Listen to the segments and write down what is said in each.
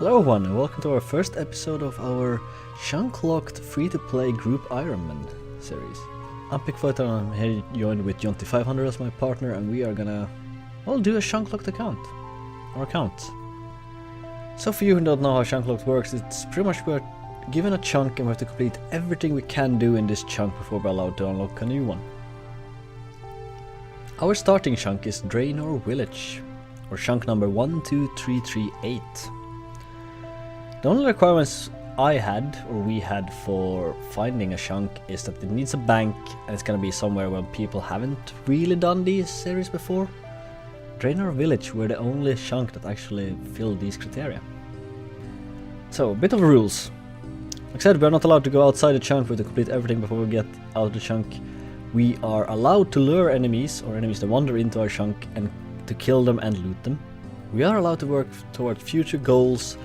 Hello everyone and welcome to our first episode of our chunk-locked free-to-play group Ironmen series. I'm Pikkufighter and I'm here joined with Jonty500 as my partner, and we are gonna, do a chunk-locked account. Or accounts. So for you who don't know how chunk-locked works, it's pretty much we're given a chunk and we have to complete everything we can do in this chunk before we're allowed to unlock a new one. Our starting chunk is Draenor Village, or chunk number 12338. The only requirements I had, or we had, for finding a chunk is that it needs a bank and it's gonna be somewhere where people haven't really done these series before. Draenor Village were the only chunk that actually filled these criteria. So, a bit of rules. Like I said, we are not allowed to go outside the chunk, we have to complete everything before we get out of the chunk. We are allowed to lure enemies, or enemies that wander into our chunk, and to kill them and loot them. We are allowed to work toward future goals,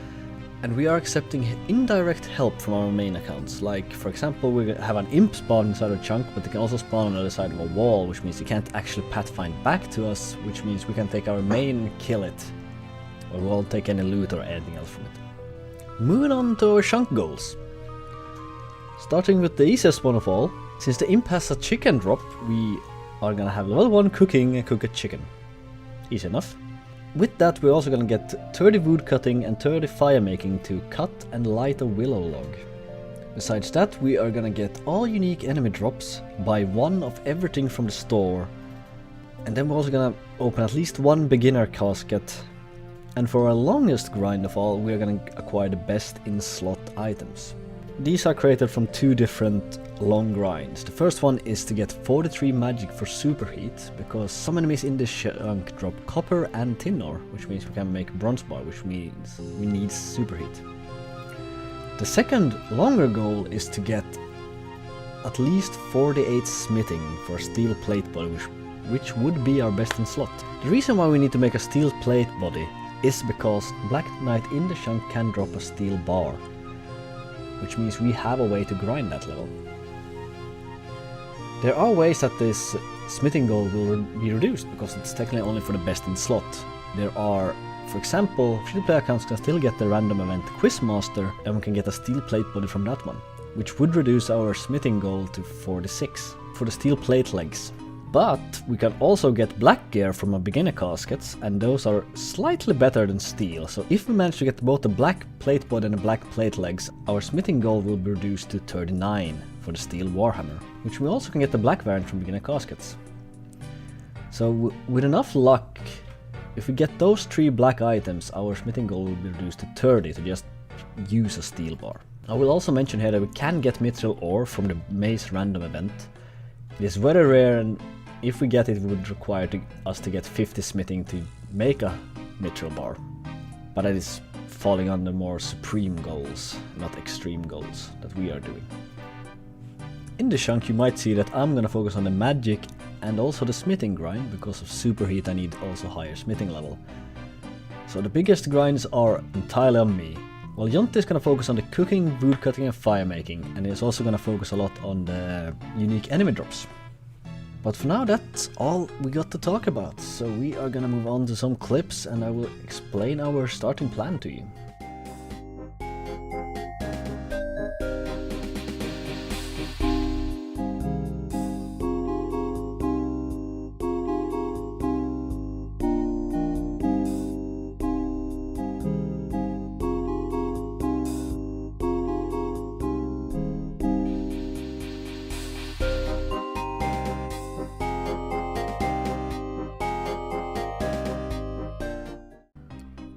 and we are accepting indirect help from our main accounts. Like, for example, we have an imp spawn inside our chunk, but they can also spawn on the other side of a wall, which means they can't actually pathfind back to us, which means we can take our main and kill it. Or we won't take any loot or anything else from it. Moving on to our chunk goals. Starting with the easiest one of all, since the imp has a chicken drop, we are gonna have level 1 cooking and cook a chicken. Easy enough. With that, we're also gonna get 30 wood cutting and 30 fire making to cut and light a willow log. Besides that, we are gonna get all unique enemy drops, buy one of everything from the store, and then we're also gonna open at least one beginner casket. And for our longest grind of all, we are gonna acquire the best in slot items. These are created from two different long grinds. The first one is to get 43 magic for superheat, because some enemies in this chunk drop copper and tin ore, which means we can make bronze bar, which means we need superheat. The second longer goal is to get at least 48 smithing for steel plate body, which would be our best in slot. The reason why we need to make a steel plate body is because Black Knight in the chunk can drop a steel bar, which means we have a way to grind that level. There are ways that this smithing goal will be reduced, because it's technically only for the best in slot. There are, for example, free-to-play accounts can still get the random event Quizmaster, and we can get a steel plate body from that one, which would reduce our smithing goal to 46 for the steel plate legs. But we can also get black gear from our beginner caskets, and those are slightly better than steel. So if we manage to get both the black plate body and the black plate legs, our smithing goal will be reduced to 39 for the steel warhammer, which we also can get the black variant from beginner caskets. So with enough luck, if we get those 3 black items, our smithing goal will be reduced to 30 to just use a steel bar. I will also mention here that we can get mithril ore from the maze random event. It is very rare, and if we get it, it would require us to get 50 smithing to make a mithril bar. But that is falling under more supreme goals, not extreme goals that we are doing. In the chunk you might see that I'm gonna focus on the magic and also the smithing grind, because of superheat I need also higher smithing level. So the biggest grinds are entirely on me. While Jonty is gonna focus on the cooking, wood cutting and fire making, and he's also gonna focus a lot on the unique enemy drops. But for now, that's all we got to talk about, so we are gonna move on to some clips and I will explain our starting plan to you.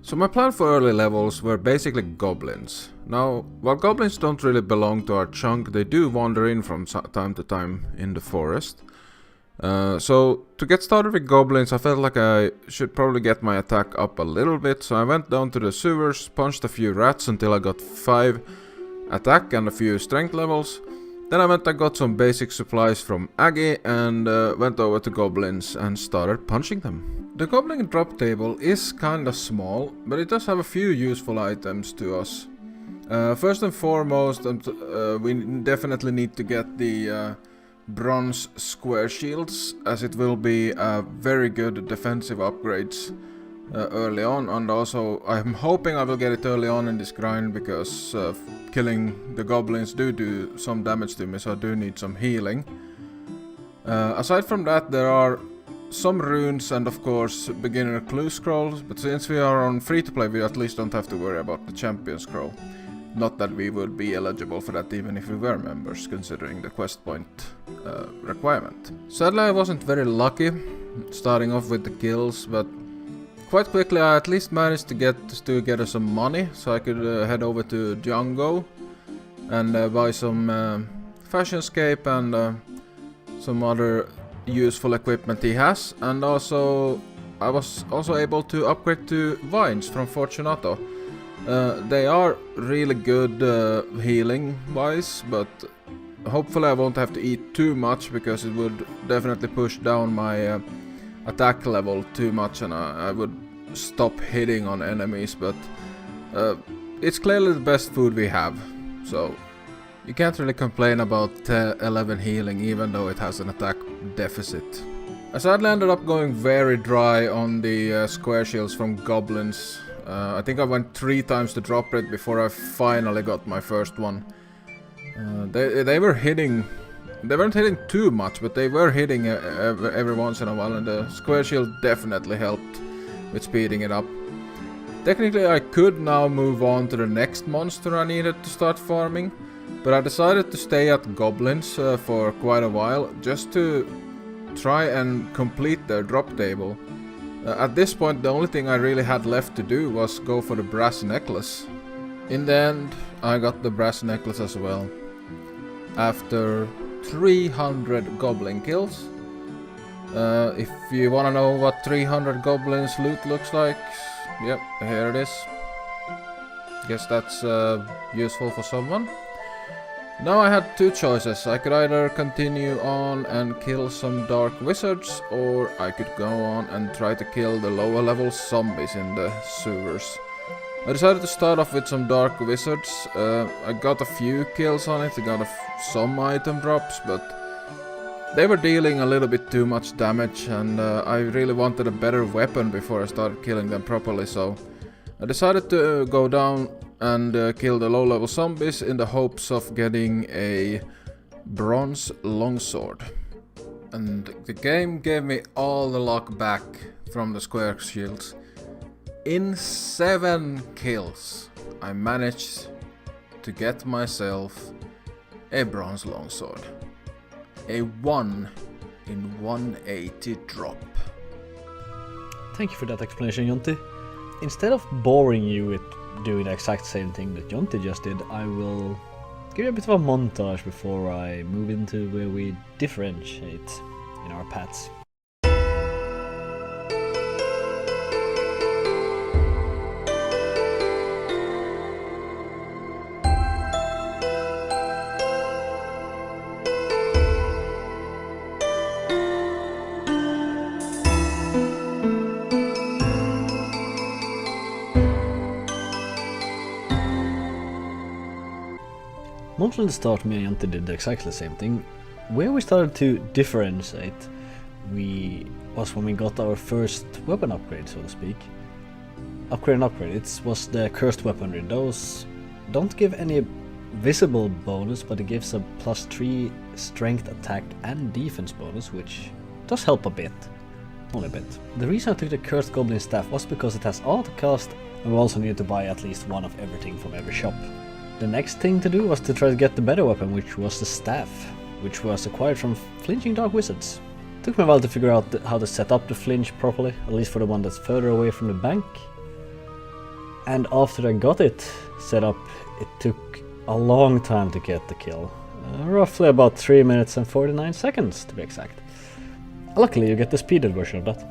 So my plan for early levels were basically goblins. Now, while goblins don't really belong to our chunk, they do wander in from time to time in the forest. So to get started with goblins, I felt like I should probably get my attack up a little bit, so I went down to the sewers, punched a few rats until I got 5 attack and a few strength levels. Then I went and got some basic supplies from Aggie and went over to goblins and started punching them. The goblin drop table is kinda small, but it does have a few useful items to us. First and foremost, we definitely need to get the bronze square shields, as it will be very good defensive upgrades early on, and also I'm hoping I will get it early on in this grind because killing the goblins do some damage to me, so I do need some healing. Aside from that, there are some runes and of course beginner clue scrolls, but since we are on free to play, we at least don't have to worry about the champion scroll. Not that we would be eligible for that even if we were members, considering the quest point requirement. Sadly, I wasn't very lucky starting off with the kills, but quite quickly I at least managed to get together some money so I could head over to Django and buy some Fashionscape and some other useful equipment he has, and also I was also able to upgrade to vines from Fortunato. They are really good healing wise, but hopefully I won't have to eat too much because it would definitely push down my attack level too much and I would stop hitting on enemies, but it's clearly the best food we have, so you can't really complain about 11 healing even though it has an attack deficit. I sadly ended up going very dry on the square shields from goblins. I think I went 3 times the drop rate before I finally got my first one. They were hitting. They weren't hitting too much, but they were hitting every once in a while, and the square shield definitely helped with speeding it up. Technically I could now move on to the next monster I needed to start farming, but I decided to stay at goblins for quite a while just to try and complete their drop table. At this point the only thing I really had left to do was go for the brass necklace. In the end I got the brass necklace as well. After 300 goblin kills. If you wanna know what 300 goblins loot looks like, yep, here it is. Guess that's useful for someone. Now I had 2 choices. I could either continue on and kill some dark wizards, or I could go on and try to kill the lower level zombies in the sewers. I decided to start off with some dark wizards. I got a few kills on it, I got some item drops, but they were dealing a little bit too much damage, and I really wanted a better weapon before I started killing them properly, so I decided to go down and kill the low level zombies in the hopes of getting a bronze longsword. And the game gave me all the luck back from the square shields. In 7 kills I managed to get myself a bronze longsword. A 1 in 180 drop. Thank you for that explanation, Jonty. Instead of boring you with doing the exact same thing that Jonty just did, I will give you a bit of a montage before I move into where we differentiate in our paths. Mostly at the start, me and Jonty did exactly the same thing. Where we started to differentiate was when we got our first weapon upgrade, so to speak. Upgrade, it was the cursed weaponry. Those don't give any visible bonus, but it gives a +3 strength, attack and defense bonus, which does help a bit. Only a bit. The reason I took the cursed goblin staff was because it has auto cast, and we also needed to buy at least one of everything from every shop. The next thing to do was to try to get the better weapon, which was the staff, which was acquired from flinching dark wizards. It took me a while to figure out how to set up the flinch properly, at least for the one that's further away from the bank. And after I got it set up, it took a long time to get the kill. Roughly about 3 minutes and 49 seconds to be exact. Luckily you get the speeded version of that.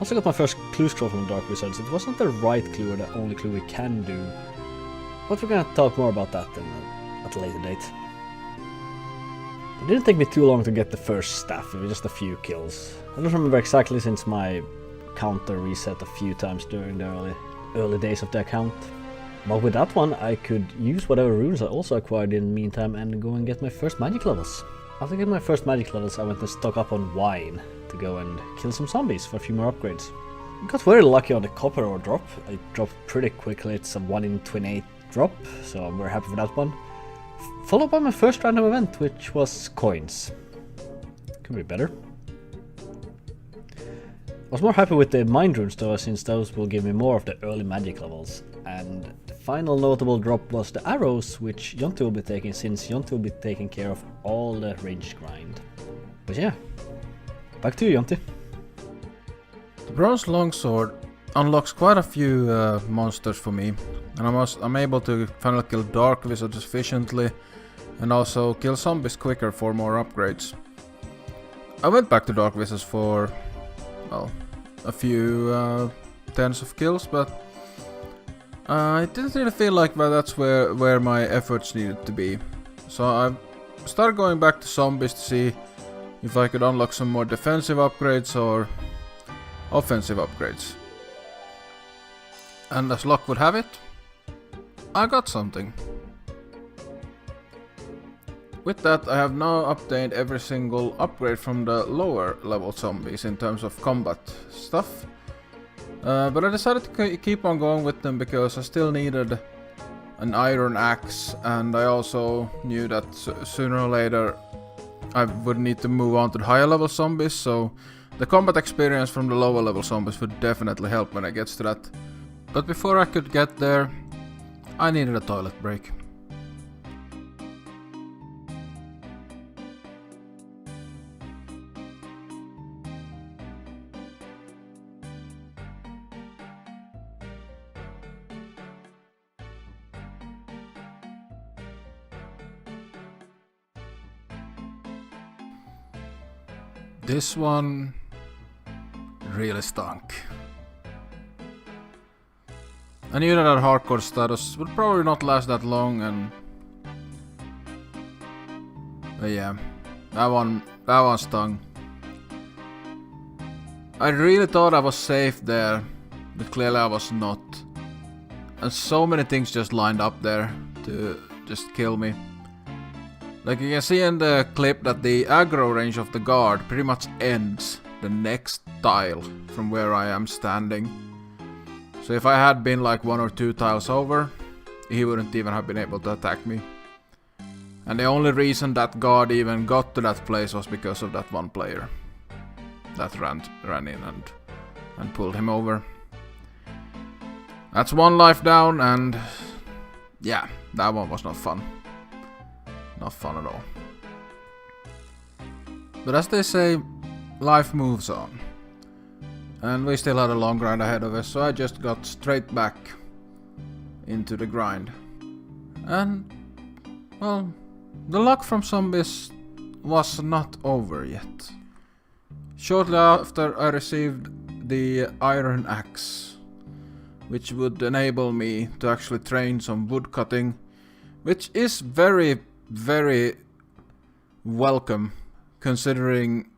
Also got my first clue scroll from Dark Wizards. It wasn't the right clue or the only clue we can do. But we're gonna talk more about that at a later date. It didn't take me too long to get the first staff, it was just a few kills. I don't remember exactly since my counter reset a few times during the early days of the account. But with that one I could use whatever runes I also acquired in the meantime and go and get my first magic levels. After getting my first magic levels I went to stock up on wine to go and kill some zombies for a few more upgrades. I got very lucky on the copper ore drop. I dropped pretty quickly, it's a 1 in 28 drop, so I'm very happy with that one. Followed by my first random event, which was coins. Could be better. I was more happy with the mind runes though, since those will give me more of the early magic levels. And the final notable drop was the arrows, which Jonte will be taking, since Jonte will be taking care of all the ranged grind. But yeah, back to you, Jonte. The bronze longsword unlocks quite a few monsters for me, and I'm able to finally kill dark wizards efficiently, and also kill zombies quicker for more upgrades. I went back to dark wizards for, well, a few tens of kills, but I didn't really feel like that's where my efforts needed to be. So I started going back to zombies to see if I could unlock some more defensive upgrades or offensive upgrades. And as luck would have it, I got something. With that, I have now obtained every single upgrade from the lower level zombies in terms of combat stuff. But I decided to keep on going with them because I still needed an iron axe, and I also knew that sooner or later I would need to move on to the higher level zombies, so the combat experience from the lower level zombies would definitely help when I get to that. But before I could get there, I needed a toilet break. This one really stunk. I knew that our hardcore status would probably not last that long, and but yeah, that one stung. I really thought I was safe there, but clearly I was not. And so many things just lined up there to just kill me. Like you can see in the clip that the aggro range of the guard pretty much ends the next tile from where I am standing. So if I had been like 1 or 2 tiles over, he wouldn't even have been able to attack me. And the only reason that guard even got to that place was because of that one player that ran in and pulled him over. That's 1 life down, and yeah, that one was not fun. Not fun at all. But as they say, life moves on. And we still had a long grind ahead of us, so I just got straight back into the grind. And, well, the luck from zombies was not over yet. Shortly after, I received the iron axe, which would enable me to actually train some wood cutting, which is very welcome, considering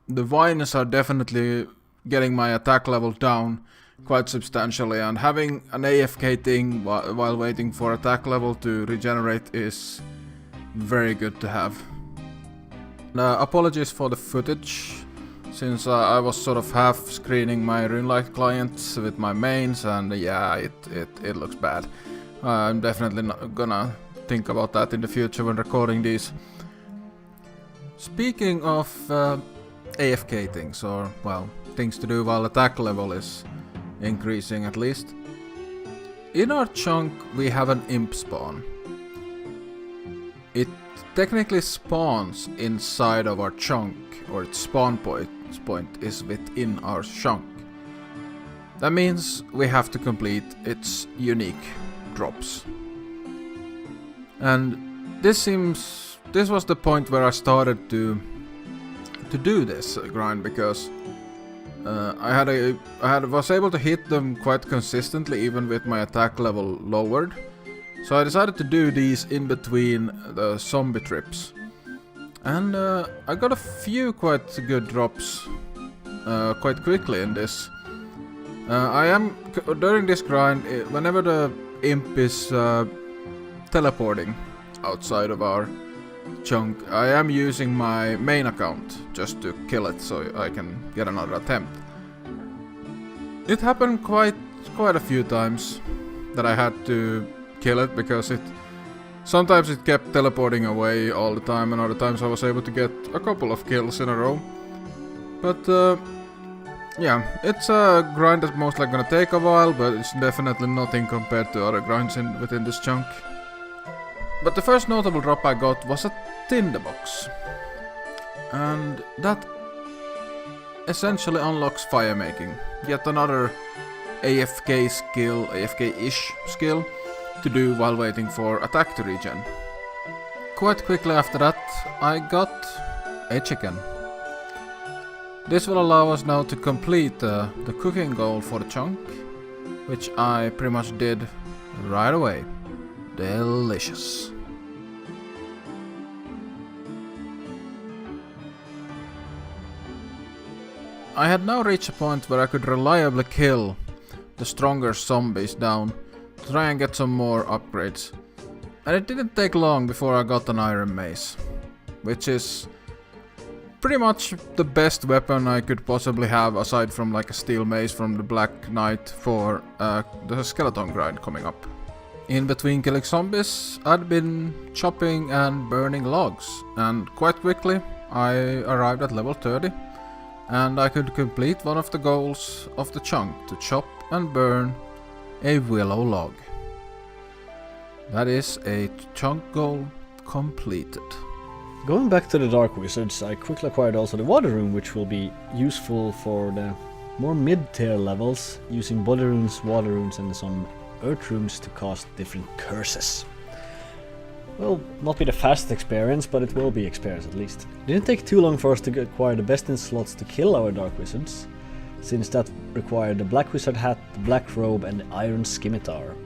the vines are definitely getting my attack level down quite substantially, and having an AFK thing while waiting for attack level to regenerate is very good to have. Apologies for the footage, since I was sort of half screening my Runelight clients with my mains, and yeah, it looks bad. I'm definitely not gonna think about that in the future when recording these. Speaking of AFK things, or well, things to do while attack level is increasing at least. In our chunk we have an imp spawn. It technically spawns inside of our chunk, or its spawn point is within our chunk. That means we have to complete its unique drops. And this was the point where I started to do this grind, because I was able to hit them quite consistently even with my attack level lowered. So I decided to do these in between the zombie trips. And I got a few quite good drops quite quickly in this. During this grind, whenever the imp is teleporting outside of our chunk, I am using my main account just to kill it so I can get another attempt. It happened quite a few times that I had to kill it because sometimes it kept teleporting away all the time, and other times I was able to get a couple of kills in a row. But yeah, it's a grind that's most likely gonna take a while, but it's definitely nothing compared to other grinds within this chunk. But the first notable drop I got was a tinderbox, and that essentially unlocks fire making. Yet another AFK skill, AFK-ish skill, to do while waiting for attack to regen. Quite quickly after that, I got a chicken. This will allow us now to complete the cooking goal for the chunk, which I pretty much did right away. Delicious. I had now reached a point where I could reliably kill the stronger zombies down to try and get some more upgrades. And it didn't take long before I got an iron mace, which is pretty much the best weapon I could possibly have aside from like a steel mace from the Black Knight for the skeleton grind coming up. In between killing zombies, I'd been chopping and burning logs, and quite quickly I arrived at level 30, and I could complete one of the goals of the chunk to chop and burn a willow log. That is a chunk goal completed. Going back to the Dark Wizards, I quickly acquired also the Water Rune, which will be useful for the more mid-tier levels, using Body Runes, Water Runes and some Earth Runes to cast different curses. Will not be the fastest experience, but it will be experience at least. It didn't take too long for us to acquire the best in slots to kill our Dark Wizards, since that required the Black Wizard Hat, the Black Robe and the Iron Scimitar.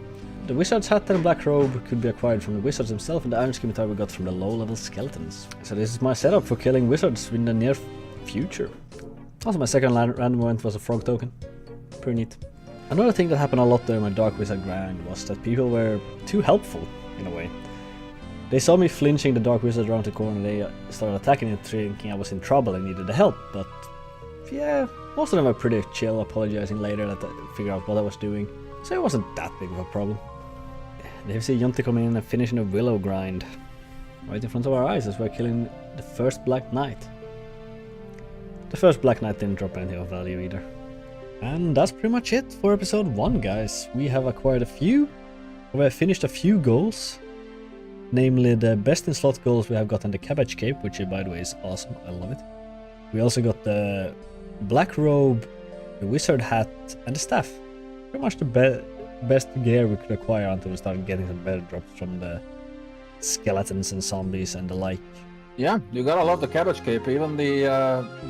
The Wizard's Hat and the Black Robe could be acquired from the Wizards themselves, and the Iron Scimitar we got from the low-level skeletons. So this is my setup for killing Wizards in the near future. Also my second random event was a frog token. Pretty neat. Another thing that happened a lot during my Dark Wizard grind was that people were too helpful, in a way. They saw me flinching the Dark Wizard around the corner, they started attacking it thinking I was in trouble and needed the help, but yeah, most of them were pretty chill, apologizing later that I figured out what I was doing, so it wasn't that big of a problem. Then we see Jonte coming in and finishing a Willow grind. Right in front of our eyes as we're killing the first Black Knight. The first Black Knight didn't drop anything of value either. And that's pretty much it for episode 1, guys. We have finished a few goals. Namely the best in slot goals we have gotten the Cabbage Cape, which by the way is awesome, I love it. We also got the Black Robe, the Wizard Hat and the Staff. Pretty much the best gear we could acquire until we started getting some better drops from the skeletons and zombies and the like. Yeah, you gotta love the Cabbage Cape, even the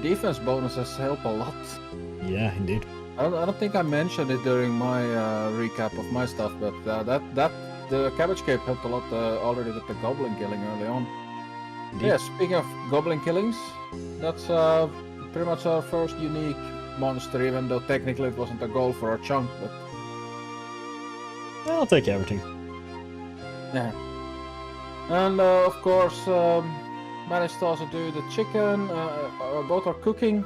defense bonuses help a lot. Yeah, indeed. I don't think I mentioned it during my recap of my stuff, but the Cabbage Cape helped a lot already with the goblin killing early on. Indeed. Yeah, speaking of goblin killings, that's pretty much our first unique monster, even though technically it wasn't a goal for our chunk, but... I'll take everything. Yeah. And of course, managed to also do the chicken, both our cooking,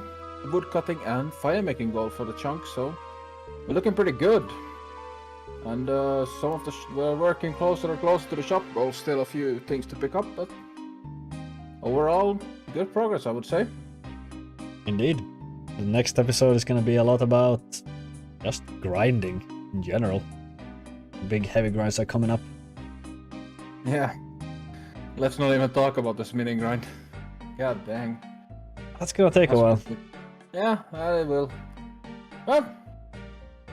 wood cutting and fire making goal for the chunk, so we're looking pretty good. And some of we're working closer and closer to the shop goal, still a few things to pick up, but overall, good progress, I would say. Indeed. The next episode is going to be a lot about just grinding in general. Big heavy grinds are coming up. Yeah. Let's not even talk about the smithing grind. God dang. That's going to take a while. Yeah, it will. Well,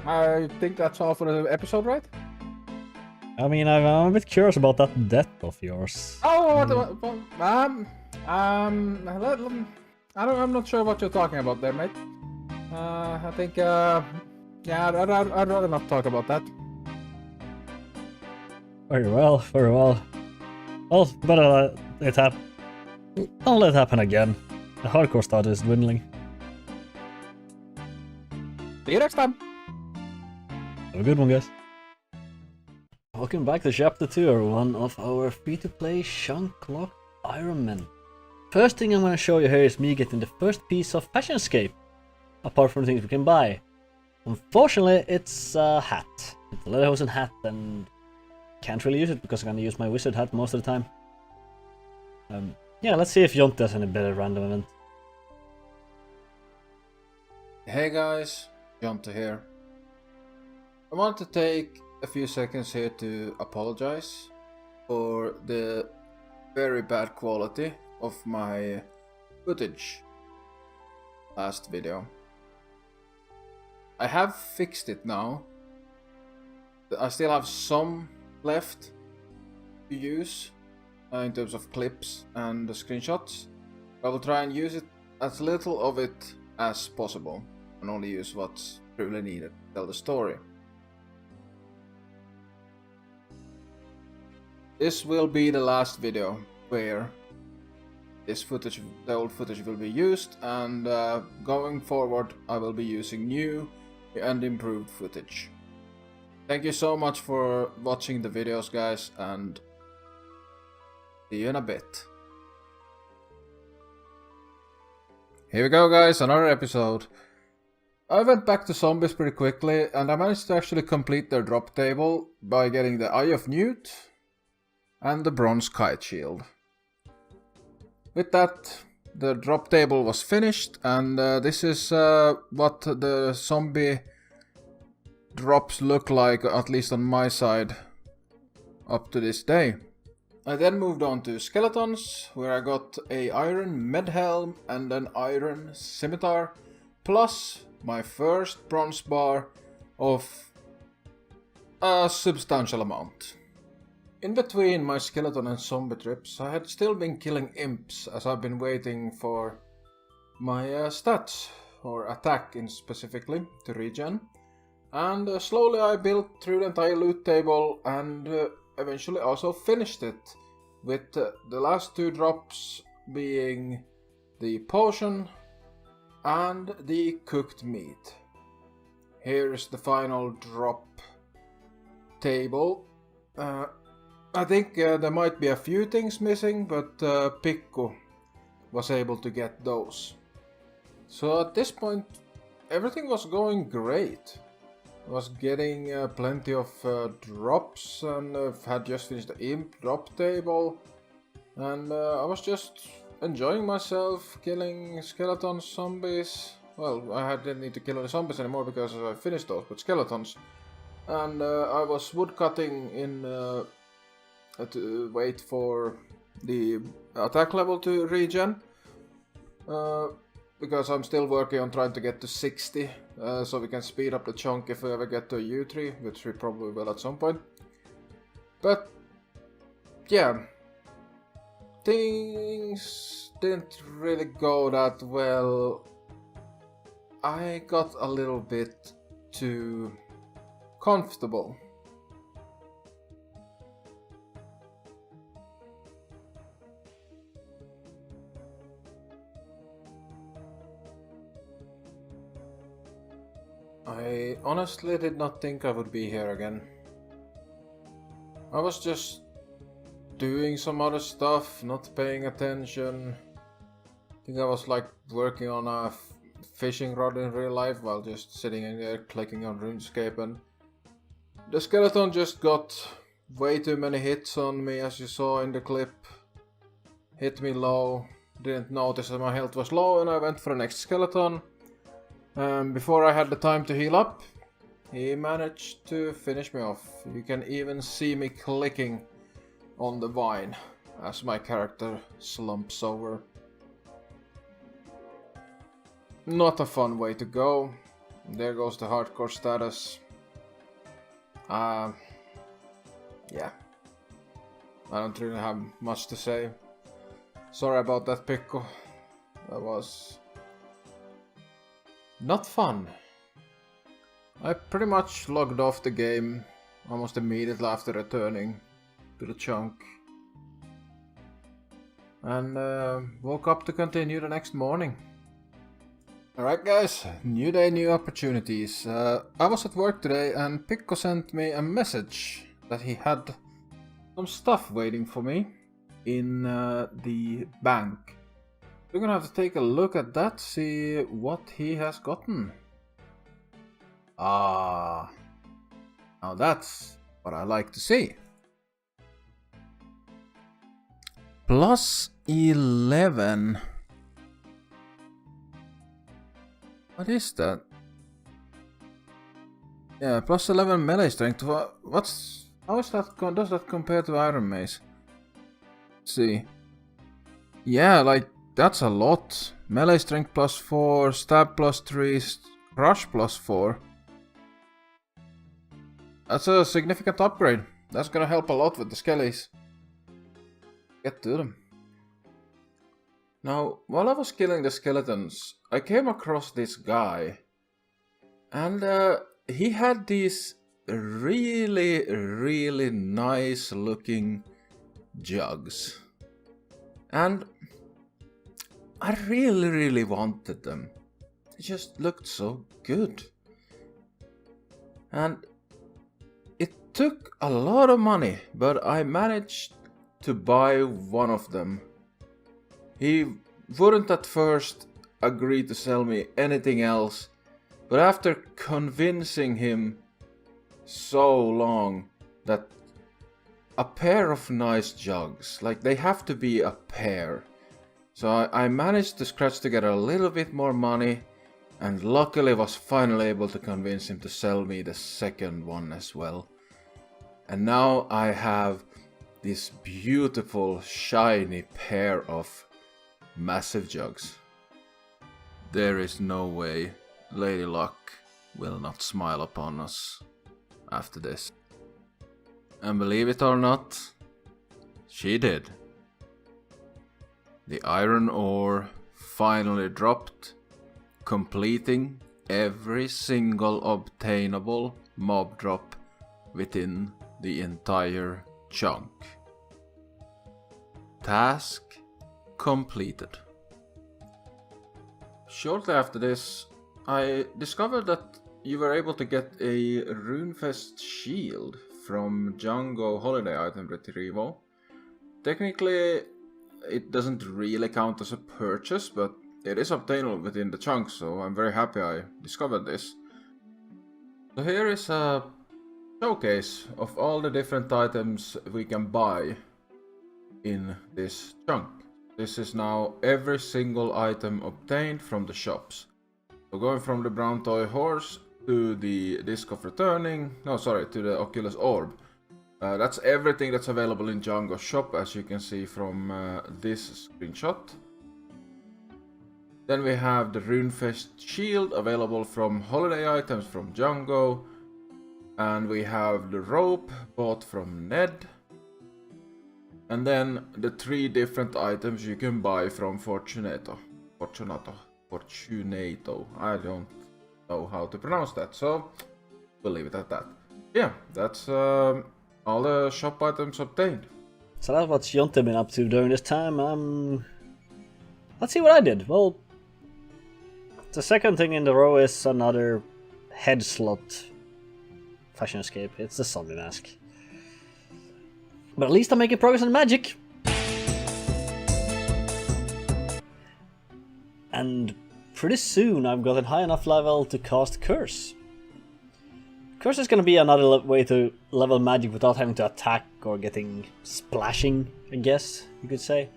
I think that's all for the episode, right? I mean, I'm a bit curious about that death of yours. Oh, I'm not sure what you're talking about there, mate. I think, yeah, I'd rather not talk about that. Very well, very well. Well, better let it happen. Don't let it happen again. The hardcore status is dwindling. See you next time! Have a good one, guys. Welcome back to Chapter 2, everyone, of our free-to-play chunk-locked Ironmen. First thing I'm going to show you here is me getting the first piece of Fashionscape, apart from the things we can buy. Unfortunately, it's a hat. It's a lederhosen hat, and can't really use it because I'm going to use my wizard hat most of the time. Yeah, let's see if Jonte has any better random event. Hey guys, Jonte here. I want to take a few seconds here to apologize for the very bad quality of my footage last video. I have fixed it now. I still have some left to use in terms of clips and screenshots. I will try and use it as little of it as possible and only use what's truly needed to tell the story. This will be the last video where this footage, the old footage, will be used, and going forward I will be using new and improved footage. Thank you so much for watching the videos, guys, and see you in a bit. Here we go, guys, another episode. I went back to zombies pretty quickly, and I managed to actually complete their drop table by getting the Eye of Newt and the bronze kite shield. With that, the drop table was finished, and this is what the zombie drops look like, at least on my side, up to this day. I then moved on to skeletons, where I got a iron med helm and an iron scimitar, plus my first bronze bar of a substantial amount. In between my skeleton and zombie trips, I had still been killing imps as I've been waiting for my stats, or attack in specifically, to regen. And slowly I built through the entire loot table and eventually also finished it, with the last two drops being the potion and the cooked meat. Here's the final drop table. I think there might be a few things missing, but Pikku was able to get those. So at this point, everything was going great. I was getting plenty of drops, and had just finished the imp drop table. And I was just enjoying myself, killing skeletons, zombies. Well, I didn't need to kill any zombies anymore because I finished those, but skeletons. And I was woodcutting in... to wait for the attack level to regen, because I'm still working on trying to get to 60, so we can speed up the chunk if we ever get to a U3, which we probably will at some point. But yeah, things didn't really go that well. I got a little bit too comfortable. I honestly did not think I would be here again. I was just doing some other stuff, not paying attention. I think I was like working on a fishing rod in real life while just sitting in there clicking on Runescape, and the skeleton just got way too many hits on me, as you saw in the clip. Hit me low, didn't notice that my health was low, and I went for the next skeleton. Before I had the time to heal up, he managed to finish me off. You can even see me clicking on the vine as my character slumps over. Not a fun way to go. There goes the hardcore status. Yeah. I don't really have much to say. Sorry about that, Pikku. That was not fun. I pretty much logged off the game almost immediately after returning to the chunk. And woke up to continue the next morning. Alright guys, new day, new opportunities. I was at work today and Pikko sent me a message that he had some stuff waiting for me in the bank. We're gonna have to take a look at that, see what he has gotten. Ah, now that's what I like to see. Plus 11. What is that? Yeah, plus 11 melee strength. How is that? Does that compare to Iron Mace? Let's see. Yeah, like that's a lot. Melee strength plus 4, stab plus 3, crush plus 4. That's a significant upgrade. That's gonna help a lot with the skellies. Get to them. Now, while I was killing the skeletons, I came across this guy. And he had these really nice looking jugs. And I really wanted them. They just looked so good. And it took a lot of money, but I managed to buy one of them. He wouldn't at first agree to sell me anything else, but after convincing him so long that a pair of nice jugs, like they have to be a pair. So I managed to scratch together a little bit more money and luckily was finally able to convince him to sell me the second one as well. And now I have this beautiful shiny pair of massive jugs. There is no way Lady Luck will not smile upon us after this. And believe it or not, she did. The iron ore finally dropped, completing every single obtainable mob drop within the entire chunk. Task completed. Shortly after this, I discovered that you were able to get a Runefest shield from Django holiday item retrieval. Technically, it doesn't really count as a purchase, but it is obtainable within the chunk, so I'm very happy I discovered this. So here is a showcase of all the different items we can buy in this chunk. This is now every single item obtained from the shops. So going from the brown toy horse to the disc of returning, to the Oculus orb. That's everything that's available in Django's shop, as you can see from this screenshot. Then we have the Runefest shield available from holiday items from Django. And we have the rope bought from Ned. And then the 3 different items you can buy from Fortunato. I don't know how to pronounce that, so we'll leave it at that. Yeah, that's all the shop items obtained. So that's what Jonte been up to during this time. Let's see what I did. Well, the second thing in the row is another head slot fashion escape. It's the zombie mask. But at least I'm making progress on magic. And pretty soon I've gotten high enough level to cast Curse. Curse is going to be another way to level magic without having to attack or getting splashing, I guess you could say.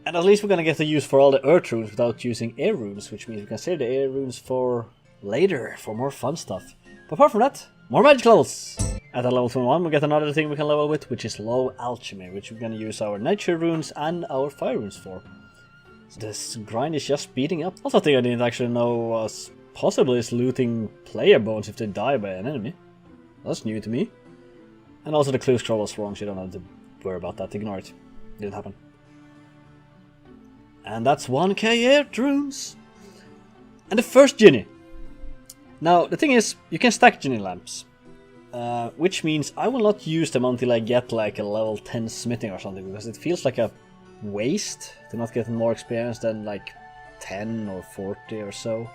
And at least we're going to get the use for all the earth runes without using air runes, which means we can save the air runes for later, for more fun stuff. But apart from that, more magic levels! At level 21 we get another thing we can level with, which is low alchemy, which we're going to use our nature runes and our fire runes for. So this grind is just speeding up. Also, a thing I didn't actually know was possible is looting player bones if they die by an enemy. That's new to me. And also the clue scroll was wrong, so you don't have to worry about that. Ignore it. Didn't happen. And that's 1k earth runes. And the first Ginny. Now, the thing is, you can stack genie lamps. Which means I will not use them until I get like a level 10 smithing or something, because it feels like a waste to not get more experience than like 10 or 40 or so.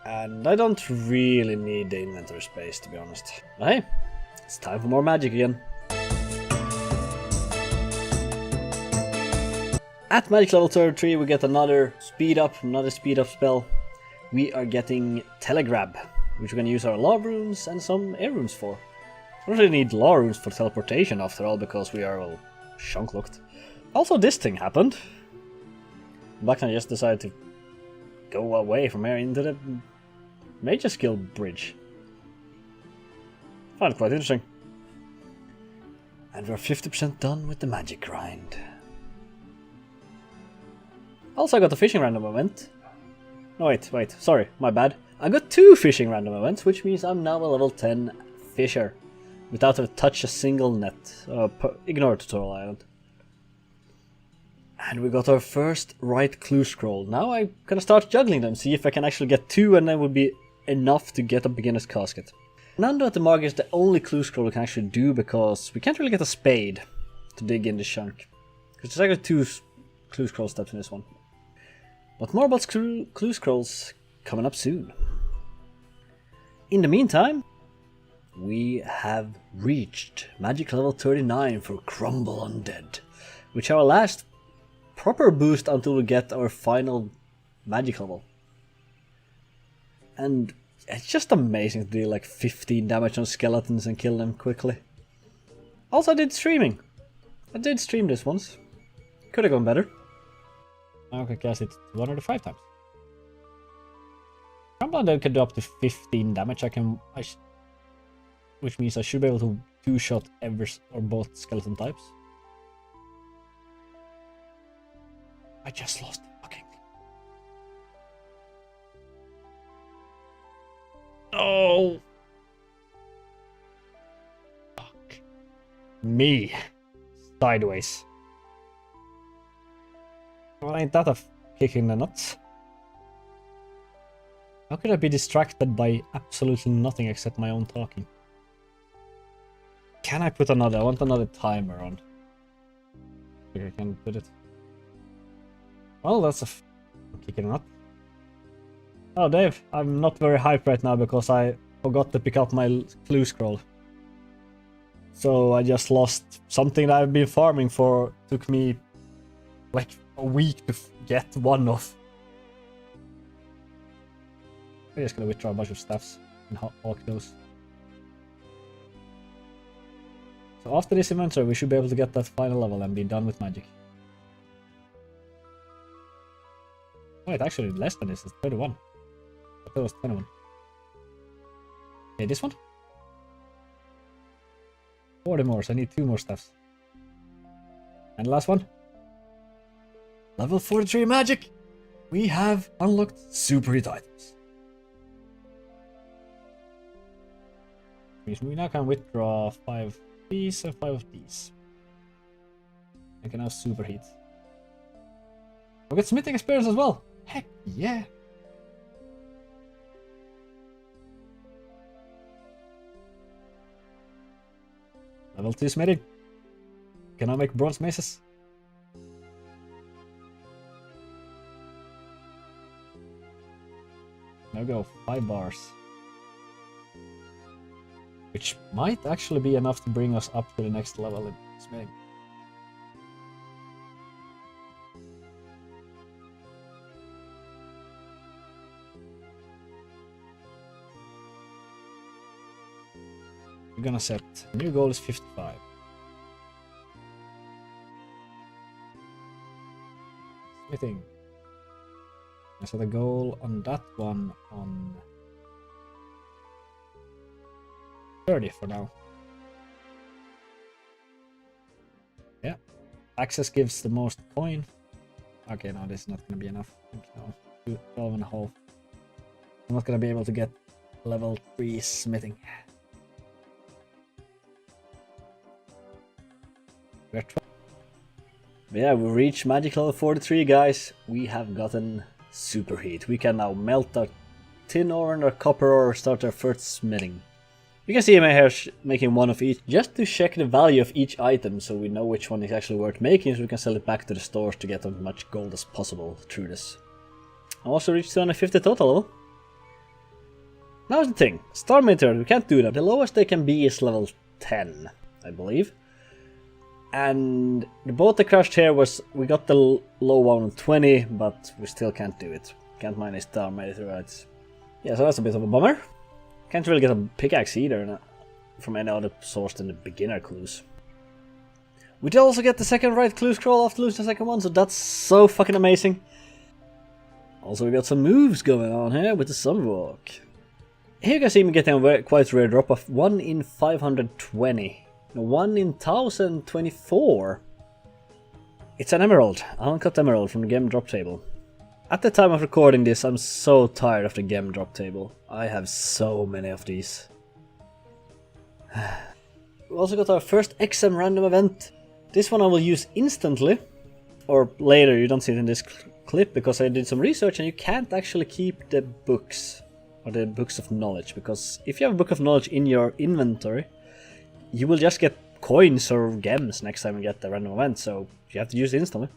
And I don't really need the inventory space, to be honest. But hey, it's time for more magic again. At magic level 33 we get another speed up spell. We are getting Telegrab, which we're going to use our law runes and some air runes for. We don't really need law runes for teleportation after all, because we are all shunk locked. Also, this thing happened. Blackson just decided to go away from here into the major skill bridge. Found it quite interesting. And we're 50% done with the magic grind. Also, I got a fishing random event. No, wait, sorry, my bad. I got 2 fishing random events, which means I'm now a level 10 fisher. Without having touched a single net. Ignore tutorial island. And we got our first right clue scroll. Now I'm gonna start juggling them, see if I can actually get 2, and that would be enough to get a beginner's casket. Nando at the mark is the only clue scroll we can actually do, because we can't really get a spade to dig in the chunk. Because there's actually 2 clue scroll steps in this one. But more about clue scrolls coming up soon. In the meantime, we have reached magic level 39 for Crumble Undead, which our last proper boost until we get our final magic level. And it's just amazing to do like 15 damage on skeletons and kill them quickly. Also, I did streaming. I did stream this once. Could have gone better. Now I can cast it 105 times. Crumble Undead can do up to 15 damage. Which means I should be able to 2-shot every or both skeleton types. I just lost the fucking... No! Fuck. Me. Sideways. Well, ain't that a kick in the nuts? How could I be distracted by absolutely nothing except my own talking? Can I put another? I want another timer on. I think I can put it. Well, that's a kick in the nut. Oh, Dave, I'm not very hyped right now because I forgot to pick up my clue scroll. So I just lost something that I've been farming for. Took me like a week to get one of. I'm just gonna withdraw a bunch of stuffs and hawk those. So after this inventory, we should be able to get that final level and be done with magic. Wait, actually less than this, it's 31. I thought it was 21. Okay, this one? 40 more, so I need 2 more stuffs. And the last one? Level 43 magic! We have unlocked super hit items. Which means we now can withdraw 5 of these and 5 of these. I can now super heat. We'll get smithing experience as well! Heck yeah! Level 2 smithing. Can I make bronze maces? There we go, 5 bars. Which might actually be enough to bring us up to the next level in smithing. We're gonna set new goal is 55. Smithing. I set a goal on that one on 30 for now. Yeah. Access gives the most coin. Okay, no, this is not gonna be enough. No, 12 and a half. I'm not gonna be able to get level 3 smithing. Yeah, we reached magic level 43, guys. We have gotten super heat. We can now melt our tin ore and our copper ore start our first smithing. You can see him here making one of each, just to check the value of each item, so we know which one is actually worth making, so we can sell it back to the stores to get as much gold as possible through this. I also reached 250 total level. Now the thing, Star Meteor, we can't do that. The lowest they can be is level 10, I believe. And the boat that crashed here was, we got the low one on 20, but we still can't do it. Can't mine a Star Meteor. Yeah, so that's a bit of a bummer. Can't really get a pickaxe either from any other source than the beginner clues. We did also get the second right clue scroll after losing the second one, so that's so fucking amazing. Also, we got some moves going on here with the Sunwalk. Here you can see me getting a quite rare drop of 1 in 520. 1 in 1024. It's an emerald, an uncut emerald from the game drop table. At the time of recording this, I'm so tired of the gem drop table. I have so many of these. We also got our first XM random event. This one I will use instantly. Or later, you don't see it in this clip, because I did some research and you can't actually keep the books. Or the books of knowledge. Because if you have a book of knowledge in your inventory, you will just get coins or gems next time you get the random event. So you have to use it instantly.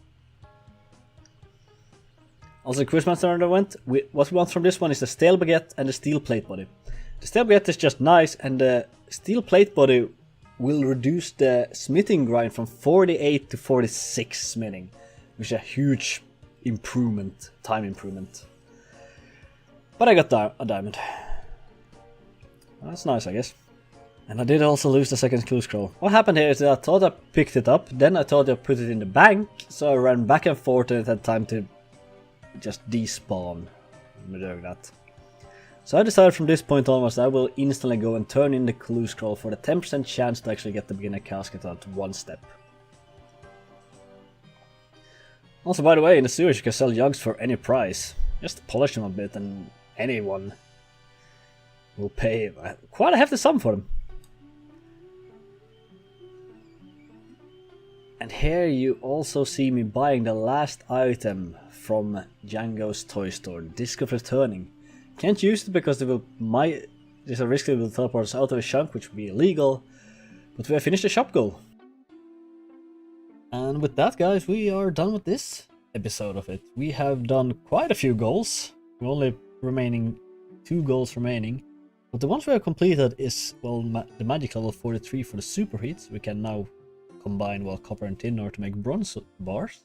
Also, the Quizmaster random event, what we want from this one is the stale baguette and the steel plate body. The stale baguette is just nice, and the steel plate body will reduce the smithing grind from 48 to 46 smithing, which is a huge improvement, time improvement. But I got a diamond. That's nice, I guess. And I did also lose the second clue scroll. What happened here is that I thought I picked it up, then I thought I put it in the bank, so I ran back and forth and it had time to just despawn doing that. So I decided from this point onwards I will instantly go and turn in the clue scroll for the 10% chance to actually get the beginner casket out one step. Also, by the way, in the sewers you can sell jugs for any price. Just polish them a bit and anyone will pay quite a hefty sum for them. And here you also see me buying the last item from Django's toy store, Disc of Returning. Can't use it because there's a risk that it will teleport us out of a chunk, which would be illegal. But we have finished the shop goal. And with that, guys, we are done with this episode of it. We have done quite a few goals. We're only remaining 2 goals remaining. But the ones we have completed is, well, the magic level 43 for the superheats. We can now combine, well, copper and tin ore to make bronze bars.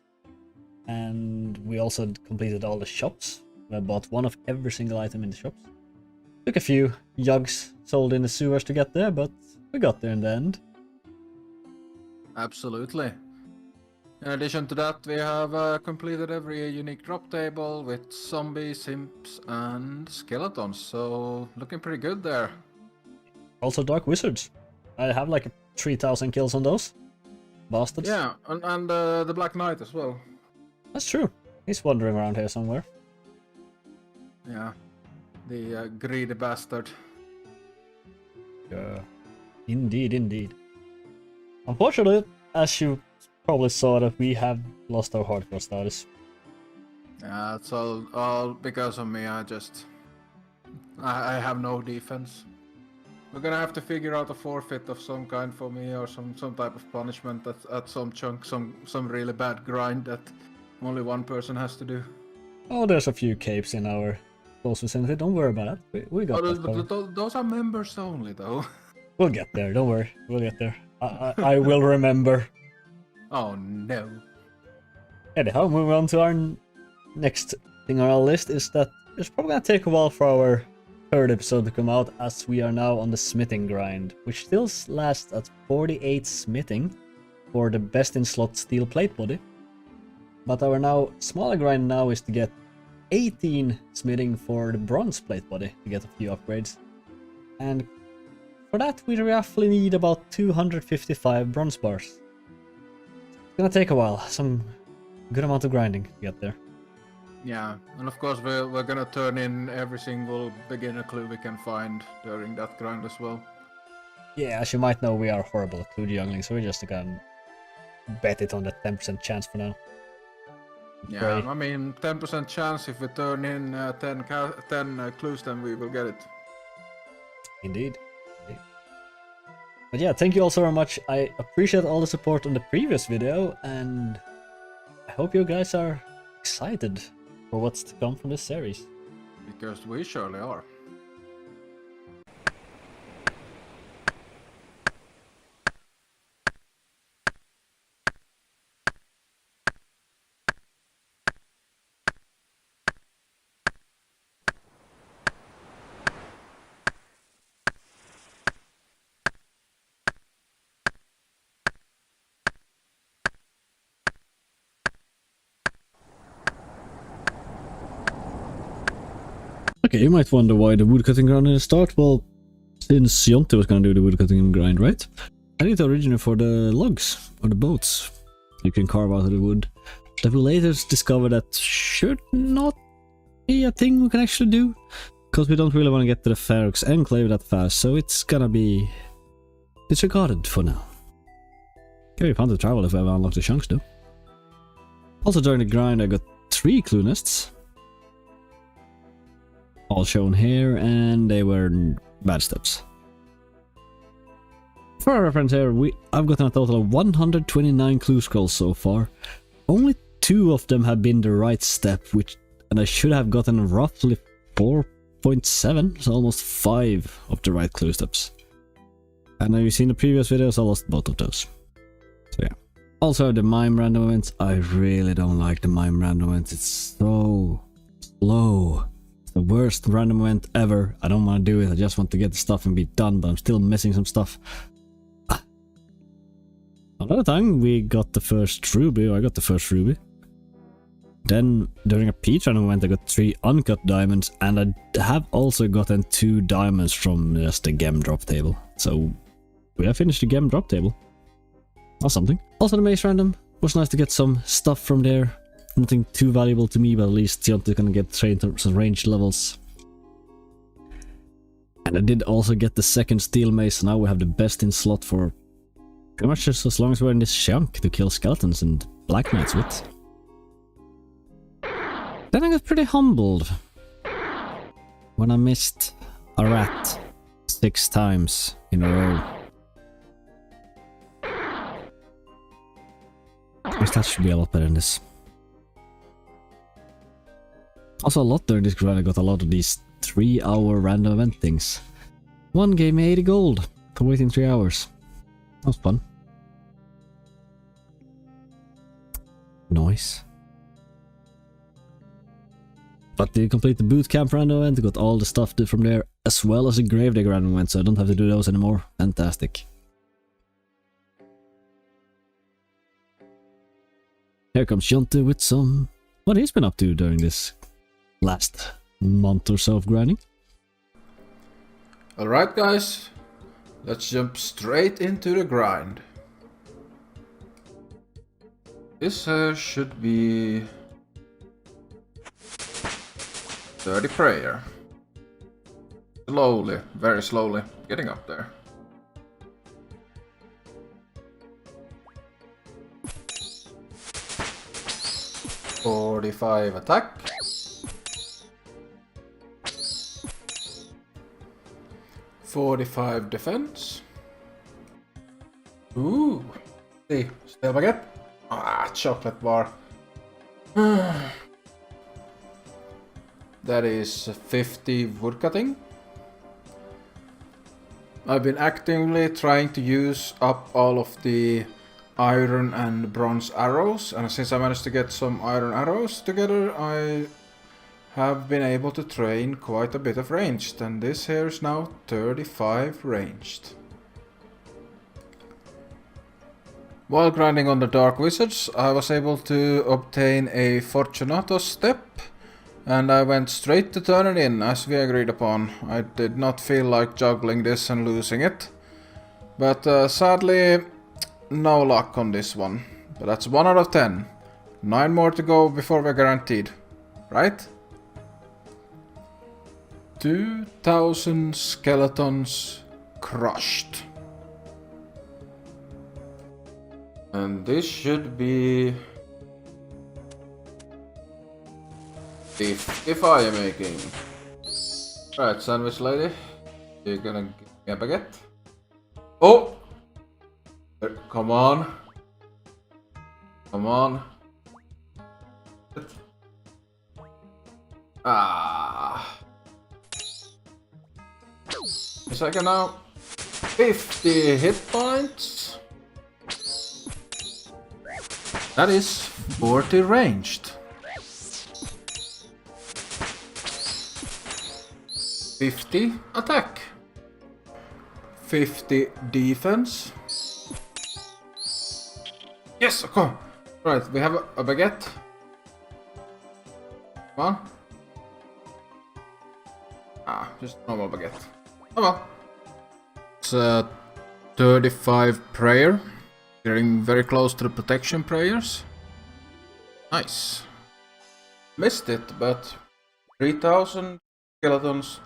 And we also completed all the shops. I bought one of every single item in the shops. Took a few jugs sold in the sewers to get there, but we got there in the end. Absolutely. In addition to that, we have completed every unique drop table with zombies, imps, and skeletons, so looking pretty good there. Also Dark Wizards. I have like 3,000 kills on those bastards. Yeah, and the Black Knight as well. That's true. He's wandering around here somewhere. Yeah, the greedy bastard. Indeed, indeed. Unfortunately, as you probably saw, that we have lost our hardcore status. Yeah, it's all because of me. I have no defense. We're gonna have to figure out a forfeit of some kind for me, or some type of punishment at some chunk, some really bad grind that only one person has to do. Oh, there's a few capes in our close vicinity. Don't worry about that. We got that. Those are members only, though. We'll get there. Don't worry. We'll get there. I will remember. Oh no. Anyhow, moving on to our next thing on our list is that it's probably gonna take a while for our 3rd episode to come out, as we are now on the smithing grind, which still lasts at 48 smithing for the best in slot steel plate body. But our now smaller grind now is to get 18 smithing for the bronze plate body to get a few upgrades. And for that we roughly need about 255 bronze bars. It's gonna take a while, some good amount of grinding to get there. Yeah, and of course we're gonna turn in every single beginner clue we can find during that grind as well. Yeah, as you might know, we are horrible at clue juggling, so we're just gonna bet it on the 10% chance for now. Yeah, Great. I mean, 10% chance if we turn in 10 clues, then we will get it. Indeed. But yeah, thank you all so very much. I appreciate all the support on the previous video, and I hope you guys are excited for what's to come from this series. Because we surely are. Okay, you might wonder why the woodcutting grind in the start. Well, since Jonte was gonna do the woodcutting grind, right? I need to originate for the logs, or the boats. You can carve out of the wood. That we later discover that should not be a thing we can actually do. Because we don't really want to get to the Ferox Enclave that fast, so it's gonna be disregarded for now. Can be fun to travel if I ever unlock the chunks though. Also during the grind I got 3 clue nests. All shown here, and they were bad steps. For our reference here, I've gotten a total of 129 clue scrolls so far. Only 2 of them have been the right step, and I should have gotten roughly 4.7, so almost 5 of the right clue steps. And have you seen the previous videos? I lost both of those. So yeah. Also the mime random events. I really don't like the mime random events. It's so slow. The worst random event ever. I don't want to do it. I just want to get the stuff and be done, but I'm still missing some stuff. Another time we got the first ruby. I got the first ruby. Then during a peach random event I got 3 uncut diamonds, and I have also gotten 2 diamonds from just the gem drop table. So we have finished the gem drop table. That's something. Also the maze random. Was nice to get some stuff from there. Nothing too valuable to me, but at least Jonte can get trained some ranged levels. And I did also get the second steel mace, so now we have the best in slot for pretty much just as long as we're in this chunk to kill skeletons and black knights with. Then I got pretty humbled when I missed a rat 6 times in a row. I guess that should be a lot better than this. Also a lot during this grind I got a lot of these 3-hour random event things. One gave me 80 gold for waiting 3 hours. That was fun. Nice. But did complete the bootcamp random event, got all the stuff from there, as well as the gravedigger random event, so I don't have to do those anymore. Fantastic. Here comes Jonte with what he's been up to during this last month or so of grinding. Alright guys, let's jump straight into the grind. This should be 30 prayer. Slowly, very slowly, getting up there. $45 attack. 45 defense. Ooh. See, still baguette. Ah, chocolate bar. That is 50 woodcutting. I've been actively trying to use up all of the iron and bronze arrows, and since I managed to get some iron arrows together, I have been able to train quite a bit of ranged, and this here is now 35 ranged. While grinding on the Dark Wizards, I was able to obtain a Fortunato step, and I went straight to turn it in as we agreed upon. I did not feel like juggling this and losing it, but sadly no luck on this one. But that's 1 out of 10. 9 more to go before we're guaranteed, right? 2,000 skeletons crushed. And this should be fire making. Right, sandwich lady. You're gonna give me a baguette? Oh! Come on. Come on. Ah. A second now. 50 hit points. That is 40 ranged. 50 attack. 50 defense. Yes, okay. Right, we have a baguette. Come on. Ah, just normal baguette. Oh well. It's 35 prayer. Getting very close to the protection prayers. Nice. Missed it, but 3000 skeletons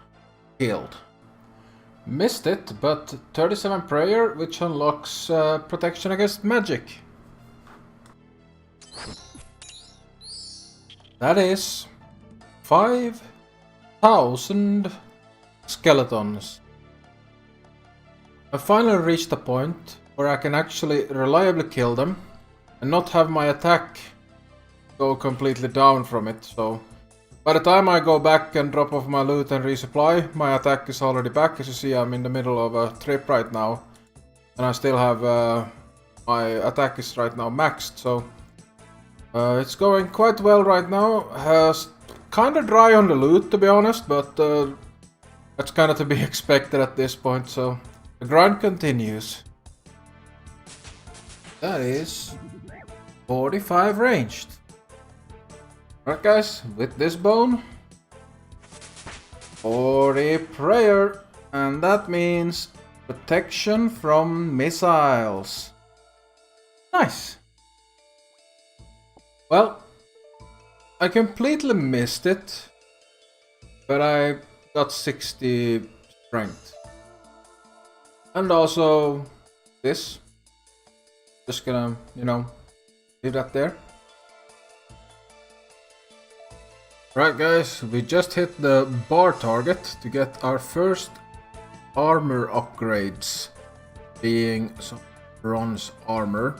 killed. Missed it, but 37 prayer, which unlocks protection against magic. That is 5000 skeletons. I finally reached a point where I can actually reliably kill them and not have my attack go completely down from it, so by the time I go back and drop off my loot and resupply, my attack is already back. As you see, I'm in the middle of a trip right now, and I still have my attack is right now maxed, so it's going quite well right now. Kinda dry on the loot, to be honest, but that's kinda to be expected at this point, so the grind continues. That is 45 ranged. Alright guys, with this bone, 40 prayer, and that means protection from missiles. Nice. Well, I completely missed it, but I got 60 strength. And also this. Just gonna, leave that there. Right guys, we just hit the bar target to get our first armor upgrades, being some bronze armor.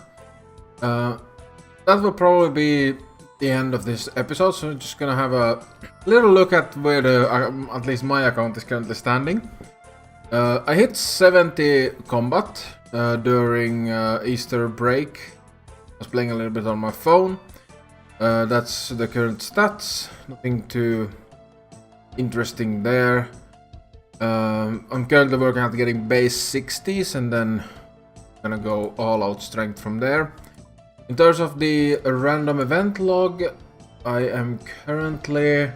That will probably be the end of this episode, so I'm just gonna have a little look at where at least my account is currently standing. I hit 70 combat during Easter break. I was playing a little bit on my phone. That's the current stats. Nothing too interesting there. I'm currently working at getting base 60s and then gonna go all out strength from there. In terms of the random event log, I am currently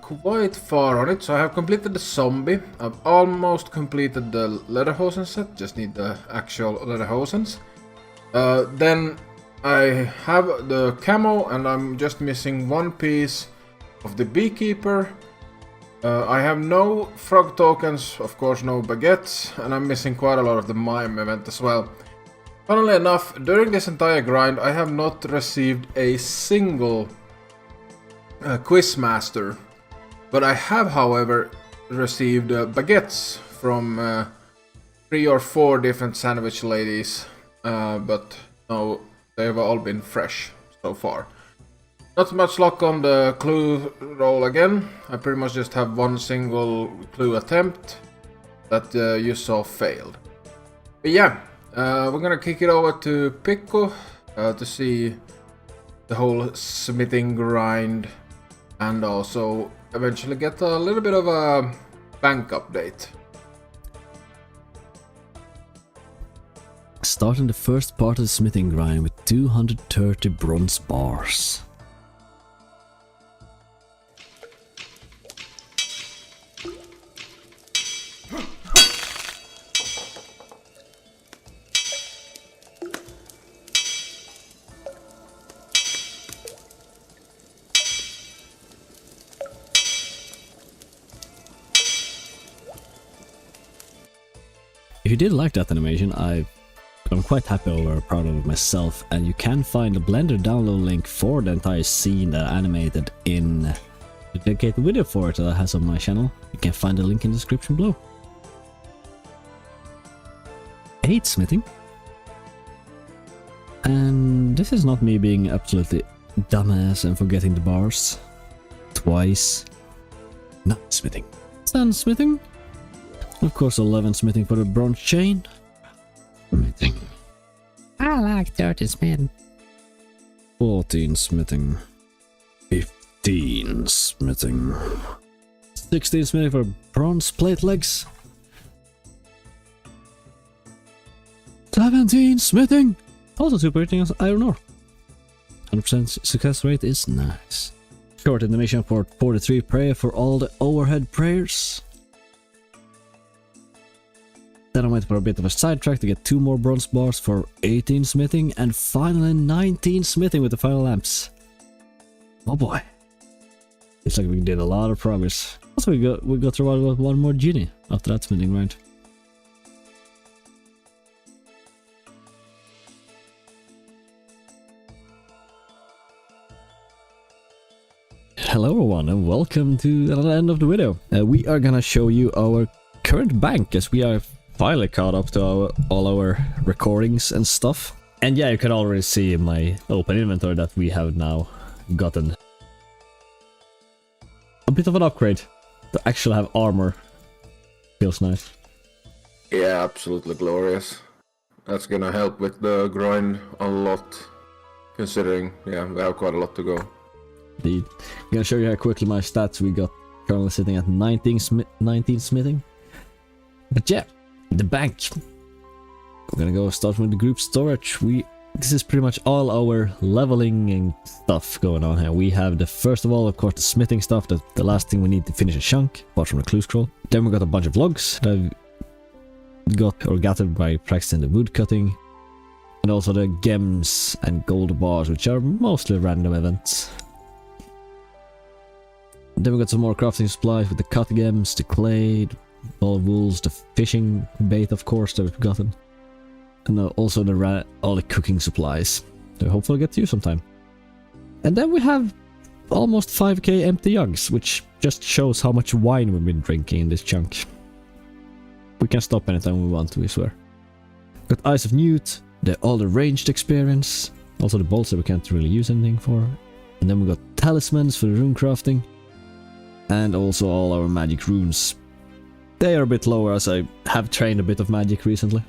quite far on it. So I have completed the zombie. I've almost completed the lederhosen set. Just need the actual lederhosens. Then I have the camo and I'm just missing one piece of the beekeeper. I have no frog tokens, of course no baguettes, and I'm missing quite a lot of the mime event as well. Funnily enough, during this entire grind I have not received a single quizmaster, but I have however received baguettes from 3 or 4 different sandwich ladies, but no, they've all been fresh so far. Not much luck on the clue roll again. I pretty much just have one single clue attempt that you saw failed. But yeah, we're gonna kick it over to Pikku to see the whole smithing grind and also eventually get a little bit of a bank update. Starting the first part of the smithing grind with 230 bronze bars. If you did like that animation, I I'm quite happy or proud of it myself, and you can find the Blender download link for the entire scene that I animated in the dedicated video for it that I have on my channel. You can find the link in the description below. 8 smithing. And this is not me being absolutely dumbass and forgetting the bars. Twice. 9 smithing. 10 smithing. Of course 11 smithing for the bronze chain. Smithing. I like 13 smithing. 14 smithing. 15 smithing. 16 smithing for bronze plate legs. 17 smithing. Also super rating as iron ore. 100% success rate is nice. Short animation for 43 prayer for all the overhead prayers. Then I went for a bit of a sidetrack to get 2 more bronze bars for 18 smithing, and finally 19 smithing with the final lamps. Oh boy. Looks like we did a lot of progress. Also we got through one more genie after that smithing round. Hello everyone and welcome to the end of the video. We are gonna show you our current bank as we are finally caught up to all our recordings and stuff. And yeah, you can already see in my open inventory that we have now gotten a bit of an upgrade to actually have armor. Feels nice. Yeah, absolutely glorious. That's gonna help with the grind a lot, considering, yeah, we have quite a lot to go. Indeed. I'm gonna show you how quickly my stats we got currently sitting at 19 smithing. But yeah, the bank. We're gonna go start with the group storage. This is pretty much all our leveling and stuff going on here. We have the first of all, of course, the smithing stuff. That's the last thing we need to finish a chunk, apart from the clue scroll. Then we got a bunch of logs that I've got or gathered by practicing the wood cutting. And also the gems and gold bars, which are mostly random events. Then we got some more crafting supplies with the cut gems, the clay, all of wools, the fishing bait of course that we've gotten. And also all the cooking supplies. So hopefully I'll get to you sometime. And then we have almost 5k empty jugs, which just shows how much wine we've been drinking in this chunk. We can stop anytime we want to, we swear. Got Eyes of Newt, all the ranged experience, also the bolts that we can't really use anything for. And then we got talismans for the rune crafting. And also all our magic runes. They are a bit lower as I have trained a bit of magic recently.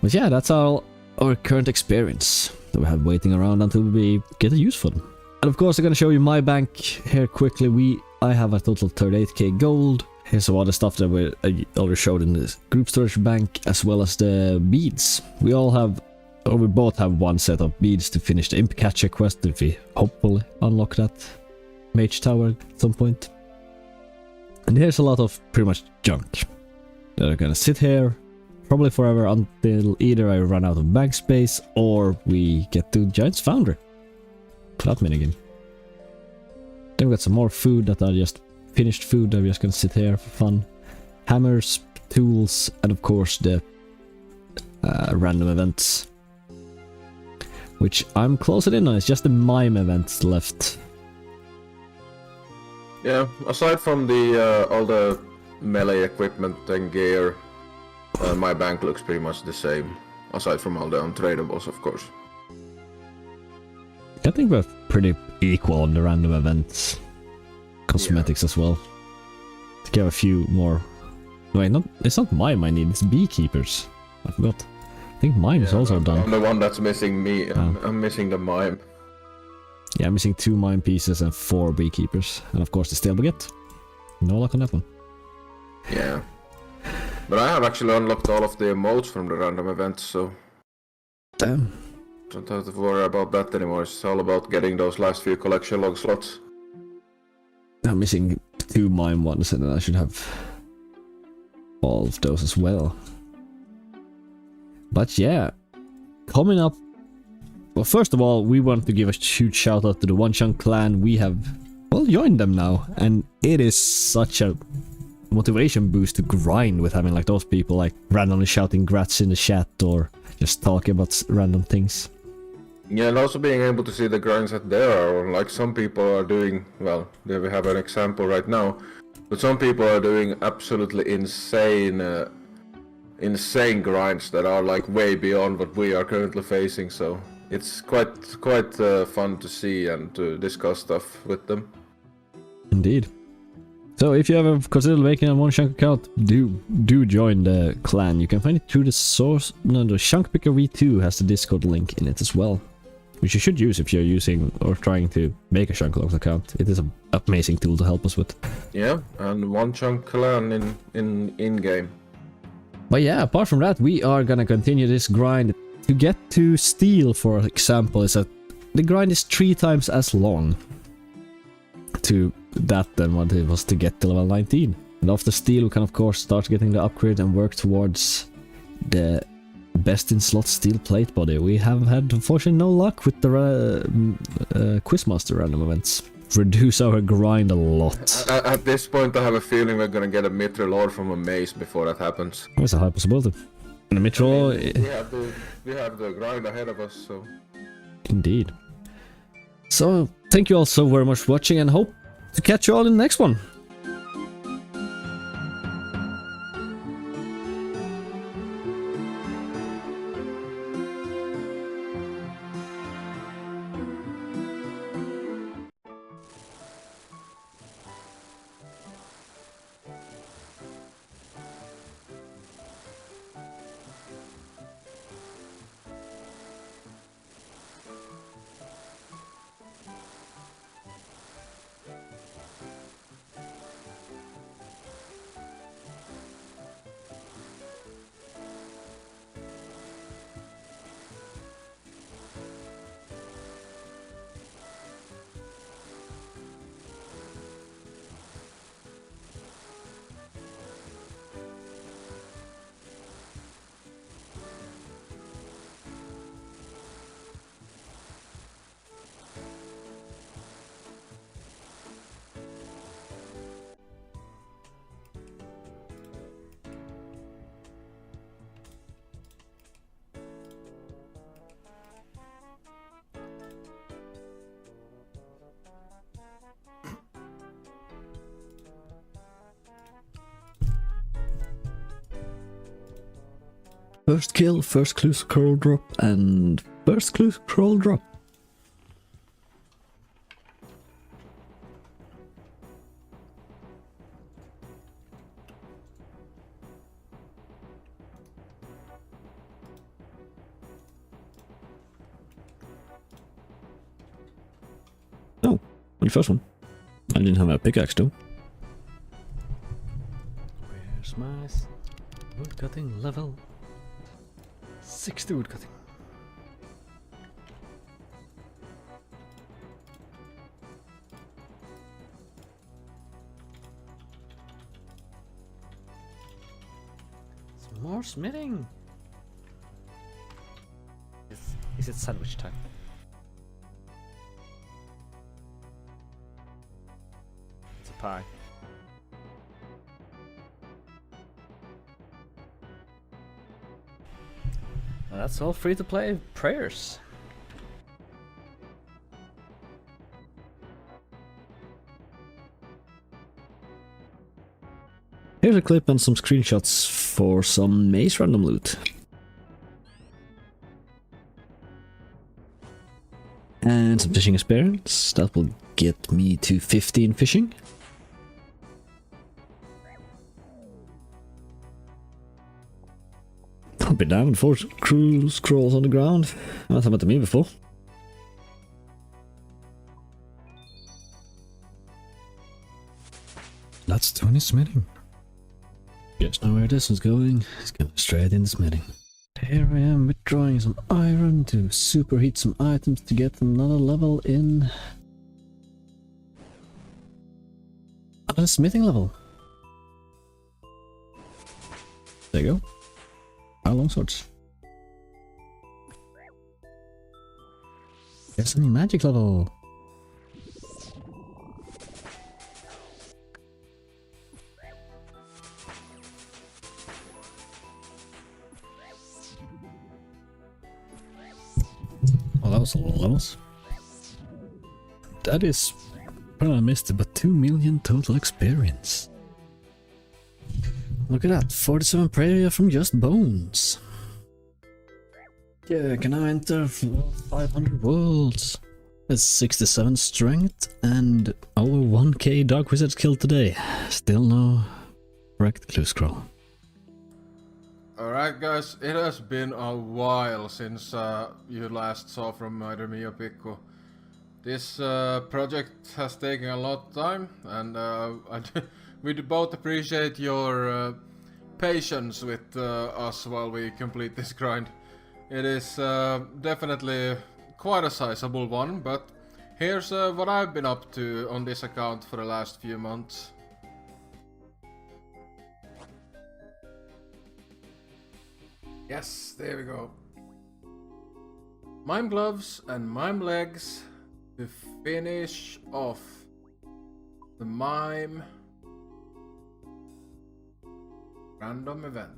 But yeah, that's all our current experience that we have waiting around until we get a use for them. And of course I'm gonna show you my bank here quickly. I have a total 38k gold. Here's some other stuff that I already showed in this group storage bank, as well as the beads. We both have one set of beads to finish the Imp Catcher quest if we hopefully unlock that Mage Tower at some point. And here's a lot of pretty much junk that are gonna sit here probably forever until either I run out of bank space or we get to Giant's Foundry. That minigame. Then we got some more food that are just finished food that we're just gonna sit here for fun. Hammers, tools, and of course the random events. Which I'm closing in on, it's just the mime events left. Yeah, aside from the all the melee equipment and gear, my bank looks pretty much the same. Aside from all the untradables, of course. I think we're pretty equal on the random events. Cosmetics as well. To get a few more. Wait, it's not mime I need, it's beekeepers. I forgot. I think mime is also done. I'm the one that's missing me. I'm missing the mime. Yeah, I'm missing 2 mine pieces and 4 beekeepers. And of course the stale baguette. No luck on that one. Yeah. But I have actually unlocked all of the emotes from the random events, so... Damn. Don't have to worry about that anymore. It's all about getting those last few collection log slots. I'm missing 2 mime ones and then I should have all of those as well. But yeah, coming up. Well, first of all, we want to give a huge shout out to the Onechunk clan. We have, well, joined them now, and it is such a motivation boost to grind with having like those people like randomly shouting grats in the chat or just talking about random things. Yeah, and also being able to see the grinds that there are, like some people are doing, well, there we have an example right now, but some people are doing absolutely insane grinds that are like way beyond what we are currently facing, so it's quite fun to see and to discuss stuff with them. Indeed. So if you ever consider making a Onechunk account, do join the clan. You can find it through the source. No, the Chunk Picker V2 has the Discord link in it as well, which you should use if you're using or trying to make a Chunk account. It is an amazing tool to help us with. Yeah, and Onechunk clan in game. But yeah, apart from that, we are gonna continue this grind. To get to steel, for example, is that the grind is 3 times as long to that than what it was to get to level 19. And after steel, we can of course start getting the upgrade and work towards the best in slot steel plate body. We have had unfortunately no luck with the Quizmaster random events. Reduce our grind a lot. At this point I have a feeling we're gonna get a Mithril Lord from a maze before that happens. There's a high possibility. And a Mithril... we have the grind ahead of us, so... Indeed. So, thank you all so very much for watching and hope to catch you all in the next one. First kill, first clue scroll drop, and first clue scroll drop. Oh, the first one. I didn't have a pickaxe though. Where's my woodcutting level? 60 woodcutting. Some more smithing. Is it sandwich time? It's a pie. That's all free to play prayers. Here's a clip and some screenshots for some maze random loot. And some fishing experience. That will get me to 15 fishing. I've been down with 4 crew scrolls on the ground. That's happened to me before. That's 20 smithing. Just know where this is going. It's going straight into smithing. Here I am withdrawing some iron to superheat some items to get another level in. Another smithing level. There you go. Our long swords. There's a new magic level. a lot of levels. That is, well, I missed it, but 2 million total experience. Look at that, 47 prayer from just bones. Yeah, can I enter 500 worlds? That's 67 strength and over 1k dark wizards killed today. Still no correct clue scroll. Alright guys, it has been a while since you last saw from either me or Pikku. This project has taken a lot of time, and we both appreciate your patience with us while we complete this grind. It is definitely quite a sizable one, but here's what I've been up to on this account for the last few months. Yes, there we go. Mime gloves and mime legs to finish off the mime random event.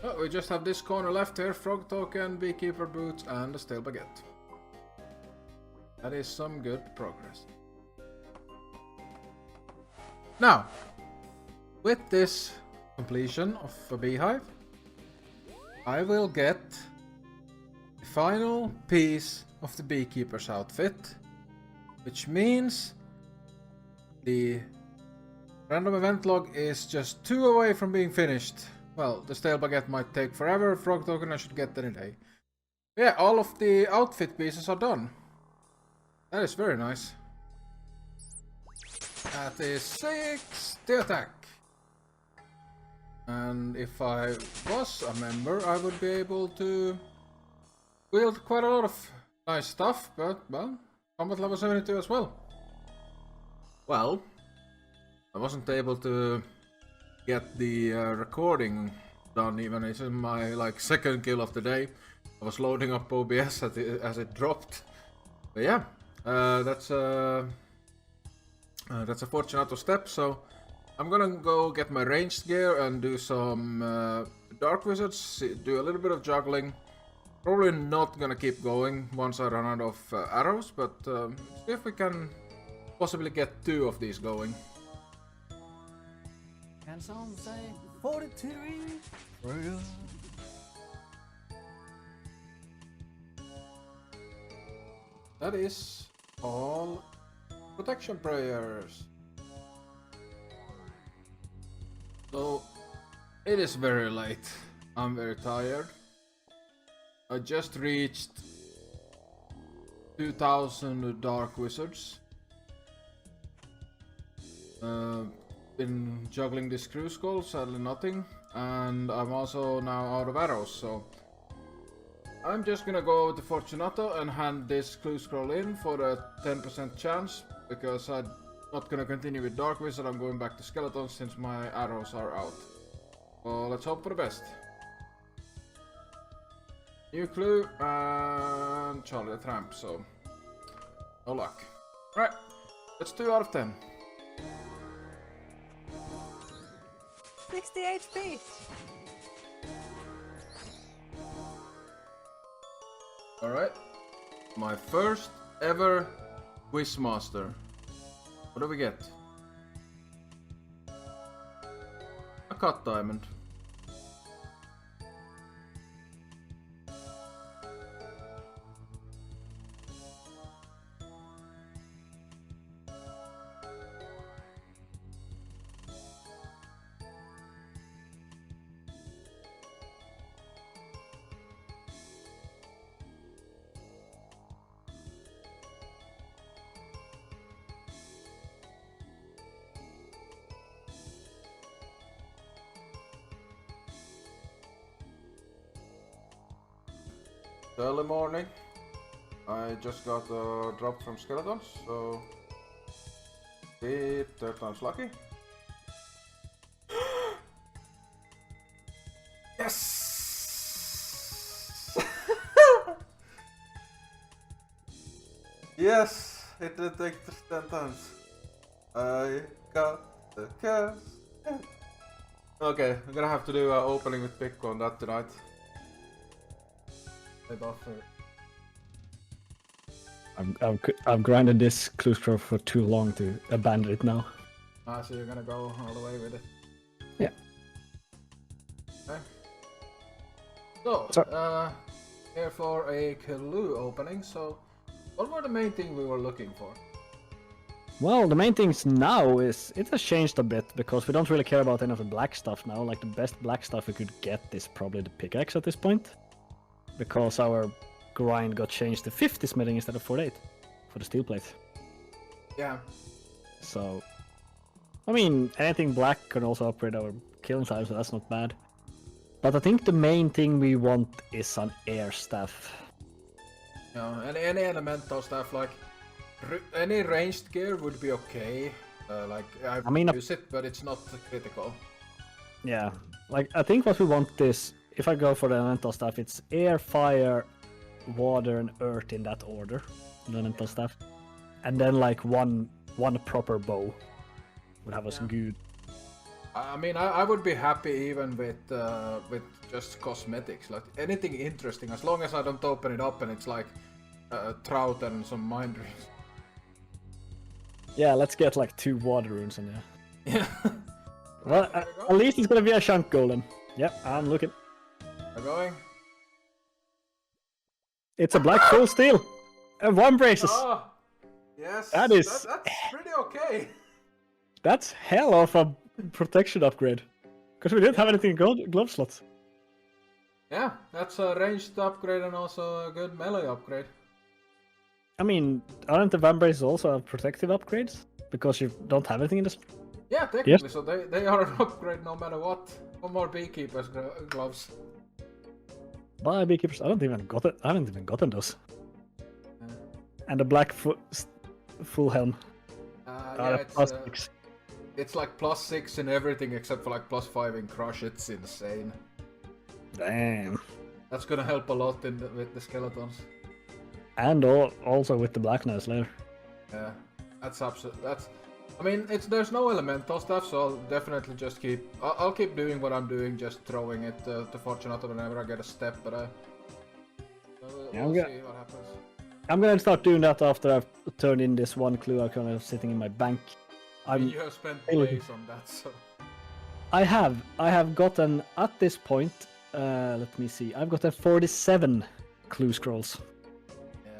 Oh, we just have this corner left here, frog token, beekeeper boots and a stale baguette. That is some good progress. Now, with this completion of a beehive, I will get the final piece of the beekeeper's outfit, which means the random event log is just 2 away from being finished. Well, the stale baguette might take forever, frog token I should get any day. Yeah, all of the outfit pieces are done. That is very nice. That is 6 the attack. And if I was a member, I would be able to wield quite a lot of nice stuff, but, well, combat level 72 as well. Well, I wasn't able to get the recording done even. It's my second kill of the day. I was loading up OBS as it dropped. But yeah, that's a Fortunato step, so I'm gonna go get my ranged gear and do some dark wizards, do a little bit of juggling. Probably not gonna keep going once I run out of arrows, but see if we can possibly get 2 of these going. Can someone say 42? That is all protection prayers. So it is very late. I'm very tired. I just reached 2000 dark wizards. Been juggling this crew skull, sadly nothing, and I'm also now out of arrows, so I'm just gonna go over to Fortunato and hand this clue scroll in for a 10% chance, because I'm not gonna continue with Dark Wizard. I'm going back to Skeletons since my arrows are out. So let's hope for the best. New clue and Charlie the Tramp, so no luck. Right, that's 2 out of 10. 60 HP! Alright, my first ever Quizmaster. What do we get? A cut diamond. Early morning. I just got a drop from Skeletons, so it 3rd time's lucky. Yes! Yes! It did take 10 times. I got the cash. Okay, I'm gonna have to do an opening with Pikku on that tonight. They buffer. I've grinded this clue scroll for too long to abandon it now. Ah, so you're gonna go all the way with it. Yeah. Okay. So, here for a clue opening. So, what were the main thing we were looking for? Well, the main things now is it has changed a bit because we don't really care about any of the black stuff now. Like the best black stuff we could get is probably the pickaxe at this point, because our grind got changed to 50 smithing instead of 48 for the steel plate. Yeah. So, I mean, anything black can also upgrade our killing time, so that's not bad. But I think the main thing we want is an air staff. Yeah, and any elemental stuff like any ranged gear would be okay. I mean, use it, but it's not critical. Yeah, like I think what we want is, if I go for the elemental stuff, it's air, fire, water, and earth in that order. The elemental stuff, and then like one proper bow would have us good. I mean, I would be happy even with just cosmetics, like anything interesting, as long as I don't open it up and it's like trout and some mind rings. Yeah, let's get like 2 water runes in there. Yeah. Well, at least it's gonna be a chunk golem. Yep, I'm looking. We're going. It's a black full steel. And 1 braces. Oh, yes. That's pretty okay. That's hell of a protection upgrade. Because we didn't have anything in glove slots. Yeah, that's a ranged upgrade and also a good melee upgrade. I mean, aren't the vambraces also protective upgrades? Because you don't have anything in this. Yeah, technically, so they are an upgrade no matter what. One more beekeeper's gloves. By beekeepers, I haven't even gotten those. Yeah. And the black full helm. Yeah, it's like +6 in everything except for like +5 in crush. It's insane. Damn. That's gonna help a lot with the skeletons. And also with the black knives later. Yeah, that's absolute. I mean, there's no elemental stuff, so I'll definitely just I'll keep doing what I'm doing, just throwing it to Fortunato whenever I get a step, but we'll see what happens. I'm gonna start doing that after I've turned in this 1 clue I'm kind of sitting in my bank. You have spent days on that, so... I have gotten, at this point, let me see, I've gotten 47 clue scrolls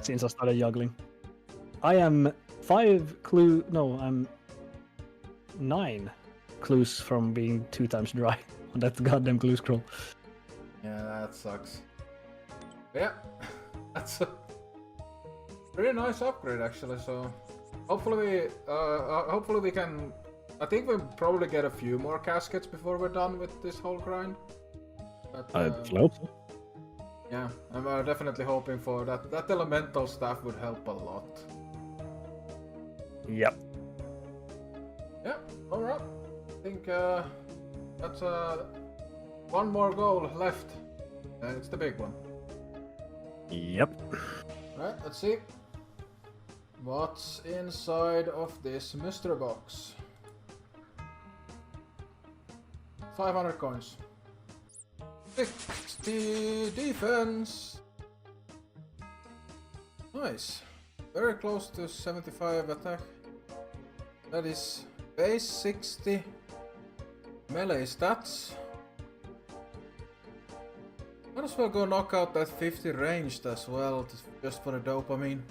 since I started juggling. I am 9 clues from being 2 times dry on that goddamn clue scroll. Yeah, that sucks. Yeah, that's a pretty nice upgrade actually, so hopefully we can... I think we'll probably get a few more caskets before we're done with this whole grind. But, I hope so. Yeah, I'm definitely hoping for that. That elemental stuff would help a lot. Yep. Yeah, alright. I think that's 1 more goal left. It's the big one. Yep. Right, let's see. What's inside of this mystery box? 500 coins. 60 defense. Nice. Very close to 75 attack. That is base 60. Melee stats. Might as well go knock out that 50 ranged as well, just for the dopamine.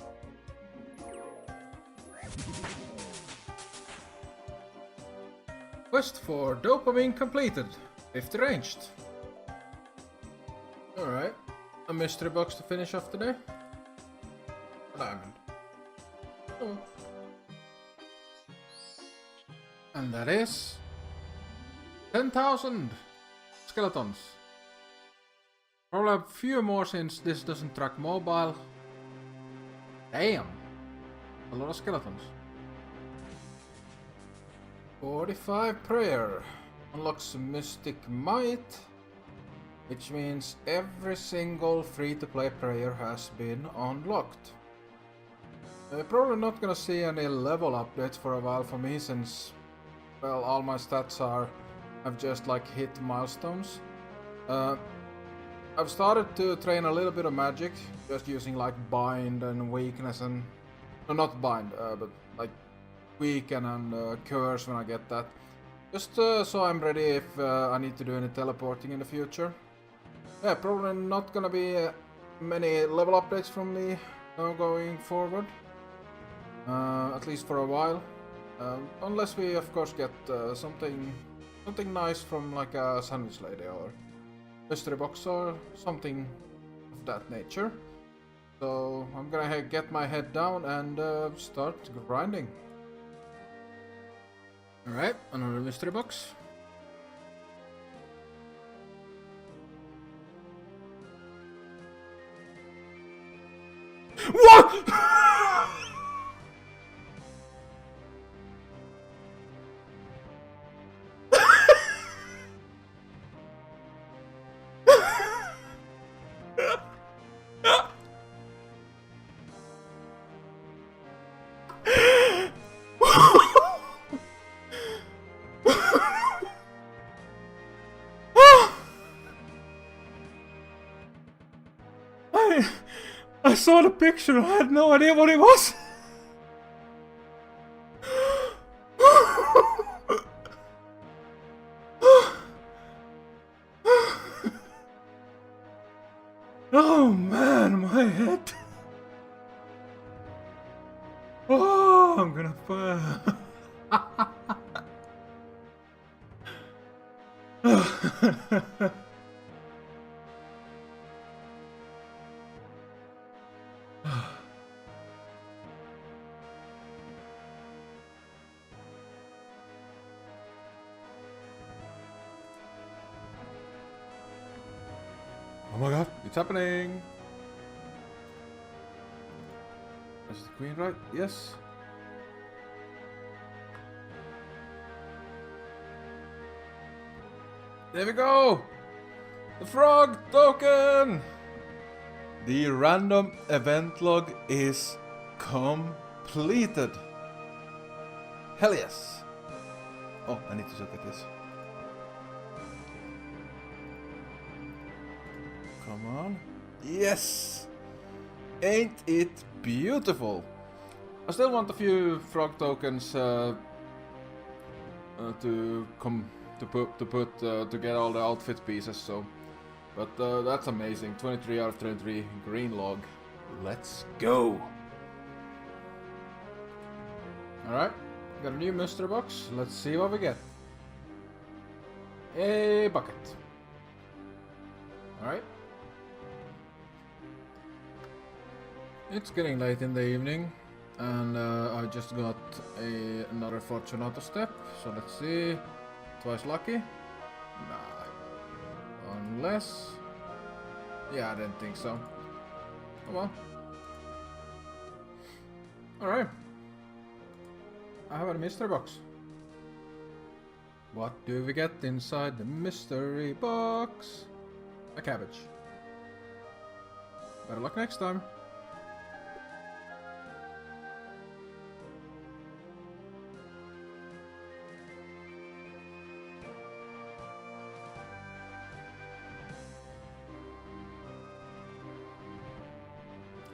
Quest for dopamine completed. 50 ranged. Alright. A mystery box to finish off today. A diamond. Oh. And that is 10,000 skeletons. Probably a few more since this doesn't track mobile. Damn. A lot of skeletons. 45 prayer. Unlocks mystic might. Which means every single free-to-play prayer has been unlocked. We're probably not gonna see any level updates for a while for me since, well, all my stats have just like hit milestones. I've started to train a little bit of magic, just using like bind and weakness and... No, not bind, but like weaken and curse when I get that. Just so I'm ready if I need to do any teleporting in the future. Yeah, probably not gonna be many level updates from me going forward. At least for a while. Unless we of course get something nice from like a sandwich lady or mystery box or something of that nature. So I'm gonna get my head down and start grinding. Alright, another mystery box. What?! I saw the picture, I had no idea what it was. Oh man, my head. Oh, I'm gonna fall. Oh my god, it's happening! Is the queen right? Yes. There we go! The frog token! The random event log is completed. Hell yes! Oh, I need to look at this. Come on. Yes! Ain't it beautiful? I still want a few frog tokens to get all the outfit pieces, so. But that's amazing. 23 out of 23 green log. Let's go! Alright, got a new mystery box. Let's see what we get. A bucket. Alright. It's getting late in the evening, and I just got another Fortunato step, so let's see. Twice lucky? Nah. Unless... Yeah, I didn't think so. Oh well. Alright. I have a mystery box. What do we get inside the mystery box? A cabbage. Better luck next time.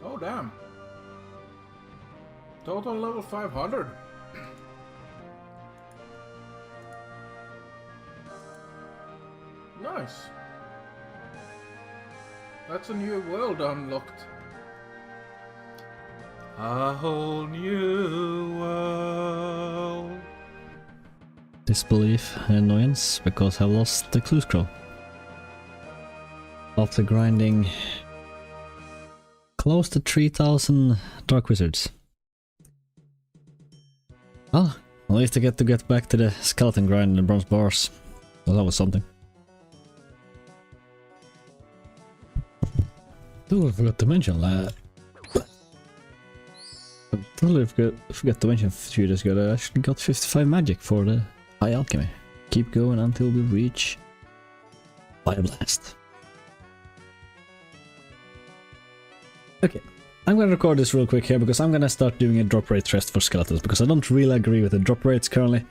Oh damn. Total level 500. Nice. That's a new world unlocked. A whole new world. Disbelief and annoyance because I lost the clue scroll. After grinding close to 3000 Dark Wizards. Well, at least I get to get back to the skeleton grind and the bronze bars. So that was something. Totally forgot to mention that. I totally forgot to mention a few days ago that I actually got 55 magic for the High Alchemy. Keep going until we reach Fire Blast. Okay, I'm gonna record this real quick here because I'm gonna start doing a drop rate test for skeletons because I don't really agree with the drop rates currently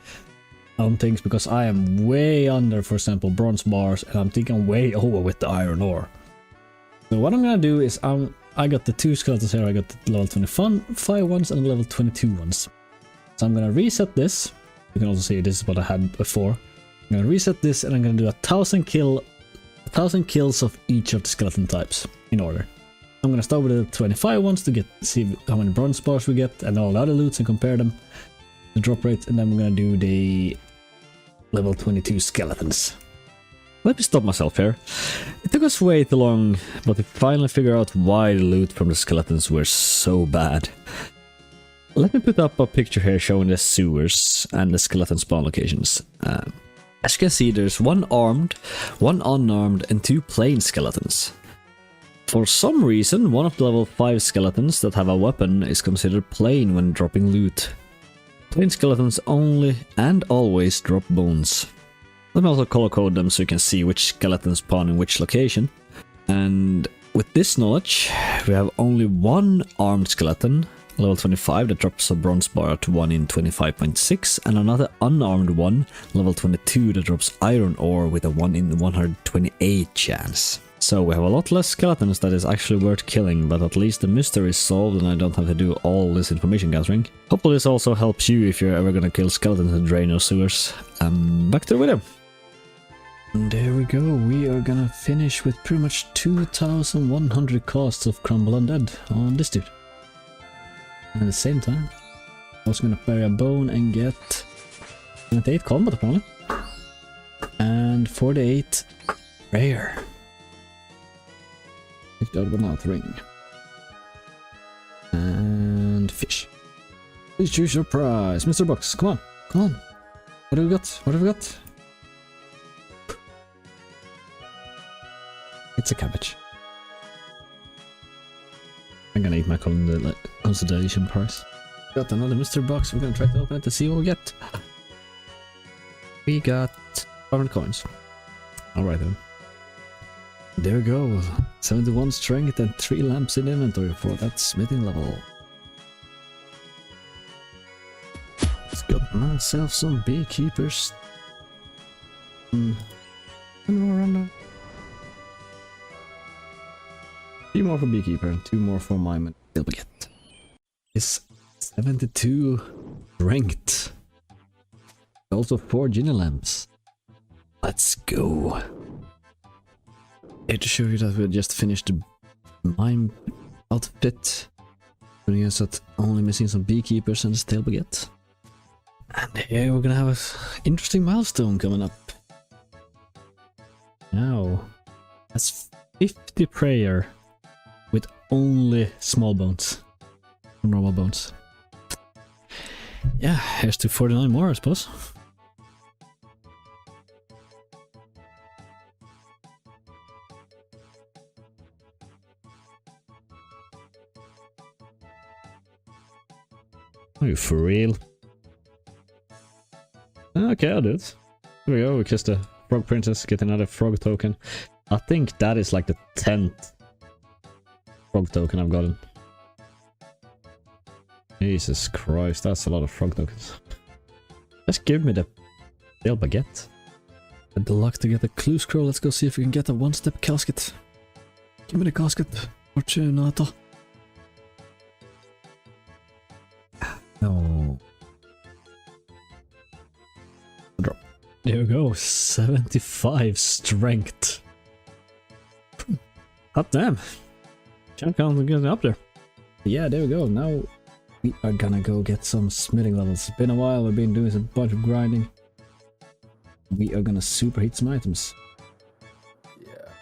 on things because I am way under, for example, bronze bars, and I'm thinking way over with the iron ore. So what I'm gonna do is I got the 2 skeletons here. I got the level 25 ones and the level 22 ones. So I'm gonna reset this. You can also see this is what I had before. I'm gonna reset this and I'm gonna do 1,000 kills of each of the skeleton types in order. I'm gonna start with the 25 ones to see how many bronze bars we get and all the other loots and compare them, the drop rate, and then we're gonna do the level 22 skeletons. Let me stop myself here. It took us way too long, but we finally figured out why the loot from the skeletons were so bad. Let me put up a picture here showing the sewers and the skeleton spawn locations. As you can see, there's 1 armed, 1 unarmed, and 2 plain skeletons. For some reason, one of the level 5 skeletons that have a weapon is considered plain when dropping loot. Plain skeletons only and always drop bones. Let me also color code them so you can see which skeletons spawn in which location. And with this knowledge, we have only 1 armed skeleton, level 25, that drops a bronze bar to 1 in 25.6, and another unarmed one, level 22, that drops iron ore with a 1 in 128 chance. So we have a lot less skeletons that is actually worth killing, but at least the mystery is solved and I don't have to do all this information gathering. Hopefully this also helps you if you're ever gonna kill skeletons in drain or sewers. Back to the video. And there we go, we are gonna finish with pretty much 2,100 costs of Crumble Undead on this dude. And at the same time, I was gonna bury a bone and get 78 combat apparently. And 48 rare. Take the other one out, ring. And fish. Please choose your prize. Mr. Box, come on, come on. What do we got? What have we got? It's a cabbage. I'm gonna eat my consolidation prize. Got another Mr. Box. We're gonna try to open it to see what we get. We got 500 coins. Alright then. There we go. 71 strength and 3 lamps in inventory for that smithing level. Let's got myself some beekeepers. And more on that. 3 more for beekeeper and 2 more for my get. Is 72 strength. Also 4 gin lamps. Let's go. Here to show you that we just finished the mine outfit. Putting us at only missing some beekeepers and the stale baguette. And here we're gonna have an interesting milestone coming up. Now, that's 50 prayer with only small bones. Normal bones. Yeah, here's to 49 more, I suppose. Are you for real? Okay, I'll do it. Here we go, we kissed the frog princess, get another frog token. I think that is like the 10th frog token I've gotten. Jesus Christ, that's a lot of frog tokens. Just give me the stale baguette. Had the luck to get a clue scroll, let's go see if we can get a 1-step casket. Give me the casket, Fortunato. No. Drop. There we go, 75 strength. God damn. Champ count getting up there. Yeah, there we go. Now we are gonna go get some smithing levels. It's been a while, we've been doing a bunch of grinding. We are gonna superheat some items. Yeah.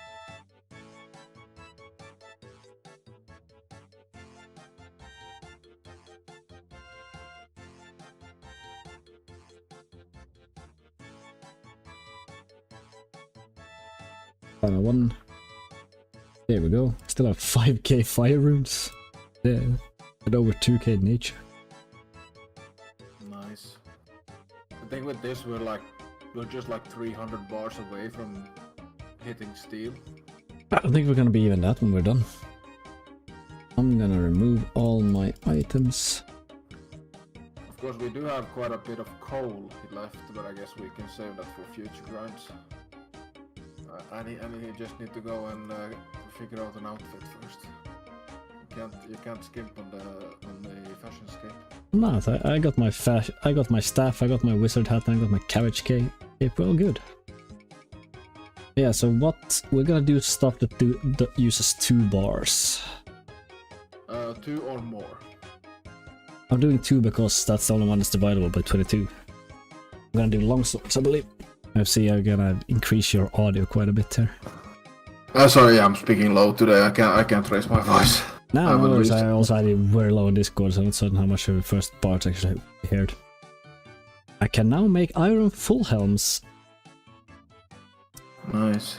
Final one. There we go. Still have 5k fire runes. Yeah. And over 2k nature. Nice. I think with this we're just like 300 bars away from hitting steel. I don't think we're gonna be even that when we're done. I'm gonna remove all my items. Of course we do have quite a bit of coal left, but I guess we can save that for future grinds. And you just need to go and figure out an outfit first. You can't skimp on the fashion scape. No, I got my I got my staff, I got my wizard hat, and I got my cabbage cape. Well, good. Yeah, so what we're gonna do is stuff that uses 2 bars. 2 or more. I'm doing 2 because that's the only one that's dividable by 22. I'm gonna do long swords, I believe. I see you're gonna increase your audio quite a bit here. Sorry, I'm speaking low today. I can't raise my voice. No, no worries. I also had it very low on Discord, so I'm not certain how much of the first part actually heard. I can now make iron full helms. Nice.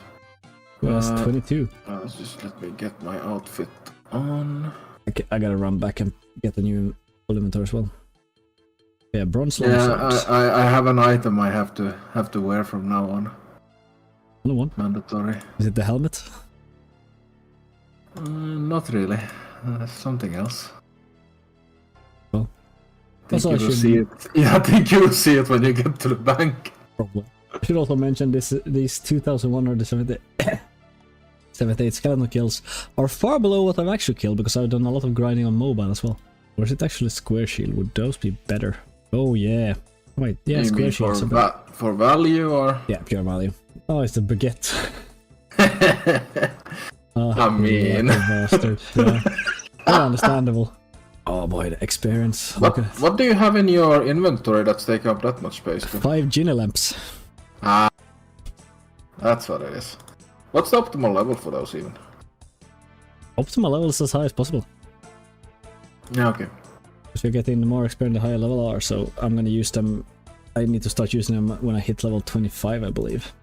That's 22. Just let me get my outfit on. Okay, I gotta run back and get the new full inventory as well. Yeah, bronze long Yeah, swords. I have an item I have to wear from now on. Only one? Mandatory. Is it the helmet? Not really. Something else. Well, I think you will see it. Yeah, I think you will see it when you get to the bank. Probably. I should also mention these 2,178 skeleton kills are far below what I've actually killed because I've done a lot of grinding on mobile as well. Or is it actually square shield? Would those be better? Oh yeah. Wait, yeah, square shield. For value or? Yeah, pure value. Oh, it's the baguette. I mean, bastard. Yeah. Oh, understandable. Oh boy, the experience. What do you have in your inventory that's taking up that much space? 5 genie lamps. Ah, that's what it is. What's the optimal level for those even? Optimal level is as high as possible. Yeah, okay. Because you're getting the more experience the higher level are, so I'm gonna use them. I need to start using them when I hit level 25, I believe.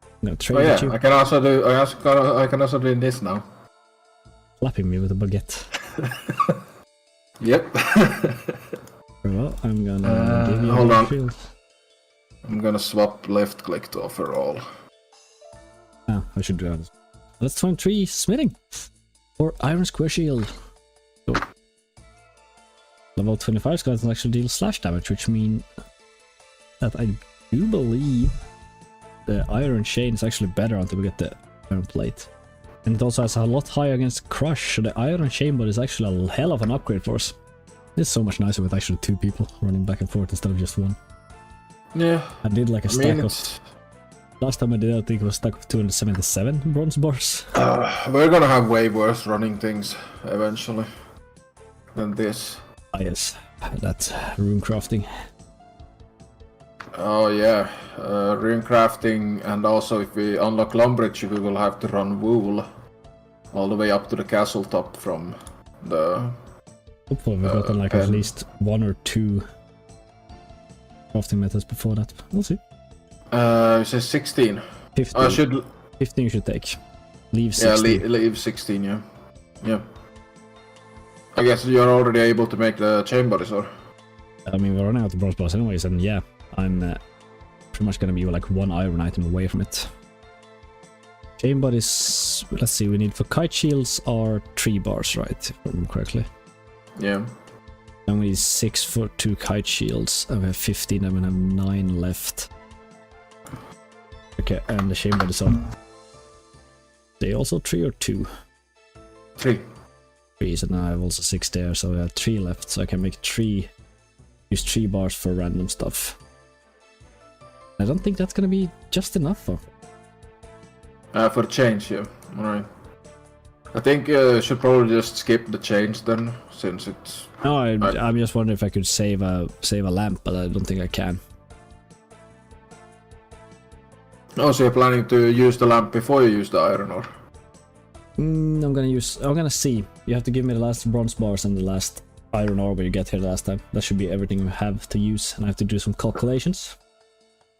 I'm gonna trade with you. I can also do this now. Slapping me with a baguette. Yep. Well, I'm gonna give you hold a on. shield. I'm gonna swap left click to offer all. Ah, I should do that. Let's find 3 smithing for iron square shield. Cool. Level 25 skeletons actually deal slash damage, which means that I do believe the iron chain is actually better until we get the iron plate. And it also has a lot higher against crush, so the iron chain body is actually a hell of an upgrade for us. It's so much nicer with actually 2 people running back and forth instead of just 1. Yeah. I did like a stack of... Last time I did, I think it was stuck with 277 bronze bars. We're gonna have way worse running things eventually than this. Ah yes, that's rune crafting. Oh yeah, rune crafting, and also if we unlock Lumbridge we will have to run wool all the way up to the castle top from the... Hopefully we've gotten like at least 1 or 2 crafting methods before that. We'll see. It says 16. 15. 15 you should take. Leave 16. Yeah, leave 16, yeah. Yeah. I guess you're already able to make the chain bodies, or? I mean, we're running out of bronze bars anyways, and yeah, I'm pretty much gonna be like 1 iron item away from it. Chain bodies, let's see, we need for kite shields are 3 bars, right? If I remember correctly. Yeah. And we need 6 for 2 kite shields, and we have 15, and we have 9 left. Okay, and the chain bodies are... They also 3 or 2? 3. 3, so now I have also 6 there, so I have 3 left, so I can make 3... Use 3 bars for random stuff. I don't think that's gonna be just enough for... For change, yeah. Alright. I think should probably just skip the change then, since it's... No, I'm just wondering if I could save a lamp, but I don't think I can. Oh, so you're planning to use the lamp before you use the iron ore? I'm gonna see. You have to give me the last bronze bars and the last iron ore when you get here last time. That should be everything you have to use, and I have to do some calculations.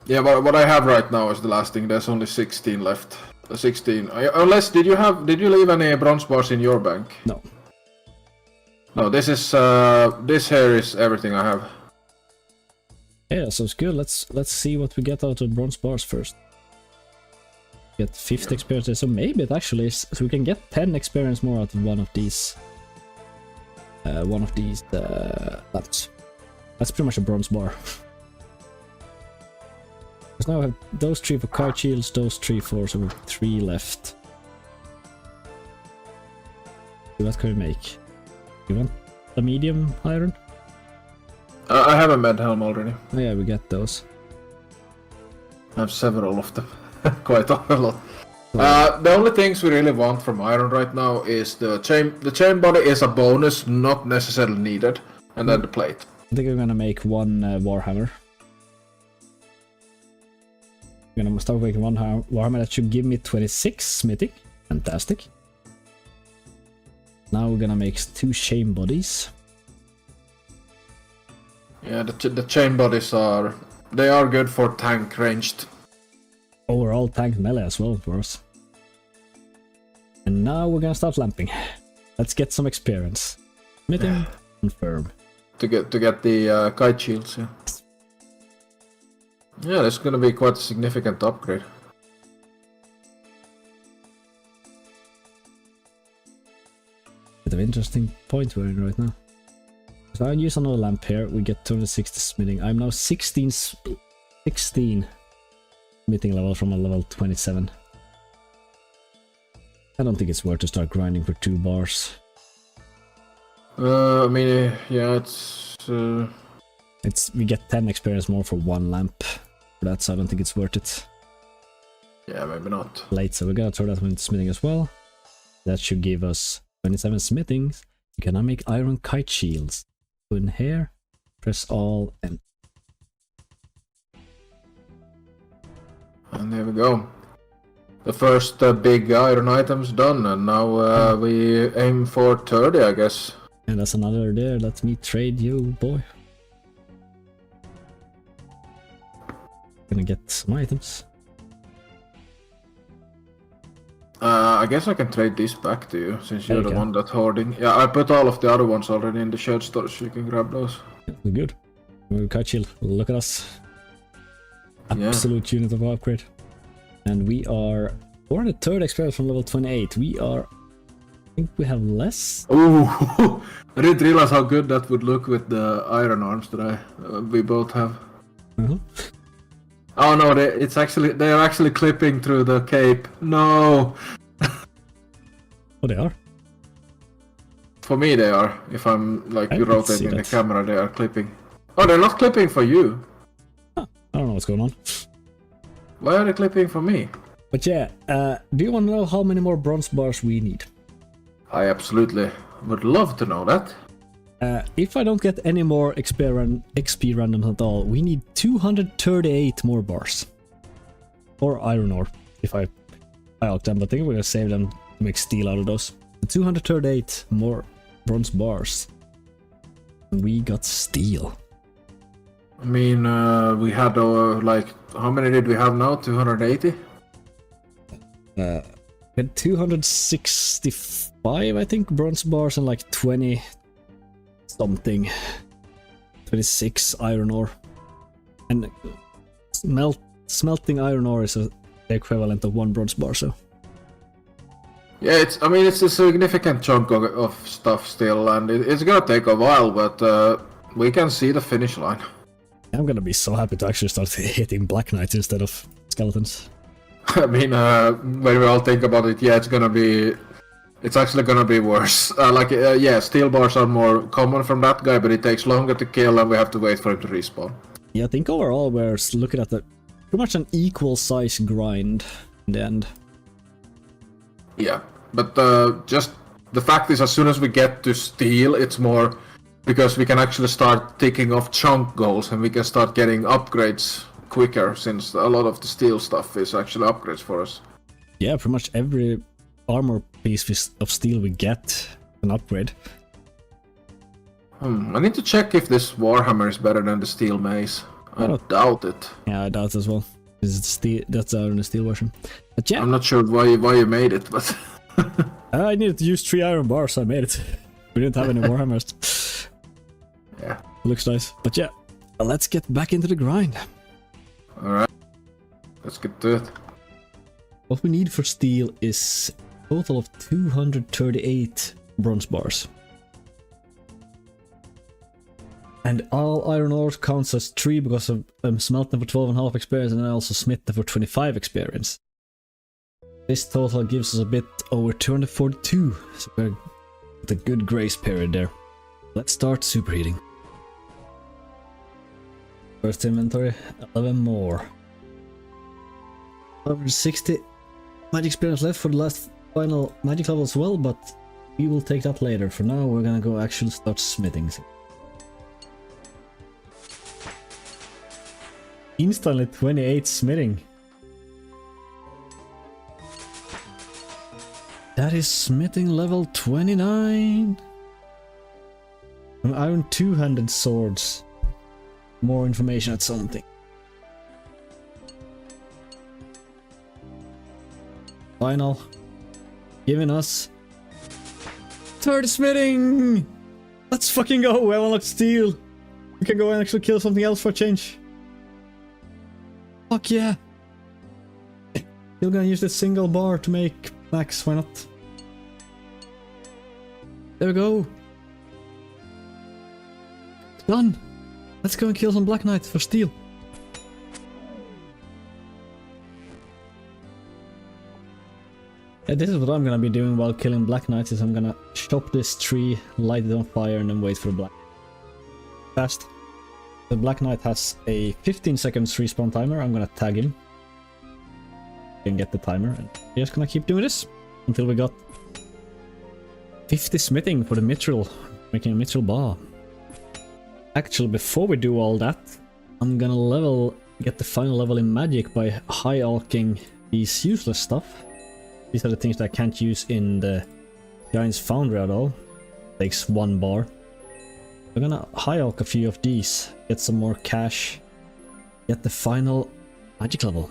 Yeah, but what I have right now is the last thing. There's only 16 left. 16. Unless did you leave any bronze bars in your bank? No. No, this is this here is everything I have. Yeah, so it's good. Let's see what we get out of bronze bars first. Get 50 experience, so maybe it actually is, so we can get 10 experience more out of one of these lamps. That's pretty much a bronze bar. Because now I have those 3 for kite shields, those 3 for, so we have 3 left. What can we make? You want a medium iron? I have a med helm already. Oh yeah, we get those. I have several of them. Quite a lot. The only things we really want from iron right now is the chain. The chain body is a bonus, not necessarily needed, and then the plate. I think I'm gonna make one warhammer. I'm gonna start making one warhammer that should give me 26 smithing. Fantastic. Now we're gonna make 2 chain bodies. Yeah, the chain bodies are good for tank ranged. Overall tank melee as well for us. And now we're gonna start lamping. Let's get some experience. Smithing, confirm. To get the kite shields, yeah. Yeah, that's gonna be quite a significant upgrade. Bit of interesting point we're in right now. So I use another lamp here, we get 260 smithing. I'm now 16 smithing level from a level 27. I don't think it's worth to start grinding for 2 bars. I mean, yeah, we get 10 experience more for 1 lamp. For that, so I don't think it's worth it. Yeah, maybe not. Late, so we're gonna throw that one into smithing as well. That should give us 27 smithings. We're gonna make iron kite shields. Go in here, press all, and there we go. The first big iron item's done, and now we aim for 30, I guess. and that's another there. Let me trade you, boy. Gonna get some items. I guess I can trade this back to you, since you're the one that's hoarding. Yeah, I put all of the other ones already in the shared storage, so you can grab those. Yeah, good. We're quite chill. Look at us. Absolute unit of upgrade. And we are 430 experience from level 28. We are... I think we have less. Ooh, I didn't realize how good that would look with the iron arms that we both have. Oh no, they are actually clipping through the cape. No. Oh, they are? For me they are. If I'm like rotating the camera, they are clipping. Oh, they're not clipping for you. Huh. I don't know what's going on. Why are they clipping for me? But yeah, do you want to know how many more bronze bars we need? I absolutely would love to know that. If I don't get any more XP randoms at all, we need 238 more bars. Or iron ore, if I out them, but I think we're gonna save them to make steel out of those. 238 more bronze bars. We got steel. I mean, we had like, how many did we have now? 280? We had 265, I think, bronze bars and like 20 something. 26 iron ore. And smelting iron ore is the equivalent of 1 bronze bar, so. Yeah, it's a significant chunk of stuff still, and it's gonna take a while, but we can see the finish line. I'm gonna be so happy to actually start hitting Black Knights instead of skeletons. I mean, when we all think about it, yeah, it's actually gonna be worse. Yeah, steel bars are more common from that guy, but it takes longer to kill, and we have to wait for him to respawn. Yeah, I think overall we're looking at pretty much an equal size grind in the end. Yeah, but just the fact is, as soon as we get to steel, it's more because we can actually start ticking off chunk goals, and we can start getting upgrades quicker, since a lot of the steel stuff is actually upgrades for us. Yeah, pretty much every armor piece of steel we get an upgrade. I need to check if this Warhammer is better than the steel mace. I doubt it. Yeah, I doubt as well. That's the steel version. But yeah, I'm not sure why you made it, but I needed to use 3 iron bars, so I made it. We didn't have any Warhammers. Yeah, looks nice. But yeah, let's get back into the grind. Alright, let's get to it. What we need for steel is a total of 238 bronze bars. And all iron ore counts as 3 because I'm smelting for 12.5 experience, and I also smith them for 25 experience. This total gives us a bit over 242, so we're With a good grace period there. Let's start superheating. First inventory, 11 more. Over 60 magic experience left for the last final magic level as well, but we will take that later. For now, we're gonna go actually start smithing. Instantly 28 smithing. That is smithing level 29. An iron two-handed swords. More information at something. Final. Giving us 30 smithing! Let's fucking go! We have unlocked steel! We can go and actually kill something else for a change. Fuck yeah! Still gonna use this single bar to make max, why not? There we go! It's done! Let's go and kill some Black Knights for steel. Yeah, this is what I'm gonna be doing while killing Black Knights, is I'm gonna chop this tree, light it on fire, and then wait for the Black. Fast. The Black Knight has a 15 seconds respawn timer. I'm gonna tag him. And get the timer, and we're just gonna keep doing this until we got 50 smithing for the mithril, making a mithril bar. Actually, before we do all that, I'm gonna get the final level in magic by high-alking these useless stuff. These are the things that I can't use in the Giant's Foundry at all. Takes 1 bar. We're gonna high-alk a few of these, get some more cash, get the final magic level.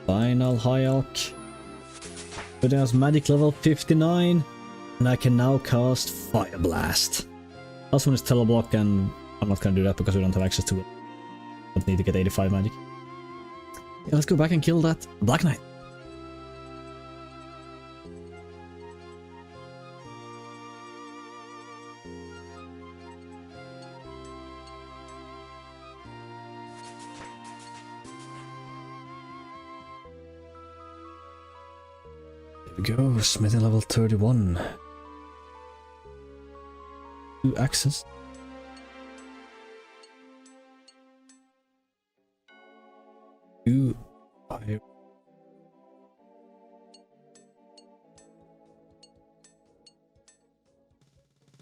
Final high-alk. Putting us magic level 59. And I can now cast Fire Blast. Last one is Teleblock, and I'm not gonna do that because we don't have access to it. Don't need to get 85 magic. Yeah, let's go back and kill that Black Knight. There we go, smithing level 31. 2 axes. Two fire.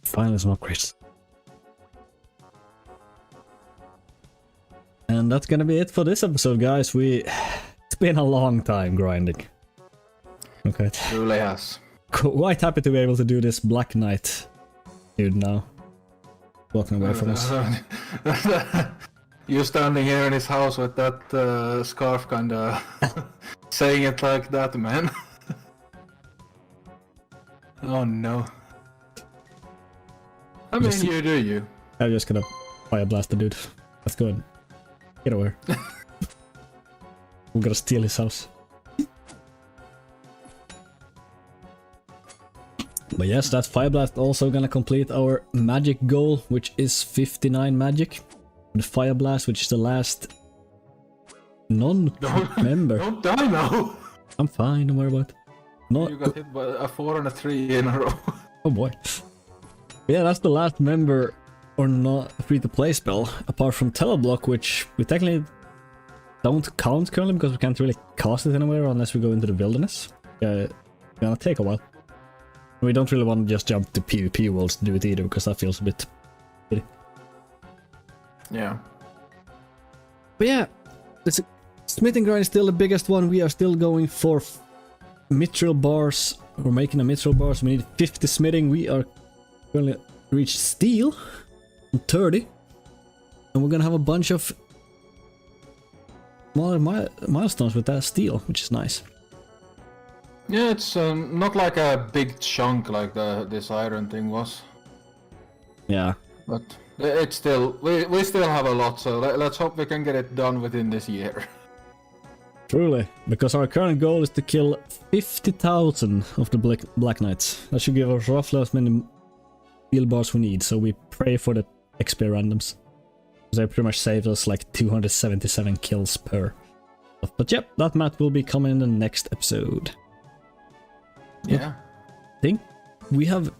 Finally some upgrades. And that's gonna be it for this episode, guys. It's been a long time grinding. Okay. It really has. Quite happy to be able to do this Black Knight dude now. Walking away from us. You standing here in his house with that scarf, kinda saying it like that, man. Oh no. I mean, you do you. I'm just gonna fire blast the dude. Let's go and get away. We're gonna steal his house. But yes, that Fire Blast also gonna complete our magic goal, which is 59 magic. The Fire Blast, which is the last non-member. Don't die now! I'm fine, don't worry about it. No, You got hit by a 4 and a 3 in a row. oh boy. Yeah, that's the last member or not free-to-play spell, apart from Teleblock, which we technically don't count currently because we can't really cast it anywhere unless we go into the wilderness. It's gonna take a while. We don't really want to just jump to PvP worlds to do it either, because that feels a bit shitty. Yeah. But yeah, smithing grind is still the biggest one. We are still going for mithril bars. We're making a mithril bar, so we need 50 smithing. We are going to reach steel on 30. And we're going to have a bunch of smaller milestones with that steel, which is nice. Yeah, it's not like a big chunk like this iron thing was. Yeah. But it's still, we still have a lot, so let's hope we can get it done within this year. Truly, because our current goal is to kill 50,000 of the Black Knights. That should give us roughly as many steel bars we need, so we pray for the XP randoms. They pretty much saved us like 277 kills per. But yep, that map will be coming in the next episode. Yeah. I think we have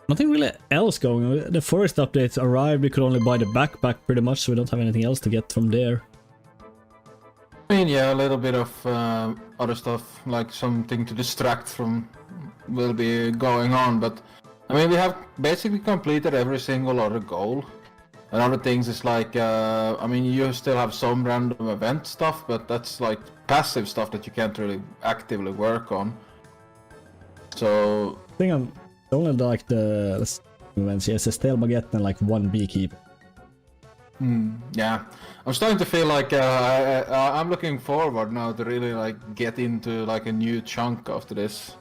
nothing really else going on. The forest updates arrived, we could only buy the backpack pretty much, so we don't have anything else to get from there. I mean, yeah, a little bit of other stuff, like something to distract from will be going on, but I mean, we have basically completed every single other goal. And other things is like, I mean, you still have some random event stuff, but that's like passive stuff that you can't really actively work on. So... I think I'm only like the events, yes, a stale baguette and like one beekeeper. Yeah, I'm starting to feel like I'm looking forward now to really like get into like a new chunk after this.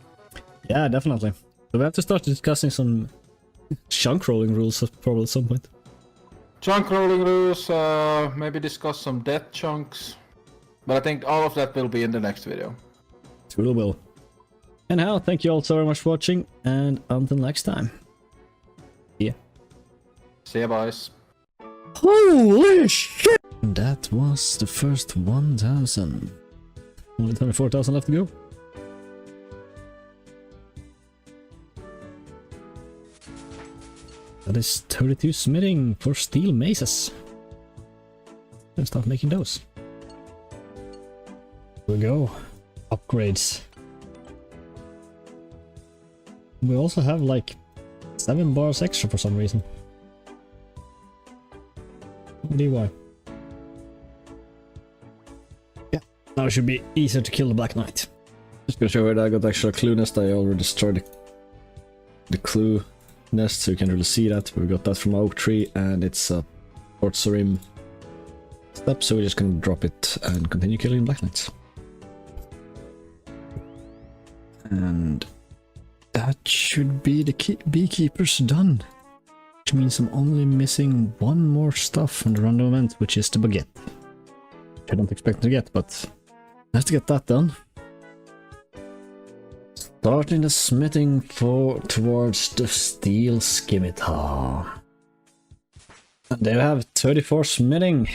Yeah, definitely. So we have to start discussing some chunk rolling rules probably at some point. Chunk rolling rules, maybe discuss some death chunks. But I think all of that will be in the next video. It will. Anyhow, thank you all so very much for watching, and until next time. Yeah. See ya, boys. Holy shit! That was the first 1,000. Only 24,000 left to go. That is 32 smithing for steel maces. Let's start making those. Here we go. Upgrades. We also have like 7 bars extra for some reason. DY. Yeah, now it should be easier to kill the Black Knight. Just gonna show you that I got extra clue nest. I already destroyed the clue nest, so you can really see that. We got that from oak tree, and it's a Xtreme step, so we're just gonna drop it and continue killing Black Knights. And that should be the beekeepers done. Which means I'm only missing one more stuff from the random event, which is the baguette. Which I don't expect to get, but I have to get that done. Starting the smithing towards the steel scimitar. And they have 34 smithing,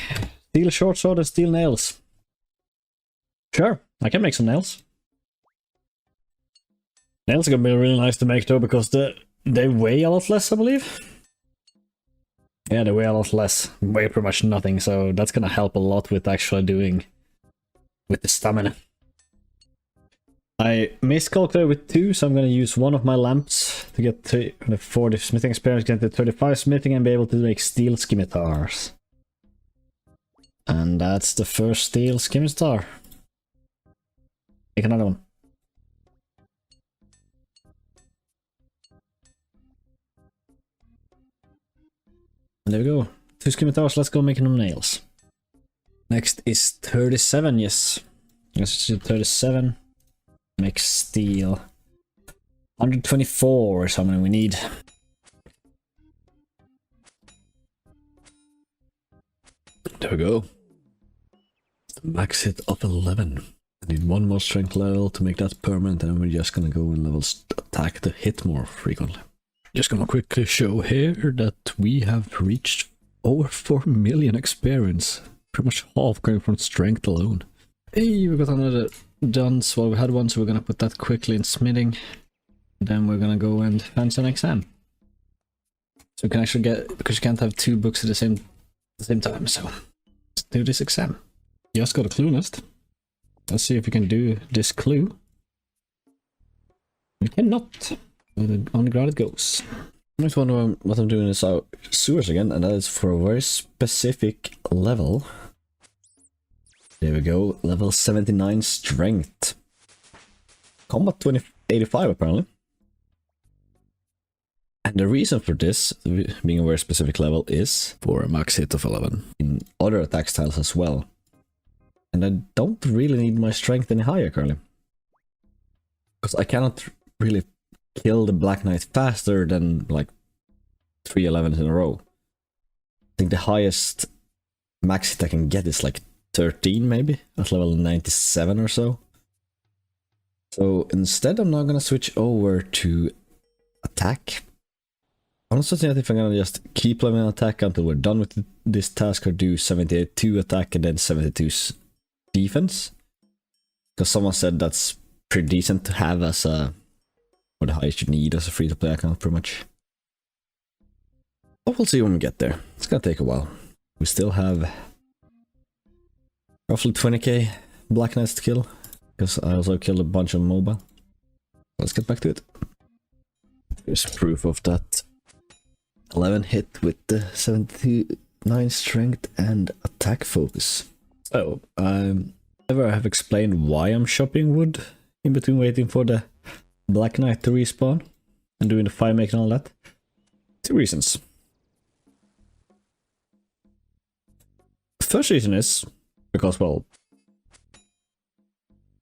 steel short sword and steel nails. Sure, I can make some nails. Nails are gonna be really nice to make though, because they weigh a lot less, I believe. Yeah, they weigh a lot less. Weigh pretty much nothing, so that's gonna help a lot with actually doing with the stamina. I miscalculated with 2, so I'm gonna use one of my lamps to get to the 40 smithing experience, get to 35 smithing, and be able to make steel scimitars. And that's the first steel scimitar. Take another one. There we go. 2 scimitars, let's go making them nails. Next is 37, yes. Let's do 37. Make steel. 124 is how many we need. There we go. Max hit of 11. I need one more strength level to make that permanent, and then we're just gonna go in levels attack to hit more frequently. Just gonna quickly show here that we have reached over 4 million experience. Pretty much half coming from strength alone. Hey, we got another dunce. Well, we had one, so we're gonna put that quickly in smithing. Then we're gonna go and fancy an exam. So we can actually get, because you can't have 2 books at the same time, so let's do this exam. Just got a clue list. Let's see if we can do this clue. We cannot. On the ground it goes. Next one, what I'm doing is sewers again, and that is for a very specific level. There we go, level 79 strength. Combat 85 apparently. And the reason for this, being a very specific level, is for a max hit of 11 in other attack styles as well. And I don't really need my strength any higher currently, because I cannot really kill the Black Knight faster than like 3 11s in a row. I think the highest max hit I can get is like 13 maybe, at level 97 or so. So instead I'm now gonna switch over to attack. I'm not certain if I'm gonna just keep leveling attack until we're done with this task, or do 78 attack and then 72 defense. Because someone said that's pretty decent to have as a, or the highest you need as a free-to-play account, pretty much. But we'll see when we get there. It's gonna take a while. We still have roughly 20k Black Knights to kill, because I also killed a bunch of mobile. Let's get back to it. Here's proof of that 11 hit with the 79 strength and attack focus. So, ever have explained why I'm chopping wood in between waiting for the Black Knight to respawn and doing the fire making and all that? 2 reasons. First reason is because, well,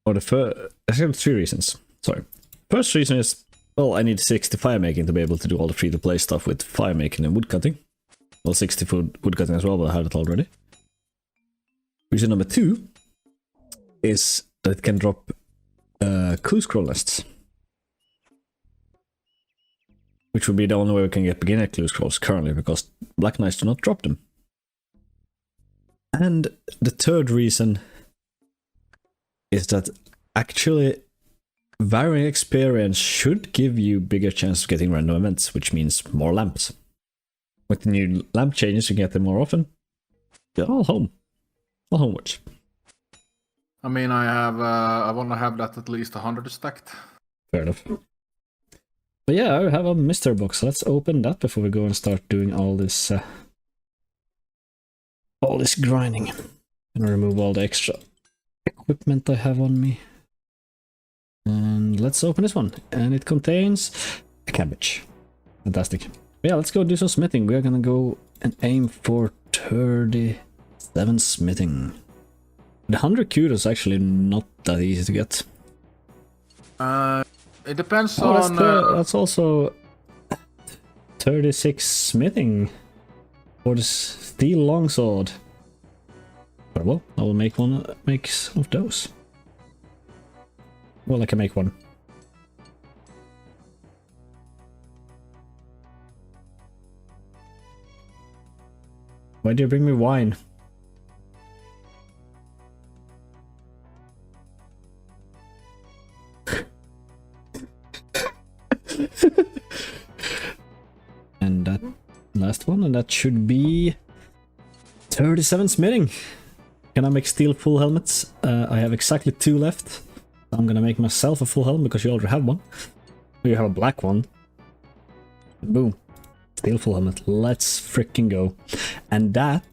or actually 3 reasons. Sorry. First reason is, well, I need 60 fire making to be able to do all the free-to-play stuff with fire making and wood cutting. Well, 60 for wood cutting as well, but I had it already. Reason number 2 is that it can drop clue scroll lists, which would be the only way we can get beginner clue scrolls currently, because Black Knights do not drop them. And the third reason is that actually varying experience should give you bigger chance of getting random events, which means more lamps. With the new lamp changes, you get them more often. They're all home. All homewards. I mean, I want to have that at least 100 stacked. Fair enough. But yeah, I have a mystery box. Let's open that before we go and start doing all this grinding. And remove all the extra equipment I have on me. And let's open this one. And it contains a cabbage. Fantastic. But yeah, let's go do some smithing. We're gonna go and aim for 37 smithing. The 100 kudos is actually not that easy to get. It depends on... That's also 36 smithing for the steel longsword. But well, I will make some of those. Well, I can make one. Why do you bring me wine? And that last one, and that should be 37 smithing. Can I make steel full helmets? I have exactly 2 left. I'm gonna make myself a full helmet because you already have one. You have a black one. Boom. Steel full helmet. Let's freaking go. And that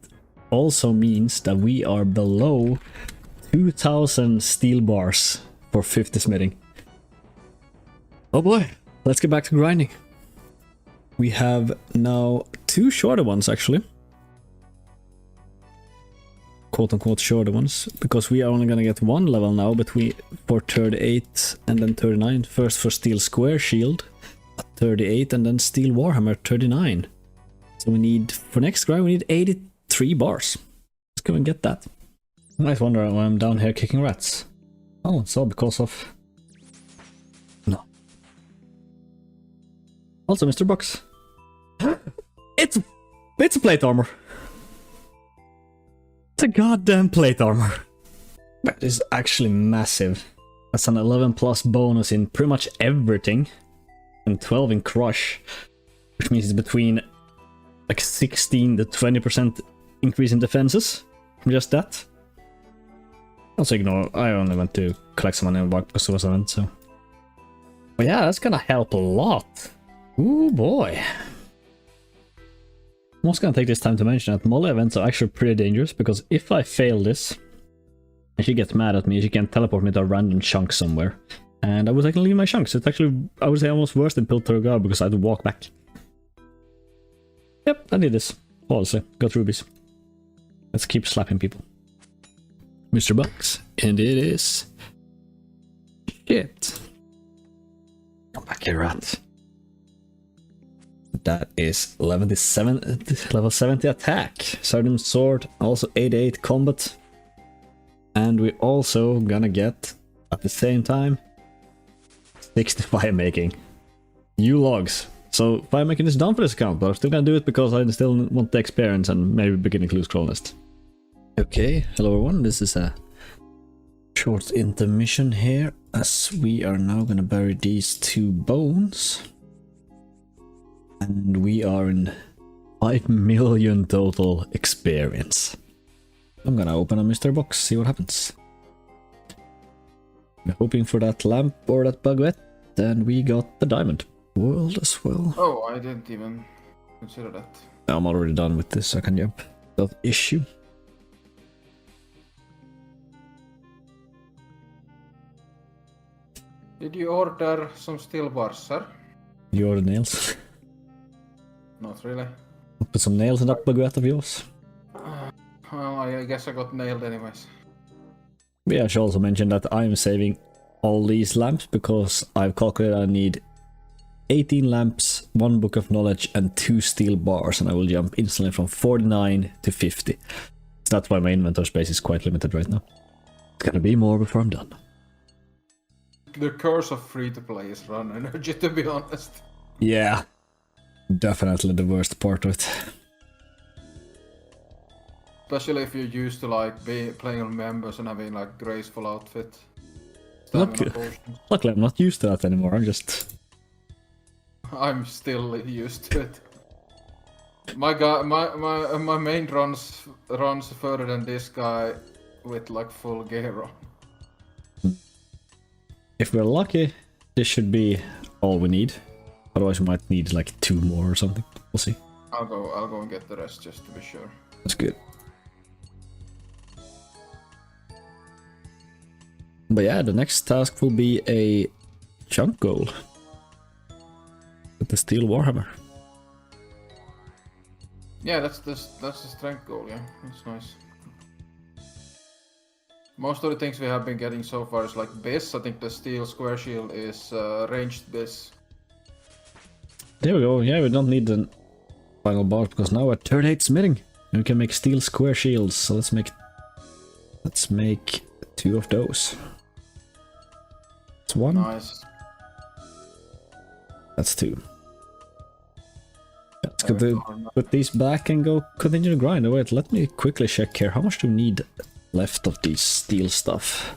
also means that we are below 2000 steel bars for 50 smithing. Oh boy. Let's get back to grinding. We have now 2 shorter ones actually. Quote-unquote shorter ones, because we are only gonna get 1 level now for 38 and then 39. First for steel square shield at 38 and then steel warhammer 39. So we need, for next grind we need 83 bars. Let's go and get that. You might wonder why I'm down here kicking rats. Oh, it's all because of... No. Also Mr. Box. It's a plate armor. It's a goddamn plate armor. That is actually massive. That's an 11 plus bonus in pretty much everything. And 12 in crush. Which means it's between like 16 to 20% increase in defenses. From just that. Also ignore, I only went to collect some money in the box because it was an event, so. But yeah, that's gonna help a lot. Ooh boy. I'm also gonna take this time to mention that Molly events are actually pretty dangerous, because if I fail this, and she gets mad at me, she can teleport me to a random chunk somewhere. And I was like, leave my chunks. It's actually, I would say, almost worse than Piltover Guard, because I had to walk back. Yep, I did this. Honestly, got rubies. Let's keep slapping people. Mr. Bucks, and it is... Shit. Come back here, rat. That is level 70 attack, Sardine Sword, also 88 combat. And we're also gonna get, at the same time, 60 fire making. You logs. So fire making is done for this account, but I'm still gonna do it because I still want the experience and maybe beginning clue scroll list. Okay, hello everyone, this is a Short intermission here, as we are now gonna bury these 2 bones. And we are in 5 million total experience. I'm gonna open a mystery box, see what happens. I'm hoping for that lamp or that baguette, and we got the diamond world as well. Oh, I didn't even consider that. I'm already done with this, I can jump. Without issue. Did you order some steel bars, sir? You ordered nails. Not really. I'll put some nails in that baguette of yours. Well, I guess I got nailed anyways. Yeah, I should also mention that I'm saving all these lamps because I've calculated I need 18 lamps, 1 book of knowledge, and 2 steel bars, and I will jump instantly from 49 to 50. So that's why my inventory space is quite limited right now. It's gonna be more before I'm done. The curse of free-to-play is run energy, to be honest. Yeah, definitely the worst part of it. Especially if you're used to like playing on members and having like graceful outfit. Stamina potions. Luckily I'm not used to that anymore, I'm still used to it. My guy, my main runs further than this guy with like full gear on. If we're lucky, this should be all we need. Otherwise we might need like 2 more or something. We'll see. I'll go and get the rest just to be sure. That's good. But yeah, the next task will be a chunk goal. With the steel warhammer. Yeah, that's the strength goal, yeah. That's nice. Most of the things we have been getting so far is like bis. I think the steel square shield is ranged bis. There we go. Yeah, we don't need the final bar because now we're at 38 smithing. And we can make steel square shields. So let's make 2 of those. That's 1. Nice. That's 2. Let's put these back and go continue to grind. Oh, wait, let me quickly check here. How much do we need left of these steel stuff?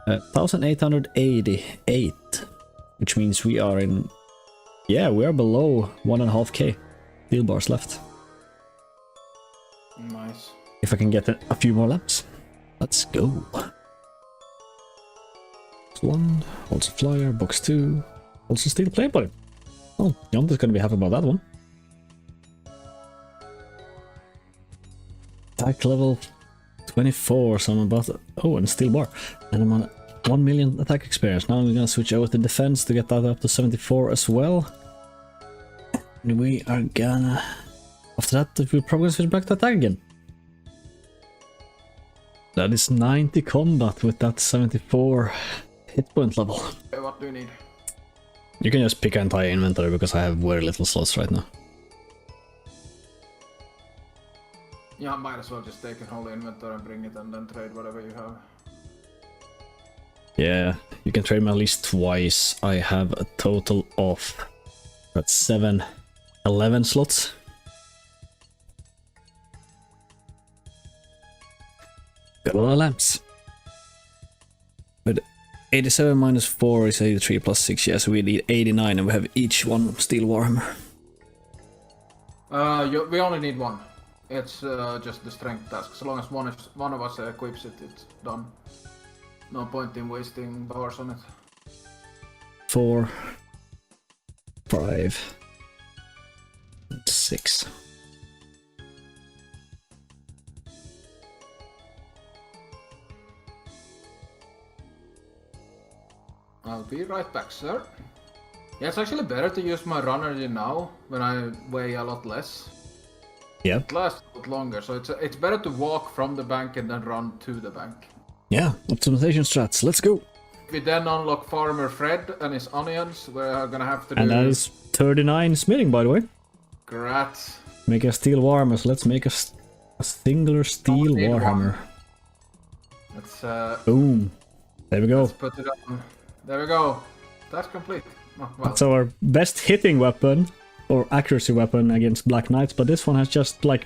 1888, which means we are in... Yeah, we are below 1.5k steel bars left. Nice. If I can get a few more lamps. Let's go. Box 1, also flyer, box 2, also steel plate body. Oh, Jon is gonna be happy about that one. Attack level 24, so I'm about... Oh, and steel bar. And I'm on 1 million attack experience. Now I'm gonna switch over to defense to get that up to 74 as well. And we are gonna... After that, we'll probably switch back to attack again. That is 90 combat with that 74 hit point level. Okay, what do you need? You can just pick an entire inventory because I have very little slots right now. Yeah, I might as well just take a whole inventory and bring it and then trade whatever you have. Yeah, you can trade me at least twice. I have a total of... That's 11 slots. Got a lot of lamps. But 87 minus 4 is 83 plus 6, yeah, so we need 89 and we have each one steel warhammer. We only need 1. It's just the strength task. So long as one of us equips it, it's done. No point in wasting bars on it. 4, 5, 6. I'll be right back, sir. Yeah, it's actually better to use my run energy now when I weigh a lot less. Yeah. It lasts a lot longer, so it's better to walk from the bank and then run to the bank. Yeah, optimization strats, let's go! If we then unlock Farmer Fred and his onions, we're gonna have to do... And that is 39 smithing, by the way. Grats. Make a steel warhammer, so let's make a singular steel warhammer. Let's Boom. There we go. let's put it on. There we go. That's complete. Oh, well. That's our best hitting weapon, or accuracy weapon against Black Knights, but this one has just like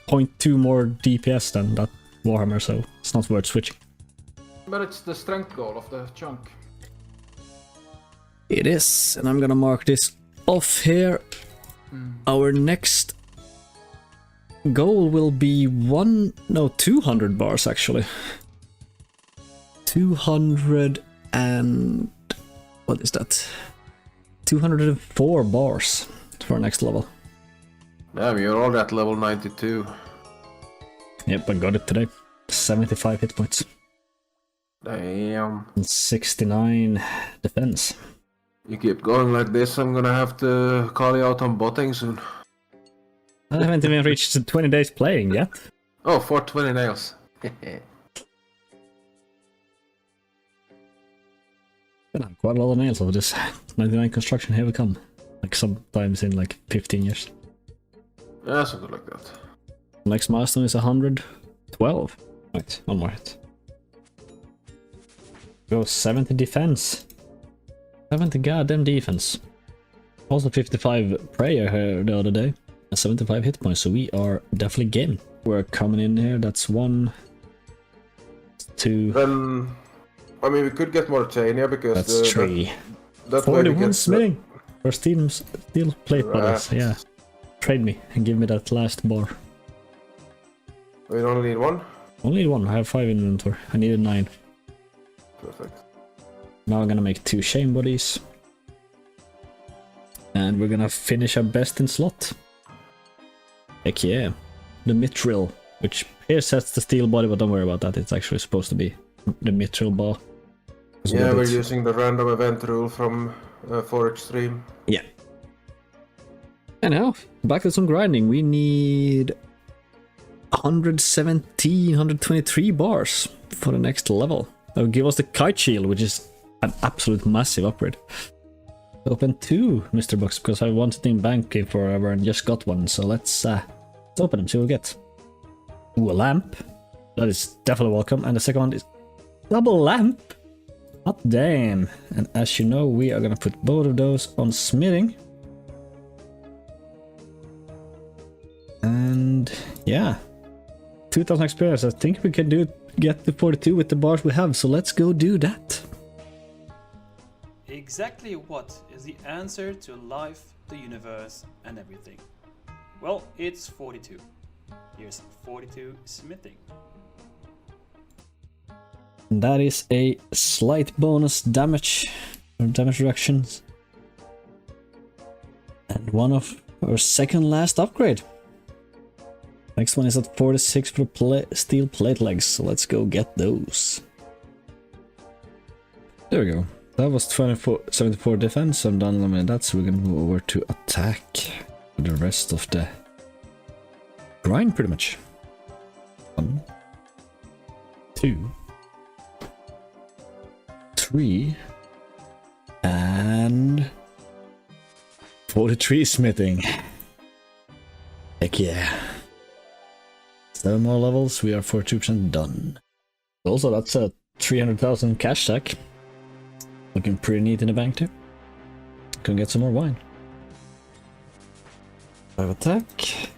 0.2 more DPS than that warhammer, so it's not worth switching. But it's the strength goal of the chunk. It is, and I'm gonna mark this off here. Our next goal will be 200 bars actually. 200 and... what is that? 204 bars for our next level. Damn, you're already at level 92. Yep, I got it today. 75 hit points. Damn. And 69 defense. You keep going like this, I'm gonna have to call you out on botting soon. I haven't even reached the 20 days playing yet. Oh, 420 nails. Gonna have quite a lot of nails over this 99 construction, here we come. Like sometimes in like 15 years. Yeah, something like that. Next milestone is 112. Right, one more hit. Go 70 defense. 70 goddamn defense. Also 55 prayer here the other day. And 75 hit points, so we are definitely game. We're coming in here, that's 1, 2... Then, I mean, we could get more Tania because... That's 3. That way we 41 get smithing! For steel plate brothers, yeah. Trade me and give me that last bar. We only need 1? Only need 1, I have 5 in inventory. I needed 9. Perfect. Now I'm gonna make 2 shame bodies. And we're gonna finish our best in slot. Heck yeah. The mithril, which here sets the steel body, but don't worry about that, it's actually supposed to be the mithril bar. Yeah, we're using the random event rule from 4 Xtreme. Yeah. And now, back to some grinding. We need 117, 123 bars for the next level. That will give us the kite shield, which is an absolute massive upgrade. Open 2 Mr. Box because I wanted in bank forever and just got one, so let's open them, see what we get. Ooh, a lamp. That is definitely welcome. And the second one is double lamp. Hot damn. And as you know, we are gonna put both of those on smithing. And yeah, 2000 experience. I think we can get to 42 with the bars we have, so let's go do that. Exactly what is the answer to life, the universe, and everything? Well, it's 42. Here's 42 smithing. And that is a slight bonus damage, or damage reductions. And one of our second last upgrade. Next one is at 46 for steel plate legs, so let's go get those. There we go. That was 74 defense. I'm done limiting that, so we're gonna move over to attack for the rest of the grind, pretty much. 1, 2, 3, and 43 smithing. Heck yeah. 7 more levels, we are 42% done. Also, that's a 300,000 cash stack. Looking pretty neat in the bank too. Can get some more wine. 5 attack.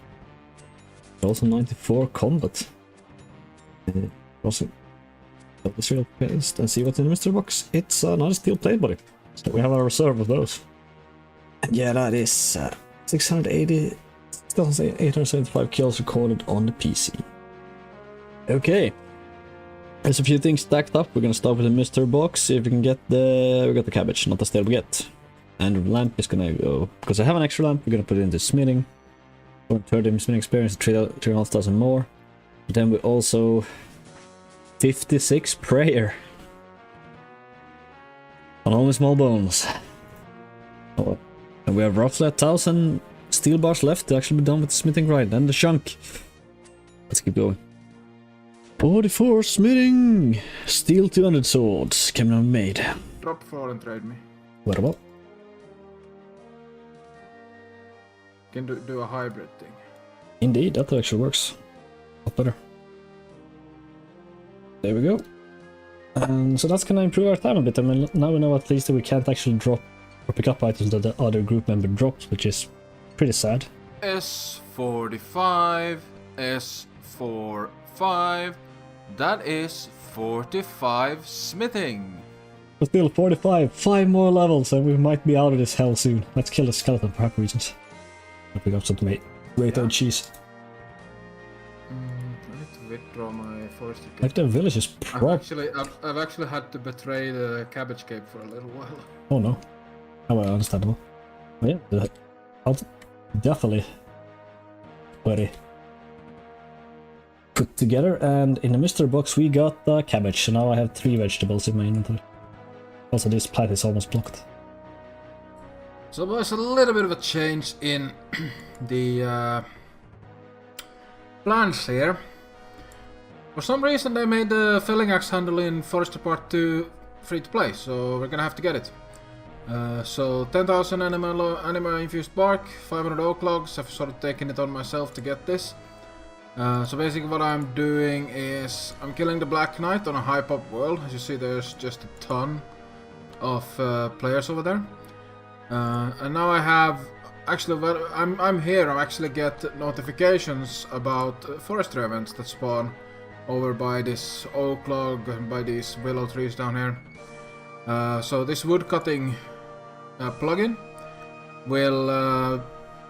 Also 94 combat. Also, this real paste and see what's in the mystery box. It's another steel plate body. So we have a reserve of those. And yeah, that is 675 kills recorded on the PC. Okay. There's a few things stacked up. We're gonna start with the mystery box. See if we can get we got the cabbage, not the stale baguette. And lamp is gonna go, because I have an extra lamp, we're gonna put it into smithing. 30 smithing experience, 3,500 more. But then we also 56 prayer. On only small bones. Oh. And we have roughly 1,000 steel bars left to actually be done with the smithing grind and the chunk. Let's keep going. 44 smithing! Steel 200 swords coming on made. Drop 4 and trade me. What about? Can do a hybrid thing. Indeed, that actually works. A lot better. There we go. And so that's gonna improve our time a bit. I mean, now we know at least that we can't actually drop or pick up items that the other group member drops, which is pretty sad. S45, S45, That is 45 smithing. But still, 45. 5 more levels and we might be out of this hell soon. Let's kill the skeleton for happy reasons. I'll pick up some tomato and cheese. I need to withdraw my forestry cape. Like the village is I've actually had to betray the cabbage cape for a little while. Oh no. Oh well, understandable. But yeah, I'll definitely very put together, and in the mystery box we got cabbage, so now I have 3 vegetables in my inventory. Also this plant is almost blocked. So there's a little bit of a change in the plans here. For some reason they made the felling axe handle in Forestry Part 2 free to play, so we're gonna have to get it. So 10,000 animal infused bark, 500 oak logs. I've sort of taken it on myself to get this. So basically what I'm doing is I'm killing the Black Knight on a high pop world. As you see, there's just a ton of players over there. And now I have actually I'm here. I actually get notifications about forestry events that spawn over by this oak log, by these willow trees down here. So this woodcutting plugin will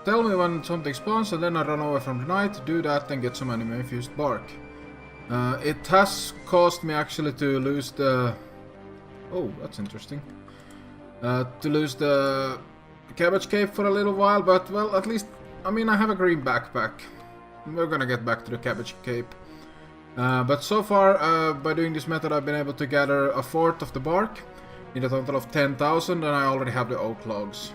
tell me when something spawns, and then I run over from the night, do that, and get some animal infused bark. It has caused me actually to lose the... Oh, that's interesting. To lose the cabbage cape for a little while, but well, at least, I mean, I have a green backpack. We're gonna get back to the cabbage cape. But so far, by doing this method, I've been able to gather a fourth of the bark. Need a total of 10,000, and I already have the oak logs.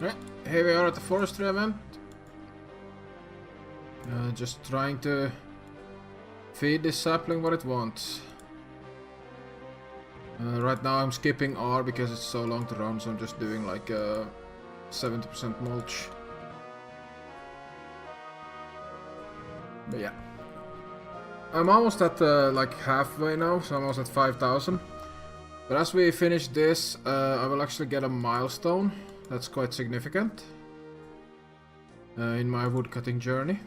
Right, here we are at the forestry event. Just trying to feed this sapling what it wants. Right now I'm skipping R because it's so long to run, so I'm just doing like 70% mulch. But yeah. I'm almost at like halfway now, so I'm almost at 5,000. But as we finish this, I will actually get a milestone. That's quite significant in my woodcutting journey.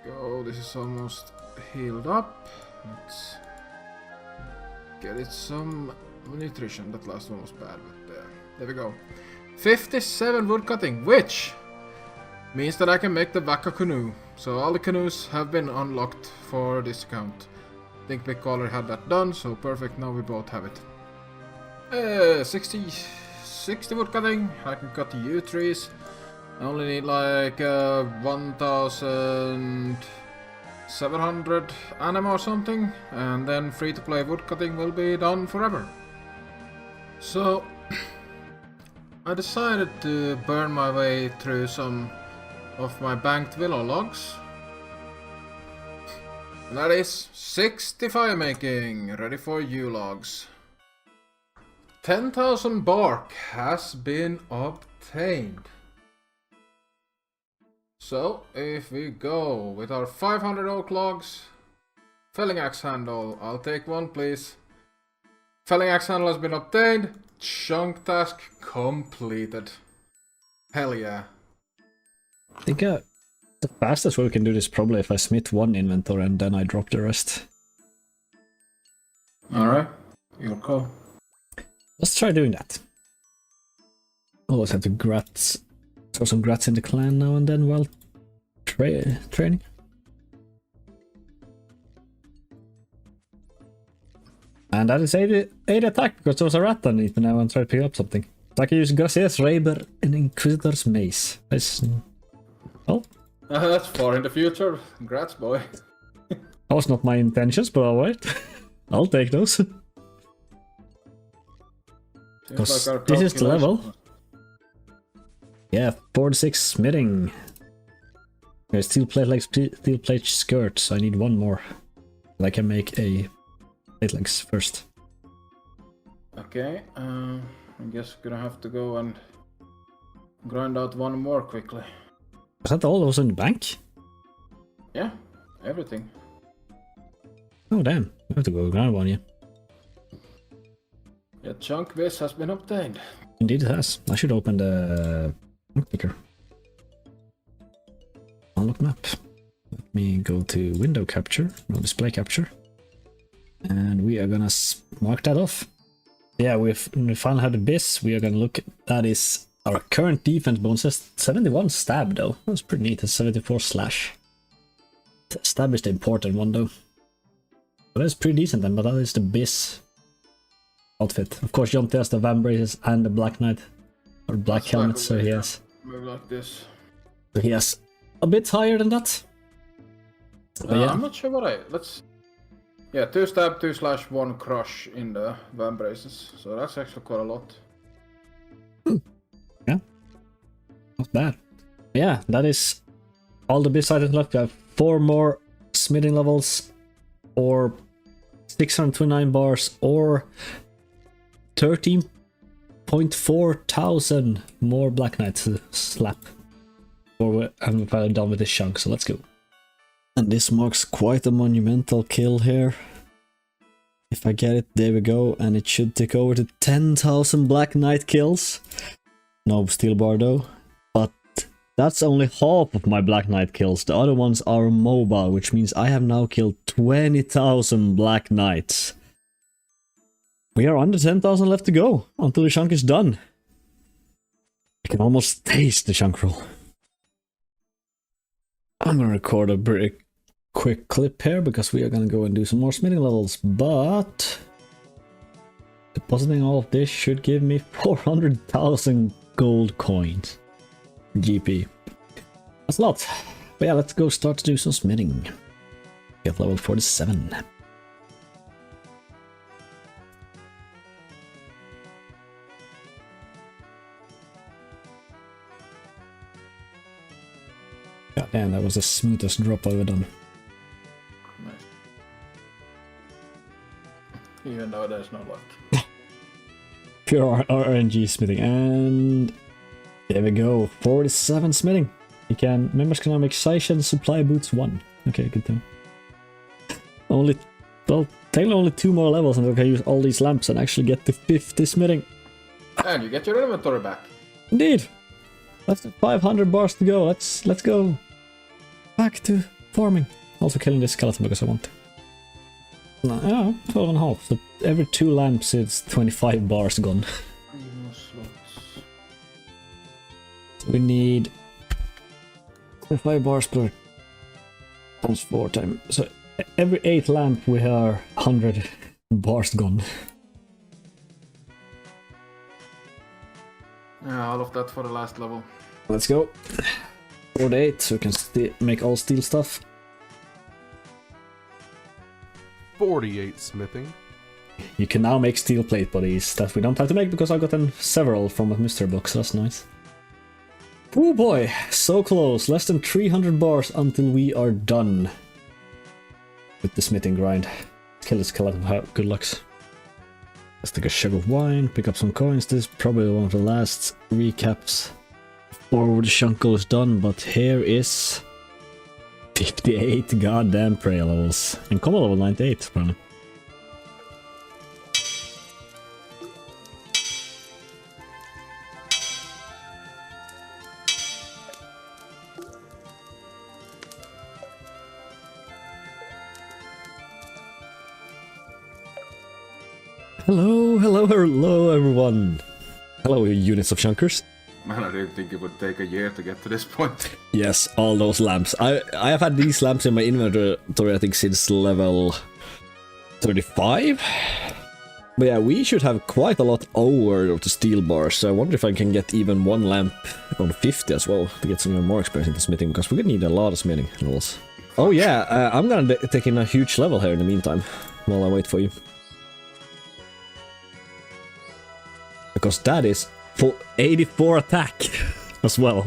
Go, this is almost healed up. Let's get it some nutrition. That last one was bad, but there we go. 57 woodcutting, which means that I can make the Waka canoe. So all the canoes have been unlocked for this account. I think Big Caller had that done, so perfect, now we both have it. 60 woodcutting, I can cut the yew trees. I only need like 1,700 anima or something, and then free to play woodcutting will be done forever. So I decided to burn my way through some of my banked willow logs. And that is 60 fire making, ready for yew logs. 10,000 bark has been obtained. So if we go with our 500 oak logs, felling axe handle, I'll take one please. Felling axe handle has been obtained, chunk task completed. Hell yeah. I think the fastest way we can do this probably if I smith one inventory and then I drop the rest. Alright, your call. Let's try doing that. Always have to throw some grats in the clan now and then while training. And that is 80 attack because there was a rat underneath me now and try to pick up something. So I can use Garcia's Raber and Inquisitor's Mace. That's... Oh. That's far in the future. Congrats, boy. That was not my intentions, but alright. I'll take those. Because like this is the level. Yeah, 46 smithing. There's steel plate legs, steel plate skirts. So I need one more. I can make a plate legs first. Okay, I guess we're gonna have to go and grind out one more quickly. Is that all that was in the bank? Yeah, everything. Oh damn, I have to go grind one, yeah. Yeah, chunk base has been obtained. Indeed it has. I should open the chunk picker. Unlock map. Let me go to window capture, no display capture. And we are gonna mark that off. Yeah, we finally have the bis. We are gonna look at that is our current defense bonuses. 71 stab though. That's pretty neat. It's 74 slash. Stab is the important one though. But that's pretty decent then, but that is the bis outfit. Of course, Jonte has the Van Braces and the Black Knight. Or Black Helmet, so he has. Maybe like this. So he has a bit higher than that. But yeah. I'm not sure what let's... Yeah, 2 stab, 2 slash, 1 crush in the Van Braces. So that's actually quite a lot. Yeah. Not bad. Yeah, that is all the bis items left. We have 4 more smithing levels, or 629 bars, or 13.4 thousand more Black Knights to slap. I'm finally done with this chunk, so let's go. And this marks quite a monumental kill here. If I get it, there we go, and it should take over to 10,000 Black Knight kills. No steel bar though, but that's only half of my Black Knight kills. The other ones are mobile, which means I have now killed 20,000 Black Knights. We are under 10,000 left to go until the chunk is done. I can almost taste the chunk roll. I'm gonna record a very quick clip here because we are gonna go and do some more smithing levels, but depositing all of this should give me 400,000 gold coins. GP. That's a lot. But yeah, let's go start to do some smithing. Get level 47. God damn, that was the smoothest drop I've ever done. Nice. Even though there's no luck. Pure RNG smithing, and there we go, 47 smithing. Members can now make Seishan supply boots 1. Okay, good to know. Technically only 2 more levels and we can use all these lamps and actually get to 50 smithing. And you get your inventory back. Indeed. That's 500 bars to go. Let's go back to farming. Also killing this skeleton because I want to. No, yeah, 12 and a half. So every 2 lamps it's 25 bars gone. We need 25 bars per times 4 times. So every 8 lamp we are 100 bars gone. Yeah, all of that for the last level. Let's go. 48, so we can make all steel stuff. 48 smithing. You can now make steel plate bodies that we don't have to make because I got them several from a mystery box, so that's nice. Oh boy, so close. Less than 300 bars until we are done with the smithing grind. Kill this skeleton, good lucks. Let's take a shot of wine, pick up some coins. This is probably one of the last recaps before the chunk goes done, but here is 58 goddamn prayer levels. And combo level 98, apparently. Hello everyone. Hello units of chunkers. Man, I didn't think it would take a year to get to this point. Yes, all those lamps. I have had these lamps in my inventory I think since level 35. But yeah, we should have quite a lot over of the steel bars, so I wonder if I can get even 1 lamp on 50 as well to get some more experience into smithing, because we're gonna need a lot of smithing levels. Oh yeah, I'm gonna take in a huge level here in the meantime, while I wait for you. Because that is for 84 attack as well.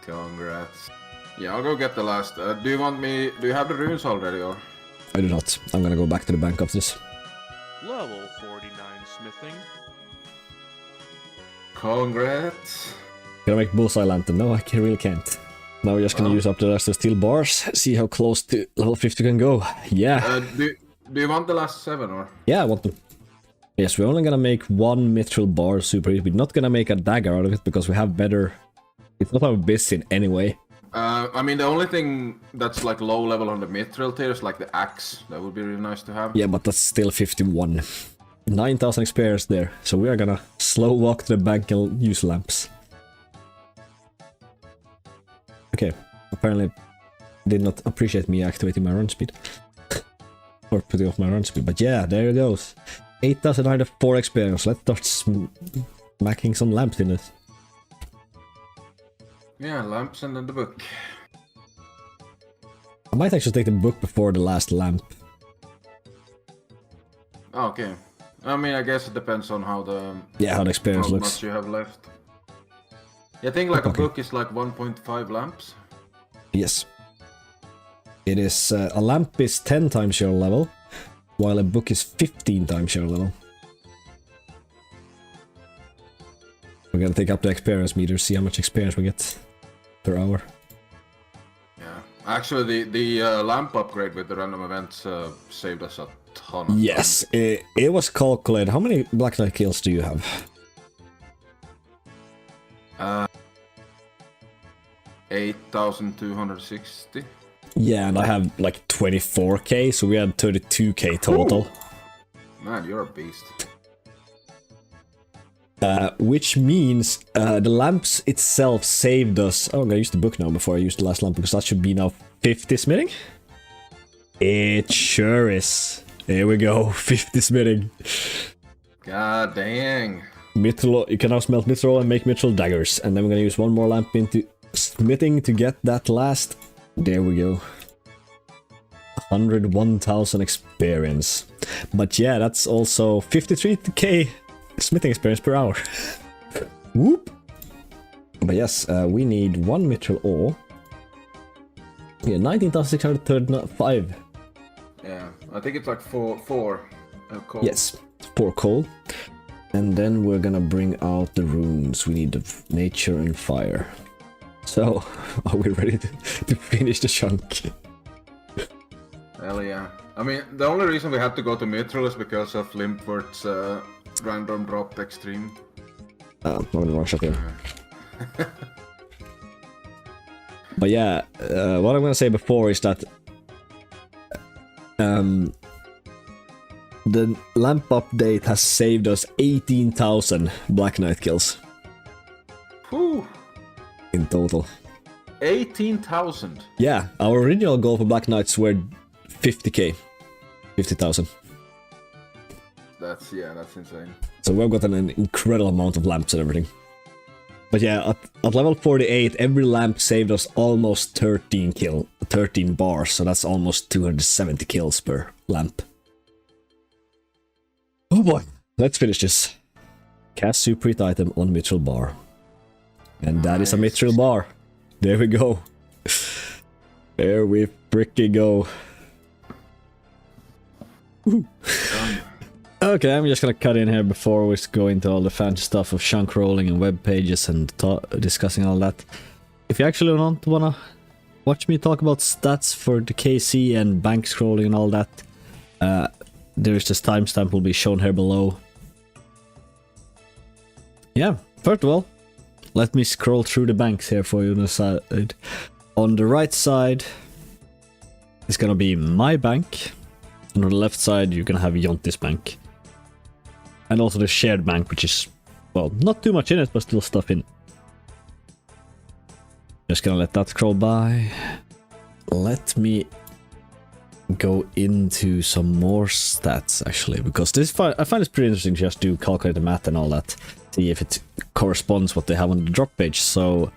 Congrats. Yeah, I'll go get the last. Do you have the runes already, or? I do not. I'm gonna go back to the bank after this. Level 49 smithing. Congrats. Can I make bullseye lantern? No, I really can't. Now we're just gonna use up the rest of the steel bars, see how close to level 50 can go. Yeah. Do you want the last 7, or? Yeah, I want them. Yes, we're only gonna make 1 mithril bar super easy. We're not gonna make a dagger out of it because we have better... It's not our bis in any way. I mean, the only thing that's like low level on the mithril tier is like the axe. That would be really nice to have. Yeah, but that's still 51. 9,000 experience there. So we are gonna slow walk to the bank and use lamps. Okay, apparently did not appreciate me activating my run speed. Or putting off my run speed, but yeah, there it goes. 8,904 experience. Let's start smacking some lamps in it. Yeah, lamps and then the book. I might actually take the book before the last lamp. Oh, okay. I mean, I guess it depends on how the... Yeah, how the experience how looks. much you have left. Yeah, I think like Okay. a book is like 1.5 lamps. Yes. It is, a lamp is 10 times your level, while a book is 15 times your level. We're gonna take up the experience meter, see how much experience we get per hour. Yeah. Actually, the lamp upgrade with the random events saved us a ton of Yes, it was calculated. How many Black Knight kills do you have? time. 8,260. Yeah, and I have like 24k, so we had 32k total. Man, you're a beast. Which means the lamps itself saved us. Oh, I'm gonna use the book now before I use the last lamp, because that should be now 50 smithing. It sure is. Here we go, 50 smithing. God dang. Mithril, you can now smelt mithril and make mithril daggers. And then we're gonna use one more lamp into smithing to get that last. There we go. 101,000 experience. But yeah, that's also 53k smithing experience per hour. Whoop! But yes, we need one mithril ore. Yeah, 19,635. Yeah, I think it's like four coal. Yes, 4 coal. And then we're gonna bring out the runes. We need the nature and fire. So, are we ready to finish the chunk? Hell yeah. I mean, the only reason we had to go to mithril is because of Limpworth's random drop Xtreme. I'm gonna rush up here. But yeah, what I'm gonna say before is that the lamp update has saved us 18,000 Black Knight kills Whew! in total. 18,000. Yeah, our original goal for Black Knights were 50k. 50,000. That's insane. So we've got an incredible amount of lamps and everything. But yeah, at level 48, every lamp saved us almost 13 bars, so that's almost 270 kills per lamp. Oh boy, let's finish this. Cast Super item on mithril bar. And that is a mithril bar. There we go. There we freaking go. Okay, I'm just gonna cut in here before we go into all the fancy stuff of chunk rolling and web pages and discussing all that. If you actually don't wanna watch me talk about stats for the KC and bank scrolling and all that, there's this timestamp will be shown here below. Yeah, first of all, let me scroll through the banks here for you on the side. On the right side is gonna be my bank, and on the left side you're gonna have Jonti's bank. And also the shared bank, which is, well, not too much in it, but still stuff in. Just gonna let that scroll by. Let me go into some more stats, actually, because this I find it's pretty interesting to just do calculate the math and all that. See if it corresponds what they have on the drop page. So,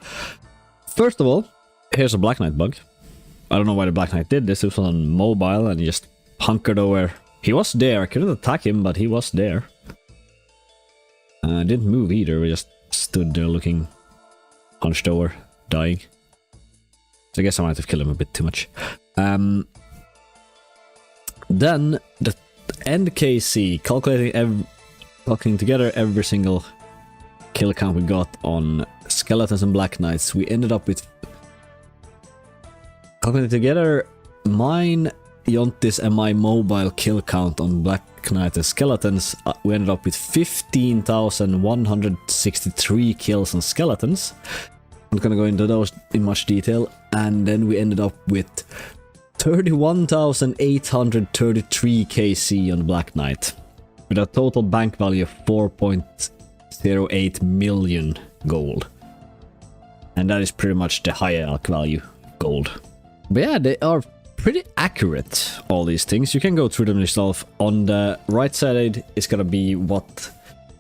first of all, here's a Black Knight bug. I don't know why the Black Knight did this. It was on mobile and he just hunkered over. He was there. I couldn't attack him, but he was there. Didn't move either. We just stood there looking hunched over, dying. So I guess I might have killed him a bit too much. Then the NKC, calculating together every single kill count we got on skeletons and Black Knights, we ended up with, calculating together mine, Jontis and my mobile kill count on Black Knight and skeletons, we ended up with 15,163 kills on skeletons, not gonna go into those in much detail. And then we ended up with 31,833 KC on Black Knight, with a total bank value of 4.08 million gold. And that is pretty much the high elk value gold. But yeah, they are pretty accurate, all these things. You can go through them yourself. On the right side is gonna be what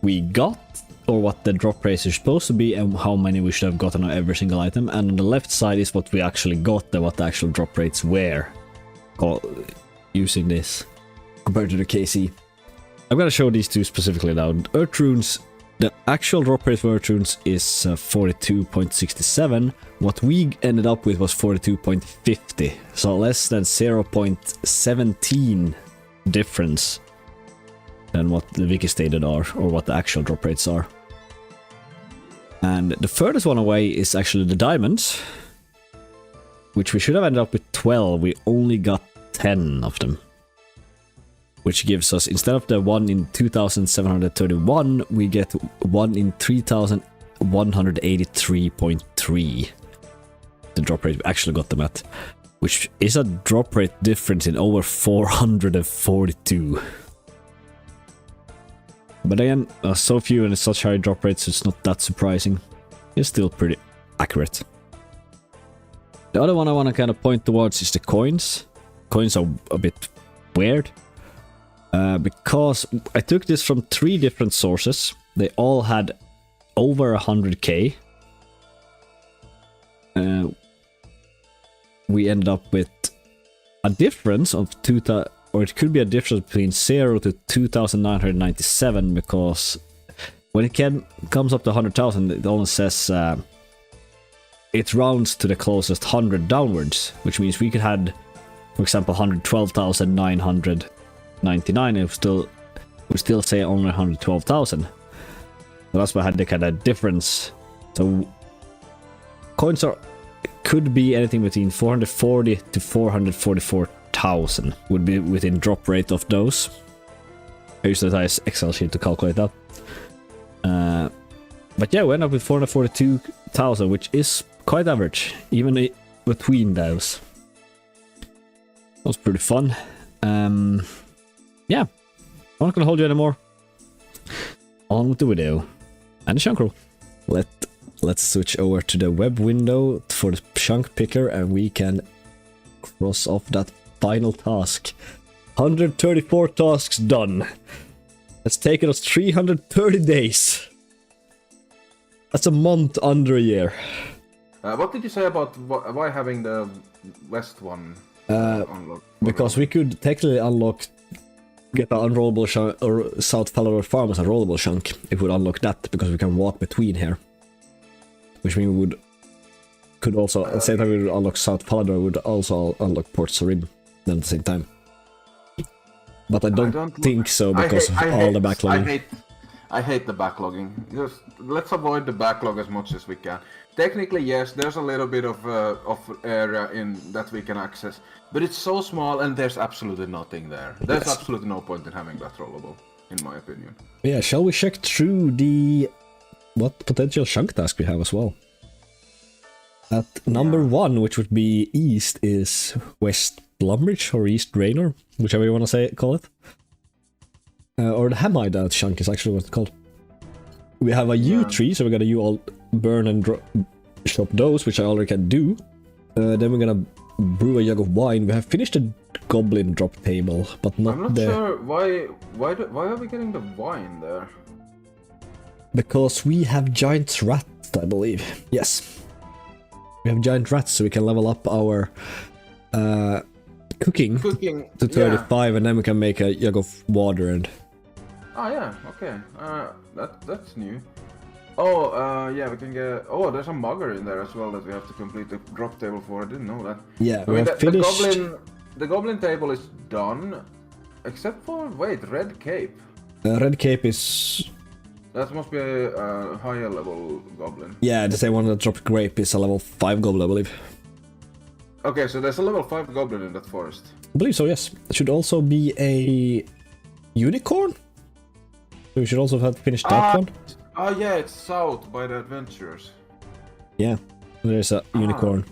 we got, or what the drop rates are supposed to be, and how many we should have gotten on every single item. And on the left side is what we actually got and what the actual drop rates were using this compared to the KC. I'm gonna show these two specifically now. Earth Runes, the actual drop rate for Earth Runes is 42.67. What we ended up with was 42.50, so less than 0.17 difference than what the wiki stated are, or what the actual drop rates are. And the furthest one away is actually the diamonds, which we should have ended up with 12. We only got 10 of them, which gives us, instead of the 1 in 2,731, we get 1 in 3,183.3. The drop rate we actually got them at, which is a drop rate difference in over 442. But again, so few and such high drop rates, it's not that surprising. It's still pretty accurate. The other one I want to kind of point towards is the coins. Coins are a bit weird, because I took this from 3 different sources. They all had over 100k. We ended up with a difference of 2,000, or it could be a difference between 0 to 2,997, because when it comes up to 100,000, it only says it rounds to the closest 100 downwards, which means we could have, for example, 112,999. It would still say only 112,000. So that's why I had the kind of difference. So coins could be anything between 440 to 444,000 would be within drop rate of those. I use that as Excel sheet to calculate that. But yeah, we end up with 442,000, which is quite average, even between those. That was pretty fun. Yeah, I'm not gonna hold you anymore. On with the video and the chunk roll. Let's switch over to the web window for the chunk picker, and we can cross off that final task. 134 tasks done. It's taken us 330 days. That's a month under a year. What did you say about why having the west one unlocked? Because we could technically get an unrollable chunk, or South Falador Farm as a rollable chunk. It would unlock that, because we can walk between here. Which means we could also, at the same time we would unlock South Falador, we would also unlock Port Sarim then at the same time. But I don't think so, because of all the backlogging. I hate the backlogging. Just let's avoid the backlog as much as we can. Technically, yes, there's a little bit of area in that we can access, but it's so small and there's absolutely nothing there. There's absolutely no point in having that rollable, in my opinion. Yeah, shall we check through what potential chunk task we have as well? At number 1, which would be east, is West Lumbridge or East Raynor, whichever you want to call it. Or the Hamide chunk is actually what it's called. We have a U tree, so we're gonna all burn and shop those, which I already can do. Then we're gonna brew a jug of wine. We have finished the goblin drop table, but not I'm not sure why are we getting the wine there? Because we have giant rats, I believe. Yes. We have giant rats, so we can level up our cooking to 35, and then we can make a jug of water and... Oh yeah, okay. That's new. Oh, yeah, we can get... Oh, there's a mugger in there as well that we have to complete the drop table for. I didn't know that. Yeah, we have finished... The goblin table is done, except for... Wait, Red Cape. Red Cape is... That must be a higher level goblin. Yeah, the same one that dropped grape is a level 5 goblin, I believe. Okay, so there's a level 5 goblin in that forest. I believe so, yes. It should also be a unicorn? So we should also have finished that one. Oh yeah, it's south by the adventurers. Yeah. There's a unicorn.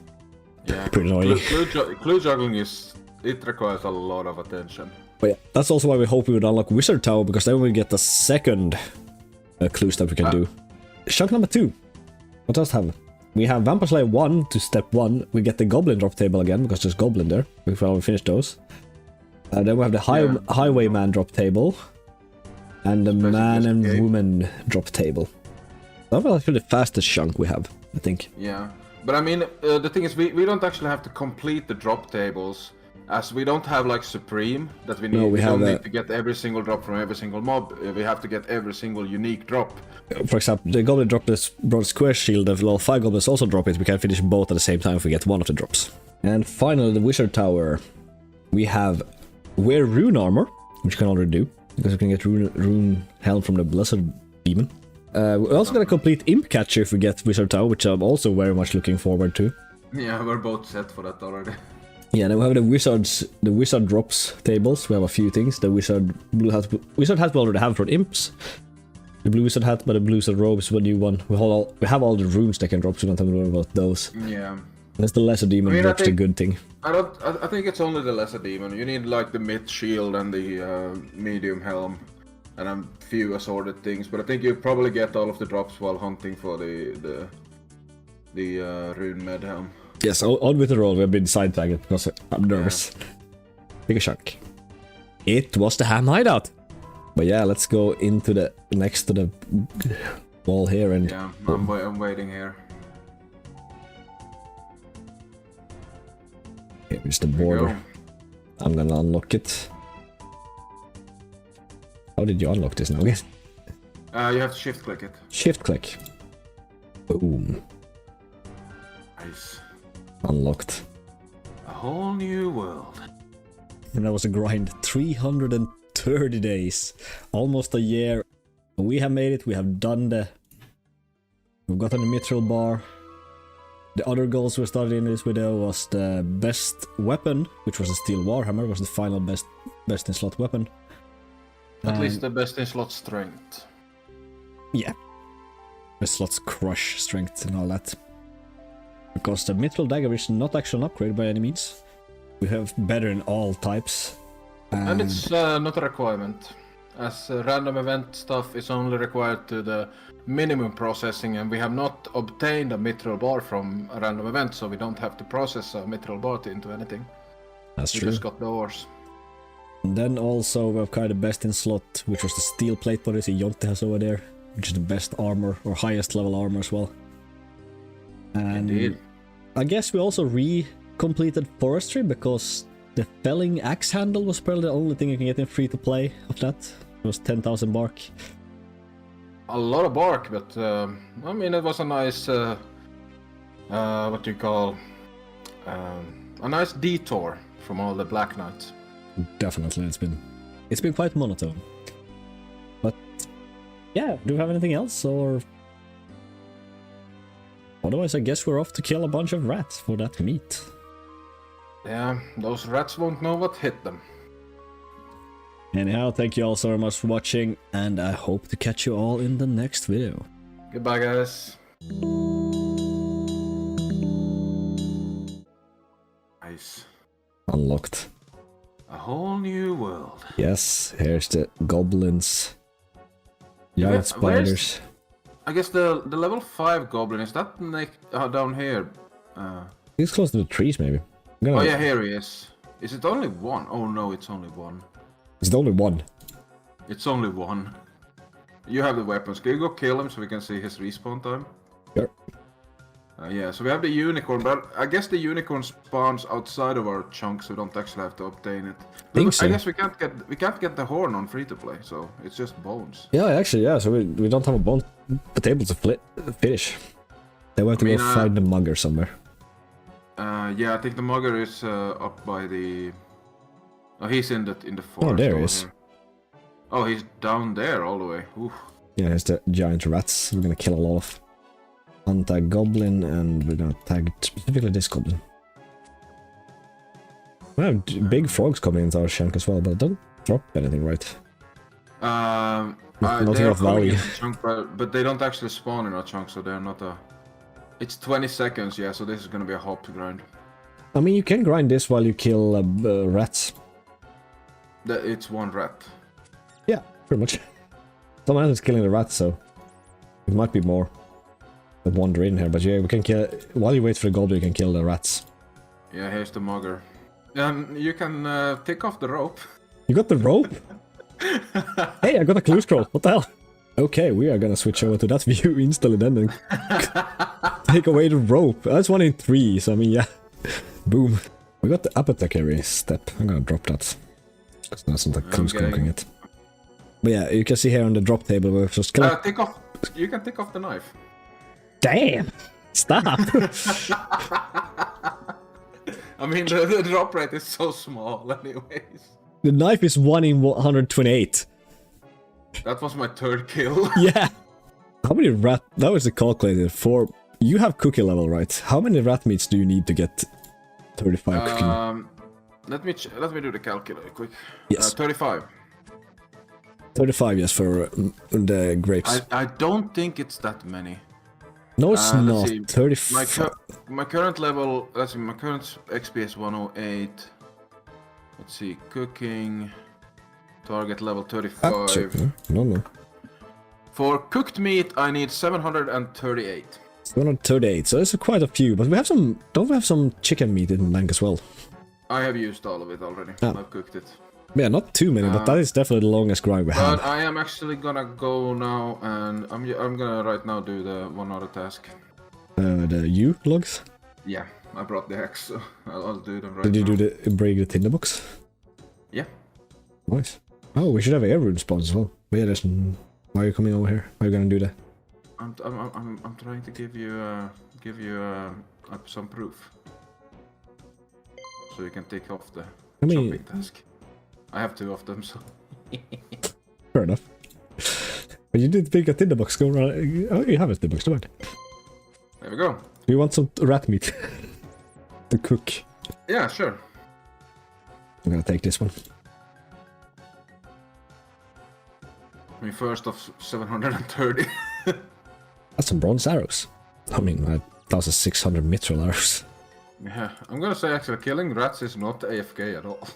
Yeah. Pretty annoying. Clue juggling it requires a lot of attention. But yeah, that's also why we hope we would unlock Wizard Tower, because then we get the second clues that we can do. Chunk number 2. What else have we? We have Vampire Slayer 1 to step 1. We get the Goblin drop table again, because there's Goblin there. We've already finished those. Then we have the Highwayman drop table. And the Man and Woman drop table. That's actually the fastest chunk we have, I think. Yeah. But I mean, the thing is, we don't actually have to complete the drop tables, as we don't have like Supreme that we need. No, we don't need to get every single drop from every single mob. We have to get every single unique drop. For example, the Goblin drop this Bronze Square Shield, the level 5 Goblins also drop it. We can finish both at the same time if we get one of the drops. And finally, the Wizard Tower. We have Wear Rune Armor, which we can already do, because we can get Rune Helm from the Blessed Demon. We're also gonna complete Imp Catcher if we get Wizard Tower, which I'm also very much looking forward to. Yeah, we're both set for that already. Yeah, then we have the Wizard drops tables. We have a few things. The Wizard hat we already have for Imps. The Blue Wizard hat, but the Blue Wizard robe is a new one. We have all the runes that can drop, so we don't have to worry about those. Yeah. That's the Lesser Demon drops the good thing. I think it's only the Lesser Demon. You need like the mid shield and the medium helm. And a few assorted things, but I think you probably get all of the drops while hunting for the Rune Med Helm. Yes, on with the roll. We've been side-tagged because I'm nervous. Yeah. Big a chunk. It was the Ham Hideout. But yeah, let's go into the next to the wall here and... Yeah, I'm waiting here. Here's the border. I'm gonna unlock it. How did you unlock this now again? You have to shift click it. Shift click. Boom. Nice. Unlocked. A whole new world. And that was a grind. 330 days. Almost a year. We have made it. We have done We've gotten the mithril bar. The other goals we started in this video was the best weapon, which was a steel warhammer, was the final best in slot weapon. At least the best in slot strength. Yeah. Best slots crush strength and all that. Because the mithril dagger is not actually an upgrade by any means. We have better in all types. And it's not a requirement. As random event stuff is only required to the minimum processing, and we have not obtained a mithril bar from a random event, so we don't have to process a mithril bar into anything. That's true. We just got the ores. And then also we have kind of best in slot, which was the steel plate body Yonte has over there, which is the best armor, or highest level armor as well. And indeed. I guess we also completed forestry, because the felling axe handle was probably the only thing you can get in free to play of that. It was 10,000 bark. A lot of bark, but I mean it was a nice what do you call a nice detour from all the Black Knights. Definitely, it's been quite monotone. But yeah, do we have anything else, or otherwise I guess we're off to kill a bunch of rats for that meat. Yeah, those rats won't know what hit them. Anyhow, thank you all so much for watching, and I hope to catch you all in the next video. Goodbye, guys. Nice. Unlocked. A whole new world. Yes, here's the goblins. Giant spiders. I guess the level 5 goblin, is that down here? He's close to the trees, maybe. Oh yeah, here he is. Is it only one? Oh no, it's only one. It's only one. It's only one. You have the weapons. Can you go kill him so we can see his respawn time? Sure. Yeah, so we have the unicorn, but I guess the unicorn spawns outside of our chunk, so we don't actually have to obtain it. But I guess we can't get the horn on free to play, so it's just bones. Yeah, actually, yeah. So we don't have a bone table to finish. Then we have to go find the mugger somewhere. Yeah, I think the mugger is up by the. Oh, he's in the forest. Oh, there he is. Oh, he's down there all the way. Oof. Yeah, there's the giant rats. We're gonna kill a lot of. Untag goblin, and we're gonna tag specifically this goblin. We have big frogs coming into our chunk as well, but don't drop anything, right? They are coming in the chunk, but they don't actually spawn in our chunk, so they're not a. It's 20 seconds, yeah, so this is gonna be a hop grind. I mean, you can grind this while you kill rats. It's one rat. Yeah, pretty much. Someone else is killing the rats, so it might be more that wander in here. But yeah, we can kill while you wait for the goblin. You can kill the rats. Yeah, here's the mugger. You can take off the rope. You got the rope? Hey, I got a clue scroll. What the hell? Okay, we are gonna switch over to that view instantly then and take away the rope. That's 1 in 3, so I mean, yeah. Boom. We got the apothecary step. I'm gonna drop that. That's not a clue scrolling it. But yeah, you can see here on the drop table we're just take off. You can take off the knife. Damn! Stop! I mean, the drop rate is so small, anyways. The knife is 1 in 128. That was my 3rd kill. Yeah. How many rat? That was the calculator for. You have cookie level, right? How many rat meats do you need to get 35 cooking? Let me do the calculator quick. Yes. 35. 35, yes, for the grapes. I don't think it's that many. No, it's not. See. 35. My current level. Let's see. My current XP is 108. Let's see. Cooking. Target level 35. No. For cooked meat, I need 738. 738. So it's quite a few, but we have some. Don't we have some chicken meat in the bank as well? I have used all of it already. Ah. I've cooked it. Yeah, not too many, but that is definitely the longest grind we have. But I am actually gonna go now, and I'm gonna right now do the one other task. The U logs? Yeah, I brought the axe, so I'll do them right Did you now. do break the tinderbox? Yeah. Nice. Oh, we should have air rune spawns as well. But yeah, there's. Why are you coming over here? How are you gonna do that? I'm trying to give you some proof, so you can take off the chopping task. I have 2 of them, so. Fair enough. But you did pick a tinderbox. Go around. Oh, you have a tinderbox. Come on. There we go. Do you want some rat meat to cook? Yeah, sure. I'm gonna take this one. I mean, first of 730. That's some bronze arrows. I mean, 1,600 mithril arrows. Yeah, I'm gonna say actually killing rats is not AFK at all.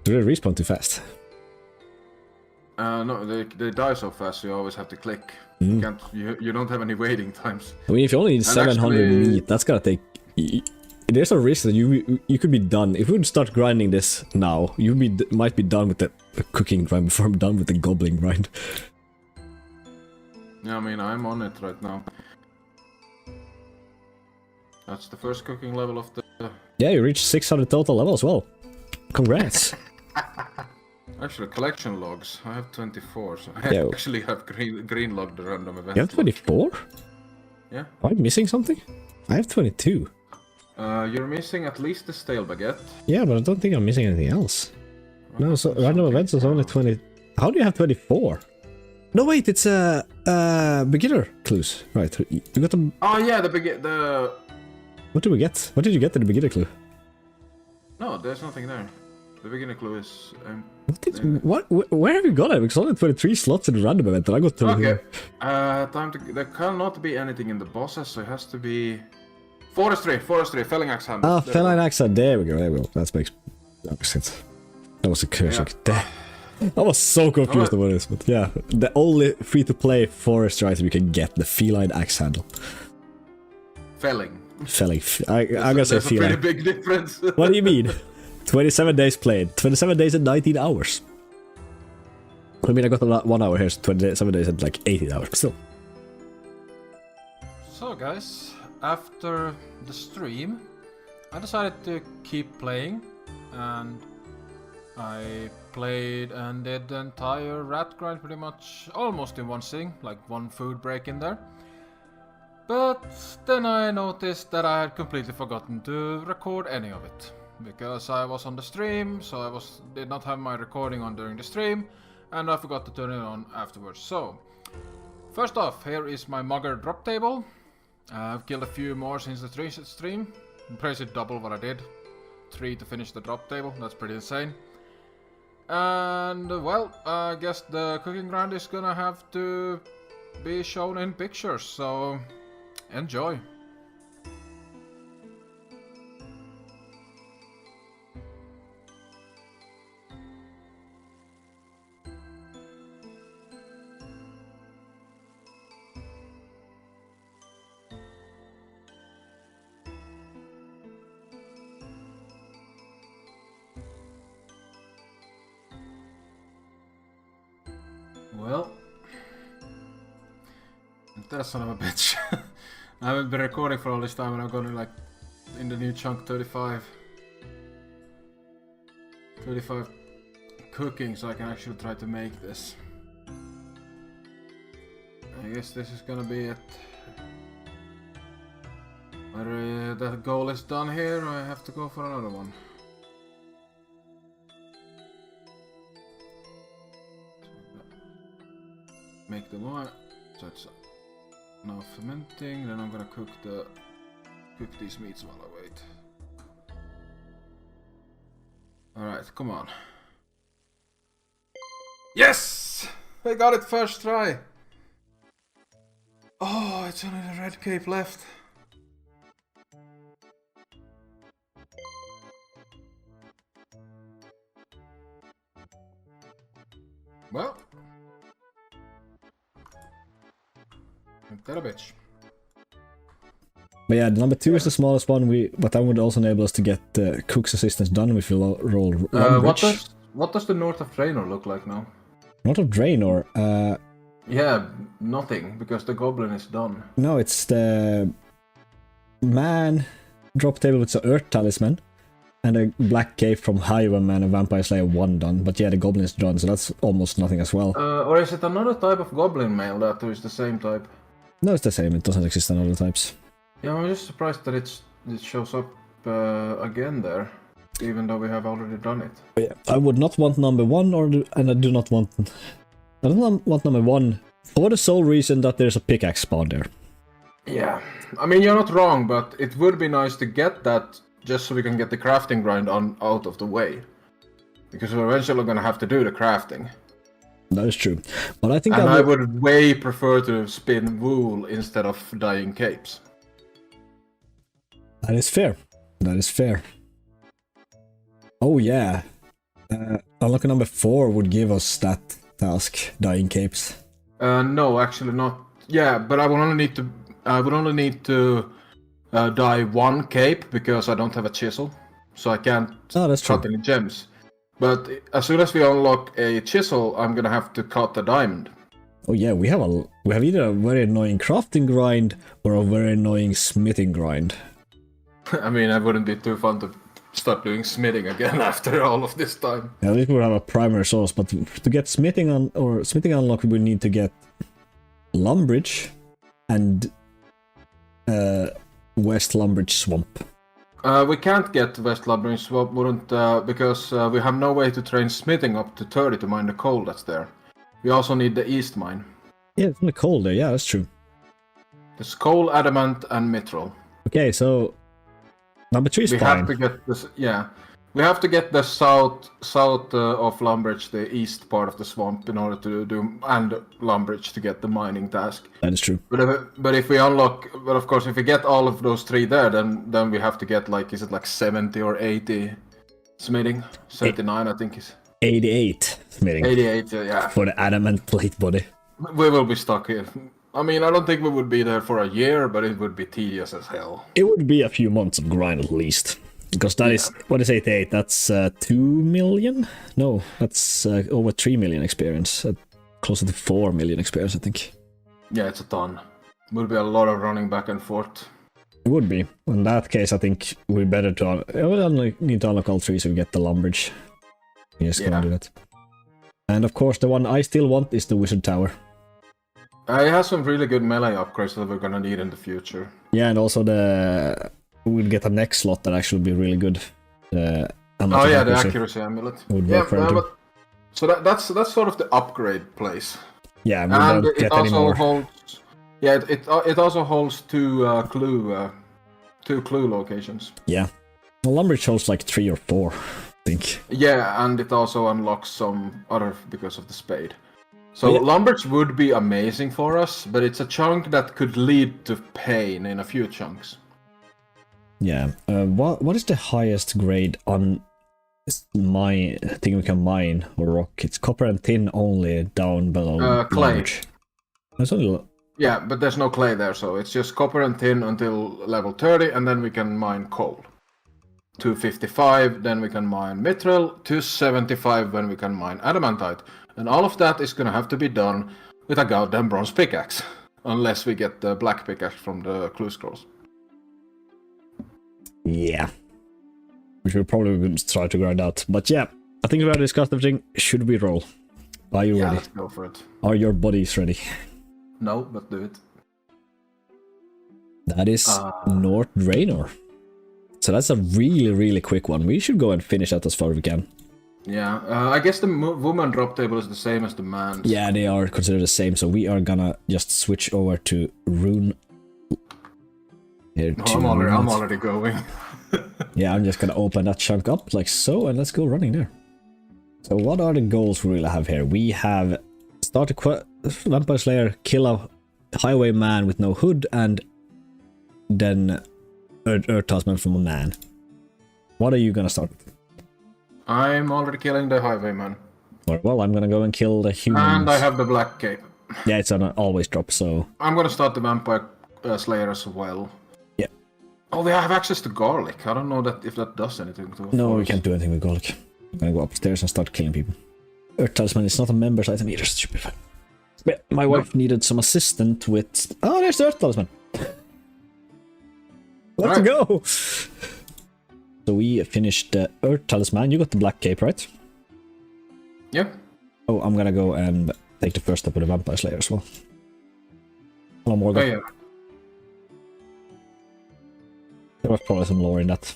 Do they respawn too fast? No, they die so fast, so you always have to click. You can't. You don't have any waiting times. I mean, if you only need And 700 actually- meat, that's gonna take. There's a risk that you could be done if we would start grinding this now. You might be done with the cooking grind before I'm done with the goblin grind. Yeah, I mean, I'm on it right now. That's the first cooking level of the. Yeah, you reached 600 total level as well. Congrats. Actually, collection logs. I have 24, so I Yeah. actually have green log the random event. You have 24? Yeah. Am I missing something? I have 22. You're missing at least the stale baguette. Yeah, but I don't think I'm missing anything else. No, so random events is only 20. How do you have 24? No, wait, it's beginner clues. Right, you got them. Oh yeah, the. What did we get? What did you get in the beginner clue? No, there's nothing there. The beginner clue is. Where have you got it? Because only 23 slots in the random event, and I got 23. Okay. Time to. There cannot be anything in the bosses, so it has to be. Forestry, felling axe handle. Ah, There feline we go. axe. There we go. That makes sense. That was a curse. Yeah. Like, damn. I was so confused about this, but yeah, the only free-to-play forestry item you can get, the feline axe handle. Felling. Felling. I'm gonna say There's a pretty feline. big difference. What do you mean? 27 days played. 27 days and 19 hours. I mean, I got a 1 hour here, so 27 days and like 18 hours, but still. So guys, after the stream, I decided to keep playing, and I played and did the entire rat grind pretty much almost in one sitting, like one food break in there. But then I noticed that I had completely forgotten to record any of it, because I was on the stream, so I did not have my recording on during the stream, and I forgot to turn it on afterwards. So, first off, here is my mugger drop table. I've killed a few more since the stream. Basically double what I did. 3 to finish the drop table, that's pretty insane. And well, I guess the cooking grind is gonna have to be shown in pictures, so Enjoy. Well, that son of a bitch. I haven't been recording for all this time and I'm gonna like in the new chunk 35 cooking so I can actually try to make this. I guess this is gonna be it. Whether that goal is done here or I have to go for another one. Make the wine, so it's now fermenting, then I'm gonna cook these meats while I wait. Alright, come on. Yes! I got it first try! Oh, it's only the red cape left. Well. That a bitch. But yeah, number 2 is the smallest one. But that would also enable us to get cook's assistance done if we roll. What does the north of Draenor look like now? North of Draenor. Yeah, nothing because the goblin is done. No, it's the man drop table with the Earth Talisman and a black cape from Ironmen and Vampire Slayer 1 done. But yeah, the goblin is done, so that's almost nothing as well. Or is it another type of goblin mail that is the same type? No, it's the same. It doesn't exist in other types. Yeah, I'm just surprised that it shows up again there, even though we have already done it. But yeah, I would not want number 1, and I do not want. I don't want number 1 for the sole reason that there's a pickaxe spawn there. Yeah, I mean you're not wrong, but it would be nice to get that just so we can get the crafting grind out of the way, because we're eventually gonna have to do the crafting. That is true, but I think I would way prefer to spin wool instead of dyeing capes. That is fair. That is fair. Oh yeah, unlock number 4 would give us that task, dyeing capes. No, actually not. Yeah, but I would only need to dye 1 cape because I don't have a chisel, so I can't cut any gems. But as soon as we unlock a chisel, I'm gonna have to cut a diamond. Oh yeah, we have either a very annoying crafting grind or a very annoying smithing grind. I mean, it wouldn't be too fun to start doing smithing again after all of this time. Yeah, at least we'll have a primary source, but to get smithing unlocked, we need to get Lumbridge and West Lumbridge Swamp. We can't get West Lumbridge Swamp, because we have no way to train smithing up to 30 to mine the coal that's there. We also need the East mine. Yeah, it's the coal there, yeah, that's true. There's coal, adamant, and mithril. Okay, so number 3 is fine. We have to get this, yeah. We have to get the south of Lumbridge, the east part of the swamp, in order to do, and Lumbridge to get the mining task. That is true. But if we unlock, but of course, if we get all of those 3 there, then we have to get like, is it like 70 or 80 smithing? 79, I think is. 88 smithing. 88, yeah. For the adamant plate body. We will be stuck here. I mean, I don't think we would be there for a year, but it would be tedious as hell. It would be a few months of grind at least. Because that is, what is 88? That's 2 million? No, that's over 3 million experience. Closer to 4 million experience, I think. Yeah, it's a ton. It would be a lot of running back and forth. It would be. In that case, I think we're better to... we only need to unlock all 3 so we get the Lumbridge. Yes, gonna do that. And of course, the one I still want is the Wizard Tower. It has some really good melee upgrades that we're gonna need in the future. Yeah, and also we'll get a next slot that actually will be really good. The accuracy amulet. So that's sort of the upgrade place. Yeah, we and don't get any more. It also holds 2 clue locations. Yeah, well, Lumbridge holds like 3 or 4, I think. Yeah, and it also unlocks some other because of the spade. So Yeah. lumbers would be amazing for us, but it's a chunk that could lead to pain in a few chunks. Yeah. What is the highest grade on mine thing we can mine or rock? It's copper and tin only down below Clay. language. That's only Yeah, but there's no clay there, so it's just copper and tin until level 30, and then we can mine coal. 255, then we can mine mithril. 275 when we can mine adamantite. And all of that is gonna have to be done with a goddamn bronze pickaxe. Unless we get the black pickaxe from the clue scrolls. yeah. Which we'll probably try to grind out. But yeah, I think we have discussed everything. Should we roll? Are you ready? Let's go for it. Are your bodies ready? No, but do it. That is North Draenor. So that's a really quick one. We should go and finish that as far as we can. Yeah, I guess the woman drop table is the same as the man's. Yeah, they are considered the same, so we are gonna just switch over to Rune. Here No, I'm already going. Yeah, I'm just gonna open that chunk up like so, and let's go running there. So what are the goals we really have here? We have start a Vampire Slayer, kill a highwayman with no hood, and then Earth Talisman from a man. What are you gonna start with? I'm already killing the highwayman. Well, I'm gonna go and kill the humans. And I have the black cape. Yeah, it's on an always drop, so... I'm gonna start the Vampire Slayer as well. Yeah. Oh, we have access to garlic. I don't know if that does anything to us. No, we can't do anything with garlic. I'm gonna go upstairs and start killing people. Earth Talisman is not a member's item either, so it should be fine. But my wife needed some assistant with... Oh, there's the Earth Talisman! Let's go! So we finished the Earth Talisman. You got the Black Cape, right? Yep. Oh, I'm gonna go and take the first step with the Vampire Slayer as well. Hello, Morgan. Oh, yeah. There was probably some lore in that.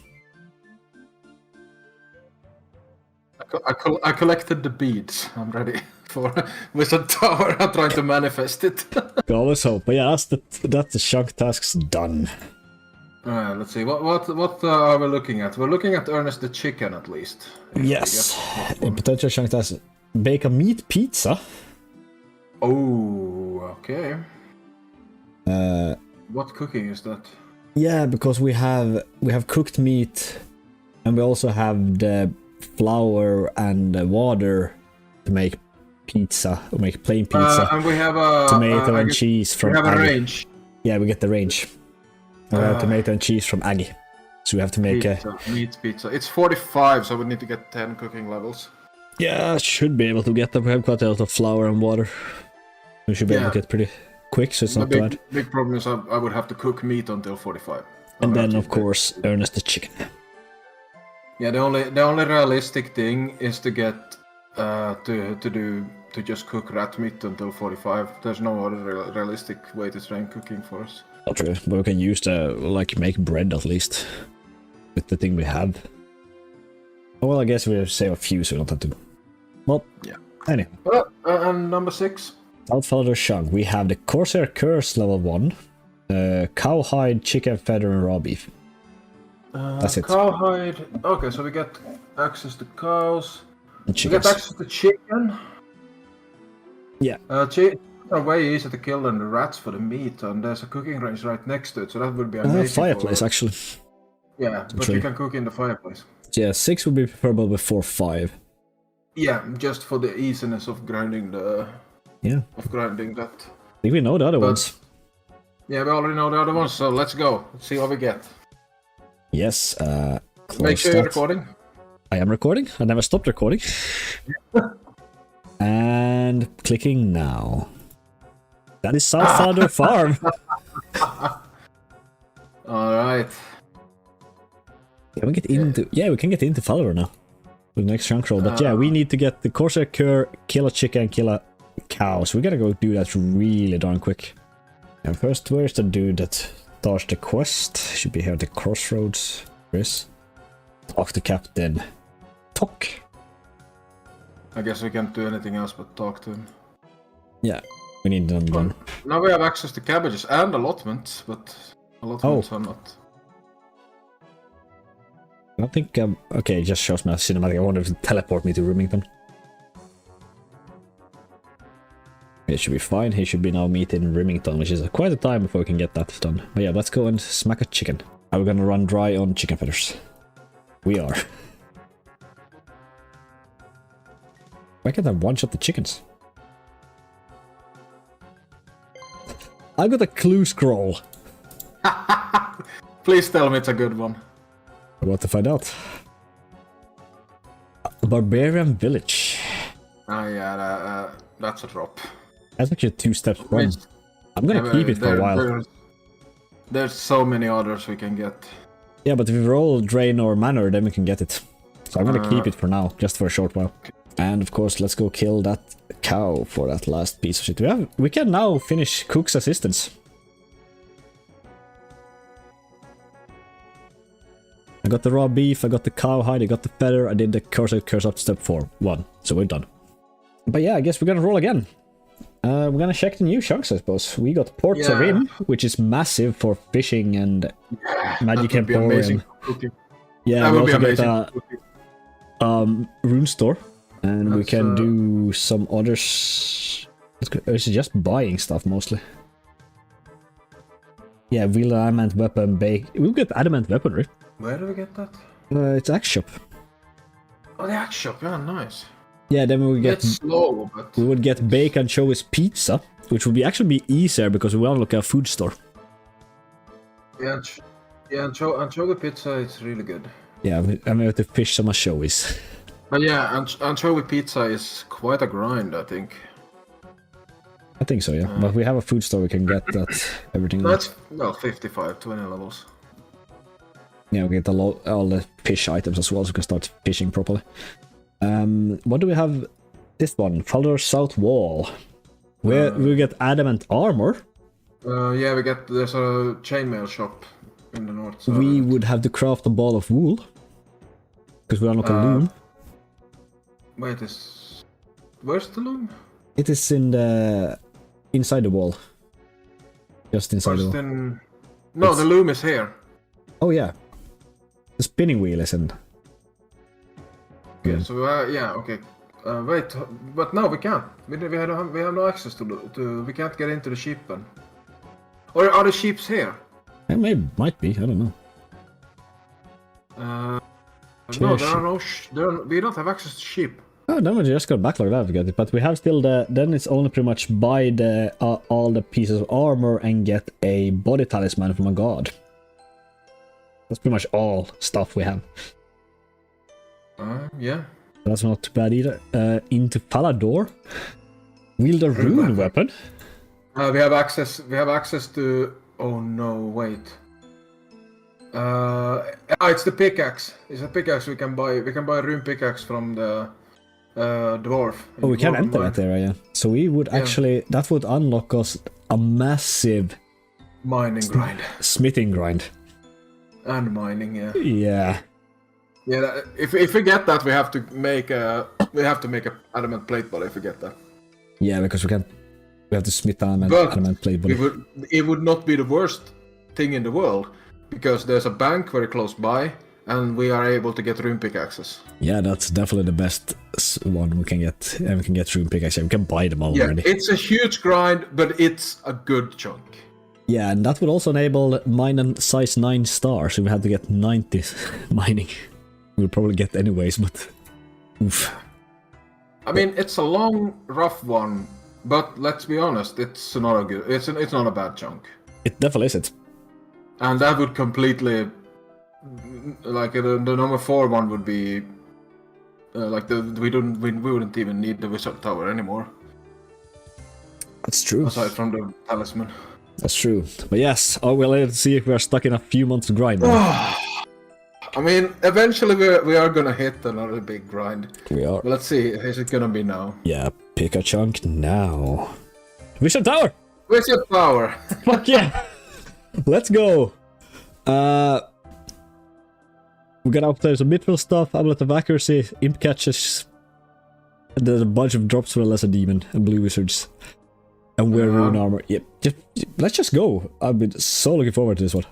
I collected the beads. I'm ready for Wizard Tower. I'm trying to manifest it. We always hope. But yeah, that's the chunk tasks done. Let's see. What are we looking at? We're looking at Ernest the Chicken at least. Yes. In potential chunk tasks, bake a meat pizza. Oh, okay. What cooking is that? Yeah, because we have cooked meat, and we also have the flour and the water to make pizza, or make plain pizza. And we have a tomato and cheese from We have a Aggie. range. Yeah, we get the range. We have tomato and cheese from Aggie. So we have to make Pizza, meat pizza. It's 45, so we need to get 10 cooking levels. Yeah, should be able to get them. We have quite a lot of flour and water. We should be able to get pretty quick, so it's not bad. Big problem is I would have to cook meat until 45. And then, of course, Ernest the Chicken. Yeah, the only realistic thing is to get to just cook rat meat until 45. There's no other realistic way to train cooking for us. Not really, but we can use make bread at least with the thing we have. Oh, well, I guess we save a few, so we don't have to. Well, yeah. Anyway. And number 6. Outfelder Shug. We have the Corsair Curse level 1, cowhide, chicken feather, and raw beef. That's it. Cowhide. Okay, so we get access to cows. And we get access to chicken. Yeah. Chicken are way easier to kill than the rats for the meat, and there's a cooking range right next to it, so that would be amazing. Fireplace, actually. Yeah, but you can cook in the fireplace. Yeah, 6 would be preferable before 5. Yeah, just for the easiness of grinding the... Yeah. Of grinding that. I think we know the other ones. Yeah, we already know the other ones, so let's go. Let's see what we get. Yes, Make sure you're recording. I am recording. I never stopped recording. And clicking now. That is Southfounder Farm. Alright. Can we get into... Yeah, we can get into Follower now. With the next chunk roll. But yeah, we need to get the Corsair Cure, kill a chicken, kill a cow. So we gotta go do that really darn quick. And first, where's the dude that starts the quest? Should be here at the crossroads. Chris. Talk to Captain Tok. I guess we can't do anything else but talk to him. Yeah, we need them done. Now we have access to cabbages and allotments, but allotments are not. I think, okay, it just shows me a cinematic. I wonder if it teleport me to Roomington. It should be fine. He should be now meeting Remington, which is quite a time before we can get that done. But yeah, let's go and smack a chicken. Are we gonna run dry on chicken feathers? We are. Why can't I one-shot the chickens? I got a clue scroll. Please tell me it's a good one. I'm about to find out. Barbarian Village. Ah, yeah, that's a drop. That's actually 2 steps from. I'm gonna keep it for a while. There's so many others we can get. Yeah, but if we roll Drain or Manor, then we can get it. So I'm gonna keep it for now, just for a short while. And of course, let's go kill that cow for that last piece of shit. We can now finish Cook's assistance. I got the raw beef, I got the cow hide, I got the feather, I did the curse up to step 1. So we're done. But yeah, I guess we're gonna roll again. We're gonna check the new chunks, I suppose. We got Ports of Rim, which is massive for fishing and Magic Emporium. Yeah, that we would be also amazing. get Rune Store. And we can do some others. It's just buying stuff mostly. Yeah, wheel adamant weapon, bake. We'll get adamant weaponry. Where do we get that? It's Axe Shop. Oh, the Axe Shop, yeah, nice. Yeah, then we would get. It's slow, but we would get bake and Anchovies pizza, which would be actually be easier because we unlock a food store. Yeah, anchovy pizza is really good. Yeah, and we have to fish some anchovies. But yeah, anchovy pizza is quite a grind, I think. I think so, yeah. But we have a food store, we can get that everything. That's, well, 55, 20 levels. Yeah, we get all the fish items as well, so we can start fishing properly. What do we have? This one, Faldor South Wall. Where we get adamant armor. Yeah, there's a chainmail shop in the north. So We would have to craft a ball of wool. Because we unlock a loom. Wait, where's the loom? It is in the inside the wall. Just inside the wall. No, the loom is here. Oh yeah. The spinning wheel is in. Okay, so yeah, okay. Wait, but no, we can't. We have no access to. We can't get into the sheep then. Or are the sheeps here? It might be. I don't know. No, there are no. We don't have access to sheep. Oh, then we just got backlog that, get it. But we have still the. Then it's only pretty much buy the all the pieces of armor and get a body talisman from a god. That's pretty much all stuff we have. Yeah. That's not too bad either. Into Palador. Wield a rune weapon. We have access. We have access to. Oh no! Wait. It's the pickaxe. It's a pickaxe we can buy. We can buy a rune pickaxe from the dwarf. Oh, we can enter that area. So we would actually. That would unlock us a massive mining grind. Smithing grind. And mining, yeah. Yeah. Yeah. If we get that, we have to make a adamant plate body. If we get that. Yeah, because we can't. We have to smith adamant plate body. It would not be the worst thing in the world because there's a bank very close by, and we are able to get rune pickaxes. Yeah, that's definitely the best one we can get, and we can get rune pickaxes. We can buy them already. Yeah, it's a huge grind, but it's a good chunk. Yeah, and that would also enable mine and size 9 stars, so we had to get 90 mining. We'll probably get anyways, but oof. I mean, it's a long, rough one, but let's be honest, it's not a good. It's not a bad chunk. It definitely is it. And that would completely, like the number 4 one would be, like we wouldn't even need the wizard tower anymore. That's true. Aside from the talisman. That's true. But yes, let's see if we are stuck in a few months grind. I mean, eventually we are gonna hit another big grind. We are. But let's see, is it gonna be now? Yeah, pick a chunk now. Wizard Tower! Wizard Tower! Fuck yeah! Let's go! We got up there some mithril stuff, amulet of accuracy, imp catches. And there's a bunch of drops for a lesser demon and blue wizards. And wear rune armor. Yep, let's just go. I've been so looking forward to this one.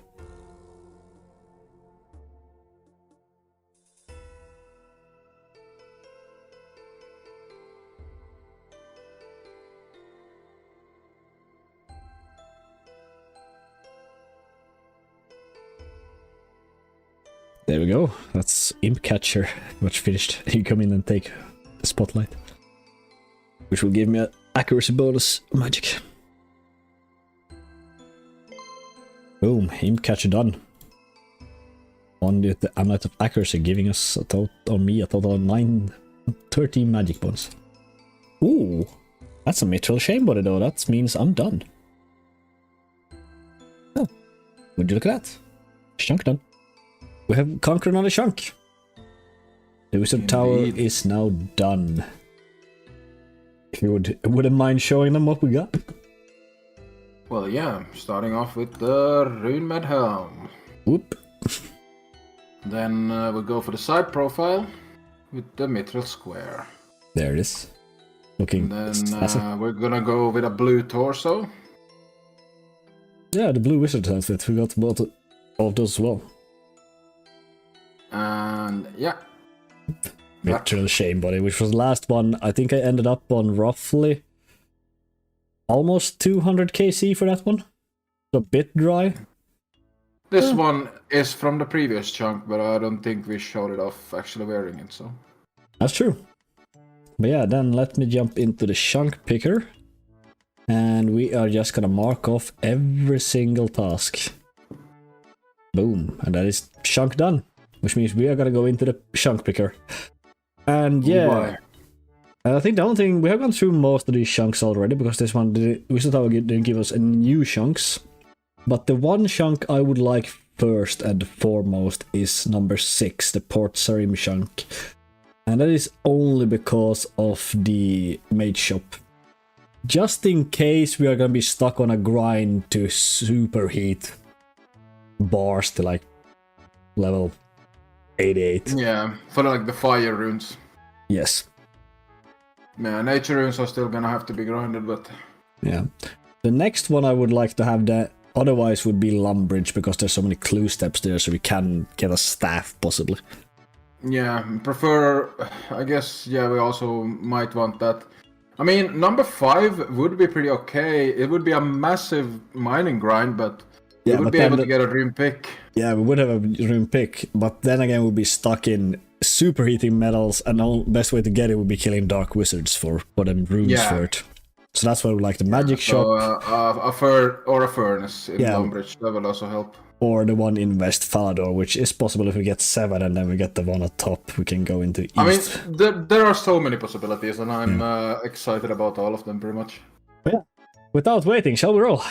There we go. That's Imp Catcher. Much finished. You come in and take the spotlight. Which will give me an accuracy bonus magic. Boom. Imp Catcher done. On the Amulet of Accuracy, giving us a total, on me, a total of 13 magic bonus. Ooh. That's a Mithril Shame Body though. That means I'm done. Oh. Would you look at that? Chunk done. We have conquered another chunk. The Wizard Tower is now done. If you wouldn't mind showing them what we got. Well, yeah, starting off with the Runemed Helm. Whoop. Then we'll go for the side profile with the Mithril Square. There it is. Looking then we're gonna go with a blue torso. Yeah, the blue wizard outfit. We got both all of those as well. And yeah. Mithril Shame Body, which was the last one. I think I ended up on roughly almost 200 KC for that one. A bit dry. This one is from the previous chunk, but I don't think we showed it off actually wearing it, so. That's true. But yeah, then let me jump into the chunk picker. And we are just gonna mark off every single task. Boom. And that is chunk done. Which means we are gonna go into the chunk picker. And yeah. I think the only thing, we have gone through most of these chunks already, because this one, Wizard Tower didn't give us any new chunks. But the one chunk I would like first and foremost is number 6, the Port Sarim chunk. And that is only because of the mage shop. Just in case we are gonna be stuck on a grind to superheat bars to like level 88. Yeah, for like the fire runes. Yes. Yeah, nature runes are still gonna have to be grinded, but... Yeah. The next one I would like to have that otherwise would be Lumbridge, because there's so many clue steps there, so we can get a staff possibly. Yeah, prefer... I guess, yeah, we also might want that. I mean, number 5 would be pretty okay. It would be a massive mining grind, but yeah, we would be able to get a rune pick. Yeah, we would have a rune pick, but then again we'd be stuck in superheating metals, and the best way to get it would be killing dark wizards for them runes for it. So that's why we like the magic shop. A furnace in Lumbridge, that would also help. Or the one in West Falador, which is possible if we get 7 and then we get the one at top, we can go into East. I mean, there are so many possibilities, and I'm excited about all of them pretty much. Yeah. Without waiting, shall we roll?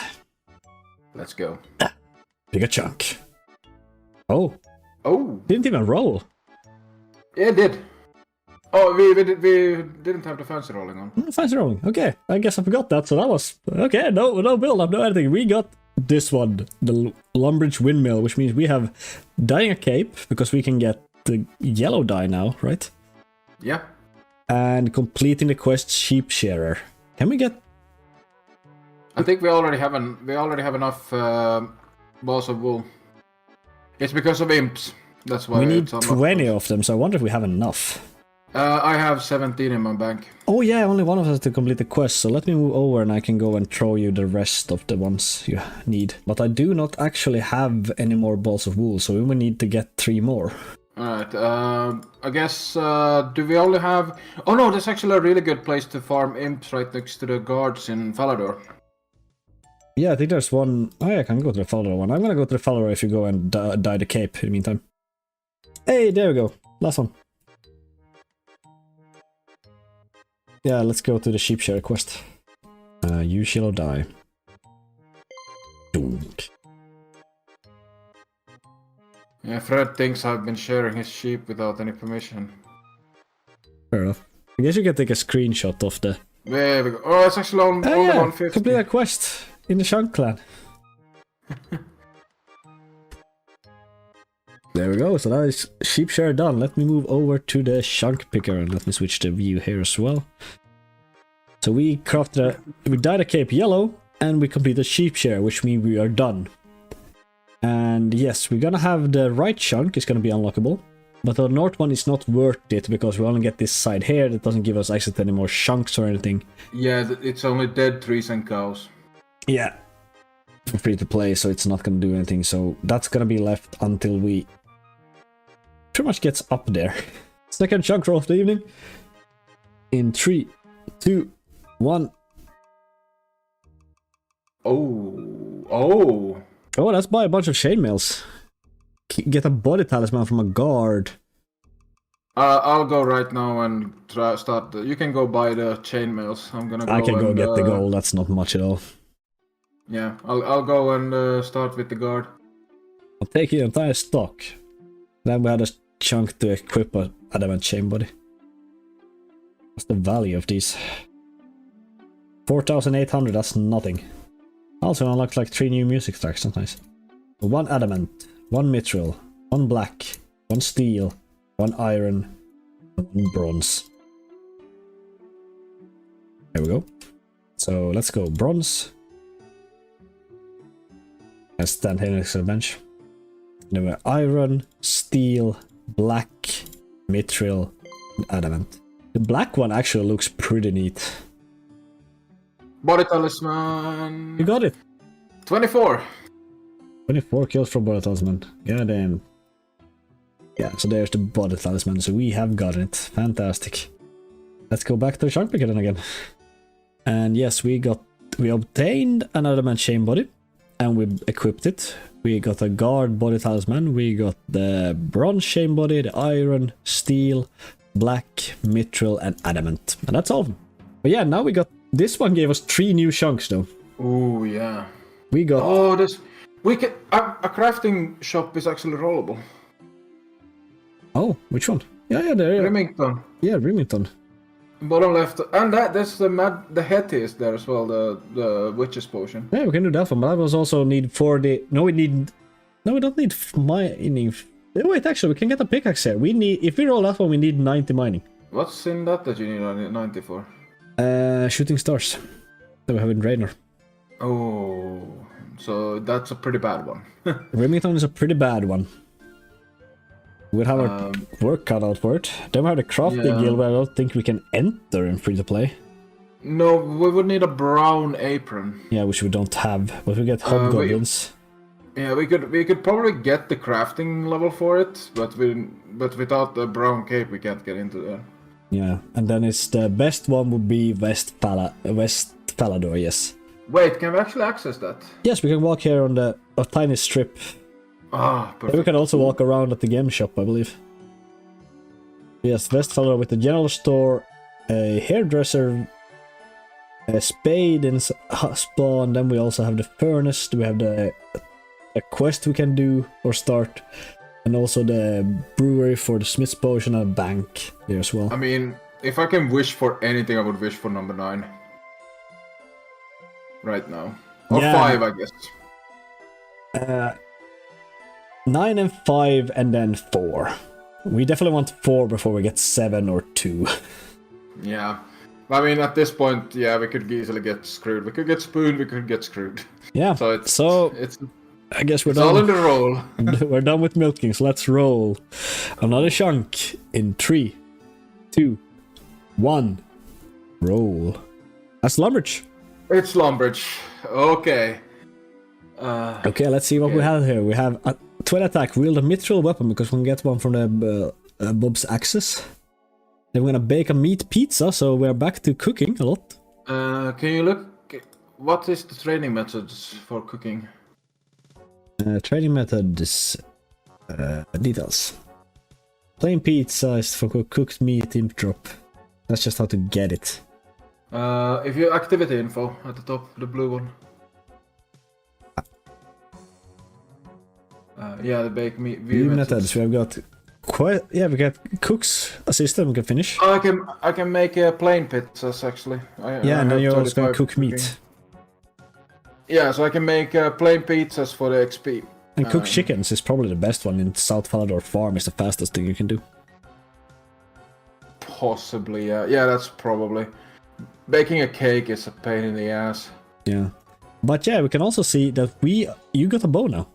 Let's go. Pick a chunk. Oh. Oh. Didn't even roll. Yeah, it did. Oh, we didn't have the fancy rolling on. Fancy rolling. Okay, I guess I forgot that. So that was okay. No build up, no anything. We got this one, the Lumbridge Windmill, which means we have dyeing a cape because we can get the yellow dye now, right? Yeah. And completing the quest Sheep Shearer. Can we get? I think we already have enough balls of wool. It's because of imps. That's why we need 20 of them. So I wonder if we have enough. I have 17 in my bank. Oh yeah, only one of us to complete the quest, so let me move over and I can go and throw you the rest of the ones you need. But I do not actually have any more balls of wool, so we will need to get 3 more. Alright, I guess, do we only have... Oh no, there's actually a really good place to farm imps right next to the guards in Falador. Yeah, I think there's one... Oh yeah, I can go to the Falador one. I'm gonna go to the Falador if you go and dye the cape in the meantime. Hey, there we go. Last one. Yeah, let's go to the sheep share quest. You shall die. Dunk. Yeah, Fred thinks I've been sharing his sheep without any permission. Fair enough. I guess you can take a screenshot of the... There we go. Oh, it's actually only 150. Complete a quest in the Shunk clan. There we go, so that is sheep share done. Let me move over to the chunk picker and let me switch the view here as well. So we dyed a cape yellow and we completed sheep share, which means we are done. And yes, we're gonna have the right chunk is gonna be unlockable, but the north one is not worth it because we only get this side here that doesn't give us access to any more chunks or anything. Yeah, it's only dead trees and cows. Yeah, for free to play, so it's not gonna do anything. So that's gonna be left until we pretty much gets up there. Second chunk roll of the evening. In 3, 2, 1. Oh, let's buy a bunch of chainmails. Get a body talisman from a guard. I'll go right now and start. You can go buy the chainmails. I'm gonna go. I can go and, get the gold. That's not much at all. Yeah, I'll go and start with the guard. I'll take your entire stock. Then we had a chunk to equip a adamant chain body. What's the value of these? 4,800. That's nothing. Also unlocked like 3 new music tracks. That's nice. 1 adamant, 1 mithril, 1 black, 1 steel, 1 iron, 1 bronze. There we go. So let's go bronze. And stand here next to the bench. Then we have iron, steel, black, mithril, and adamant. The black one actually looks pretty neat. Body talisman. You got it. 24. 24 kills from body talisman. Goddamn. Yeah, so there's the body talisman. So we have gotten it. Fantastic. Let's go back to the chunk picker then again. And yes, we obtained an adamant chain body. And we equipped it. We got a guard body talisman. We got the bronze chain body, the iron, steel, black, mithril, and adamant. And that's all of them. But yeah, now we got... This one gave us 3 new chunks though. Oh yeah. We got... Oh, this... We can... A crafting shop is actually rollable. Oh, which one? Yeah, there. Remington. Yeah, Remington. Bottom left. And that's the Hetty is there as well, the witch's potion. Yeah, we can do that one, but that was also need 40... No, we need... No, we don't need mining. Wait, actually, we can get a pickaxe here. We need... If we roll that one, we need 90 mining. What's in that you need 90 for? Shooting stars. That we have in Draenor. Oh, so that's a pretty bad one. Remington is a pretty bad one. We'll have our work cut out for it. Then we have the crafting guild where I don't think we can enter in free to play. No, we would need a brown apron. Yeah, which we don't have. But we get hobgoblins. Yeah, we could probably get the crafting level for it, but without the brown cape we can't get into there. Yeah, and then it's the best one would be West Falador, yes. Wait, can we actually access that? Yes, we can walk here on a tiny strip. Ah, perfect. And we can also walk around at the game shop, I believe. Yes, West Falador with the general store, a hairdresser, a spade in spawn, then we also have the furnace, we have a quest we can do or start, and also the brewery for the smith's potion and a bank there as well. I mean, if I can wish for anything, I would wish for number 9. Right now. Or 5, I guess. 9 and 5 and then 4. We definitely want 4 before we get 7 or 2. Yeah. I mean, at this point, yeah, we could easily get screwed. We could get spooned, we could get screwed. Yeah, so I guess we're done. All in the roll. We're done with milking, so let's roll another chunk in 3, 2, 1. Roll. That's Lumbridge. It's Lumbridge. Okay. Okay, let's see what we have here. We have a 12 attack, wield a mithril weapon because we can get one from the Bob's Axis. Then we're gonna bake a meat pizza, so we're back to cooking a lot. Can you look? What is the training methods for cooking? Training methods. Details. Plain pizza is for cooked meat imp drop. That's just how to get it. If you activity info at the top, the blue one. Yeah, the bake meat view methods. We have got we got cooks assistant. We can finish. I can make plain pizzas actually. And then you're also gonna cook meat. Yeah, so I can make plain pizzas for the XP. And cook chickens is probably the best one in South Falador Farm. Is the fastest thing you can do. Possibly, yeah. Yeah, that's probably. Baking a cake is a pain in the ass. Yeah, but yeah, we can also see that you got a bow now.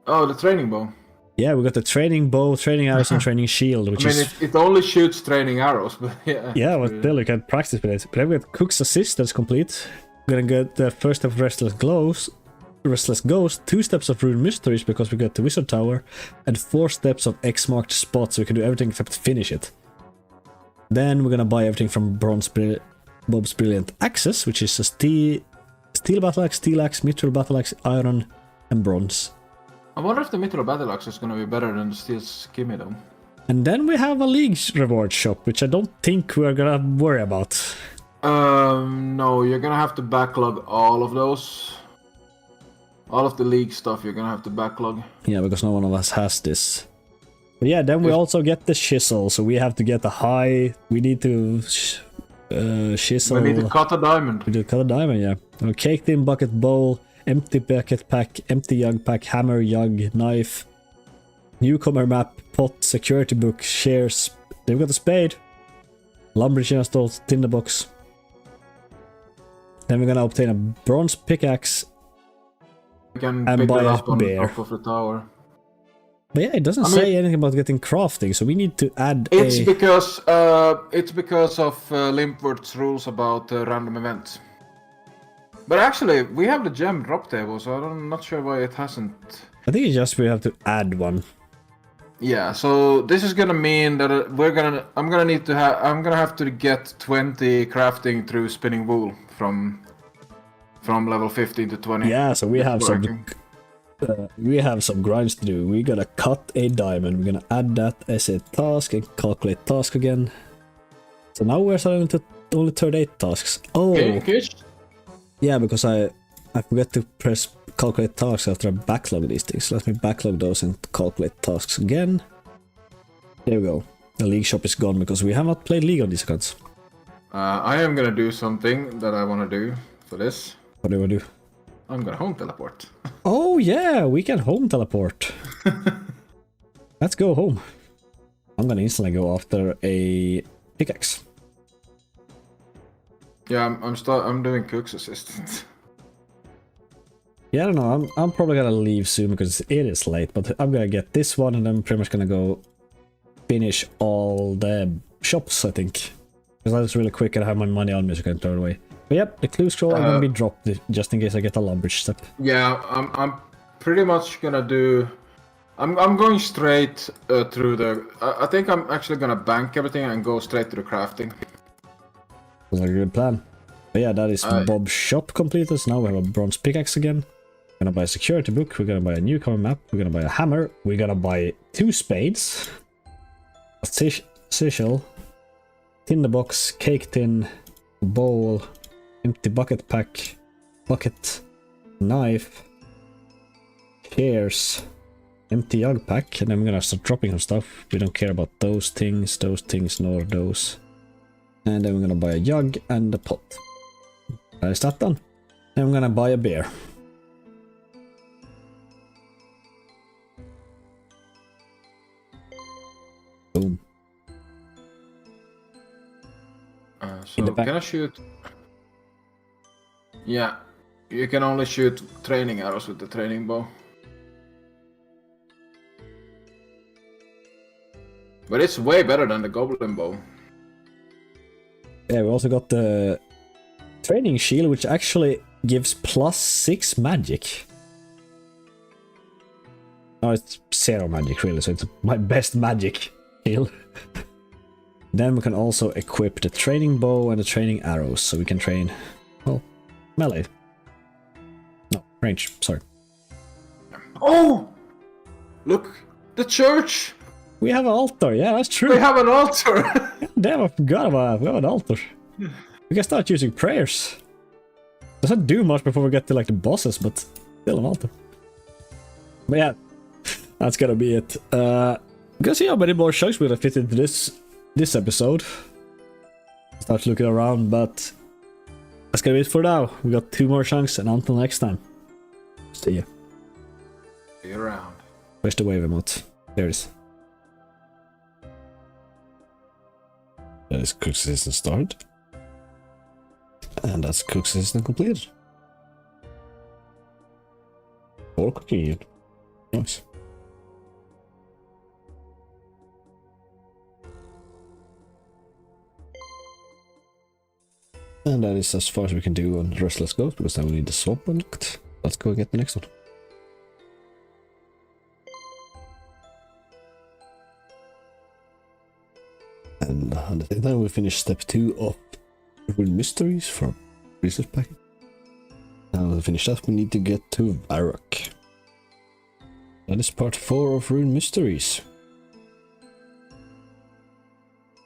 Oh, the training bow. Yeah, we got the training bow, training arrows, and training shield, which it only shoots training arrows, but yeah. Yeah, but still you can practice with it. But then we got Cook's Assist, that's complete. We're gonna get the first of Restless Gloves, Restless Ghost, 2 steps of Rune Mysteries because we got the Wizard Tower, and 4 steps of X marked spots so we can do everything except finish it. Then we're gonna buy everything from Bob's Brilliant Axes, which is a steel battle axe, steel axe, mithril battle axe, iron, and bronze. I wonder if the Mithril Battle Axe is gonna be better than the Steel Skimmy though. And then we have a League reward shop, which I don't think we're gonna worry about. No, you're gonna have to backlog all of those. All of the League stuff you're gonna have to backlog. Yeah, because no one of us has this. But yeah, then we also get the chisel, so we have to get a high... We need to... chisel... We need to cut a diamond. We do cut a diamond, yeah. A caked in bucket bowl, empty bucket pack, empty jug pack, hammer, jug, knife, newcomer map, pot, security book, shares. Then we got the spade, lumberjack installed, tinderbox. Then we're gonna obtain a bronze pickaxe. We can And pick buy it a up on bear. top of the tower. But yeah, it doesn't say anything about getting crafting, so we need to add It's a... because of Limpworth's rules about random events. But actually, we have the gem drop table, so I'm not sure why it hasn't. I think it's just we have to add one. Yeah, so this is gonna mean that I'm gonna have to get 20 crafting through spinning wool from level 15 to 20. Yeah, so we have Working. we have some grinds to do. We gotta cut a diamond. We're gonna add that as a task and calculate task again. So now we're starting to only 38 tasks. Oh, Okay. yeah, because I forgot to press calculate tasks after I backlog these things. Let me backlog those and calculate tasks again. There we go. The League shop is gone because we have not played League on these accounts. I am gonna do something that I wanna do for this. What do we do? I'm gonna home teleport. Oh yeah, we can home teleport. Let's go home. I'm gonna instantly go after a pickaxe. Yeah, I'm doing Cook's assistant. Yeah, I don't know. I'm probably gonna leave soon because it is late. But I'm gonna get this one and I'm pretty much gonna go finish all the shops. I think because that is really quick and I have my money on me, so I can throw it away. But yep, the clue scroll is gonna be dropped just in case I get a lumberjack step. Yeah, I'm pretty much gonna do. I'm going straight through the. I think I'm actually gonna bank everything and go straight to the crafting. Sounds like a good plan. But yeah, that is Bob's shop completed. So now we have a bronze pickaxe again. We're gonna buy a security book. We're gonna buy a newcomer map. We're gonna buy a hammer. We're gonna buy 2 spades, a sichel, tinderbox, cake tin, bowl, empty bucket pack, bucket, knife, shears, empty jug pack, and then we're gonna start dropping some stuff. We don't care about those things, nor those. And then we're gonna buy a jug and a pot. Is that done? Then I'm gonna buy a bear. Boom. So can I shoot? Yeah, you can only shoot training arrows with the training bow. But it's way better than the goblin bow. Yeah, we also got the training shield, which actually gives +6 magic. No, it's 0 magic really, so it's my best magic shield. Then we can also equip the training bow and the training arrows, so we can train, well, melee. No, range, sorry. Oh! Look! The church! We have an altar, yeah, that's true. We have an altar! Damn, I forgot about that. We have an altar. We can start using prayers. Doesn't do much before we get to like the bosses, but still an altar. But yeah, that's gonna be it. Gonna see how many more chunks we're gonna fit into this episode. Start looking around, but that's gonna be it for now. We got 2 more chunks, and until next time, see ya. Be around. Where's the wave emote? There it is. That is Cook's Assistant started. And that's Cook's Assistant completed. Or cooking again. Nice. And that is as far as we can do on Restless Ghost, because now we need the swamp unlocked. let's go get the next one. And at the same time, we finish step 2 of Rune Mysteries from Research Packet. Now to finish that, we need to get to Varrock. That is part 4 of Rune Mysteries.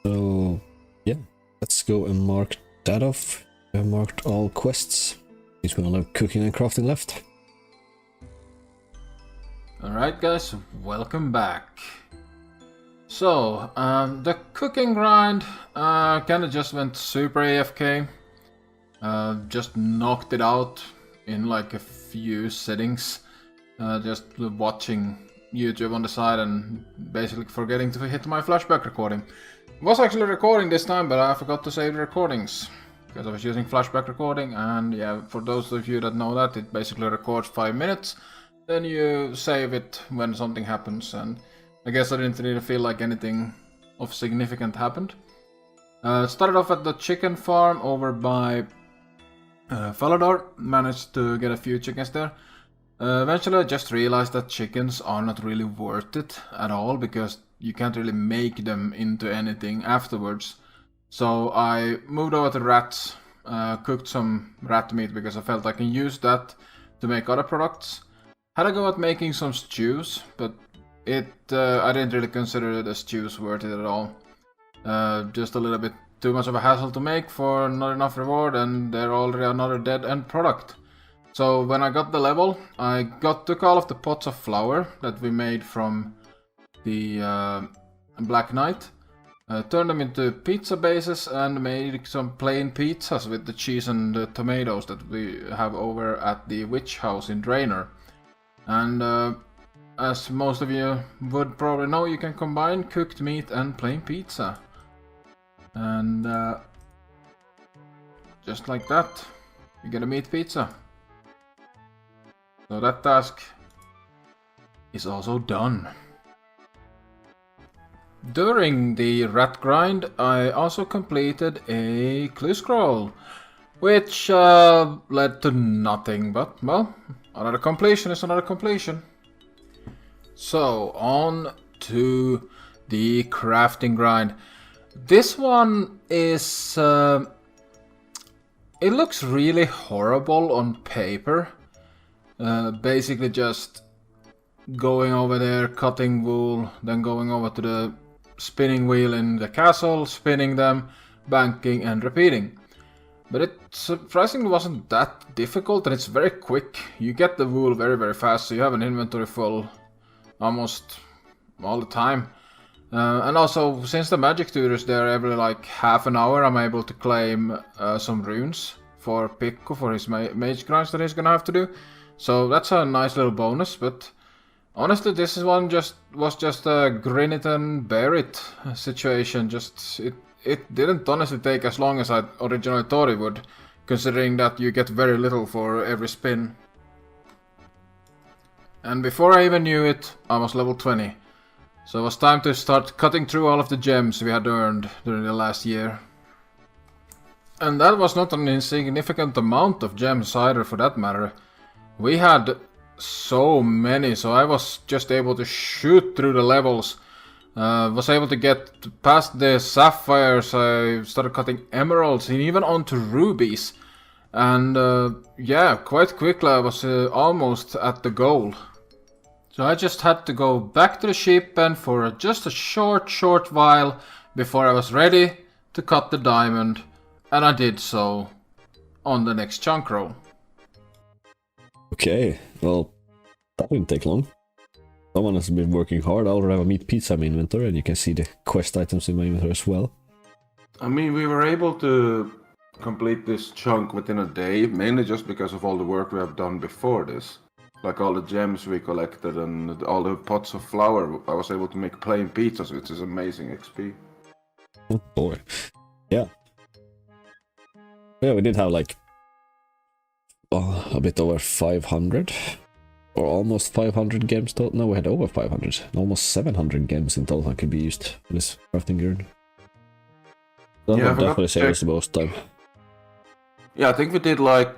So, yeah, let's go and mark that off. We have marked all quests. Since we only have cooking and crafting left. Alright guys, welcome back. So, the cooking grind kinda just went super AFK. Just knocked it out in like a few settings. Just watching YouTube on the side and basically forgetting to hit my flashback recording. Was actually recording this time, but I forgot to save the recordings. Because I was using flashback recording, and yeah, for those of you that know that, it basically records 5 minutes. Then you save it when something happens, and I guess I didn't really feel like anything of significant happened. Started off at the chicken farm over by Falador, managed to get a few chickens there. Eventually I just realized that chickens are not really worth it at all, because you can't really make them into anything afterwards. So I moved over to rats, cooked some rat meat because I felt I can use that to make other products. Had a go at making some stews, but I didn't really consider the stews worth it at all. Just a little bit too much of a hassle to make for not enough reward, and they're already another dead end product. So when I got the level, I took all of the pots of flour that we made from the Black Knight, turned them into pizza bases and made some plain pizzas with the cheese and the tomatoes that we have over at the witch house in Draenor. And as most of you would probably know, you can combine cooked meat and plain pizza. And just like that, you get a meat pizza. So that task is also done. During the rat grind, I also completed a clue scroll, which led to nothing, but, well, another completion is another completion. So, on to the crafting grind. This one is... it looks really horrible on paper. Basically just going over there, cutting wool, then going over to the spinning wheel in the castle, spinning them, banking and repeating. But it surprisingly wasn't that difficult, and it's very quick. You get the wool very, very fast, so you have an inventory full almost all the time. And also, since the magic tutor is there every like half an hour, I'm able to claim some runes for Pikku for his mage grinds that he's gonna have to do. So that's a nice little bonus, but honestly, this one was just a grin it and bear it situation. It didn't honestly take as long as I originally thought it would, considering that you get very little for every spin. And before I even knew it, I was level 20. So it was time to start cutting through all of the gems we had earned during the last year. And that was not an insignificant amount of gems either, for that matter. We had so many, so I was just able to shoot through the levels. Was able to get past the sapphires, I started cutting emeralds and even onto rubies. And yeah, quite quickly I was almost at the goal. So I just had to go back to the sheep pen for just a short while before I was ready to cut the diamond. And I did so on the next chunk roll. Okay, well, that didn't take long. Someone has been working hard. I already have a meat pizza in my inventory, and you can see the quest items in my inventory as well. I mean, we were able to complete this chunk within a day, mainly just because of all the work we have done before this. Like all the gems we collected and all the pots of flour. I was able to make plain pizzas, which is amazing XP. Oh boy. Yeah. Yeah, we did have like a bit over 500. Or almost 500 games total. No, we had over 500. Almost 700 games in total could be used for this crafting grid. That would definitely save us the most time. Yeah, I think we did like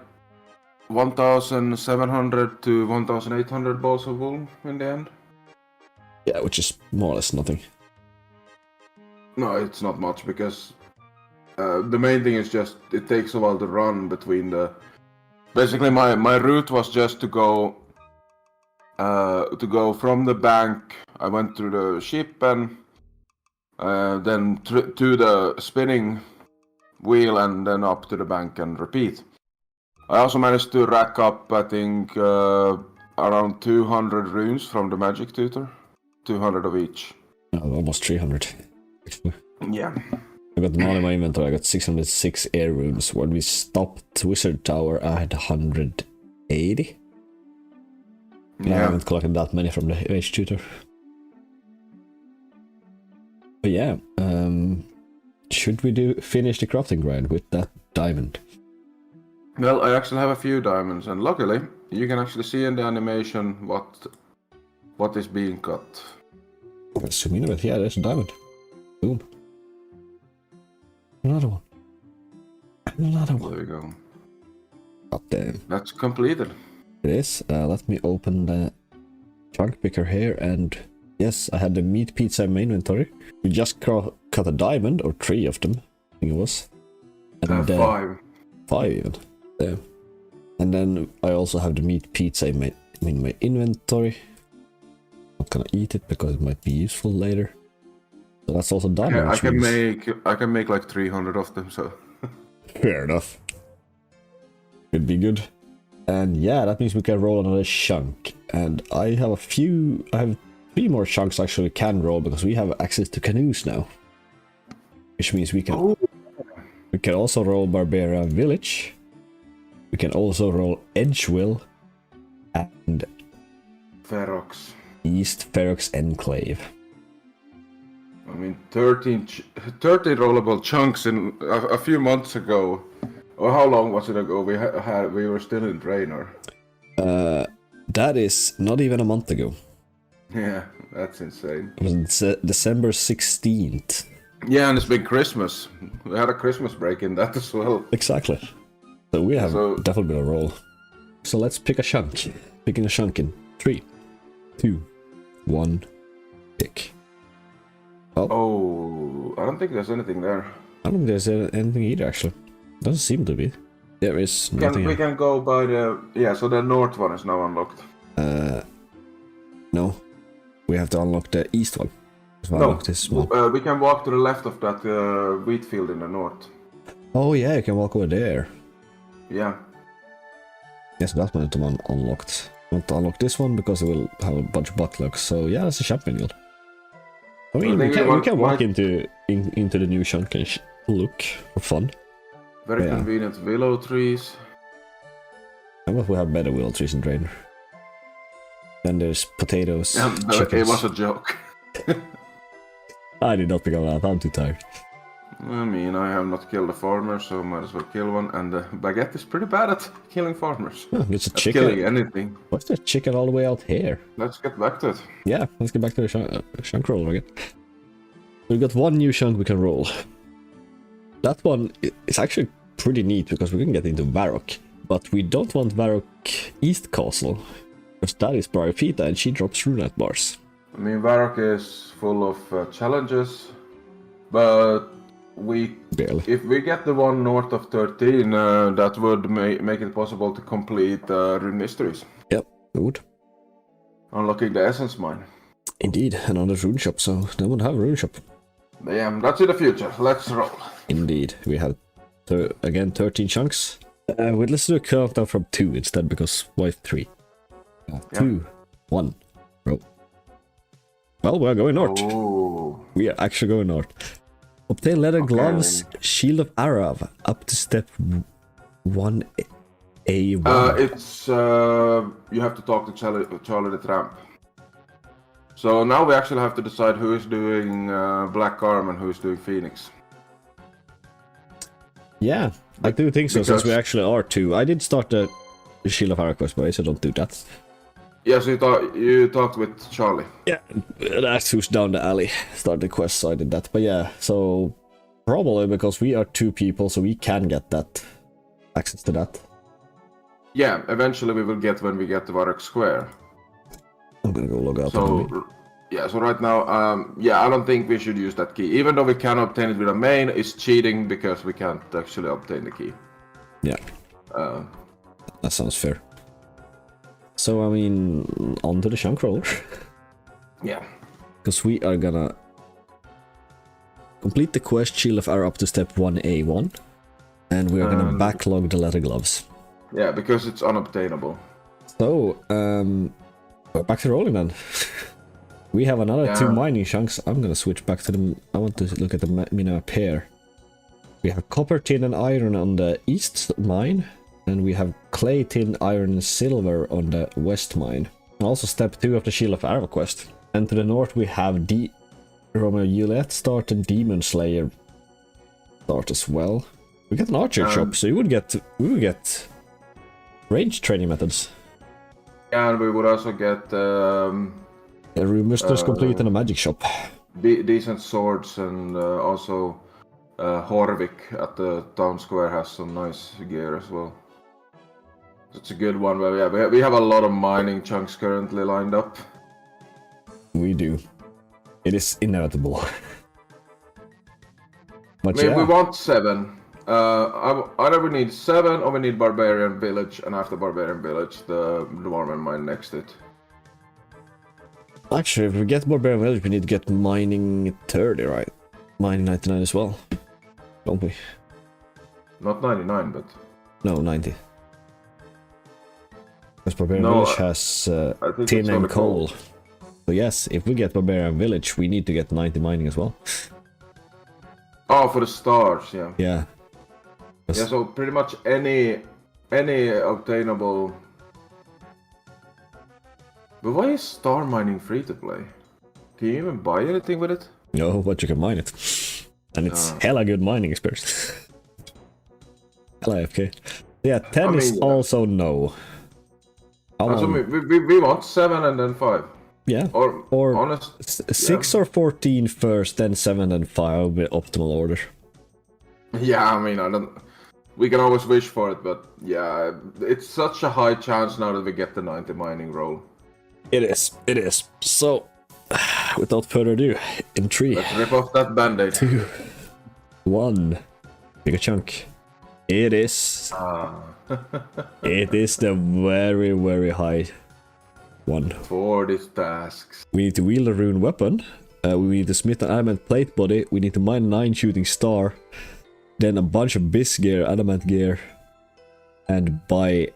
1,700 to 1,800 balls of wool in the end. Yeah, which is more or less nothing. No, it's not much because the main thing is just it takes a while to run between the. Basically, my route was just to go from the bank. I went through the ship and then to the spinning wheel and then up to the bank and repeat. I also managed to rack up, I think, around 200 runes from the magic tutor. 200 of each. Almost 300. Actually. Yeah. I got none in my inventory. I got 606 air runes. When we stopped Wizard Tower, I had 180. I haven't collected that many from the mage tutor. But yeah, should we finish the crafting grind with that diamond? Well, I actually have a few diamonds, and luckily, you can actually see in the animation what is being cut. Let's zoom in a bit. Yeah, there's a diamond. Boom. Another one. Another one. There we go. God damn. That's completed. It is. Let me open the chunk picker here, and yes, I had the meat pizza in my inventory. We just cut a diamond, or 3 of them, I think it was. And 5. 5 even. Damn. And then I also have the meat pizza in my inventory. Not gonna eat it because it might be useful later. So that's also done. Yeah, I can make like 300 of them, so fair enough. Could be good. And yeah, that means we can roll another chunk. And I have 3 more chunks actually can roll because we have access to canoes now. Which means we can also roll Barbarian Village. We can also roll Edgeville and Ferox. East Ferox Enclave. I mean, 13 rollable chunks in a few months ago. Or how long was it ago? We were still in Draenor. That is not even a month ago. Yeah, that's insane. It was December 16th. Yeah, and it's been Christmas. We had a Christmas break in that as well. Exactly. So we have definitely been a roll. So let's pick a chunk. Picking a chunk in 3, 2, 1, pick. Oh, I don't think there's anything there. I don't think there's anything either, actually. Doesn't seem to be. There is nothing. We can go by the... Yeah, so the north one is now unlocked. No. We have to unlock the east one. No, we can walk to the left of that wheat field in the north. Oh yeah, you can walk over there. Yeah. Yes, that's one the one unlocked. I want to unlock this one because it will have a bunch of butlocks. So yeah, that's a champion guild. I mean, we can walk into the new chunk and look for fun. Very convenient willow trees. And what we have better willow trees in Draenor. Then there's potatoes. Chickens. It was a joke. I did not pick up that. I'm too tired. I mean, I have not killed a farmer, so might as well kill one. And the baguette is pretty bad at killing farmers. Oh, it's a chicken. Killing anything. What's the chicken all the way out here? Let's get back to it. Yeah, let's get back to the chunk roll again. We've got one new chunk we can roll. That one is actually pretty neat because we can get into Varrock. But we don't want Varrock East Castle. Because that is Bryophyta and she drops runite bars. I mean, Varrock is full of challenges. But if we get the one north of 13, that would make it possible to complete Rune Mysteries. Yep, it would. Unlocking the Essence Mine. Indeed, another rune shop, so they would have a rune shop. Yeah, that's in the future. Let's roll. Indeed, we have again 13 chunks. Let's do a countdown from 2 instead, because why 3? 2, 1, roll. Well, we're going north. Oh. We are actually going north. Obtain leather gloves, Shield of Arav, up to step 1A1. It's you have to talk to Charlie the Tramp. So now we actually have to decide who is doing Black Arm and who is doing Phoenix. Yeah, I do think so, since we actually are 2. I did start the Shield of Arav quest, but I said don't do that. Yeah, so you talked with Charlie. Yeah, that's who's down the alley. Started the quest, so I did that. But yeah, so probably because we are 2 people, so we can get that access to that. Yeah, eventually we will get when we get to Varek Square. I'm gonna go log out. So, yeah, so right now, yeah, I don't think we should use that key. Even though we can obtain it with a main, it's cheating because we can't actually obtain the key. Yeah. That sounds fair. So, I mean, on to the chunk roller. Yeah. Because we are gonna complete the quest Shield of Air up to step 1A1. And we are gonna backlog the leather gloves. Yeah, because it's unobtainable. So, we're back to rolling then. We have another 2 mining chunks. I'm gonna switch back to them. I want to look at the map here. We have copper, tin, and iron on the east mine, and we have clay, tin, iron, and silver on the west mine. And also step 2 of the Shield of Arrow quest. And to the north we have Romeo Juliet start and Demon Slayer start as well. We get an archer shop, so we would get range training methods. And we would also get A Rune Mistress complete and a magic shop. decent swords, and also Horvik at the town square has some nice gear as well. It's a good one. Where we have a lot of mining chunks currently lined up. We do. It is inevitable. But I mean, yeah. we want 7. Either we need 7 or we need Barbarian Village, and after Barbarian Village, the Dwarven mine next it. Actually, if we get Barbarian Village, we need to get mining 30, right? Mining 99 as well. Don't we? Not 99, but... No, 90. Because Barbarian No, Village has I think tin it's and only coal. So yes, if we get Barbarian Village, we need to get 90 mining as well. Oh, for the stars, yeah. Yeah. Yeah, so pretty much any obtainable... But why is star mining free to play? Can you even buy anything with it? No, but you can mine it. And it's hella good mining experience. Hella AFK. Yeah, 10 is also no. We want 7 and then 5. Yeah. Or honest, 6 or 14 first, then 7 and 5 will be optimal order. Yeah, I mean, I don't... We can always wish for it, but yeah, it's such a high chance now that we get the 90 mining roll. It is. So, without further ado, in 3, Let's rip off that band-aid. 2, 1, pick a chunk. It is. It is the very, very high one. For these tasks. We need to wield a rune weapon. We need to smith an adamant plate body. We need to mine 9 shooting star. Then a bunch of bis gear, adamant gear. And buy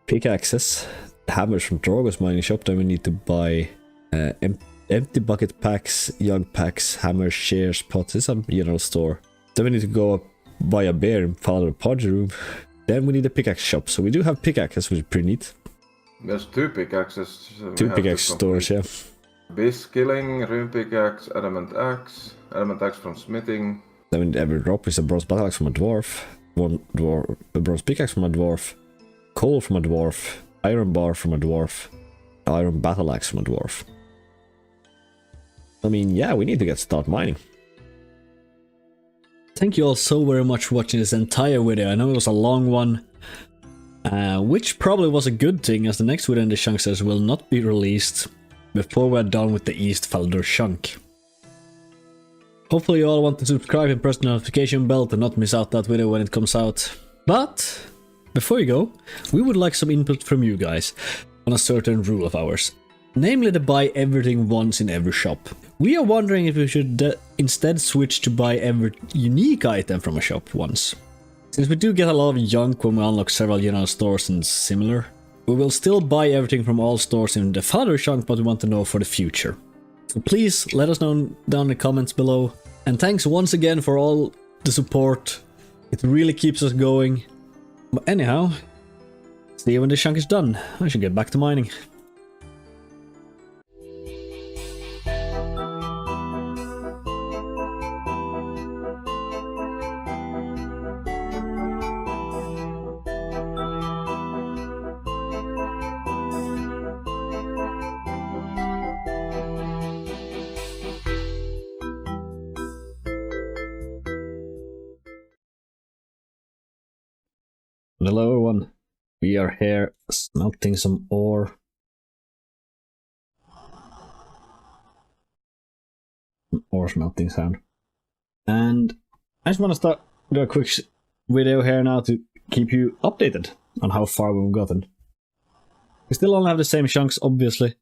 pickaxes, hammers from Drogo's mining shop. Then we need to buy empty bucket packs, young packs, hammers, shares, pots. It's a general store. Then we need to go buy a bear in Father Podge room. Then we need a pickaxe shop. So we do have pickaxes, which is pretty neat. There's 2 pickaxes. So 2 pickaxe stores, yeah. Bis killing, rune pickaxe, adamant axe from smithing. Then we need every drop is a bronze battle axe from a dwarf, a bronze pickaxe from a dwarf, coal from a dwarf, iron bar from a dwarf, iron battle axe from a dwarf. I mean, yeah, we need to start mining. Thank you all so very much for watching this entire video. I know it was a long one, which probably was a good thing, as the next video in the Chunksters will not be released before we're done with the East Felder chunk. Hopefully you all want to subscribe and press the notification bell to not miss out that video when it comes out. But before you go, we would like some input from you guys on a certain rule of ours. Namely to buy everything once in every shop. We are wondering if we should instead switch to buy every unique item from a shop once. Since we do get a lot of junk when we unlock several general stores and similar, we will still buy everything from all stores in the Father chunk, but we want to know for the future. So please let us know down in the comments below. And thanks once again for all the support. It really keeps us going. But anyhow, see you when this chunk is done. I should get back to mining. Hello everyone. We are here smelting some ore. Ore smelting sound. And I just want to start do a quick video here now to keep you updated on how far we've gotten. We still only have the same chunks, obviously,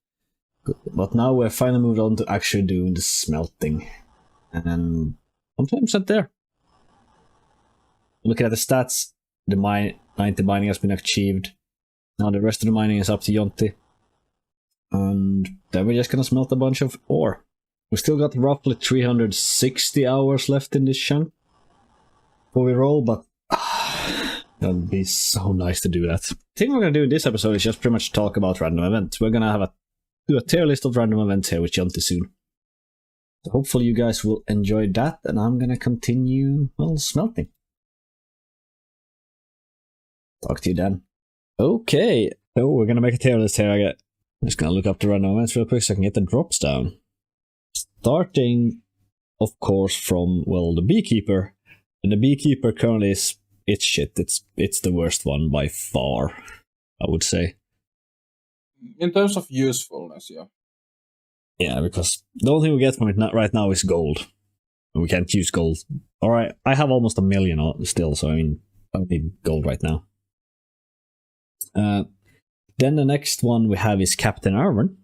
but now we're finally moved on to actually doing the smelting. And I'm 20% there. Looking at the stats, the 90 mining has been achieved. Now the rest of the mining is up to Jonti. And then we're just gonna smelt a bunch of ore. We still got roughly 360 hours left in this chunk before we roll, but that'd be so nice to do that. The thing we're gonna do in this episode is just pretty much talk about random events. We're gonna do a tier list of random events here with Jonti soon. So hopefully you guys will enjoy that, and I'm gonna continue, well, smelting. Talk to you then. Okay, so we're gonna make a tier list here. I'm just gonna look up the random events real quick so I can get the drops down. Starting, of course, from, well, the beekeeper. And the beekeeper currently is, it's shit. It's the worst one by far, I would say. In terms of usefulness, yeah. Yeah, because the only thing we get from it right now is gold. We can't use gold. Alright, I have almost 1 million still, so I mean, I don't need gold right now. Then the next one we have is Captain Ironmen.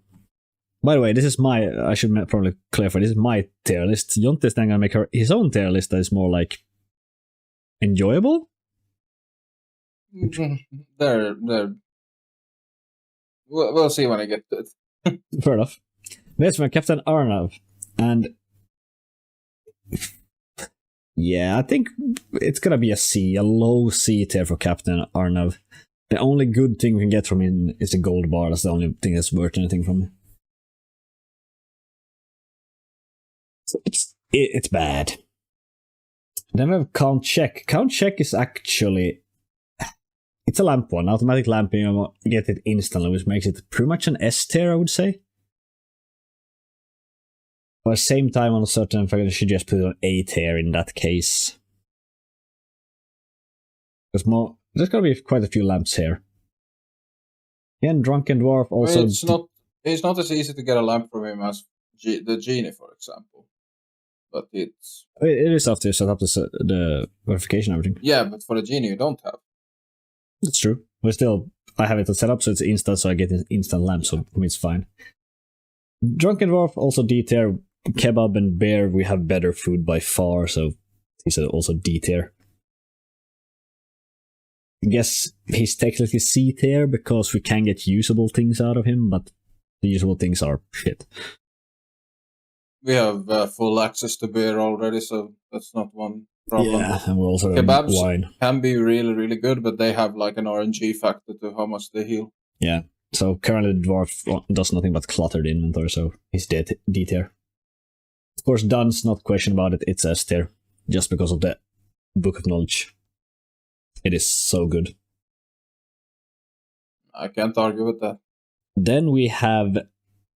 By the way, this is I should probably clarify, this is my tier list. Jonti is then going to make his own tier list that is more like enjoyable? They're we'll see when I get to it. Fair enough. There's my Captain Arnav. And yeah, I think it's going to be a C, a low C tier for Captain Arnav. The only good thing we can get from him is the gold bar. That's the only thing that's worth anything from him. So it's bad. Then we have Count Check. Count Check is actually... It's a lamp one. Automatic lamping, you get it instantly, which makes it pretty much an S tier, I would say. But at the same time, on a certain fact, I should just put it on A tier in that case. Because there's gonna be quite a few lamps here. Again, Drunken Dwarf also... It's not as easy to get a lamp from him as the Genie, for example. But it is after you set up the verification and everything. Yeah, but for the Genie you don't have. That's true. But still, I have it set up so it's instant, so I get an instant lamp, so for me it's fine. Drunken Dwarf, also D tier. Kebab and Bear, we have better food by far, so he's also D tier. I guess he's technically C tier because we can get usable things out of him, but the usable things are shit. We have full access to beer already, so that's not one problem. Yeah, and we're also Kebabs wine. Can be really, really good, but they have like an RNG factor to how much they heal. Yeah, so currently the dwarf does nothing but cluttered inventory, so he's D tier. Of course, Dun's not question about it, it's S tier, just because of the Book of Knowledge. It is so good. I can't argue with that. Then we have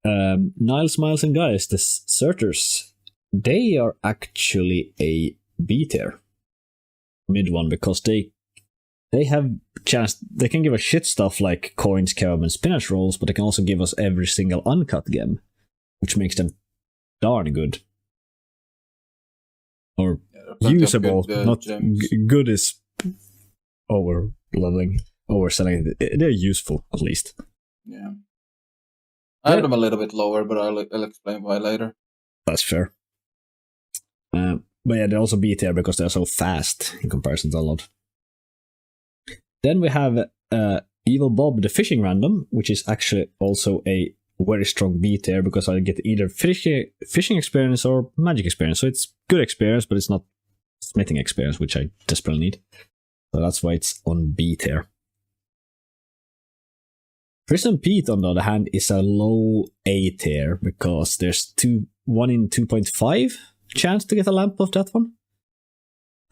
Niles, Miles, and Guys, the Certers. They are actually a B tier. Mid one, because they have chance. They can give us shit stuff like coins, kebab, and spinach rolls, but they can also give us every single uncut gem, which makes them darn good. Or usable, not good is over leveling, overselling. They're useful, at least. Yeah. I have them a little bit lower, but I'll explain why later. That's fair. But yeah, they're also B tier because they're so fast in comparison to a lot. Then we have Evil Bob, the fishing random, which is actually also a very strong B tier because I get either fishing experience or magic experience. So it's good experience, but it's not smithing experience, which I desperately need. So that's why it's on B tier. Prison Pete, on the other hand, is a low A tier because there's 1 in 2.5 chance to get a lamp of that one.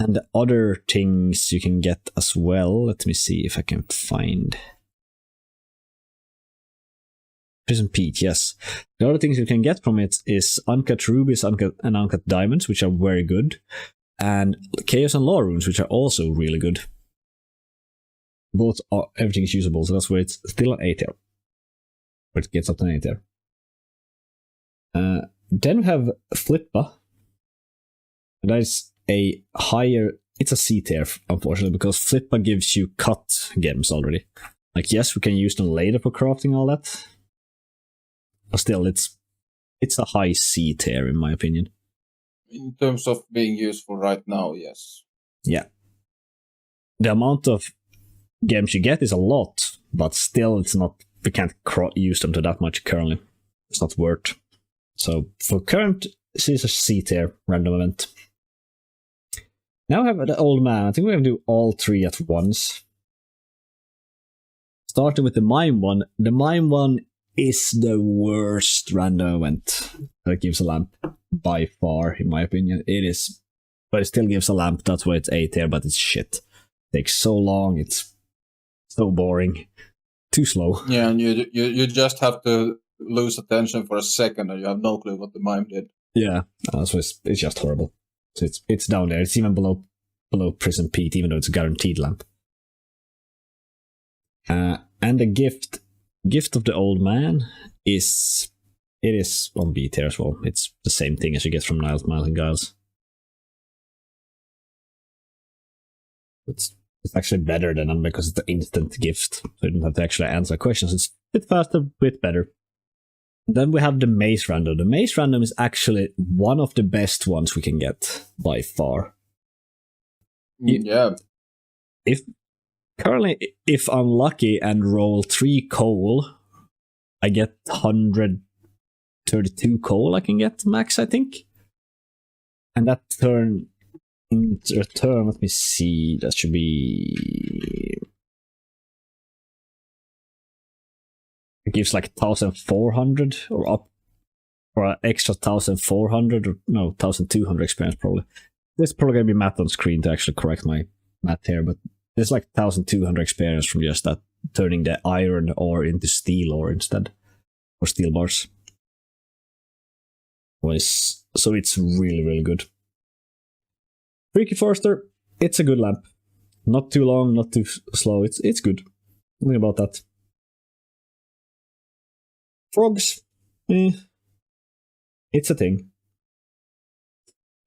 And the other things you can get as well. Let me see if I can find. Prison Pete, yes. The other things you can get from it is uncut rubies and uncut diamonds, which are very good. And chaos and law runes, which are also really good. both are, everything is usable, so that's where it's still an A tier. But it gets up to an A tier. Then we have Flippa. That is a higher, it's a C tier, unfortunately, because Flippa gives you cut gems already. Like, yes, we can use them later for crafting all that. But still, it's a high C tier, in my opinion. In terms of being useful right now, yes. Yeah. The amount of gems you get is a lot, but still it's not, we can't use them to that much currently. It's not worth. So for current, this is a C tier random event. Now we have the old man. I think we're going to do all three at once. Starting with the mime one. The mime one is the worst random event that gives a lamp. By far, in my opinion. It is. But it still gives a lamp. That's why it's A tier, but it's shit. It takes so long. It's so boring. Too slow. Yeah, and you just have to lose attention for a second and you have no clue what the mime did. Yeah, so it's just horrible. So it's down there. It's even below Prison Pete, even though it's a guaranteed lamp. And the gift of the old man is on B tier as well. It's the same thing as you get from Niles, Miles, and Giles. It's actually better than them because it's an instant gift, so you don't have to actually answer questions. It's a bit faster, a bit better. Then we have the maze random. The maze random is actually one of the best ones we can get by far. Yeah. If I'm lucky and roll 3 coal, I get 132 coal I can get max, I think. And that turn in return, let me see, that should be, it gives like 1,400 or up, or an extra 1,400 or no 1,200 experience probably. There's probably gonna be math on screen to actually correct my math here, but there's like 1,200 experience from just that, turning the iron ore into steel ore instead, or steel bars. So it's really, really good. Freaky Forester, it's a good lamp. Not too long, not too slow. It's good. Nothing about that. Frogs, it's a thing.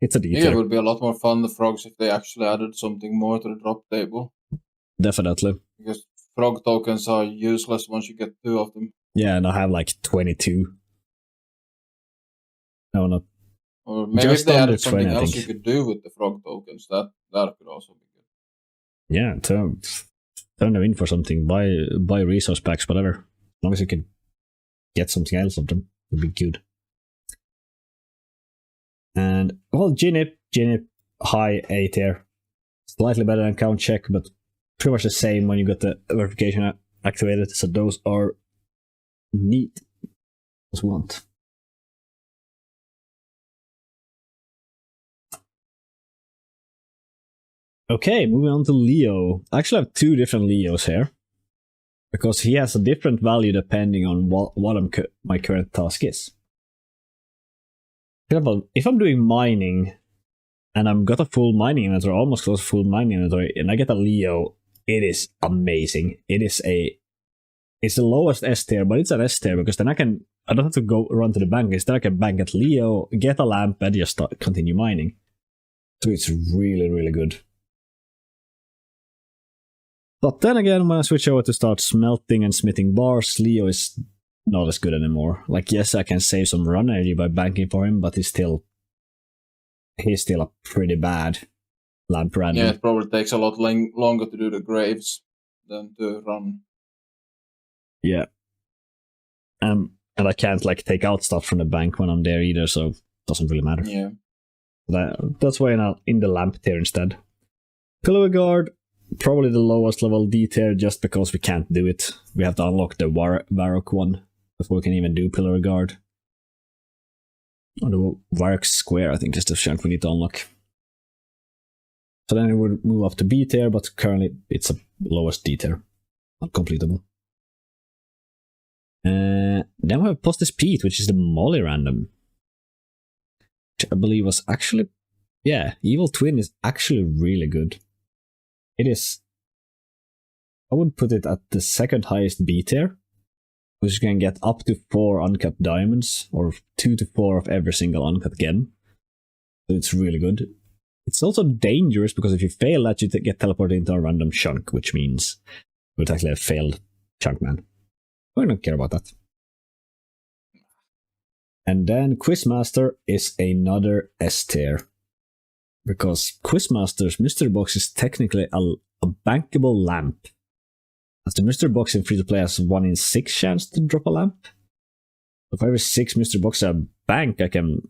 It's a detail. Yeah, it would be a lot more fun, the frogs, if they actually added something more to the drop table. Definitely. Because frog tokens are useless once you get 2 of them. Yeah, and I have like 22. No, not. Or maybe Just if they under added something 20, I else think. you could do with the frog tokens, that could also be good. Yeah, turn them in for something. Buy resource packs, whatever. As long as you can get something else of them, it'd be good. And well, Ginip, high A tier. Slightly better than Count Check, but pretty much the same when you got the verification activated. So those are neat as we want. Okay, moving on to Leo. I actually have 2 different Leos here, because he has a different value depending on what my current task is. For example, if I'm doing mining, and I've got a full mining inventory, almost close to full mining inventory, and I get a Leo, it is amazing. It's the lowest S tier, but it's an S tier, because then I don't have to go run to the bank. Instead I can bank at Leo, get a lamp, and just continue mining. So it's really, really good. But then again, when I switch over to start smelting and smithing bars, Leo is not as good anymore. Like, yes, I can save some run energy by banking for him, but he's still a pretty bad lamp random. Yeah, it probably takes a lot longer to do the graves than to run. Yeah. And I can't like take out stuff from the bank when I'm there either, so it doesn't really matter. Yeah. That's why I'm in the lamp tier instead. Pillowy Guard, probably the lowest level D tier, just because we can't do it. We have to unlock the Varrock one before we can even do Pillowy Guard. Or the Varrock Square, I think, is the chunk we need to unlock. So then it would move up to B tier, but currently it's a lowest D tier. Uncompletable. Then we have Postis Pete, which is the Molly random. Which I believe was actually... Yeah, Evil Twin is actually really good. It is... I would put it at the second highest B tier, which can get up to 4 uncut diamonds, or 2 to 4 of every single uncut gem. So it's really good. It's also dangerous because if you fail that, you get teleported into a random chunk, which means it's actually a failed chunk man. I don't care about that. And then Quizmaster is another S tier. Because Quizmaster's mystery box is technically a bankable lamp. As the mystery box in free-to-play has 1 in 6 chance to drop a lamp. So for every 6 mystery boxes I bank, I can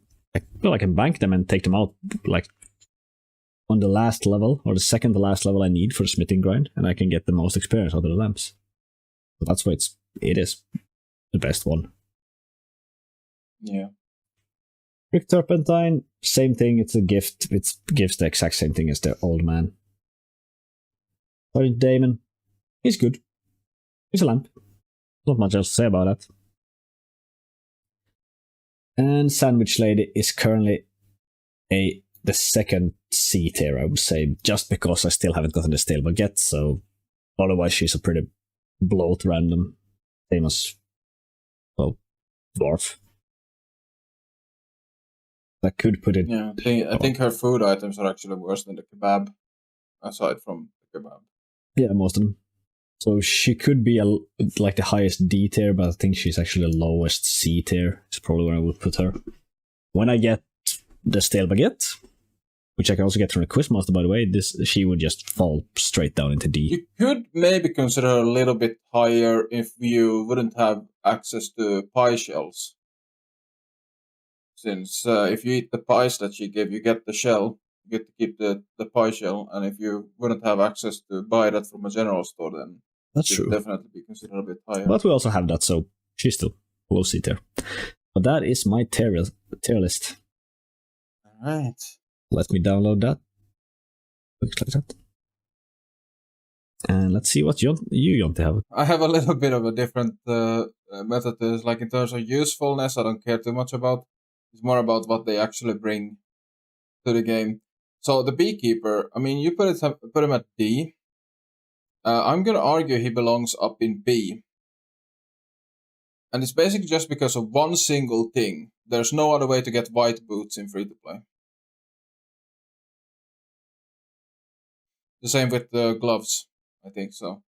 bank them and take them out like on the last level, or the second to last level I need for the smithing grind, and I can get the most experience out of the lamps. So that's why it is the best one. Yeah. Rick Turpentine, same thing, it's a gift. It gives the exact same thing as the old man. Sergeant Damon, he's good. He's a lamp. Not much else to say about that. And Sandwich Lady is currently the second C tier, I would say, just because I still haven't gotten the stale baguette, so otherwise she's a pretty bloat random. Same as, well, Dwarf. I could put it... Yeah, I think her food items are actually worse than the kebab, aside from the kebab. Yeah, most of them. So she could be like the highest D tier, but I think she's actually the lowest C tier. It's probably where I would put her. When I get the stale baguette, which I can also get from the Quizmaster, by the way, she would just fall straight down into D. You could maybe consider her a little bit higher if you wouldn't have access to pie shells. Since if you eat the pies that she gave, you get the shell, you get to keep the pie shell, and if you wouldn't have access to buy that from a general store, then that's it true. would definitely be considered a bit higher. But we also have that, so she's still we'll see there. But that is my tier list. Alright. Let me download that. Looks like that. And let's see what you want to have. I have a little bit of a different method. Like in terms of usefulness, I don't care too much about. It's more about what they actually bring to the game. So the beekeeper, I mean, you put him at D. I'm gonna argue he belongs up in B. And it's basically just because of one single thing. There's no other way to get white boots in free-to-play. The same with the gloves, I think so.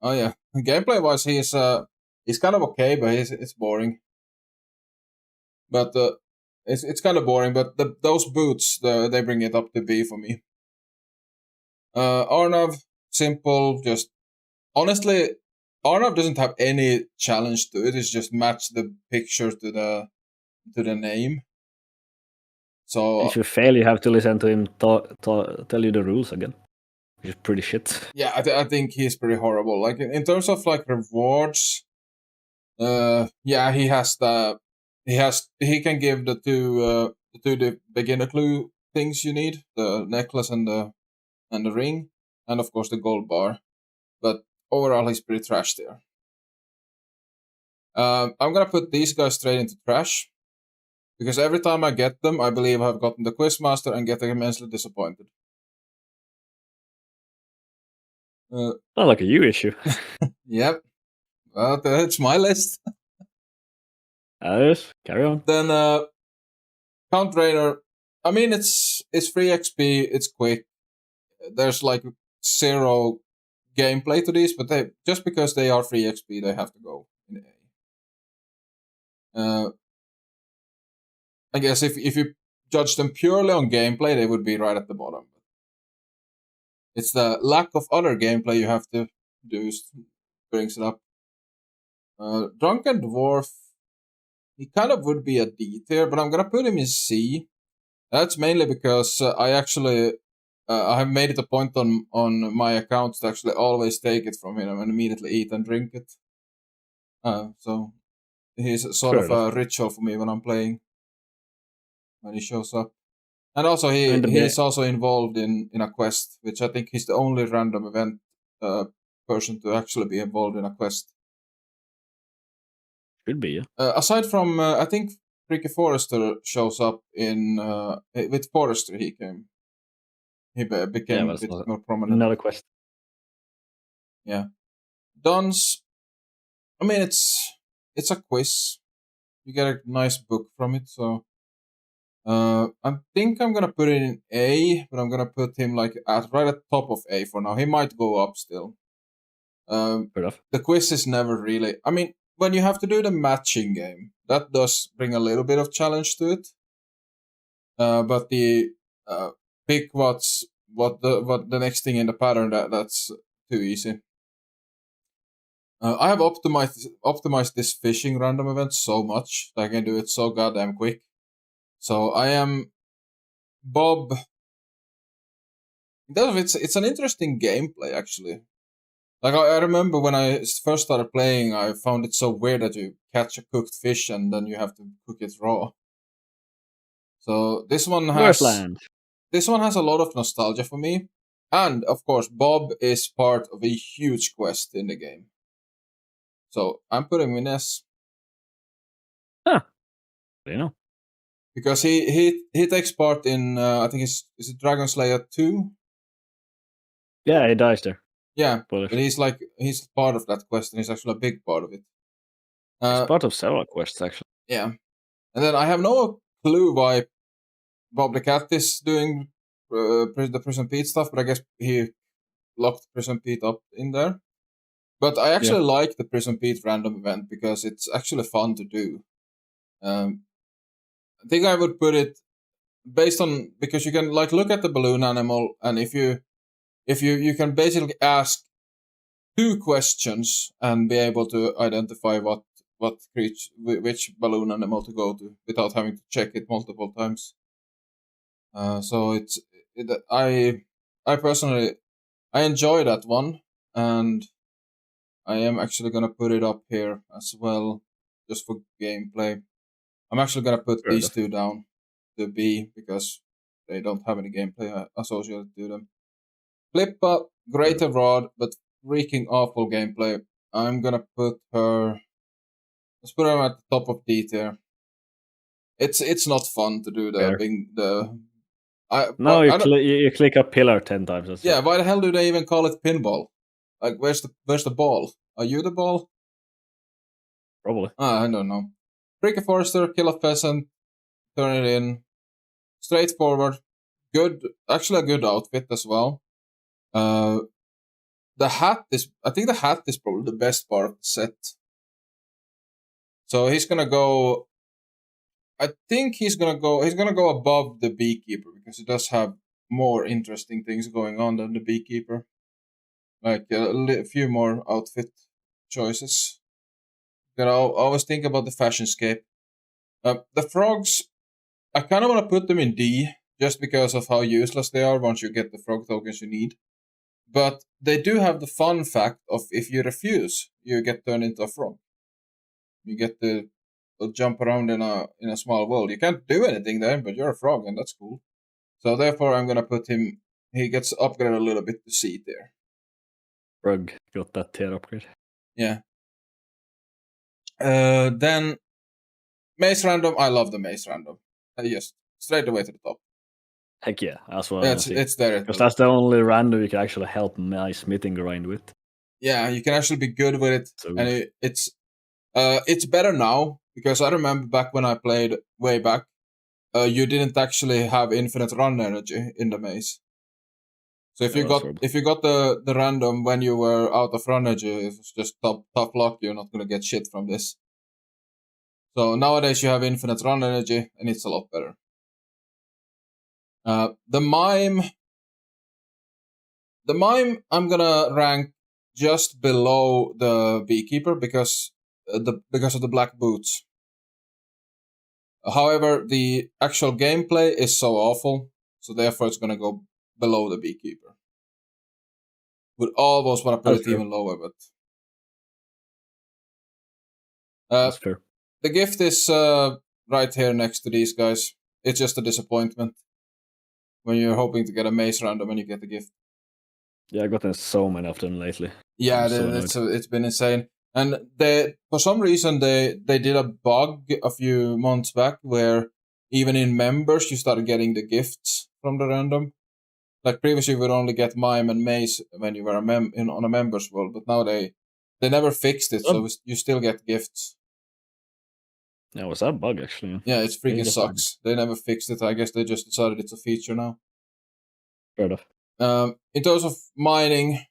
Oh yeah, gameplay-wise, he's kind of okay, but it's boring. But it's kind of boring. But those boots, they bring it up to B for me. Arnav, simple. Just honestly, Arnav doesn't have any challenge to it. It's just match the picture to the name. So if you fail, you have to listen to him tell you the rules again, which is pretty shit. Yeah, I think he's pretty horrible. Like in terms of like rewards, yeah, he can give the two beginner clue things you need, the necklace and the ring, and of course the gold bar. But overall, he's pretty trash there. I'm gonna put these guys straight into trash, because every time I get them, I believe I've gotten the Quizmaster and get immensely disappointed. Not like a you issue. Yep. Well, that's my list. Yes, carry on. Then Count Raider. I mean, it's free XP. It's quick. There's like 0 gameplay to these, but just because they are free XP, they have to go in A. I guess if you judge them purely on gameplay, they would be right at the bottom. It's the lack of other gameplay you have to do brings it up. Drunken Dwarf, he kind of would be a D tier, but I'm gonna put him in C. That's mainly because I actually I have made it a point on my account to actually always take it from him and immediately eat and drink it. So he's sort of a ritual for me when I'm playing. When he shows up. And also he's also involved in a quest, which I think he's the only random event person to actually be involved in a quest. Should be, yeah. Aside from, I think Ricky Forrester shows up in with Forrester. He became a bit more prominent. Another quest. Yeah. Duns. I mean, it's a quiz. You get a nice book from it, so. I think I'm gonna put it in A, but I'm gonna put him like right at top of A for now. He might go up still. Fair enough. The quiz is never really. I mean, when you have to do the matching game, that does bring a little bit of challenge to it. But the pick what the next thing in the pattern that's too easy. I have optimized this fishing random event so much that I can do it so goddamn quick. So I am Bob. It's an interesting gameplay actually. Like I remember when I first started playing, I found it so weird that you catch a cooked fish and then you have to cook it raw. So this one has a lot of nostalgia for me, and of course Bob is part of a huge quest in the game. So I'm putting him in S. Huh. You know. Because he takes part in I think is it Dragon Slayer 2? Yeah, he dies there. Yeah, But but he's part of that quest, and he's actually a big part of it. it's part of several quests, actually. Yeah, and then I have no clue why Bob the Cat is doing the Prison Pete stuff, but I guess he locked Prison Pete up in there. But I actually like the Prison Pete random event because it's actually fun to do. I think I would put it based on because you can like look at the balloon animal, and if you can basically ask 2 questions and be able to identify which balloon animal to go to without having to check it multiple times. So I personally I enjoy that one, and I am actually gonna put it up here as well just for gameplay. I'm actually gonna put Fair these enough. 2 down to B because they don't have any gameplay associated to them. Flippa, greater rod, but freaking awful gameplay. I'm gonna put her. Let's put her at the top of D tier. It's not fun to do Fair. You click a pillar 10 times. That's yeah, why the hell do they even call it pinball? Like, where's the ball? Are you the ball? Probably. I don't know. Pricky Forester, kill a pheasant, turn it in. Straightforward. Good, actually a good outfit as well. I think the hat is probably the best part of the set. So he's gonna go. I think he's gonna go above the beekeeper because he does have more interesting things going on than the beekeeper. Like a few more outfit choices. Gotta always think about the fashionscape. The frogs, I kind of want to put them in D just because of how useless they are once you get the frog tokens you need. But they do have the fun fact of if you refuse, you get turned into a frog. You get to jump around in a small world. You can't do anything there, but you're a frog, and that's cool. So therefore, I'm gonna put him. He gets upgraded a little bit to C there. Frog got that tier upgrade. Yeah. Then Maze Random. I love the Maze Random. Yes, straight away to the top. Heck yeah, that's what It's there. Because that's the only random you can actually help my smithing grind with. Yeah, you can actually be good with it, So and it's better now because I remember back when I played way back, you didn't actually have infinite run energy in the maze. So if you got the random when you were out of run energy, it's just tough luck. You're not gonna get shit from this. So nowadays you have infinite run energy, and it's a lot better. The mime, I'm gonna rank just below the beekeeper because of the black boots. However, the actual gameplay is so awful, so therefore it's gonna go below the beekeeper. Would almost want to put it even lower, but that's fair. The gift is right here next to these guys. It's just a disappointment when you're hoping to get a maze random and you get the gift. Yeah, I've gotten so many of them lately. Yeah, it's been insane. And for some reason they did a bug a few months back where even in members you started getting the gifts from the random. like previously you would only get mime and mace when you were on a members world, but now they never fixed it, so you still get gifts. Yeah, was that bug actually? Yeah, it freaking just sucks. They never fixed it. I guess they just decided it's a feature now. Fair enough. In terms of mining,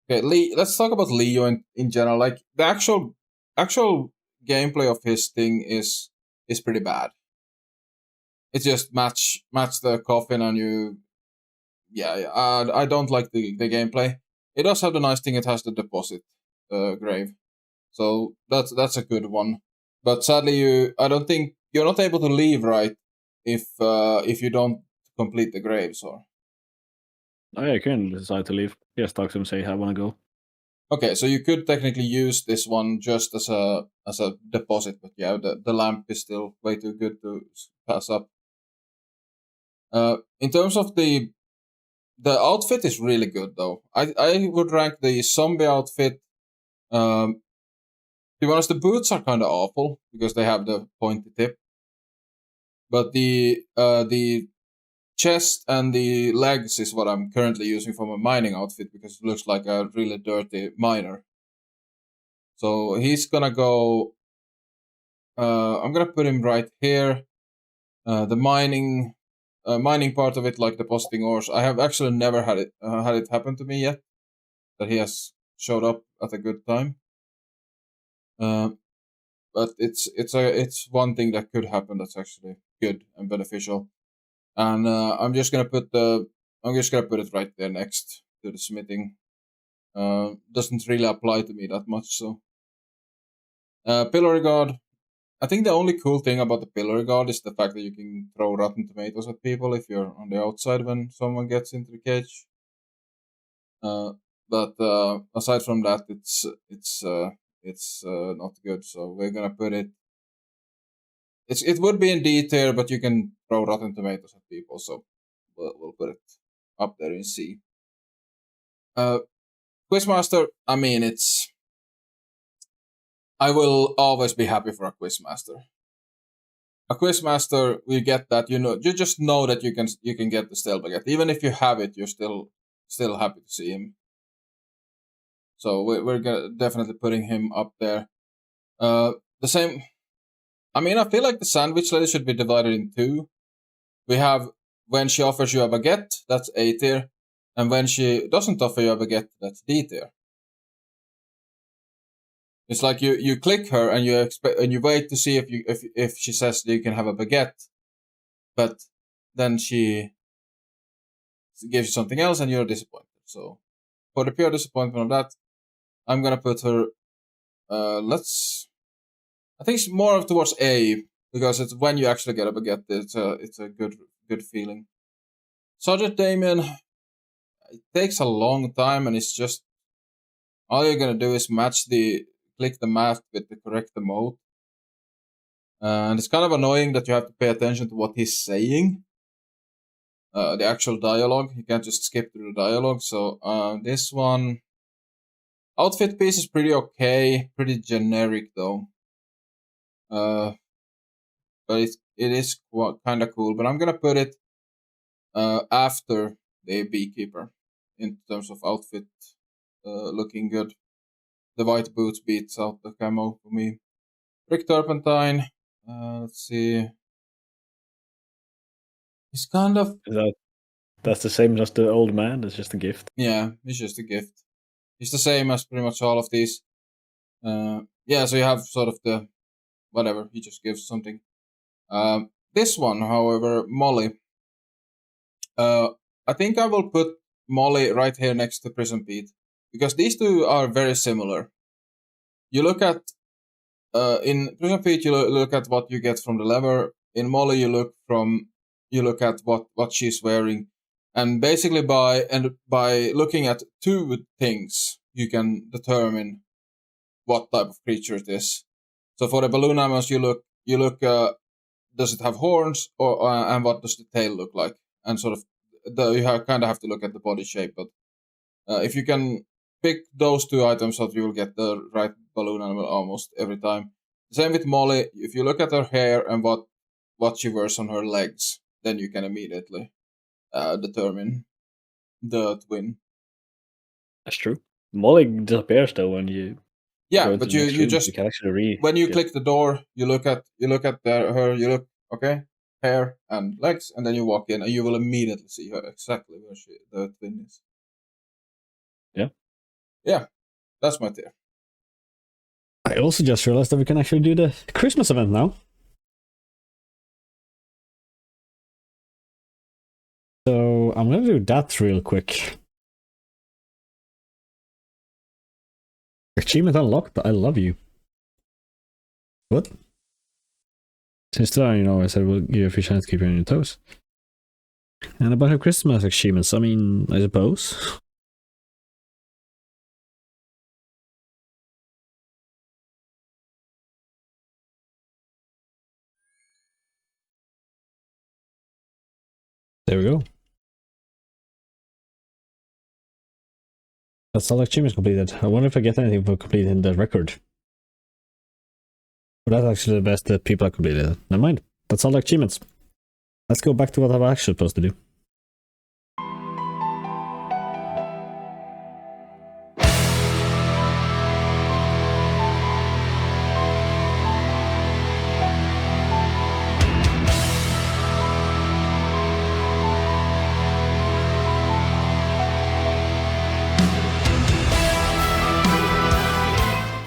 okay, let's talk about Leo in general. Like the actual gameplay of his thing is pretty bad. It's just match the coffin and you. Yeah, I don't like the gameplay. It does have the nice thing. It has the deposit grave, so that's a good one. But sadly, I don't think you're not able to leave, right? If you don't complete the graves, or Oh yeah, you can decide to leave. Just talk to him, say I want to go. okay, so you could technically use this one just as a deposit, but yeah, the lamp is still way too good to pass up. In terms of the outfit is really good though. I would rank the zombie outfit. To be honest, the boots are kind of awful because they have the pointy tip. But the chest and the legs is what I'm currently using for my mining outfit because it looks like a really dirty miner. So he's gonna go. I'm gonna put him right here. The mining part of it, like depositing ores, I have actually never had it happen to me yet. That he has showed up at a good time. But it's one thing that could happen that's actually good and beneficial. And I'm just gonna put it right there next to the smithing. Doesn't really apply to me that much. So pillory guard. I think the only cool thing about the pillory guard is the fact that you can throw rotten tomatoes at people if you're on the outside when someone gets into the cage. But aside from that, it's not good. So we're gonna put it. It would be in D tier, but you can throw rotten tomatoes at people. So we'll put it up there in C. Quizmaster. I mean, I will always be happy for a quizmaster. A quizmaster, you get that, you just know that you can get the stale baguette. Even if you have it, you're still happy to see him. So we're definitely putting him up there. The same. I mean, I feel like the sandwich lady should be divided in two. We have when she offers you a baguette, that's A tier, and when she doesn't offer you a baguette, that's D tier. It's like you click her and you expect and you wait to see if she says that you can have a baguette, but then she gives you something else and you're disappointed. So for the pure disappointment of that, I'm gonna put her. I think it's more towards A because it's when you actually get a baguette. It's a good feeling. Sergeant Damien, it takes a long time and it's just all you're gonna do is click the mask with the correct emote. And it's kind of annoying that you have to pay attention to what he's saying. The actual dialogue. You can't just skip through the dialogue. So this one. Outfit piece is pretty okay. Pretty generic though. But it is kind of cool. But I'm gonna put it after the beekeeper in terms of outfit looking good. The white boots beats out the camo for me. Rick Turpentine. Let's see. He's kind of. That's the same as the old man. That's just a gift. Yeah, he's just a gift. He's the same as pretty much all of these. Yeah, so you have sort of the whatever. He just gives something. This one, however, Molly. I think I will put Molly right here next to Prison Pete because these two are very similar. You look at in Prison Pete, you look at what you get from the lever. In Molly, you look at what she's wearing, and basically by looking at two things, you can determine what type of creature it is. So for the balloon animals, you look. Does it have horns, or and what does the tail look like? And sort of you kind of have to look at the body shape. But if you can pick those two items out, you will get the right balloon animal almost every time. Same with Molly. If you look at her hair and what she wears on her legs, then you can immediately determine the twin. That's true. Molly disappears though when you Yeah, go but to the next you room. just You can actually when you click the door, you look at her, you look, okay, hair and legs, and then you walk in, and you will immediately see her exactly where the twin is. Yeah, that's my theory. I also just realized that we can actually do the Christmas event now. So I'm gonna do that real quick. Achievement unlocked. I love you. What? Since then, I said we'll give you a free chance to keep you on your toes. And a bunch of Christmas achievements. I mean, I suppose. There we go. That's all achievements completed. I wonder if I get anything for completing the record. But that's actually the best that people have completed. Never mind. That's all the achievements. Let's go back to what I'm actually supposed to do.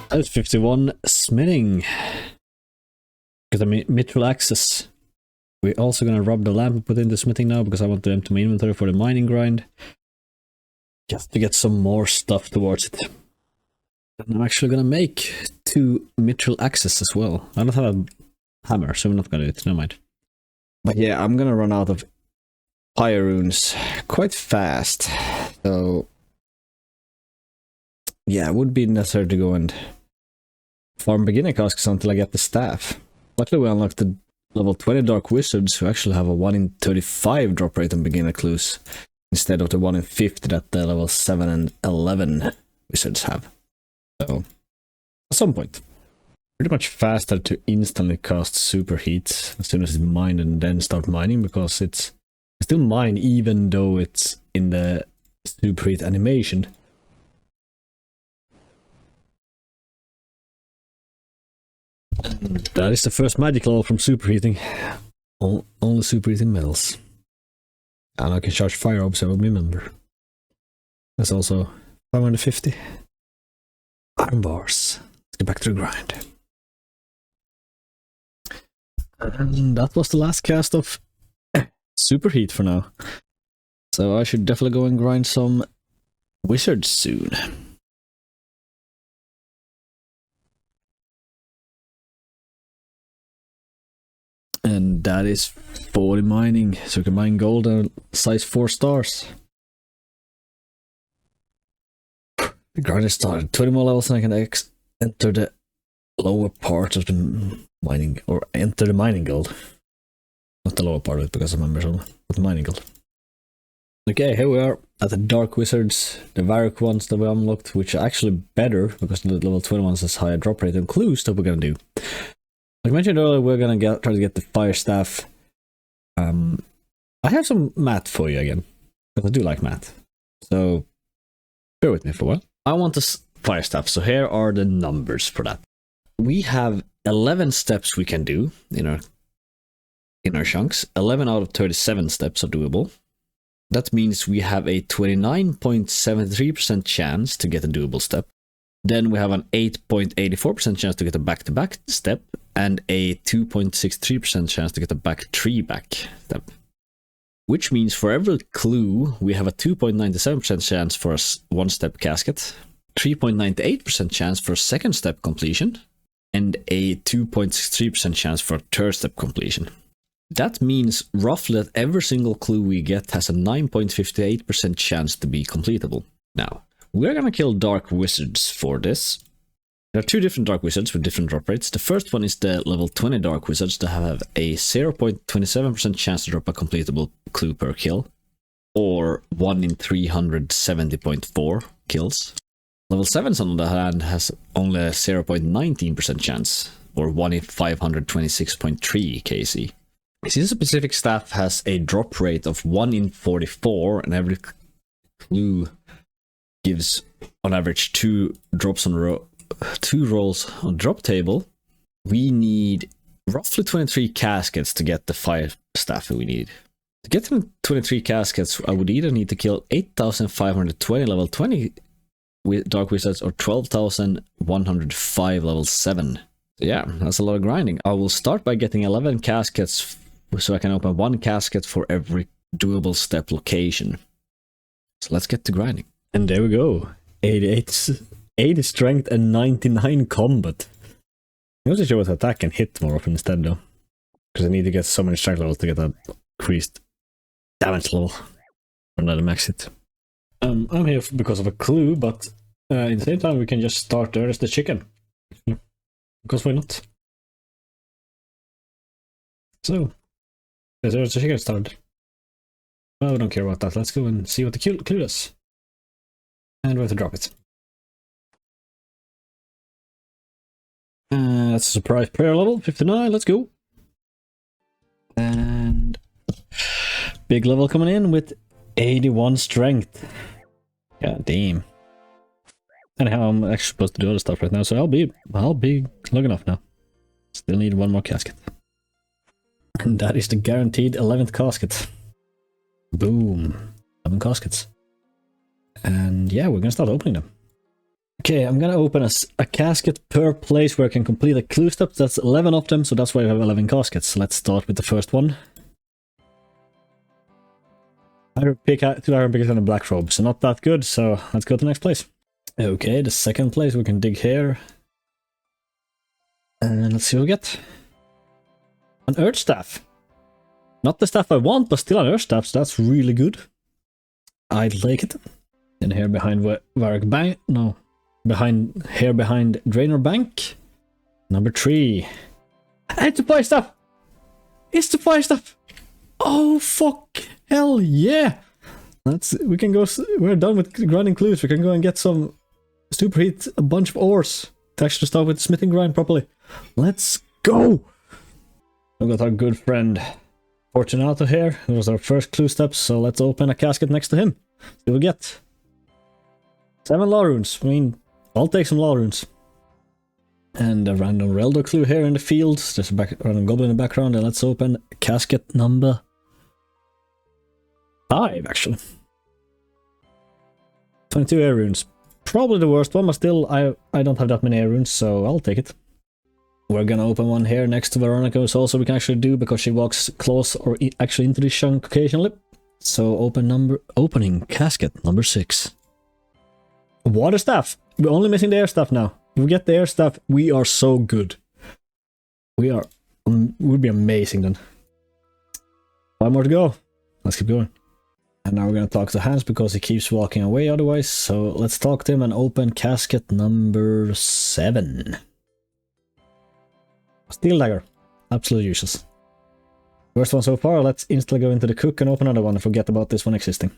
That was 51 smithing. Get a mitral access. We're also gonna rub the lamp and put in the smithing now because I want to empty my inventory for the mining grind. Just to get some more stuff towards it. And I'm actually gonna make 2 mitral axes as well. I don't have a hammer, so we're not gonna do it. Never mind. But yeah, I'm gonna run out of fire runes quite fast. So yeah, it would be necessary to go and farm beginner casks until I get the staff. Luckily we unlocked the level 20 dark wizards who actually have a 1 in 35 drop rate on beginner clues instead of the 1 in 50 that the level 7 and 11 wizards have. So at some point pretty much faster to instantly cast superheat as soon as it's mined and then start mining, because it's still mine even though it's in the superheat animation. That is the first magic level from superheating. Only superheating metals. And I can charge fire orbs, I will remember. That's also 550 iron bars. Let's get back to the grind. And that was the last cast of superheat for now. So I should definitely go and grind some wizards soon. And that is 40 mining, so we can mine gold and size 4 stars. The grind is started. 20 more levels and I can enter the lower part of the mining, or enter the mining guild. Not the lower part of it because I'm a member, but the mining guild. Okay, here we are at the dark wizards, the Varrock ones that we unlocked, which are actually better because the level 20 ones has higher drop rate and clues that we're gonna do. Like I mentioned earlier, we're gonna try to get the fire staff. I have some math for you again, because I do like math. So bear with me for a while. I want the fire staff, so here are the numbers for that. We have 11 steps we can do in our chunks. 11 out of 37 steps are doable. That means we have a 29.73% chance to get a doable step. Then we have an 8.84% chance to get a back-to-back step, and a 2.63% chance to get a back step. Which means for every clue, we have a 2.97% chance for a 1-step casket, 3.98% chance for a 2nd-step completion, and a 2.63% chance for a 3rd-step completion. That means roughly that every single clue we get has a 9.58% chance to be completable. Now, we're gonna kill dark wizards for this. There are 2 different dark wizards with different drop rates. The first one is the level 20 dark wizards that have a 0.27% chance to drop a completable clue per kill, or 1 in 370.4 kills. Level 7 on the other hand has only a 0.19% chance, or 1 in 526.3 KC. This specific staff has a drop rate of 1 in 44, and every clue gives on average 2 drops on 2 rolls on drop table. We need roughly 23 caskets to get the 5 staff that we need. To get them 23 caskets, I would either need to kill 8,520 level 20 Dark Wizards or 12,105 level 7. So yeah, that's a lot of grinding. I will start by getting 11 caskets so I can open 1 casket for every doable step location. So let's get to grinding. And there we go. 80 strength and 99 combat. I'm also sure what attack and hit more often instead though. Because I need to get so many strength levels to get that increased damage level. Or not a max hit. I'm here because of a clue, but at the same time we can just start there as the chicken. Because why not? So, there's the chicken started. Well, we don't care about that. Let's go and see what the clue does. And we have to drop it. That's a surprise prayer level, 59, let's go. And big level coming in with 81 strength. God damn. Anyhow, I'm actually supposed to do other stuff right now, so I'll be long enough now. Still need 1 more casket. And that is the guaranteed 11th casket. Boom. 11 caskets. And yeah, we're gonna start opening them. Okay, I'm gonna open a casket per place where I can complete a clue step. That's 11 of them, so that's why we have 11 caskets. Let's start with the first one. Two iron pickers and a black robe, so not that good, so let's go to the next place. Okay, the second place we can dig here. And let's see what we get. An earth staff. Not the staff I want, but still an earth staff, so that's really good. I'd like it. And here behind Varric Bank, no. Behind Draenor Bank. Number 3. It's the fire staff! It's the fire staff! Oh fuck! Hell yeah! We can go. We're done with grinding clues. We can go and get some superheat, a bunch of ores to actually start with the smithing grind properly. Let's go! We've got our good friend Fortunato here. It was our first clue step, so let's open a casket next to him. See what we get. 7 law runes. I mean, I'll take some law runes. And a random Reldo clue here in the field. There's a random goblin in the background. And let's open casket number 5, actually. 22 air runes. Probably the worst one, but still, I don't have that many air runes, so I'll take it. We're gonna open one here next to Veronica's also we can actually do, because she walks close or actually into this chunk occasionally. So opening casket number 6. Water staff. We're only missing the air staff now. If we get the air staff, we are so good. Would be amazing then. 5 more to go. Let's keep going. And now we're gonna talk to Hans because he keeps walking away otherwise. So let's talk to him and open casket number 7. Steel dagger. Absolutely useless. Worst one so far. Let's instantly go into the cook and open another one and forget about this one existing.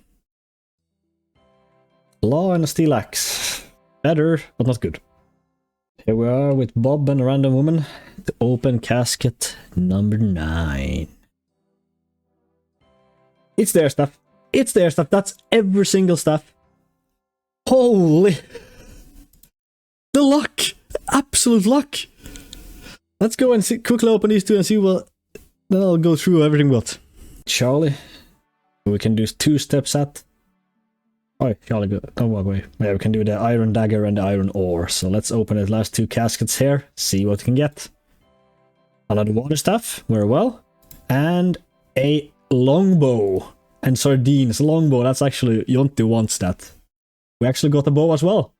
Law and a steel axe. Better, but not good. Here we are with Bob and a random woman to open casket number 9. It's their stuff. It's their stuff. That's every single stuff. Holy. The luck. Absolute luck. Let's go and quickly open these 2 and see what. Then I'll go through everything what. Charlie. We can do 2 steps at. Oh, Charlie, don't walk away. Yeah, we can do the iron dagger and the iron ore. So let's open the last 2 caskets here. See what we can get. Another water staff. Very well. And a longbow. And sardines. Longbow. That's actually... Yonti wants that. We actually got a bow as well.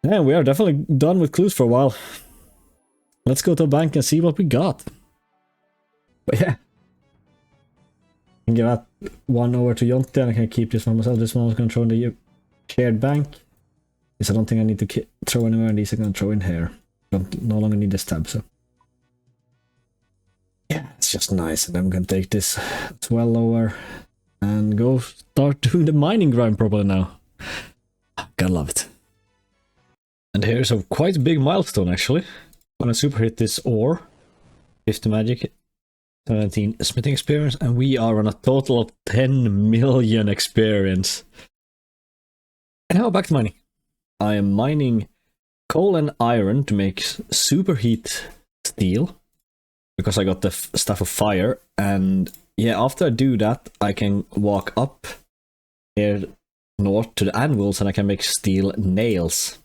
Yeah, we are definitely done with clues for a while. Let's go to a bank and see what we got. But yeah. I can give that one over to Jonte and I can keep this one myself. This one I was going to throw in the shared bank. Because I don't think I need to throw anywhere, and these I'm going to throw in here. I no longer need this tab, so. Yeah, it's just nice. And then we can take this 12 over and go start doing the mining grind properly now. Gotta love it. And here's a quite big milestone actually. When I super hit this ore, 50 magic, 17 smithing experience, and we are on a total of 10 million experience. And now back to mining. I am mining coal and iron to make superheat steel, because I got the stuff of fire, and yeah, after I do that, I can walk up here north to the anvils and I can make steel nails.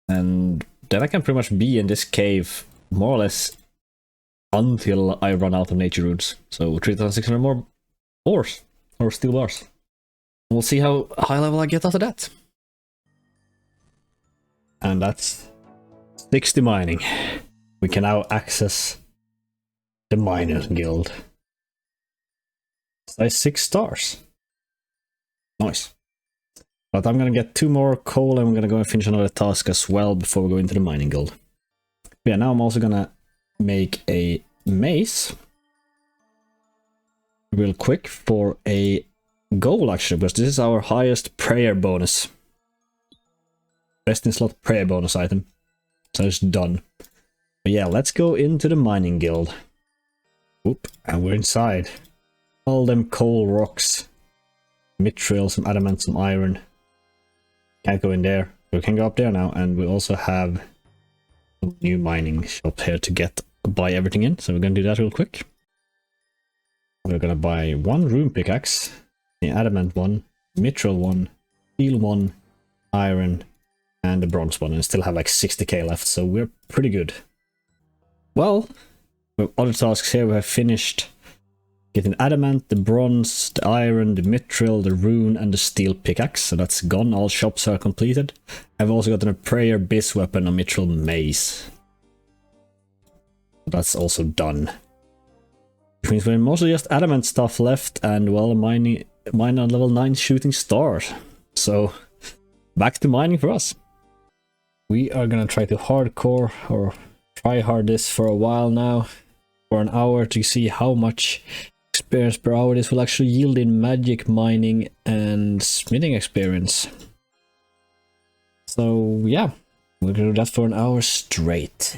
And then I can pretty much be in this cave more or less until I run out of nature runes. So 3,600 more ores, or steel bars. We'll see how high level I get after that. And that's 60 mining. We can now access the Miners Guild. Size 6 stars. Nice. But I'm gonna get 2 more coal and I'm gonna go and finish another task as well before we go into the Mining Guild. But yeah, now I'm also gonna make a mace. Real quick for a goal actually, because this is our highest prayer bonus. Best in slot prayer bonus item. So it's done. But yeah, let's go into the Mining Guild. Whoop, and we're inside. All them coal rocks. Mithril, some adamant, some iron. Can't go in there. We can go up there now, and we also have a new mining shop here to buy everything in. So we're gonna do that real quick. We're gonna buy 1 rune pickaxe, the adamant one, mithril one, steel one, iron, and the bronze one, and still have like 60k left, so we're pretty good. Well, with other tasks here, we have finished getting adamant, the bronze, the iron, the mithril, the rune, and the steel pickaxe. So that's gone. All shops are completed. I've also gotten a prayer bis weapon, a mithril mace. That's also done. Which means we're mostly just adamant stuff left, and well, mine on level 9 shooting stars. So back to mining for us. We are gonna try to hardcore or try hard this for a while now, for an hour, to see how much experience per hour this will actually yield in magic mining and smithing experience. So yeah, we're gonna do that for an hour straight.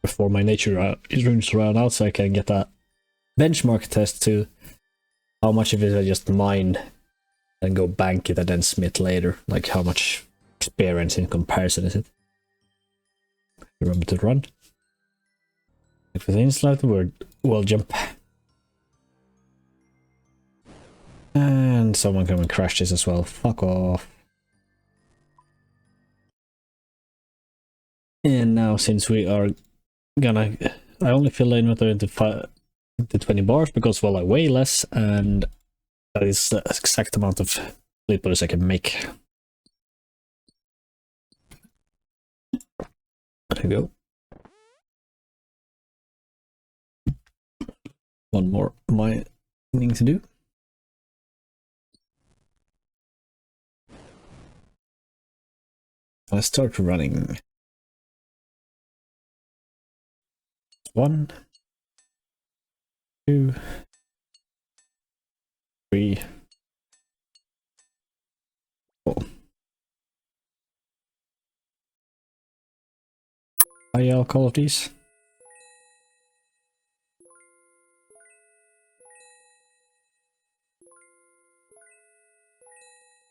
Before my nature runes run out, so I can get a benchmark test to how much of it I just mine and go bank it and then smith later. Like how much experience in comparison is it? Remember to run. If it's like the word, we'll jump. And someone come and crash this as well. Fuck off. And now, since we are gonna, I only fill the inventory into 20 bars because, well, I weigh less, and that is the exact amount of fleet bodies I can make. There we go. One more mining to do. Let's start running. 1, 2, 3, 4. I'll call of these.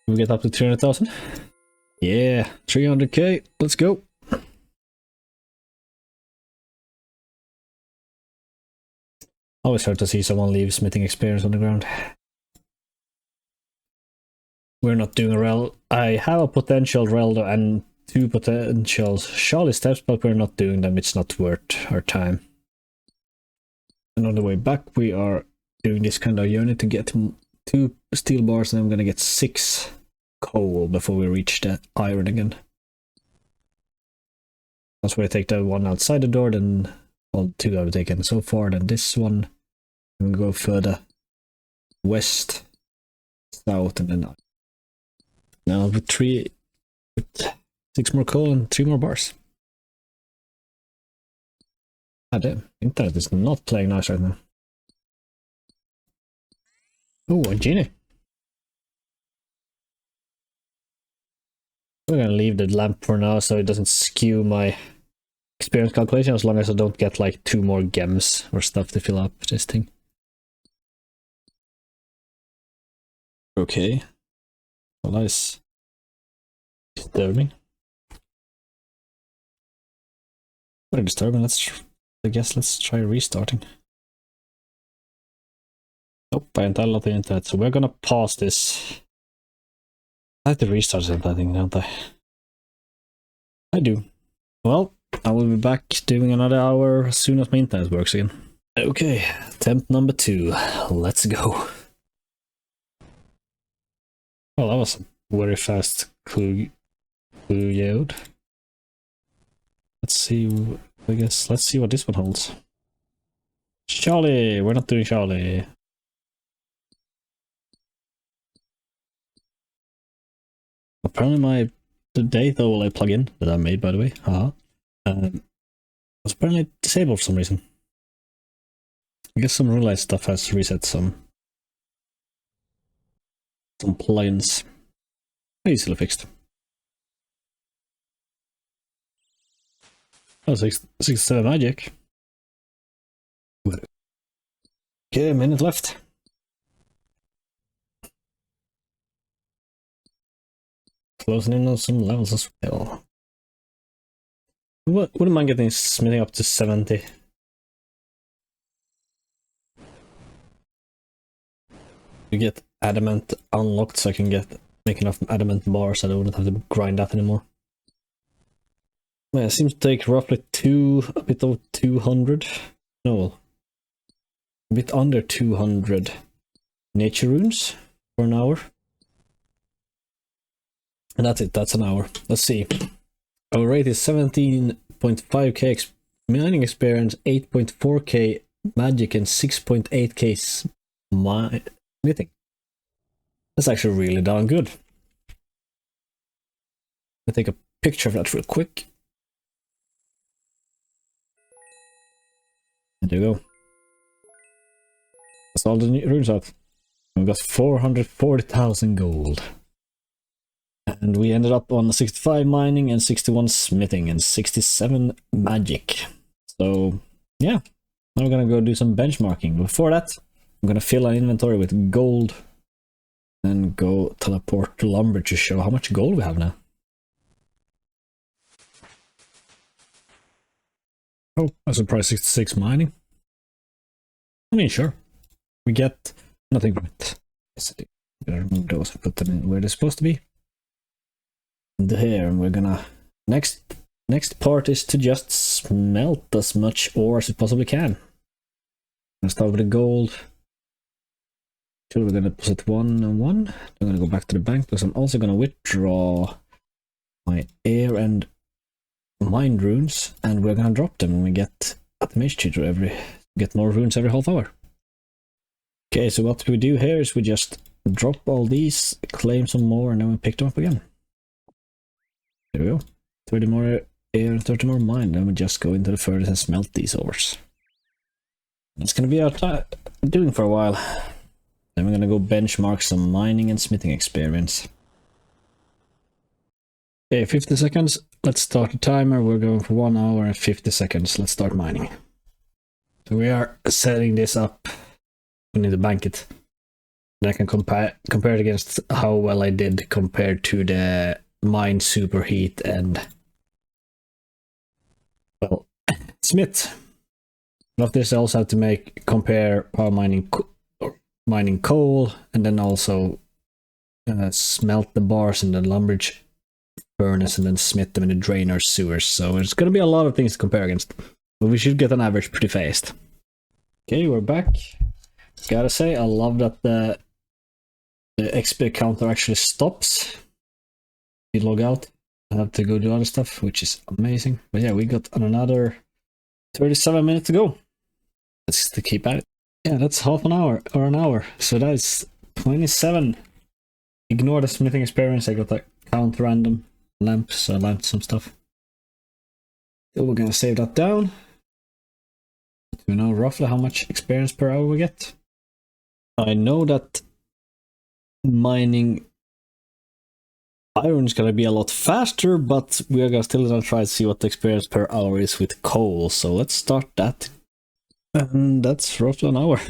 We get up to 300,000. Yeah, 300k. Let's go. Always hard to see someone leave smithing experience on the ground. We're not doing a rel. I have a potential reldo and 2 potential Charlie steps, but we're not doing them. It's not worth our time. And on the way back, we are doing this kind of unit to get 2 steel bars, and I'm gonna get 6 coal before we reach the iron again. That's where I take the one outside the door, then well, 2 I've taken so far, then this one, and go further west, south, and then now with 6 more coal and 3 more bars. Ah damn, internet is not playing nice right now. Oh, a genie. We're gonna leave the lamp for now so it doesn't skew my experience calculation as long as I don't get like 2 more gems or stuff to fill up this thing. Okay. Well, that is disturbing. Very disturbing. I guess let's try restarting. Nope, I entered a lot of internet, so we're gonna pause this. I have to restart it, I think, don't I? I do. Well, I will be back doing another hour as soon as my internet works again. Okay, attempt number 2. Let's go. Well, that was a very fast clue yield. Let's see, I guess, let's see what this one holds. Charlie! We're not doing Charlie. Apparently the data will I plug in that I made, by the way, was apparently disabled for some reason. I guess some relay stuff has reset some plugins. Easily fixed. Oh, 67 magic. Okay, a minute left. Closing in on some levels as well. Wouldn't mind getting smithing up to 70. To get adamant unlocked so I can make enough adamant bars so I wouldn't have to grind that anymore. Yeah, it seems to take roughly a bit over 200. No, a bit under 200 nature runes for an hour. And that's it, that's an hour. Let's see. Our rate is 17.5k mining experience, 8.4k magic, and 6.8k smithing. That's actually really darn good. I'll take a picture of that real quick. There you go. That's all the new runes out. We've got 440,000 gold. And we ended up on 65 mining and 61 smithing and 67 magic. So, yeah. Now we're gonna go do some benchmarking. Before that, I'm gonna fill our inventory with gold and go teleport to lumber to show how much gold we have now. Oh, I surprised 66 mining. I mean, sure. We get nothing from it. Yes, I do. Gotta remove those and put them in where they're supposed to be. And here, and we're gonna... Next part is to just smelt as much ore as we possibly can. I'm gonna start with the gold. So we're gonna deposit 1 and 1. I'm gonna go back to the bank because I'm also gonna withdraw my air and mine runes, and we're gonna drop them when we get at the mage tutor get more runes every half hour. Okay, so what we do here is we just drop all these, claim some more, and then we pick them up again. There we go. 30 more air and 30 more mine, then we just go into the furnace and smelt these ores. That's gonna be our doing for a while. Then we're gonna go benchmark some mining and smithing experience. Okay, 50 seconds. Let's start the timer. We're going for 1 hour and 50 seconds. Let's start mining. So we are setting this up. We need to bank it. And I can compare it against how well I did compared to the mine superheat and, well, smith. Of this I also have to compare power mining coal, and then also smelt the bars in the lumberage furnace and then smith them in the drainer sewers. So it's gonna be a lot of things to compare against, but we should get an average pretty fast. Okay, we're back. Gotta say, I love that the XP counter actually stops. You log out, I have to go do other stuff, which is amazing. But yeah, we got another 37 minutes to go. Let's keep at it. Yeah, that's half an hour or an hour, so that's 27. Ignore the smithing experience. I got a count random lamp, so I lamped some stuff. So we're gonna save that down. Do we know roughly how much experience per hour we get? I know that mining Iron's gonna be a lot faster, but we are still gonna try to see what the experience per hour is with coal. So let's start that. And that's roughly an hour.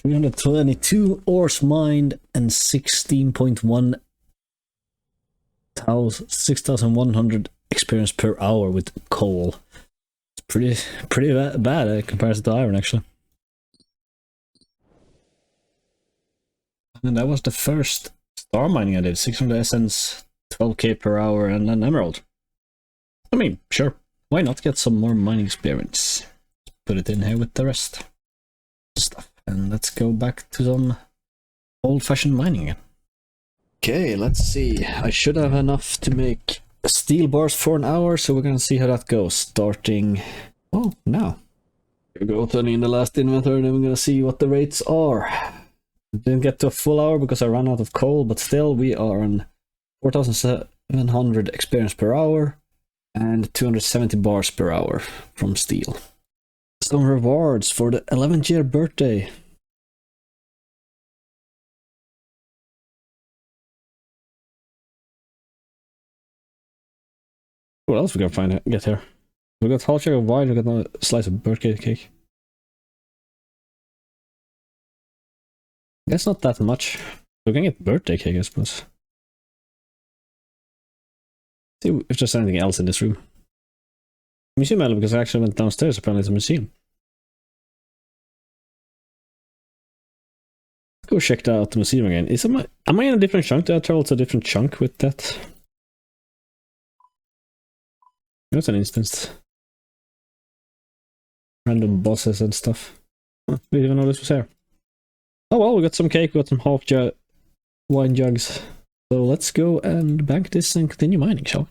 322 ores mined and 16.1 6,100 experience per hour with coal. It's pretty bad in comparison to iron, actually. And that was the first star mining I did. 600 essence, 12k per hour, and an emerald. I mean, sure, why not get some more mining experience? Put it in here with the rest stuff. And let's go back to some old-fashioned mining again. Okay, let's see. I should have enough to make steel bars for an hour, so we're gonna see how that goes. Starting... oh, now. Here we go, turning in the last inventory, and then we're gonna see what the rates are. Didn't get to a full hour because I ran out of coal, but still we are on 4,700 experience per hour and 270 bars per hour from steel. Some rewards for the 11th year birthday. What else we gotta get here? We got whole share of wine, we got a slice of birthday cake. That's not that much. We can get birthday cake, I suppose. See if there's anything else in this room. Museum element, because I actually went downstairs, apparently it's a museum. Let's go check out the museum again. Am I in a different chunk? Did I travel to a different chunk with that? That's an instance. Random bosses and stuff. Huh, we didn't even know this was here. Oh well, we got some cake, we got some wine jugs. So let's go and bank this and continue mining, shall we?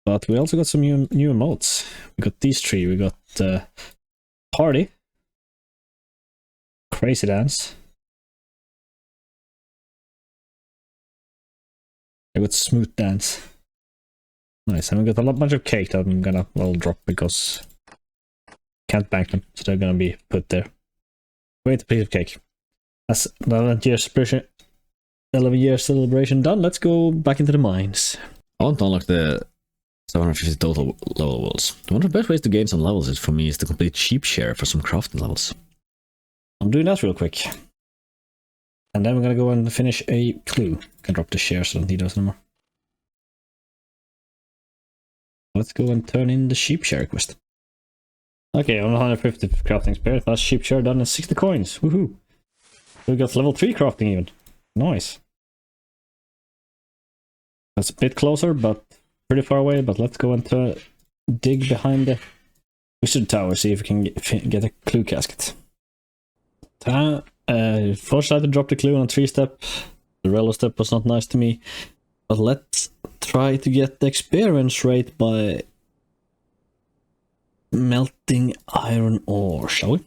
But we also got some new emotes. We got these three. We got Party, Crazy Dance. I got Smooth Dance. Nice, and we got a bunch of cake that I'm gonna, well, drop because can't bank them, so they're gonna be put there. Wait, a piece of cake. That's the 11 year celebration done. Let's go back into the mines. I want to unlock the 750 total level levels. One of the best ways to gain some levels is for me is to complete sheep share for some crafting levels. I'm doing that real quick. And then we're gonna go and finish a clue. Can drop the shares, so I don't need those anymore. Let's go and turn in the sheep share quest. Okay, on 150 crafting experience. That's sheep share done in 60 coins. Woohoo! We got level 3 crafting even. Nice. That's a bit closer, but pretty far away. But let's go and dig behind the wizard tower, see if we can get a clue casket. First I had to drop the clue on a 3-step. The relo step was not nice to me. But let's try to get the experience rate by melting iron ore, shall we?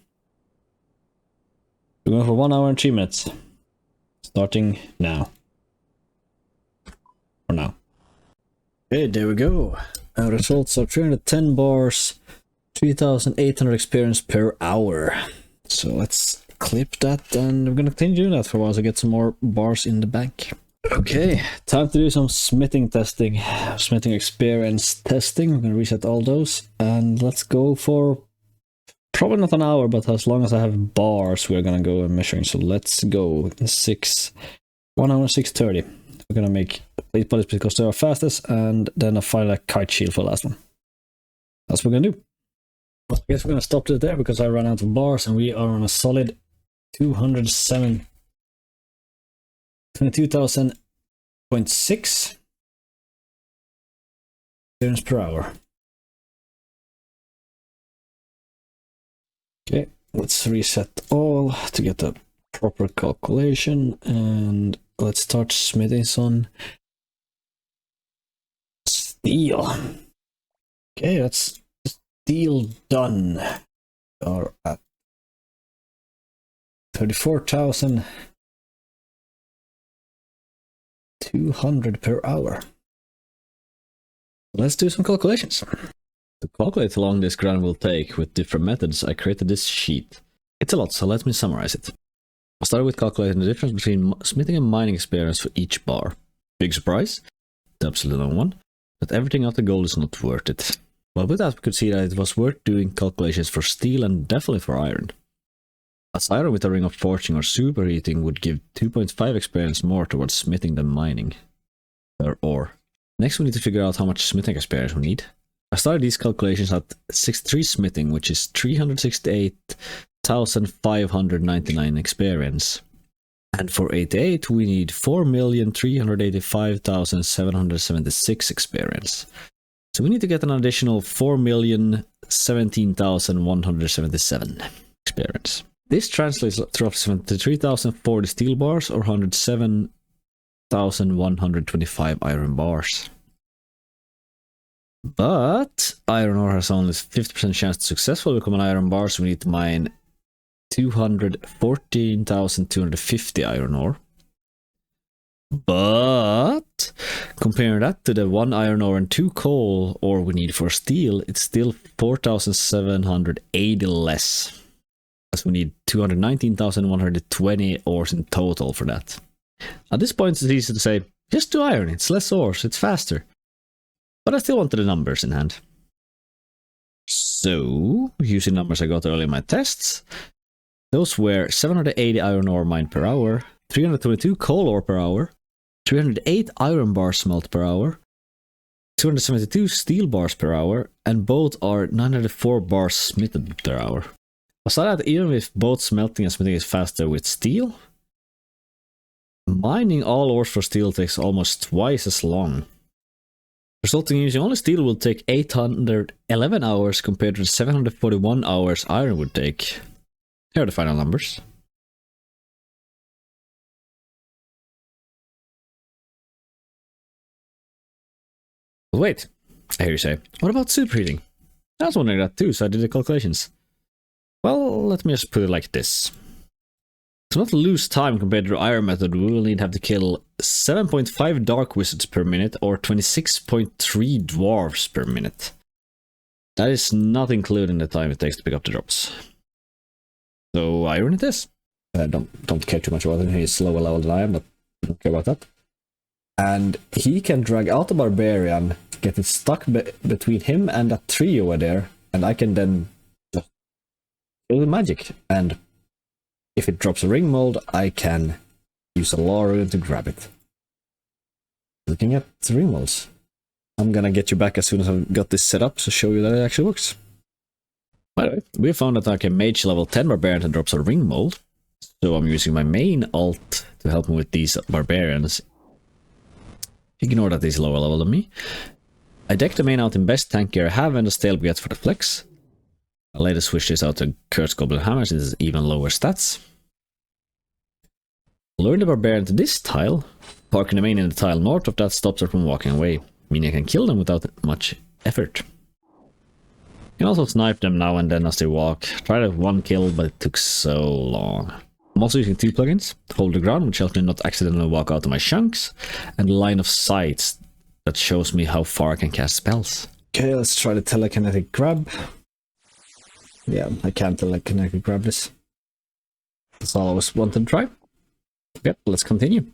We're going for 1 hour and 3 minutes. Starting now. For now. Okay, there we go. Our results are 310 bars, 3,800 experience per hour. So let's clip that, and we're gonna continue doing that for a while to get some more bars in the bank. Okay, time to do some smithing testing. Smithing experience testing. We're gonna reset all those, and let's go for probably not an hour, but as long as I have bars, we're gonna go and measuring. So let's go 1 hour 6:30. We're gonna make plate bullets because they are fastest, and then a final kite shield for the last one. That's what we're gonna do. I guess we're gonna stop it there because I ran out of bars, and we are on a solid 22,000.6 experience per hour. Okay, let's reset all to get a proper calculation, and let's start smithing some steel. Okay, that's steel done. We are at 34,200 per hour. Let's do some calculations. To calculate how long this grind will take with different methods, I created this sheet. It's a lot, so let me summarize it. I started with calculating the difference between smithing and mining experience for each bar. Big surprise. Absolutely no one. But everything after gold is not worth it. Well, with that we could see that it was worth doing calculations for steel and definitely for iron. As iron with a ring of forging or superheating would give 2.5 experience more towards smithing than mining. Per ore. Next we need to figure out how much smithing experience we need. I started these calculations at 63 smithing, which is 368,599 experience. And for 88 we need 4,385,776 experience. So we need to get an additional 4,017,177 experience. This translates to roughly 73,040 steel bars or 107,125 iron bars. But iron ore has only 50% chance to successfully become an iron bar, so we need to mine 214,250 iron ore. But comparing that to the 1 iron ore and 2 coal ore we need for steel, it's still 4,780 less. As we need 219,120 ores in total for that. At this point it's easy to say, just do iron, it's less ores, it's faster. But I still wanted the numbers in hand. So, using numbers I got earlier in my tests, those were 780 iron ore mined per hour, 322 coal ore per hour, 308 iron bars smelt per hour, 272 steel bars per hour, and both are 904 bars smithed per hour. Aside that, even if both smelting and smithing is faster with steel, mining all ores for steel takes almost twice as long. Resulting in using only steel will take 811 hours compared to the 741 hours iron would take. Here are the final numbers. But wait, I hear you say, what about superheating? I was wondering that too, so I did the calculations. Well, let me just put it like this. To not lose time compared to the iron method, we will need to have to kill 7.5 dark wizards per minute or 26.3 dwarves per minute. That is not including the time it takes to pick up the drops. So iron it is. I don't care too much about him, he's lower level than I am, but I don't care about that. And he can drag out the barbarian, get it stuck between him and that tree over there, and I can then just kill with magic. And if it drops a ring mold, I can use a law rune to grab it. Looking at the ring molds. I'm gonna get you back as soon as I've got this set up to show you that it actually works. By the way, we found that I can mage level 10 barbarian that drops a ring mold. So I'm using my main alt to help me with these barbarians. Ignore that he's lower level than me. I deck the main out in best tank gear I have and the stale gets for the flex. I'll later switch this out to Cursed Goblin Hammer since it's even lower stats. Luring the barbarian to this tile, parking the main in the tile north of that stops her from walking away, meaning I can kill them without much effort. You can also snipe them now and then as they walk. Tried to have one kill, but it took so long. I'm also using 2 plugins, Hold the Ground, which helps me not accidentally walk out of my chunks, and Line of Sight, that shows me how far I can cast spells. Okay, let's try the telekinetic grab. Yeah, I can't telekinetic grab this. That's all I always wanted to try. Yep, let's continue.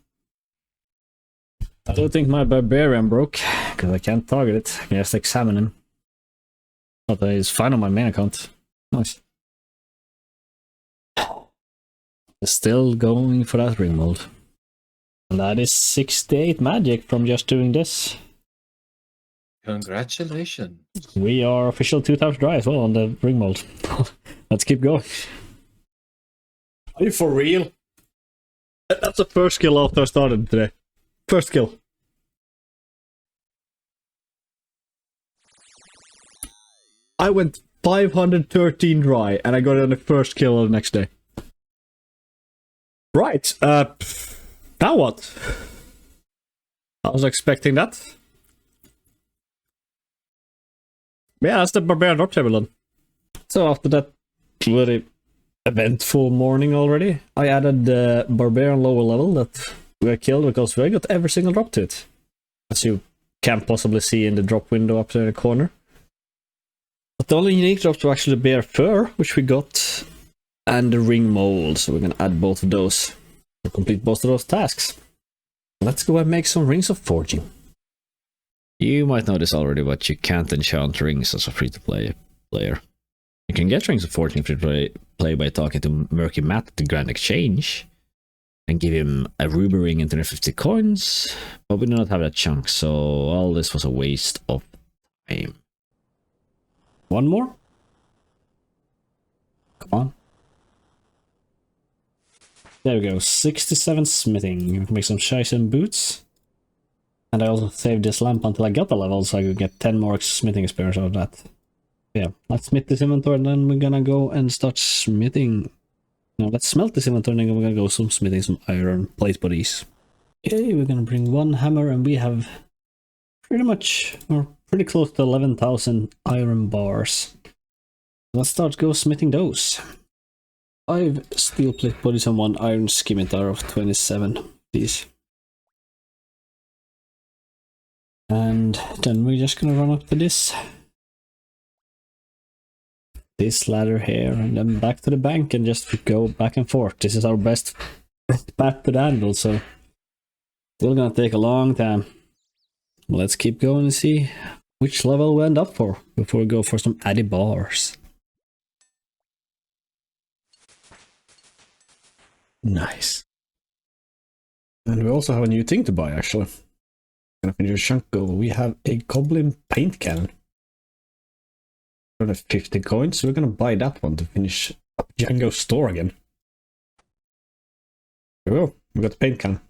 I don't think my barbarian broke, because I can't target it. I can just examine him. But he's fine on my main account. Nice. Still going for that ring mold. And that is 68 magic from just doing this. Congratulations. We are official 2 times dry as well on the ring mold. Let's keep going. Are you for real? That's the first kill after I started today. First kill. I went 513 dry and I got it on the first kill the next day. Right, now what? I was expecting that. Yeah, that's the barbarian drop table done. So after that very eventful morning already, I added the barbarian lower level that we killed because we got every single drop to it. As you can't possibly see in the drop window up there in the corner. But the only unique drops were actually the bear fur, which we got, and the ring mold, so we're gonna add both of those to complete both of those tasks. Let's go and make some rings of forging. You might know this already, but you can't enchant rings as a free-to-play player. You can get rings of fortune free-to-play by talking to Murky Matt at the Grand Exchange and give him a ruby ring and 250 coins, but we do not have that chunk, so all this was a waste of time. One more? Come on. There we go, 67 smithing. We can make some Shizen boots. And I also saved this lamp until I got the level, so I could get 10 more smithing experience out of that. Yeah, let's smith this inventory, and then we're gonna go and start smithing. No, let's smelt this inventory, and then we're gonna go smithing some iron plate bodies. Okay, we're gonna bring one hammer, and we have pretty much, or pretty close to 11,000 iron bars. Let's start go smithing those. 5 steel plate bodies and 1 iron scimitar of 27 these. And then we're just gonna run up to this ladder here, and then back to the bank and just go back and forth. This is our best path to the anvil, so still gonna take a long time. Let's keep going and see which level we end up for before we go for some addy bars. Nice. And we also have a new thing to buy, actually. Gonna finish a chunk goal. We have a goblin paint cannon. For the 50 coins, so we're gonna buy that one to finish up Django's store again. There we go. We got the paint cannon.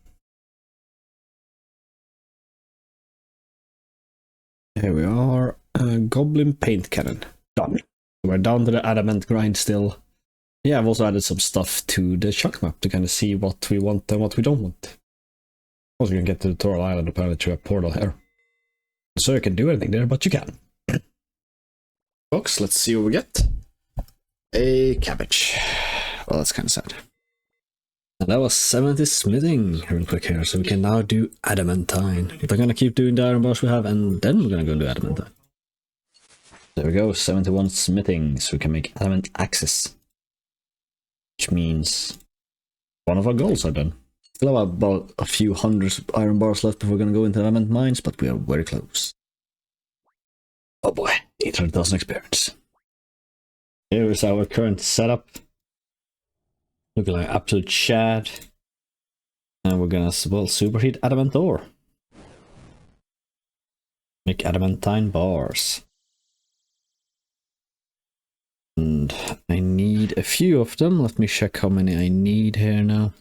Here we are. Goblin paint cannon. Done. We're down to the adamant grind still. Yeah, I've also added some stuff to the chunk map to kind of see what we want and what we don't want. Also, you can get to the Tutorial Island apparently through a portal here. So you can do anything there, but you can. Folks, let's see what we get. A cabbage. Well, that's kind of sad. And that was 70 smithing real quick here, so we can now do adamantine. We're gonna keep doing the iron bars we have, and then we're gonna go do adamantine. There we go, 71 smithing, so we can make adamant axes. Which means one of our goals are done. Still have about a few hundred iron bars left before we're gonna go into adamant mines, but we are very close. Oh boy, 800,000 experience. Here is our current setup. Looking like absolute shad. And we're gonna, well, superheat adamant ore. Make adamantine bars. And I need a few of them. Let me check how many I need here now.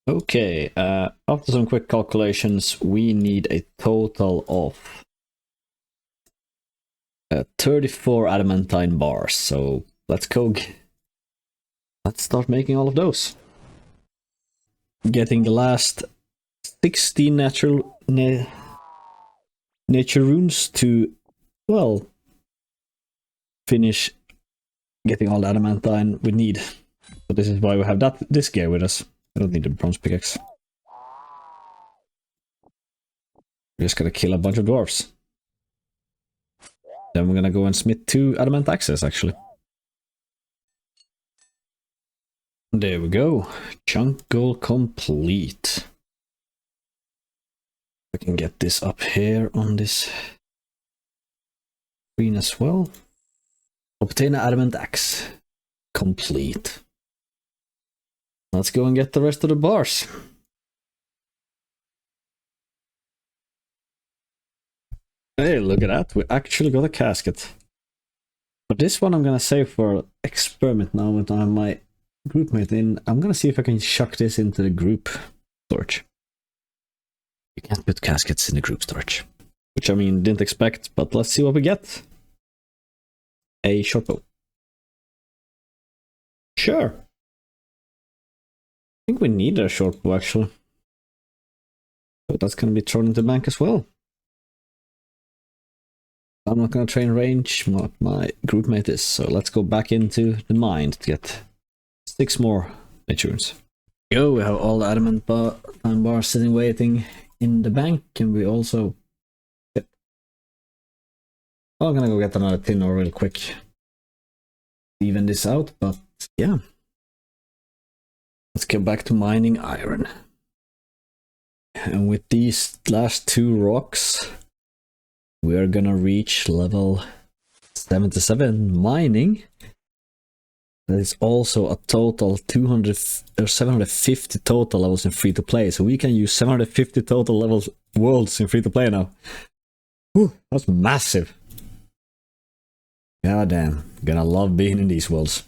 Okay, after some quick calculations, we need a total of 34 adamantine bars. So let's go. Let's start making all of those. Getting the last 16 nature runes to, well, finish getting all the adamantine we need. So this is why we have this gear with us. I don't need a bronze pickaxe. We're just gonna kill a bunch of dwarves. Then we're gonna go and smith 2 adamant axes, actually. There we go. Chunk goal complete. I can get this up here on this screen as well. Obtain an adamant axe. Complete. Let's go and get the rest of the bars. Hey, look at that. We actually got a casket. But this one I'm gonna save for experiment now with my groupmate in. I'm gonna see if I can chuck this into the group storage. You can't put caskets in the group storage. Which I mean, didn't expect, but let's see what we get. A short bow. Sure. I think we need a short bow actually. So that's gonna be thrown into the bank as well. I'm not gonna train range what my groupmate is, so let's go back into the mine to get 6 more natures. Go, we have all the adamant bars sitting waiting in the bank, and we also... Yep. I'm gonna go get another tin ore real quick. Even this out, but yeah. Let's get back to mining iron. And with these last 2 rocks, we are gonna reach level 77 mining. That is also a total 200 or 750 total levels in free to play. So we can use 750 total levels worlds in free to play now. Whew, that's massive. God damn, gonna love being in these worlds.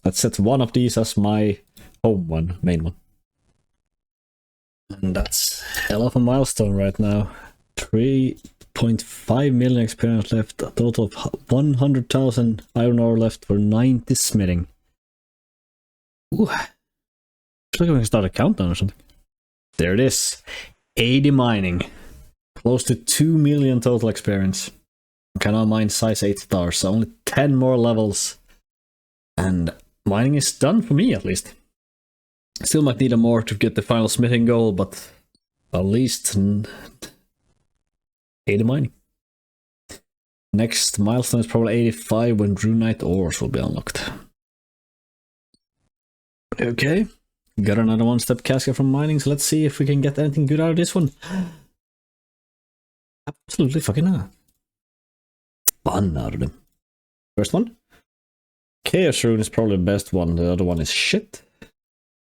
Let's set one of these as my home one, main one. And that's hell of a milestone right now. 3.5 million experience left, a total of 100,000 iron ore left for 90 smithing. Ooh. Looks like we can start a countdown or something. There it is. 80 mining. Close to 2 million total experience. Can now mine size 8 stars, so only 10 more levels. And mining is done for me at least. Still might need a more to get the final smithing goal, but at least 80 mining. Next milestone is probably 85 when Runite ores will be unlocked. Okay, got another 1-step casket from mining, so let's see if we can get anything good out of this one. Absolutely fucking not. Fun out of them. First one. Chaos Rune is probably the best one, the other one is shit.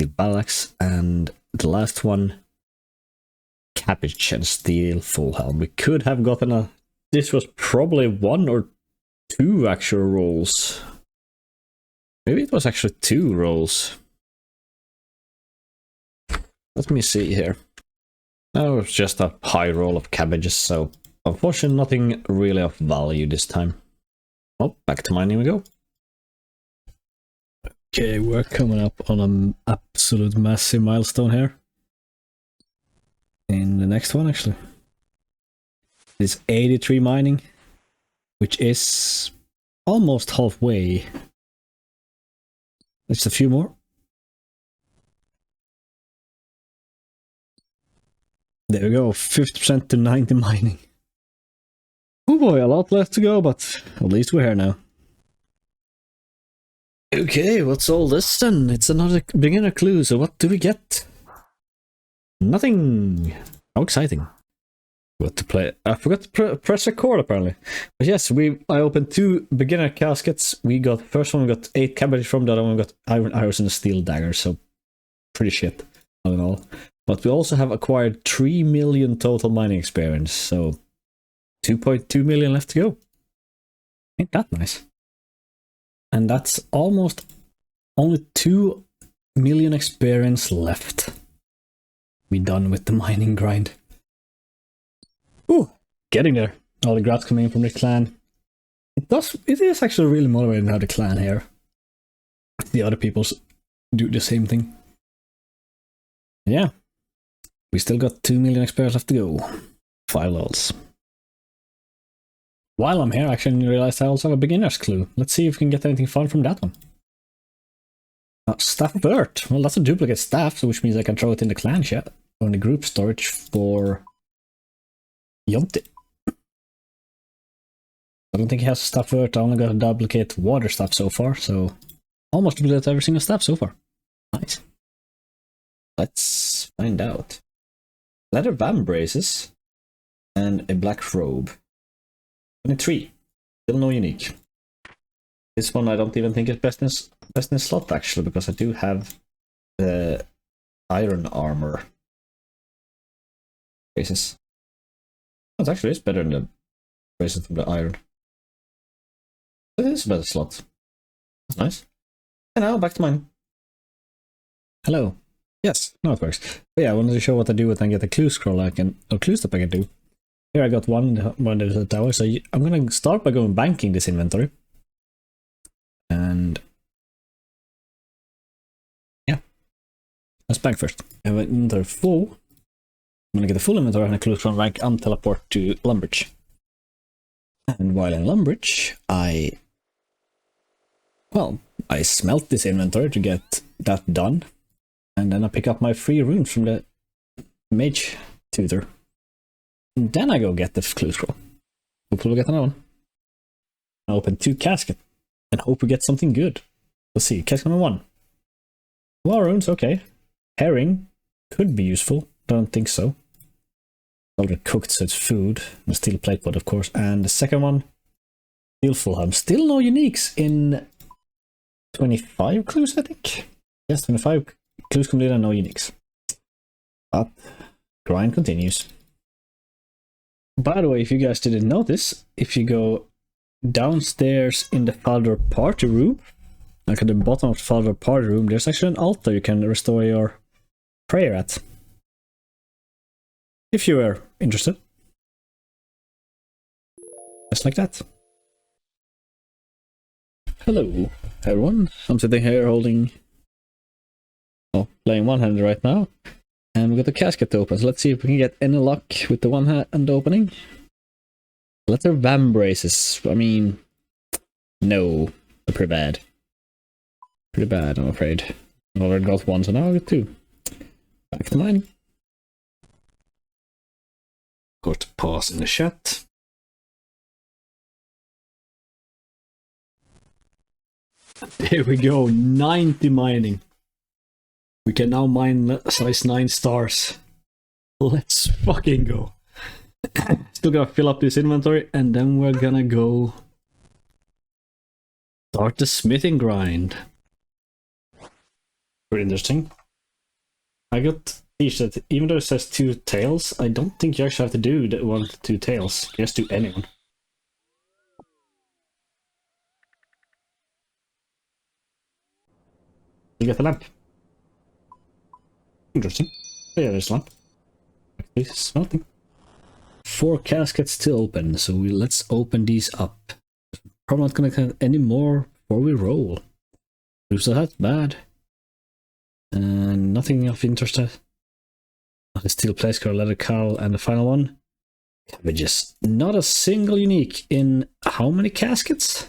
The Ballax, and the last one, Cabbage and Steel Full Helm. We could have gotten a... This was probably 1 or 2 actual rolls. Maybe it was actually 2 rolls. Let me see here. No, it's just a high roll of cabbages, so unfortunately nothing really of value this time. Oh, back to mining we go. Okay, we're coming up on an absolute massive milestone here. In the next one, actually. It's 83 mining, which is almost halfway. Just a few more. There we go, 50% to 90 mining. Oh boy, a lot left to go, but at least we're here now. Okay, what's all this then? It's another beginner clue, so what do we get? Nothing. How exciting. What to play? I forgot to press record apparently. But yes, I opened 2 beginner caskets. We got, first one we got 8 cabbage from, the other one we got iron arrows and a steel dagger, so pretty shit all in all. But we also have acquired 3 million total mining experience, so 2.2 million left to go. Ain't that nice? And that's almost only 2 million experience left. We done with the mining grind. Ooh, getting there. All the grats coming in from the clan. It is actually really motivating to have the clan here. The other peoples do the same thing. Yeah. We still got 2 million experience left to go. 5 levels. While I'm here, I actually realized I also have a beginner's clue. Let's see if we can get anything fun from that one. Staff of Earth. Well, that's a duplicate staff, so which means I can throw it in the clan chat or in the group storage for Yonti. I don't think he has Staff of Earth. I only got a duplicate water staff so far, so almost duplicate every single staff so far. Nice. Let's find out. Leather bam braces and a black robe. 23. Still no unique. This one I don't even think is best in slot actually, because I do have the iron armor braces. It actually is better than the braces from the iron. It is a better slot. That's nice. And now back to mine. Hello. Yes, now it works. But yeah, I wanted to show what I do when I get a clue scroll or clue step I can do. Here I got one there's a tower, so I'm gonna start by going banking this inventory. And yeah, let's bank first. I have an inventory full. I'm gonna get a full inventory and a clue scroll rank and teleport to Lumbridge. And while in Lumbridge, I smelt this inventory to get that done. And then I pick up my free runes from the mage tutor. And then I go get the clue scroll. Hopefully we'll get another one. I open 2 caskets and hope we get something good. Let's see, casket number 1. Well, runes, okay. Herring could be useful, don't think so. already cooked, so it's food. And steel plate pot, of course. And the second one, steel full ham. Still no uniques in 25 clues, I think. Yes, 25 clues completed and no uniques. But grind continues. By the way, if you guys didn't notice, if you go downstairs in the Father party room, like at the bottom of the Father party room, there's actually an altar you can restore your prayer at. If you were interested. Just like that. Hello, everyone. I'm sitting here holding... Oh, playing one-handed right now. And we got the casket to open, so let's see if we can get any luck with the one hand opening. Letter Vam braces. I mean... No. They're pretty bad. Pretty bad, I'm afraid. I already got one, so now I got two. Back to mining. Got pause in the chat. There we go, 90 mining. We can now mine size 9 stars. Let's fucking go. Still gotta fill up this inventory and then we're gonna go start the smithing grind. Pretty interesting. I got teach that even though it says 2 tails, I don't think you actually have to do the 1 to 2 tails. Just do anyone. You get the lamp. Interesting. Oh, yeah, there's a lamp. This is smelting. 4 caskets to open, so let's open these up. Probably not gonna get any more before we roll. So that's bad. And nothing of interest. The steel place car, leather cowl, and the final one. Cabbages. Not a single unique in how many caskets?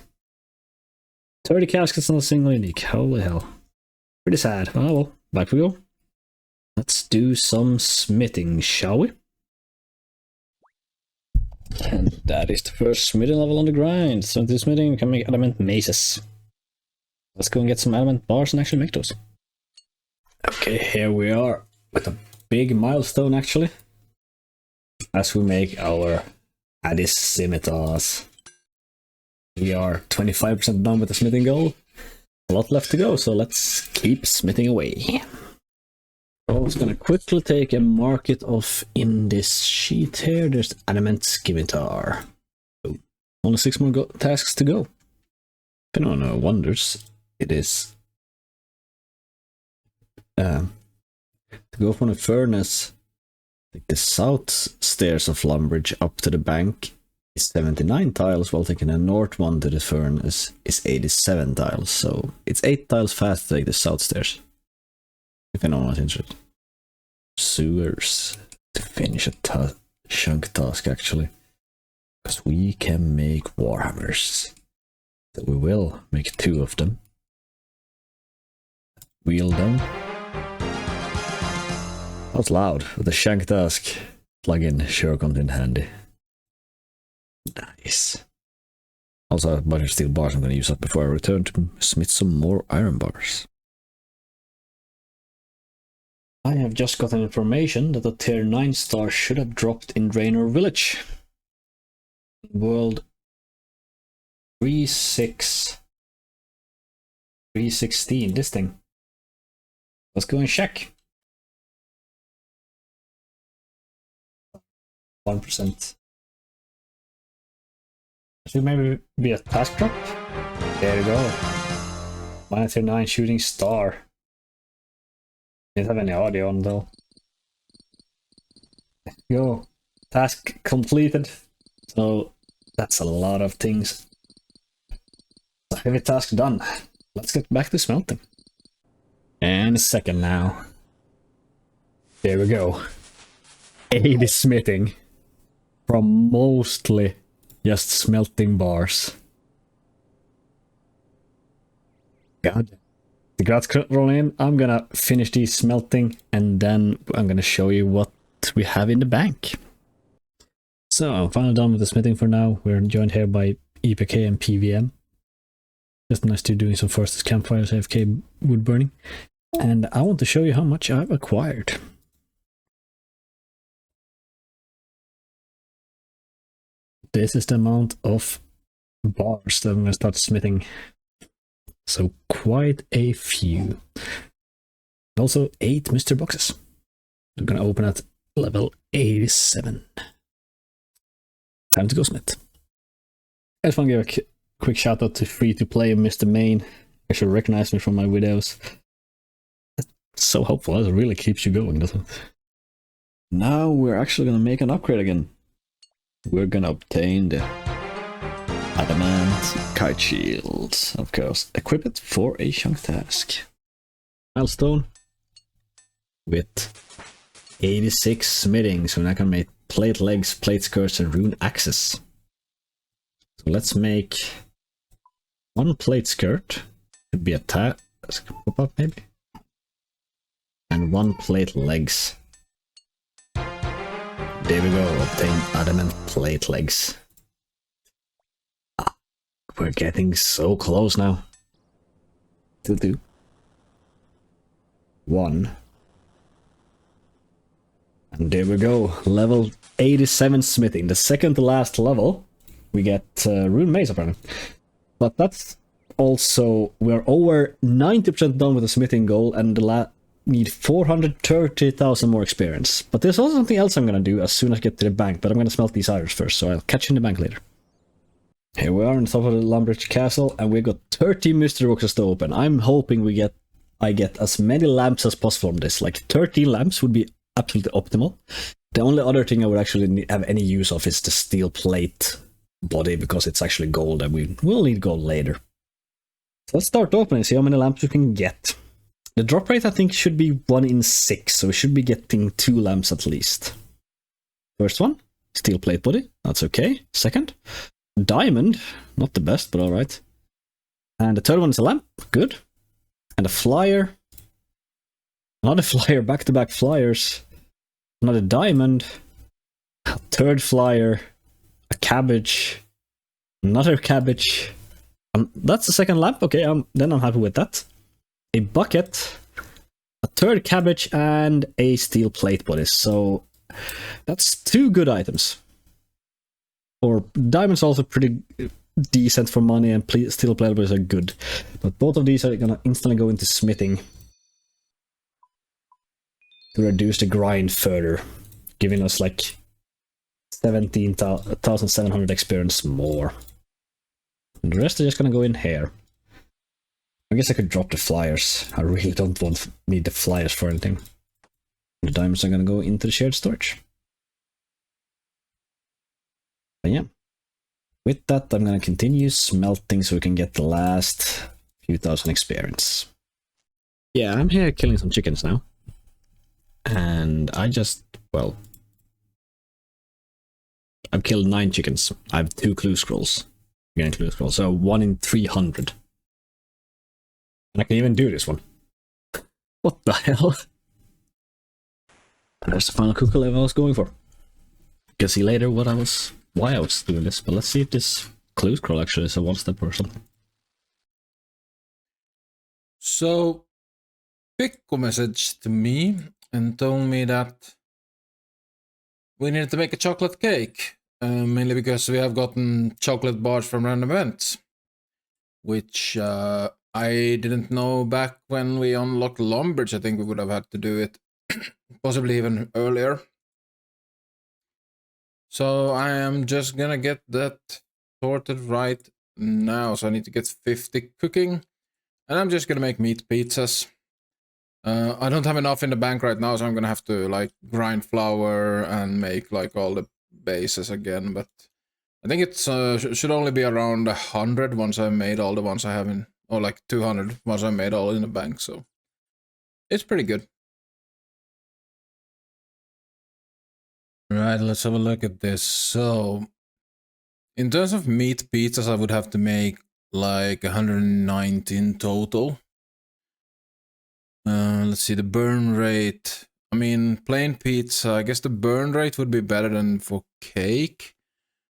30 caskets, not a single unique. Holy hell. Pretty sad. Oh well, back we go. Let's do some smithing, shall we? And that is the first smithing level on the grind. So to smithing, we can make element maces. Let's go and get some element bars and actually make those. Okay, here we are with a big milestone actually. As we make our Addis scimitars. We are 25% done with the smithing goal. A lot left to go, so let's keep smithing away. I was gonna quickly take a mark it off in this sheet here. There's adamant scimitar. Oh, only 6 more tasks to go. If anyone wonders, it is to go from the furnace, like the south stairs of Lumbridge up to the bank is 79 tiles, while taking the north one to the furnace is 87 tiles. So it's 8 tiles fast to take the south stairs. If anyone was interested. Sewers to finish a chunk task actually. Because we can make warhammers. So we will make 2 of them. Wheel them. That's loud. With the shank task plugin sure comes in handy. Nice. Also a bunch of steel bars I'm going to use up before I return to smith some more iron bars. I have just gotten information that the tier 9 star should have dropped in Draenor Village. World 316, this thing. Let's go and check. 1%. Should maybe be a task drop? There you go. Minus tier 9 shooting star. Didn't have any audio on though. Go. Task completed. So that's a lot of things. A heavy task done. Let's get back to smelting. And a second now. There we go. 80 smithing. From mostly just smelting bars. God. The grads roll in. I'm gonna finish these smelting and then I'm gonna show you what we have in the bank. So I'm finally done with the smithing for now. We're joined here by EPK and PVM. Just nice to doing some first campfires, AFK wood burning. And I want to show you how much I've acquired. this is the amount of bars that I'm going to start smithing. So quite a few. Also 8 mystery boxes. We're going to open at level 87. Time to go smith. I just want to give a quick shout out to Free to Play and Mr. Main. I should recognize me from my videos. That's so helpful. That really keeps you going, doesn't it? Now we're actually going to make an upgrade again. We're going to obtain the Adamant Kite Shield. Of course, equip it for a chunk task. Milestone with 86 smithing, so now I can make plate legs, plate skirts, and rune axes. So let's make 1 plate skirt. Could be a task pop-up maybe. And 1 plate legs. There we go, obtain adamant plate legs. We're getting so close now. 2, 1. And there we go, level 87 smithing. The second to last level, we get rune mace apparently. But that's also, we're over 90% done with the smithing goal and need 430,000 more experience. But there's also something else I'm gonna do as soon as I get to the bank, but I'm gonna smelt these irons first, so I'll catch you in the bank later. Here we are on top of the Lumbridge Castle, and we've got 30 mystery boxes to open. I'm hoping I get as many lamps as possible from this. Like 13 lamps would be absolutely optimal. The only other thing I would actually have any use of is the steel plate body, because it's actually gold and we will need gold later. So let's start opening, see how many lamps we can get. The drop rate I think should be 1 in 6, so we should be getting 2 lamps at least. First one, steel plate body, that's okay. Second, diamond, not the best, but alright. And the third one is a lamp, good. And a flyer. Another flyer, back-to-back flyers. Another diamond. A third flyer. A cabbage. Another cabbage. That's the second lamp, okay, then I'm happy with that. A bucket. A third cabbage and a steel plate body, so that's 2 good items. Or diamonds also pretty decent for money, and steel plate bodies are good. But both of these are gonna instantly go into smithing to reduce the grind further, giving us like 17,700 experience more. And the rest are just gonna go in here. I guess I could drop the flyers. I really don't need the flyers for anything. The diamonds are gonna go into the shared storage. But yeah. With that, I'm gonna continue smelting so we can get the last few thousand experience. Yeah, I'm here killing some chickens now. And I just, well, I've killed 9 chickens. I have 2 clue scrolls. Again, clue scrolls, so 1 in 300. And I can even do this one. What the hell? And there's the final cookie level I was going for. You can see later why I was doing this, but let's see if this clue scroll actually is a 1-step or something. So, Pikku messaged me and told me that we needed to make a chocolate cake, mainly because we have gotten chocolate bars from random events, which I didn't know back when we unlocked Lumbridge. I think we would have had to do it possibly even earlier. So I am just gonna get that sorted right now. So I need to get 50 cooking, and I'm just gonna make meat pizzas. I don't have enough in the bank right now, so I'm gonna have to like grind flour and make like all the bases again. But I think it's should only be around 100 once I made all the ones I have in, or like 200 once I made all in the bank. So it's pretty good. Right, let's have a look at this. So in terms of meat pizzas, I would have to make like 119 total. Let's see the burn rate. I mean, plain pizza, I guess the burn rate would be better than for cake.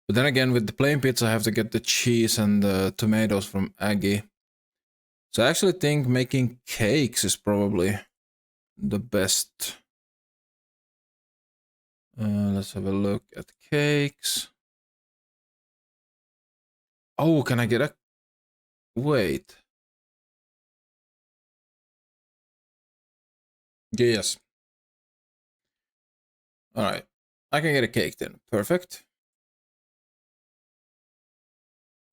But then again, with the plain pizza, I have to get the cheese and the tomatoes from Aggie. So I actually think making cakes is probably the best. Let's have a look at cakes. Oh, can I get a... Wait. Yes. Alright. I can get a cake then. Perfect.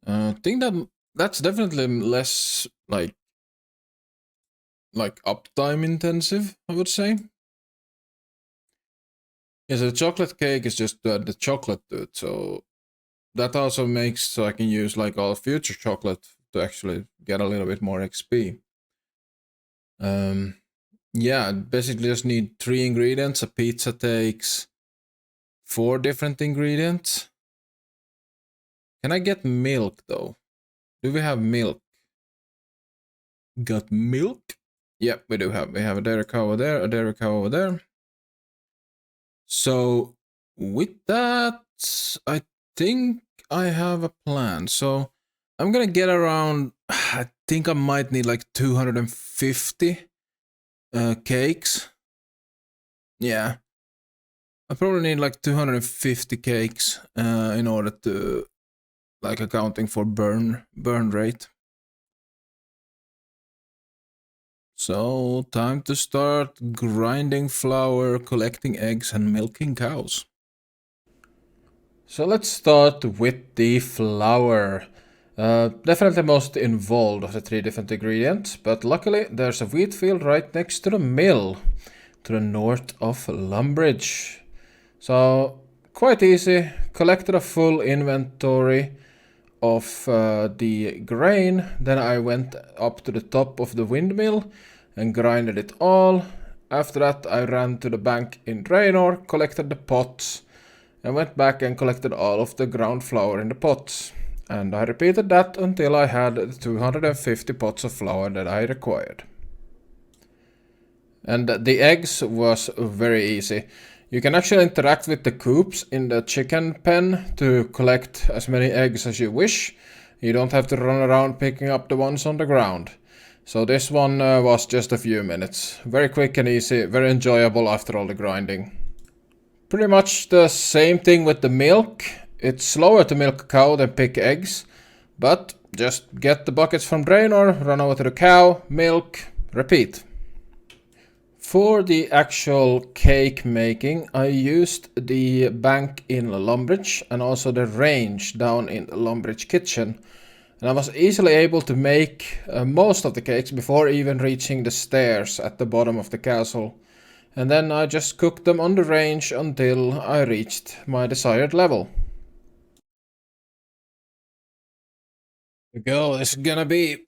I think that's definitely less like uptime intensive, I would say. Yes, the chocolate cake is just to add the chocolate to it, so that also makes so I can use like all future chocolate to actually get a little bit more XP. Yeah, basically just need 3 ingredients. A pizza takes 4 different ingredients. Can I get milk though? Do we have milk? Got milk? Yep, we do have. We have a dairy cow over there, a dairy cow over there. So with that, I think I have a plan. So I'm gonna get around, I think I might need like 250 cakes. Yeah. I probably need like 250 cakes in order to, like, accounting for burn rate. So, time to start grinding flour, collecting eggs, and milking cows. So let's start with the flour. Definitely most involved of the 3 different ingredients, but luckily there's a wheat field right next to the mill, to the north of Lumbridge. So, quite easy. Collected a full inventory of the grain. Then I went up to the top of the windmill and grinded it all. After that, I ran to the bank in Draenor, collected the pots, and went back and collected all of the ground flour in the pots. And I repeated that until I had the 250 pots of flour that I required. And the eggs was very easy. You can actually interact with the coops in the chicken pen to collect as many eggs as you wish. You don't have to run around picking up the ones on the ground. So this one was just a few minutes. Very quick and easy, very enjoyable after all the grinding. Pretty much the same thing with the milk. It's slower to milk a cow than pick eggs. But just get the buckets from Draenor, run over to the cow, milk, repeat. For the actual cake making, I used the bank in Lumbridge and also the range down in the Lumbridge kitchen. And I was easily able to make most of the cakes before even reaching the stairs at the bottom of the castle. And then I just cooked them on the range until I reached my desired level. Here we go, this is gonna be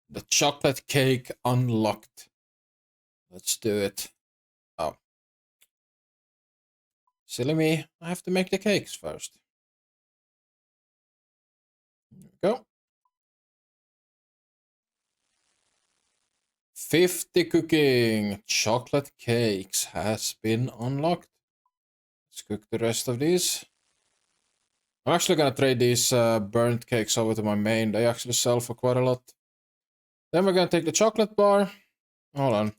the chocolate cake unlocked. Let's do it. Oh. Silly me, I have to make the cakes first. There we go. 50 cooking chocolate cakes has been unlocked. Let's cook the rest of these. I'm actually gonna trade these burnt cakes over to my main. They actually sell for quite a lot. Then we're gonna take the chocolate bar. Hold on.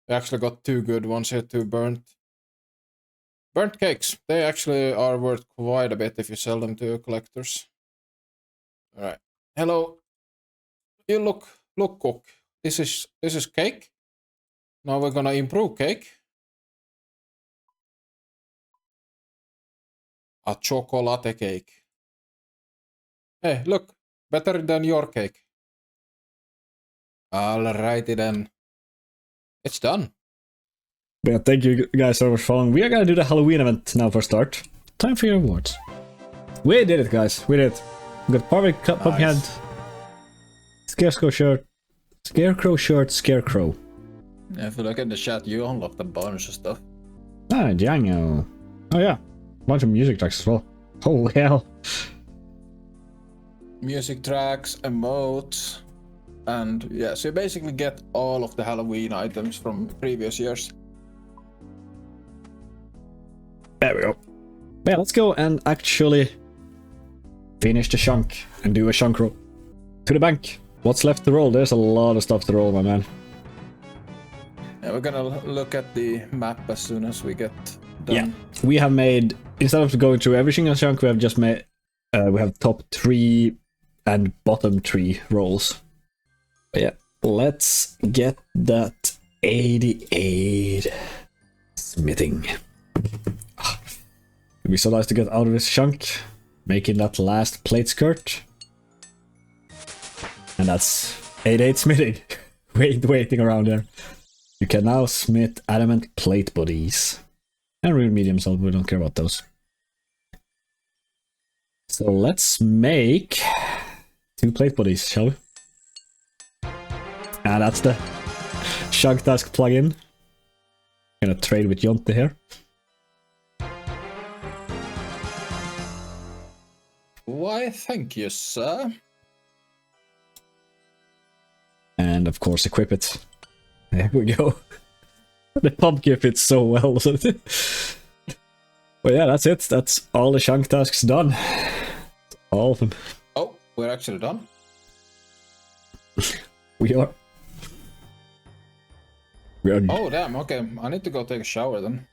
We actually got 2 good ones here, 2 burnt. Burnt cakes. They actually are worth quite a bit if you sell them to collectors. Alright. Hello. You look cook. This is cake. Now we're gonna improve cake. A chocolate cake. Hey, look. Better than your cake. Alrighty then. It's done. Yeah, thank you guys so much for following. We are gonna do the Halloween event now for start. Time for your awards. We did it, guys. We did it. We got Parvik Pumpkinhead, Scarecrow shirt, Scarecrow. Yeah, if you look at the chat, you unlocked a bunch of stuff. Ah, Django. Oh yeah, bunch of music tracks as well. Holy hell. Music tracks, emotes, and yeah, so you basically get all of the Halloween items from previous years. There we go. Yeah, let's go and actually finish the chunk and do a chunk roll. To the bank. What's left to roll? There's a lot of stuff to roll, my man. Yeah, we're gonna look at the map as soon as we get done. Yeah, we have made, instead of going through every single chunk, we have just made, we have top 3 and bottom 3 rolls. But yeah, let's get that 88 smithing. It'd be so nice to get out of this chunk, making that last plate skirt. And that's 88 smithing. Waiting around there. You can now smith adamant plate bodies. And real medium salt, we don't care about those. So let's make 2 plate bodies, shall we? And that's the Chunk Task plugin. Gonna trade with Jonte here. Why, thank you, sir. And of course equip it. There we go. The pumpkin fits so well. But yeah, that's it. That's all the chunk tasks done. All of them. Oh, we're actually done. We are. Oh, damn. Okay, I need to go take a shower then.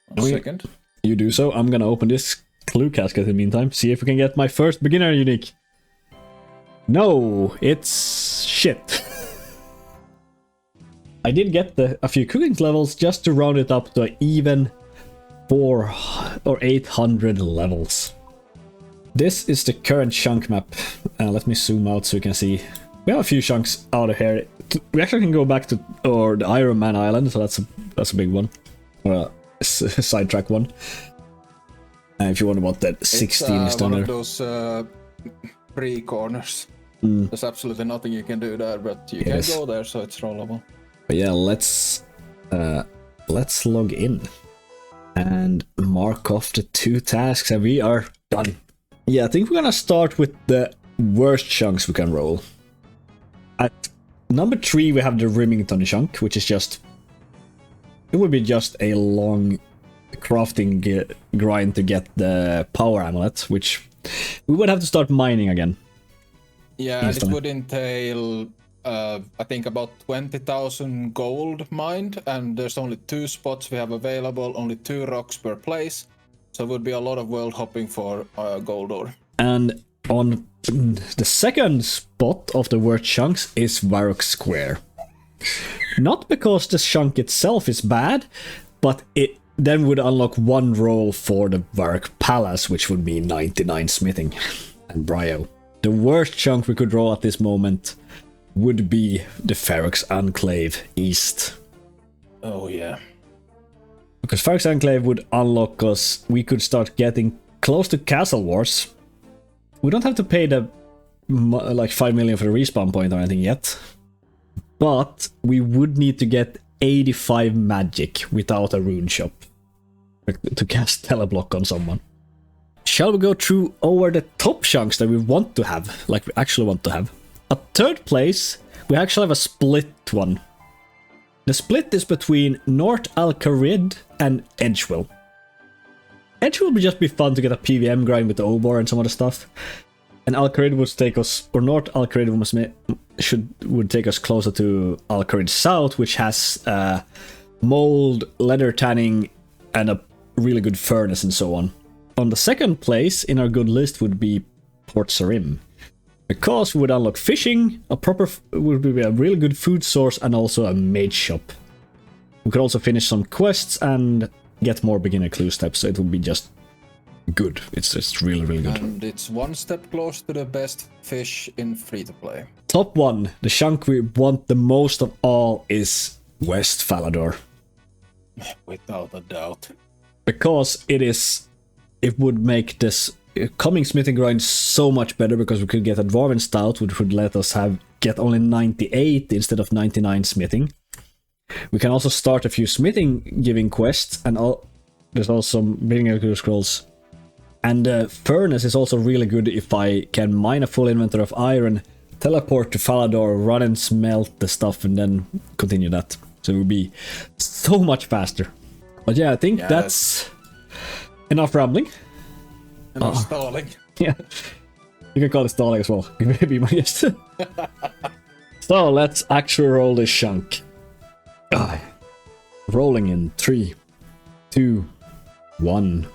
One We- second. You do so. I'm gonna open this clue casket in the meantime. See if we can get my first beginner unique. No, it's shit. I did get a few cooking levels just to round it up to even 400 or 800 levels. This is the current chunk map. Let me zoom out so you can see. We have a few chunks out of here. We actually can go back to the Ironman island, so that's a big one, or a sidetrack one. If you wonder what that 16 is done one there. of those free corners. There's absolutely nothing you can do there, but you Yes. can go there, so it's rollable. But yeah, let's log in and mark off the 2 tasks, and we are done. Yeah, I think we're gonna start with the worst chunks we can roll. At number 3, we have the Remington chunk, which is just... It would be just a long crafting grind to get the power amulet, which we would have to start mining again. Yeah, and it Instantly. would entail, I think, about 20,000 gold mined, and there's only 2 spots we have available, only 2 rocks per place, so it would be a lot of world hopping for gold ore. And on the second spot of the worst chunks is Varrock Square. Not because the chunk itself is bad, but it then would unlock 1 roll for the Varrock Palace, which would be 99 smithing and Brio. The worst chunk we could roll at this moment would be the Ferox Enclave East. Oh, yeah. Because Ferox Enclave would unlock us, we could start getting close to Castle Wars. We don't have to pay the like 5 million for the respawn point or anything yet. But we would need to get 85 magic without a rune shop to cast Teleblock on someone. Shall we go through over the top chunks that we want to have, like we actually want to have? At 3rd place, we actually have a split one. The split is between North Al-Kharid and Edgewell. Edgewell would just be fun to get a PVM grind with the Obor and some other stuff. And Al-Kharid would take us, or North Al-Kharid would take us closer to Al-Kharid South, which has mold, leather tanning, and a really good furnace and so on. On the 2nd place in our good list would be Port Sarim. Because we would unlock fishing, would be a really good food source, and also a mage shop. We could also finish some quests and get more beginner clue steps, so it would be just good. It's just really, really good. And it's 1 step close to the best fish in free-to-play. Top 1, the chunk we want the most of all is West Falador. Without a doubt. Because it would make this coming smithing grind so much better, because we could get a Dwarven Stout, which would let us get only 98 instead of 99 smithing. We can also start a few smithing giving quests, and there's also some beginner scrolls. And the furnace is also really good if I can mine a full inventory of iron, teleport to Falador, run and smelt the stuff, and then continue that. So it would be so much faster. But yeah, I think that's enough rambling. And stalling. Yeah, you can call it stalling as well. Maybe my guest. So let's actually roll this chunk. Rolling in 3, 2, 1.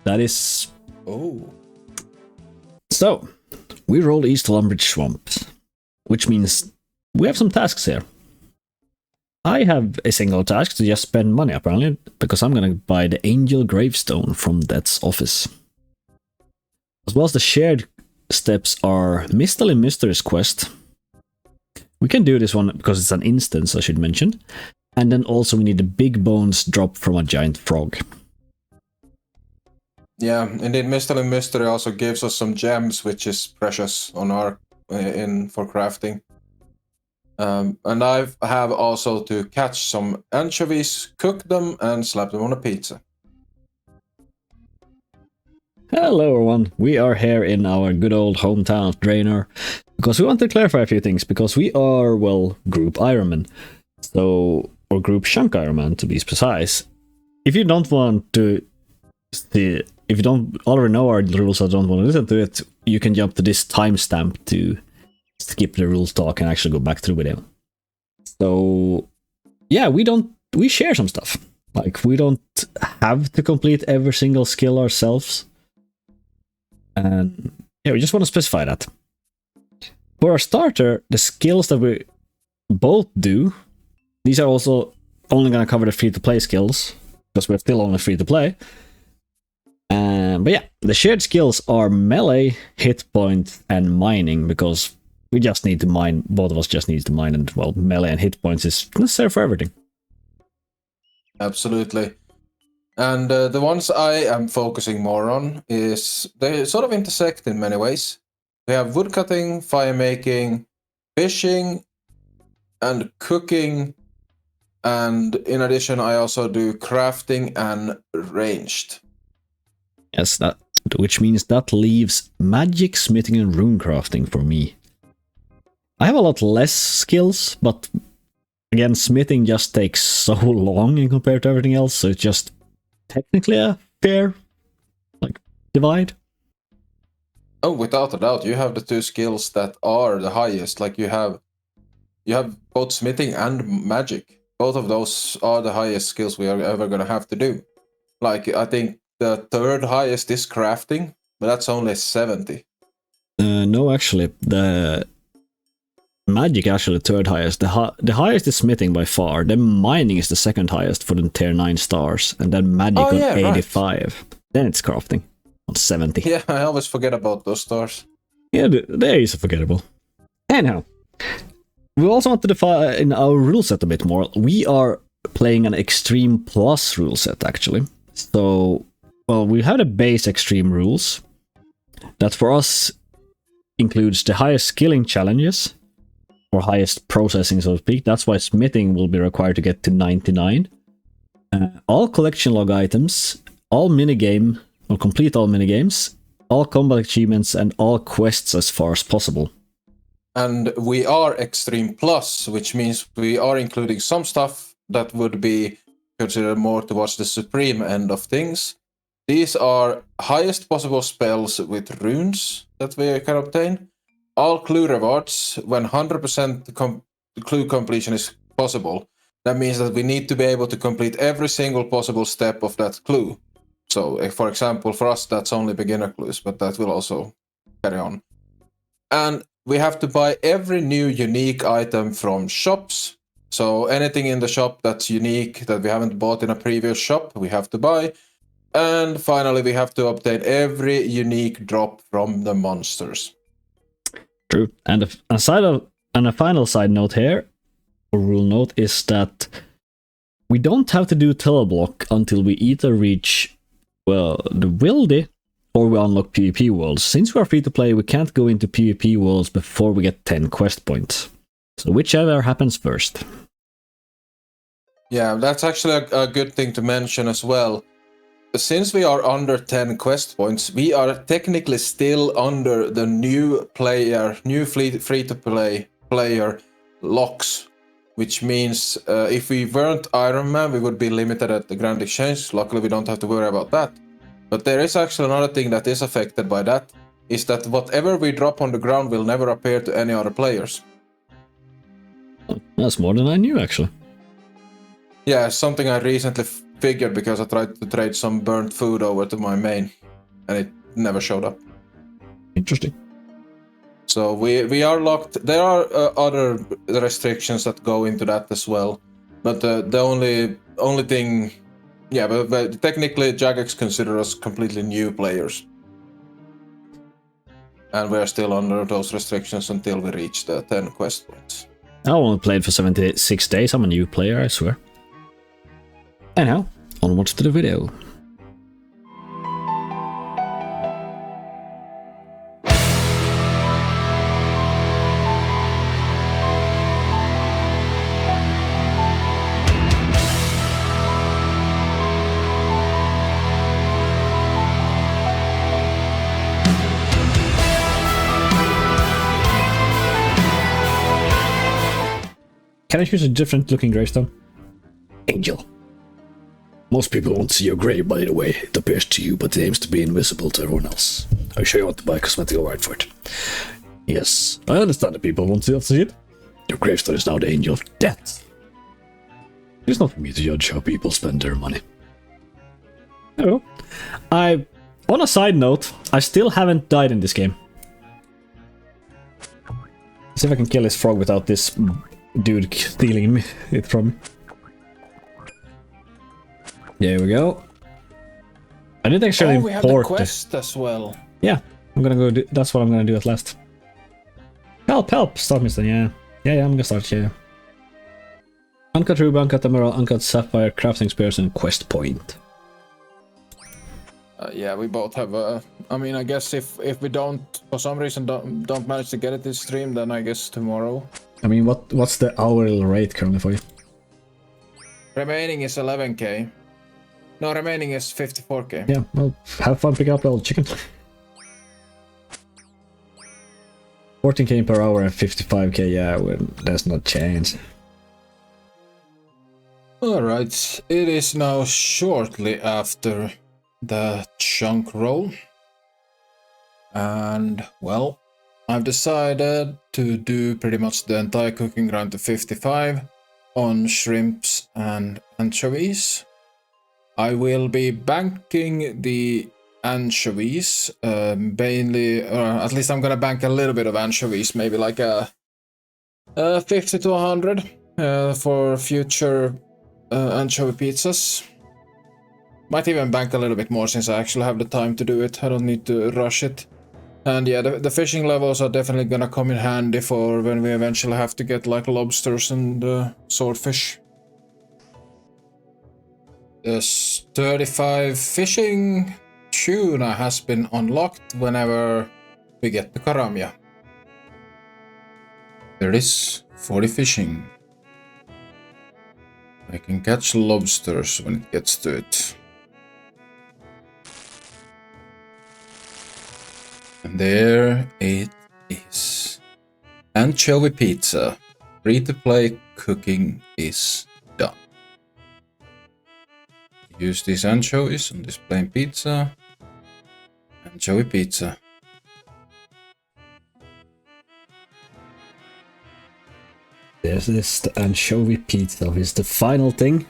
That is Oh. So, we roll East Lumbridge Swamps, which means we have some tasks here. I have a single task to just spend money, apparently, because I'm gonna buy the Angel Gravestone from Death's office. As well as the shared steps are Mistily Mysteries quest. We can do this one because it's an instance, I should mention. And then also we need the Big Bones drop from a giant frog. Yeah, indeed, Mistily Mystery also gives us some gems, which is precious on our for crafting. And I have also to catch some anchovies, cook them, and slap them on a pizza. Hello everyone, we are here in our good old hometown of Draenor, because we want to clarify a few things, because we are, well, group Ironmen. So, or group Chunk Ironman to be precise. If you don't want to see, if you don't already know our rules or don't want to listen to it, you can jump to this timestamp to skip the rules talk and actually go back through with it. So, yeah, we share some stuff. Like, we don't have to complete every single skill ourselves. And yeah, we just want to specify that. For our starter, the skills that we both do, these are also only going to cover the free-to-play skills, because we're still only free-to-play. But yeah, the shared skills are melee, hit point, and mining, because we just need to mine, both of us just need to mine, and well, melee and hit points is necessary for everything. Absolutely. And the ones I am focusing more on is, they sort of intersect in many ways. We have woodcutting, fire making, fishing, and cooking. And in addition, I also do crafting and ranged. Yes, that, which means that leaves magic, smithing, and rune crafting for me. I have a lot less skills, but again, smithing just takes so long in compared to everything else, so it's just technically a fair, like, divide. Oh, without a doubt, you have the two skills that are the highest. Like you have both smithing and magic. Both of those are the highest skills we are ever gonna have to do. Like, I think the third highest is crafting, but that's only 70. No, actually, the magic actually the third highest. The highest is smithing by far. Then mining is the second highest for the tier 9 stars, and then magic on 85. Right. Then it's crafting on 70. Yeah, I always forget about those stars. Yeah, they're easy forgettable. Anyhow, we also want to define our rule set a bit more. We are playing an Xtreme Plus rule set, actually. So, well, we have the base Xtreme rules. That for us includes the highest skilling challenges, or highest processing, so to speak. That's why smithing will be required to get to 99. All collection log items, all minigame, or complete all minigames, all combat achievements, and all quests as far as possible. And we are Xtreme Plus, which means we are including some stuff that would be considered more towards the supreme end of things. These are highest possible spells with runes that we can obtain. All clue rewards when 100% clue completion is possible. That means that we need to be able to complete every single possible step of that clue. So, for example, for us, that's only beginner clues, but that will also carry on. And we have to buy every new unique item from shops. So anything in the shop that's unique that we haven't bought in a previous shop, we have to buy. And finally, we have to obtain every unique drop from the monsters. True. And a final side note here, or rule note, is that we don't have to do teleblock until we either reach, well, the Wildy, or we unlock PvP worlds. Since we are free to play, we can't go into PvP worlds before we get 10 quest points. So whichever happens first. Yeah, that's actually a good thing to mention as well. Since we are under 10 quest points, we are technically still under the new free-to-play player locks, which means if we weren't Ironman, we would be limited at the Grand Exchange. Luckily, we don't have to worry about that. But there is actually another thing that is affected by that, is that whatever we drop on the ground will never appear to any other players. Oh, that's more than I knew, actually. Yeah, something I recently figured because I tried to trade some burnt food over to my main, and it never showed up. Interesting. So we are locked. There are other restrictions that go into that as well, but the only thing, yeah, but technically Jagex consider us completely new players, and we're still under those restrictions until we reach the 10 quest points. I only played for 76 days. I'm a new player, I swear. Anyhow, onwards to the video. Can I choose a different looking gravestone? Angel. Most people won't see your grave, by the way. It appears to you, but it aims to be invisible to everyone else. Are you sure you want to buy a cosmetic right for it? Yes, I understand that people won't see it. Your gravestone is now the Angel of Death. It's not for me to judge how people spend their money. Oh. On a side note, I still haven't died in this game. Let's see if I can kill this frog without this dude stealing it from me. There we go. I didn't actually we have the import quest as well. Yeah, I'm gonna go do, that's what I'm gonna do at last. Help! Start mission, yeah. I'm gonna start, yeah. Uncut ruby, uncut emerald, uncut sapphire, crafting spears, and quest point. Yeah, we both have I mean, I guess if we don't, for some reason, don't manage to get it this stream, then I guess tomorrow. I mean, what's the hourly rate currently for you? Remaining is 11k. No, remaining is 54k. Yeah, well, have fun picking up all the chicken. 14k per hour and 55k, yeah, well, there's no chance. Alright, it is now shortly after the chunk roll. And, well, I've decided to do pretty much the entire cooking grind to 55 on shrimps and anchovies. I will be banking the anchovies, mainly, or at least I'm gonna bank a little bit of anchovies, maybe like a 50 to 100 for future anchovy pizzas. Might even bank a little bit more since I actually have the time to do it. I don't need to rush it. And yeah, the fishing levels are definitely gonna come in handy for when we eventually have to get like lobsters and swordfish. The 35 fishing tuna has been unlocked whenever we get to Karamia. There is 40 fishing. I can catch lobsters when it gets to it. And there it is. Anchovy pizza. Free-to-play cooking is done. Use these anchovies on this plain pizza. Anchovy pizza. This is the anchovy pizza. It's the final thing.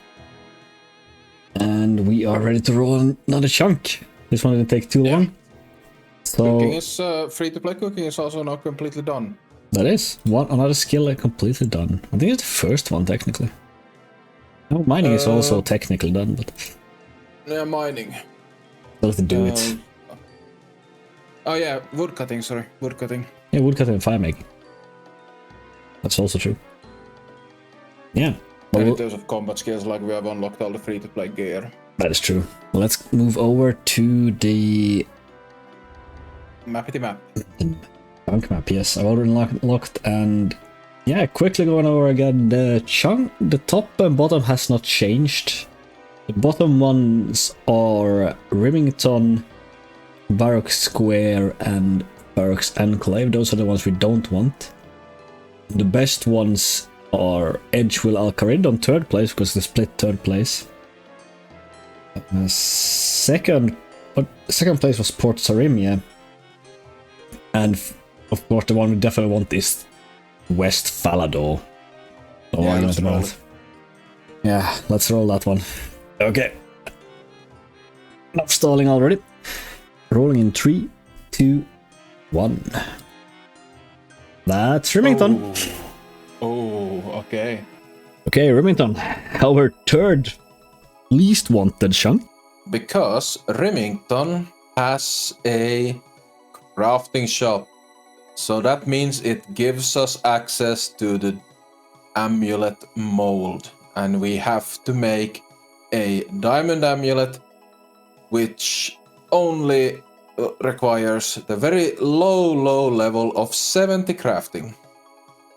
And we are ready to roll another chunk. This one didn't take too long. So Cooking is free-to-play cooking is also not completely done. that is another skill completely done. I think it's the first one technically. No, mining is also technically done, but Yeah, mining. still have to do it. Oh yeah, woodcutting, sorry. Woodcutting. Yeah, woodcutting and fire making. That's also true. Yeah. And in Well, terms of combat skills, like we have unlocked all the free-to-play gear. that is true. Well, let's move over to the Mappity map. chunk map. Yes, I've already locked and yeah, quickly going over again. The chunk, the top and bottom has not changed. The bottom ones are Remington, Barracks Square, and Barracks Enclave. Those are the ones we don't want. The best ones are Edgewill Alcarid on third place because they split third place. Second place was Port Sarim, yeah. And of course, the one we definitely want is West Falador. No argument about it. Yeah, let's roll that one. Okay. Enough stalling already. Rolling in 3, 2, 1. That's Remington. Oh, okay. Okay, Remington, our third least wanted chunk. Because Remington has a crafting shop. So that means it gives us access to the amulet mold. And we have to make a diamond amulet, which only requires the very low level of 70 crafting.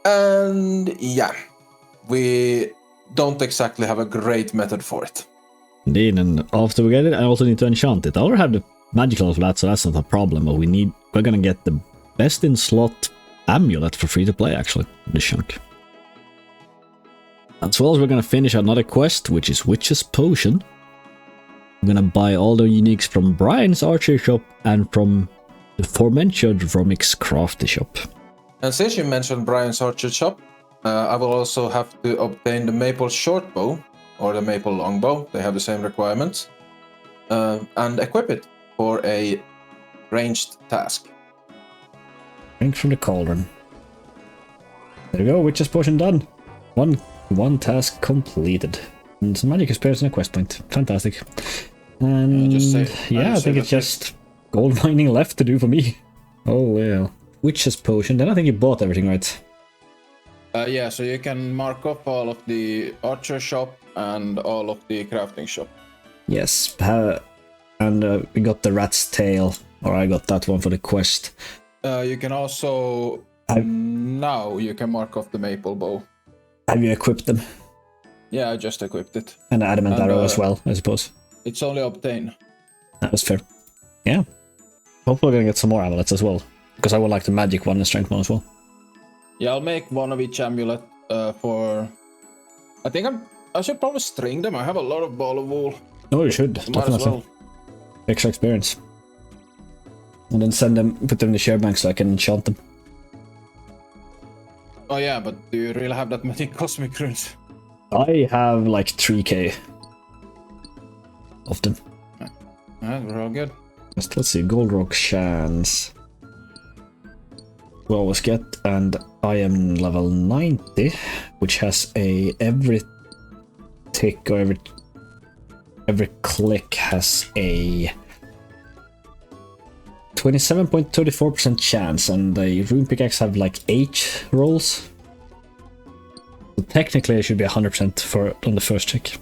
And yeah, we don't exactly have a great method for it. Indeed, and after we get it, I also need to enchant it. I already have the magical for that, so that's not a problem, but we're gonna get the best in slot amulet for free to play, actually, this chunk. As well as we're gonna finish another quest, which is Witch's Potion. I'm gonna buy all the uniques from Brian's Archer shop and from the aforementioned Romix Crafty shop. And since you mentioned Brian's Archer shop, I will also have to obtain the maple shortbow or the maple longbow. They have the same requirements. And equip it for a ranged task. Drink from the cauldron. There we go, Witch's Potion done. One task completed. And some magic experience and a quest point. Fantastic. And I think it's just gold mining left to do for me. Oh well. Witch's Potion, then I think you bought everything, right? Yeah, so you can mark off all of the archer shop and all of the crafting shop. Yes, and we got the rat's tail, or I got that one for the quest. You can also now you can mark off the maple bow. Have you equipped them? Yeah, I just equipped it. And the adamant arrow as well, I suppose. It's only obtain. That was fair. Yeah. Hopefully we're gonna get some more amulets as well. Because I would like the magic one and strength one as well. Yeah, I'll make one of each amulet for... I think I should probably string them. I have a lot of ball of wool. Oh, you should. Might Definitely. as well. Extra experience. And then put them in the share bank so I can enchant them. Oh yeah, but do you really have that many cosmic runes? I have like 3k of them. Alright, we're all good. Let's see, Gold Rock Chance. We always get, and I am level 90, which has every tick or every click has a 27.34% chance, and the rune pickaxe have like 8 rolls. So technically it should be 100% on the first check.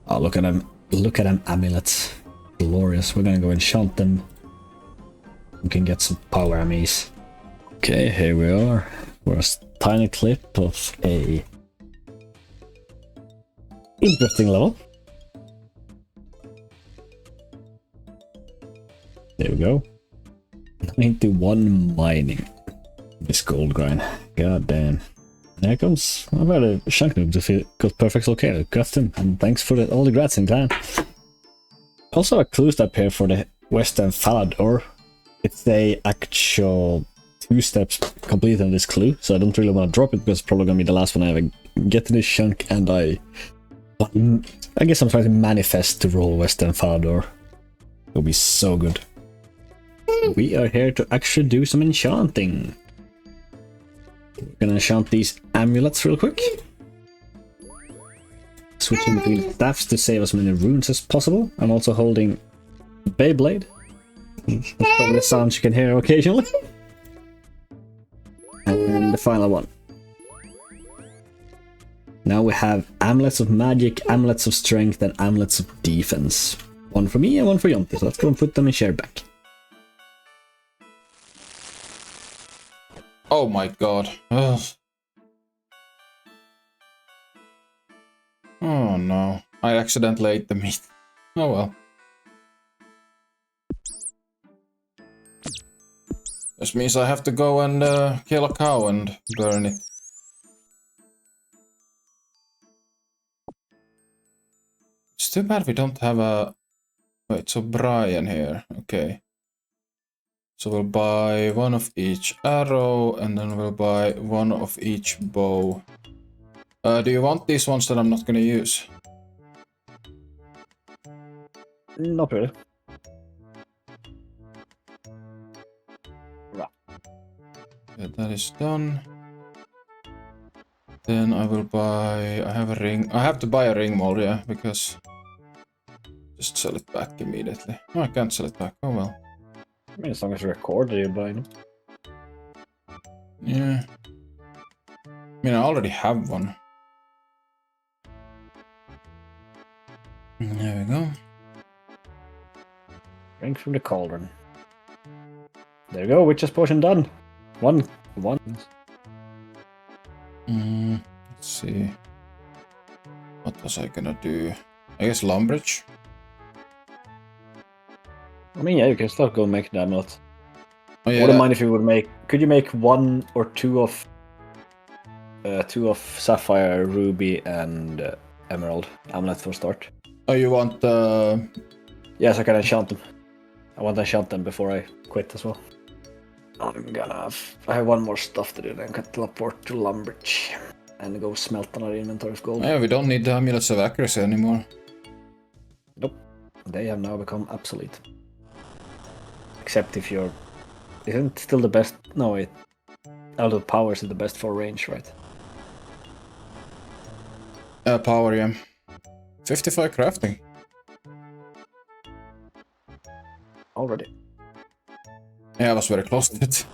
Oh, look at them amulets. Glorious. We're gonna go enchant them. We can get some power ammies. Okay, here we are. For a tiny clip of a interesting level. There we go. 91 mining. This gold grind. God damn. There comes a very chunk noob to feel got perfect located. Got him, and thanks for all the grats in clan. Also a clue step here for the Western Falador. It's the actual 2 steps completed on this clue, so I don't really want to drop it because it's probably gonna be the last one I ever get to this chunk, and I guess I'm trying to manifest to roll Western Falador. It'll be so good. We are here to actually do some enchanting. We're gonna enchant these amulets real quick. Switching between staffs to save as many runes as possible. I'm also holding Beyblade. That's probably the sound you can hear occasionally. And the final one. Now we have amulets of magic, amulets of strength, and amulets of defense. One for me and one for Jonte, so let's go and put them in share back. Oh my god. Ugh. Oh no. I accidentally ate the meat. Oh well. This means I have to go and kill a cow and burn it. It's too bad we don't have a... Wait, so Brian here. Okay. So we'll buy one of each arrow, and then we'll buy one of each bow. Do you want these ones that I'm not gonna use? Not really. that is done. Then I will buy... I have a ring. I have to buy a ring mold, yeah, because... Just sell it back immediately. No, I can't sell it back. Oh well. I mean, as long as you record, you buy them. Yeah. I mean, I already have one. There we go. Drink from the cauldron. There you go, witch's potion done. One. Let's see. What was I gonna do? I guess Lumbridge. I mean, yeah, you can still go make the amulet. Oh, I yeah. wouldn't mind if you would make. Could you make one or two of sapphire, ruby, and emerald amulet for start? Oh, you want Yes, I can enchant them. I want to enchant them before I quit as well. I have one more stuff to do, then I can teleport to Lumbridge and go smelt another inventory of gold. Yeah, we don't need the amulets of accuracy anymore. Nope. They have now become obsolete. Except if you're... Isn't still the best... No, wait. Eldritch Powers is the best for range, right? Power, yeah. 55 crafting. Already. Yeah, I was very close to it.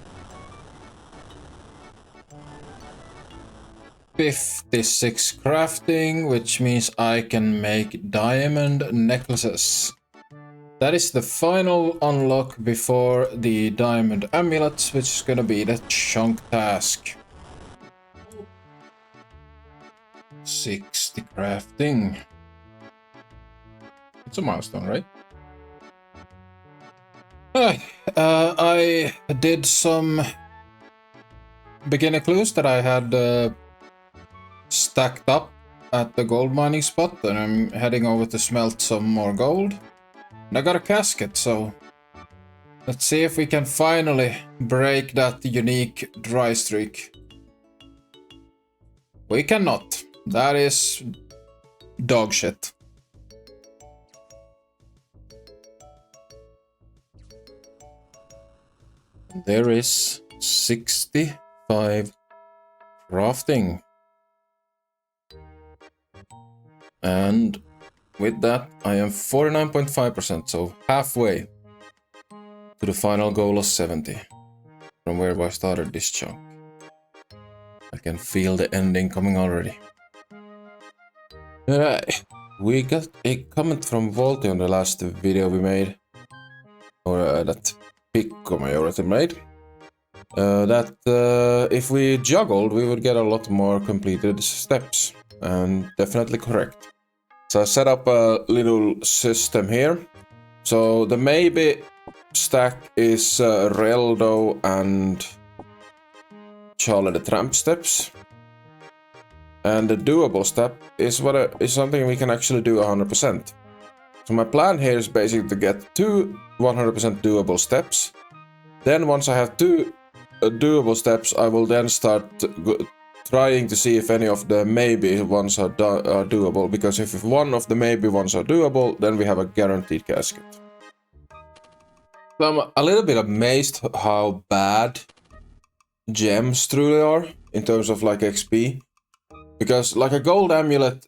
56 crafting, which means I can make diamond necklaces. That is the final unlock before the diamond amulets, which is gonna be the chunk task. 60 crafting. It's a milestone, right? I did some beginner clues that I had stacked up at the gold mining spot, and I'm heading over to smelt some more gold. And I got a casket, so let's see if we can finally break that unique dry streak. We cannot. That is dog shit. There is 65 crafting. And with that, I am 49.5%, so halfway to the final goal of 70 from where I started this chunk. I can feel the ending coming already. We got a comment from Volty on the last video we made, or that Pikkufighter made, that if we juggled, we would get a lot more completed steps, and definitely correct. So I set up a little system here. So the maybe stack is Reldo and Charlie the Tramp steps. And the doable step is is something we can actually do 100%. So my plan here is basically to get 2 100% doable steps. Then once I have 2 doable steps, I will then start trying to see if any of the maybe ones are doable, because if one of the maybe ones are doable, then we have a guaranteed casket. So I'm a little bit amazed how bad gems truly are in terms of like XP. Because like a gold amulet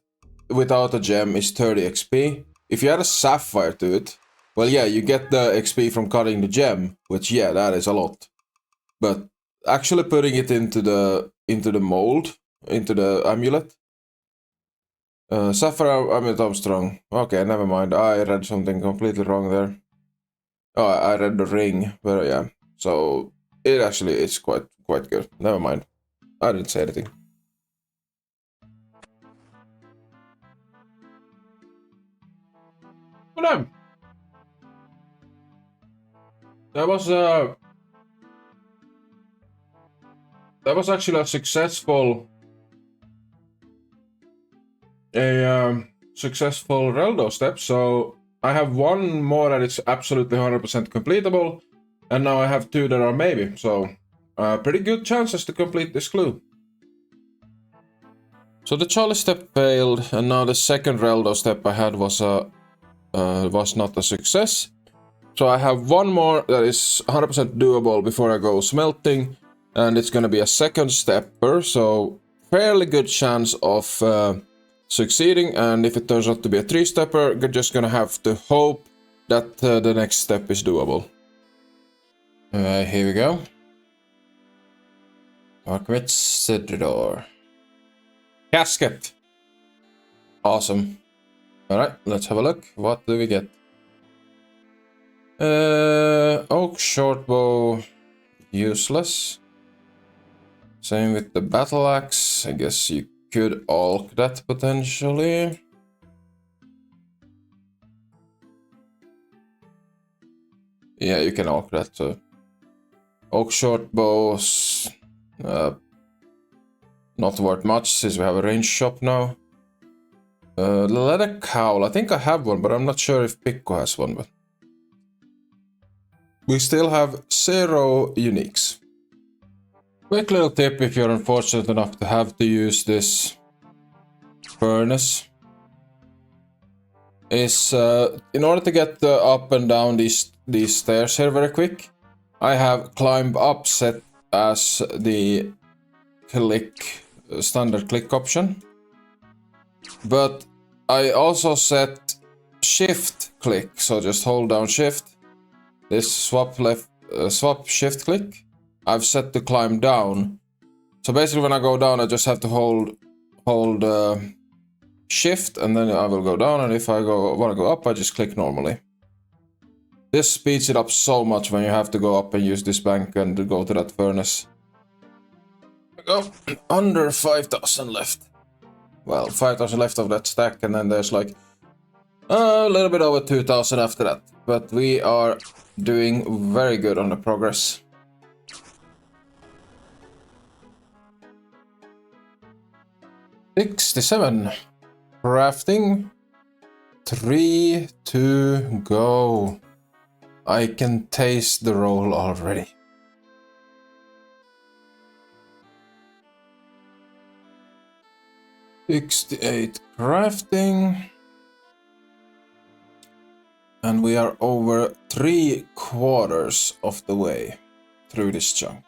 without a gem is 30 XP. If you add a sapphire to it, well yeah, you get the XP from cutting the gem, which yeah, that is a lot. But actually putting it into the mold, into the amulet. Sapphire amulet Armstrong. Okay, never mind. I read something completely wrong there. Oh, I read the ring, but yeah. So it actually is quite good. Never mind. I didn't say anything. Well then. That was actually a successful Reldo step. So I have one more that is absolutely 100% completable, and now I have 2 that are maybe. So pretty good chances to complete this clue. So the Charlie step failed, and now the second Reldo step I had was not a success. So I have one more that is 100% doable before I go smelting. and it's gonna be a second stepper, so fairly good chance of succeeding. And if it turns out to be a 3-stepper, you're just gonna have to hope that the next step is doable. Here we go. Darkwits to the door. Casket. Awesome. Alright, let's have a look. What do we get? Oak shortbow, useless. Same with the battle axe. I guess you could alk that potentially. Yeah, you can alk that too. Oak shortbows, not worth much since we have a range shop now. Leather cowl, I think I have one, but I'm not sure if Pikku has one. But we still have 0 uniques. Quick little tip if you're unfortunate enough to have to use this furnace is in order to get up and down these stairs here very quick, I have climb up set as the click standard click option, but I also set shift click, so just hold down shift. This swap shift click I've set to climb down. So basically when I go down I just have to hold shift and then I will go down, and if I want to go up I just click normally. This speeds it up so much when you have to go up and use this bank and to go to that furnace. Go under 5,000 left. Well, 5,000 left of that stack, and then there's like a little bit over 2,000 after that. But we are doing very good on the progress. $67. Crafting. 3 to go. I can taste the roll already. $68 crafting. And we are over 3/4 of the way through this chunk.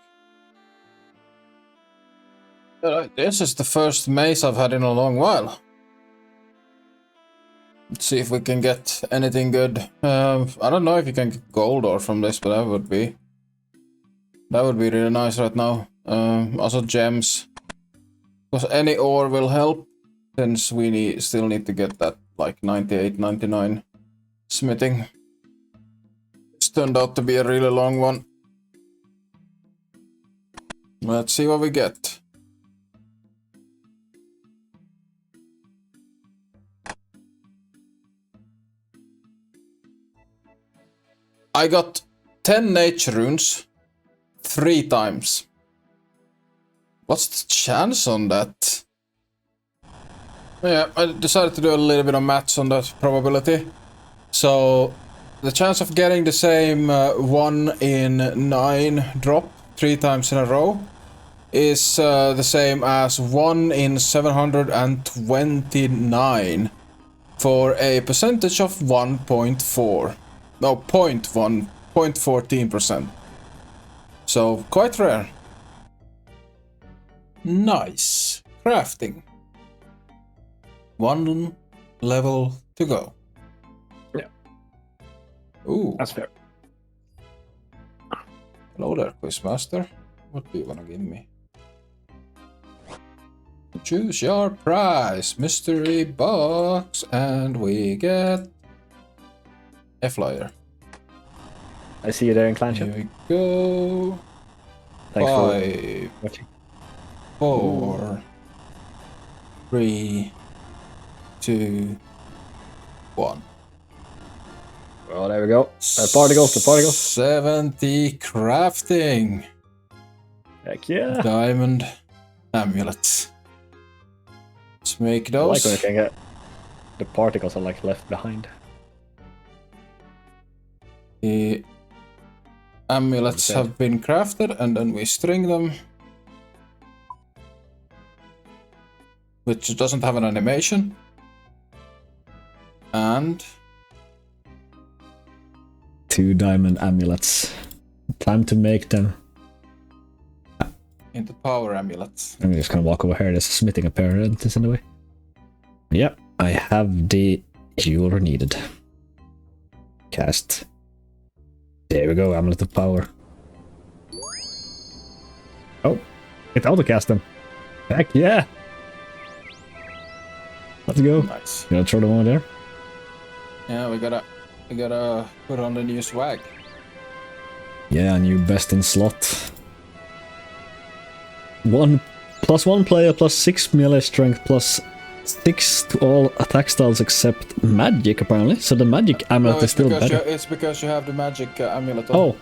Alright, this is the first maze I've had in a long while. Let's see if we can get anything good. I don't know if you can get gold ore from this, but that would be really nice right now. Also gems, because any ore will help, since we still need to get that like 98, 99 smithing. This turned out to be a really long one. Let's see what we get. I got 10 nature runes 3 times. What's the chance on that? Yeah, I decided to do a little bit of maths on that probability. So the chance of getting the same 1 in 9 drop 3 times in a row is the same as 1 in 729 for a percentage of 1.4. No, 0.14%. So quite rare. Nice. Crafting. 1 level to go. Yeah. Ooh. That's fair. Hello there, Quizmaster. What do you wanna give me? Choose your prize, mystery box, and we get a flyer. I see you there in clan Here ship. we go. Thanks 5, for watching. 4, 3, 2, 1. Well, there we go. Party goes, the party goes. 70 crafting. Heck yeah. Diamond amulets. Let's make I like those. when you can get the particles are like left behind. The amulets have been crafted, and then we string them. Which doesn't have an animation. And 2 diamond amulets. Time to make them. into power amulets. I'm just gonna walk over here. There's a smithing apprentice in the way. Yep, I have the jewelry needed. Cast. There we go, amulet of power. Oh, it auto-cast them. Heck yeah! Let's go. Nice. You gonna throw them over there? Yeah, we gotta put on the new swag. Yeah, new best in slot. 1+1 player plus 6 melee strength plus 6 to all attack styles except magic apparently. So the magic amulet No, is still better. it's because you have the magic amulet on. Oh,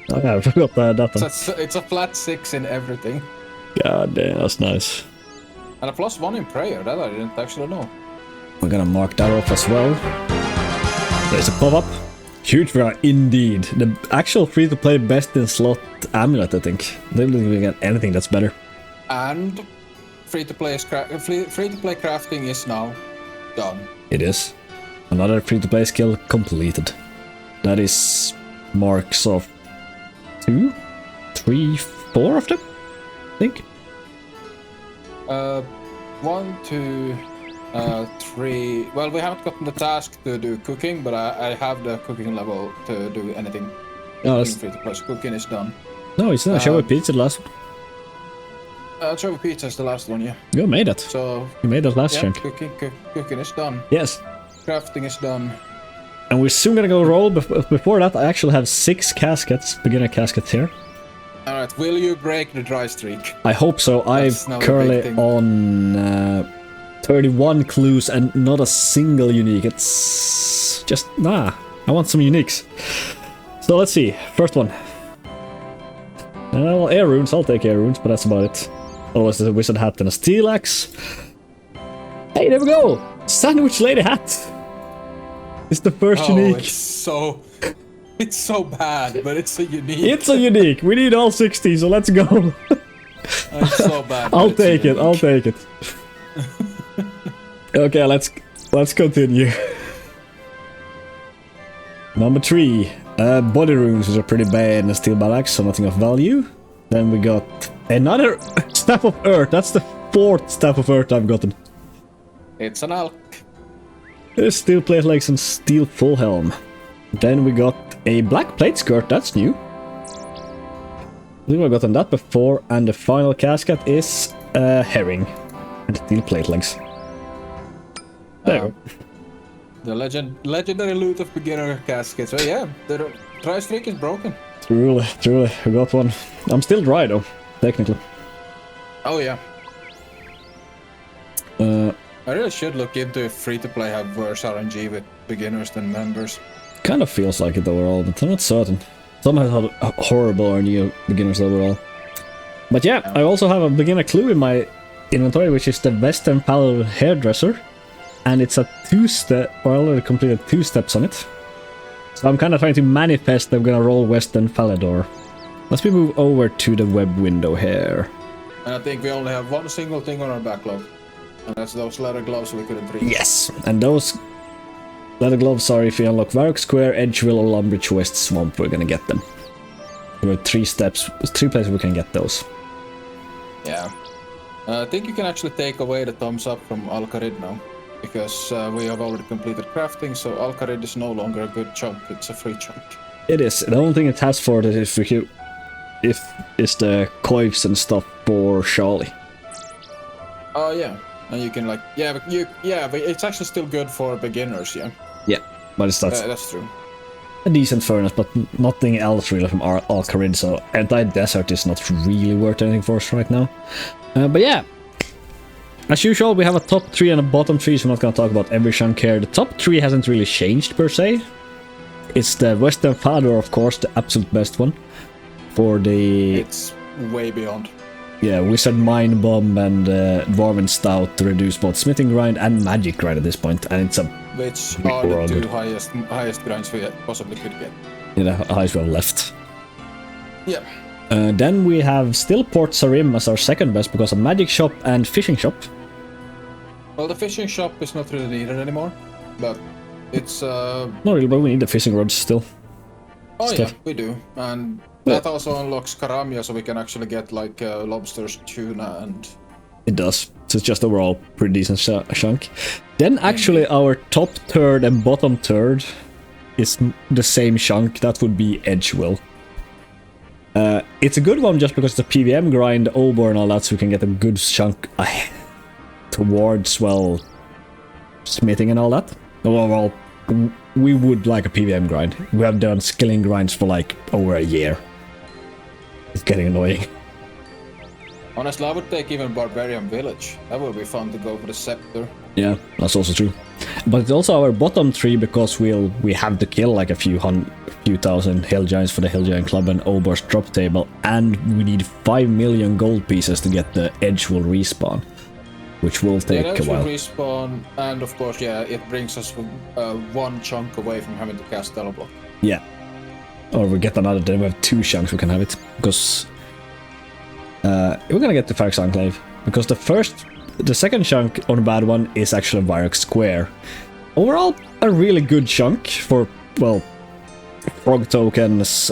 yeah, I forgot that one. So it's a flat 6 in everything. God damn, that's nice. And a +1 in prayer, that I didn't actually know. We're gonna mark that off as well. There's a pop-up. Huge variety indeed. The actual free-to-play best in slot amulet, I think. They don't even get anything that's better. And free-to-play crafting is now done. It is. Another free-to-play skill completed. That is marks of 2, 3, 4 of them, I think. 1, 2, 3. Well, we haven't gotten the task to do cooking, but I have the cooking level to do anything. Oh, that's... Free-to-play cooking is done. No, it's not. Show pizza the last one. Show pizza is the last one, yeah. You made it. So You made that last yeah, chunk. cooking is done. Yes. Crafting is done. And we're soon gonna go roll. Before that, I actually have 6 caskets, beginner caskets here. Alright, will you break the dry streak? I hope so. That's I'm now a big currently thing. on 31 clues and not a single unique. It's just, I want some uniques. So let's see. First one. Well, air runes. I'll take air runes, but that's about it. Otherwise, there's a wizard hat and a steel axe. Hey, there we go! Sandwich lady hat! It's the first unique. It's so bad, but it's a unique. It's a unique. We need all 60, so let's go. It's so bad. I'll take it. I'll take it. Okay, let's continue. Number 3, body runes, which are pretty bad, and a steel axe, so nothing of value. Then we got another staff of earth. That's the 4th staff of earth I've gotten. It's an elk. There's steel plate legs and steel full helm. Then we got a black plate skirt. That's new. I think I've gotten that before, and the final casket is herring and steel plate legs. There. The legendary loot of beginner caskets. So yeah, the dry streak is broken. Truly, I got one. I'm still dry though, technically. Oh yeah. I really should look into if free-to-play have worse RNG with beginners than members. Kind of feels like it overall, but I'm not certain. Some have had horrible RNG of beginners overall. But yeah, I also have a beginner clue in my inventory, which is the Western Paladin Hairdresser. And it's a 2-step, or I already completed 2 steps on it. So I'm kind of trying to manifest that I'm gonna roll Western Falador. Let's move over to the web window here. And I think we only have one single thing on our backlog. And that's those leather gloves we couldn't reach. Yes! And those leather gloves are if you unlock Varrock Square, Edgeville, or Lumbridge West Swamp, we're gonna get them. There are 3 steps, 3 places we can get those. Yeah. I think you can actually take away the thumbs up from Alcarid now. Because we have already completed crafting, so Alcarid is no longer a good chunk, it's a free chunk. It is. The only thing it has for it is if it's the coives and stuff for Charlie. Oh yeah. And you can like but it's actually still good for beginners, yeah. Yeah, but it's that's true. a decent furnace, but nothing else really from Alcarid, so Anti-Desert is not really worth anything for us right now. But yeah, as usual, we have a top 3 and a bottom 3, so I'm not gonna talk about every chunk here. The top 3 hasn't really changed per se. It's the Western Falador, of course, the absolute best one. For the... It's way beyond. Yeah, Wizard Mind Bomb and Dwarven Stout to reduce both Smithing Grind and Magic Grind at this point, and it's a... Which are the 2 highest grinds we possibly could get. Yeah, the highest one left. Yeah. Then we have still Port Sarim as our second best because of Magic Shop and Fishing Shop. Well, the fishing shop is not really needed anymore, but it's Not really, but we need the fishing rods still. Oh Stuff. yeah, we do, and That also unlocks Karamia, so we can actually get like lobsters, tuna, and... It does. So it's just overall pretty decent chunk. Then actually our top third and bottom third is the same chunk. That would be Edgewill. It's a good one just because it's a PVM grind, Obor and all that, so we can get a good chunk towards, well, smithing and all that. Well, we would like a PVM grind. We have done skilling grinds for like over a year. It's getting annoying. Honestly, I would take even Barbarian Village. That would be fun to go for the Scepter. Yeah, that's also true. But it's also our bottom three because we have to kill like a few thousand Hill Giants for the Hill Giant Club and Obor's drop table, and we need 5 million gold pieces to get the Edgewill respawn, which will take a while. Respawn, and of course, yeah, it brings us one chunk away from having to cast Teleblock. Yeah. Or we get another, then we have 2 chunks we can have it, because we're gonna get the Farx Enclave, because the second chunk on a bad one is actually Varrock Square. Overall, a really good chunk for, well, frog tokens,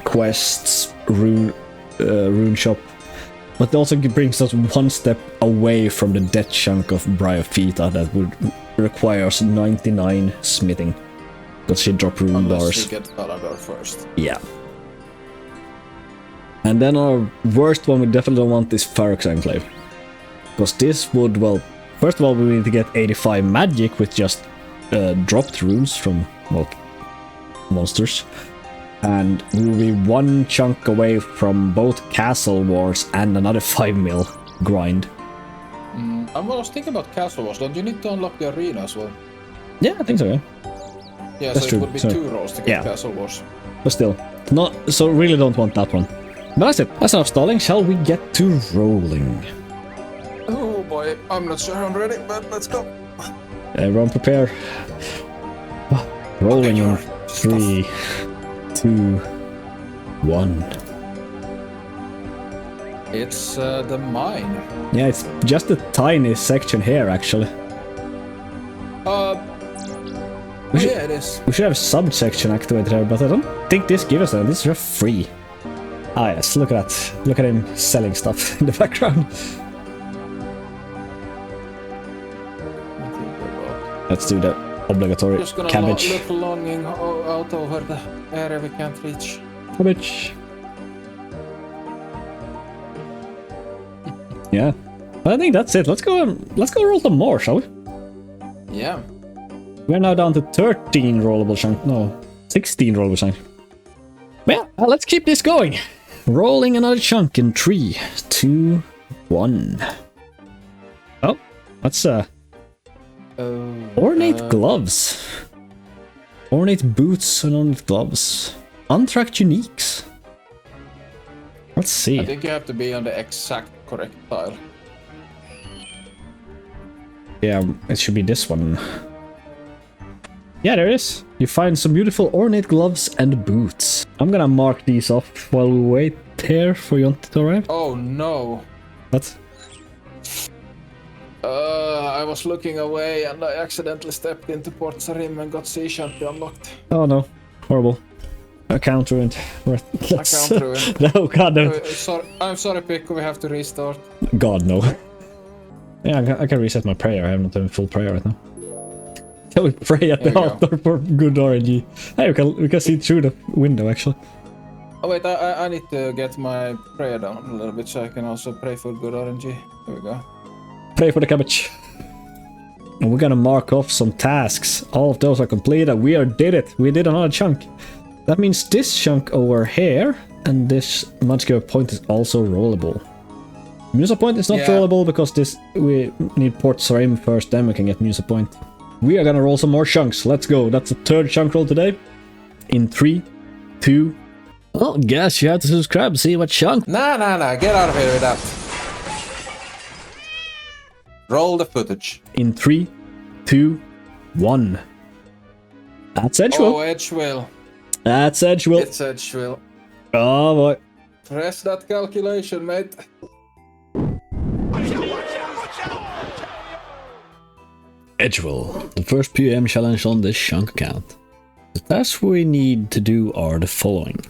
quests, rune shop, but it also brings us one step away from the death chunk of Bryophyta that would require us 99 smithing, because she dropped rune Unless bars. we get Falador first. Yeah. And then our worst one we definitely don't want is Farrock's Enclave. Because this would, well, first of all we need to get 85 magic with just dropped runes from, well, monsters. And we will be one chunk away from both Castle Wars and another 5 mil grind. I was thinking about Castle Wars. Don't you need to unlock the arena as well? Yeah, I think so, yeah. Yeah, That's so true. it would be So, 2 rolls to get yeah. Castle Wars. But still, not so really don't want that one. But that's it. That's enough stalling. Shall we get to rolling? Oh boy, I'm not sure I'm ready, but let's go. Everyone prepare. Rolling in 3, 2, 1. It's the mine. Yeah, it's just a tiny section here, actually. Yeah, it is. We should have subsection activated here, but I don't think this gives us that. This is just free. Ah, yes, look at that. Look at him selling stuff in the background. Let's do the obligatory Just gonna cabbage. look longing out over the area we can't reach. Cabbage. Yeah. But I think that's it. Let's go roll some more, shall we? Yeah. We're now down to 13 rollable chunks. No, 16 rollable chunks. Well, let's keep this going. Rolling another chunk in 3, 2, 1. Oh, that's ornate gloves. Ornate boots and ornate gloves. Untracked uniques. Let's see. I think you have to be on the exact correct tile. Yeah, it should be this one. Yeah, there it is. You find some beautiful ornate gloves and boots. I'm gonna mark these off while we wait here for Jonte to arrive. Oh no. What? I was looking away and I accidentally stepped into Port Sarim and got sea shanty unlocked. Oh no. Horrible. Account ruined. Account ruined. No, god no. I'm sorry, Pikku, we have to restart. God no. Yeah, I can reset my prayer. I have not having full prayer right now. Can we pray at the altar for good RNG? Hey, we can see through the window actually. Oh wait, I need to get my prayer down a little bit so I can also pray for good RNG. There we go. Pray for the cabbage. And we're gonna mark off some tasks. All of those are completed. We did it. We did another chunk. That means this chunk over here and this Mudscale point is also rollable. Musa point is not rollable because we need Port Sarim first, then we can get Musa point. We are gonna roll some more chunks. Let's go. That's the third chunk roll today. In 3, 2. Oh, guess you have to subscribe. See what chunk. Nah. Get out of here with that. Roll the footage. In 3, 2, 1. That's Edgewill. Oh, Edgewill. That's Edgewill. It's Edgewill. Oh boy. Press that calculation, mate. Edgewill, the first PM challenge on this chunk account. The tasks we need to do are the following.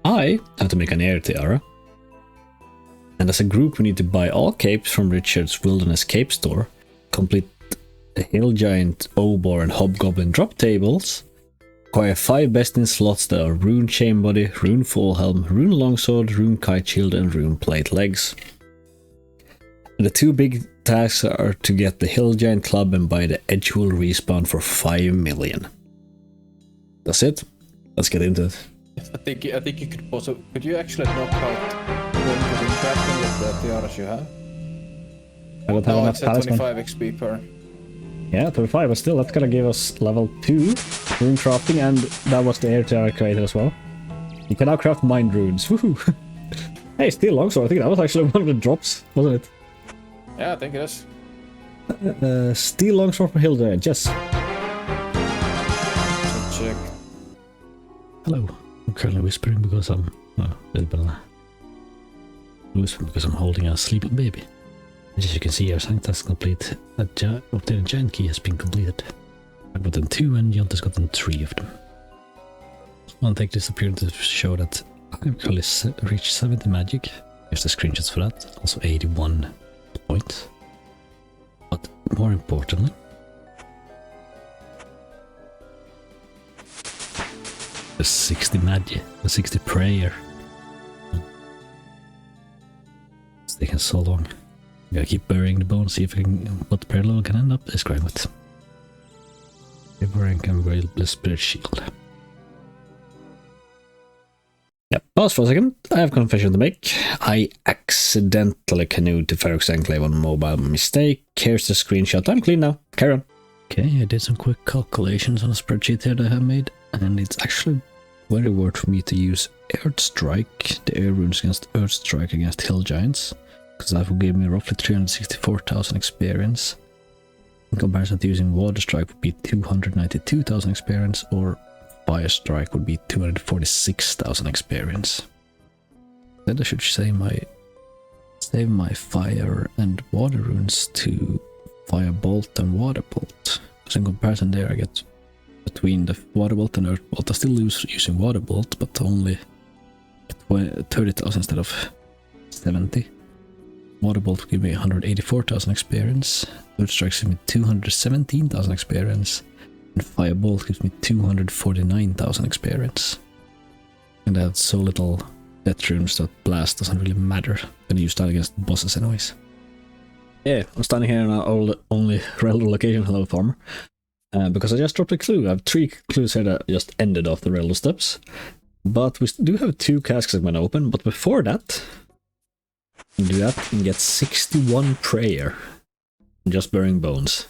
I have to make an air tiara. And as a group we need to buy all capes from Richard's Wilderness Cape store, complete the Hill Giant, Obor and Hobgoblin drop tables, acquire 5 best in slots that are Rune Chain Body, Rune Full Helm, Rune Longsword, Rune Kite Shield and Rune Plate Legs. And the 2 big tasks are to get the Hill Giant Club and buy the Edgewool Respawn for 5 million. That's it. Let's get into it. I think you could also... Could you actually knock out going to Runecrafting with the tiaras you have? I don't have Oh, enough it's at talisman. 25 XP per. Yeah, 25, but still, that's gonna give us level 2 rune crafting, and that was the air tiara created as well. You can now craft mind runes. Woohoo! Hey, steel longsword. I think that was actually one of the drops, wasn't Yeah, I think it is. it? Steel longsword for Hill Giant, yes. Check. Hello. I'm currently whispering because I'm whispering because I'm holding a sleeping baby. As you can see, our Sanctus complete. Obtained giant key has been completed. I've gotten 2 and Jonta's gotten 3 of them. I want to take this opportunity to show that I've currently reached 70 magic. Here's the screenshots for that. Also 81 points. But more importantly, the 60 magic, the 60 prayer. It's taking so long. I'm gonna keep burying the bones, see if I can, what the prayer level can end up. Let's grab it. Rank and bury the spirit shield. Yep, pause for a second. I have a confession to make. I accidentally canoed to Ferox Enclave on mobile mistake. Here's the screenshot. I'm clean now. Carry on. Okay, I did some quick calculations on a spreadsheet here that I have made, and it's actually very worth for me to use Earth Strike, the air runes against Earth Strike against Hill Giants, because that will give me roughly 364,000 experience. In comparison to using Water Strike would be 292,000 experience, or Fire Strike would be 246,000 experience. Then I should save my fire and water runes to Fire Bolt and Water Bolt. Because in comparison there I get between the Water Bolt and Earth Bolt. I still lose using Water Bolt, but only 30,000 instead of 70. Water Bolt will give me 184,000 experience. Earth Strike gives me 217,000 experience. And Fire Bolt gives me 249,000 experience. And I have so little death runes that blast doesn't really matter. I'm gonna use that against bosses anyways. Yeah, I'm standing here in our only railroad location, hello farmer. Because I just dropped a clue. I have 3 clues here that just ended off the railroad steps. But we do have 2 casks I'm gonna open, but before that, you can do that and get 61 prayer. Just burying bones.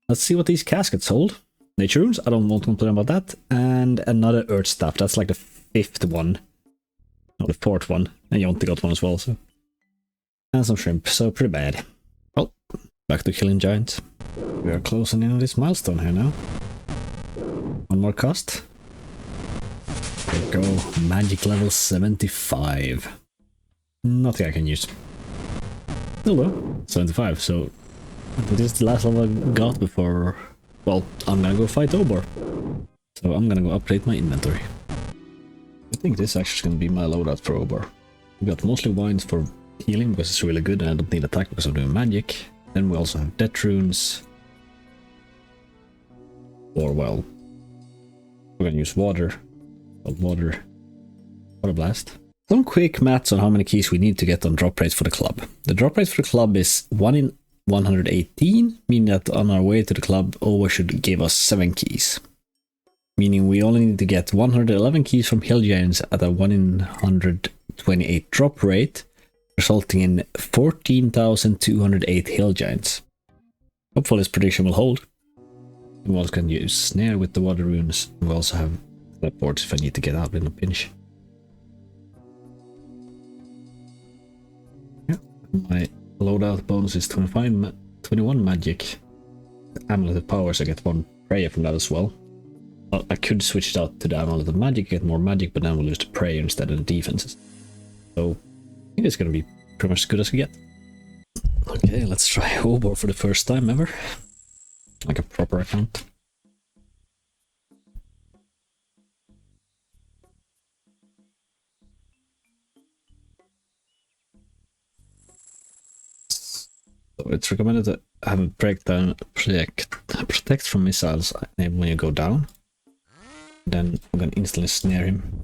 Let's see what these caskets hold. Nature runes, I don't want to complain about that. And another earth staff, that's like the 5th one. Or the 4th one. And Jonti got one as well, so. And some shrimp, so pretty bad. Well, back to killing giants. We are closing in on this milestone here now. One more cost. There we go, magic level 75. Nothing I can use. Still though, 75, so this is the last level I got before, well, I'm gonna go fight Obor. So I'm gonna go update my inventory. I think this actually is gonna be my loadout for Obor. We got mostly wines for healing because it's really good and I don't need attack because I'm doing magic. Then we also have death runes. Or well, we're gonna use water. Water blast. Some quick maths on how many keys we need to get on drop rates for the club. The drop rate for the club is 1 in 118, meaning that on our way to the club, Over should give us 7 keys. Meaning we only need to get 111 keys from Hill Giants at a 1 in 128 drop rate, resulting in 14,208 Hill Giants. Hopefully this prediction will hold. We also can use Snare with the water runes. We also have teleports if I need to get out in a pinch. Yeah, my loadout bonus is 21 magic. Amulet of Powers, I get 1 prayer from that as well. I could switch it out to the Amulet of Magic, get more magic, but then we'll lose the prayer instead of the defenses. So, I think it's gonna be pretty much as good as we get. Okay, let's try Obor for the first time ever. Like a proper account. it's recommended to have a breakdown protect from missiles when you go down. Then I'm gonna instantly snare him.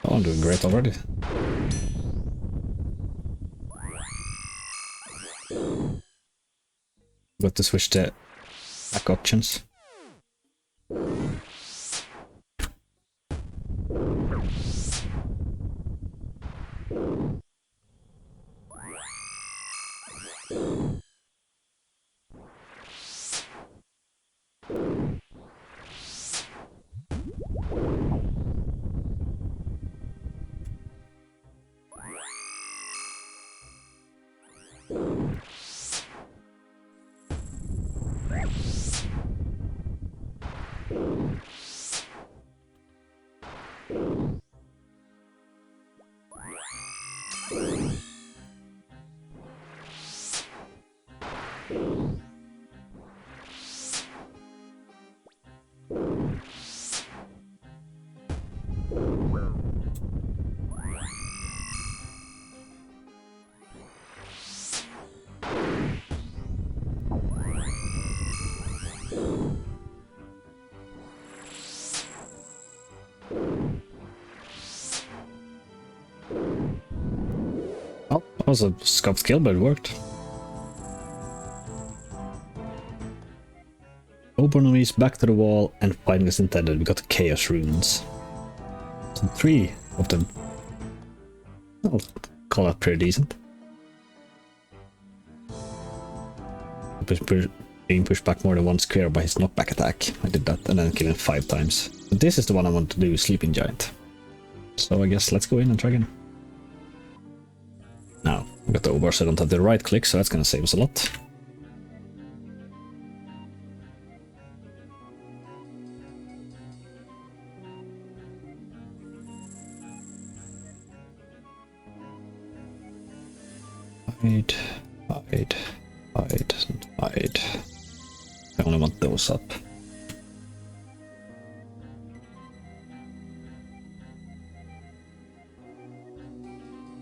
Oh, I'm doing great already. Got to switch the back options. Oh, that was a scuffed skill, but it worked. Open enemies back to the wall and fighting as intended. We got the chaos runes. So 3 of them. I'll call that pretty decent. Being pushed back more than one square by his knockback attack. I did that and then kill him 5 times. But this is the one I want to do, Sleeping Giant. So I guess let's go in and try again. Now, we got the Obar, so I don't have the right click, so that's gonna save us a lot. Hide, hide, hide, and hide. I only want those up.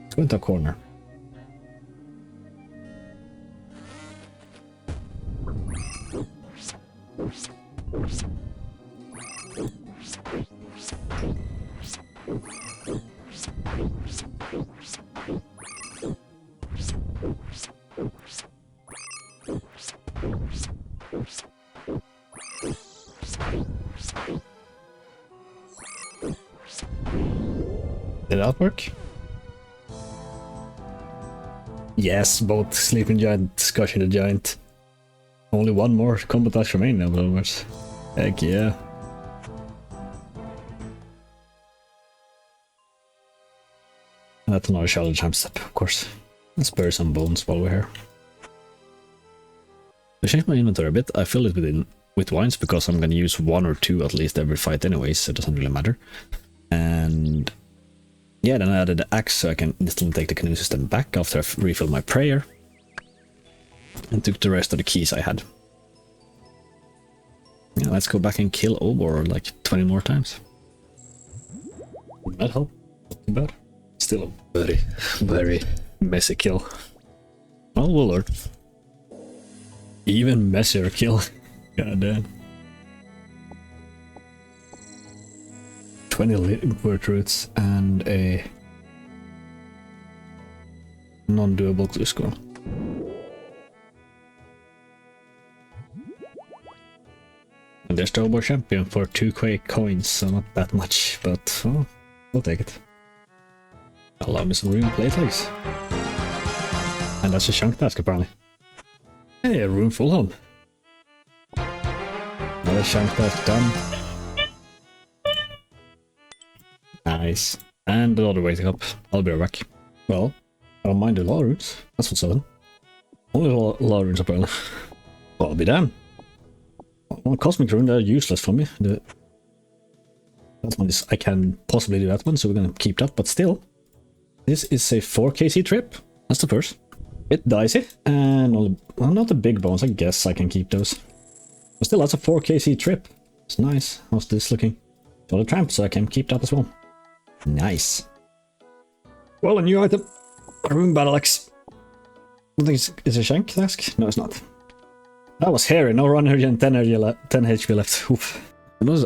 Let's go into a corner. Did that work? Yes, both Sleeping Giant, Squashing the Giant. Only one more combat dash remaining, in other words. Heck yeah. And that's another challenge time step, of course. Let's bury some bones while we're here. I changed my inventory a bit. I filled it with wines because I'm gonna use 1 or 2 at least every fight anyways, so it doesn't really matter. And yeah, then I added the axe so I can instantly take the canoe system back after I've refilled my prayer. And took the rest of the keys I had. Yeah, let's go back and kill Obor like 20 more times. That help? Not too bad. Still a very, very messy kill. Well, we'll learn. Even messier kill. God damn. 20 liquid roots and a non-doable clue scroll. And there's the Obor champion for 2 Quake coins, so not that much, but oh, we'll take it. Allow me some rune plate legs. And that's a chunk task apparently. Hey, a room full home. Another chunk task done. Nice. And another waiting up. I'll be right back. Well, I don't mind the law runes. That's what's up. Only law runes apparently. Well, I'll be damned. Well, Cosmic Rune, they're useless for me. That one is, I can possibly do that one, so we're gonna keep that, but still. This is a 4 KC trip. That's the first. Bit dicey, and well, not the big bones. I guess I can keep those. But still, that's a 4kc trip. It's nice. How's this looking? So the tramp, so I can keep that as well. Nice. Well, a new item. A rune battle axe. I think it's a shank task? No, it's not. That was hairy. No run energy and 10 HP left. Oof.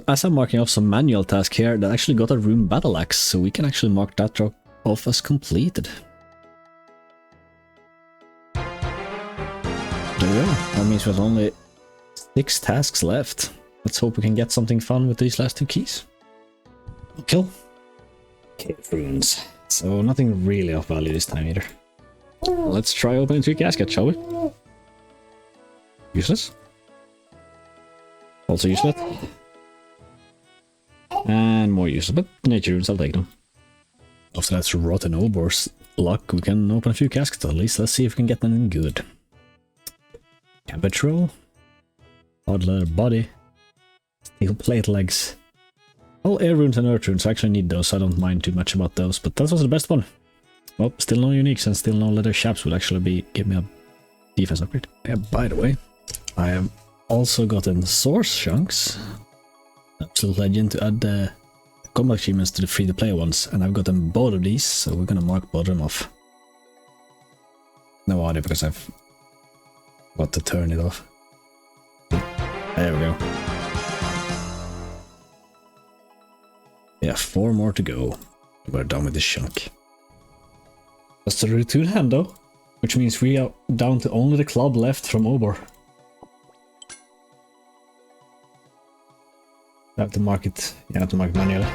As I'm marking off some manual task here, that actually got a rune battle axe, so we can actually mark that drop off as completed. There we go. That means there's only 6 tasks left. Let's hope we can get something fun with these last 2 keys. Kill. Cave runes. So nothing really of value this time either. Let's try opening 3 caskets, shall we? Useless. Also useless. And more useless, but nature runes, I'll take them. After that's rotten obor's luck, we can open a few caskets at least. Let's see if we can get anything good. Cabbage roll. Hard leather body. Steel plate legs. All air runes and earth runes, I actually need those, so I don't mind too much about those, but that was the best one. Well, still no uniques and still no leather chaps would actually give me a defense upgrade. Yeah, by the way, I have also gotten source chunks. Absolute legend to add the combat achievements to the free-to-play ones, and I've gotten both of these, so we're gonna mark both of them off. No idea, because I've got to turn it off. There we go. Yeah, 4 more to go. We're done with this chunk. That's the routine hand though, which means we are down to only the club left from Obor. I have to mark it. You have to mark it manually.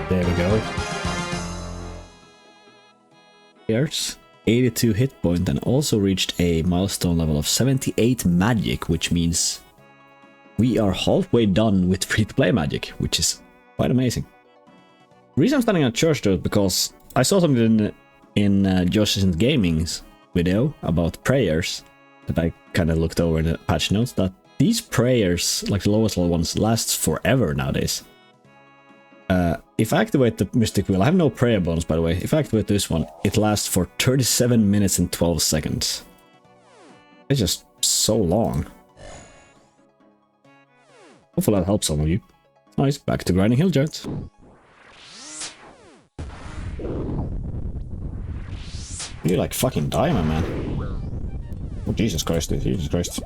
There we go. Here's 82 hit point and also reached a milestone level of 78 magic, which means we are halfway done with free-to-play magic, which is quite amazing. The reason I'm standing at church though is because I saw something in Josh's Gaming's video about prayers that I kind of looked over in the patch notes, that these prayers, like the lowest level ones, lasts forever nowadays. If I activate the Mystic Wheel, I have no prayer bonus by the way, if I activate this one, it lasts for 37 minutes and 12 seconds. It's just so long. Hopefully that helps some of you. Nice, back to grinding hill giants. You like fucking diamond, man. Oh, Jesus Christ, Jesus Christ.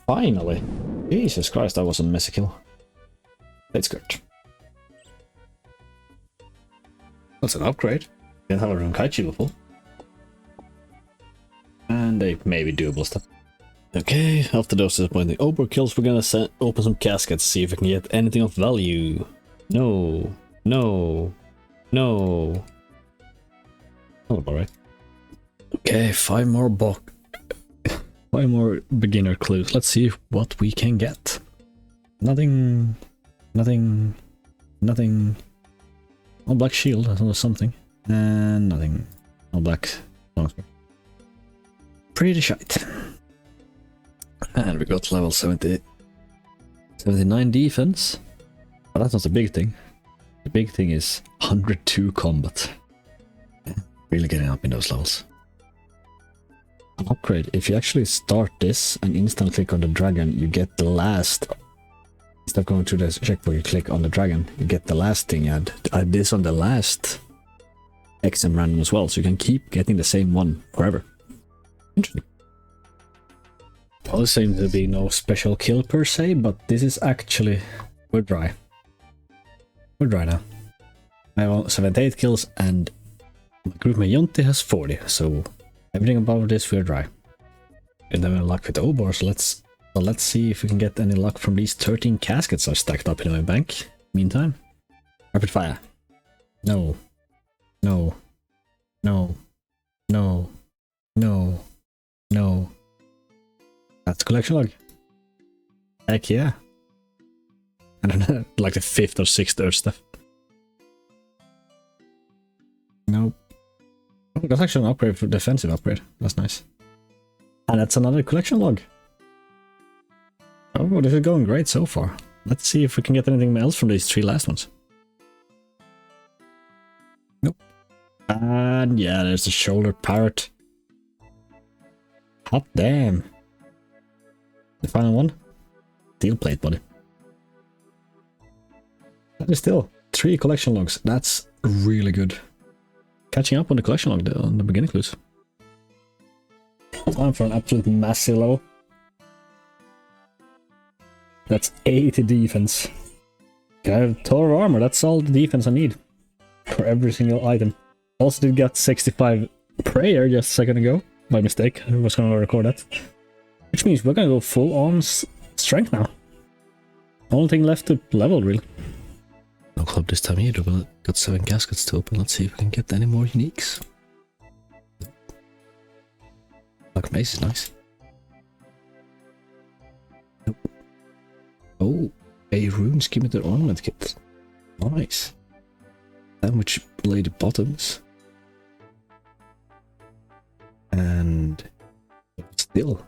Finally. Jesus Christ, that was a messy kill. That's good. That's an upgrade. Didn't have a Runkaichi before. And a maybe doable stuff. Okay, after those disappointing Obor kills, we're gonna open some caskets, see if we can get anything of value. No. No. No. Oh, alright. Okay, 5 more beginner clues. Let's see what we can get. Nothing. Nothing. Nothing. Oh, black shield, that's almost something. And nothing. Oh, black longsword. Pretty shite. And we got level 79 defense. But that's not the big thing. The big thing is 102 combat. Yeah, really getting up in those levels. An upgrade. If you actually start this and instantly click on the dragon, you get the last. Instead of going through the checkpoint, you click on the dragon, you get the last thing you had. I had this on the last XM random as well, so you can keep getting the same one forever. Interesting. Well, there seems to be no special kill per se, but this is actually... We're dry. We're dry now. I have 78 kills and my group mate Jonti has 40, so everything above this we're dry. And then we're luck with Obor, so let's see if we can get any luck from these 13 caskets I've stacked up in my bank. Meantime, rapid fire. No. No. No. No. No. No. That's collection log. Heck yeah. I don't know, like the 5th or 6th Earth stuff. Nope. Oh, that's actually an upgrade for defensive upgrade. That's nice. And that's another collection log. Oh, this is going great so far. Let's see if we can get anything else from these 3 last ones. Nope. And yeah, there's the shoulder parrot. Hot damn. The final one? Steel plate, buddy. That is still 3 collection logs. That's really good. Catching up on the collection log on the beginning clues. Time for an absolute massive level. That's 80 defense. I have Thor armor, that's all the defense I need. For every single item. Also did get 65 prayer just a second ago. By mistake, I was gonna record that. Which means we're gonna go full on strength now. Only thing left to level, really. No club this time either, but got 7 caskets to open. Let's see if we can get any more uniques. Black Mace is nice. Nope. Oh, a Runescape ornament kit. Nice. Sandwich blade bottoms. And still.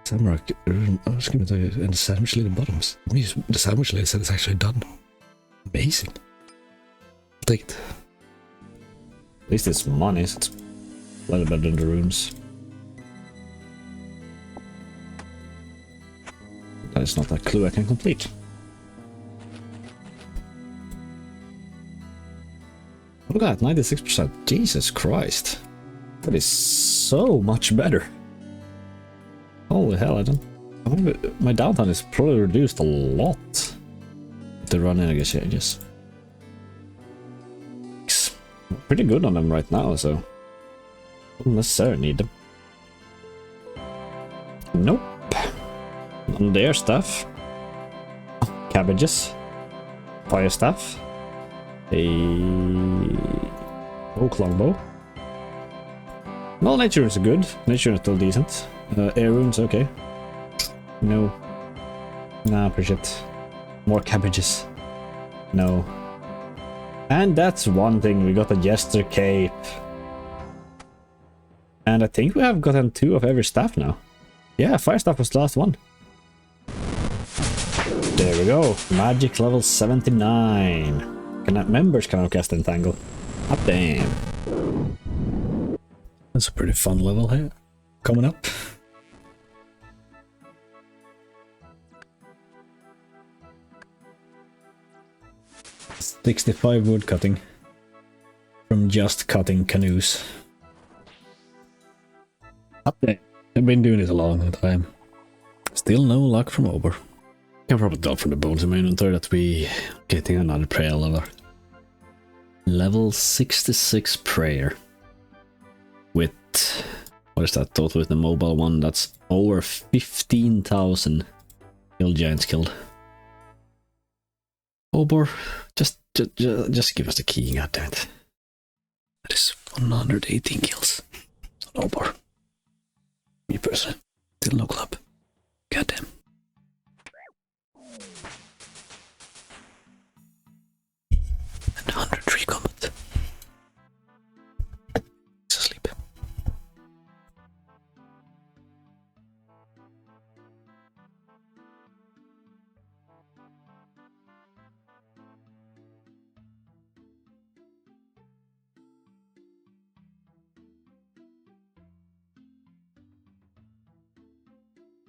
Samurai I was gonna tell you, and the sandwich blade bottoms. The sandwich blade set is actually done. Amazing. I'll take it. At least it's money, so it's a little better than the runes. That is not a clue I can complete. Look at that, 96%. Jesus Christ. That is so much better. Holy hell, I don't... My downtime is probably reduced a lot. The running exchanges. Pretty good on them right now, so... don't necessarily need them. Nope. On their stuff. Cabbages. Fire staff. A oak longbow. Well, nature is good. Nature is still decent. Air runes, okay. No. Nah, appreciate. More cabbages. No. And that's one thing. We got a Jester cape. And I think we have gotten 2 of every staff now. Yeah, fire staff was the last one. There we go. Magic level 79. Members can now cast Entangle. Up damn. That's a pretty fun level here. Coming up. $65 wood cutting. From just cutting canoes. Up there. I've been doing it a long time. Still no luck from Ober. Can probably tell from the bones in my inventory that we getting another prayer level. Level 66 prayer. With, what is that total with the mobile one? That's over 15,000 hill giants killed. Ober, just give us the key, goddammit. That is 118 kills. Ober. Me personally. Still no club. Goddamn. And 103 combat. He's asleep.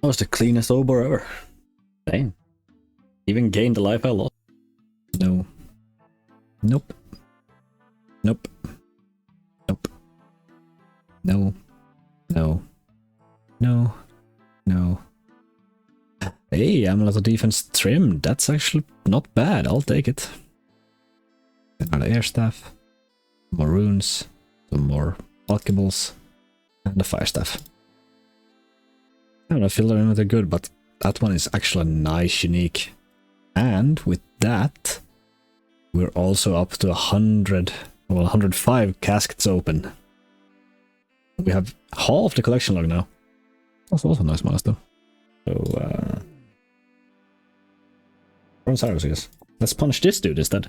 That was the cleanest Ober ever. Dang. Even gained the life I lost. No. Nope. Nope. Nope. No. No. No. No. Hey, Amulet of Defense trimmed. That's actually not bad. I'll take it. Another air staff. More runes. Some more alchemals. And the fire staff. I don't know, I feel they're good, but that one is actually a nice unique. And with that, we're also up to 100, well, 105 caskets open. We have half the collection log now. That's also a nice milestone. So, OSRS, I guess. Let's punch this dude instead.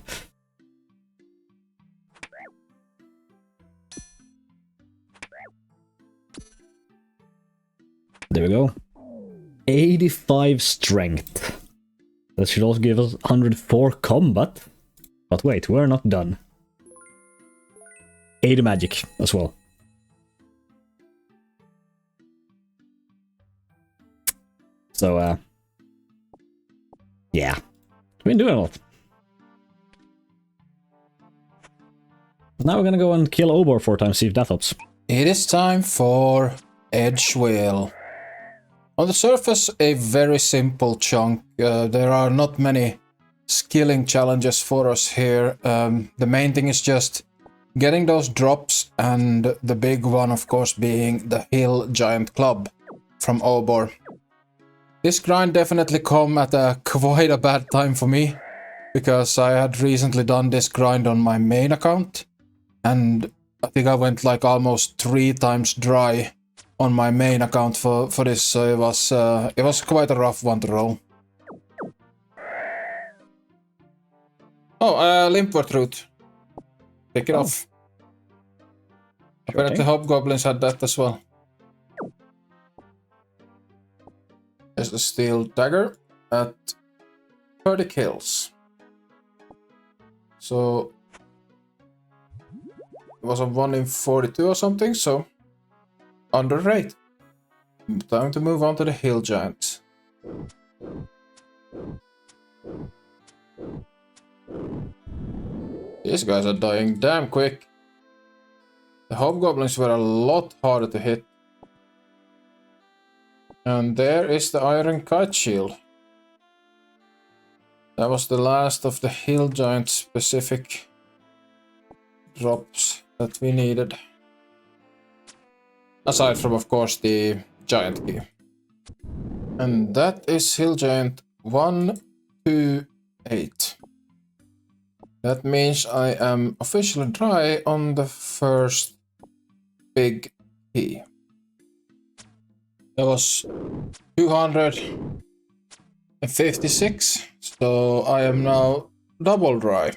There we go. 85 strength. That should also give us 104 combat. But wait, we're not done. 80 magic as well. So, yeah. We've been doing a lot. Now we're gonna go and kill Obor 4 times, see if that helps. It is time for Edge Wheel. On the surface, a very simple chunk. There are not many skilling challenges for us here. The main thing is just getting those drops, and the big one, of course, being the Hill Giant Club from Obor. This grind definitely come at quite a bad time for me, because I had recently done this grind on my main account, and I think I went like almost 3 times dry on my main account for this, so it was quite a rough one to roll. Oh, Limpwort Root. Take it off. Apparently Hobgoblins had that as well. There's the Steel Dagger at 30 kills. So it was a 1 in 42 or something, so under rate. Time to move on to the Hill Giants. These guys are dying damn quick. The Hobgoblins were a lot harder to hit. And there is the Iron Kite Shield. That was the last of the Hill Giant specific drops that we needed. Aside from, of course, the Giant Key. And that is Hill Giant 128. That means I am officially dry on the first big key. That was 256, so I am now double dry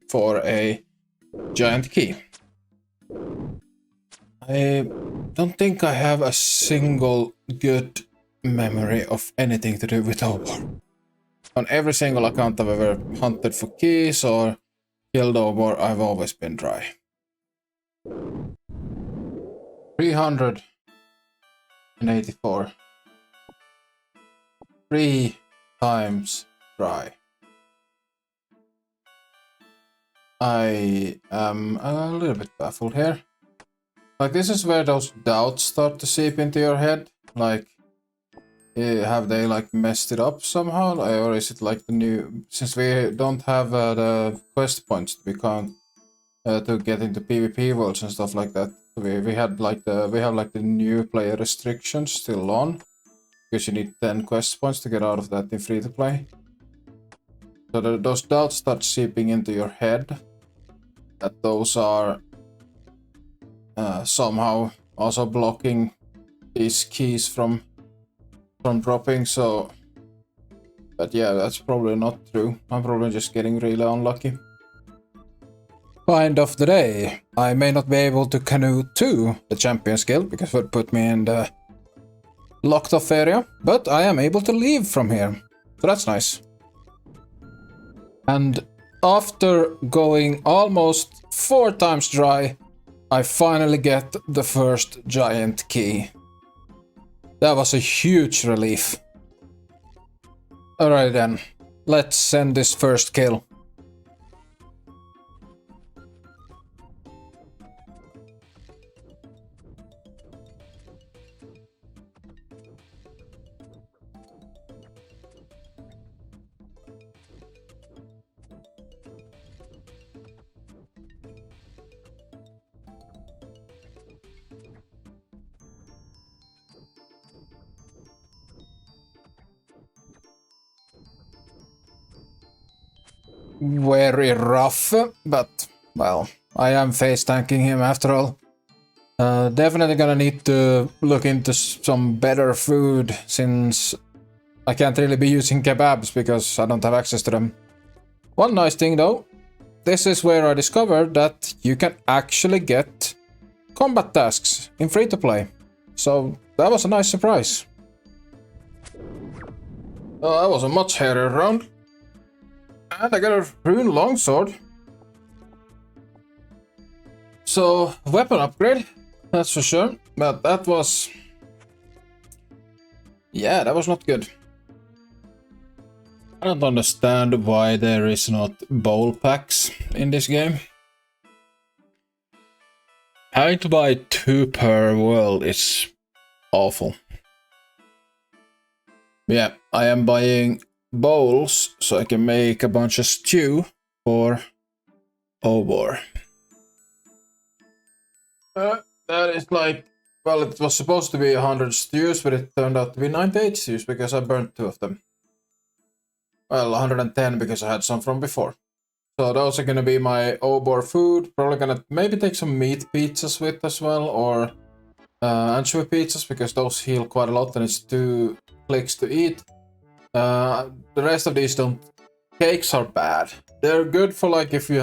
for a giant key. I don't think I have a single good memory of anything to do with Obor. On every single account I've ever hunted for keys or killed Obor, I've always been dry. 384. 3 times dry. I am a little bit baffled here. Like, this is where those doubts start to seep into your head. Like, have they like messed it up somehow, or is it like the new? Since we don't have the quest points, we can't to get into PvP worlds and stuff like that. We have like the new player restrictions still on, because you need 10 quest points to get out of that in free to play. So those doubts start seeping into your head that those are somehow also blocking these keys from dropping. So, but yeah, that's probably not true. I'm probably just getting really unlucky. Find of the day. I may not be able to canoe to the Champions Guild because it would put me in the locked off area, but I am able to leave from here, so that's nice. And after going almost 4 times dry, I finally get the first giant key. That was a huge relief. Alright then, let's send this first kill. Very rough, but well, I am face tanking him after all. Definitely gonna need to look into some better food, since I can't really be using kebabs because I don't have access to them. One nice thing though, this is where I discovered that you can actually get combat tasks in free to play. So that was a nice surprise. Oh, that was a much hairier round. And I got a rune longsword. So, weapon upgrade, that's for sure. But that was... yeah, that was not good. I don't understand why there is not bowl packs in this game. Having to buy 2 per world is awful. Yeah, I am buying bowls so I can make a bunch of stew for Obor. That is like, well, it was supposed to be 100 stews, but it turned out to be 98 stews because I burnt 2 of them. Well, 110 because I had some from before. So those are gonna be my Obor food. Probably gonna maybe take some meat pizzas with as well, or anchovy pizzas, because those heal quite a lot and it's 2 clicks to eat. The rest of these don't. Cakes are bad. They're good for like if you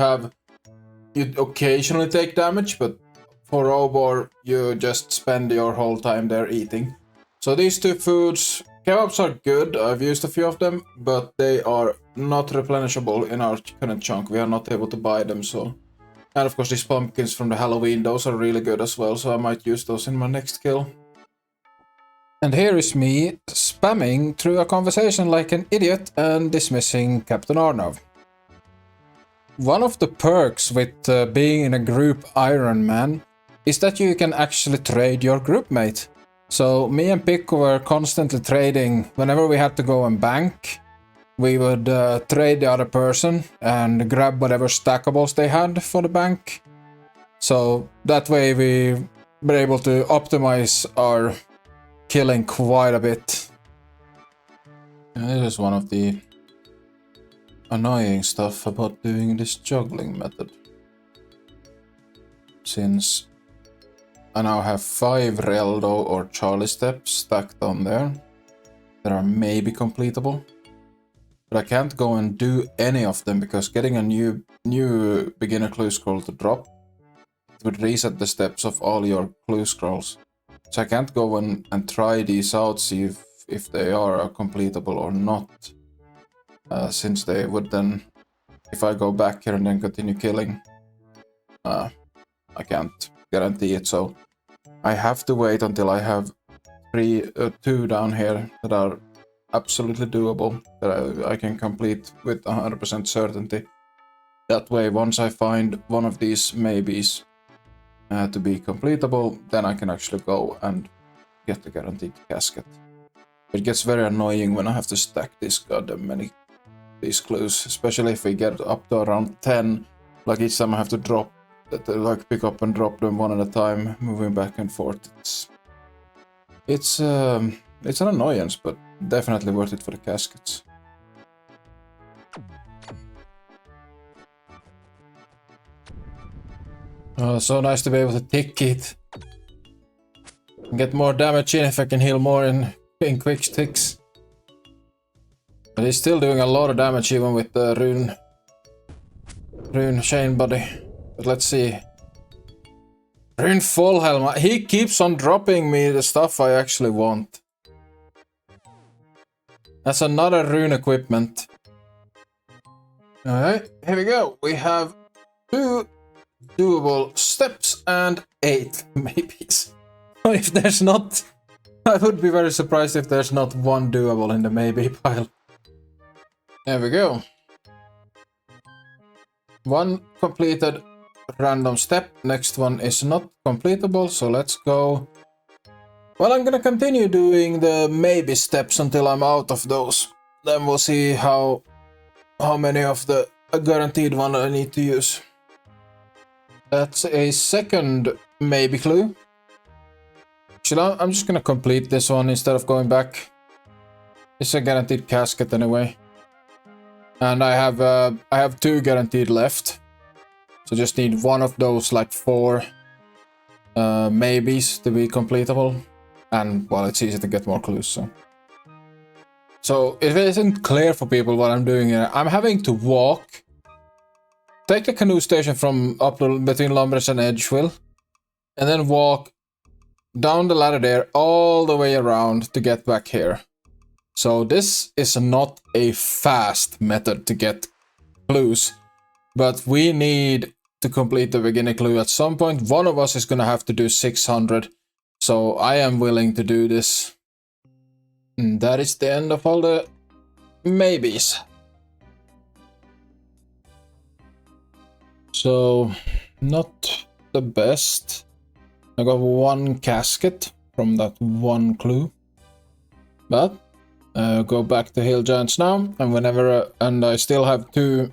occasionally take damage, but for Obor you just spend your whole time there eating. So these 2 foods, kebabs are good. I've used a few of them, but they are not replenishable in our current chunk. We are not able to buy them, so. And of course these pumpkins from the Halloween, those are really good as well, so I might use those in my next kill. And here is me spamming through a conversation like an idiot and dismissing Captain Arnov. One of the perks with being in a group Ironman is that you can actually trade your group mate. So me and Pikku were constantly trading. Whenever we had to go and bank, we would trade the other person and grab whatever stackables they had for the bank. So that way we were able to optimize our killing quite a bit. And this is one of the annoying stuff about doing this juggling method. Since I now have 5 Reldo or Charlie steps stacked on there that are maybe completable. But I can't go and do any of them because getting a new beginner clue scroll to drop, it would reset the steps of all your clue scrolls. So I can't go and try these out, see if they are completable or not. Since they would then, if I go back here and then continue killing, I can't guarantee it. So I have to wait until I have 2 down here that are absolutely doable, that I can complete with 100% certainty. That way, once I find one of these maybes to be completable, then I can actually go and get the guaranteed casket. It gets very annoying when I have to stack this goddamn many these clues, especially if we get up to around 10. Like each time I have to drop, like pick up and drop them one at a time, moving back and forth. It's an annoyance, but definitely worth it for the caskets. Oh, so nice to be able to tick it. Get more damage in if I can heal more in quick ticks. But he's still doing a lot of damage even with the rune chain body. But let's see. Rune full helmet. He keeps on dropping me the stuff I actually want. That's another rune equipment. Alright, here we go. We have 2 doable steps and 8 maybes. If there's not... I would be very surprised if there's not 1 doable in the maybe pile. There we go. 1 completed random step. Next one is not completable, so let's go. Well, I'm gonna continue doing the maybe steps until I'm out of those. Then we'll see how many of the guaranteed one I need to use. That's a second maybe clue. I'm just gonna complete this one instead of going back. It's a guaranteed casket anyway. And I have 2 guaranteed left. So just need 1 of those like 4 maybes to be completable. And well, it's easy to get more clues, so. So if it isn't clear for people what I'm doing here, I'm having to walk. Take the canoe station from up to between Lumbridge and Edgewill. And then walk down the ladder there all the way around to get back here. So this is not a fast method to get clues, but we need to complete the beginner clue at some point. One of us is gonna have to do 600, so I am willing to do this. And that is the end of all the maybes. So, not the best. I got one casket from that one clue. But, go back to Hill Giants now, and whenever, and I still have two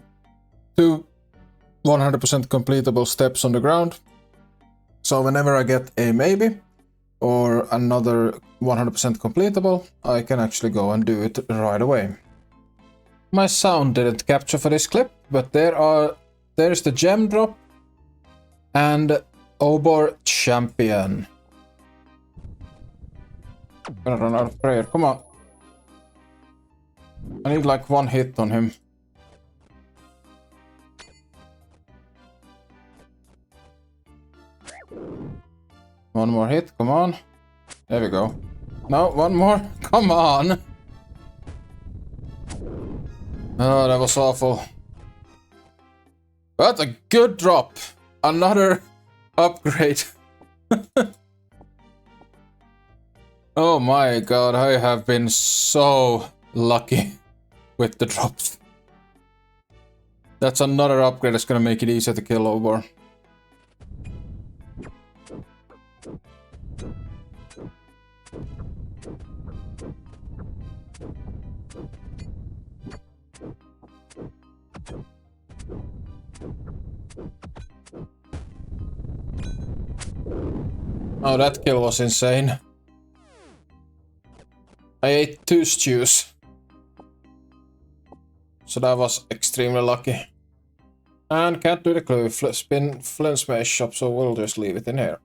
100% completable steps on the ground. So whenever I get a maybe, or another 100% completable, I can actually go and do it right away. My sound didn't capture for this clip, but there's the gem drop and Obor champion. Gonna run out of prayer, come on. I need like one hit on him. One more hit, come on. There we go. No, one more, come on. Oh, that was awful. But a good drop. Another upgrade. Oh my god, I have been so lucky with the drops. That's another upgrade that's gonna make it easier to kill Obor. Oh, that kill was insane. I ate 2 stews. So that was extremely lucky. And can't do the clue, spin Flint's Maze shop, so we'll just leave it in here.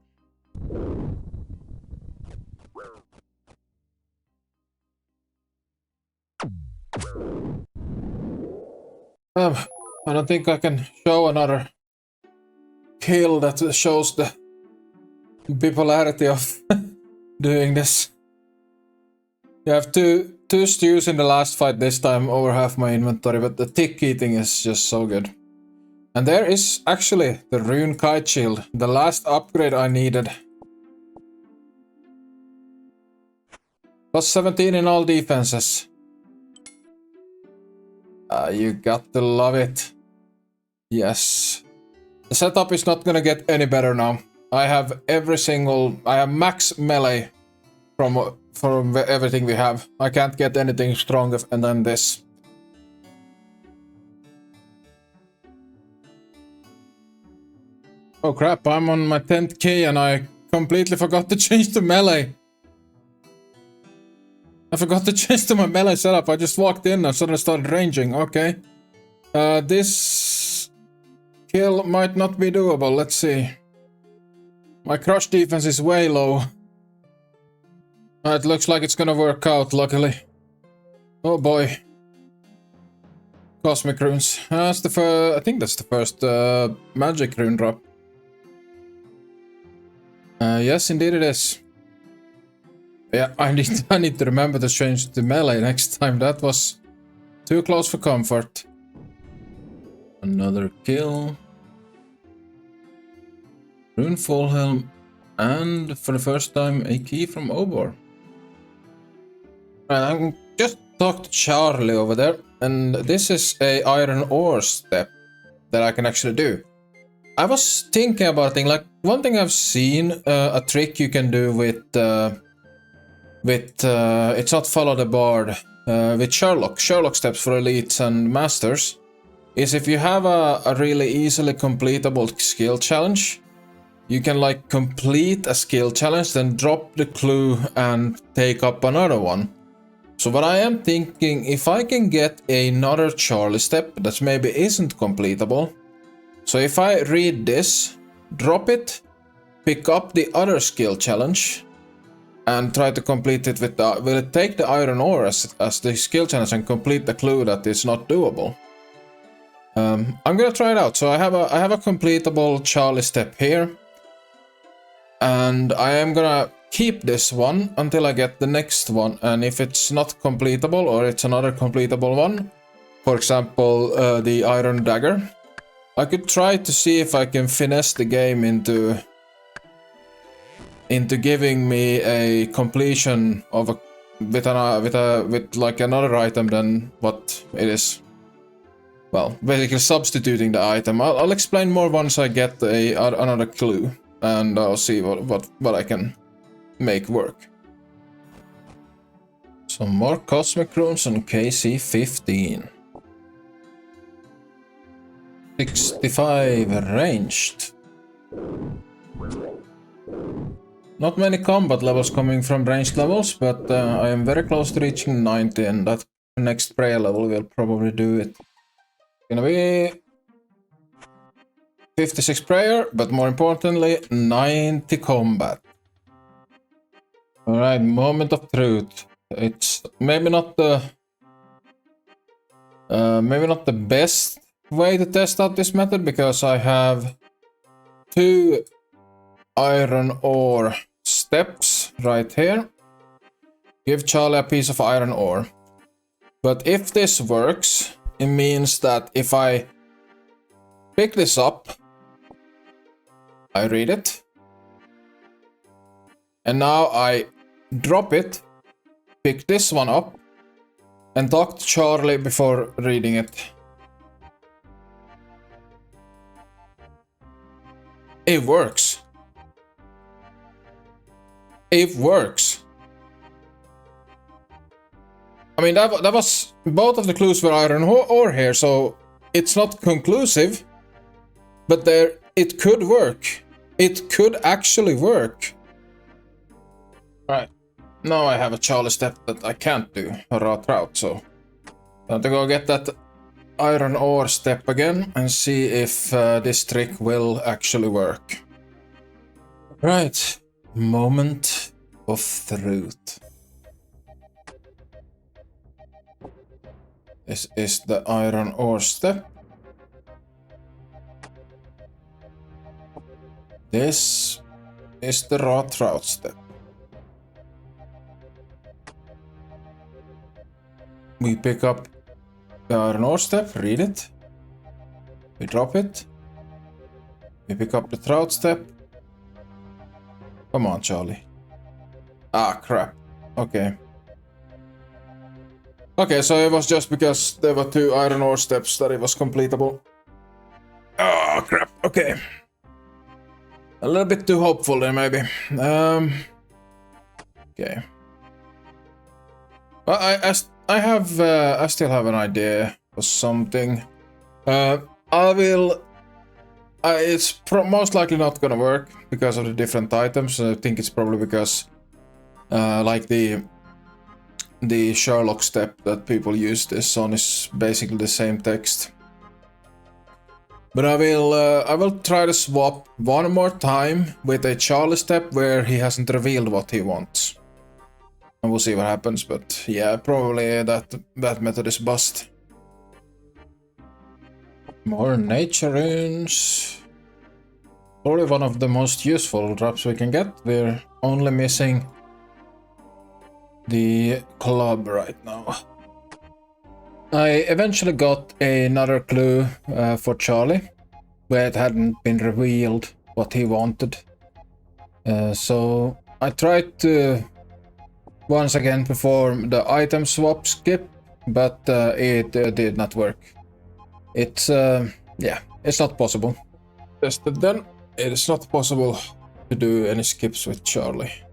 I don't think I can show another kill that shows the bipolarity of doing this. You have two stews in the last fight this time, over half my inventory, but the tick eating is just so good. And there is actually the Rune Kite Shield, the last upgrade I needed. Plus 17 in all defenses. You got to love it. Yes. The setup is not gonna get any better now. I have I have max melee from everything we have. I can't get anything stronger than this. Oh crap, I'm on my 10th K and I completely forgot to change to melee. I forgot to change to my melee setup. I just walked in and suddenly started ranging. Okay. This kill might not be doable. Let's see. My crush defense is way low. It looks like it's gonna work out, luckily. Oh boy. Cosmic runes. That's the I think that's the first magic rune drop. Yes, indeed it is. Yeah, I need to remember to change to melee next time. That was too close for comfort. Another kill. Rune Full Helm. And for the first time, a key from Obor. I just talked to Charlie over there. And this is a iron ore step that I can actually do. I was thinking about things like one thing I've seen, a trick you can do with it's not follow the board, with Sherlock steps for elites and masters, is if you have a really easily completable skill challenge, you can like complete a skill challenge, then drop the clue and take up another one. So what I am thinking, if I can get another Charlie step that maybe isn't completable, so if I read this, drop it, pick up the other skill challenge, and try to complete it with the... Will it take the iron ore as the skill challenge and complete the clue that is not doable? I'm gonna try it out. So I have a completable Charlie step here. And I am gonna keep this one until I get the next one, and if it's not completable or it's another completable one, for example the iron dagger, I could try to see if I can finesse the game into giving me a completion of a with like another item than what it is. Well, basically substituting the item. I'll explain more once I get another clue, and I'll see what I can make work. Some more cosmic runes on KC-15. 65 ranged. Not many combat levels coming from ranged levels, but I am very close to reaching 90, and that next prayer level will probably do it. Gonna be 56 prayer, but more importantly 90 combat. Alright, moment of truth. It's maybe not the best way to test out this method, because I have 2 iron ore steps right here. Give Charlie a piece of iron ore. But if this works, it means that if I pick this up, I read it, and now I drop it, pick this one up, and talk to Charlie before reading it. It works. It works. I mean, that was... Both of the clues were iron ore here, so it's not conclusive. But it could work. It could actually work. Right. Now I have a Charlie step that I can't do, a raw trout, so... I have to go get that iron ore step again and see if this trick will actually work. Right. Moment of truth. This is the iron ore step. This is the raw trout step. We pick up the iron ore step, read it. We drop it. We pick up the trout step. Come on, Charlie. Ah, crap. Okay. Okay, so it was just because there were 2 iron ore steps that it was completable. Oh, crap. Okay. A little bit too hopeful there, maybe. Okay. Well, I still have an idea for something. It's most likely not gonna work because of the different items. I think it's probably because, like the Sherlock step that people use this on is basically the same text. But I will try to swap one more time with a Charlie step where he hasn't revealed what he wants. And we'll see what happens, but yeah, probably that method is bust. More nature runes. Probably one of the most useful drops we can get. We're only missing the club right now. I eventually got another clue for Charlie, where it hadn't been revealed what he wanted. So I tried to once again perform the item swap skip, but it did not work. It's yeah, it's not possible. Tested then, it is not possible to do any skips with Charlie.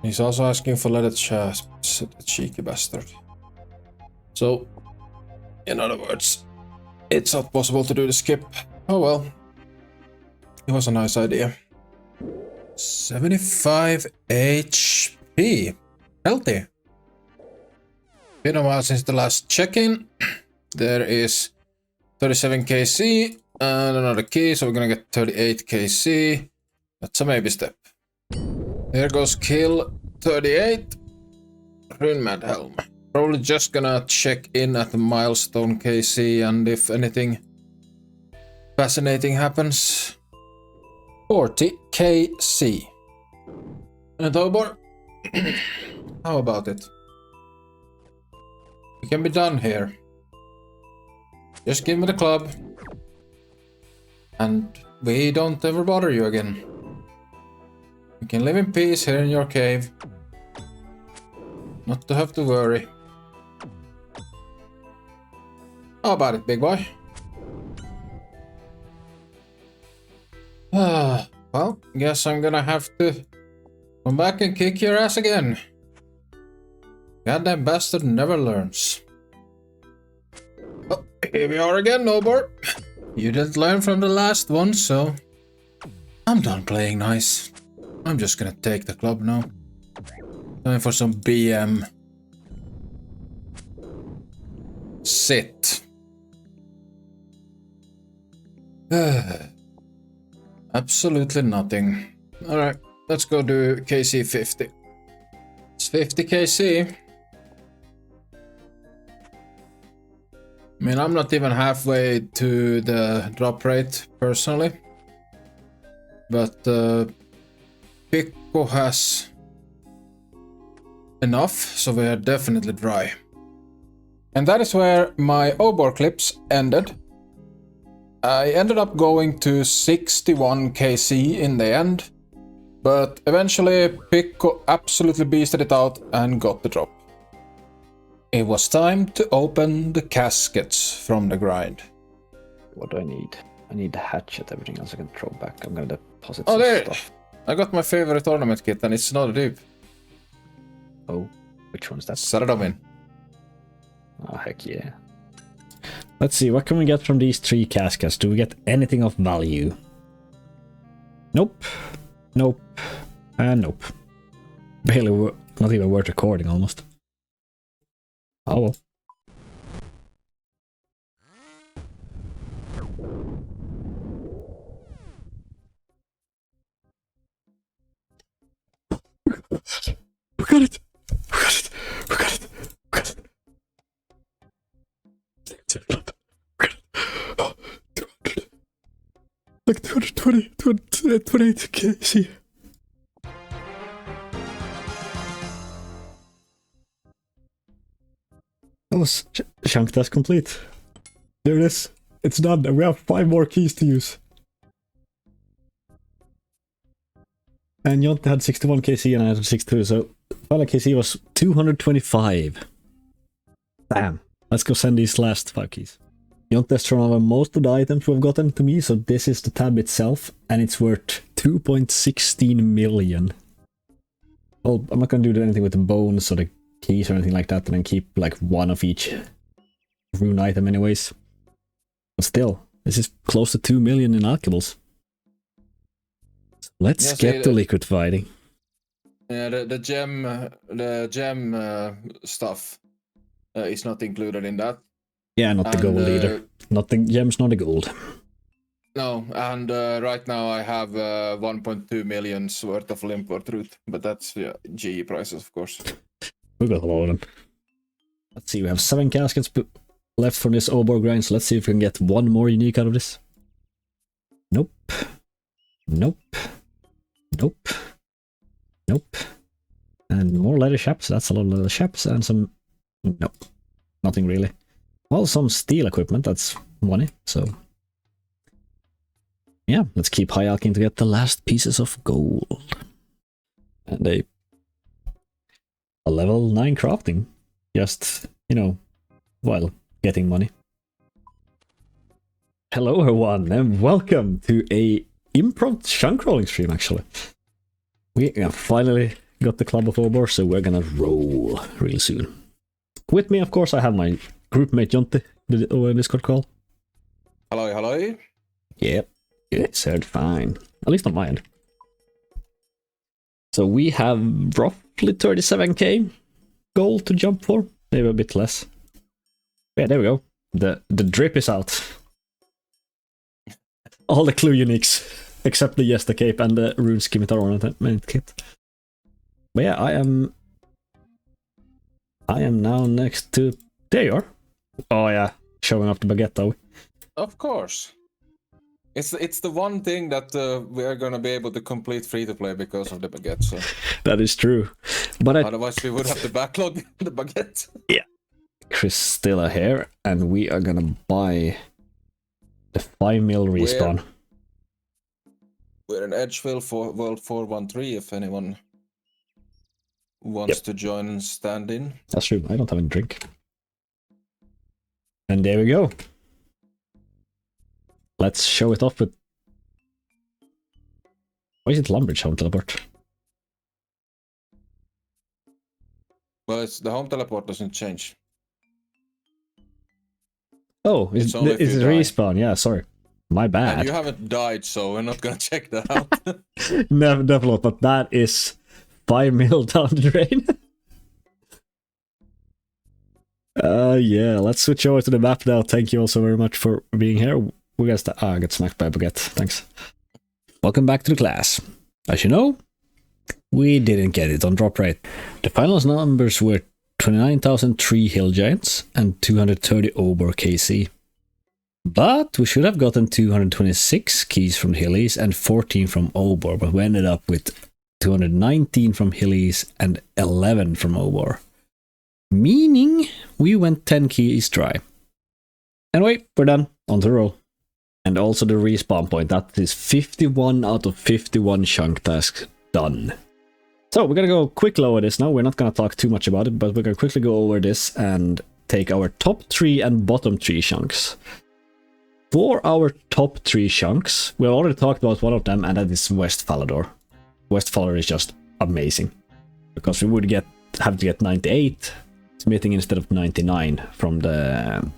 He's also asking for leaded shafts, the cheeky bastard. So, in other words, it's not possible to do the skip. Oh well. It was a nice idea. 75 HP. Healthy. Been a while since the last check-in. There is 37 KC and another key, so we're gonna get 38 KC. That's a maybe step. There goes kill 38. Runemad helm. Probably just gonna check in at the milestone KC, and if anything fascinating happens, 40 KC. And Tobor, how about it? We can be done here. Just give me the club. And we don't ever bother you again. You can live in peace here in your cave. Not to have to worry. How about it, big boy? Well, guess I'm gonna have to come back and kick your ass again. Goddamn bastard never learns. Oh, here we are again, Nobor. You didn't learn from the last one, so I'm done playing nice. I'm just gonna take the club now. Time for some BM. Sit. Absolutely nothing. Alright, let's go do KC 50. It's 50 KC. I mean, I'm not even halfway to the drop rate, personally. But Pikku has enough, so we are definitely dry. And that is where my Obor clips ended. I ended up going to 61 KC in the end, but eventually Pikku absolutely beasted it out and got the drop. It was time to open the caskets from the grind. What do I need? I need the hatchet, everything else I can throw back. I'm gonna deposit Oh, some there! stuff. I got my favorite ornament kit and it's not a dupe. Oh, which one's that? Saradomin. Oh, heck yeah. Let's see, what can we get from these 3 caskets? Do we get anything of value? Nope. Nope. And nope. Barely, not even worth recording, almost. Oh well. We got it! We got it! We got it! We got it! Oh, 200. Like 220, 228 KC. That was chunk test complete. There it is. It's done, and we have 5 more keys to use. And Jonte had 61 KC and I had 62, so final KC was 225. Damn. Let's go send these last 5 keys. Jonte has thrown over most of the items we've gotten to me, so this is the tab itself, and it's worth 2.16 million. Well, I'm not gonna do anything with the bones or the keys or anything like that, and then keep like 1 of each rune item anyways. But still, this is close to 2 million in alchemables. Let's get to liquid fighting. Yeah, the gem stuff is not included in that. Yeah, not the gold either. Not the gems, not the gold. No, and right now I have 1.2 million's worth of import route, but that's GE prices, of course. We got a lot of them. Let's see, we have 7 caskets left from this Obor grind, so let's see if we can get 1 more unique out of this. Nope. Nope. Nope. Nope. And more leather chaps, that's a lot of leather chaps, and some... Nope. Nothing really. Well, some steel equipment, that's money, so... Yeah, let's keep high alching to get the last pieces of gold. And a level 9 crafting. Just, you know, while getting money. Hello everyone, and welcome to a improv chunk rolling stream, actually. We have finally got the Club of Obor, so we're gonna roll really soon. With me, of course, I have my groupmate Jonte, the Discord call. Hello, hello. Yep, it's heard fine. At least on my end. So we have roughly 37k gold to jump for. Maybe a bit less. Yeah, there we go. The drip is out. All the clue uniques, except the Yester Cape and the Runescape ornament kit. But yeah, I am now next to... There you are. Oh yeah, showing off the baguette, are we? Of course. It's the one thing that we are gonna be able to complete free to play because of the baguette. So That is true. But otherwise we would have to backlog the baguette. Chris still here, and we are gonna buy the 5 mil respawn. We're in Edgeville for World 413 if anyone wants to join and stand in. That's true. I don't have any drink. And there we go. Let's show it off with... Why is it Lumbridge home teleport? Well, it's the home teleport doesn't change. Oh, it's only if you die. respawn. Yeah, sorry. My bad. And you haven't died, so we're not gonna check that out. Never, definitely, but that is 5 mil down the drain. Yeah, let's switch over to the map now. Thank you all so very much for being here. We got I got smacked by a baguette. Thanks. Welcome back to the class. As you know, we didn't get it on drop rate. The final numbers were 29,003 Hill Giants and 230 Obor KC. But we should have gotten 226 keys from Hillies and 14 from Obor, but we ended up with 219 from Hillies and 11 from Obor. Meaning we went 10 keys dry. Anyway, we're done. On the roll. And also the respawn point. That is 51 out of 51 chunk tasks done. So we're gonna go quick over this now. We're not gonna talk too much about it, but we're gonna quickly go over this and take our top 3 and bottom 3 chunks. For our top 3 chunks, we already talked about one of them, and that is West Falador. West Falador is just amazing. Because we would have to get 98 smithing instead of 99 from the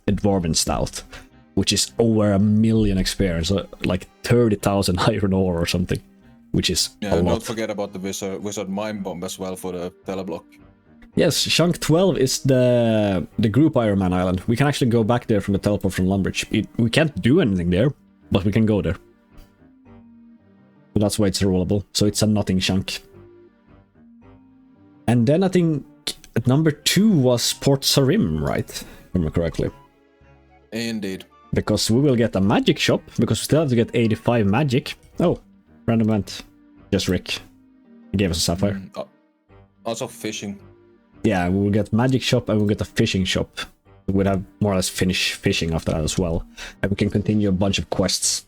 Dwarven Stout, which is over 1 million experience, like 30,000 iron ore or something, which is a lot. Don't forget about the Wizard Mind Bomb as well for the teleblock. Yes, chunk 12 is the group Ironman island. We can actually go back there from the teleport from Lumbridge. We can't do anything there, but we can go there. So that's why it's rollable. So it's a nothing chunk. And then I think number 2 was Port Sarim, right? If I remember correctly. Indeed. Because we will get a magic shop, because we still have to get 85 magic. Oh, random event. Just Rick. He gave us a sapphire. Also fishing. Yeah, we will get magic shop and we'll get a fishing shop. We would have more or less finished fishing after that as well. And we can continue a bunch of quests.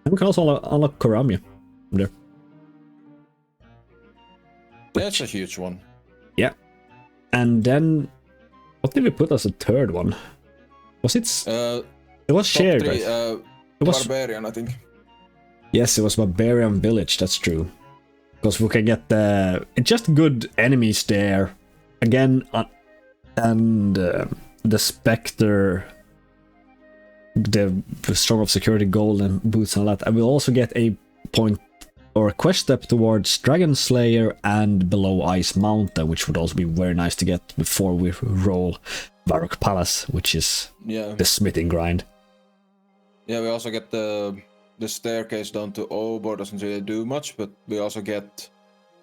And we can also unlock Koramia from there. That's a huge one. Yeah. And then... What did we put as a third one? Was it... it was shared, 3, right? It was... Barbarian, I think. Yes, it was Barbarian Village, that's true. Because we can get the... just good enemies there. Again, and the Spectre, the Strong of Security Gold and boots and all that. And we'll also get a point or a quest step towards Dragon Slayer and below Ice Mountain, which would also be very nice to get before we roll Varrock Palace, which is the smithing grind. Yeah, we also get the staircase down to Obor, doesn't really do much, but we also get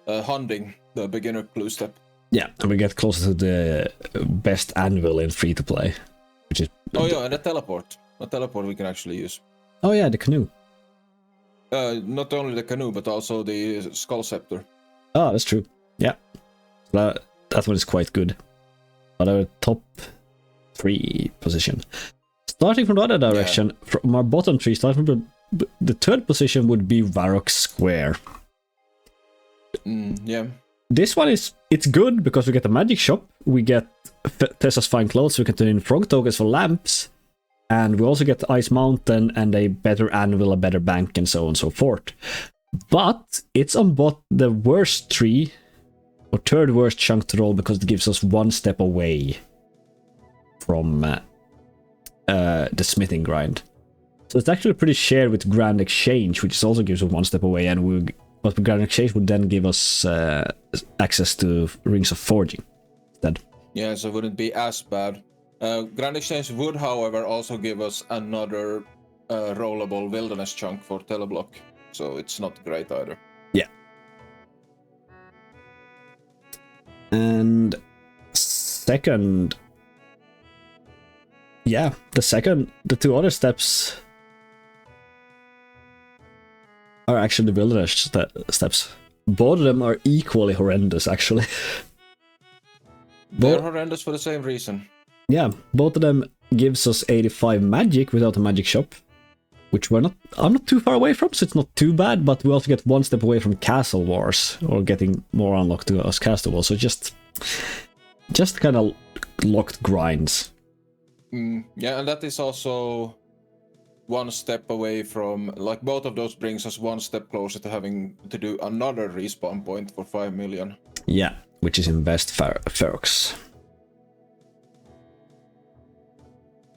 Hunting, the beginner clue step. Yeah, and we get closer to the best anvil in free-to-play, which is... Oh yeah, and a teleport. A teleport we can actually use. Oh yeah, the canoe. Not only the canoe, but also the Skull Scepter. Oh, that's true. Yeah. That one is quite good. But our top 3 position. Starting from the other direction, from our bottom 3, starting from the third position would be Varrock Square. Yeah. This one it's good because we get a magic shop, we get Tessa's fine clothes, we can turn in frog tokens for lamps, and we also get Ice Mountain and a better anvil, a better bank, and so on and so forth. But it's on the worst 3 or third worst chunk to roll because it gives us 1 step away from the smithing grind. So it's actually pretty shared with Grand Exchange, which also gives us 1 step away, and but Grand Exchange would then give us access to Rings of Forging instead. Yeah, so it wouldn't be as bad. Grand Exchange would, however, also give us another rollable wilderness chunk for teleblock, so it's not great either. Yeah. And second... Yeah, the 2 other steps are actually the builder steps. Both of them are equally horrendous, actually. They're horrendous for the same reason. Yeah, both of them gives us 85 magic without a magic shop, which I'm not too far away from, so it's not too bad, but we also get one step away from Castle Wars, or getting more unlocked to us Castle Wars, so just kind of locked grinds. Yeah, and that is also one step away from, like, both of those brings us one step closer to having to do another respawn point for 5 million. Yeah, which is in West Ferox.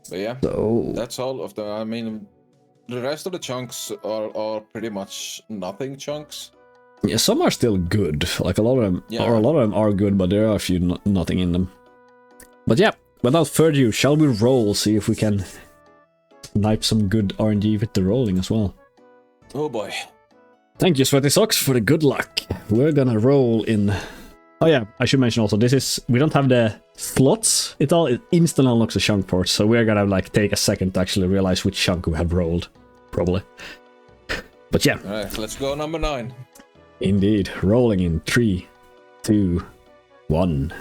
But yeah, So that's all of them. I mean, the rest of the chunks are pretty much nothing chunks. yeah, some are still good. Like a lot of them, Yeah. or a lot of them are good, but there are a few nothing in them. But yeah, without further ado, shall we roll? See if we can snipe some good RNG with the rolling as well. Oh boy. Thank you, Sweaty Socks, for the good luck. We're gonna roll in. Oh yeah, I should mention also, we don't have the slots. It instant unlocks the chunk port, so we're gonna like take a second to actually realize which chunk we have rolled, probably. But yeah. Alright, let's go number 9. Indeed, rolling in 3, 2, 1.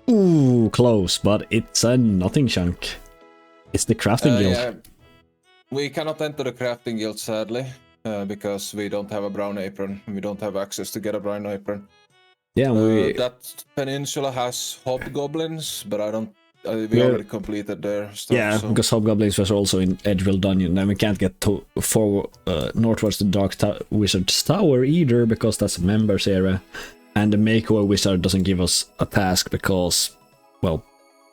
Ooh, close, but it's a nothing chunk. It's the crafting guild. Yeah. We cannot enter the crafting guild, sadly, because we don't have a brown apron. We don't have access to get a brown apron. Yeah, That peninsula has hobgoblins, but we already completed their stuff. Yeah, so. because hobgoblins was also in Edgeville Dungeon, and we can't get northwards the Dark Wizard's Tower either, because that's a members area, and the Makeover Wizard doesn't give us a task because, well,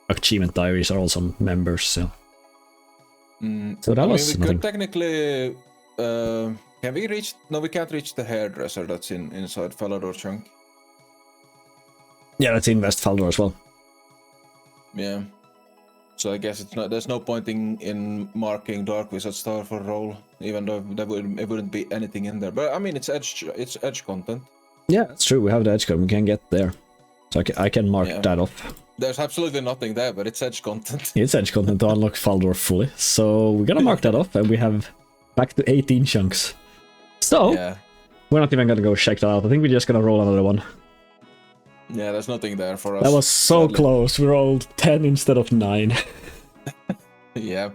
achievement diaries are also members, so. So that was we nothing. could technically. Can we reach? No, we can't reach the hairdresser that's inside Falador chunk. Yeah, that's in West Faldor as well. Yeah. So I guess there's no point in marking Dark Wizard's Tower for roll, even though it wouldn't be anything in there. But I mean, it's edge content. Yeah, that's true. We have the edge code. We can get there, so I can mark that off. There's absolutely nothing there, but it's edge content. It's edge content to unlock Faldor fully, so we're gonna mark that off, and we have back to 18 chunks. So we're not even gonna go check that out. I think we're just gonna roll another one. Yeah, there's nothing there for us. That was so close. We rolled 10 instead of 9. Yeah.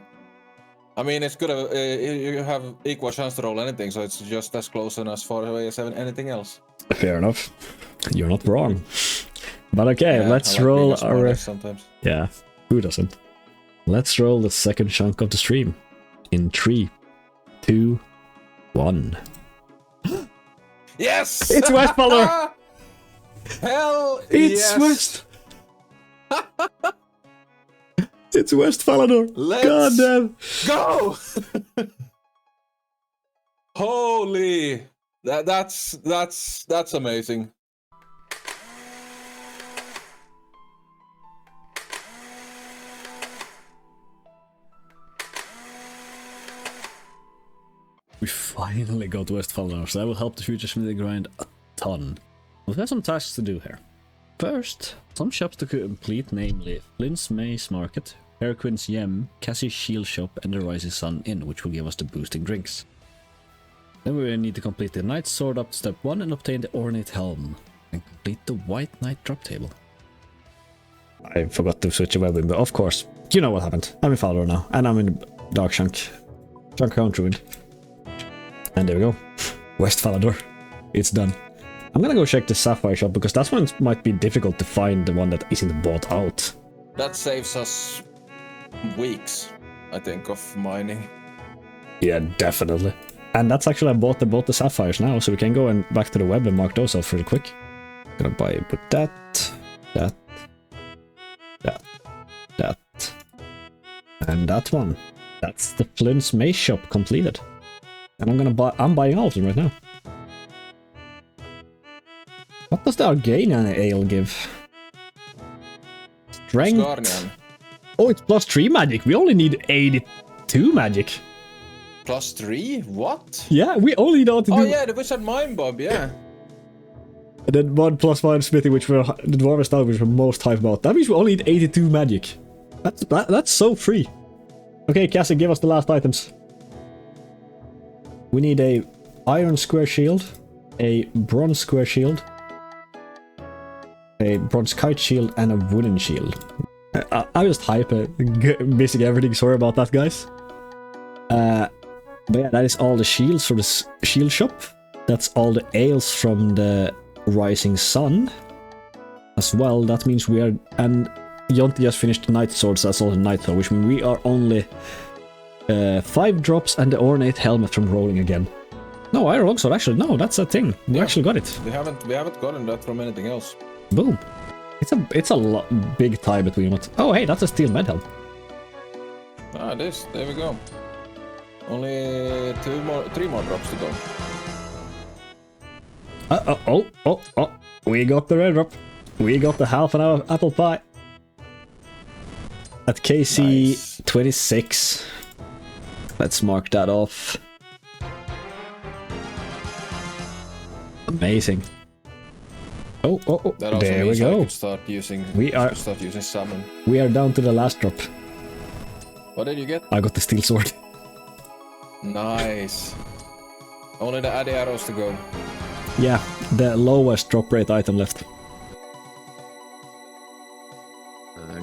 I mean, it's good. You have equal chance to roll anything, so it's just as close and as far away as anything else. Fair enough. You're not wrong. But okay, let's roll our... Sometimes. Yeah, who doesn't? Let's roll the second chunk of the stream. In 3, 2, 1. Yes! It's West Faldor! Hell It's yes! West! It's West Falador! Let's Goddamn! go! Holy! That's amazing. We finally got West Falador, so that will help the future smithy grind a ton. We have some tasks to do here. First, some shops to complete, namely Flynn's Maze Market, Harlequin's Yem, Cassie's Shield Shop, and the Rising Sun Inn, which will give us the boosting drinks. Then we will need to complete the Knight's Sword up to step 1 and obtain the Ornate Helm, and complete the White Knight drop table. I forgot to switch a web window, of course. You know what happened. I'm in Falador now, and I'm in Dark Chunk. Chunk Country. And there we go. West Falador. It's done. I'm gonna go check the Sapphire shop, because that one might be difficult to find, the one that isn't bought out. That saves us weeks, I think, of mining. Yeah, definitely. And that's actually, I bought both the Sapphires now, so we can go and back to the web and mark those off really quick. Gonna buy with that, and that one. That's the Flynn's Maze shop completed. And I'm buying all of them right now. What does the Arganian Ale give? Strength. Skarnian. Oh, it's plus 3 magic. We only need 82 magic. Plus 3? What? Yeah, we only know to do... Oh yeah, the Wizard Mind Bob, yeah. And then 1+1 Smithy, which we're the Dwarven Style, which we're most hyped about. That means we only need 82 magic. That's so free. Okay, Cassie, give us the last items. We need a iron square shield, a bronze square shield, a bronze kite shield, and a wooden shield. I just hype basically everything. Sorry about that, guys. But yeah, that is all the shields for the shield shop. That's all the ales from the rising sun as well. That means we are, and Jonti just finished the night swords. That's all the night sword, which means we are only 5 drops and the ornate helmet from rolling again. No, iron longsword. Actually, no, that's a thing. We actually got it. We haven't gotten that from anything else. Boom. It's a big tie between what. Oh, hey, that's a steel med helm. Ah, there we go. Only 3 more drops to go. Oh. We got the red drop. We got the half an hour apple pie. At KC Nice. 26. Let's mark that off. Amazing. Oh, That also there we means I go. could start using. Summon. We are down to the last drop. What did you get? I got the steel sword. Nice. Only the Addy arrows to go. Yeah, the lowest drop rate item left.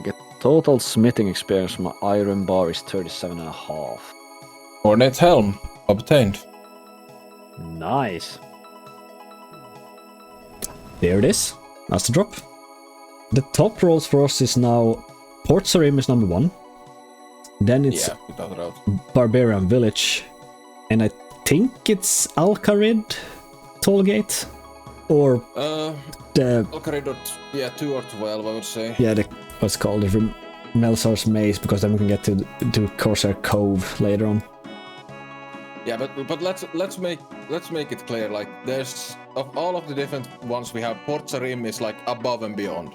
Get total smithing experience from my iron bar is 37.5. Ornate helm obtained. Nice. There it is. That's the drop. The top rolls for us is now Port Sarim is number 1. Then it's Yeah, without a doubt. Barbarian Village. And I think it's Alcarid Tollgate. Or the... Alcarid, yeah, 2 or 12, I would say. Yeah, what's called the Melsar's Maze, because then we can get to Corsair Cove later on. Yeah, but let's make it clear. Like, there's of all of the different ones we have, Port Sarim is like above and beyond.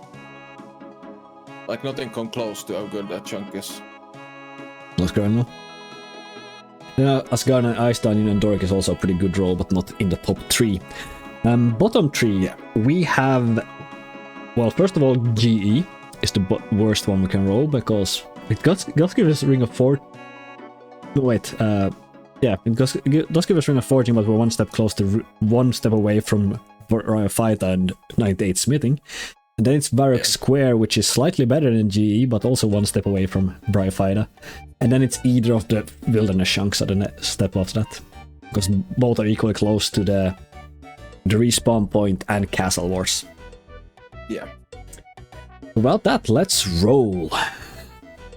Like nothing come close to how good that chunk is. What's going on? Yeah, Asgard and Ice Dungeon and Doric is also a pretty good roll, but not in the top 3. Bottom 3, we have... Well, first of all, GE is the worst one we can roll, because it does give us Ring of Fortune. No, wait, yeah, it does give us Ring of Fortune, but we're one step away from Fighter and 98 Smithing. And then it's Varrock Square, which is slightly better than GE, but also one step away from Fighter. And then it's either of the Wilderness chunks at the next step after that, because both are equally close to the respawn point and Castle Wars. Yeah. About that, let's roll.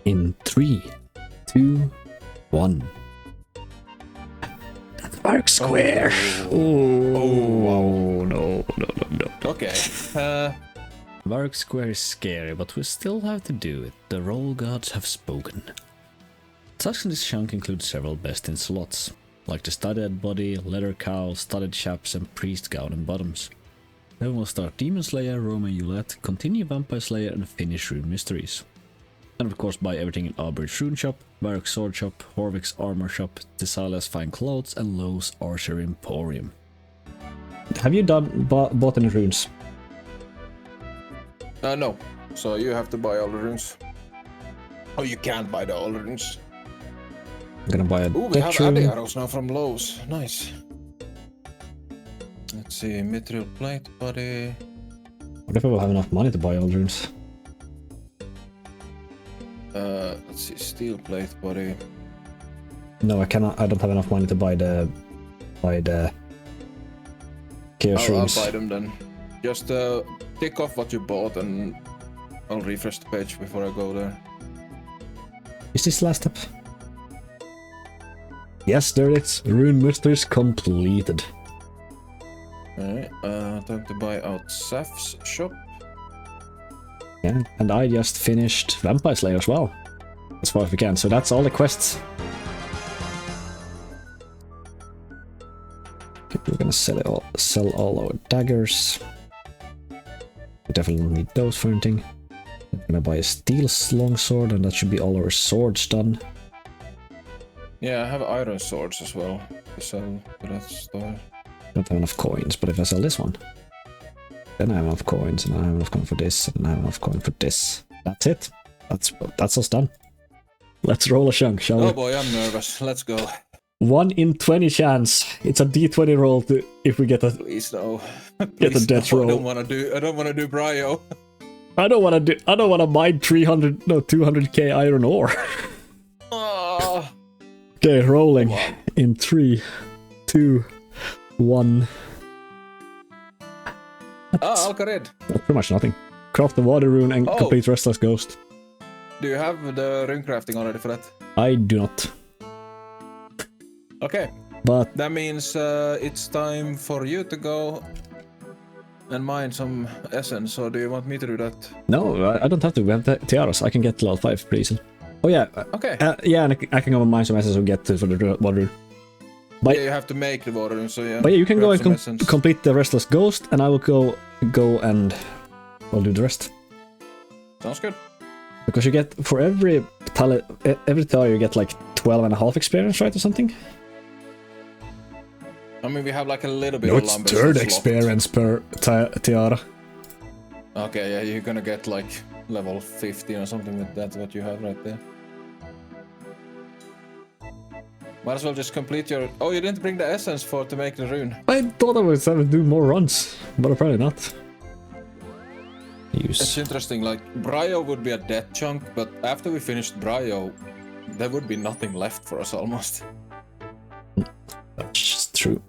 In 3, 2, 1. That's Varrock Square. Oh, no. Okay. Varrock Square is scary, but we still have to do it. The roll gods have spoken. Tasks in this chunk include several best in slots, like the studded body, leather cowl, studded chaps, and priest gown and bottoms. Then we'll start Demon Slayer, Roman Roulette, continue Vampire Slayer, and finish Rune Mysteries. And of course buy everything in Aubrey's Rune Shop, Varrock Sword Shop, Horvick's Armor Shop, Thessalia's Fine Clothes, and Lowe's Archer Emporium. Have you bought any runes? No. So you have to buy all the runes. Oh, you can't buy all the runes. I'm gonna buy a Ooh, we have death rune. Addy arrows now from Lowe's. Nice. Let's see, mithril plate body. What if I will have enough money to buy all runes? Let's see, steel plate body. No, I cannot. I don't have enough money to buy the chaos I'll runes. buy them then. Just tick off what you bought and I'll refresh the page before I go there. Is this last step? Yes, there it is. Rune Mysteries completed. Alright, time to buy out Saf's shop. Yeah, and I just finished Vampire Slayer as well, as far as we can. So that's all the quests. Okay, we're gonna sell all our daggers. We definitely don't need those for anything. I'm gonna buy a steel longsword, and that should be all our swords done. Yeah, I have iron swords as well to sell to that store. Don't have enough coins, but if I sell this one, then I have enough coins, and I have enough coin for this, and I have enough coin for this. That's it. That's us done. Let's roll a chunk, shall we? Oh boy, I'm nervous. Let's go. 1 in 20 chance. It's a D20 roll to if we get a Please no. get a death roll. I don't want to do Brio. I don't want to mine 200k iron ore. Ah. Okay, rolling in 3, 2, 1. Alcarid. That's pretty much nothing. Craft the water rune and complete Restless Ghost. Do you have the rune crafting already for that? I do not. Okay. But That means it's time for you to go and mine some essence, or do you want me to do that? no, I don't have to. We have the tiaras. I can get level 5 pretty easily. Oh yeah. Okay. Yeah, and I can go and mine some essence and get to for the water rune. But Yeah, you have to make the water rune, so yeah. But yeah, you can go grab and some essence. complete the Restless Ghost, and I will go and I'll do the rest. Sounds good. Because you get for every tiara you get like 12.5 experience, right, or something? I mean, we have like a little bit No, of it's lumbers third that's experience per tiara. locked. Okay, yeah, you're gonna get like level 15 or something with that, what you have right there. Might as well just complete your... Oh, you didn't bring the essence to make the rune. I thought I was having to do more runs, but apparently not. It's interesting, like, Brio would be a dead chunk, but after we finished Brio, there would be nothing left for us almost. That's true.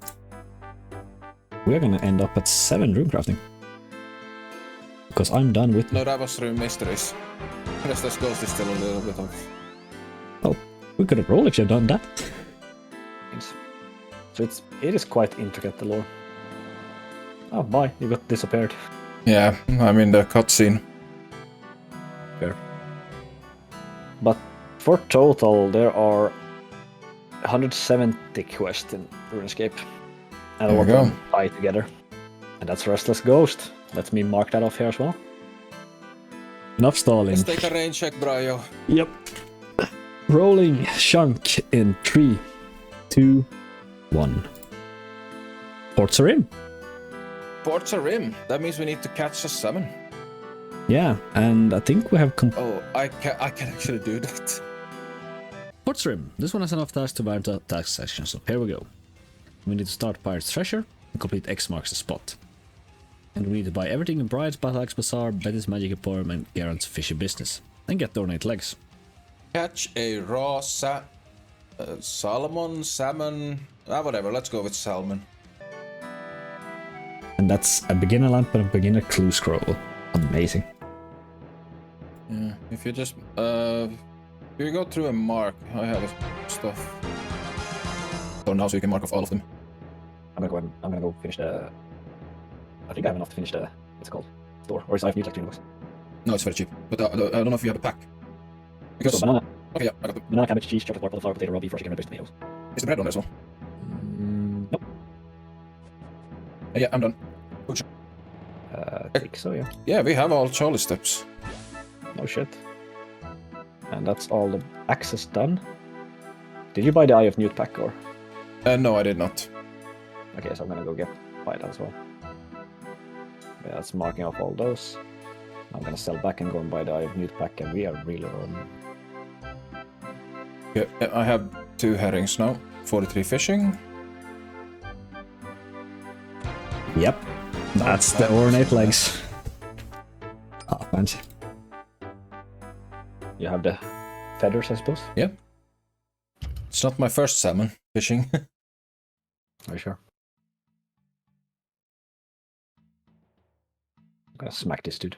We're gonna end up at 7 rune crafting. Because I'm done with... No, that was Rune Mysteries. Restless Ghost is still a little bit of... Oh, we could have rolled if you had done that. So it is quite intricate, the lore. Oh, bye, you got disappeared. Yeah, I mean the cutscene. Fair. But for total, there are 170 quests in RuneScape. And all of them tie together. And that's Restless Ghost. Let me mark that off here as well. Enough stalling. Let's take a rain check, Brio. Yep. Rolling chunk in 3, 2, 1. Ports are in. Ports are in. That means we need to catch a 7. Yeah, and I think we have Oh, I can actually do that. Ports Rim. This one has enough tasks to bind to task section, so here we go. We need to start Pirate's Treasure and complete X marks the spot. And we need to buy everything in Bride's, Battle Axe Bazaar, Betty's Magic Emporium, and Garant's Fishy Business. And get the ornate legs. Catch a raw salmon, whatever, let's go with salmon. And that's a beginner lamp and a beginner clue scroll. Amazing. Yeah, if you just, if you go through and mark, I have stuff. So now so you can mark off all of them. I'm gonna go finish the... I think I have enough to finish the... What's it called? Store. Or is I need like 3 bucks? No, it's very cheap. But I don't know if you have a pack. Because... So banana. Okay, yeah, I got them. Banana, cabbage, cheese, chocolate bar, cauliflower, potato, raw beef, fresh chicken, red tomatoes. Is the bread on there as well? Nope. Yeah, I'm done. I think so, yeah. Yeah, we have all Charlie steps. No shit. And that's all the access done. Did you buy the Eye of Newt pack or? No, I did not. Okay, so I'm gonna go buy that as well. Yeah, that's marking off all those. I'm gonna sell back and go and buy the Eye of Newt pack, and we are really rolling. Yeah, I have 2 herrings now. 43 fishing. Yep. That's the ornate legs. Ah, fancy. You have the feathers, I suppose? Yeah. It's not my first salmon fishing. Are you sure? I'm gonna smack this dude.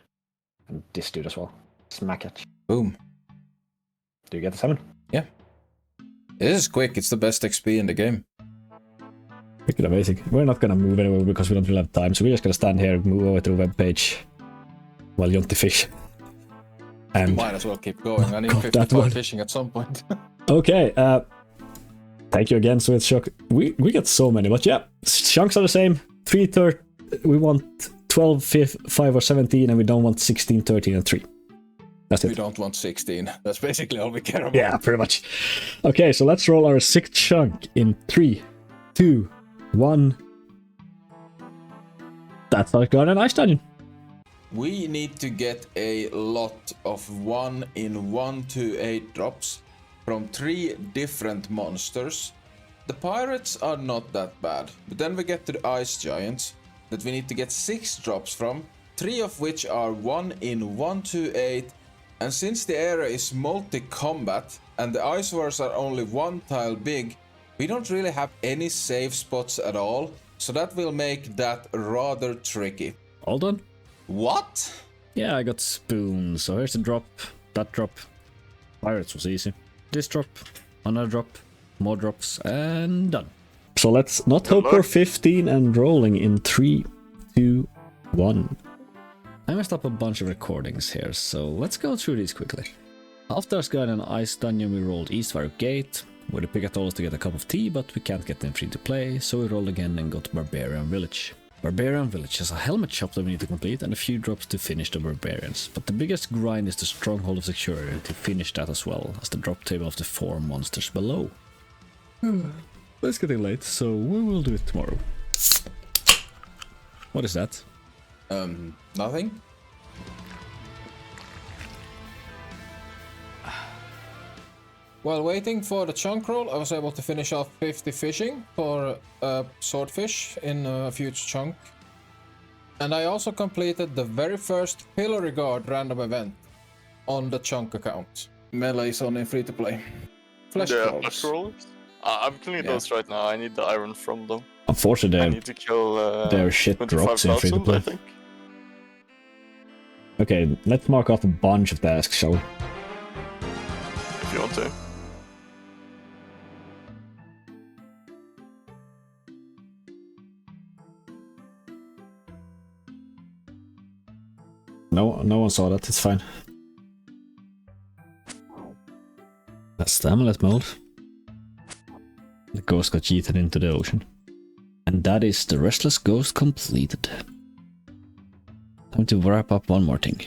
And this dude as well. Smack it. Boom. Do you get the salmon? Yeah. This is quick, it's the best XP in the game. Freaking amazing. We're not gonna move anywhere because we don't really have time, so we're just gonna stand here, move over to the webpage while Jonti fish. And Might as well keep going. I need God, that 55 one. fishing at some point. okay, thank you again, Sweet Shock. We get so many, but yeah, chunks are the same. 3, 30, we want 12, 5, or 17, and we don't want 16, 13, and 3. That's We it. don't want 16. That's basically all we care about. Yeah, pretty much. Okay, so let's roll our 6th chunk in 3, 2, 1. That's our Garden Ice Dungeon. We need to get a lot of 1 in 1 to 8 drops from 3 different monsters The pirates are not that bad, but then we get to the ice giants that we need to get 6 drops from, 3 of which are 1 in 128, and since the area is multi-combat and the ice wars are only 1 tile big, we don't really have any safe spots at all, so that will make that rather tricky. All done? What? Yeah, I got spoons. So here's the drop, that drop. Pirates was easy. This drop, another drop, more drops, and done. So let's not hope for 15 and rolling in 3, 2, 1. I messed up a bunch of recordings here, so let's go through these quickly. After us got an ice dungeon, we rolled Eastfire Gate, where the Pikatolas to get a cup of tea, but we can't get them free to play, so we rolled again and got Barbarian Village. Barbarian Village has a helmet shop that we need to complete and a few drops to finish the barbarians, but the biggest grind is the Stronghold of Security to finish that as well, as the drop table of the 4 monsters below. It's getting late, so we will do it tomorrow. What is that? Nothing? While waiting for the chunk roll, I was able to finish off 50 fishing for swordfish in a future chunk. And I also completed the very first Pillory Guard random event on the chunk account. Melee is only free to play. Flesh crawlers. Flesh crawlers? I'm killing those right now. I need the iron from them. Unfortunately, I need to kill their shit drops in free to 25,000, play. I think. Okay, let's mark off a bunch of tasks, shall we? If you want to. No one saw that, it's fine. That's the amulet mold. The ghost got yeeted into the ocean. And that is the Restless Ghost completed. Time to wrap up one more thing.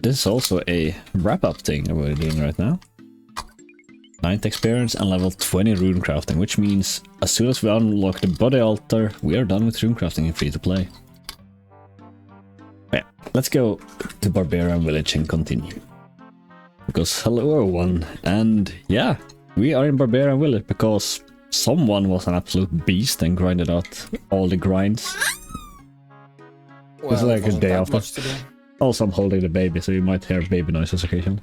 This is also a wrap-up thing that we're doing right now. 9th experience and level 20 rune crafting, which means as soon as we unlock the body altar, we are done with rune crafting and free to play. Yeah, let's go to Barbarian Village and continue. Because hello everyone, and yeah, we are in Barbarian Village because someone was an absolute beast and grinded out all the grinds. Well, It's like a day after. much to do. Also, I'm holding the baby, so you might hear baby noises occasionally.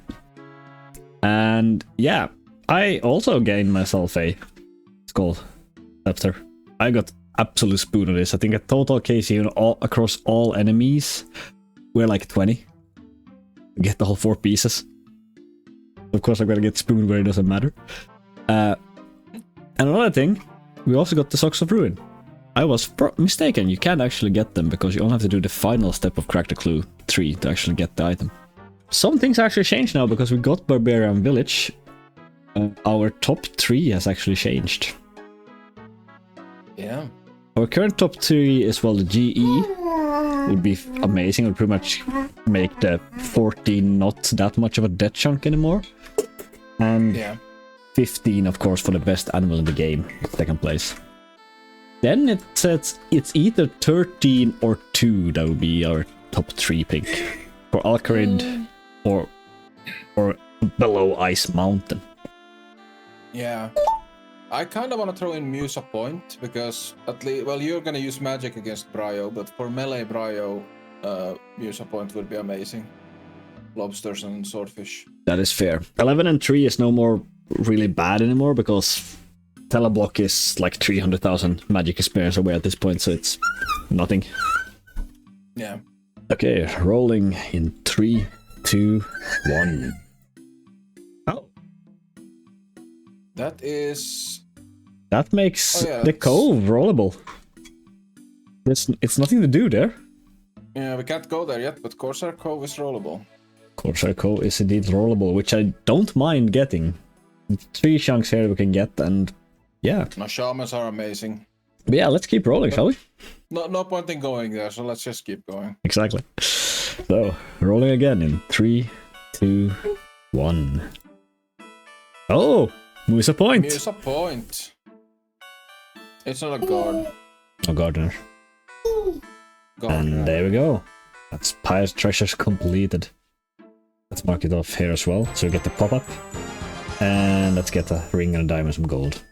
And yeah, I also gained myself a skull scepter. I got absolute spoon of this. I think a total KC across all enemies were like 20. Get the whole 4 pieces. Of course, I'm gonna get spoon where it doesn't matter. And another thing, we also got the Socks of Ruin. I was mistaken, you can actually get them because you only have to do the final step of Crack the Clue 3 to actually get the item. Some things actually changed now because we got Barbarian Village. Our top 3 has actually changed. Yeah. Our current top 3 is, well, the GE would be amazing. It would pretty much make the 14 not that much of a death chunk anymore. And Yeah. 15, of course, for the best animal in the game, second place. Then it says it's either 13 or 2 that would be our top 3 pick. For Alcarid or below Ice Mountain. Yeah. I kind of want to throw in Musa Point because at least, well, you're gonna use magic against Bryo, but for melee Bryo, Musa Point would be amazing. Lobsters and swordfish. That is fair. 11 and 3 is no more really bad anymore because Teleblock is like 300,000 magic experience away at this point, so it's nothing. Yeah. Okay, rolling in 3, 2, 1. Oh. That is... That makes Oh, yeah, the that's- cove rollable. It's nothing to do there. Yeah, we can't go there yet, but Corsair Cove is rollable. Corsair Cove is indeed rollable, which I don't mind getting. 3 chunks here we can get, and yeah. My shamans are amazing. But yeah, let's keep rolling, shall we? No point in going there, so let's just keep going. Exactly. So, rolling again in 3, 2, 1. Oh! Musa Point! Musa Point. It's not a guard. Oh, Gardener. Guard, And yeah. there we go. That's Pirate Treasures completed. Let's mark it off here as well, so we get the pop-up. And let's get a ring and a diamond, some gold.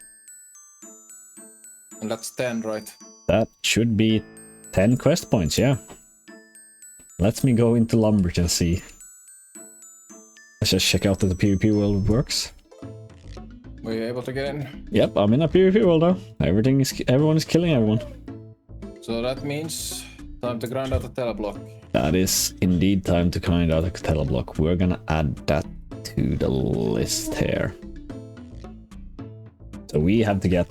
And that's 10, right? That should be 10 quest points, yeah. Let me go into Lumbridge and see. Let's just check out that the PvP world works. Were you able to get in? Yep, I'm in a PvP world now. Everyone is killing everyone. So that means time to grind out the teleblock. That is indeed time to grind out a teleblock. We're gonna add that to the list here. So we have to get...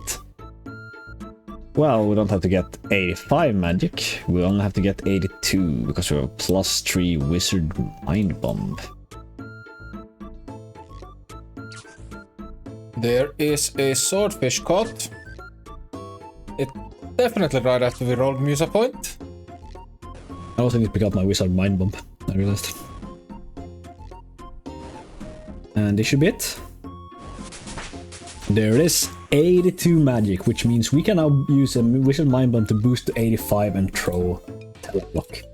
Well, we don't have to get 85 magic. We only have to get 82 because we have a +3 wizard mind bomb. There is a swordfish caught. It definitely right after we rolled Musa point. I also need to pick up my wizard mind bomb. I realized. And this should be it. There it is. 82 magic, which means we can now use a wizard mind bomb to boost to 85 and throw teleblock.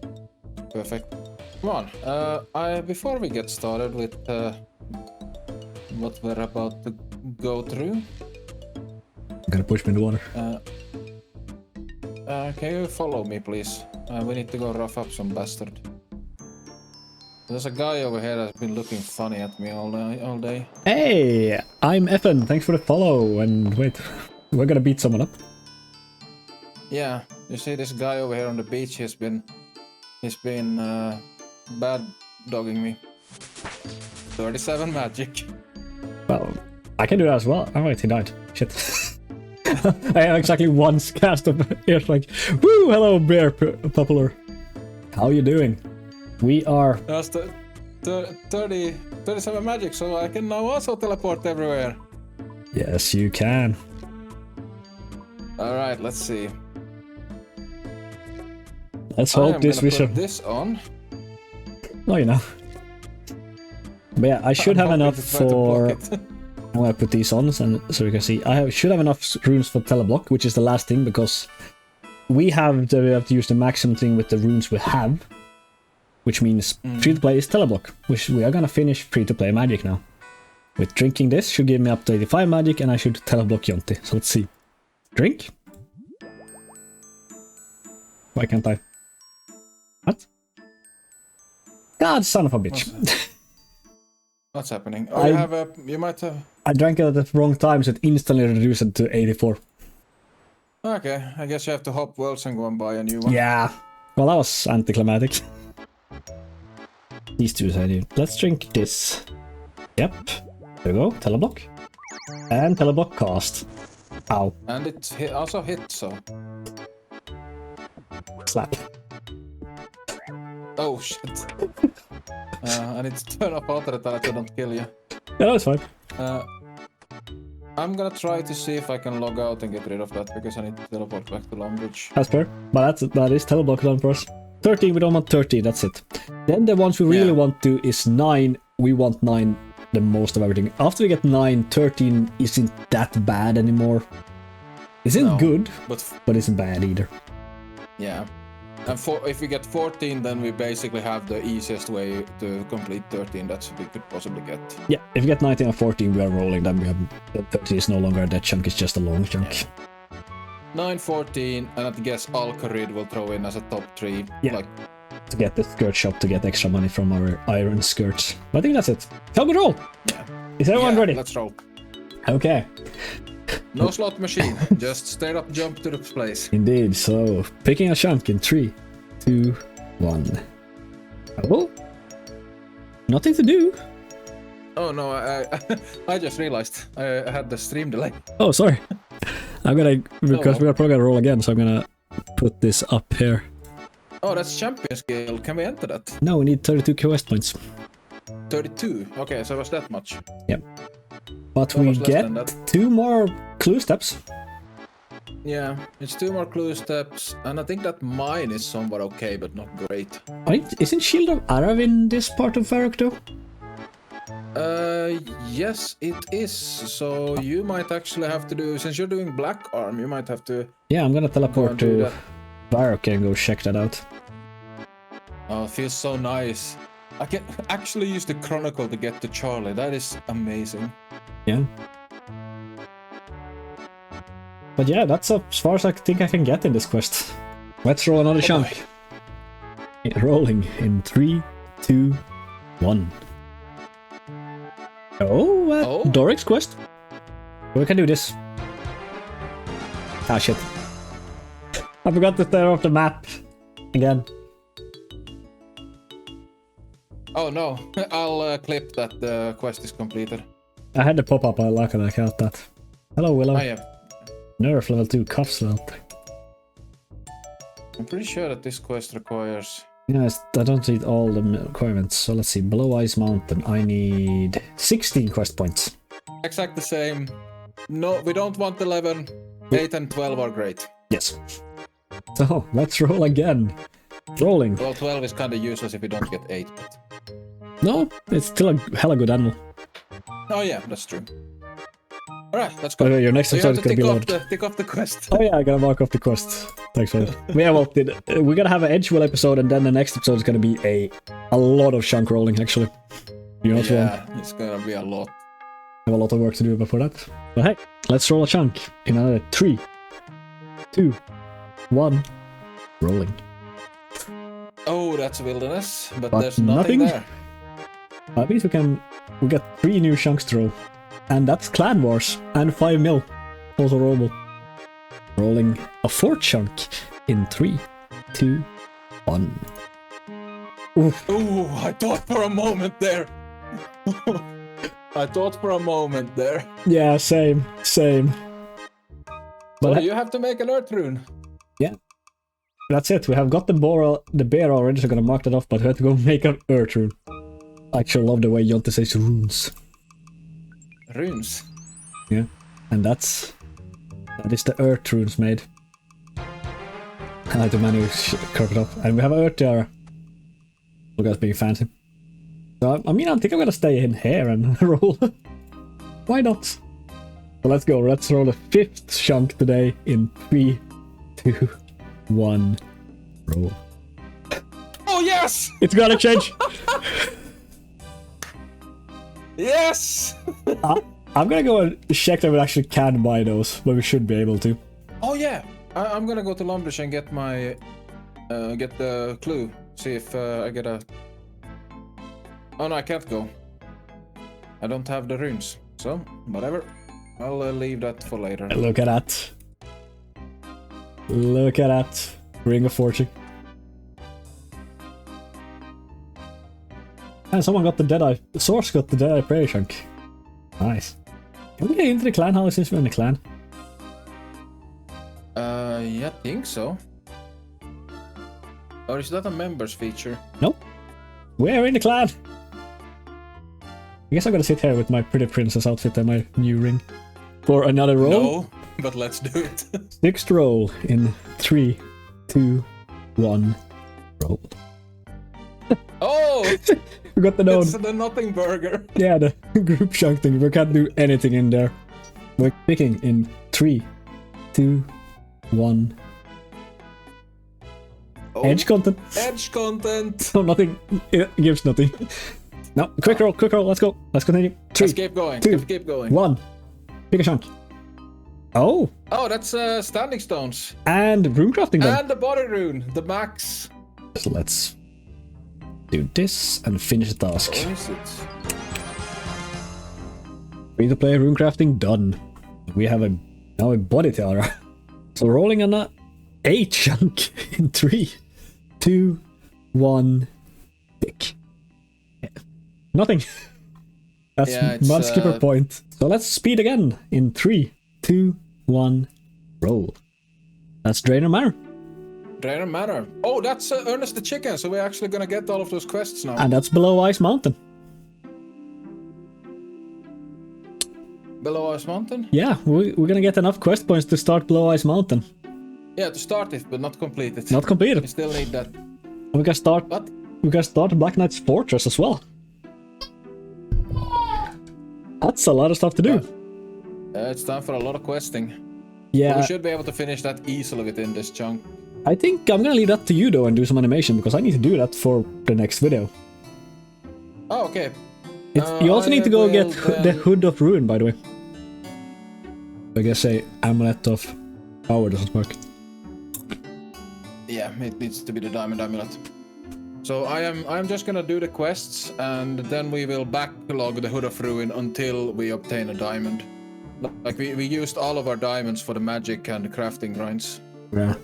Perfect. Come on. Before we get started with what we're about to go through. I'm gonna push me in the water. Can you follow me, please? We need to go rough up some bastard. There's a guy over here that's been looking funny at me all day. Hey, I'm Evan. Thanks for the follow. And wait, we're gonna beat someone up. Yeah, you see this guy over here on the beach. He's been bad dogging me. 37 magic. Well, I can do that as well. Oh wait, he died. Shit. I have exactly one cast of ears like, woo, hello bear popular. How you doing? We are... That's 37 magic, so I can now also teleport everywhere. Yes, you can. Alright, let's see. Let's hope this vision... put this on. Oh, you know. But yeah, I should have enough for... I'm gonna put these on so you can see. I should have enough runes for teleblock, which is the last thing, because we have to use the maximum thing with the runes we have, which means free-to-play is teleblock, which we are gonna finish free-to-play magic now. With drinking this should give me up to 85 magic, and I should teleblock Jonti. So let's see. Drink? Why can't I? What? God, son of a bitch. What's happening? Oh, you might have... I drank it at the wrong time, so it instantly reduced it to 84. Okay, I guess you have to hop worlds and go and buy a new one. Yeah. Well, that was anticlimactic. These two I do. Let's drink this. Yep. There we go. Teleblock. And teleblock cast. Ow. And it also hit, so... Slap. Oh, shit. I need to turn off auto attack so I don't kill you. Yeah, that's fine. I'm gonna try to see if I can log out and get rid of that, because I need to teleport back to Lumbridge. That's fair. But that is teleblock done for us. 13, we don't want 30, that's it. Then the ones we really want to is 9. We want 9 the most of everything. After we get 9, 13 isn't that bad anymore. Isn't good, but isn't bad either. Yeah. And if we get 14, then we basically have the easiest way to complete 13 that we could possibly get. Yeah, if we get 19 and 14, we are rolling. Then we have 13 is no longer a dead chunk; it's just a long chunk. Yeah. 9, 14, and I guess Alcarid will throw in as a top 3. Yeah. To get the skirt shop to get extra money from our iron skirts. But I think that's it. Shall we roll? Yeah. Is everyone ready? Let's roll. Okay. No slot machine, just straight up jump to the place. Indeed, so picking a chunk in 3, 2, 1. Oh, nothing to do. Oh no, I just realized I had the stream delay. Oh, sorry. I'm gonna, because we are probably gonna roll again, so I'm gonna put this up here. Oh, that's Champions Guild. Can we enter that? No, we need 32 quest points. 32? Okay, so it was that much. Yep. But we get 2 more clue steps. Yeah, it's 2 more clue steps, and I think that mine is somewhat okay, but not great. Isn't Shield of Arav in this part of Varrock though? Yes, it is. So you might actually have to do, since you're doing Black Arm, you might have to... Yeah, I'm gonna teleport to Varrock and go check that out. Oh, it feels so nice. I can actually use the Chronicle to get to Charlie. That is amazing. Yeah. But yeah, that's as far as I think I can get in this quest. Let's roll another chunk. Rolling in 3, 2, 1. Oh, Doric's quest. We can do this. Ah, shit. I forgot to turn off the map. Again. Oh no, I'll clip that the quest is completed. I had the pop-up, I like it, I count that. Hello, Willow. Oh yeah. Nerf level 2 cuffs level. I'm pretty sure that this quest requires... Yeah, I don't need all the requirements, so let's see. Below Ice Mountain, I need 16 quest points. Exact the same. No, we don't want 11. 8 and 12 are great. Yes. So, let's roll again. Rolling. Well, 12 is kinda useless if you don't get 8, but... No, it's still a hella good animal. Oh yeah, that's true. Alright, let's go. Okay, your next So you episode have is to gonna be loaded. tick off the quest. Oh yeah, I gotta mark off the quest. Thanks for that. Yeah, well, we're gonna have an Edgewell episode, and then the next episode is gonna be a lot of chunk rolling, actually. You're not wrong. Yeah, it's gonna be a lot. I have a lot of work to do before that. But hey, let's roll a chunk in another 3, 2, 1, rolling. Oh, that's wilderness, but But there's nothing there. That means we got 3 new chunks to roll. And that's Clan Wars and 5 mil. Also rollable. Rolling a 4th chunk in 3, 2, 1. Oof. Ooh, I thought for a moment there. I thought for a moment there. Yeah, same. But But you have to make an earth rune. yeah. That's it. We have got the bear already, so I'm gonna mark that off, but we have to go make an earth rune. I actually love the way Jonte says runes. Runes? Yeah. And that is the earth runes made. I like the menu curve it up. And we have an earth tiara. Look at us being fancy. So, I mean, I think I'm gonna stay in here and roll. Why not? So let's go. Let's roll the 5th chunk today in 3, 2, 1. Roll. Oh yes! It's gonna change! Yes! I'm gonna go and check that we actually can buy those, but we should be able to. Oh yeah! I'm gonna go to Lumbridge and get my... get the clue. See if I get a... Oh no, I can't go. I don't have the runes. So, whatever. I'll leave that for later. Look at that. Look at that. Ring of Fortune. And someone got the Deadeye. The Source got the Deadeye Prairie chunk. Nice. Can we get into the clan hall since we're in the clan? Yeah, I think so. Or is that a members feature? Nope. We're in the clan! I guess I'm gonna sit here with my pretty princess outfit and my new ring. For another roll? No, but let's do it. 6th roll in 3, 2, 1. Roll. Oh! We got the node. It's the nothing burger. Yeah, the group chunk thing. We can't do anything in there. We're picking in 3, 2, 1. Oh. Edge content. Edge content. No, nothing. It gives nothing. No, quick roll, let's go. Let's continue. 3, Let's keep going. 2, keep going. 1. Pick a chunk. Oh, Oh, that's standing stones. and rune crafting done. And the body rune, the max. So let's do this and finish the task. Where is it? Free to play rune crafting done. We have now a body tiara. So rolling on a 8 chunk in 3, 2, 1. Pick. Yeah. Nothing. That's Yeah, it's, mud skipper point. So let's speed again in 3, 2, 1. Roll. That's Drainer Manor. Drainer Manor. Oh, that's Ernest the Chicken, so we're actually gonna get all of those quests now. And that's below Ice Mountain. Below Ice Mountain? Yeah, we're gonna get enough quest points to start below Ice Mountain. Yeah, to start it, but not complete it. Not completed. We still need that. We can start. What? We can start Black Knight's Fortress as well. That's a lot of stuff to do. It's time for a lot of questing. Yeah, But we should be able to finish that easily within this chunk. I think I'm gonna leave that to you though and do some animation because I need to do that for the next video. Oh, okay. You also need to go get will the Hood of Ruin, by the way. I guess a Amulet of Power doesn't work. Yeah, it needs to be the diamond amulet. So I'm just gonna do the quests, and then we will backlog the Hood of Ruin until we obtain a diamond. Like we used all of our diamonds for the magic and the crafting grinds. Yeah.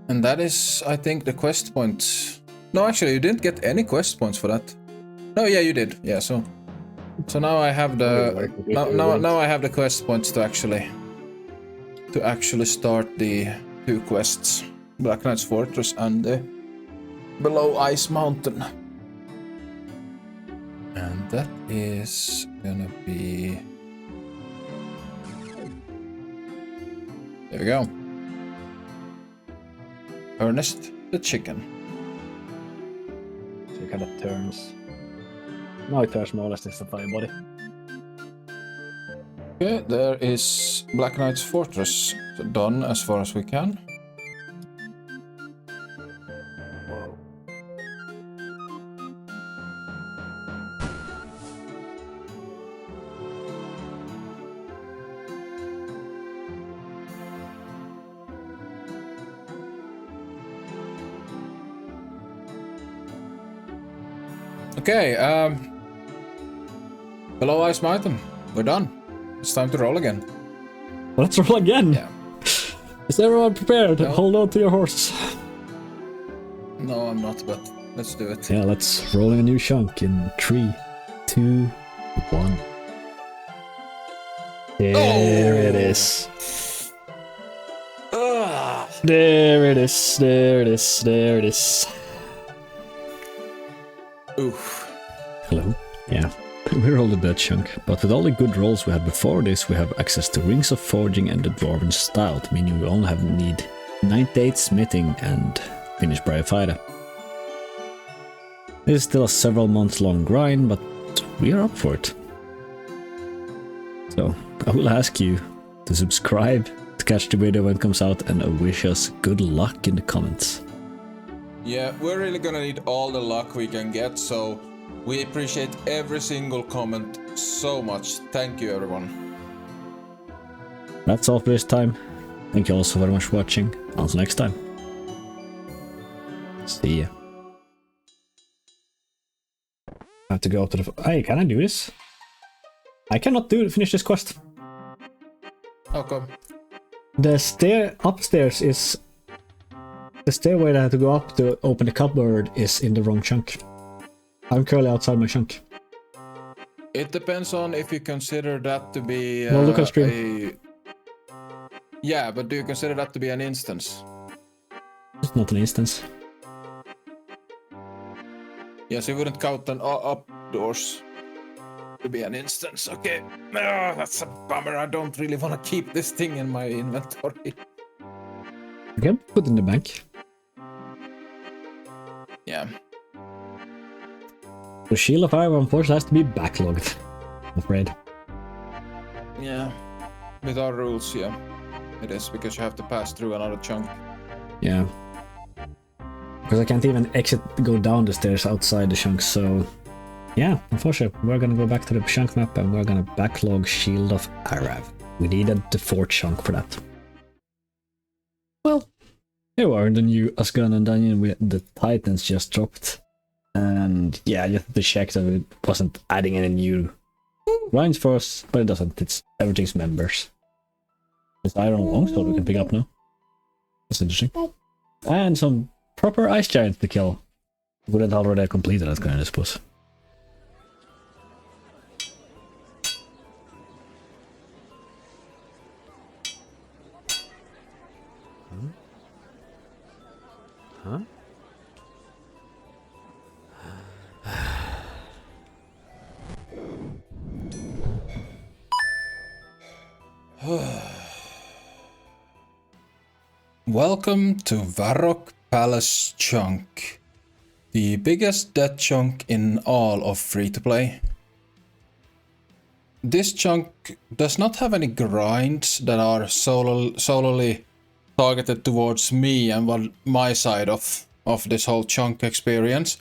And that is, I think, the quest points. No, actually, you didn't get any quest points for that. No, yeah, you did. Yeah, so now I have the now I have the quest points to actually start the 2 quests, Black Knight's Fortress and the Below Ice Mountain. And that is gonna be. There we go. Ernest the chicken. So it kind of turns. Now it turns more or less into the body. Okay, there is Black Knight's Fortress done as far as we can. Okay, Below Ice Mountain, we're done. It's time to roll again. Let's roll again! Yeah. Is everyone prepared? No. Hold on to your horses. No, I'm not, but let's do it. Yeah, let's roll a new chunk in 3, 2, 1. There it is. There it is, there it is, there it is. Oof. Hello? Yeah. We rolled a dead chunk, but with all the good rolls we had before this, we have access to Rings of Forging and the Dwarven Stout, meaning we only need 98 smithing and finish Pikkufighter. This is still a several months long grind, but we are up for it. So, I will ask you to subscribe to catch the video when it comes out and wish us good luck in the comments. Yeah, we're really gonna need all the luck we can get, so we appreciate every single comment so much. Thank you, everyone. That's all for this time. Thank you all so very much for watching. Until next time. See ya. I have to go up to the... Hey, can I do this? I cannot finish this quest. How come? The upstairs is... The stairway that I have to go up to open the cupboard is in the wrong chunk. I'm currently outside my chunk. It depends on if you consider that to be Well, look at stream. Yeah, but do you consider that to be an instance? It's not an instance. Yes, you wouldn't count an up doors to be an instance. Okay, that's a bummer. I don't really want to keep this thing in my inventory. You can put it in the bank. Yeah. The Shield of Fire unfortunately has to be backlogged. I'm afraid. Yeah. With our rules, yeah. It is, because you have to pass through another chunk. Yeah. Because I can't even go down the stairs outside the chunk, so... Yeah, unfortunately, we're gonna go back to the chunk map and we're gonna backlog Shield of Arav. We needed the 4th chunk for that. Well, here we are in the new Asgardian dungeon with the Titans just dropped. And yeah, I just had to check that it wasn't adding any new grinds for us, but it doesn't. Everything's members. There's Iron Longsword we can pick up now. That's interesting. And some proper ice giants to kill. Wouldn't already have completed that kind, I suppose. Huh? Welcome to Varrock Palace Chunk, the biggest death chunk in all of free-to-play. This chunk does not have any grinds that are solely targeted towards me and my side of this whole chunk experience.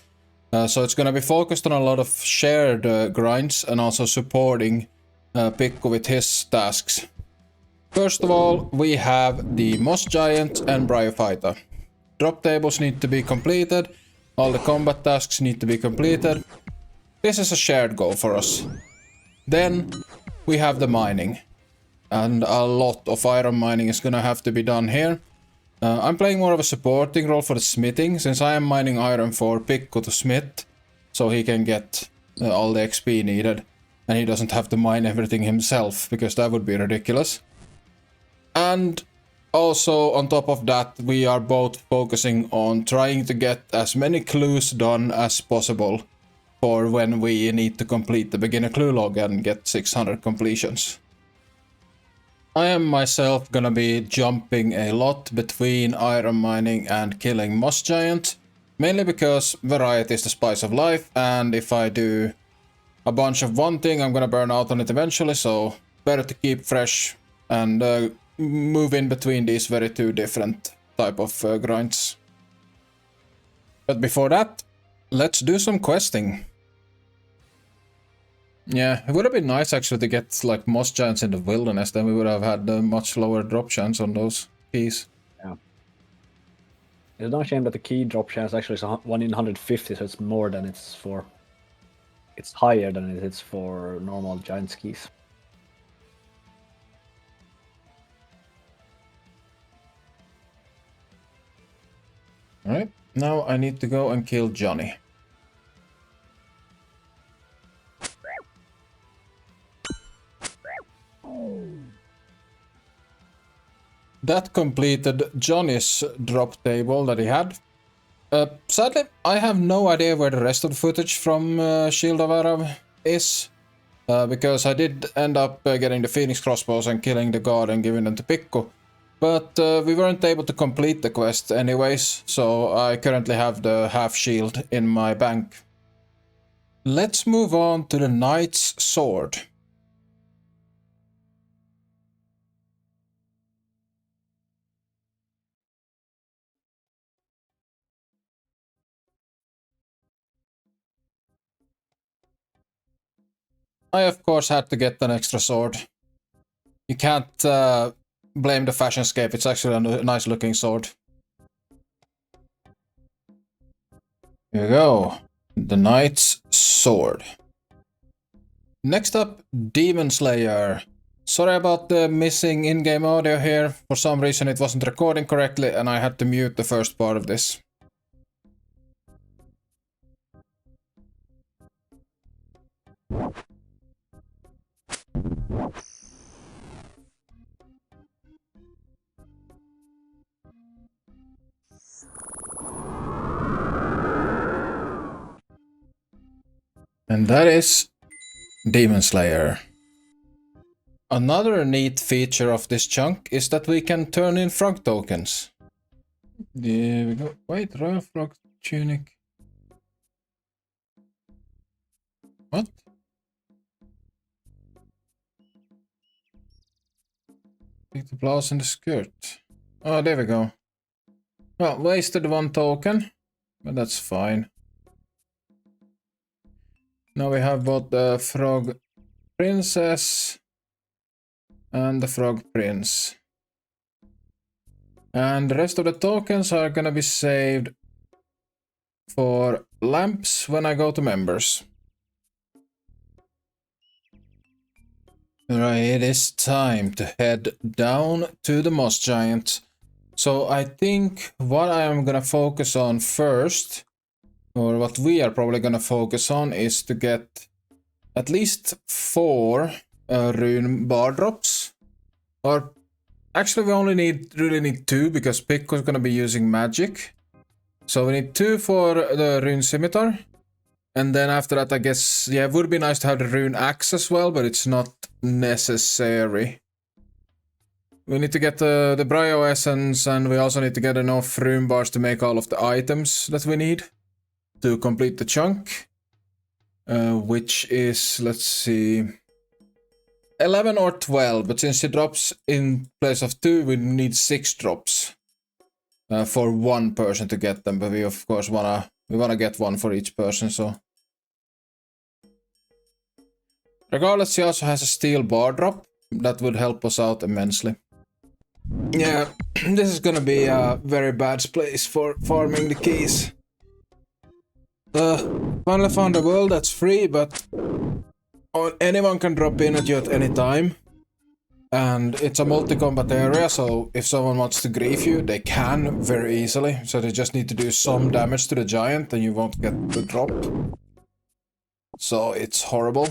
So it's gonna be focused on a lot of shared grinds and also supporting Pikku with his tasks. First of all, we have the Moss Giant and Fighter. Drop tables need to be completed. All the combat tasks need to be completed. This is a shared goal for us. Then we have the mining. And a lot of iron mining is gonna have to be done here. I'm playing more of a supporting role for the smithing, since I am mining iron for Pikku to smith, so he can get all the XP needed. And he doesn't have to mine everything himself, because that would be ridiculous. And also, on top of that, we are both focusing on trying to get as many clues done as possible for when we need to complete the beginner clue log and get 600 completions. I am myself gonna be jumping a lot between iron mining and killing Moss Giant, mainly because variety is the spice of life, and if I do a bunch of one thing, I'm gonna burn out on it eventually, so better to keep fresh and move in between these very two different type of grinds. But before that, let's do some questing. Yeah, it would have been nice actually to get like Moss Giants in the wilderness, then we would have had a much lower drop chance on those keys. Yeah. It's no shame that the key drop chance actually is 1 in 150, so it's more than it's for. It's higher than it is for normal giant keys. Alright, now I need to go and kill Johnny. That completed Johnny's drop table that he had. Sadly, I have no idea where the rest of the footage from Shield of Arab is. Because I did end up getting the Phoenix crossbows and killing the guard and giving them to Pikku. But we weren't able to complete the quest anyways, so I currently have the half shield in my bank. Let's move on to the Knight's Sword. I of course had to get an extra sword. You can't blame the fashionscape, it's actually a nice looking sword. Here we go. The Knight's Sword. Next up, Demon Slayer. Sorry about the missing in-game audio here. For some reason it wasn't recording correctly and I had to mute the first part of this. And that is Demon Slayer. Another neat feature of this chunk is that we can turn in frog tokens. There we go. Wait, Royal Frog Tunic. What? Take the blouse and the skirt. Oh, there we go. Well, wasted 1 token, but that's fine. Now we have both the Frog Princess and the Frog Prince. And the rest of the tokens are gonna be saved for lamps when I go to members. Alright, it is time to head down to the Moss Giant. So I think what I am gonna focus on first, or what we are probably gonna focus on, is to get at least 4 rune bar drops. Or actually we only really need 2 because Pikku is gonna be using magic. So we need 2 for the rune scimitar. And then after that, I guess, yeah, it would be nice to have the rune axe as well, but it's not necessary. We need to get the Brio essence, and we also need to get enough rune bars to make all of the items that we need to complete the chunk. Which is, let's see, 11 or 12, but since it drops in place of 2, we need 6 drops for 1 person to get them, but we of course wanna get 1 for each person, so. Regardless, he also has a steel bar drop. That would help us out immensely. Yeah, this is gonna be a very bad place for farming the keys. Finally found a world that's free, but anyone can drop in at you at any time. And it's a multi-combat area, so if someone wants to grief you, they can very easily. So they just need to do some damage to the giant and you won't get the drop. So it's horrible.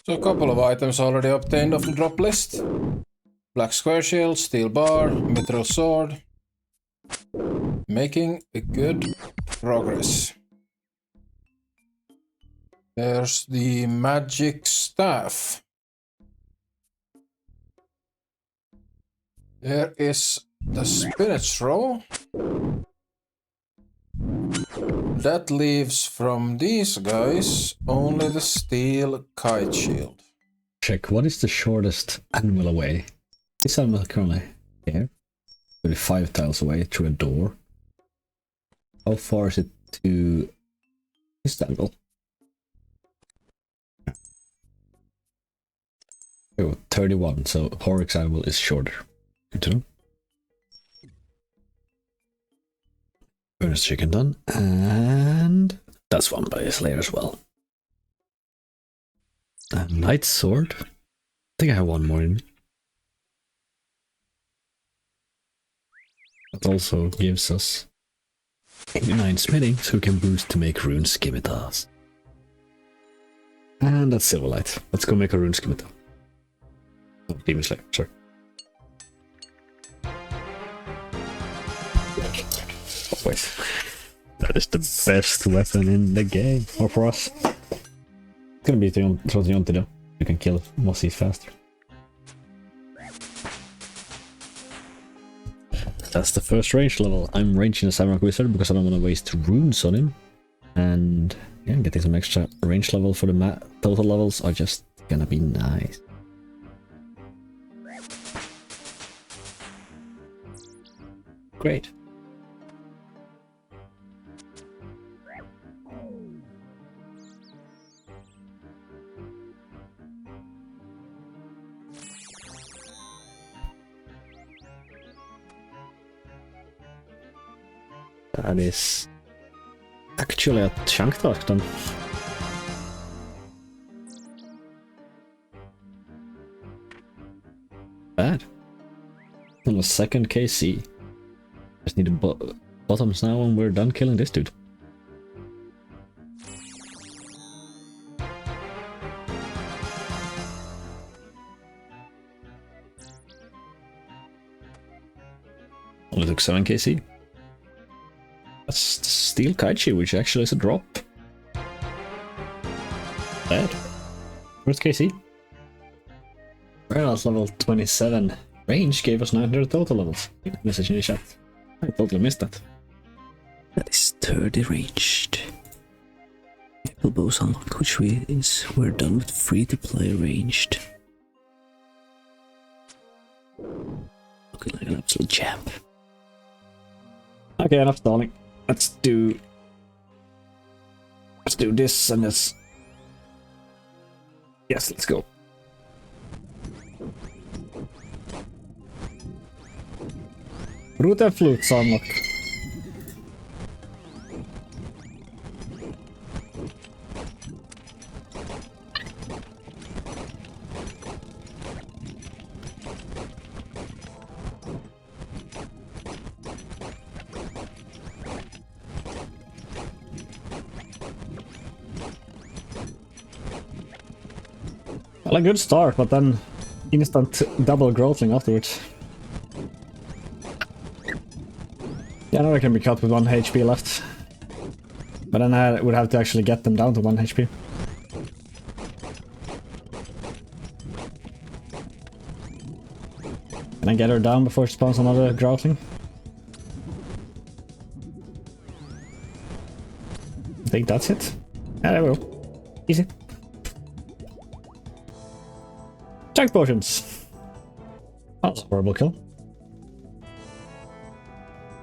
So a couple of items already obtained off the drop list. Black square shield, steel bar, mithril sword. Making a good progress. There's the magic staff. There is the spinach roll. That leaves from these guys only the steel kite shield. Check, what is the shortest animal away? This animal currently here. 35 tiles away through a door. How far is it to this angle? Oh, 31, so Horrocks animal is shorter. Good to know. Furnace chicken done, and that's one by Slayer as well. A light sword. I think I have one more in me. That also gives us 89 smithing, so we can boost to make rune scimitars. And that's Silverlight. Let's go make a rune scimitar. Oh, Demon Slayer, sorry. Always. That is the best weapon in the game. Or for us. It's gonna be Trotion though. You can kill Mossies faster. That's the first range level. I'm ranging a Samurai Wizard because I don't want to waste runes on him. And yeah, getting some extra range level for the total levels are just gonna be nice. Great. That is actually a chunk task done. Bad. On the second KC. Just need the bottoms now and we're done killing this dude. Only took 7 KC. That's the steel kaichi, which actually is a drop. Bad. First KC. Whereas level 27 range gave us 900 total levels. Message in the chat. I totally missed that. That is 30 ranged. Elbows unlocked, which we're done with free to play ranged. Looking like an absolute champ. Okay, enough stalling. Let's do this and this. Yes, let's go. Root and flutes unlocked. Well, a good start, but then instant double growthing afterwards. Yeah, now I can be cut with 1 HP left. But then I would have to actually get them down to 1 HP. Can I get her down before she spawns another growthing? I think that's it. Yeah, there we go. Easy. Chunk potions. That was a horrible kill.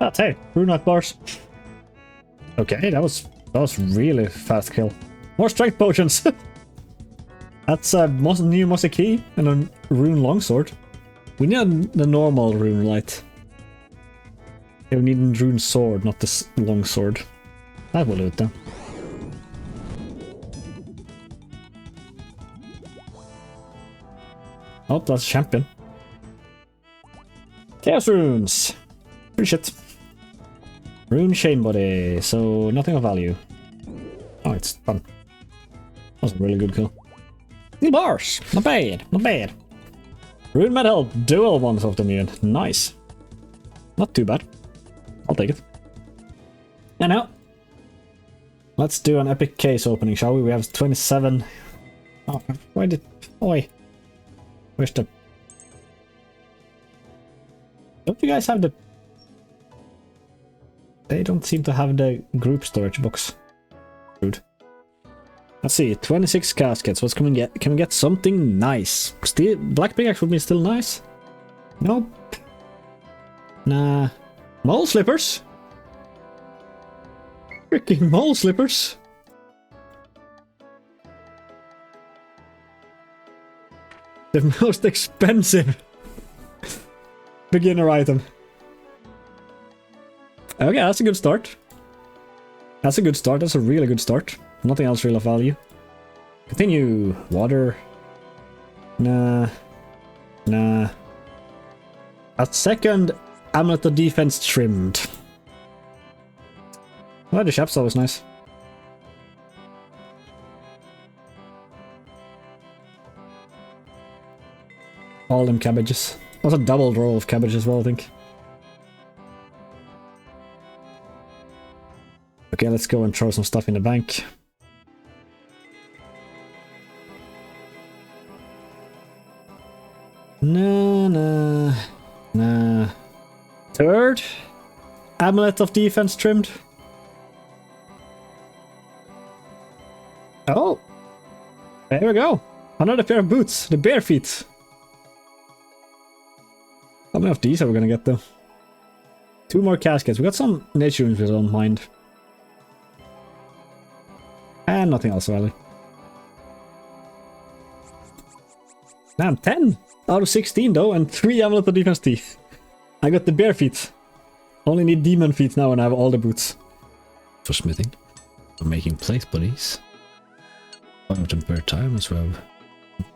That's hey, Runite bars. Okay, that was really fast kill. More strength potions! That's a new Mossy Key and a rune longsword. We need the normal rune light. Yeah, we need a rune sword, not this longsword. That will do it then. Oh, that's champion. Chaos runes! Pretty shit. Rune chain body, so nothing of value. Oh, it's fun. That was a really good kill. Steel bars! Not bad, not bad. Rune metal, dual ones of the immune. Nice. Not too bad. I'll take it. And now, let's do an epic case opening, shall we? We have 27. Oh, why did... Oi. Where's the... Don't you guys have the... They don't seem to have the group storage box. Rude. Let's see, 26 caskets. What can we get? Can we get something nice? Still, black pickaxe would be still nice. Nope. Nah. Mole slippers? Freaking mole slippers? The most expensive beginner item. Okay, that's a good start. That's a good start. That's a really good start. Nothing else real of value. Continue. Water. Nah. Nah. A second amulet of defense trimmed. Well, the shop's always nice. All them cabbages. That's a double row of cabbage as well, I think. Okay, let's go and throw some stuff in the bank. Nah. Third amulet of defense trimmed. Oh, there we go. Another pair of boots, the bare feet. How many of these are we gonna get though? 2 more caskets. We got some nature runes we don't mind. And nothing else really. Damn, 10 out of 16 though, and 3 amulet of defense teeth. I got the bare feet. Only need demon feet now and I have all the boots. For smithing. For making plate bodies. 1 of them per time as well.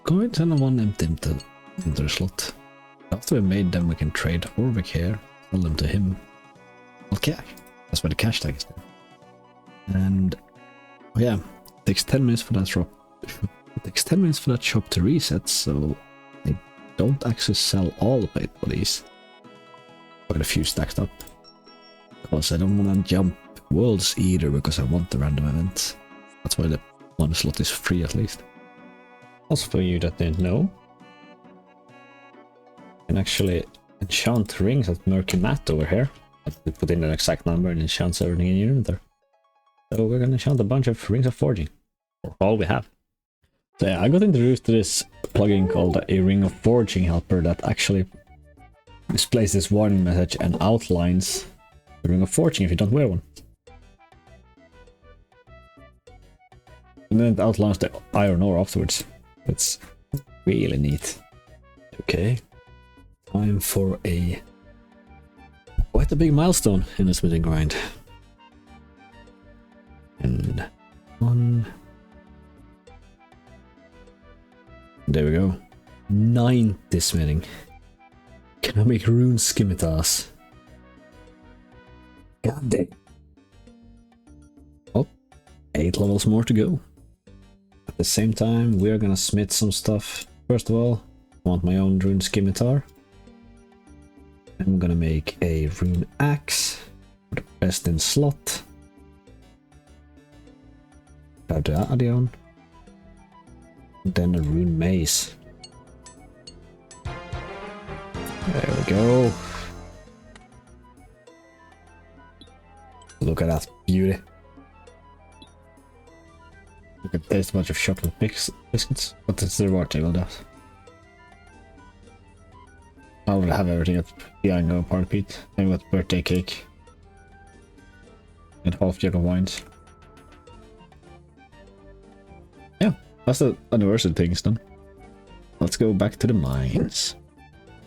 Go ahead and send them 1 empty into the slot. After we made them we can trade Warwick here. Sell them to him. Okay. That's where the cash tag is there. And... oh yeah. It takes 10 minutes for that shop. It takes 10 minutes for that shop to reset, so... I don't actually sell all the plate bodies. Quite a few stacked up. Because I don't want to jump worlds either, because I want the random events. That's why the 1 slot is free at least. Also for you that didn't know, you can actually enchant rings at Murky Mat over here. We put in an exact number and enchants everything in your inventory. So we're gonna enchant a bunch of rings of forging. Or all we have. So yeah, I got introduced to this plugin called a Ring of Forging helper that actually displays this warning message and outlines the Ring of Forging if you don't wear one. And then it outlines the iron ore afterwards. It's really neat. Okay. Time for quite a big milestone in the smithing grind. And 1. There we go. 90 smithing. Can I make rune scimitas? God damn. Oh, 8 levels more to go. At the same time, we are gonna smith some stuff. First of all, I want my own rune scimitar. I'm gonna make a rune axe for the best in slot. Grab the Adion. Then a rune mace. There we go. Look at that beauty. You can taste a bunch of chocolate biscuits, but it's the reward table that. I will have everything at the Iron Park Pete. Maybe got birthday cake. And half jug of wines. That's the anniversary things then. Let's go back to the mines.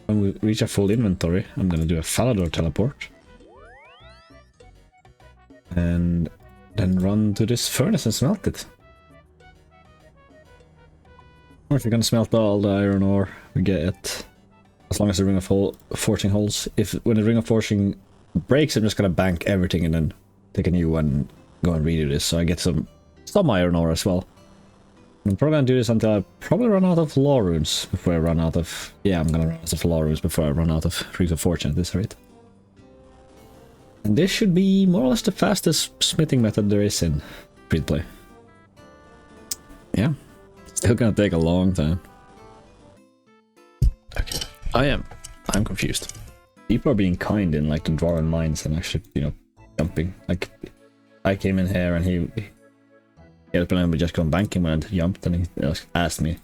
When we reach a full inventory, I'm gonna do a Falador teleport. And then run to this furnace and smelt it. Or if you're gonna smelt all the iron ore, we get it. As long as the ring of forging holds. When the ring of forging breaks, I'm just gonna bank everything and then take a new one and go and redo this. So I get some iron ore as well. I'm probably gonna do this until I probably run out of law runes before I run out of... Yeah, I'm gonna run out of law runes before I run out of rings of fortune at this rate. And this should be more or less the fastest smithing method there is in free-to-play. Yeah. Still gonna take a long time. Okay. I'm confused. People are being kind in like the drawing mines and actually, you know, jumping. Like, I came in here and he had planned to just go banking when I jumped and he asked me,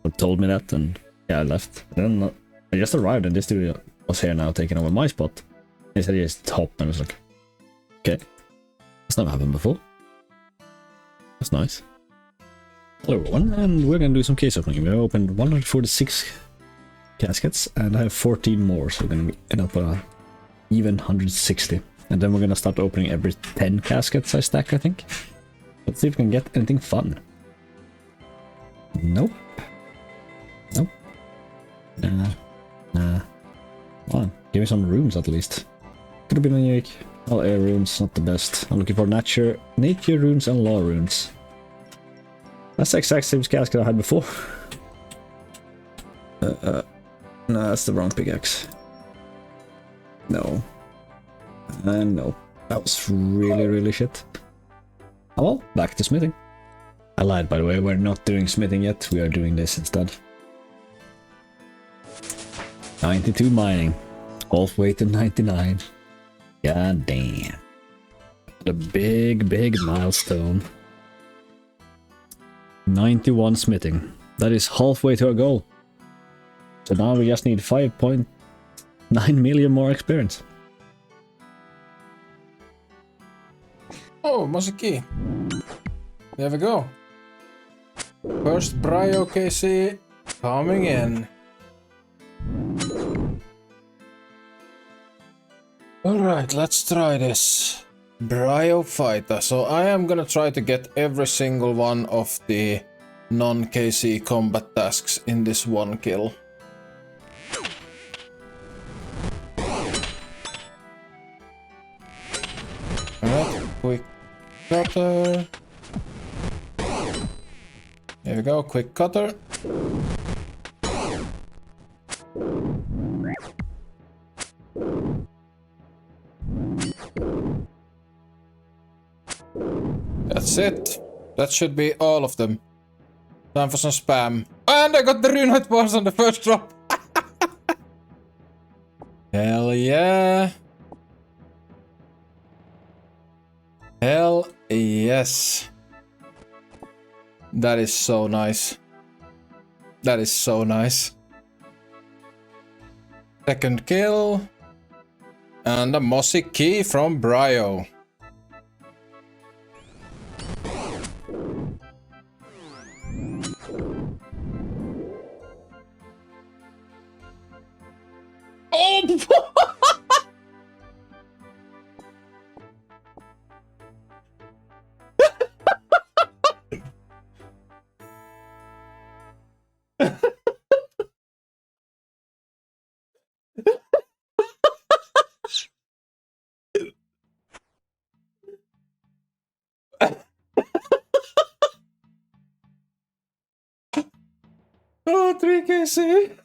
or told me that, and yeah, I left. And then I just arrived and this dude was here now taking over my spot. He said he just top and I was like, okay, that's never happened before. That's nice. Hello everyone, and we're gonna do some case opening. We opened 146 caskets and I have 14 more, so we're gonna end up with a even 160. And then we're gonna start opening every 10 caskets I stack, I think. Let's see if we can get anything fun. Nope. Nope. Nah. Come on, give me some runes at least. Could have been a unique. All air runes, not the best. I'm looking for nature runes and law runes. That's the exact same casket I had before. No, that's the wrong pickaxe. No. No. That was really shit. Oh well, back to smithing. I lied, by the way, we're not doing smithing yet, we are doing this instead. 92 mining. Halfway to 99. God damn. The big milestone. 91 smithing. That is halfway to our goal. So now we just need 5.9 million more experience. Oh, Mosiki. There we go. First Brio KC coming in. Alright, let's try this. Brio Fighter. So I am gonna try to get every single one of the non-KC combat tasks in this one kill. Alright, quick cutter. There we go, quick cutter. That's it. That should be all of them. Time for some spam. And I got the Runehut bars on the first drop. Hell yeah. Hell yes. That is so nice. That is so nice. Second kill. And a mossy key from Brio. Oh! Oh, 3KC.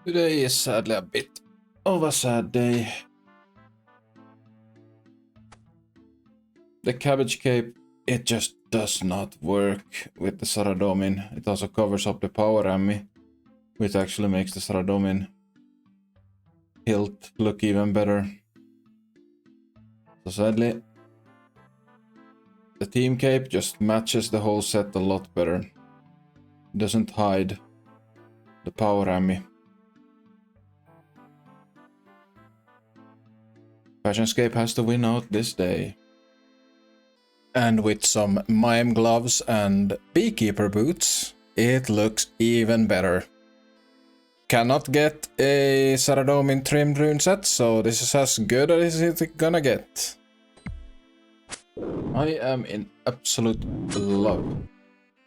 Today is sadly a bit of a sad day. The cabbage cape, it just does not work with the Saradomin. It also covers up the power ammi, which actually makes the Saradomin hilt look even better. So sadly, the team cape just matches the whole set a lot better. It doesn't hide the power ammi. Passionscape has to win out this day. And with some mime gloves and beekeeper boots, it looks even better. Cannot get a Saradomin trimmed rune set, so this is as good as it's gonna get. I am in absolute love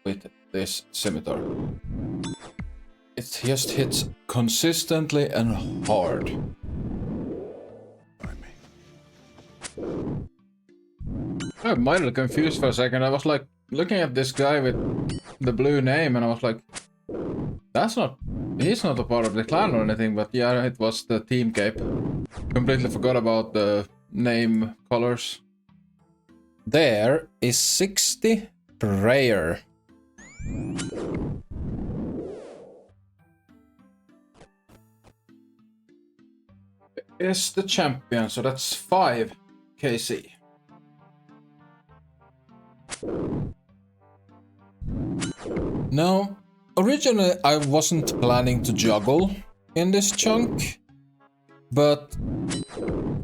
with this scimitar. It just hits consistently and hard. I'm mildly confused for a second. I was like looking at this guy with the blue name and I was like, he's not a part of the clan or anything, but yeah, it was the team cape. Completely forgot about the name colors. There is 60 prayer. Is the champion, so that's 5 KC. Now, originally I wasn't planning to juggle in this chunk, but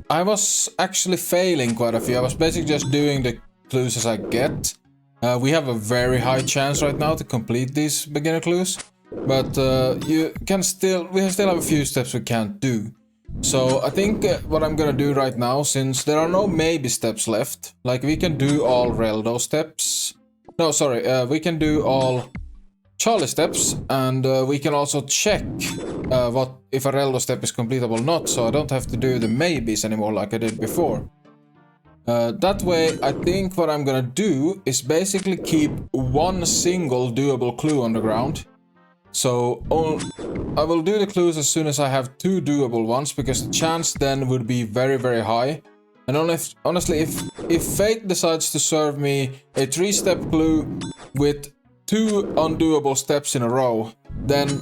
I was actually failing quite a few. I was basically just doing the clues as I get. We have a very high chance right now to complete these beginner clues, but we still have a few steps we can't do. So I think what I'm gonna do right now, since there are no maybe steps left, like we can do all Reldo steps. No, sorry, we can do all Charlie steps, and we can also check what if a Reldo step is completable or not, so I don't have to do the maybes anymore like I did before. That way, I think what I'm gonna do is basically keep one single doable clue on the ground. So I will do the clues as soon as I have 2 doable ones, because the chance then would be very, very high. And honestly, if fate decides to serve me a 3-step clue with 2 undoable steps in a row, then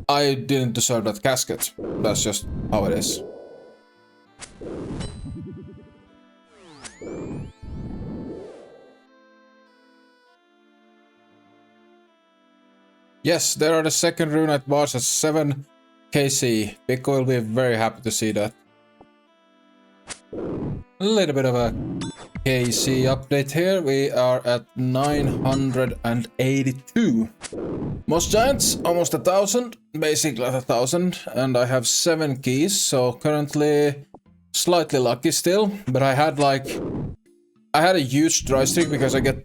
I didn't deserve that casket. That's just how it is. Yes, there are the second Runite bars at 7 KC. Pikku will be very happy to see that. A little bit of a KC update here. We are at 982. Most giants, almost 1,000. Basically at 1,000. And I have 7 keys, so currently slightly lucky still. But I had a huge dry streak because I got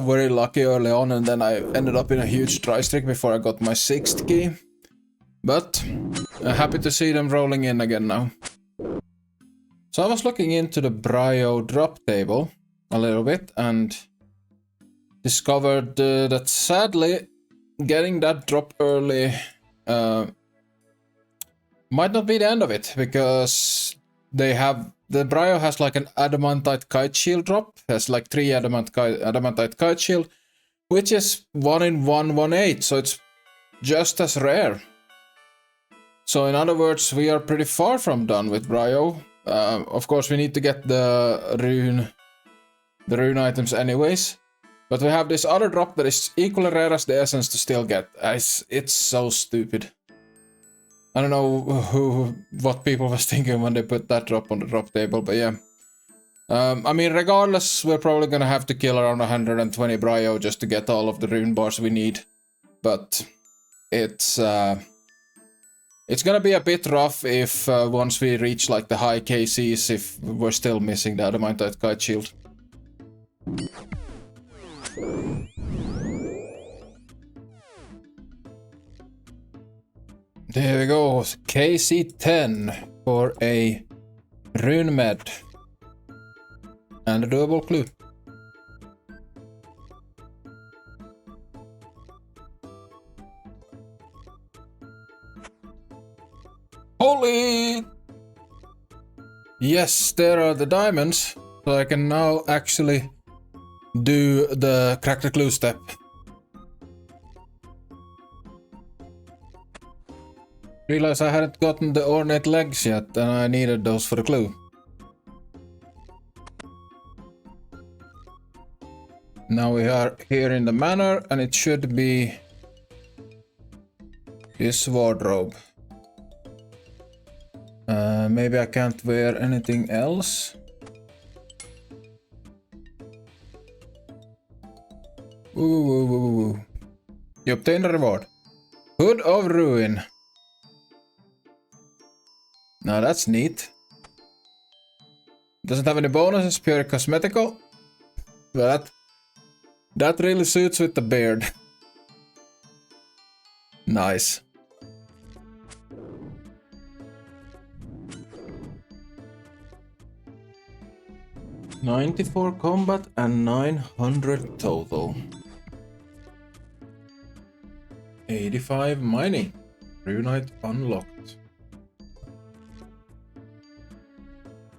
very lucky early on, and then I ended up in a huge dry streak before I got my 6th key. But happy to see them rolling in again now. So I was looking into the Brio drop table a little bit and discovered that sadly getting that drop early might not be the end of it, because the Brio has like an adamantite kite shield drop. Has like 3 adamantite kite shield, which is 1 in 118, so it's just as rare. So in other words, we are pretty far from done with Brio. Of course, we need to get the rune items anyways. But we have this other drop that is equally rare as the essence to still get. It's so stupid. I don't know what people was thinking when they put that drop on the drop table, but yeah. I mean, regardless, we're probably gonna have to kill around 120 Brio just to get all of the rune bars we need. But it's gonna be a bit rough if once we reach like the high KCs, if we're still missing the adamantite kite shield. There we go, KC10 for a rune med. And a doable clue. Holy! Yes, there are the diamonds, so I can now actually do the crack the clue step. Realize I hadn't gotten the ornate legs yet, and I needed those for the clue. Now we are here in the manor, and it should be this wardrobe. Maybe I can't wear anything else. Ooh. You obtain a reward. Hood of Ruin. Now that's neat. Doesn't have any bonuses, pure cosmetical. But that really suits with the beard. Nice. $94 combat and 900 total. 85 mining. Runite unlocked.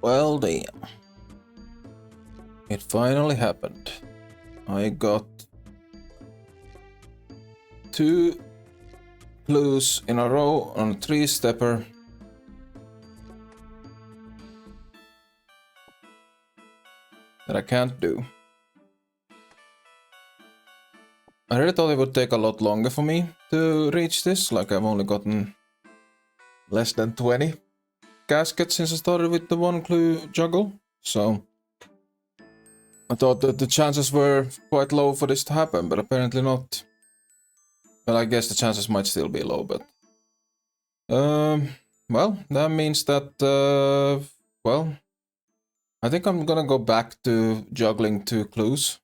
Well damn. It finally happened. I got 2 clues in a row on a 3-stepper. That I can't do. I really thought it would take a lot longer for me to reach this, like I've only gotten less than 20 caskets since I started with the 1 clue juggle, so I thought that the chances were quite low for this to happen, but apparently not. Well, I guess the chances might still be low, but well, that means that well, I think I'm gonna go back to juggling 2 clues.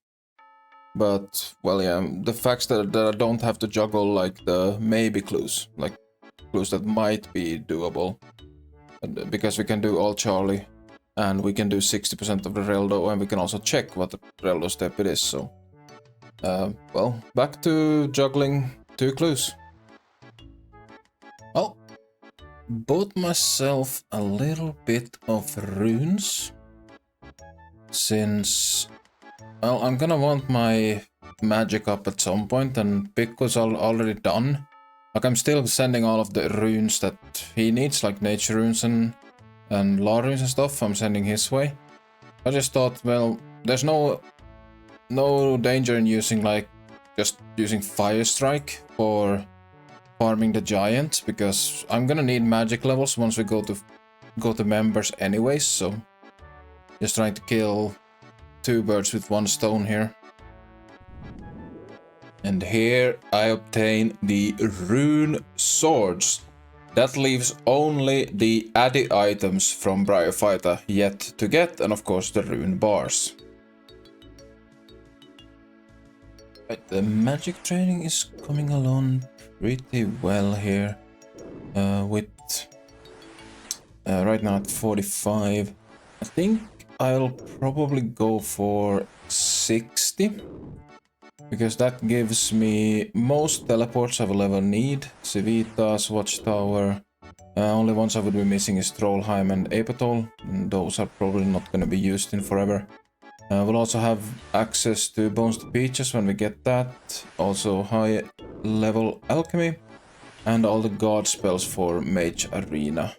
But, well, yeah, the fact that I don't have to juggle, like, the maybe clues. Like, clues that might be doable. Because we can do all Charlie. And we can do 60% of the Reldo. And we can also check what the Reldo step it is, so... well, back to juggling 2 clues. Oh! Bought myself a little bit of runes. Since... well, I'm gonna want my magic up at some point, and Pikku's already done. Like, I'm still sending all of the runes that he needs, like nature runes and law runes and stuff, I'm sending his way. I just thought, well, there's no danger in using, like, just using Fire Strike for farming the giants, because I'm gonna need magic levels once we go to members anyways, so just trying to kill 2 birds with 1 stone here. And here I obtain the rune swords. That leaves only the addy items from Pikkufighter yet to get, and of course the rune bars. Right, the magic training is coming along pretty well here. With right now at 45. I think I'll probably go for 60, because that gives me most teleports I will ever need. Civitas, Watchtower. Only ones I would be missing is Trollheim and Apatol. Those are probably not going to be used in forever. We'll also have access to Bones to Peaches when we get that. Also high level alchemy. And all the god spells for Mage Arena.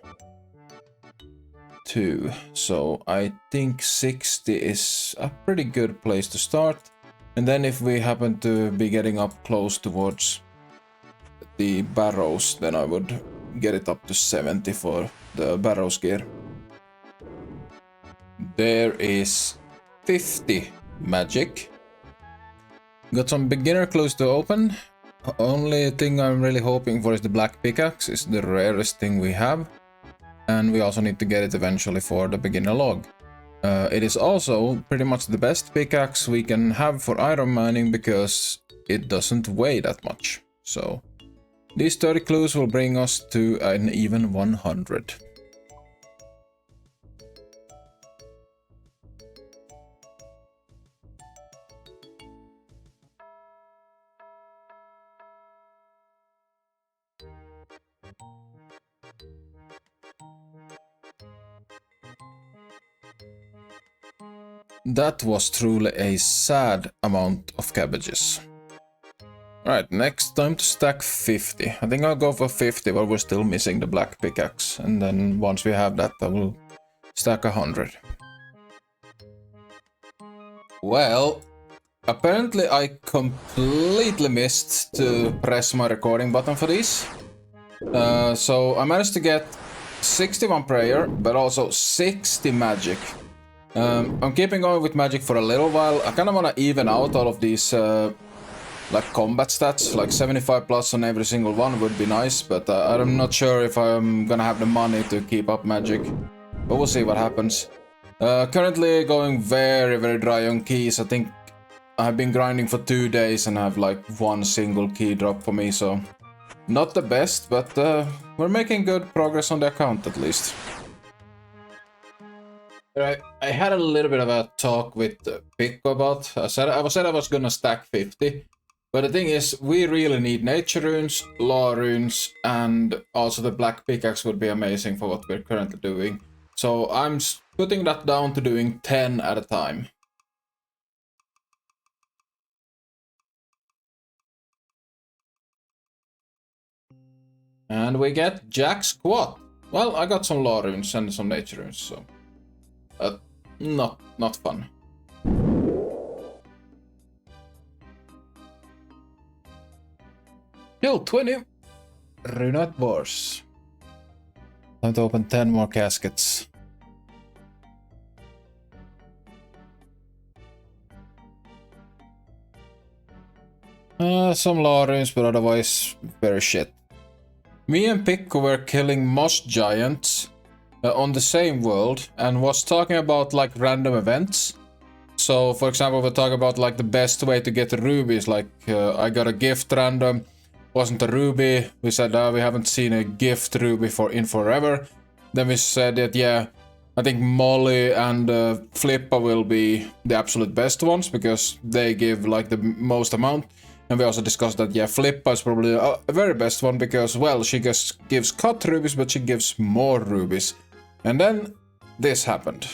So I think 60 is a pretty good place to start, and then if we happen to be getting up close towards the barrows, then I would get it up to 70 for the barrows gear. There is 50 magic. Got some beginner clues to open. Only thing I'm really hoping for is the black pickaxe. It's the rarest thing we have. And we also need to get it eventually for the beginner log. It is also pretty much the best pickaxe we can have for ironmaning, because it doesn't weigh that much. So these 30 clues will bring us to an even 100. That was truly a sad amount of cabbages. Alright, next time to stack 50. I think I'll go for 50, but we're still missing the black pickaxe. And then once we have that, I will stack 100. Well, apparently I completely missed to press my recording button for these. So I managed to get 61 prayer, but also 60 magic. I'm keeping going with magic for a little while. I kind of want to even out all of these like combat stats, like 75 plus on every single one would be nice, but I'm not sure if I'm gonna have the money to keep up magic. But we'll see what happens. Currently going very, very dry on keys. I think I've been grinding for 2 days and I have like 1 single key drop for me, so not the best, but we're making good progress on the account at least. I had a little bit of a talk with Pikku about. I said I was gonna stack 50, but the thing is, we really need nature runes, law runes, and also the black pickaxe would be amazing for what we're currently doing. So I'm putting that down to doing 10 at a time. And we get Jack Squat. Well, I got some law runes and some nature runes, so not fun. Kill 20. Runat Wars. Time to open 10 more caskets. Some law runes, but otherwise very shit. Me and Pikku were killing moss giants on the same world and was talking about like random events. So for example, we're talking about like the best way to get the rubies, like I got a gift random, wasn't a ruby. We said we haven't seen a gift ruby in forever. Then we said that yeah, I think Molly and Flippa will be the absolute best ones because they give like the most amount. And we also discussed that, yeah, Flippa is probably a very best one because, well, she just gives cut rubies, but she gives more rubies. And then this happened.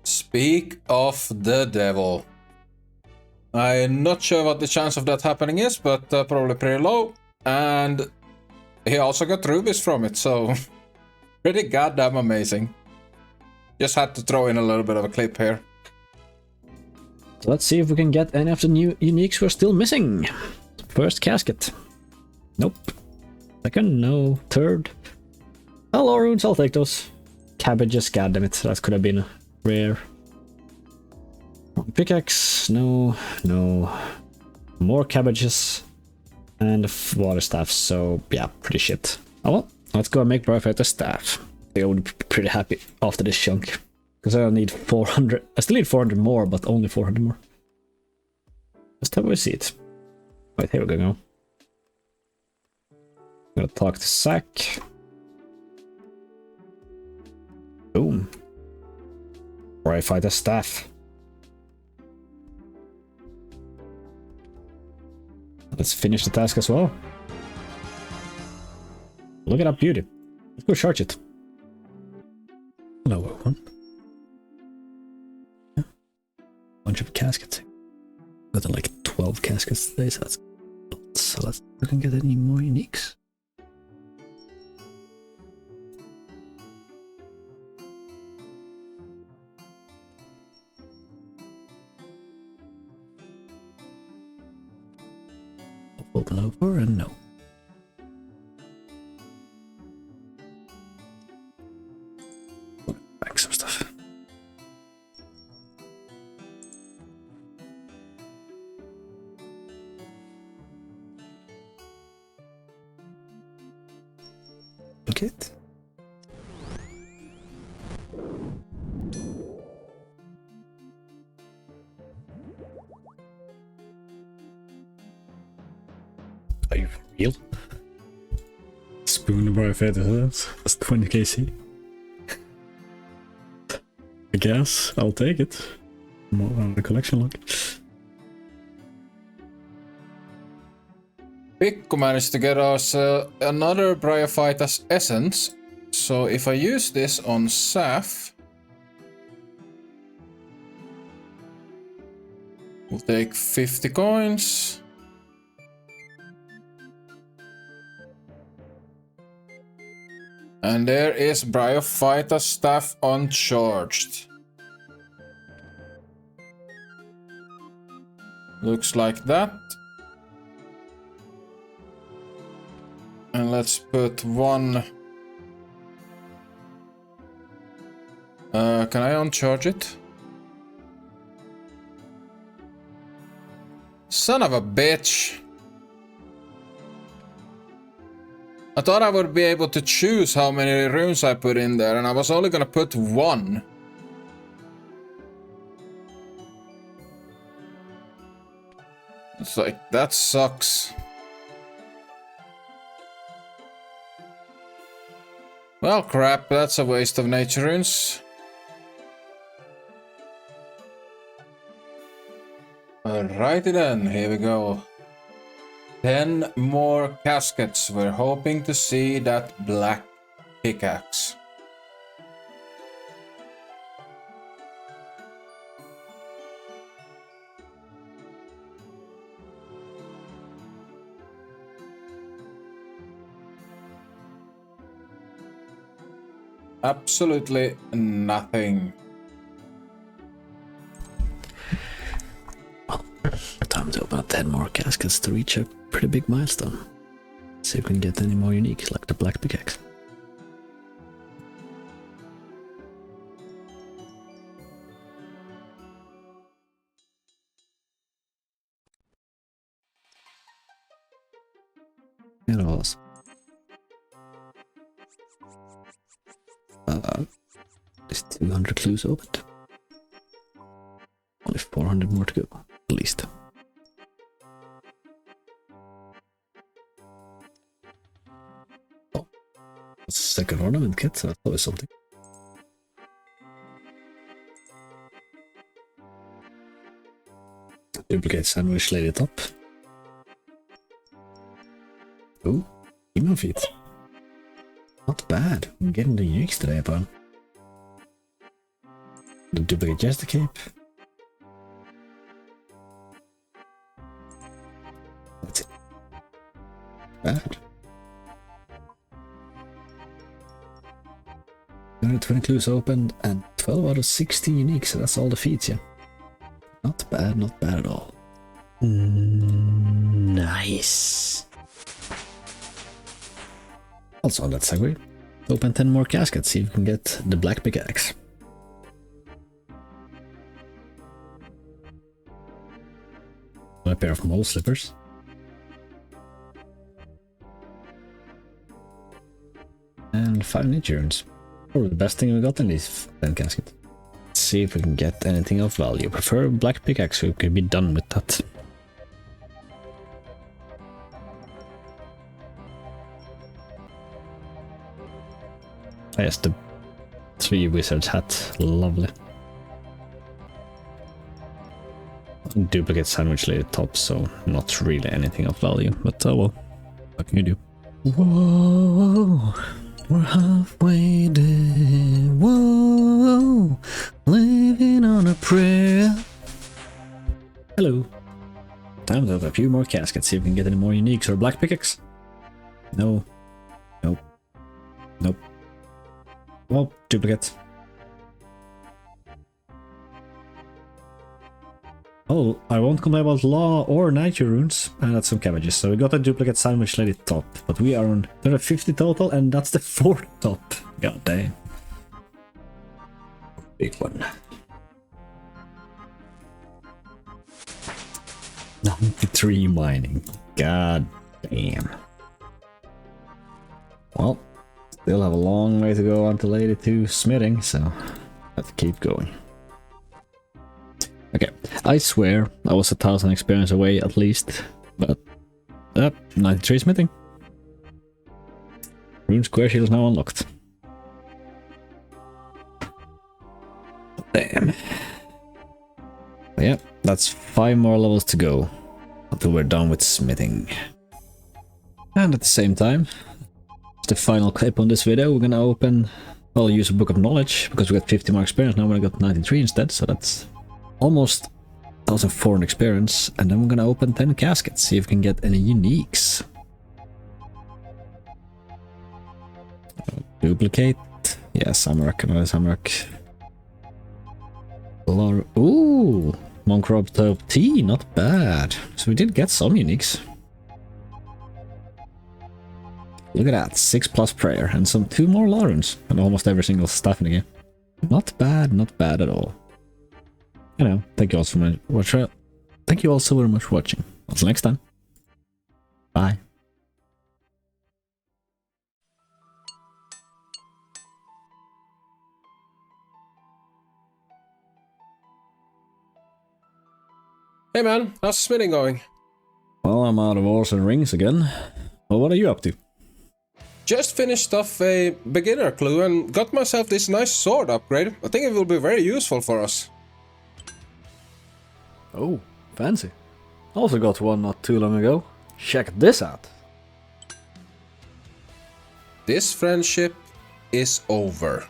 Speak of the devil. I'm not sure what the chance of that happening is, but probably pretty low. And he also got rubies from it, so pretty goddamn amazing. Just had to throw in a little bit of a clip here. So let's see if we can get any of the new uniques we're still missing. First casket. Nope. Second, no. Third. Hello, runes, I'll take those. Cabbages, goddammit, that could have been rare. Pickaxe, no, no. More cabbages. And water staff, so yeah, pretty shit. Oh well, let's go and make Pikkufighter staff. I would be pretty happy after this chunk. Because I need 400. I still need 400 more, but only 400 more. Just have we see it. Wait, here we go. I'm gonna talk to Zach. Boom. Pikkufighter staff. Let's finish the task as well. Look at that beauty. Let's go charge it. Lower one. Yeah. Bunch of caskets. Got like 12 caskets today, so that's good. So let's see if we can get any more uniques. Open over and no. Back some stuff. Okay. Are you for real? Spoon by feathers. That's 20 KC. I guess I'll take it. More on the collection log. Pikku managed to get us another Pikkufighter's essence. So if I use this on Saf, we'll take 50 coins. And there is Pikkufighter staff uncharged. Looks like that. And let's put one... can I uncharge it? Son of a bitch! I thought I would be able to choose how many runes I put in there, and I was only gonna put one. It's like, that sucks. Well, crap, that's a waste of nature runes. Alrighty then, here we go. 10 more caskets. We're hoping to see that black pickaxe. Absolutely nothing. Time to open up 10 more caskets to reach a pretty big milestone. See if we can get any more uniques like the black pickaxe. It was. There's 200 clues opened. Only 400 more to go, at least. Oh, second ornament kit, so that's always something. Duplicate sandwich lady top. Oh, emo feet. Not bad. I'm getting the uniques today, pal. The duplicate jester cape. That's it. Bad. 220 clues opened and 12 out of 16 unique, so that's all the feats, yeah. Not bad at all. Nice. Also on that segue, open 10 more caskets, see if we can get the black pickaxe. A pair of mole slippers. And 5 nature runes. Probably the best thing we got in these 10 caskets. Let's see if we can get anything of value. Prefer black pickaxe, so we can be done with that. Yes, the 3 wizards hat. Lovely. Duplicate sandwich lady top, so not really anything of value, but well, what can you do? Whoa, we're halfway there. Whoa, living on a prayer. Hello. Time to have a few more caskets, see if we can get any more uniques or black pickaxe. No. Nope. Nope. Well, duplicate. Oh, I won't complain about law or nature runes. And that's some cabbages. So we got a duplicate sandwich lady top. But we are on 250 total, and that's the 4th top. God damn. Big one. 93 mining. God damn. Well, still have a long way to go until 82 smithing, so have to keep going. Okay, I swear I was 1,000 experience away at least, but 93 smithing. Rune square shield is now unlocked. Damn. But yeah, that's 5 more levels to go until we're done with smithing. And at the same time, the final clip on this video, we're gonna open, well, use a book of knowledge because we got 50 more experience. Now we got 93 instead, so that's almost 1,400 experience, and then we're gonna open 10 caskets, see if we can get any uniques. Duplicate. Yeah, Samrak, another Samrak. Ooh! Monkrop top T, not bad. So we did get some uniques. Look at that, 6+ prayer and some 2 more law runes and almost every single stuff in the game. Not bad at all. You know, thank you all so much. Thank you all so very much for watching. Until next time. Bye. Hey man, how's smithing going? Well, I'm out of ores and rings again. Well, what are you up to? Just finished off a beginner clue and got myself this nice sword upgrade. I think it will be very useful for us. Oh, fancy. Also got one not too long ago. Check this out. This friendship is over.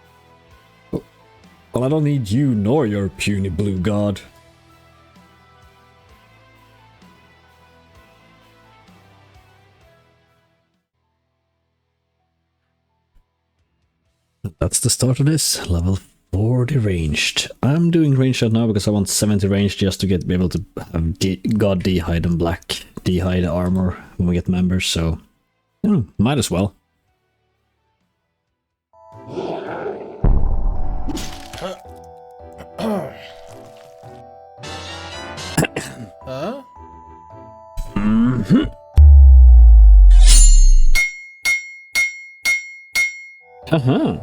Well, I don't need you nor your puny blue god. That's the start of this, level 40 ranged. I'm doing ranged right now because I want 70 ranged just to be able to have God D-hide and black D-hide armor when we get members, so might as well. Huh? Uh-huh.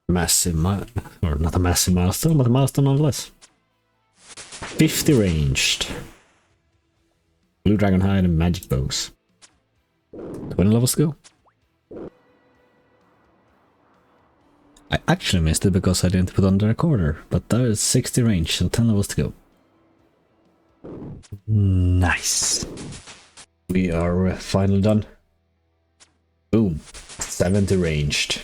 Massive or not a massive milestone, but a milestone nonetheless. 50 ranged. Blue dragon hide and magic bows. 20 levels to go. I actually missed it because I didn't put on the recorder, but there is 60 range, so 10 levels to go. Nice. We are finally done. Boom. 70 ranged.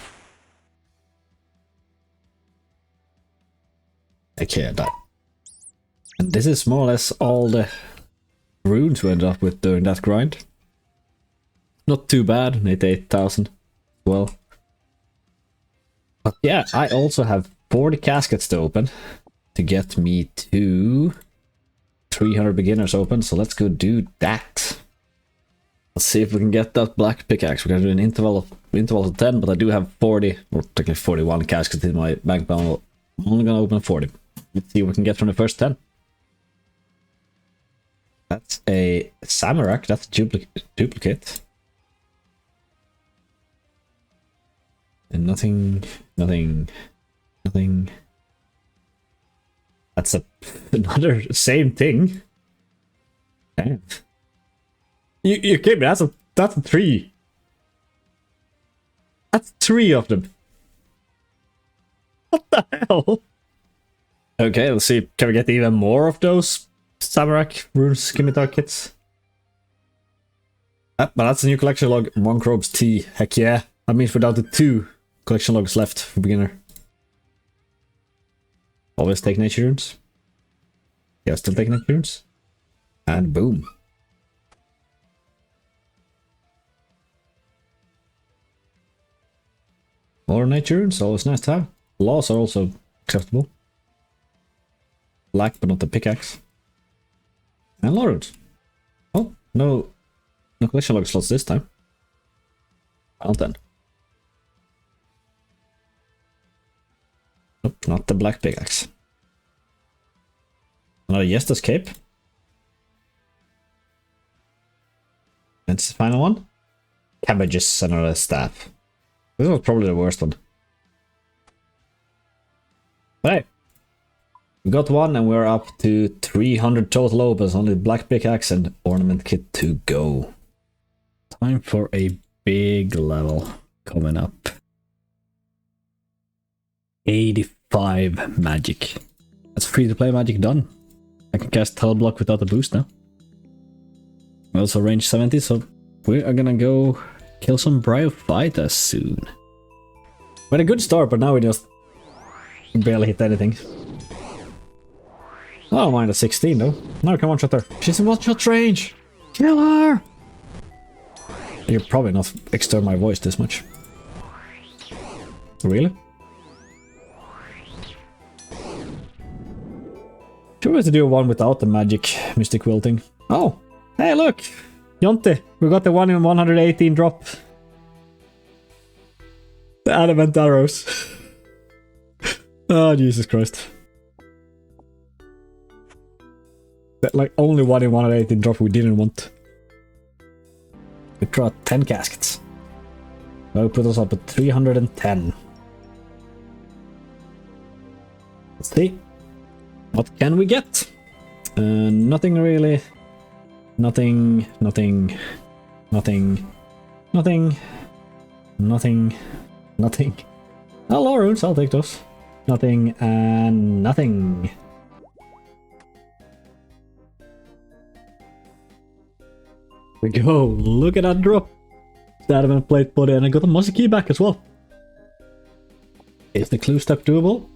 Okay, that. And this is more or less all the runes we ended up with during that grind. Not too bad, 88,000 well. But yeah, I also have 40 caskets to open to get me to 300 beginners open, so let's go do that. Let's see if we can get that black pickaxe. We're gonna do an interval of 10, but I do have 40, or technically 41 caskets in my bank balance. I'm only gonna open 40. Let's see what we can get from the first 10. That's a Samarak, that's a duplicate. And nothing. That's another same thing. Damn. You kidding me? That's a 3. That's 3 of them. What the hell? Okay, let's see. Can we get even more of those Samarak rune scimitar kits? But that's a new collection log. Monkrobes T. Heck yeah. That means we're down to 2 collection logs left for beginner. Always take nature runes. Yeah, still take nature runes. And boom. More nature runes, always nice to have. Laws are also acceptable. Black, but not the pickaxe. And law runes. Oh, no collection log slots this time. Well then. Nope, not the black pickaxe. Another Yesta's cape. That's the final one. Cabbages and another staff. This was probably the worst one. But hey, we got one and we're up to 300 total opens. Only black pickaxe and ornament kit to go. Time for a big level coming up. 85 magic. That's free to play magic done. I can cast Teleblock without a boost now. We also range 70, so we are gonna go kill some Pikkufighter soon. We had a good start, but now we just barely hit anything. I don't mind a 16 though. No, come on, shot her. She's in one-shot range! Kill her! You're probably not extern my voice this much. Really? Should we have to do one without the magic mystic wilting? Oh, hey look! Jonte, we got the 1 in 118 drop. The adamant arrows. Oh, Jesus Christ. That, like, only 1 in 118 drop we didn't want. We got 10 caskets. That will put us up at 310. Let's see. What can we get? Nothing really. Nothing. Hello, runes, I'll take those. Nothing and nothing. We go. Look at that drop. Adamant plate body, and I got the muscle key back as well. Is the clue step doable?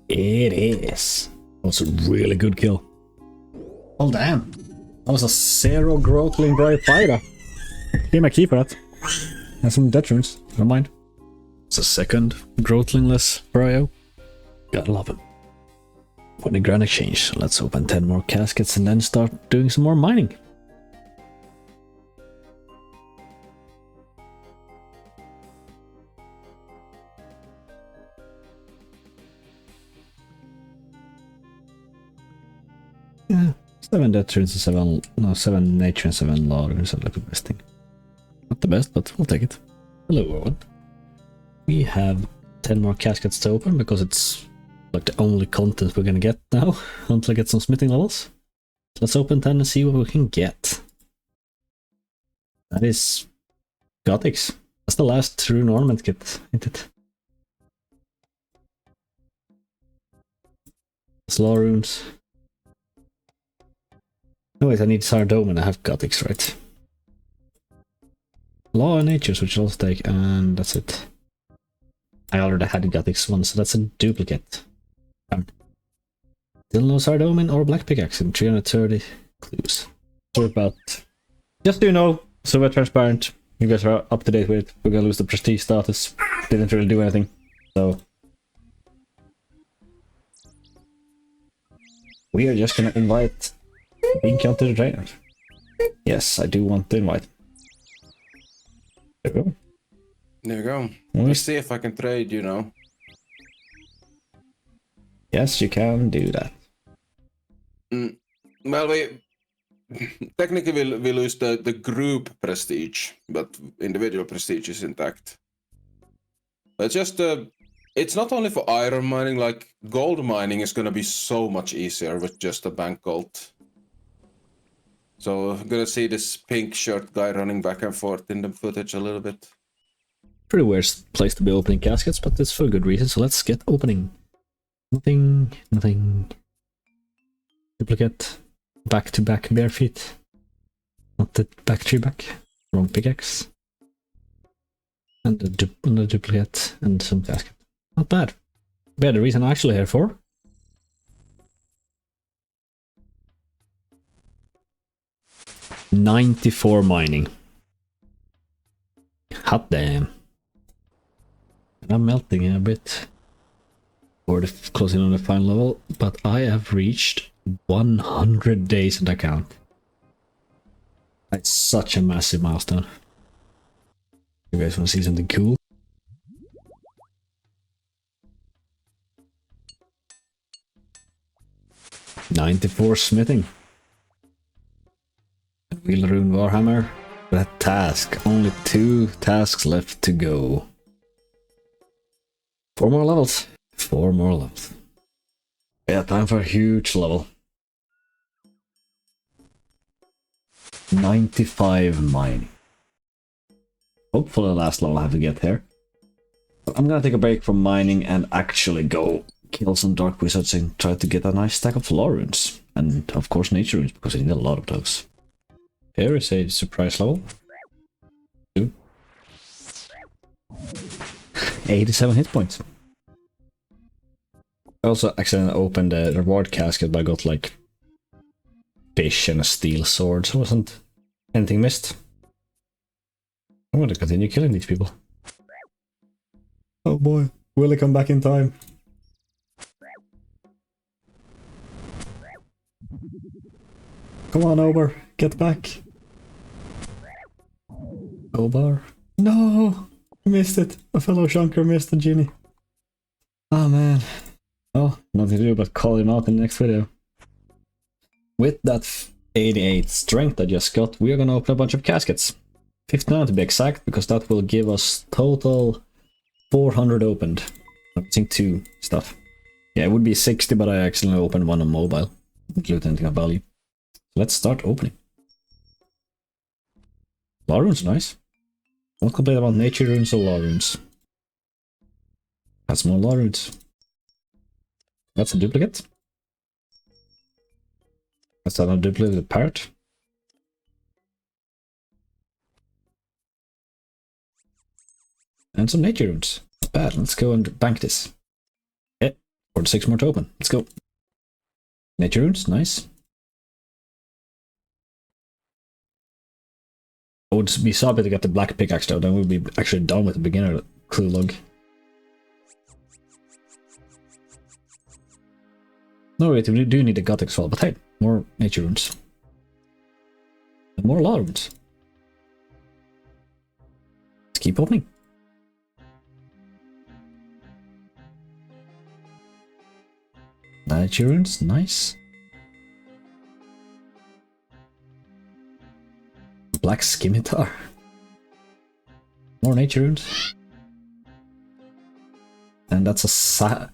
It is. That was a really good kill. Oh damn. That was a 0 growthling Pikkufighter. Give me a key for that. And some death runes. Never mind. It's a second growthlingless Bryo. Gotta love him. When a grand exchange, let's open 10 more caskets and then start doing some more mining. Yeah, 7 death runes and 7 nature and 7 law runes are like the best thing. Not the best, but we'll take it. Hello, Owen. We have 10 more caskets to open because it's like the only content we're gonna get now until I get some smithing levels. Let's open 10 and see what we can get. That is Gothics. That's the last rune ornament kit, isn't it? Slaw runes. Oh wait, I need Sardome and I have Gothics, right? Law and Natures, which I'll take, and that's it. I already had Gothics one, so that's a duplicate. Still no Sardomin or Black Pickaxe in 330 clues. So about... Just so you know, so we're transparent, you guys are up to date with it, we're gonna lose the prestige status. Didn't really do anything, so... We are just gonna invite Binky onto the trainer. Yes, I do want to invite. There we go. There you go. Let's see if I can trade, you know. Yes, you can do that. Well, we technically we lose the group prestige, but individual prestige is intact. But just it's not only for iron mining, like gold mining is gonna be so much easier with just a bank gold. So I'm gonna see this pink shirt guy running back and forth in the footage a little bit. Pretty weird place to be opening caskets, but it's for a good reason, so let's get opening. Nothing. Duplicate. Back-to-back bare feet. Not the back-to-back. Wrong pickaxe. And a duplicate and some casket. Not bad. Yeah, the reason I'm actually here for. $94 mining. Hot damn. And I'm melting a bit. Or closing on the final level, but I have reached 100 days in the account. That's such a massive milestone. You guys want to see something cool? $94 smithing. Wheel rune Warhammer. That task. Only 2 tasks left to go. 4 more levels. 4 more levels. Yeah, time for a huge level. 95 mining. Hopefully the last level I have to get here. But I'm gonna take a break from mining and actually go kill some dark wizards and try to get a nice stack of law runes. And of course nature runes, because I need a lot of those. Here is a surprise level. 2. 87 hit points. I also accidentally opened the reward casket, but I got like fish and a steel sword, so wasn't anything missed. I'm gonna continue killing these people. Oh boy, will they come back in time? Come on, Ober, get back. Ober. No! I missed it. A fellow shunker missed the genie. Oh man. Well, nothing to do but call him out in the next video. With that 88 strength I just got, we are gonna open a bunch of caskets. 59 to be exact, because that will give us total 400 opened. I'm missing 2 stuff. Yeah, it would be 60, but I accidentally opened one on mobile. Include anything of value. Let's start opening. Law runes, nice. Won't complain about nature runes or law runes. That's more law runes. That's a duplicate. That's another duplicate parrot. And some nature runes. Not bad. Let's go and bank this. Yeah, 46 more to open. Let's go. Nature runes, nice. I would be so happy to get the black pickaxe though, then we'd be actually done with the beginner clue log. No, wait, we do need a gothic swell, but hey, more nature runes. And more law runes. Let's keep opening. Nature runes, nice. Black scimitar. More nature runes. And that's a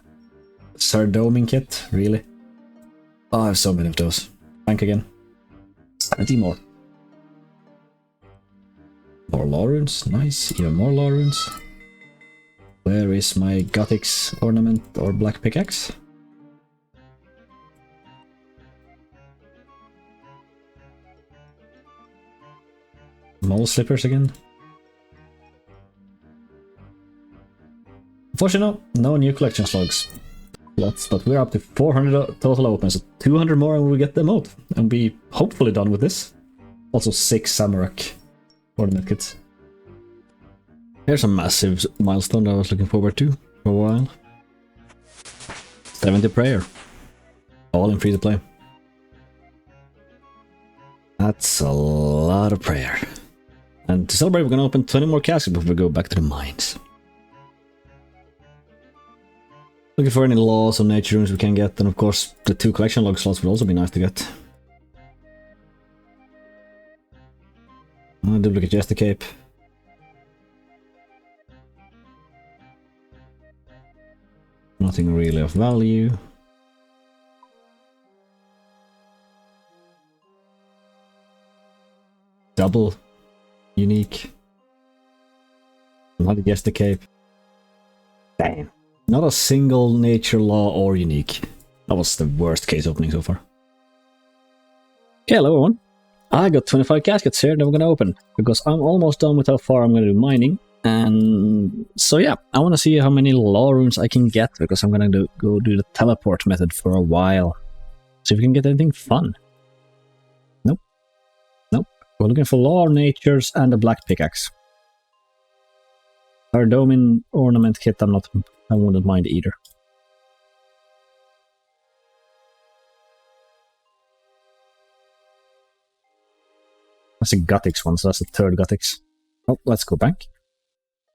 Sardoming kit, really? Oh, I have so many of those. Bank again. 70 more. More law runes, nice. Even more law runes. Where is my Gothic's ornament or black pickaxe? Mole slippers again. Unfortunately, no new collection slugs. But we're up to 400 total opens, so 200 more and we'll get them out. And be hopefully done with this. Also 6 Samarak ornament kits. Here's a massive milestone that I was looking forward to for a while. 70 prayer. All in free to play. That's a lot of prayer. And to celebrate, we're gonna open 20 more caskets before we go back to the mines. Looking for any laws or nature runes we can get, and of course the 2 collection log slots would also be nice to get. Duplicate Jester Cape. Nothing really of value. Double unique. Not a Jester Cape. Damn. Not a single nature law or unique. That was the worst case opening so far. Okay, hello everyone. I got 25 caskets here that we're gonna open, because I'm almost done with how far I'm gonna do mining. And so yeah, I wanna see how many law runes I can get, because I'm gonna go do the teleport method for a while. See if we can get anything fun. Nope. Nope. We're looking for law, natures, and a black pickaxe. Our Domin ornament kit, I wouldn't mind either. That's a Gothix one, so that's the 3rd Gothix. Oh, let's go back.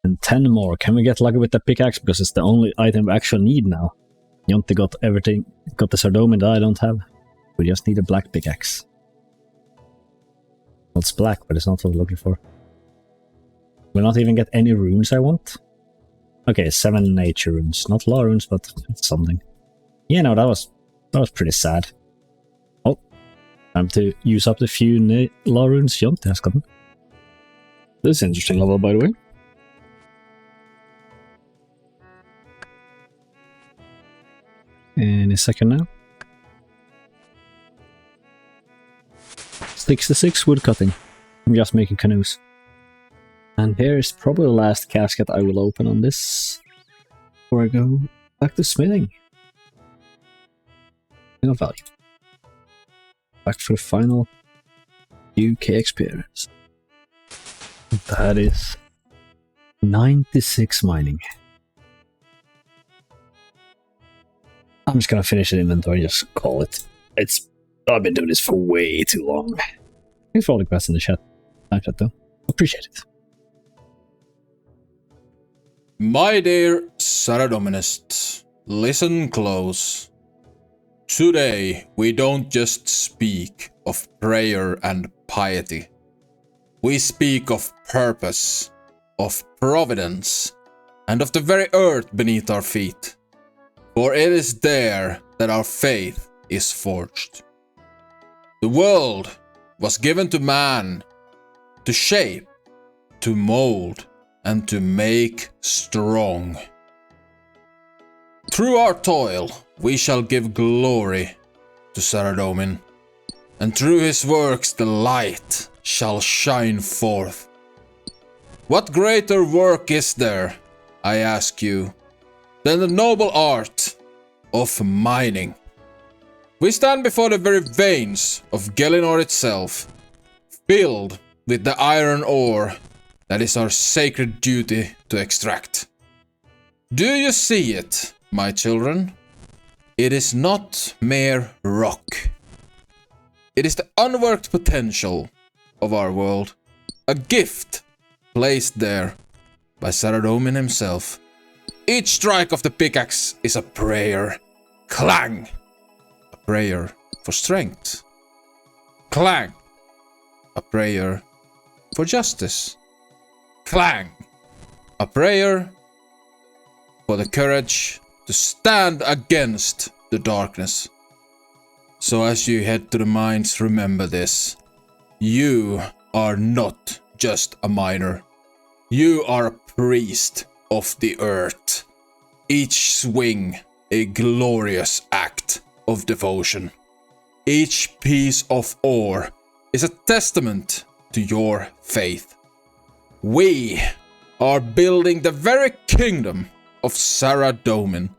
And 10 more. Can we get lucky with the pickaxe? Because it's the only item we actually need now. Jonte got everything. Got the Sardomin that I don't have. We just need a black pickaxe. Well, it's black, but it's not what we're looking for. We'll not even get any runes I want. Okay, 7 nature runes. Not law runes, but it's something. Yeah, no, that was pretty sad. Oh, time to use up the few law runes Jonte has gotten. This is an interesting level, by the way. Any second now. 66 wood cutting. I'm just making canoes. And here is probably the last casket I will open on this before I go back to smithing. No value. Back for the final UK experience. That is 96 mining. I'm just gonna finish the inventory, just call it. It's I've been doing this for way too long. Thanks for all the questions in the chat. Thanks, chat, though. Appreciate it. My dear Saradominists, listen close. Today we don't just speak of prayer and piety. We speak of purpose, of providence, and of the very earth beneath our feet. For it is there that our faith is forged. The world was given to man to shape, to mold, and to make strong. Through our toil, we shall give glory to Saradomin, and through his works the light shall shine forth. What greater work is there, I ask you, than the noble art of mining? We stand before the very veins of Gelinor itself, filled with the iron ore that is our sacred duty to extract. Do you see it, my children? It is not mere rock. It is the unworked potential of our world, a gift placed there by Saradomin himself. Each strike of the pickaxe is a prayer. Clang! A prayer for strength. Clang! A prayer for justice. Clang! A prayer for the courage to stand against the darkness. So as you head to the mines, remember this. You are not just a miner. You are a priest of the earth. Each swing a glorious act of devotion. Each piece of ore is a testament to your faith. We are building the very kingdom of Saradomin,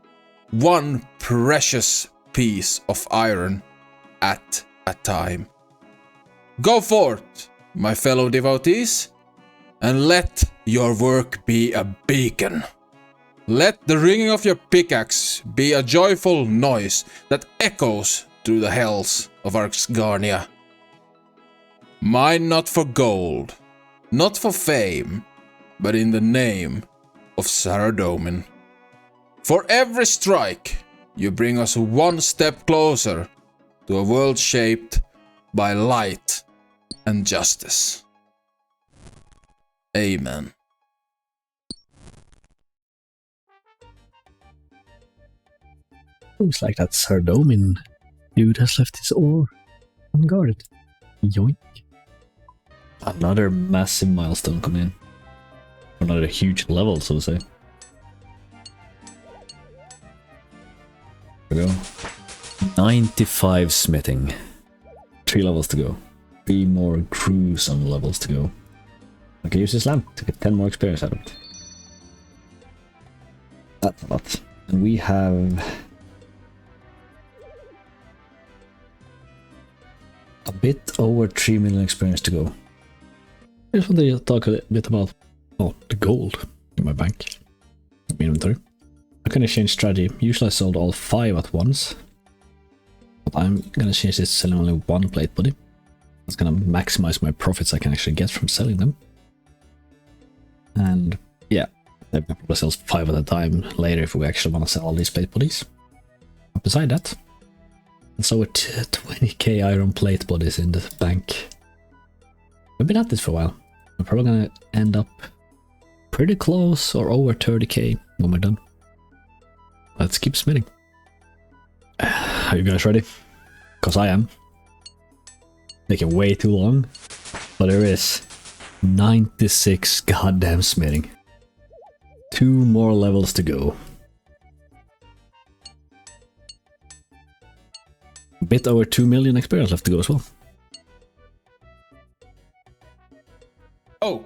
one precious piece of iron at a time. Go forth, my fellow devotees, and let your work be a beacon. Let the ringing of your pickaxe be a joyful noise that echoes through the hells of Arxgarnia. Mine not for gold, not for fame, but in the name of Saradomin. For every strike, you bring us one step closer to a world shaped by light and justice. Amen. Looks like that Sardomin dude has left his ore unguarded. Yoink. Another massive milestone coming in. Another huge level, so to say. There we go. 95 smithing. 3 levels to go. 3 more gruesome levels to go. I can use this lamp to get 10 more experience out of it. That's a lot. And we have a bit over 3 million experience to go. I just want to talk a bit about the gold in my bank. Inventory. I'm gonna change strategy. Usually I sold all 5 at once. But I'm gonna change this to selling only 1 plate body. It's gonna maximize my profits I can actually get from selling them. And yeah, I probably sell 5 at a time later if we actually want to sell all these plate bodies. But beside that, it's over 20k iron plate bodies in the bank. We've been at this for a while. We're probably gonna end up pretty close or over 30k when we're done. Let's keep smithing. Are you guys ready? Because I am. Making way too long. But there is 96 goddamn smithing. 2 more levels to go. A bit over 2 million experience left to go as well. Oh!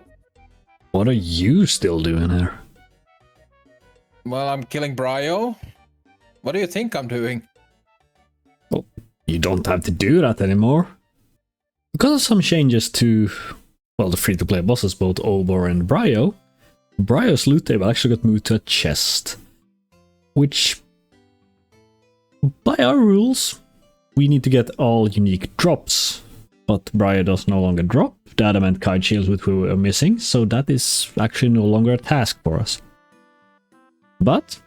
What are you still doing here? Well, I'm killing Bryo. What do you think I'm doing? Well, you don't have to do that anymore. Because of some changes to, well, the free-to-play bosses, both Obor and Bryo, Bryo's loot table actually got moved to a chest. Which, by our rules, we need to get all unique drops. But Briar does no longer drop the adamant kite shields which we were missing, so that is actually no longer a task for us. But,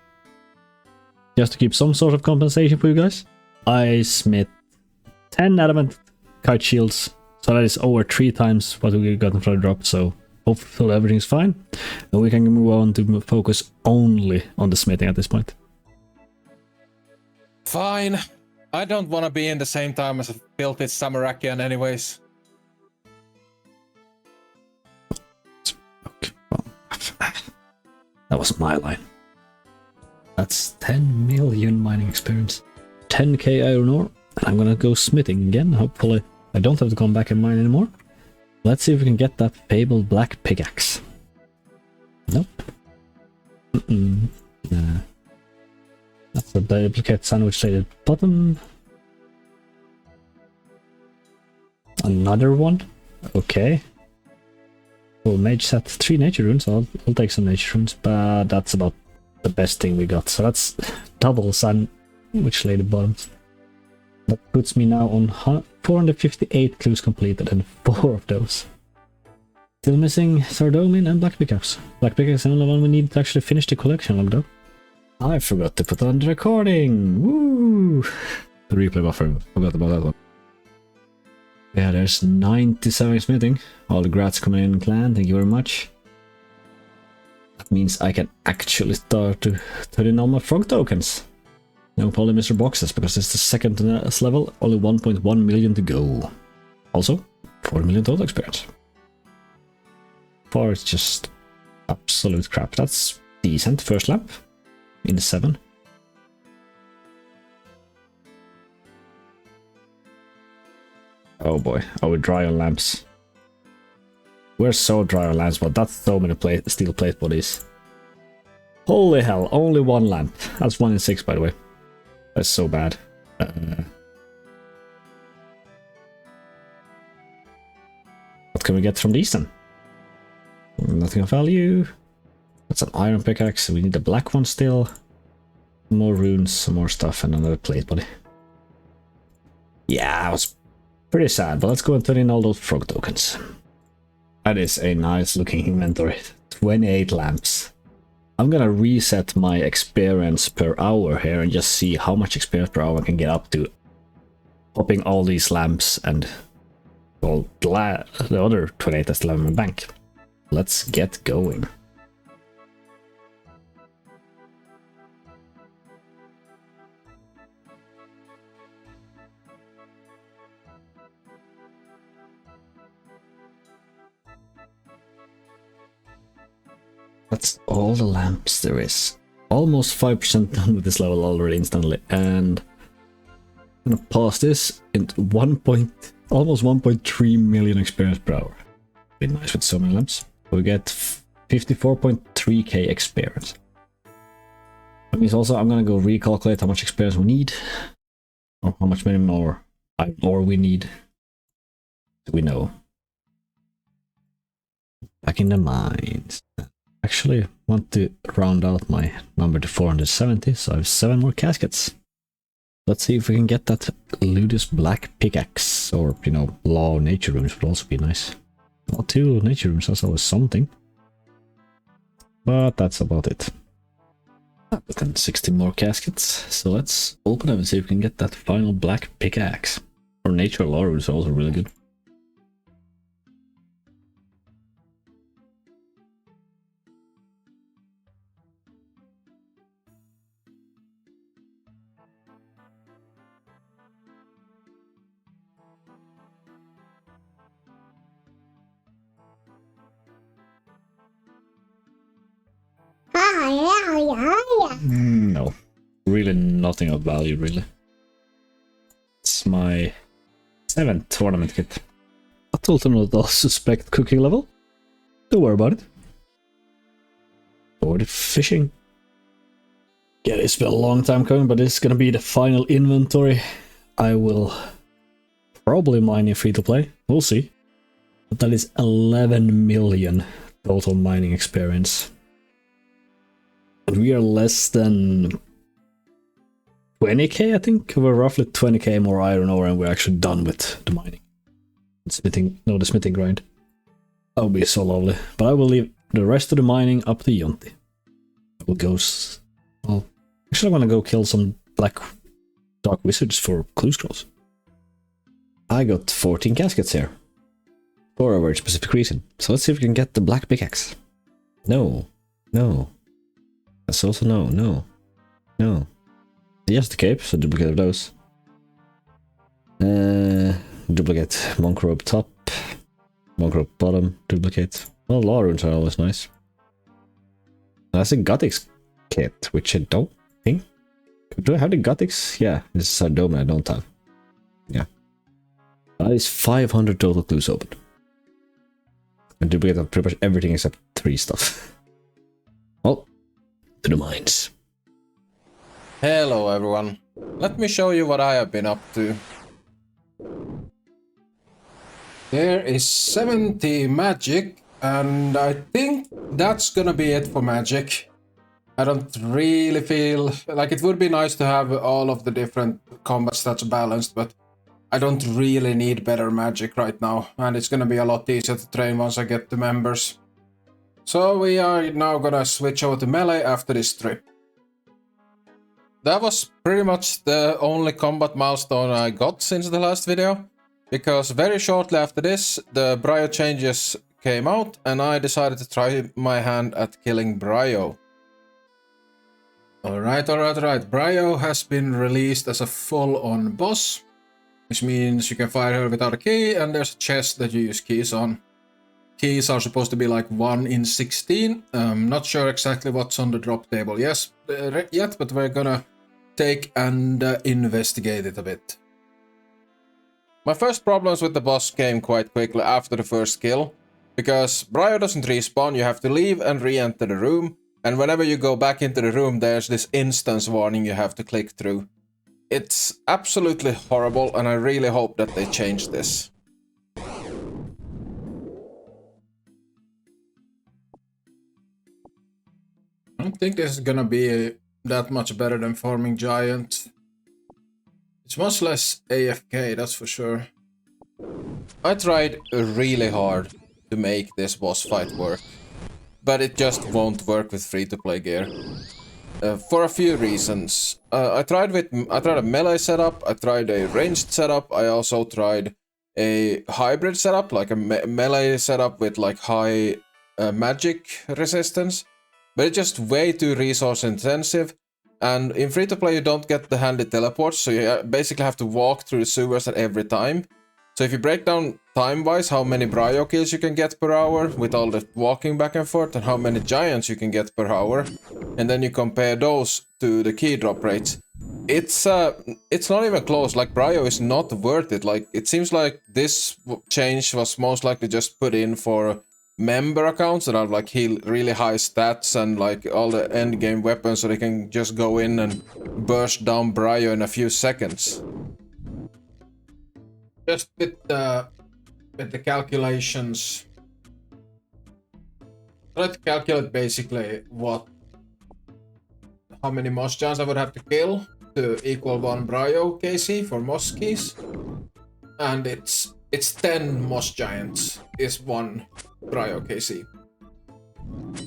just to keep some sort of compensation for you guys, I smith 10 adamant kite shields, so that is over 3 times what we got for the drop, so hopefully everything's fine. And we can move on to focus only on the smithing at this point. Fine. I don't want to be in the same time as a filthy Samarakian anyways. Okay, well, that was my line. That's 10 million mining experience. 10k iron ore, and I'm gonna go smithing again. Hopefully I don't have to come back and mine anymore. Let's see if we can get that fabled black pickaxe. Nope. Nah. That's a duplicate sandwich shaded bottom. Another one. Okay. Well, mage set 3 nature runes. I'll take some nature runes, but that's about the best thing we got. So that's double sandwich shaded bottoms. That puts me now on 458 clues completed and 4 of those. Still missing Sardomin and Black Pickaxe. Black Pickaxe is the only one we need to actually finish the collection log though. I forgot to put on the recording! Woo! The replay buffer, forgot about that one. Yeah, there's 97 smithing. All the grats coming in clan, thank you very much. That means I can actually start to turn in all my frog tokens. No probably Mr. Boxes, because it's the second to last level, only 1.1 million to go. Also, 4 million total experience. 4 is just absolute crap. That's decent first lamp. In the 7. Oh boy, are we dry on lamps? We're so dry on lamps, but that's so many steel plate bodies. Holy hell, only 1 lamp. That's 1 in 6 by the way. That's so bad. What can we get from these then? Nothing of value. That's an iron pickaxe, we need the black one still. More runes, some more stuff, and another plate body. Yeah, it was pretty sad, but let's go and turn in all those frog tokens. That is a nice looking inventory. 28 lamps. I'm gonna reset my experience per hour here and just see how much experience per hour I can get up to. Popping all these lamps and well, the other 28 I still have in my bank. Let's get going. That's all the lamps there is. Almost 5% done with this level already instantly, and I'm gonna pause this into almost 1.3 million experience per hour. Be nice with so many lamps. We get 54.3k experience. That means also I'm gonna go recalculate how much experience we need, or how much many more ore we need. Do we know? Back in the mines. Actually want to round out my number to 470, so I have 7 more caskets. Let's see if we can get that Ludus Black Pickaxe, or, you know, Law Nature Runes would also be nice. Well, 2 Nature Runes, that's always something. But that's about it. But then 60 more caskets, so let's open them and see if we can get that final Black Pickaxe. Or Nature Law Runes are also really good. No, really nothing of value, really. It's my 7th tournament kit. I told them not all suspect cooking level. Don't worry about it. Forward fishing. Yeah, it's been a long time coming, but it's gonna be the final inventory. I will probably mine in free to play. We'll see. But that is 11 million total mining experience. We are less than 20k, I think. We're roughly 20k more iron ore, and we're actually done with the mining. The smithing grind. That would be so lovely. But I will leave the rest of the mining up to Yonti. I will go. Well, actually, I want to go kill some black dark wizards for clue scrolls. I got 14 caskets here. For a very specific reason. So let's see if we can get the black pickaxe. No. No. That's also no. No. No. Yes, the cape, so duplicate of those. Duplicate monk robe top. Monk robe bottom, duplicate. Well, law runes are always nice. That's a Gothics kit, which I don't think. Do I have the Gothics? Yeah, this is a dome I don't have. Yeah. That is 500 total clues open. And duplicate of pretty much everything except 3 stuff. Well, to the mines. Hello everyone. Let me show you what I have been up to. There is 70 magic, and I think that's gonna be it for magic. I don't really feel like it would be nice to have all of the different combat stats balanced, but I don't really need better magic right now, and it's gonna be a lot easier to train once I get the members. So we are now gonna switch over to melee after this trip. That was pretty much the only combat milestone I got since the last video, because very shortly after this, the Bryo changes came out, and I decided to try my hand at killing Bryo. Alright. Bryo has been released as a full-on boss, which means you can fight her without a key, and there's a chest that you use keys on. Keys are supposed to be like 1 in 16. Not sure exactly what's on the drop table yet, but we're gonna take and investigate it a bit. My first problems with the boss came quite quickly after the first kill, because Bryo doesn't respawn, you have to leave and re-enter the room, and whenever you go back into the room there's this instance warning you have to click through. It's absolutely horrible, and I really hope that they change this. I don't think this is gonna be that much better than farming giant. It's much less AFK, that's for sure. I tried really hard to make this boss fight work, but it just won't work with free-to-play gear. For a few reasons. I tried a melee setup, I tried a ranged setup, I also tried a hybrid setup, like a melee setup with like high magic resistance, but it's just way too resource intensive, and in free-to-play you don't get the handy teleports, so you basically have to walk through the sewers at every time. So if you break down time-wise how many Bryo kills you can get per hour with all the walking back and forth, and how many giants you can get per hour, and then you compare those to the key drop rates, it's not even close. Like, Bryo is not worth it. Like, it seems like this change was most likely just put in for member accounts that have like really high stats and like all the end game weapons, so they can just go in and burst down Bryo in a few seconds. Just with the calculations, try to calculate basically how many moss giants I would have to kill to equal 1 Bryo KC for moss keys, and it's 10 moss giants is 1 Bryo KC.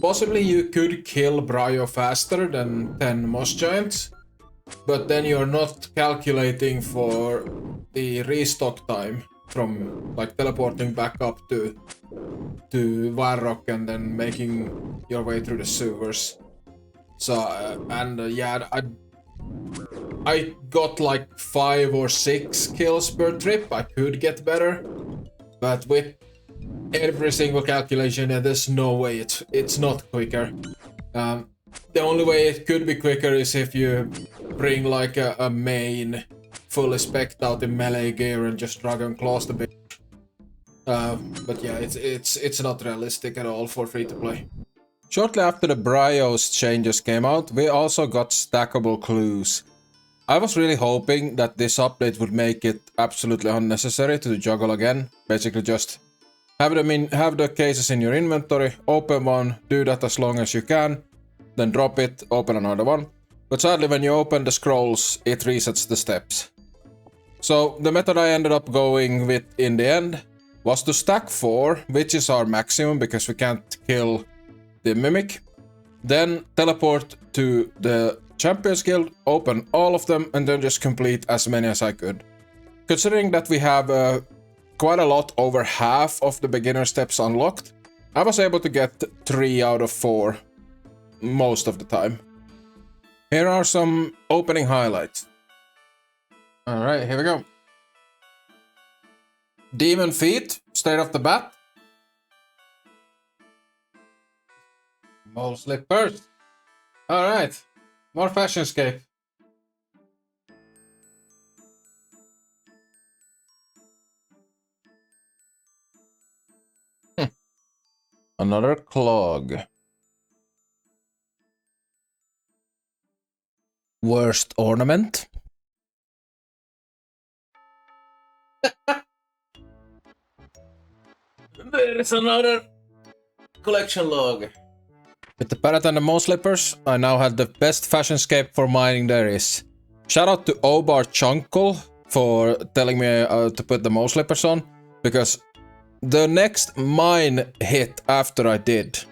Possibly you could kill Bryo faster than 10 moss giants, but then you're not calculating for the restock time from like teleporting back up to Varrock and then making your way through the sewers. So yeah, I got like 5 or 6 kills per trip. I could get better, but with every single calculation, there's no way it's not quicker. The only way it could be quicker is if you bring like a main fully spec'd out in melee gear and just Dragon Claws the bitch. But yeah, it's not realistic at all for free to play. Shortly after the Bryo's changes came out, we also got stackable clues. I was really hoping that this update would make it absolutely unnecessary to juggle again. Basically just have the cases in your inventory, open one, do that as long as you can, then drop it, open another one. but sadly when you open the scrolls, it resets the steps. So the method I ended up going with in the end was to stack 4, which is our maximum because we can't kill the mimic. Then teleport to the Champions Guild, open all of them, and then just complete as many as I could. Considering that we have quite a lot over half of the beginner steps unlocked, I was able to get 3 out of 4 most of the time. Here are some opening highlights. Alright, here we go. Demon feet, straight off the bat. Mole slippers. Alright, more Fashionscape. Another clog. Worst ornament. There is another collection log. With the parrot and the mole slippers, I now have the best Fashionscape for mining there is. Shout out to Chunkle for telling me to put the mole slippers on, because the next mine hit after I did,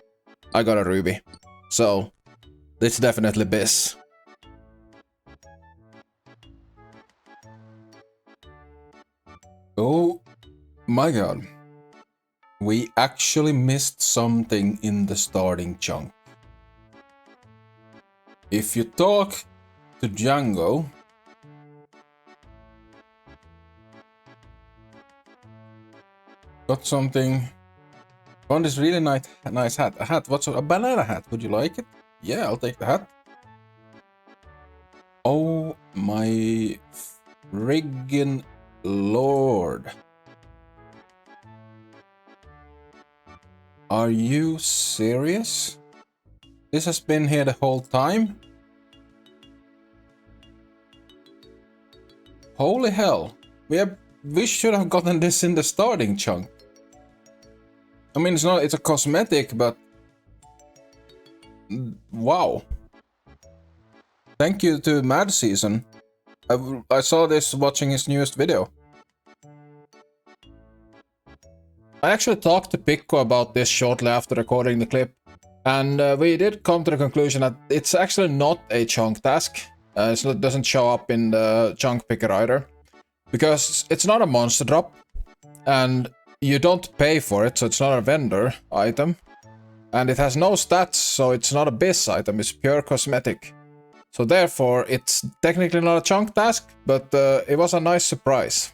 I got a ruby. So, it's definitely this. Oh my god. We actually missed something in the starting chunk. If you talk to Django, got something. Found this really nice hat. A hat. What's a banana hat? Would you like it? Yeah, I'll take the hat. Oh my friggin' lord. Are you serious? This has been here the whole time? Holy hell. We should have gotten this in the starting chunk. I mean, it's a cosmetic, but wow. Thank you to Mad Season. I saw this watching his newest video. I actually talked to Pikku about this shortly after recording the clip, and we did come to the conclusion that it's actually not a chunk task. It doesn't show up in the chunk picker either, because it's not a monster drop, and you don't pay for it, so it's not a vendor item, and it has no stats, so it's not a biz item, it's pure cosmetic. So therefore, it's technically not a chunk task, but it was a nice surprise.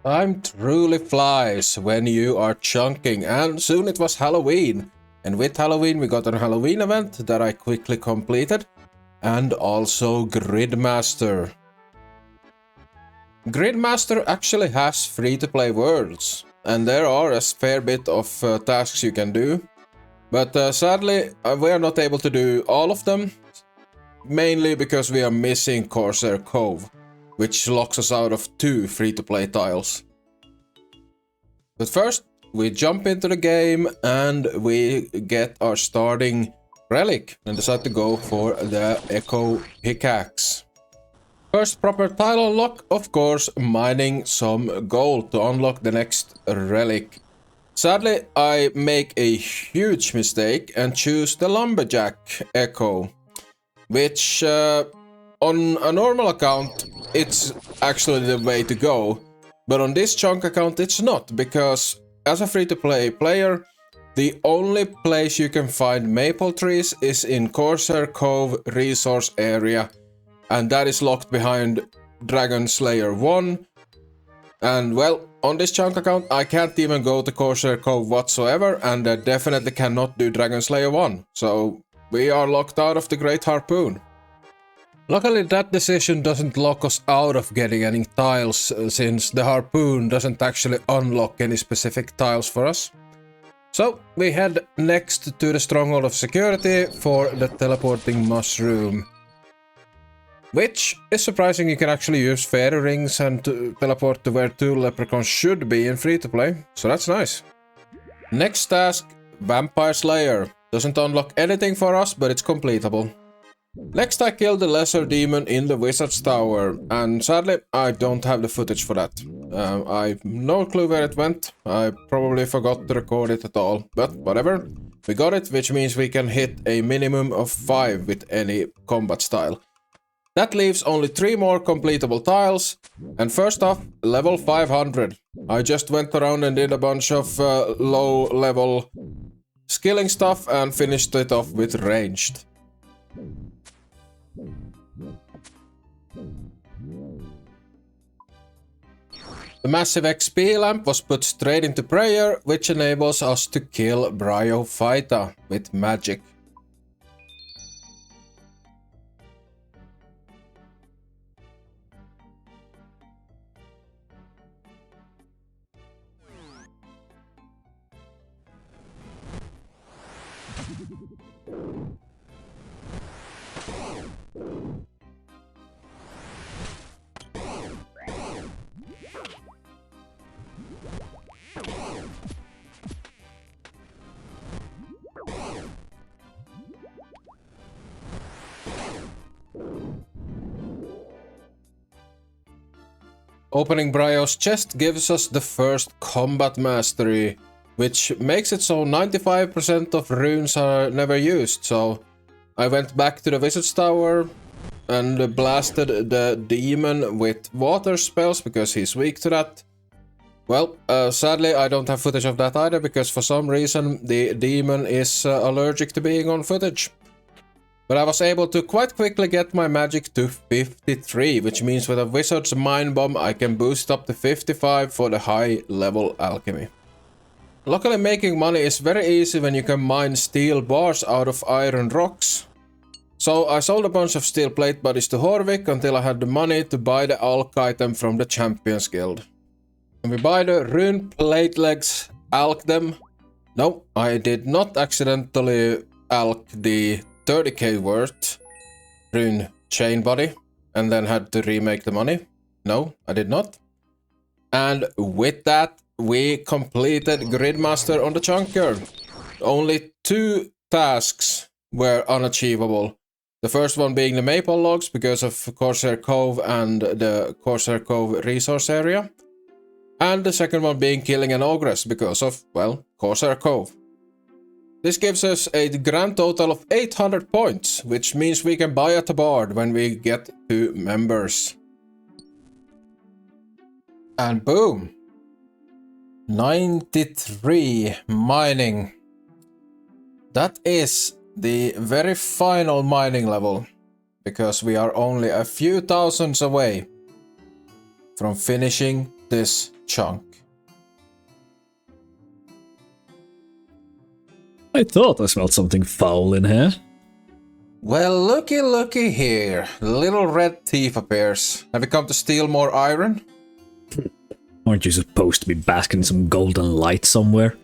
Time truly flies when you are chunking, and soon it was Halloween. And with Halloween we got a Halloween event that I quickly completed, and also Gridmaster. Gridmaster actually has free-to-play worlds, and there are a fair bit of tasks you can do. But sadly, we are not able to do all of them, mainly because we are missing Corsair Cove, which locks us out of 2 free-to-play tiles. But first, we jump into the game and we get our starting relic and decide to go for the Echo Pickaxe. First proper tile unlock, of course, mining some gold to unlock the next relic. Sadly, I make a huge mistake and choose the Lumberjack Echo, which on a normal account, it's actually the way to go. But on this chunk account, it's not, because as a free-to-play player, the only place you can find maple trees is in Corsair Cove resource area, and that is locked behind Dragon Slayer 1. And well, on this chunk account, I can't even go to Corsair Cove whatsoever, and I definitely cannot do Dragon Slayer 1. So we are locked out of the Great Harpoon. Luckily, that decision doesn't lock us out of getting any tiles, since the Harpoon doesn't actually unlock any specific tiles for us. So we head next to the Stronghold of Security for the Teleporting Mushroom, which is surprising. You can actually use fairy rings and to teleport to where 2 leprechauns should be in free-to-play, so that's nice. Next task, Vampire Slayer. Doesn't unlock anything for us, but it's completable. Next I killed the lesser demon in the wizard's tower, and sadly I don't have the footage for that. I've no clue where it went. I probably forgot to record it at all, but whatever. We got it, which means we can hit a minimum of 5 with any combat style. That leaves only 3 more completable tiles, and first off, level 500. I just went around and did a bunch of low level skilling stuff and finished it off with ranged. The massive XP lamp was put straight into prayer, which enables us to kill Pikkufighter with magic. Opening Bryo's chest gives us the first combat mastery, which makes it so 95% of runes are never used, so I went back to the Wizard's Tower and blasted the demon with water spells because he's weak to that. Well, sadly I don't have footage of that either because for some reason the demon is allergic to being on footage. But I was able to quite quickly get my magic to 53, which means with a Wizard's Mind Bomb I can boost up to 55 for the high level alchemy. Luckily making money is very easy when you can mine steel bars out of iron rocks. So I sold a bunch of steel plate bodies to Horvik until I had the money to buy the alch item from the Champions Guild. When we buy the rune plate legs, alch them. No, I did not accidentally alch the 30k worth rune chain body and then had to remake the money. No, I did not. And with that, we completed Gridmaster on the Chunker. Only 2 tasks were unachievable. The first one being the maple logs because of Corsair Cove and the Corsair Cove resource area. And the second one being killing an ogress because of, well, Corsair Cove. This gives us a grand total of 800 points, which means we can buy at the board when we get 2 members. And boom! 93 mining. That is the very final mining level, because we are only a few thousands away from finishing this chunk. I thought I smelled something foul in here. Well, looky here. Little red thief appears. Have you come to steal more iron? Aren't you supposed to be basking in some golden light somewhere?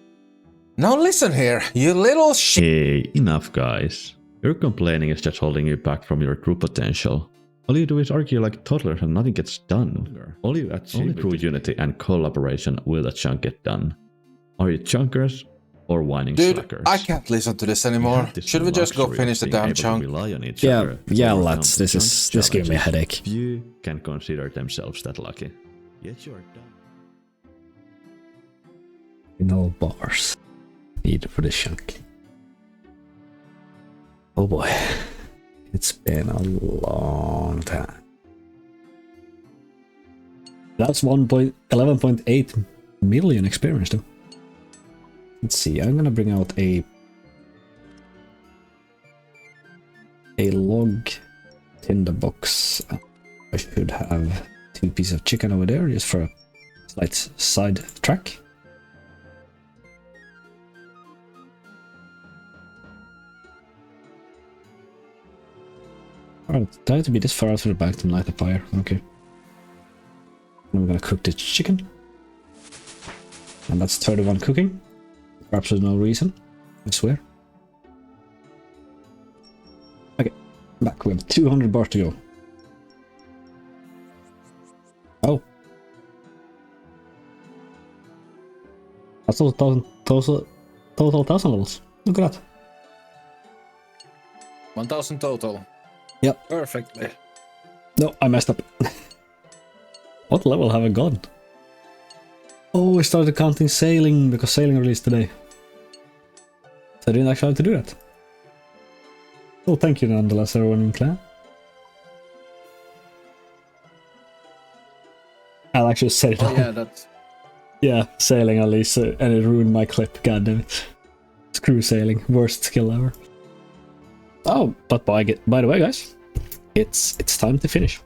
Now listen here, you little Hey, enough guys. Your complaining is just holding you back from your true potential. All you do is argue like toddlers and nothing gets done. All you achieve only through unity and collaboration will the chunk get done. Are you chunkers? Or whining Dude, slackers? I can't listen to this anymore. Should we just go finish the damn chunk? Yeah, lads, this is just giving me a headache. Few can consider themselves that lucky. Yet you're done. No bars needed for this chunk. Oh boy, it's been a long time. That's 11.8 million experience though. Let's see, I'm gonna bring out a log tinderbox. I should have 2 pieces of chicken over there just for a slight side track. Alright, try to be this far out from the back to light the fire. Okay. I'm gonna cook the chicken. And that's 31 cooking. For absolutely no reason, I swear. Okay, back. We have 200 bars to go. Oh. That's total 1,000 levels. Look at that. 1000 total. Yep. Perfectly. No, I messed up. What level have I gone? Oh, I started counting sailing because sailing released today. So I didn't actually have to do that. Oh, thank you nonetheless, everyone in clan. I'll actually set it Oh on. yeah, that's... Yeah, sailing at least, and it ruined my clip, god damn it. Screw sailing, worst skill ever. Oh, but by the way, guys, it's time to finish.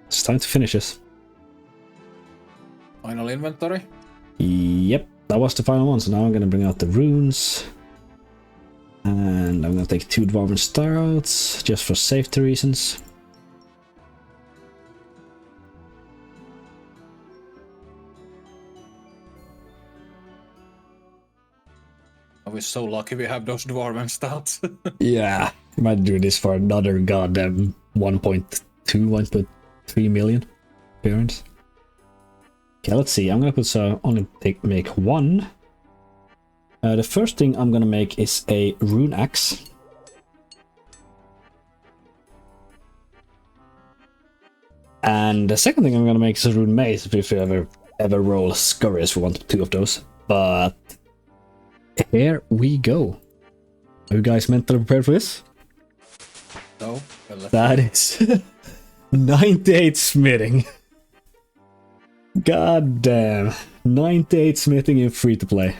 It's time to finish this. Final inventory? Yep, that was the final one, so now I'm gonna bring out the runes. And I'm gonna take 2 Dwarven Starouts, just for safety reasons. We're so lucky we have those dwarven stats. Yeah, I might do this for another goddamn 1.2, 1.3 million appearance. Okay, let's see. I'm gonna put make 1. The first thing I'm gonna make is a rune axe. And the second thing I'm gonna make is a rune mace if you ever roll scurries for 1 to 2 of those. But here we go. Are you guys mentally prepared for this? No. That is 98 smithing. God damn. 98 smithing in free to play.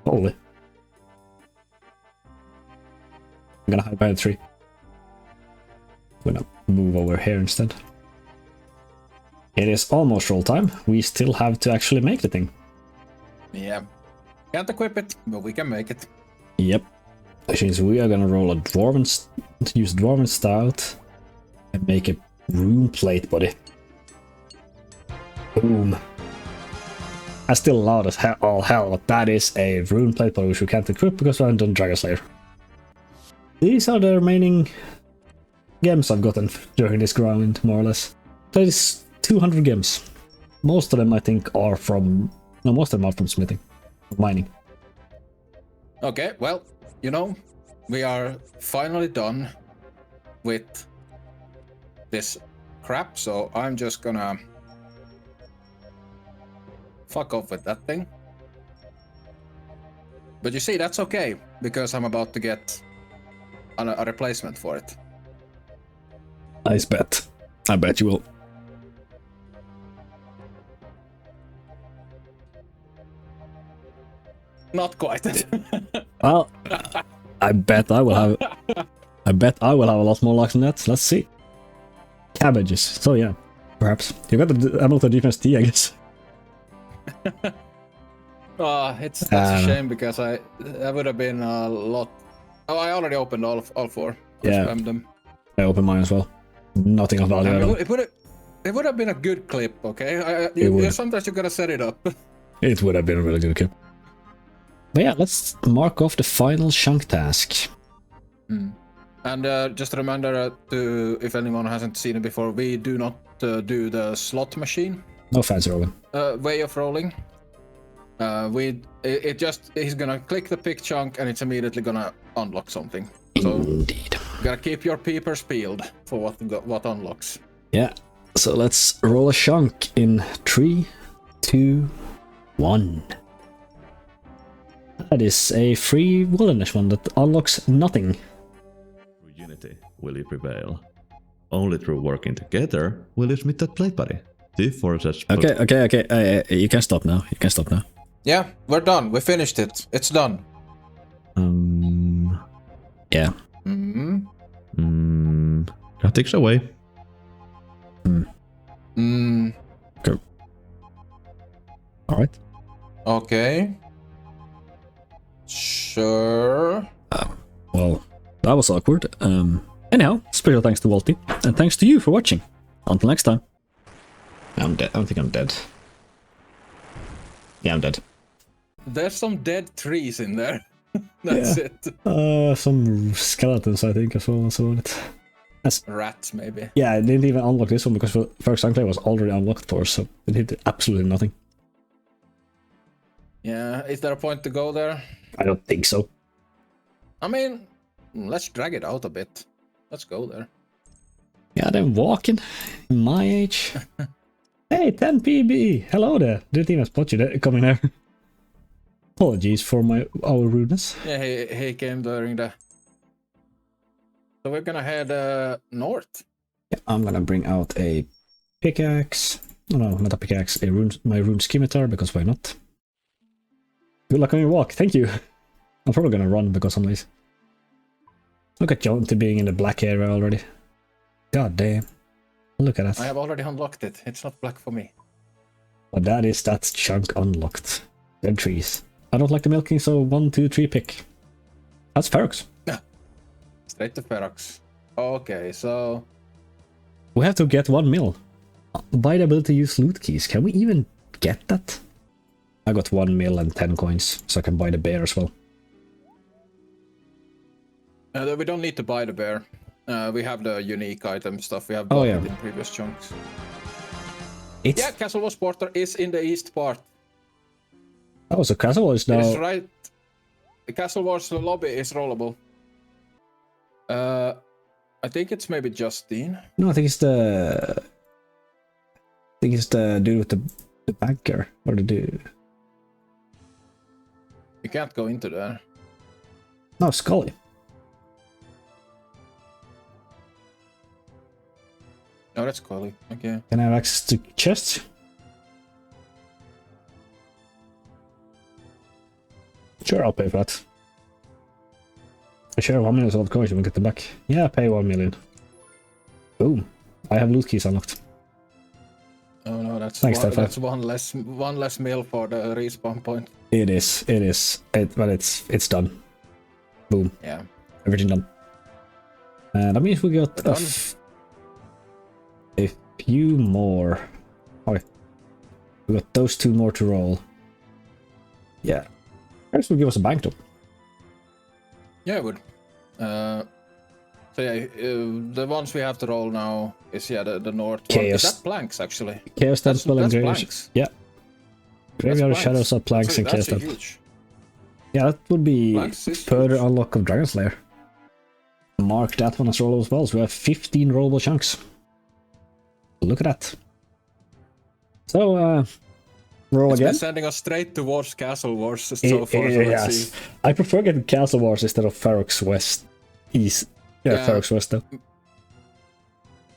Holy. I'm gonna hide behind a tree. I'm gonna move over here instead. It is almost roll time. We still have to actually make the thing. Yeah. Can't equip it, but we can make it. Yep. Which means we are gonna roll a use Dwarven Stout and make a rune plate body. Boom. That's still loud as all hell, but that is a rune plate body which we can't equip because we haven't done Dragon Slayer. These are the remaining gems I've gotten during this grind, more or less. That is 200 gems. Most of them I think are from... No, most of them are from smithing. Mining. Okay, well, you know, we are finally done with this crap, so I'm just gonna fuck off with that thing. But you see, that's okay, because I'm about to get a replacement for it. Nice bet. I bet you will. Not quite. Well, I bet I will have. I bet I will have a lot more luck than that. Let's see. Cabbages. So yeah, perhaps you got the Hamilton Defense T, I guess. That's a shame because that would have been a lot. Oh, I already opened all 4. Yeah, spammed them. I opened mine as well. Nothing of value at all. It would have been a good clip, okay? Sometimes you gotta set it up. It would have been a really good clip. But yeah, let's mark off the final chunk task. And just a reminder to, if anyone hasn't seen it before, we do not do the slot machine. No fancy rolling. Way of rolling. He's gonna click the pick chunk and it's immediately gonna unlock something. So indeed. You gotta keep your peepers peeled for what unlocks. Yeah. So let's roll a chunk in 3, 2, 1. That is a free wilderness one that unlocks nothing. Through unity will you prevail. Only through working together will you smith that plate body. Okay. You can stop now. Yeah, we're done. We finished it. It's done. Yeah. That takes away. Okay. Alright. Okay. Sure. Well, that was awkward. Anyhow, special thanks to Walty, and thanks to you for watching. Until next time. I'm dead. I don't think I'm dead. Yeah, I'm dead. There's some dead trees in there. That's it. Some skeletons, I think, as well. So that's rats, maybe. Yeah, I didn't even unlock this one because first time play was already unlocked for, so it did absolutely nothing. Yeah, is there a point to go there? I don't think so. I mean, let's drag it out a bit. Let's go there. Yeah, then walking in my age. Hey, 10 PB! Hello there! Didn't even spot you there coming there. Apologies for our rudeness. Yeah, he came during the... So we're gonna head north. Yeah, I'm gonna bring out a pickaxe. Oh, no, not a pickaxe, my rune scimitar, because why not? Good luck on your walk, thank you! I'm probably gonna run because I'm lazy. Look at Jonty being in the black area already. God damn. Look at that. I have already unlocked it. It's not black for me. But that's chunk unlocked. Dead trees. I don't like the milking, so 1, 2, 3 pick. That's Ferox. Straight to Ferox. Okay, so... We have to get 1 mil. Buy the ability to use loot keys. Can we even get that? I got 1 mil and 10 coins, so I can buy the bear as well. We don't need to buy the bear. We have the unique item stuff. We have bought it in previous chunks. Yeah, Castle Wars Porter is in the east part. Oh, so Castle Wars now... It's right. The Castle Wars lobby is rollable. I think it's maybe Justine. No, I think it's the... dude with the banker. Or the dude... You can't go into there. No, Scully. Oh, that's Scully. Okay. Can I have access to chests? Sure, I'll pay for that. I share 1 million of coins and we get them back. Yeah, pay 1 million. Boom. I have loot keys unlocked. Oh no, that's Thanks, that's one less meal for the respawn point. It is. But it's done. Boom. Yeah. Everything done. That means we got a few more. Okay. We got those 2 more to roll. Yeah. Perhaps will give us a bank though. Yeah, it would. So yeah, the ones we have to roll now is the north one. Is that planks actually? Chaos Temple and that's Graveyard. planks. Yeah. Graveyard That's Shadows are planks and Chaos That's Temple. huge. Yeah, that would be further huge. unlock of Dragon Slayer. Mark that one as rollable as well, so we have 15 rollable chunks. Look at that. So, roll It's again. been sending us straight towards Castle Wars so far. Yes. I prefer getting Castle Wars instead of Ferox West. East. Yeah, Ferox West though.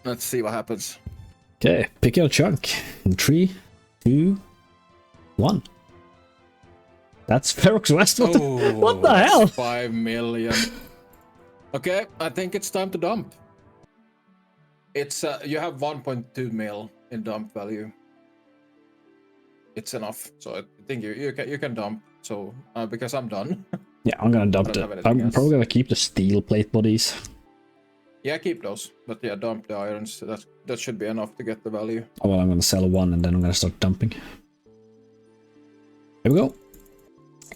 Let's see what happens. Okay, pick your chunk. In 3, 2, 1. That's Ferox West. What the hell? 5 million. Okay, I think it's time to dump. It's you have 1.2 mil in dump value. It's enough, so I think you can dump. So because I'm done. Yeah, I'm gonna dump it. I'm probably gonna keep the steel plate bodies. Yeah, keep those, but yeah, dump the irons. That should be enough to get the value. Oh well, I'm gonna sell 1 and then I'm gonna start dumping. Here we go.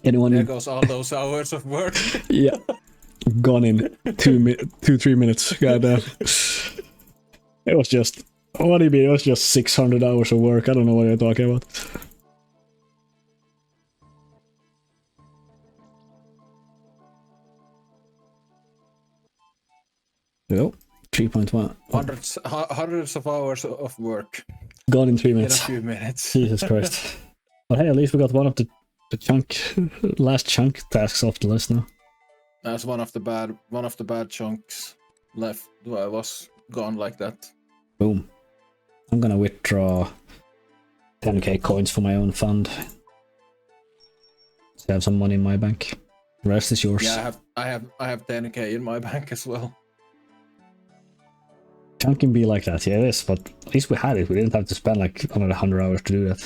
Anyone? There goes all those hours of work. Yeah, gone in 3 minutes. Goddamn. It was just. What do you mean? It was just 600 hours of work. I don't know what you're talking about. Go. 3.1. Hundreds of hours of work. Gone in 3 minutes. In a few minutes. Jesus Christ. But hey, at least we got one of the last chunk tasks off the list now. That's one of the bad chunks left. I was gone like that. Boom. I'm gonna withdraw 10k coins for my own fund. So I have some money in my bank. The rest is yours. Yeah, I have 10k in my bank as well. Chunk can be like that, yeah it is, but at least we had it. We didn't have to spend like another 100 hours to do that.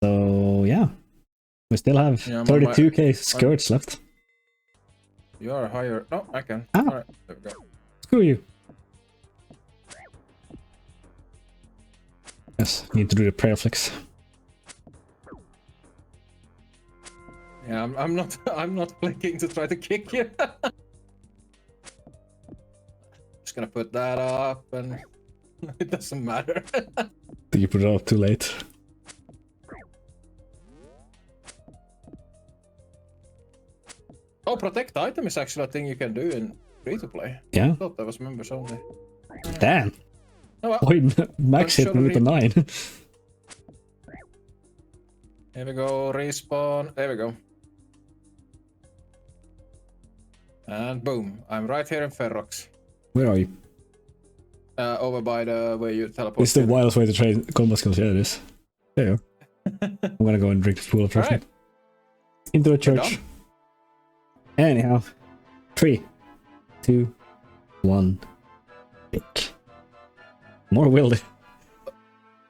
So yeah. We still have 32k skirts left. You are higher. Oh, I can. Ah. Alright, there we go. Screw you. Yes, need to do the prayer flicks. Yeah, I'm not flicking to try to kick you. Just gonna put that up and it doesn't matter. Did you put it up too late? Oh, protect item is actually a thing you can do free to play. Yeah. I thought that was members only. Damn. Oh, well. Boy, Max hit me with a 9. Here we go, respawn. There we go. And boom, I'm right here in Ferrox. Where are you? Over by the where you teleport. It's the wildest way to train combat skills. Yeah, it is. There you are. I'm gonna go and drink the pool of refreshment. Right. Into the church. Anyhow, 3, 2, 1, pick. More wildy.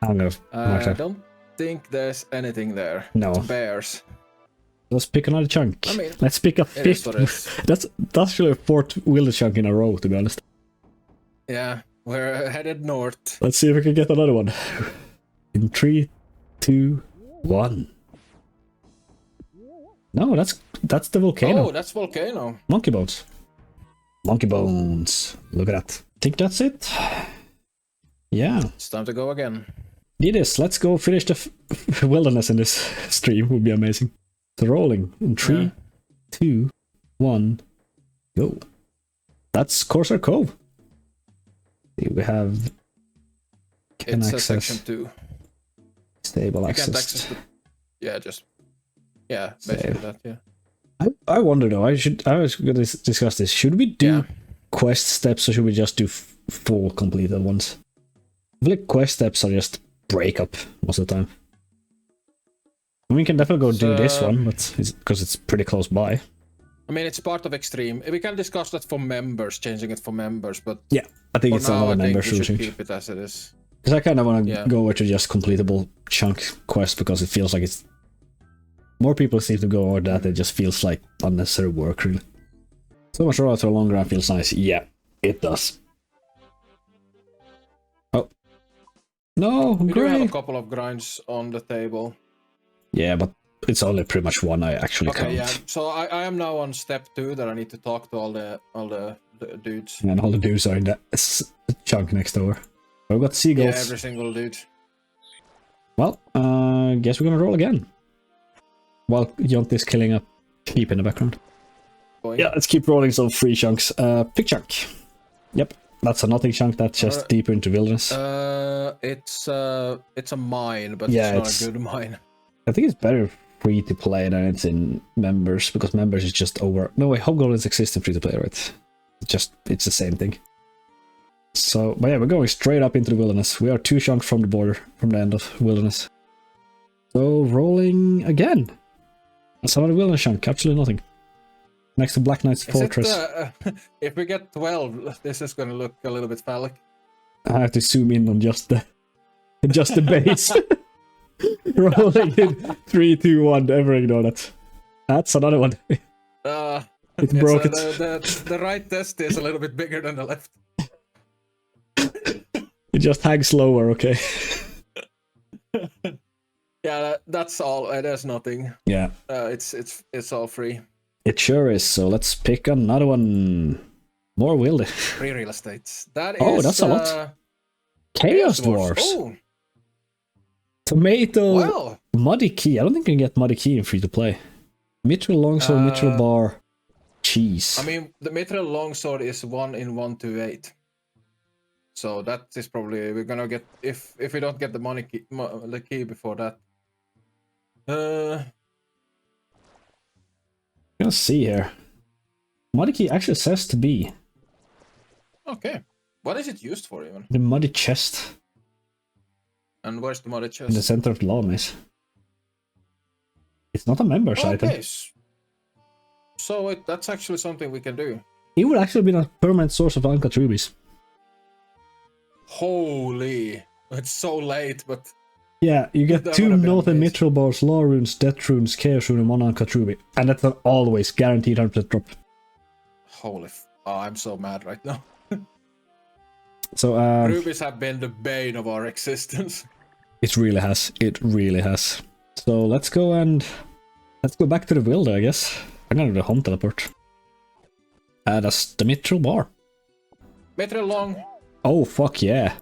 I'm gonna. I don't think there's anything there. No. Bears. Let's pick another chunk. I mean, let's pick a fifth. That's actually a 4th wilder chunk in a row, to be honest. Yeah, we're headed north. Let's see if we can get another one. In 3, 2, 1. No, that's the volcano. Oh, that's volcano. Monkey bones. Monkey bones. Look at that. Think that's it. Yeah. It's time to go again. Did this. Let's go finish the wilderness in this stream. Would be amazing. So rolling in 3, 2, 1, go. That's Corsair Cove. We have It's a section 2. Stable you access. Can't access the... Yeah, basically Save. that. Yeah. I wonder though. I was going to discuss this. Should we do quest steps or should we just do full completed ones? I feel like quest steps are just break up most of the time. We can definitely go do this one, but because it's pretty close by. I mean, it's part of Xtreme. We can discuss that for members, changing it for members, but yeah, I think it's another member should keep it as it is. Because I kind of want to go over to just completable chunk quest because it feels like it's more people seem to go over that. It just feels like unnecessary work, really. So much roller to a long run feels nice. Yeah, it does. Oh no, we do have a couple of grinds on the table. Yeah, but it's only pretty much one I actually count. Yeah. So I am now on step 2 that I need to talk to all the dudes. And all the dudes are in that chunk next door. We've got seagulls. Yeah, every single dude. Well, guess we're gonna roll again. While Yont is killing a sheep in the background. Boing. Yeah, let's keep rolling some free chunks. Pick chunk. Yep, that's a nothing chunk. That's just deeper into wilderness. It's a mine, but yeah, it's not a good mine. I think it's better free to play than it's in members because members is just over. No way, Hobgoblins exist in free to play, right? It's the same thing. So, but yeah, we're going straight up into the wilderness. We are 2 chunks from the border, from the end of wilderness. So rolling again. That's another wilderness chunk. Absolutely nothing. Next to Black Knight's Fortress. If we get 12, this is going to look a little bit phallic. I have to zoom in on just the base. Rolling in 3, 2, 1. Never ignore that. That's another one. It broke it. The right test is a little bit bigger than the left. It just hangs lower, okay? Yeah, that's all. There's nothing. Yeah. It's all free. It sure is. So let's pick another one. More wildy. Free real estate. That is. Oh, that's a lot. Chaos Dwarfs. Oh. Tomato. Well. Muddy Key. I don't think you can get Muddy Key in free to play. Mithril Longsword, Mithril Bar, Cheese. I mean, the Mithril Longsword is 1 in 128. So that is probably we're gonna get if we don't get the key before that. Let's see here. Muddy Key actually says to be. Okay. What is it used for even? The Muddy Chest. And where's the Muddy Chest? In the center of the law maze. It's not a member's item. So that's actually something we can do. It would actually be a permanent source of uncut rubies. Holy. It's so late, but... Yeah, you get 2 Northern Mithril Bars, Law Runes, Death Runes, Chaos Rune, and 1 uncut ruby. And that's an always guaranteed 100% drop. Holy I'm so mad right now. So, rubies have been the bane of our existence. It really has. It really has. So let's go back to the Wilder, I guess. I'm gonna do the home teleport. That's the Mithril Bar. Mithril Long. Oh, fuck yeah.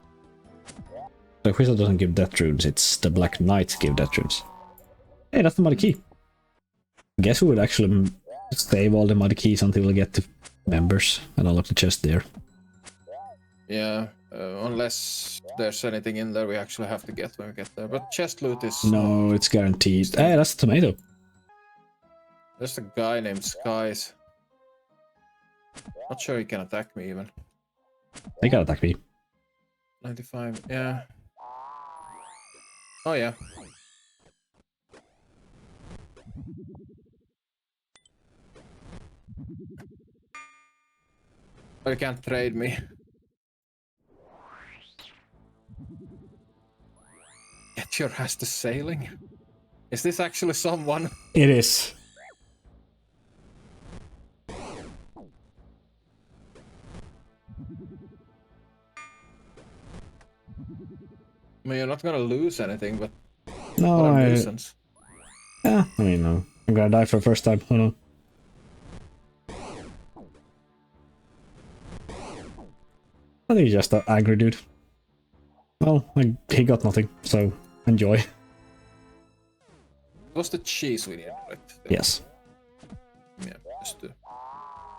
The Crystal doesn't give Death Runes, it's the Black Knights give Death Runes. Hey, that's the Muddy Key. I guess we would actually save all the Muddy Keys until we get to members and unlock the chest there. Yeah, unless there's anything in there we actually have to get when we get there. But chest loot is... No, it's guaranteed. Hey, that's a tomato. There's a guy named Skies. Not sure he can attack me even. They can attack me. 95, yeah. Oh yeah. But you can't trade me. Get your ass to sailing? Is this actually someone? It is. I mean, you're not gonna lose anything, but No, what a I... nuisance. Yeah, I mean, no. I'm gonna die for the first time. Hold on. I think he's just an angry dude. Well, he got nothing, so enjoy. What's the cheese we need, right? Yes. Yeah, just to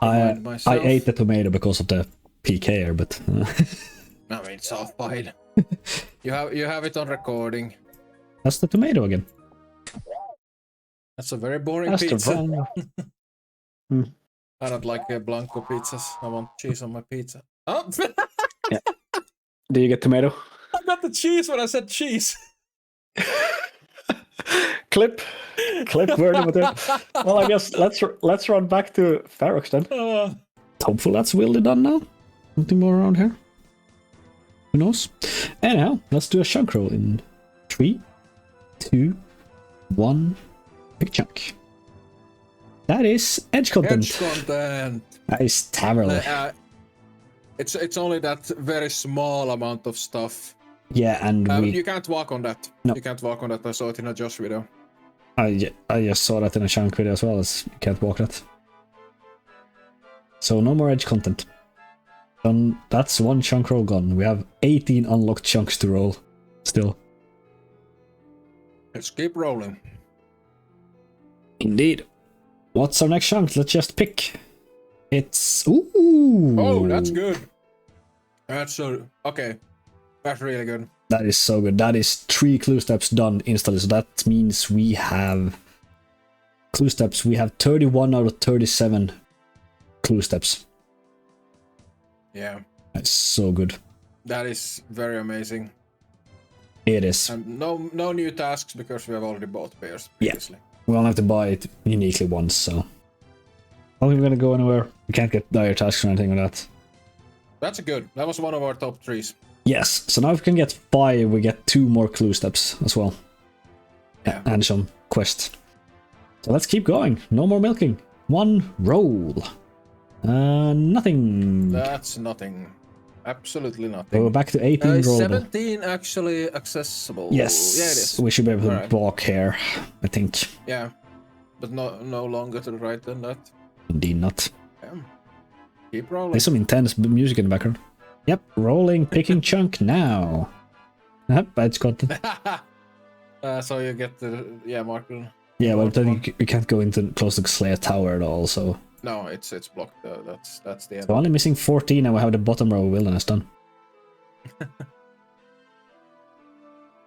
I remind myself. ate the tomato because of the PKer, but... I mean, it's all fine. You have it on recording. That's the tomato again. That's a very boring That's pizza. the wrong... I don't like Blanco pizzas. I want cheese on my pizza. Oh! Yeah. Do you get tomato? I got the cheese when I said cheese. Clip word of it. Well, I guess let's run back to Ferox then. Hopefully that's really done now. Nothing more around here. Who knows? Anyhow, let's do a chunk roll in 3, 2, 1. Big chunk. That is edge content. Edge content. That is terrible. It's only that very small amount of stuff. Yeah, and you can't walk on that. No. You can't walk on that. I saw it in a Josh video. I just saw that in a chunk video as well, as you can't walk that. So no more edge content. That's one chunk roll gone. We have 18 unlocked chunks to roll. Still. Let's keep rolling. Indeed. What's our next chunk? Let's just pick. It's... Ooh! Oh, that's good. That's so... Okay. That's really good. That is so good. That is 3 clue steps done instantly. So that means we have... Clue steps. We have 31 out of 37 clue steps. Yeah. That's so good. That is very amazing. It is. And no new tasks because we have already bought pairs previously. We don't have to buy it uniquely once, so... I don't think we're gonna go anywhere. We can't get dire tasks or anything like that. That's good. That was one of our top 3s. Yes, so now if we can get 5, we get 2 more clue steps as well. Yeah. And some quests. So let's keep going. No more milking. 1 roll. Nothing. That's nothing. Absolutely nothing. So we're back to 18 rollable. 17 actually accessible. Yes. Yeah, it is. We should be able to Alright. walk here, I think. Yeah. But no longer to the right than that. Indeed not. Yeah. Keep rolling. There's some intense music in the background. Yep, rolling, picking chunk now. Yep, edge content. So you get the marker. Yeah, well, then you can't go into close to the Slayer Tower at all, so... No, it's blocked. That's the end. So only missing 14 and we have the bottom row of Wilderness done.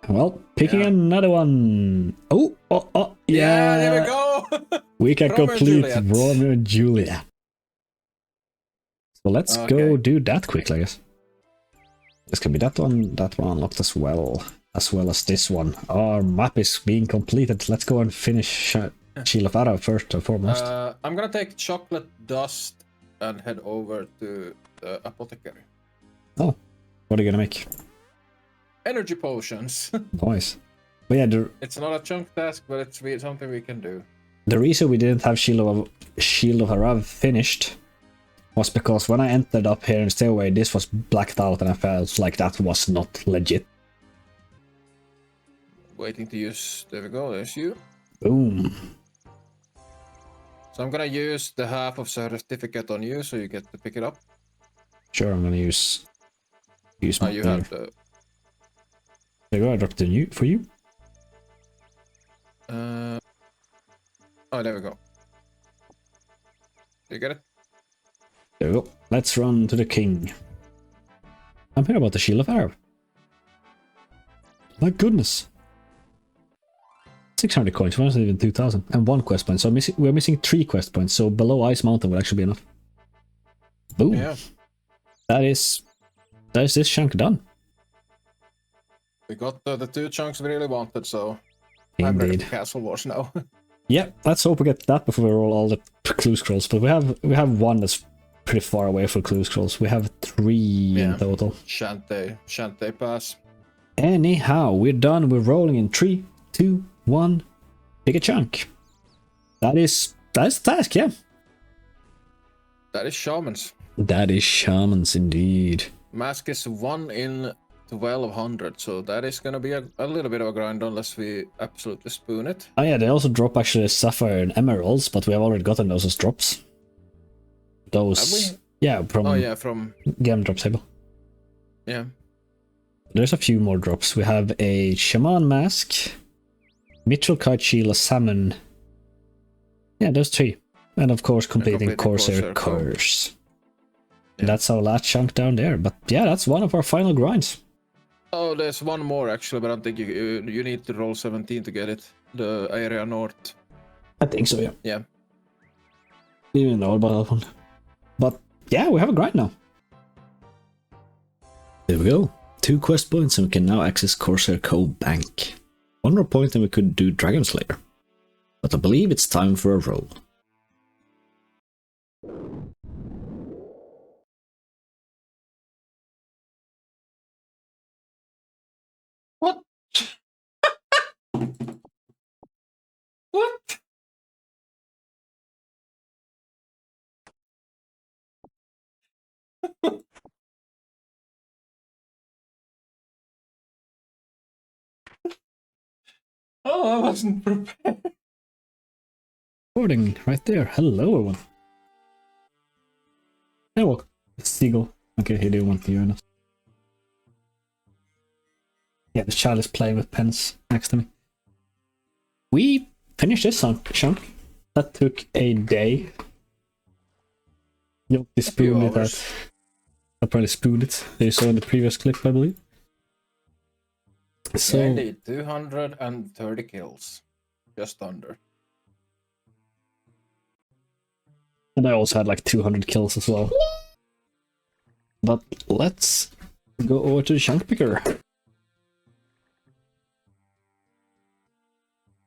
Well, picking another one. Oh, yeah. There we go. We can Romeo and complete Juliet. Romeo and Juliet. So let's go do that quickly, I guess. This can be that one unlocked as well as this one. Our map is being completed. Let's go and finish Shield of Ara first and foremost. I'm gonna take chocolate dust and head over to the apothecary. Oh, what are you gonna make? Energy potions. Nice. But yeah, It's not a chunk task, but it's something we can do. the reason we didn't have Shield of Arav finished was because when I entered up here in Stairway, this was blacked out and I felt like that was not legit. Waiting to use. There we go. There's you. Boom. So I'm gonna use the half of certificate on you, so you get to pick it up. Sure, I'm gonna use my... You have the... There you go, I dropped the new for you. Oh, there we go. You get it? There we go. Let's run to the king. I'm here about the Shield of Arab. My goodness. 600 coins, why not even 2,000? And 1 quest point, so we're missing 3 quest points, so below Ice Mountain would actually be enough. Boom. Yeah. That is this chunk done. We got the 2 chunks we really wanted, so I'm ready Indeed. for Castle Wars now. Yeah, let's hope we get that before we roll all the clue scrolls. But we have one that's pretty far away for clue scrolls. We have 3 in total. Shantae Pass. Anyhow, we're done. We're rolling in 3, 2, 1. Pick a chunk. That's the task, yeah. That is Shamans. That is Shamans indeed. Mask is 1 in 1200, so that is gonna be a little bit of a grind unless we absolutely spoon it. Oh yeah, they also drop actually Sapphire and Emeralds, but we have already gotten those as drops. Those, yeah, from Game Drop Table. Yeah. There's a few more drops. We have a Shaman Mask, Mitchell Kite Shield, a Salmon. Yeah, those 3. And of course completing Corsair Curse. Yeah. That's our last chunk down there, but yeah, that's one of our final grinds. Oh, there's one more actually, but I don't think you need to roll 17 to get it. The area north. I think so, yeah. Yeah. Didn't even know about that one. But yeah, we have a grind now. There we go. 2 quest points and we can now access Corsair Cove Bank. 1 more point and we could do Dragon Slayer. But I believe it's time for a roll. What? What? Oh, I wasn't prepared. Recording right there. Hello, everyone. Hey, welcome. Seagull. Okay, he didn't want to hear us. Yeah, the child is playing with pens next to me. We finished this chunk. That took a day. You'll spoon it out. I probably spooned it. You saw in the previous clip, I believe. So, yeah, indeed, 230 kills. Just under. and I also had like 200 kills as well. But let's go over to the chunk picker.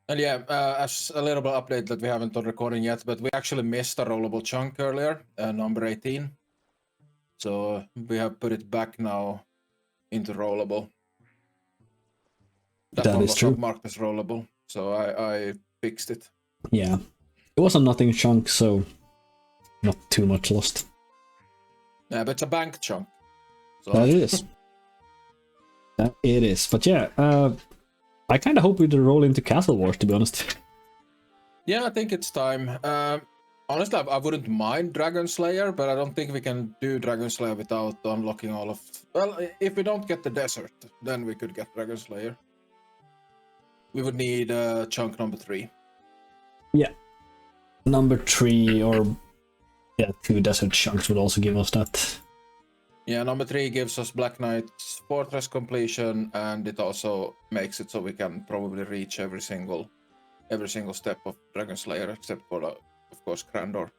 And yeah, as a little bit update that we haven't done recording yet, but we actually missed a rollable chunk earlier, number 18. So we have put it back now into rollable. That one was not marked as rollable, so I fixed it. Yeah, it was a nothing chunk, so not too much lost. Yeah, but it's a bank chunk. So. That it is. That it is. But yeah, I kind of hope we'd roll into Castle Wars, to be honest. Yeah, I think it's time. Honestly, I wouldn't mind Dragon Slayer, but I don't think we can do Dragon Slayer without unlocking all of... Well, if we don't get the desert, then we could get Dragon Slayer. We would need chunk number 3. Yeah. Number 3 or... Yeah, 2 desert chunks would also give us that. Yeah, number 3 gives us Black Knight's Fortress completion, and it also makes it so we can probably reach every single step of Dragon Slayer, except for, of course, Crandor.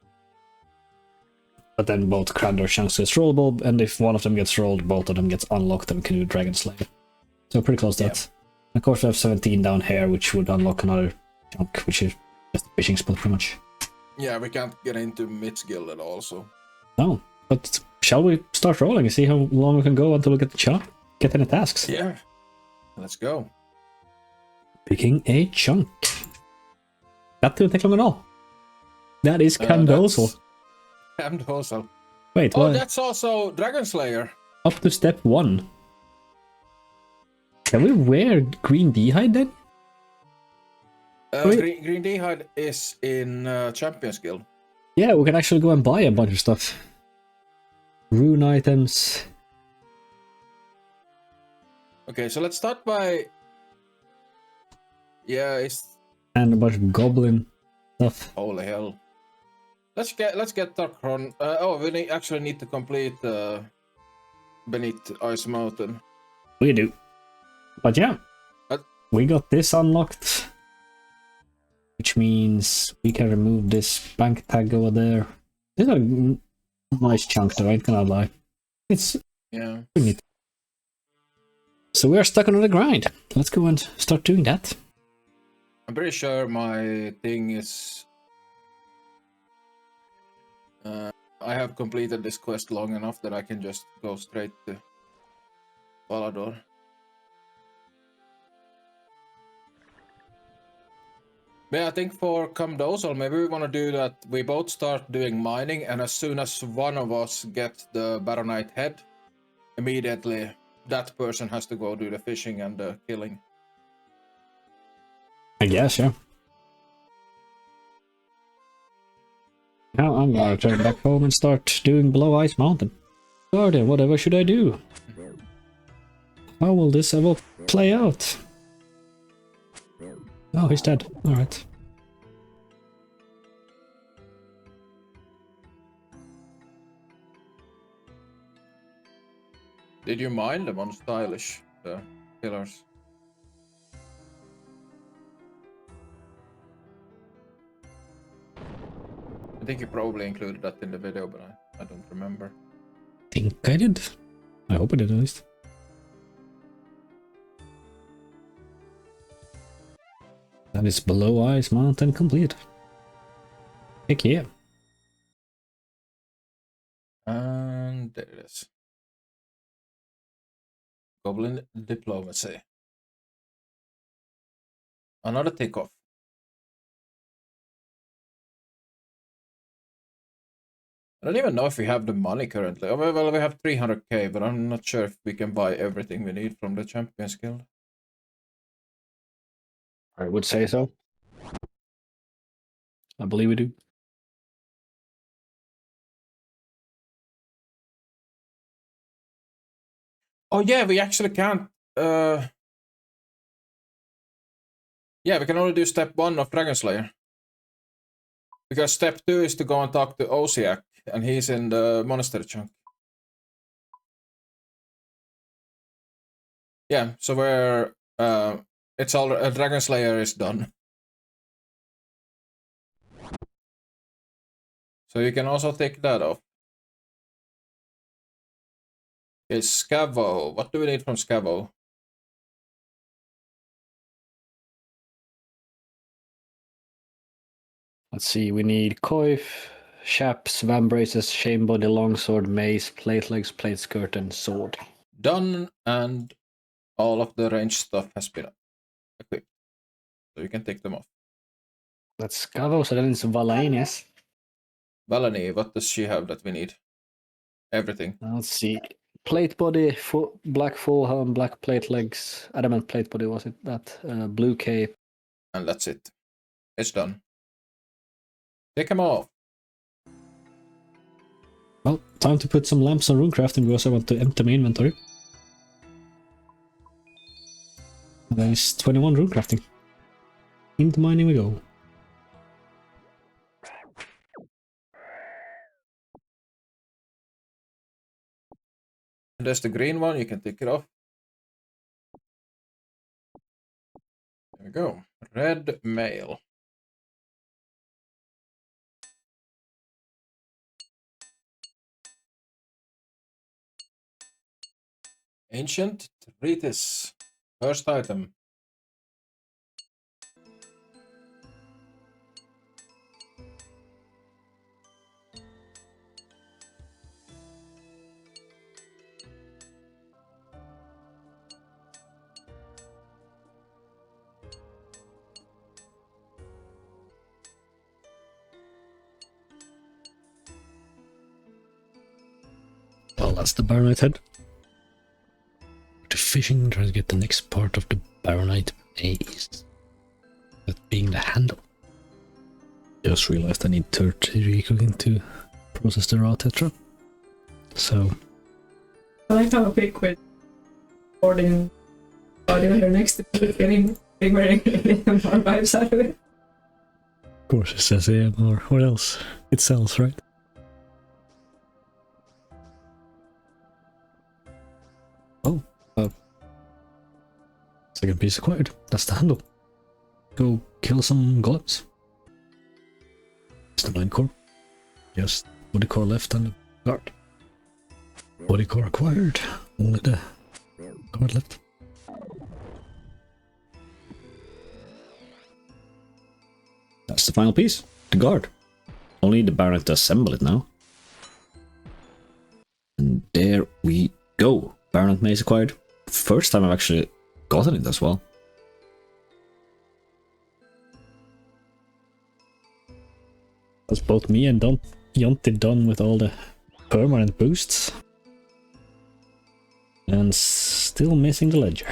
But then both Crandor chunks is rollable, and if one of them gets rolled, both of them gets unlocked, and we can do Dragon Slayer. So pretty close to that. Of course, we have 17 down here, which would unlock another chunk, which is just a fishing spot, pretty much. Yeah, we can't get into Mit's guild at all, so... No, but shall we start rolling and see how long we can go until we get the chunk? Get any tasks? Yeah, let's go. Picking a chunk. That didn't take long at all. That is Camdosel. Camdosel. Wait, oh, what? That's also Dragon Slayer. Up to step 1. Can we wear green D-hide then? Green D-hide is in Champions Guild. Yeah, we can actually go and buy a bunch of stuff. Rune items. Okay, so let's start by... Yeah, it's... And a bunch of goblin stuff. Holy hell. Let's get Darkron. We actually need to complete Beneath Ice Mountain. We do. But yeah, we got this unlocked, which means we can remove this bank tag over there. This is a nice chunk though, I ain't gonna lie. It's neat. So we're stuck on the grind. Let's go and start doing that. I'm pretty sure my thing is... I have completed this quest long enough that I can just go straight to Palador. Yeah, I think for Camdosal, maybe we want to do that. We both start doing mining, and as soon as one of us gets the Baronite head, immediately that person has to go do the fishing and the killing. I guess, yeah. Now I'm gonna turn back home and start doing Below Ice Mountain. Guardian, whatever should I do? How will this ever play out? Oh, he's dead. Alright. Did you mine them on Stylish, the killers? I think you probably included that in the video, but I don't remember. Think I did. I hope I did at least. That is Below Ice Mountain complete. Heck yeah. And there it is. Goblin Diplomacy. Another takeoff. I don't even know if we have the money currently. Oh, well, we have 300k, but I'm not sure if we can buy everything we need from the Champions Guild. I would say so. I believe we do. Oh yeah, we actually can't. Yeah, we can only do step 1 of Dragon Slayer. Because step 2 is to go and talk to Osiak, and he's in the monastery chunk. Yeah, so we're it's all Dragon Slayer is done. So you can also take that off. Okay, Scavo. What do we need from Scavo? Let's see, we need coif, chaps, vambraces, shame body, longsword, mace, plate legs, plate skirt, and sword. Done, and all of the range stuff has been equipped. So you can take them off. That's Scavo, so then it's Valanius. Valani, what does she have that we need? Everything. Let's see. Plate body, black full helm, black plate legs, adamant plate body, was it that? Blue cape. And that's it. It's done. Take them off. Well, time to put some lamps on runecrafting because I want to empty my inventory. And there is 21 runecrafting. Into mining we go. And there's the green one, you can take it off. There we go. Red mail. Ancient Treatise. First item. Well, that's the Baronite head. To fishing, try to get the next part of the Baronite maze. That being the handle. Just realized I need 30 recooking to process the raw tetra. So. I like how a big quit recording audio here next to me, getting more vibes out of it. course it says AMR. What else? It sells, right? Oh, second piece acquired. That's the handle. Go kill some golems. It's the 9 core. Just body core left and the guard. Body core acquired. Only the guard left. That's the final piece. The guard. Only the Baron to assemble it now. And there we go. Baron Mace acquired. First time I've actually gotten it as well. That's both me and Yonti done with all the permanent boosts. And still missing the ledger.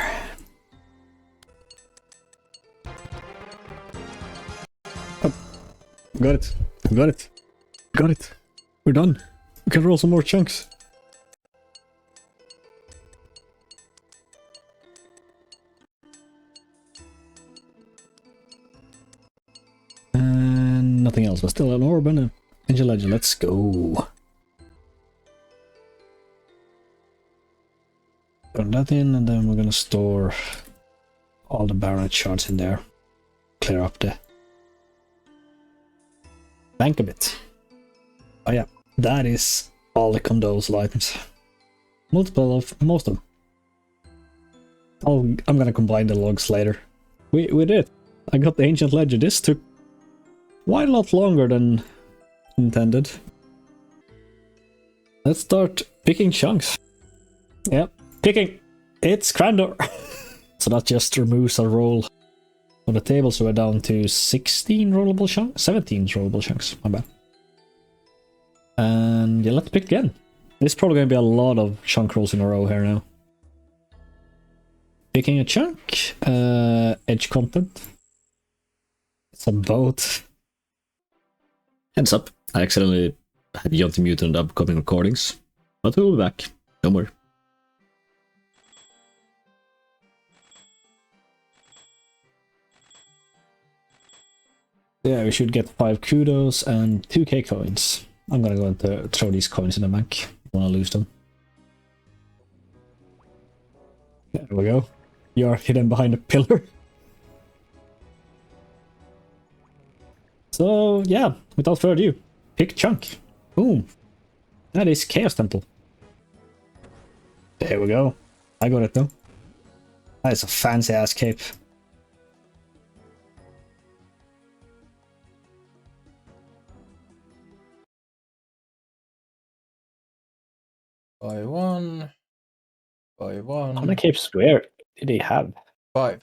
Oh, got it. Got it. Got it. We're done. We can roll some more chunks. And nothing else, but still an orb and an angel ledger. Let's go. Put that in, and then we're gonna store all the baronet shards in there. Clear up the bank a bit. Oh yeah, that is all the condolable items. Multiple of most of them. I'm gonna combine the logs later. We did it. I got the ancient ledger. This took quite a lot longer than intended. Let's start picking chunks. Yep. Picking! It's Crandor! So that just removes a roll on the table, so we're down to 16 rollable chunks? 17 rollable chunks, my bad. And yeah, let's pick again. There's probably going to be a lot of chunk rolls in a row here now. Picking a chunk. Edge content. It's a boat. Heads up, I accidentally had Yonti mute on the upcoming recordings. But we'll be back, don't worry. Yeah, we should get 5 kudos and 2k coins. I'm gonna go and throw these coins in the bank. I wanna lose them. There we go. You're hidden behind a pillar. So, yeah, without further ado, pick chunk. Boom. That is Chaos Temple. There we go. I got it though. That is a fancy ass cape. By one. By one. How many capes did they have? 5.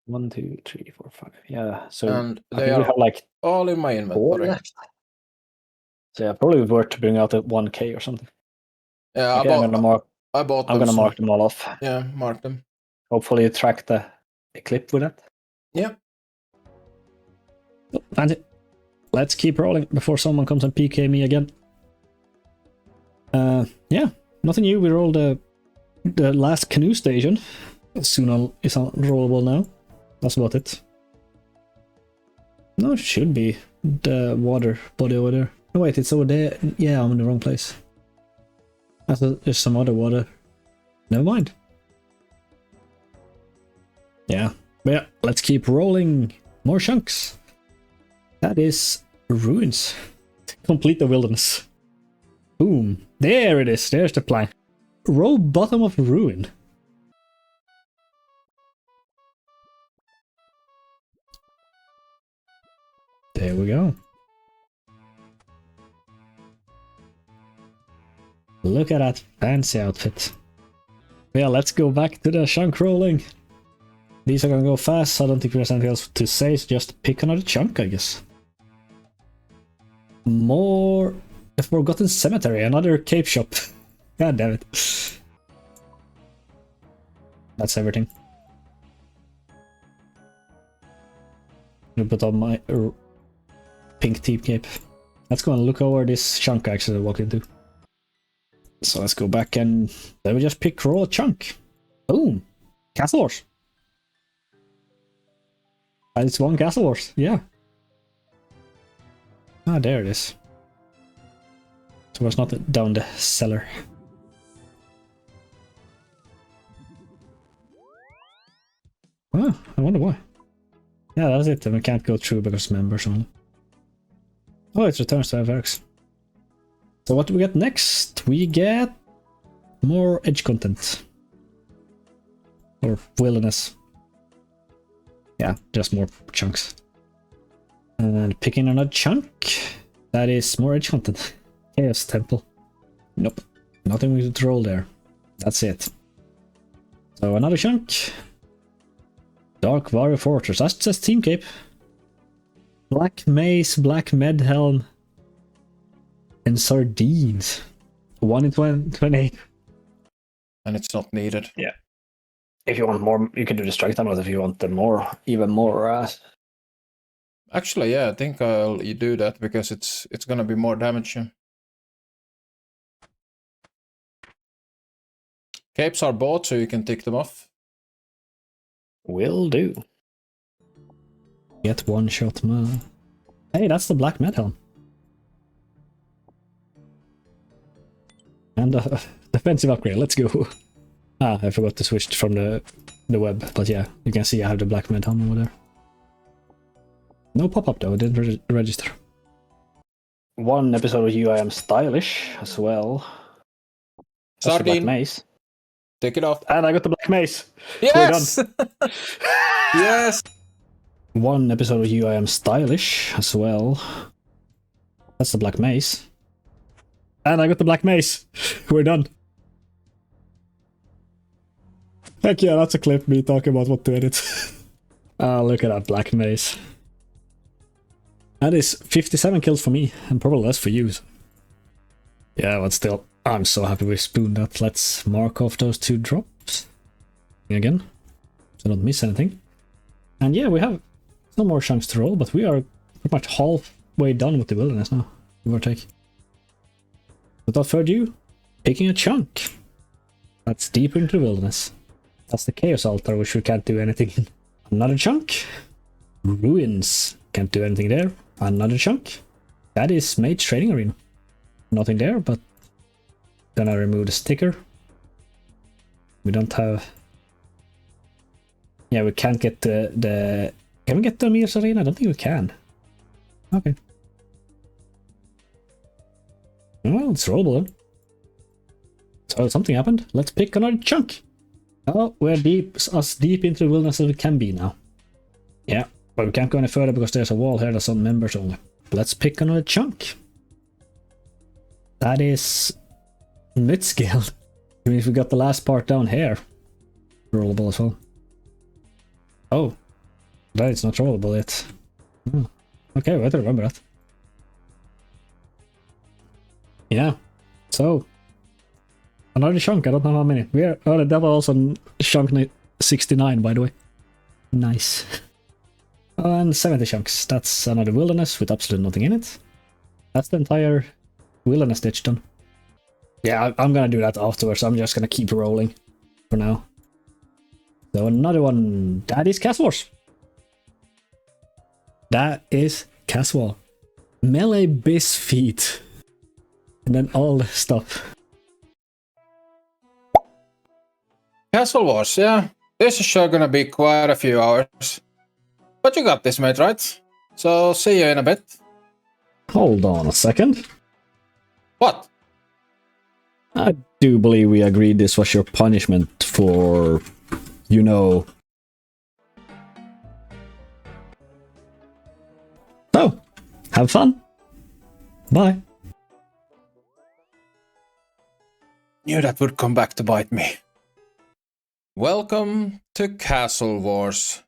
1, 2, 3, 4, 5. Yeah, so And I they think we are have like all in my 4 inventory. left. So yeah, probably worth to bring out at 1k or something. Yeah, Okay, I'm gonna mark them all off. Yeah, mark them. Hopefully you track the clip with that. Yeah. Oh, fancy. Let's keep rolling before someone comes and PK me again. Yeah, nothing new. We rolled the last canoe station. Soon it's unrollable now. That's about it. No, it should be the water body over there. No, wait, it's over there. Yeah, I'm in the wrong place. I thought there's some other water. Never mind. Yeah, but yeah, let's keep rolling. More chunks. That is ruins. Complete the wilderness. Boom. There it is. There's the plan. Row bottom of ruin. There we go. Look at that fancy outfit. Yeah, let's go back to the chunk rolling. These are gonna go fast, so I don't think there's anything else to say, so just pick another chunk, I guess. More... The Forgotten Cemetery, another cape shop. God damn it. That's everything. I'm gonna put on my pink teep cape. Let's go and look over this chunk I actually walked into. So let's go back and then we just pick roll a chunk. Boom! Castle Wars. And it's one Castle Wars, yeah. Ah, there it is. So it's not down the cellar. Oh, I wonder why. Yeah, that's it. And we can't go through because members only. Oh, it returns to FX. So what do we get next? We get more edge content. Or wilderness. Yeah, just more chunks. And picking another chunk. That is more edge content. Chaos Temple. Nope. Nothing we could roll there. That's it. So another chunk. Dark Warrior Fortress. That's just Team Cape. Black Mace, Black Med Helm. And Sardines. 1 in 28. And it's not needed. Yeah. If you want more, you can do the strike damage if you want the more, even more. Actually, yeah, I think I'll do that because it's gonna be more damage. Capes are bought, so you can tick them off. Will do. Get one shot, man. Hey, that's the Black Med Helm. And defensive upgrade, let's go. Ah, I forgot to switch from the web, but yeah, you can see I have the Black Med Helm over there. No pop-up though, it didn't register. One episode of you I am stylish as well. That's the Black Mace. Take it off. And I got the Black Mace. Yes! We're done. Yes! One episode of you I am stylish as well. That's the Black Mace. And I got the Black Mace. We're done. Heck yeah, that's a clip me talking about what to edit. Ah, look at that Black Mace. That is 57 kills for me, and probably less for you. Yeah, but still, I'm so happy we spooned that. Let's mark off those 2 drops. Again, so don't miss anything. And yeah, we have some more chunks to roll, but we are pretty much halfway done with the wilderness now, give or take. Without further ado, picking a chunk. That's deeper into the wilderness. That's the Chaos Altar, which we can't do anything in. Another chunk. Ruins. Can't do anything there. Another chunk. That is Mage Trading Arena. Nothing there, but gonna remove the sticker. We don't have... Yeah, we can't get the... Can we get the Mage Arena? I don't think we can. Okay. Well, it's rollable then. So something happened. Let's pick another chunk. Oh, we're as deep into the wilderness as we can be now. Yeah, but we can't go any further because there's a wall here that's on members only. Let's pick another chunk. That is mid-scale. I mean, if we got the last part down here, rollable as well. Oh, that is not rollable yet. Oh. Okay, we have to remember that. Yeah, so another chunk. I don't know how many. We are that was also chunk 69, by the way. Nice. And 70 chunks. That's another wilderness with absolutely nothing in it. That's the entire wilderness ditch done. Yeah, I'm gonna do that afterwards. I'm just gonna keep rolling for now. So another one. That is Cast Wars. That is Cast War. Melee Biz feet. And then all the stuff. Castle Wars, yeah. This is sure gonna be quite a few hours. But you got this, mate, right? So, see you in a bit. Hold on a second. What? I do believe we agreed this was your punishment for, you know... So, have fun. Bye. Knew that would come back to bite me. Welcome to Castle Wars,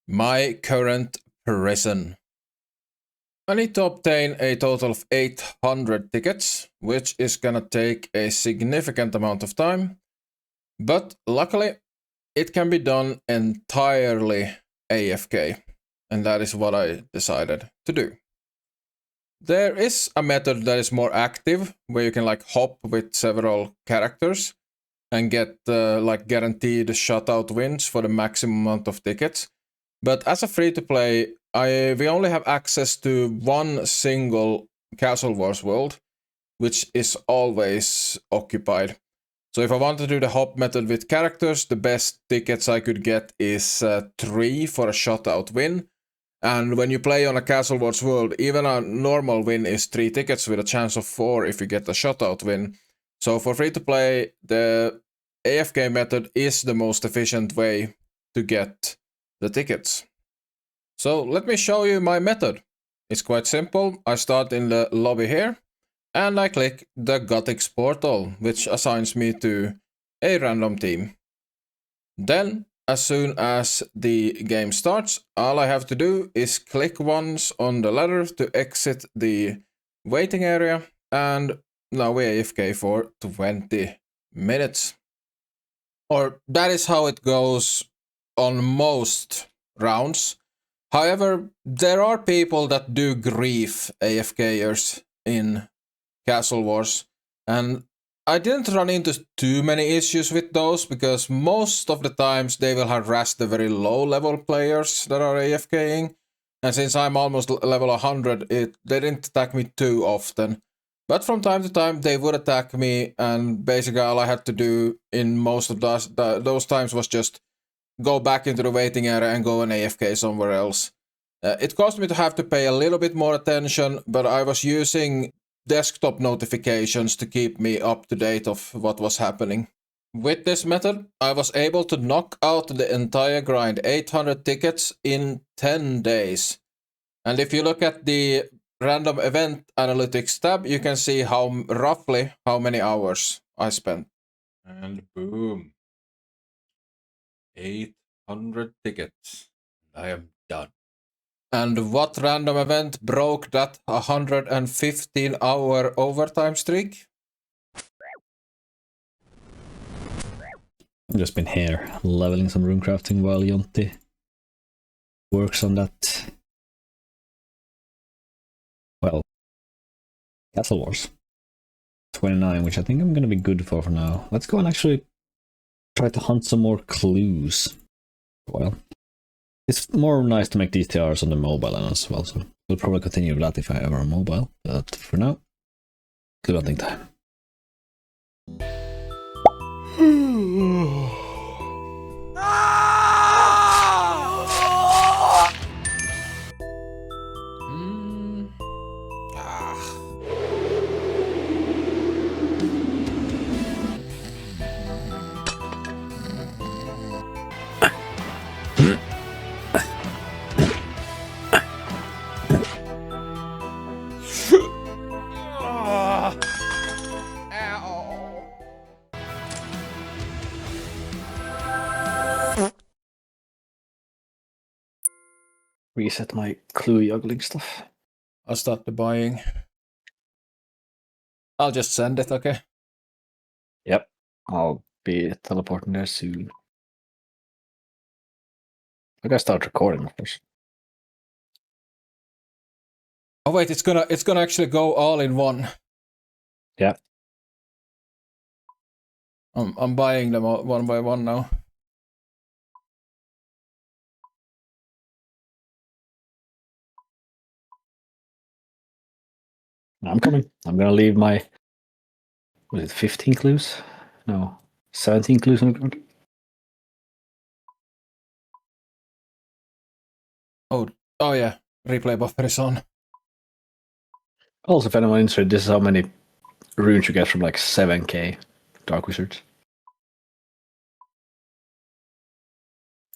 my current prison. I need to obtain a total of 800 tickets, which is gonna take a significant amount of time, but luckily it can be done entirely AFK, and that is what I decided to do. There is a method that is more active, where you can like hop with several characters and get like guaranteed shutout wins for the maximum amount of tickets. But as a free-to-play, we only have access to one single Castle Wars world, which is always occupied. So if I want to do the hop method with characters, the best tickets I could get is 3 for a shutout win. And when you play on a Castle Wars world, even a normal win is 3 tickets with a chance of 4 if you get a shutout win. So for free-to-play, the AFK method is the most efficient way to get the tickets. So let me show you my method. It's quite simple. I start in the lobby here, and I click the Gothics portal, which assigns me to a random team. Then, as soon as the game starts, all I have to do is click once on the ladder to exit the waiting area, and now we AFK for 20 minutes. Or that is how it goes on most rounds. However, there are people that do grief AFKers in Castle Wars, and I didn't run into too many issues with those because most of the times they will harass the very low level players that are AFKing, and since I'm almost level 100, they didn't attack me too often. But from time to time they would attack me, and basically all I had to do in most of those times was just go back into the waiting area and go and AFK somewhere else. It caused me to have to pay a little bit more attention, but I was using desktop notifications to keep me up to date of what was happening. With this method, I was able to knock out the entire grind, 800 tickets in 10 days. And if you look at the random event analytics tab, you can see roughly how many hours I spent. And boom. 800 tickets. I am done. And what random event broke that 115-hour overtime streak? I've just been here leveling some rune crafting while Jonti works on that. Well, Castle Wars 29, which I think I'm gonna be good for now. Let's go and actually try to hunt some more clues. Well, it's more nice to make these TRs on the mobile end as well, so we'll probably continue with that if I ever am mobile. But for now, clue hunting time. Reset my clue juggling stuff. I'll start the buying. I'll just send it, okay? Yep, I'll be teleporting there soon. I gotta start recording, of course. Oh wait, it's gonna actually go all in one. Yeah. I'm buying them all one by one now. I'm coming. I'm gonna leave my, was it 15 clues? No, 17 clues on the ground. Oh yeah, replay buffer is on. Also, if anyone interested, this is how many runes you get from like 7k Dark Wizards.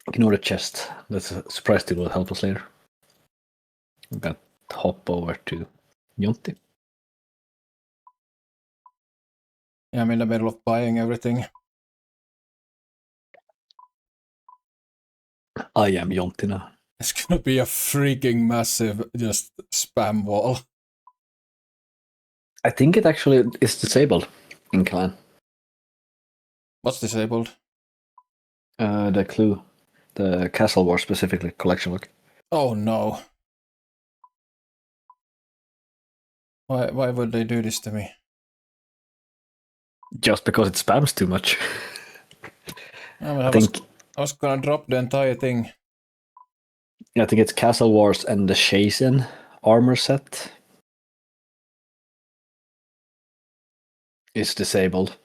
Ignore the chest. That's a surprise thing will help us later. I'm gonna hop over to Jonti. Yeah, I'm in the middle of buying everything. I am Jonti now. It's gonna be a freaking massive just spam wall. I think it actually is disabled in Clan. What's disabled? The clue. The Castle War specifically, collection look. Oh no. Why would they do this to me? Just because it spams too much. I was gonna drop the entire thing. I think it's Castle Wars and the Shazen armor set is disabled.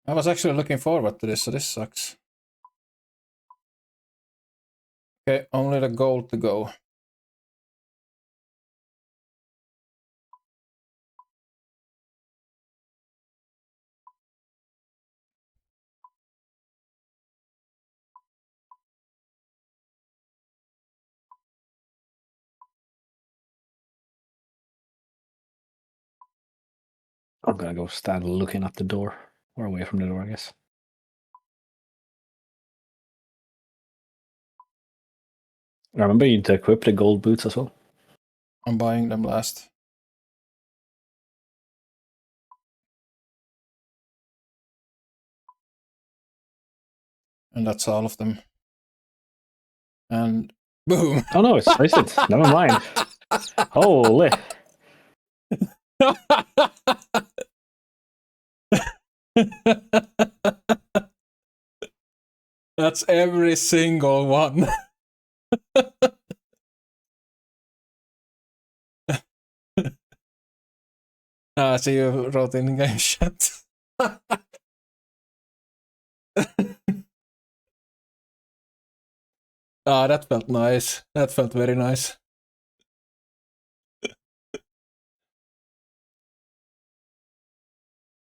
I was actually looking forward to this, so this sucks. Okay, only the gold to go. I'm gonna go stand looking at the door. Or away from the door, I guess. I remember you need to equip the gold boots as well. I'm buying them last. And that's all of them. And boom! Oh no, it's wasted. Never mind. Holy. That's every single one. So you wrote in game chat. That felt nice. That felt very nice.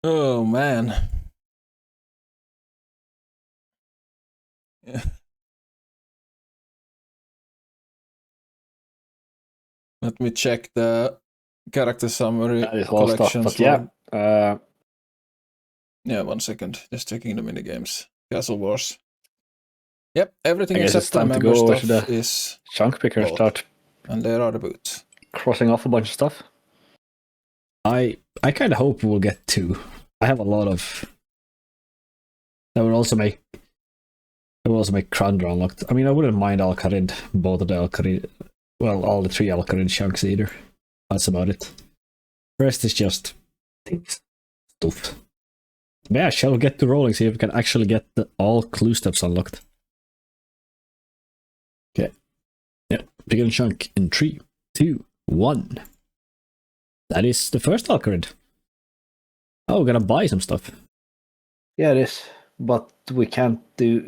Oh man. Yeah. Let me check the character summary collection. But yeah. Yeah, 1 second. Just checking the minigames. Castle Wars. Yep, everything I guess except it's time the to member go over stuff to the is chunk picker. gold. Start And there are the boots. crossing off a bunch of stuff. I kind of hope we'll get 2. I have a lot of. That would also make Krandra unlocked. I mean, I wouldn't mind Alcarid, both of the Alcarid. Well, all the 3 Alcarid chunks either. That's about it. The rest is just things, stuff. But yeah, shall we get to rolling? See if we can actually get all clue steps unlocked. Okay. Yeah, begin chunk in 3, 2, 1. That is the first Alcarid. Oh, we're gonna buy some stuff. Yeah, it is. But we can't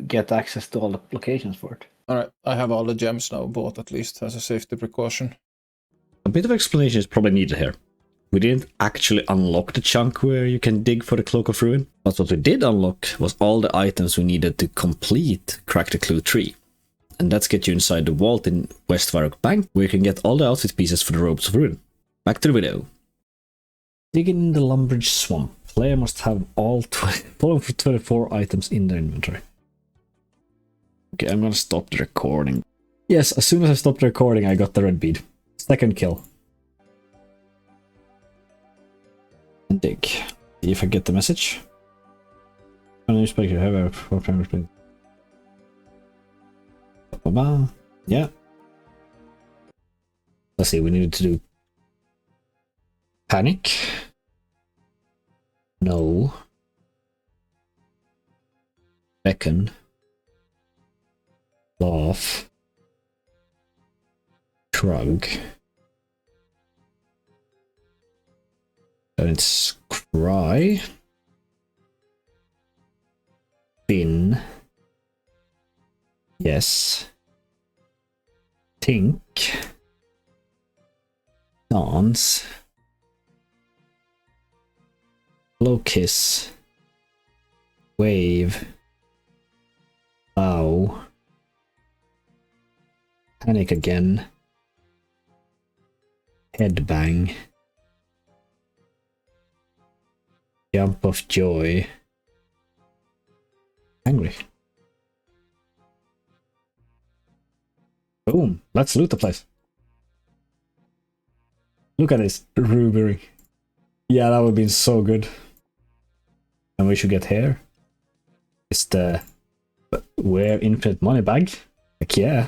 get access to all the locations for it. Alright, I have all the gems now bought, at least as a safety precaution. A bit of explanation is probably needed here. We didn't actually unlock the chunk where you can dig for the Cloak of Ruin, but what we did unlock was all the items we needed to complete Crack the Clue 3. And that's get you inside the vault in West Varrock Bank, where you can get all the outfit pieces for the Robes of Ruin. Back to the video. Digging in the Lumbridge Swamp. Player must have all 24 items in their inventory. Okay, I'm gonna stop the recording. Yes, as soon as I stopped the recording, I got the red bead. Second kill. And dig. See if I get the message. Yeah. Let's see, we needed to do panic. No. Beckon. Laugh. Shrug. And it's cry. Bin. Yes. Think. Dance. Blow kiss. Wave. Bow. Panic again. Headbang. Jump of joy. Angry. Boom. Let's loot the place. Look at this rubery. Yeah, that would have been so good. And we should get here. It's the wear infinite money bag. Heck yeah.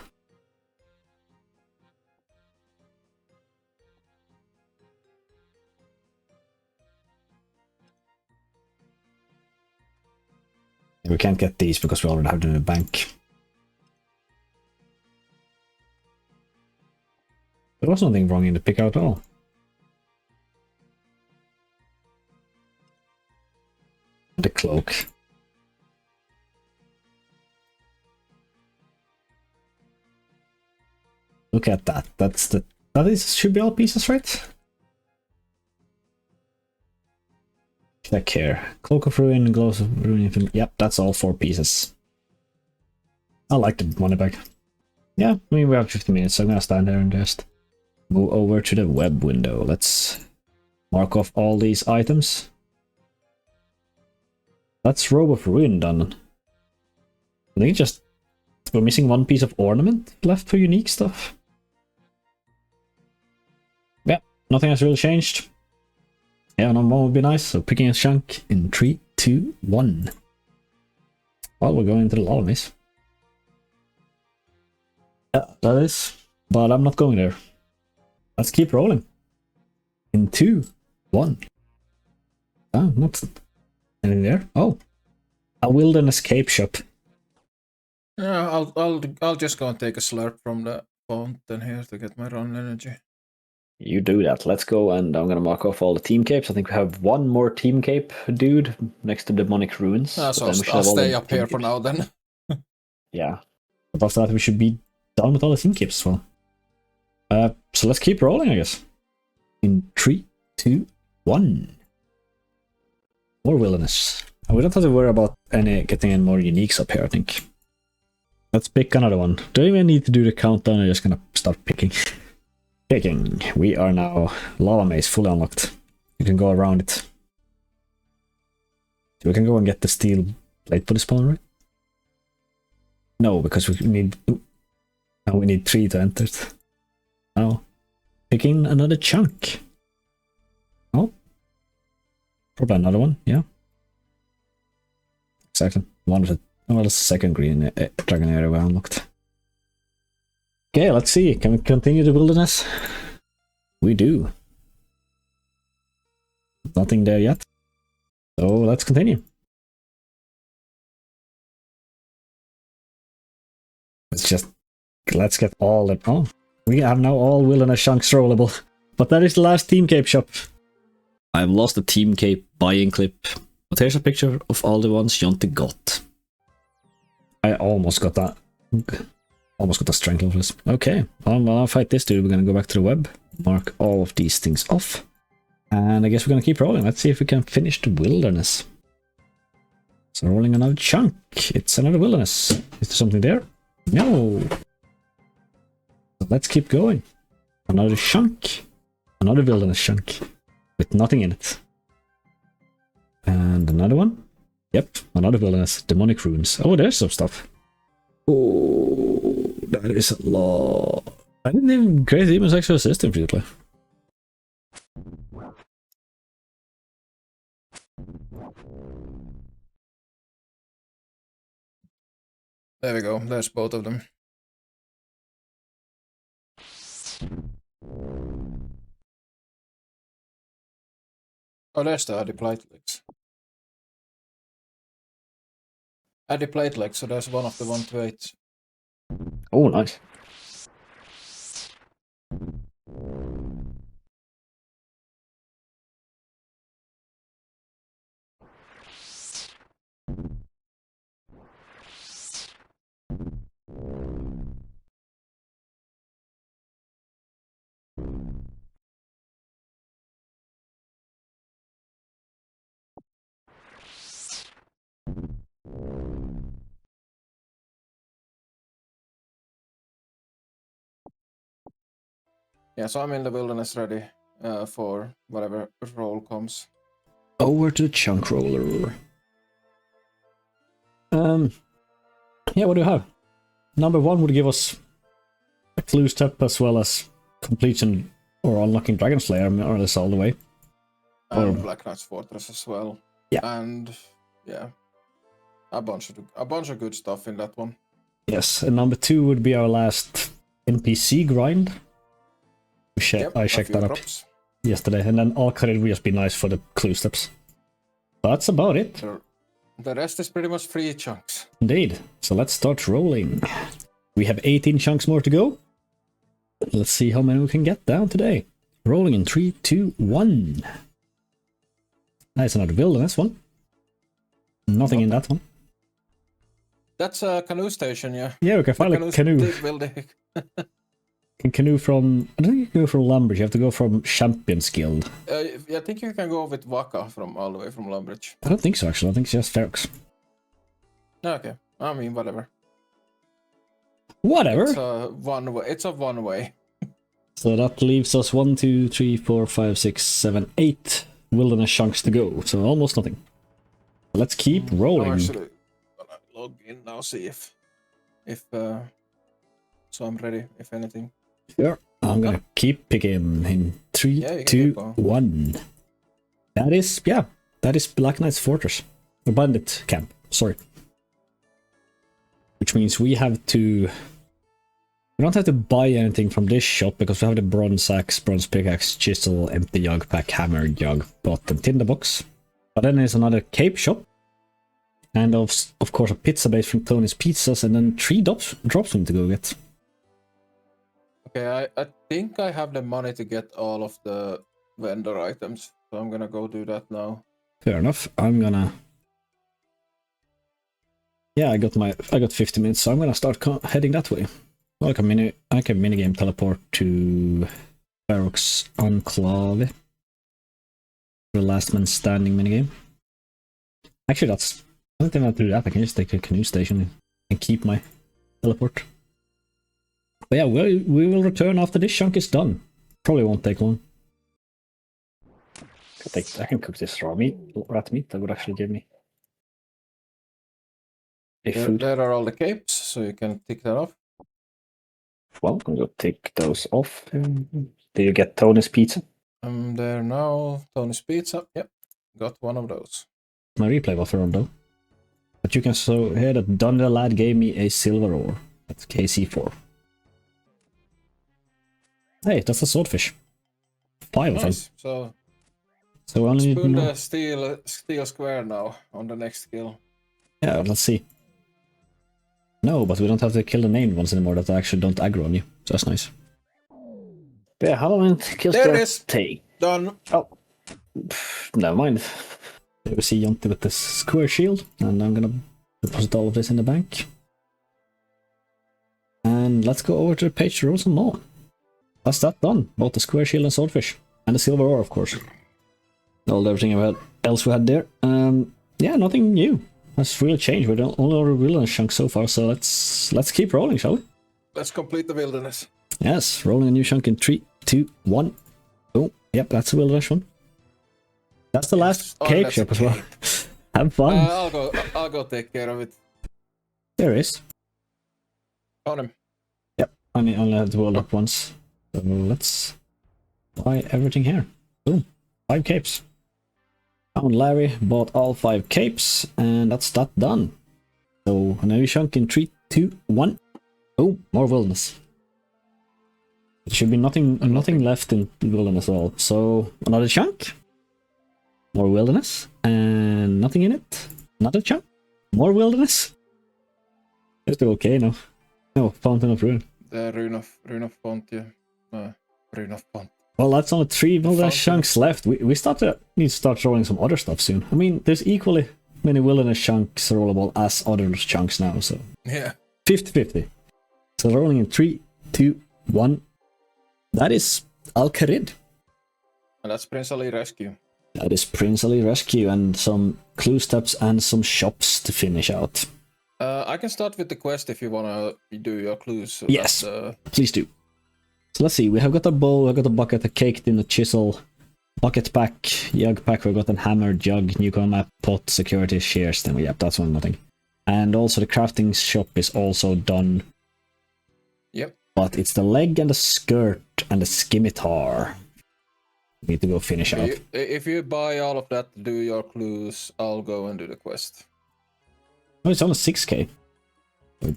We can't get these because we already have them in the bank. There was nothing wrong in the pick at all. The cloak. Look at that. Should be all pieces, right? Check here. Cloak of Ruin, Gloves of Ruin. Yep, that's all 4 pieces. I like the money bag. Yeah, I mean, we have 50 minutes, so I'm gonna stand there and just move over to the web window. Let's mark off all these items. That's Robe of Ruin done. I think we're missing 1 piece of ornament left for unique stuff. Yeah, nothing has really changed. Yeah, number 1 would be nice, so picking a chunk in 3, 2, 1. Well, we're going into the lava maze. Yeah, that is. But I'm not going there. Let's keep rolling. In 2, 1. Oh, not anything there. Oh, a wilderness cape shop. Yeah, I'll just go and take a slurp from the fountain here to get my run energy. You do that. Let's go, and I'm gonna mark off all the team capes. I think we have 1 more team cape dude next to demonic ruins. So I'll stay up here for now then. Yeah. But after that, we should be done with all the team capes as well. So let's keep rolling, I guess. In 3, 2, 1. More wilderness. And we don't have to worry about getting any more uniques up here, I think. Let's pick another one. Don't even need to do the countdown, I'm just gonna start picking. Picking. We are now lava maze fully unlocked. You can go around it. So we can go and get the steel plate for the spawn, right? No, because we need 3 to enter it. Now, picking another chunk. Oh, probably another one. Yeah, exactly. One of the the second green dragon area we unlocked. Okay, let's see. Can we continue the wilderness? We do. Nothing there yet. So let's continue. Let's get all the... Oh, we have now all wilderness chunks rollable. But that is the last team cape shop. I've lost the team cape buying clip. But here's a picture of all the ones Jonte got. I almost got that. Almost got the strength level. Okay, well, I'll fight this dude. We're gonna go back to the web. Mark all of these things off. And I guess we're gonna keep rolling. Let's see if we can finish the wilderness. So rolling another chunk. It's another wilderness. Is there something there? No. So let's keep going. Another chunk. Another wilderness chunk. With nothing in it. And another one. Yep, another wilderness. Demonic runes. Oh, there's some stuff. Oh, that is a lot. I didn't even create even extra system for you to play. There we go. There's both of them. Oh, there's the Addy platelets. Addy platelets, so there's one of the 128. Oh, nice. Yeah, so I'm in the wilderness ready for whatever roll comes. Over to the chunk roller. Yeah, what do you have? Number 1 would give us a clue step as well as completion or unlocking Dragon Slayer, more or less all the way. And Black Knight's Fortress as well. Yeah. And yeah, a bunch of good stuff in that one. Yes, and number 2 would be our last NPC grind. I checked that up yesterday, and then Alkarid would just be nice for the clue steps. That's about it. The rest is pretty much free chunks. Indeed. So let's start rolling. We have 18 chunks more to go. Let's see how many we can get down today. Rolling in 3, 2, 1. That's another wilderness one. Nothing in that one. That's a canoe station, yeah. Yeah, we can find a canoe. Can canoe from... I don't think you can go from Lumbridge. You have to go from Champions Guild. I think you can go with Waka from all the way from Lumbridge. I don't think so, actually. I think it's just Ferox. Okay. I mean, whatever. Whatever. It's a one way. It's a one way. So that leaves us 1, 2, 3, 4, 5, 6, 7, 8 wilderness chunks to go. So almost nothing. Let's keep rolling. I'm actually gonna log in now, see if so I'm ready, if anything. Sure. I'm gonna keep picking in 3, 2, 1. That is Black Knight's Fortress. Or Bandit Camp, sorry. Which means we don't have to buy anything from this shop because we have the bronze axe, bronze pickaxe, chisel, empty jug pack, hammer, jug, pot, and tinderbox. But then there's another cape shop. And of course a pizza base from Tony's Pizzas, and then 3 drops we need to go get. Okay, I think I have the money to get all of the vendor items, so I'm gonna go do that now. Fair enough. I'm gonna... Yeah, I got 50 minutes, so I'm gonna start heading that way. Well, I can minigame teleport to Ferox Enclave. The last man standing minigame. Actually, I don't think I have to do that. I can just take a canoe station and keep my teleport. But yeah, we will return after this chunk is done. Probably won't take long. I can cook this raw meat, rat meat. That would actually give me food. There are all the capes, so you can tick that off. Well, I'm gonna take those off. Did you get Tony's Pizza? I'm there now. Tony's Pizza. Yep, got one of those. My replay buffer on though. But you can so hear that Dunder Lad gave me a silver ore. That's KC4. Hey, that's a swordfish. 5 of them. So we only need spoon more. the steel square now on the next skill. Yeah, let's see. No, but we don't have to kill the named ones anymore that actually don't aggro on you. So that's nice. But yeah, how long kills There that it is. take? Done. Oh, never mind. There we see Jonti with the square shield, and I'm gonna deposit all of this in the bank. And let's go over to the page to roll some more. That's that done. Both the square shield and swordfish. And the silver ore, of course. All everything else we had there. Yeah, nothing new. That's real change. We're the only other wilderness chunk so far, so let's keep rolling, shall we? Let's complete the wilderness. Yes, rolling a new chunk in 3, 2, 1. Oh, yep, that's a wilderness one. That's the last cape shop as well. Have fun. I'll go take care of it. There is. On him. Yep, I only have to roll up once. So let's buy everything here. Boom. 5 capes. Found Larry, bought all 5 capes, and that's that done. So a new chunk in 3, 2, 1. Boom, more wilderness. There should be nothing left in the wilderness at all. So another chunk. More wilderness. And nothing in it. Another chunk. More wilderness. It's okay now. No, Fountain of Ruin. The Rune of Font, yeah. Rune of Font. Well, that's only 3 wilderness chunks left. We need to start rolling some other stuff soon. I mean, there's equally many wilderness chunks rollable as other chunks now, so... Yeah. 50-50. So rolling in 3, 2, 1. That is Al-Kharid. And that's Prince Ali Rescue. That is Prince Ali Rescue, and some clue steps and some shops to finish out. I can start with the quest if you wanna do your clues. So yes, please do. So let's see, we have got a bowl, I've got a bucket, a cake tin, a chisel, bucket pack, jug pack, we've got a hammer, jug, newcomer map, pot, security, shears, then yep, that's one nothing. And also the crafting shop is also done. Yep. But it's the leg and the skirt and the scimitar. We need to go finish out. If you buy all of that to do your clues, I'll go and do the quest. Oh, it's only 6k.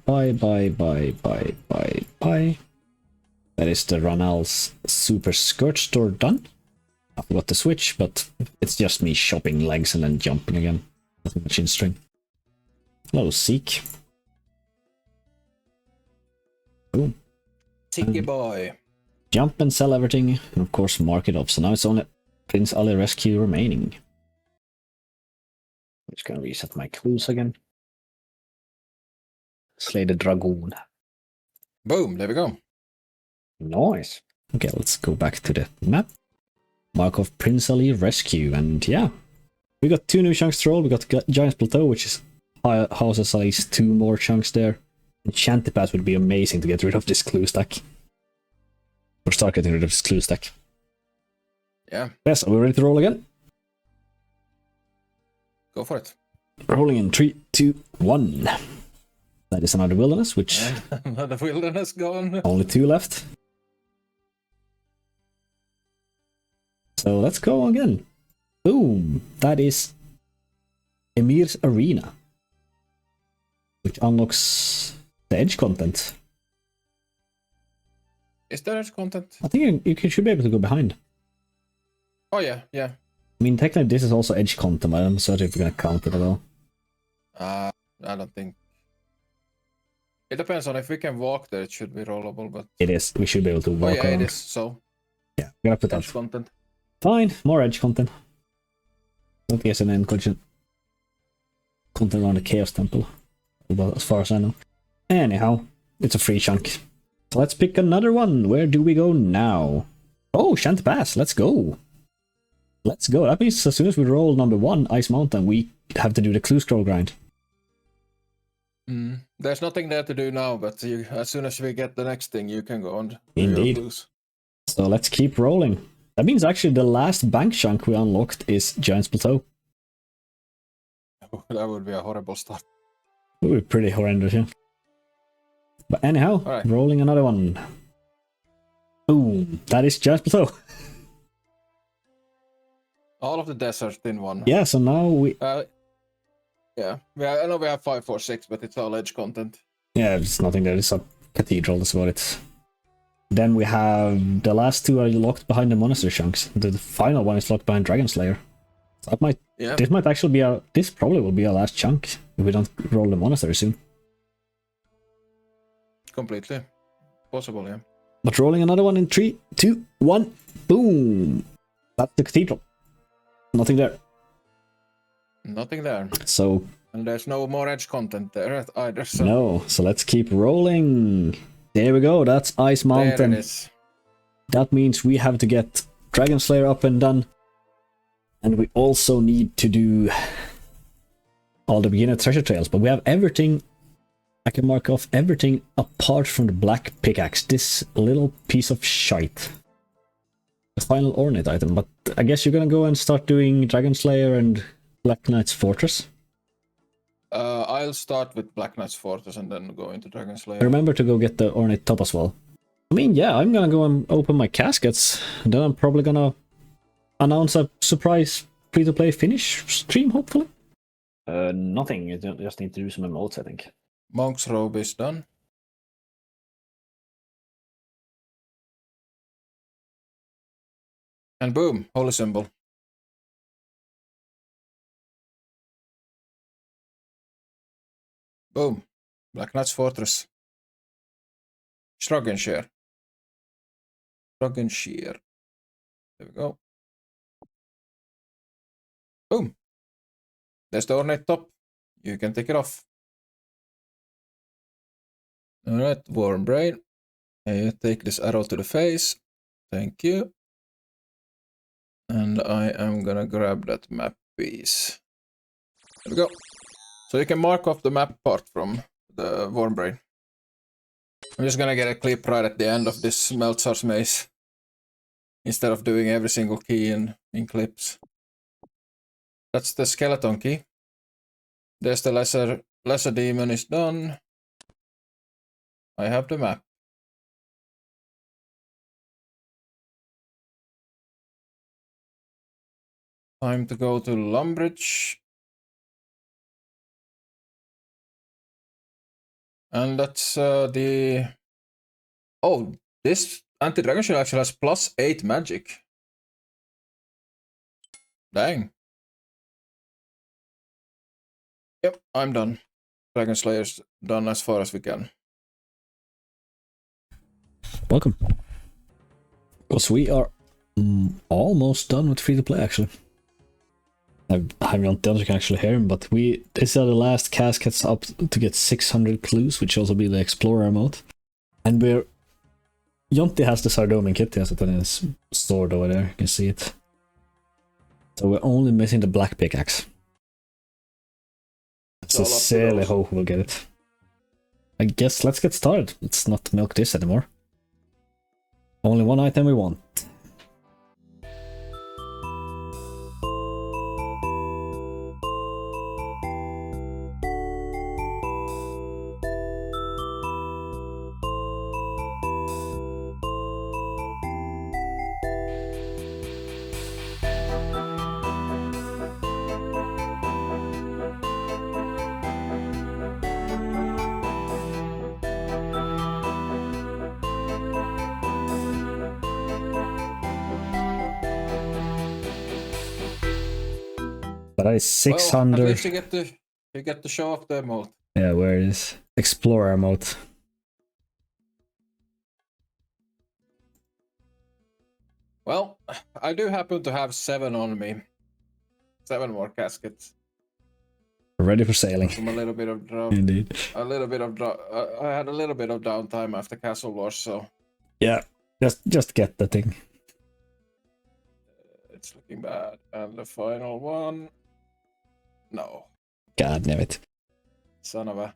Buy. That is the Ronald's Super Skirt store done. I forgot to switch, but it's just me shopping legs and then jumping again. Nothing much in string. Hello, Seek. Boom. Seeky boy. jump and sell everything, and of course mark it up. So now it's only Prince Ali Rescue remaining. I'm just gonna reset my clues again. Slay the Dragoon. Boom, there we go. Nice. Okay, let's go back to the map. Mark of Prince Ali Rescue, and yeah. We got 2 new chunks to roll. We got Giant's Plateau, which is houses at least 2 more chunks there. And Shanty Pass would be amazing to get rid of this clue stack. Or start getting rid of this clue stack. Yeah. Yes, are we ready to roll again? Go for it. Rolling in 3, 2, 1. That is another wilderness, which... Another wilderness gone. Only 2 left. So let's go again. Boom! That is Emir's Arena, which unlocks the edge content. Is there edge content? I think you should be able to go behind. Oh yeah, yeah. I mean, technically this is also edge content, but I'm not certain if we're gonna count it at all. I don't think. It depends on if we can walk there. It should be rollable, but It is. We should be able to walk oh yeah, around. it is. So Yeah, we're gonna put that. edge content. Fine, more edge content. Don't guess an end content around the Chaos Temple. Well, as far as I know. Anyhow, it's a free chunk. So let's pick another one. Where do we go now? Oh, Shanty Pass. Let's go. Let's go. That means as soon as we roll number 1, Ice Mountain, we have to do the clue scroll grind. There's nothing there to do now, but as soon as we get the next thing, you can go on. do your Indeed. clues. So let's keep rolling. That means actually the last bank chunk we unlocked is Giant's Plateau. That would be a horrible start. It would be pretty horrendous, yeah. But anyhow, All right. rolling another one. Boom. That is Giant's Plateau. All of the desert in one. Yeah, so now we... Yeah, I know we have 5, 4, 6, but it's all edge content. Yeah, it's nothing there. It's a cathedral, that's what it's... Then we have... The last 2 are locked behind the monastery chunks. The final one is locked behind Dragon Slayer. So that might... Yeah. This might actually be our... This probably will be our last chunk if we don't roll the monastery soon. Completely. Possible, yeah. But rolling another one in 3, 2, 1. Boom! That's the cathedral. Nothing there. Nothing there. So... And there's no more edge content there either, so... No, so let's keep rolling. There we go, that's Ice Mountain. There it is. That means we have to get Dragon Slayer up and done. And we also need to do all the beginner treasure trails. But we have everything. I can mark off everything apart from the black pickaxe. This little piece of shite. The final ornate item. But I guess you're gonna go and start doing Dragon Slayer and Black Knight's Fortress. I'll start with Black Knight's Fortress and then go into Dragon Slayer. Remember to go get the ornate top as well. I mean, yeah, I'm gonna go and open my caskets. And then I'm probably gonna announce a surprise free-to-play finish stream, hopefully. Nothing. You just need to do some emotes, I think. Monk's robe is done. And boom, holy symbol. Boom, Black Knight's Fortress. Shrogenshire. Shrogenshire. There we go. Boom. There's the ornate top. You can take it off. Alright, warm brain. Take this arrow to the face. Thank you. And I am gonna grab that map piece. There we go. So you can mark off the map part from the warm brain. I'm just gonna get a clip right at the end of this Meltzar's maze. Instead of doing every single key in clips. That's the skeleton key. There's the lesser demon is done. I have the map. Time to go to Lumbridge. And that's the... Oh, this anti-dragon shield actually has +8 magic. Dang. Yep, I'm done. Dragon Slayer's done as far as we can. Welcome. Because we are almost done with free to play actually. I don't think you can actually hear him, but these are the last caskets up to get 600 clues, which also be the Explorer mode. And Jonti has the Sardomin kit, he has it in his sword over there, you can see it. So we're only missing the black pickaxe. I sincerely hope we'll get it. I guess let's get started. Let's not milk this anymore. Only one item we want. But I 600. Well, at least you get to show off the mode. Yeah, where is Explorer mode? Well, I do happen to have 7 on me. 7 more caskets. Ready for sailing. From a little bit of Indeed. I had a little bit of downtime after Castle Wars, so yeah, just get the thing. It's looking bad. And the final one, no. God damn it! Son of a.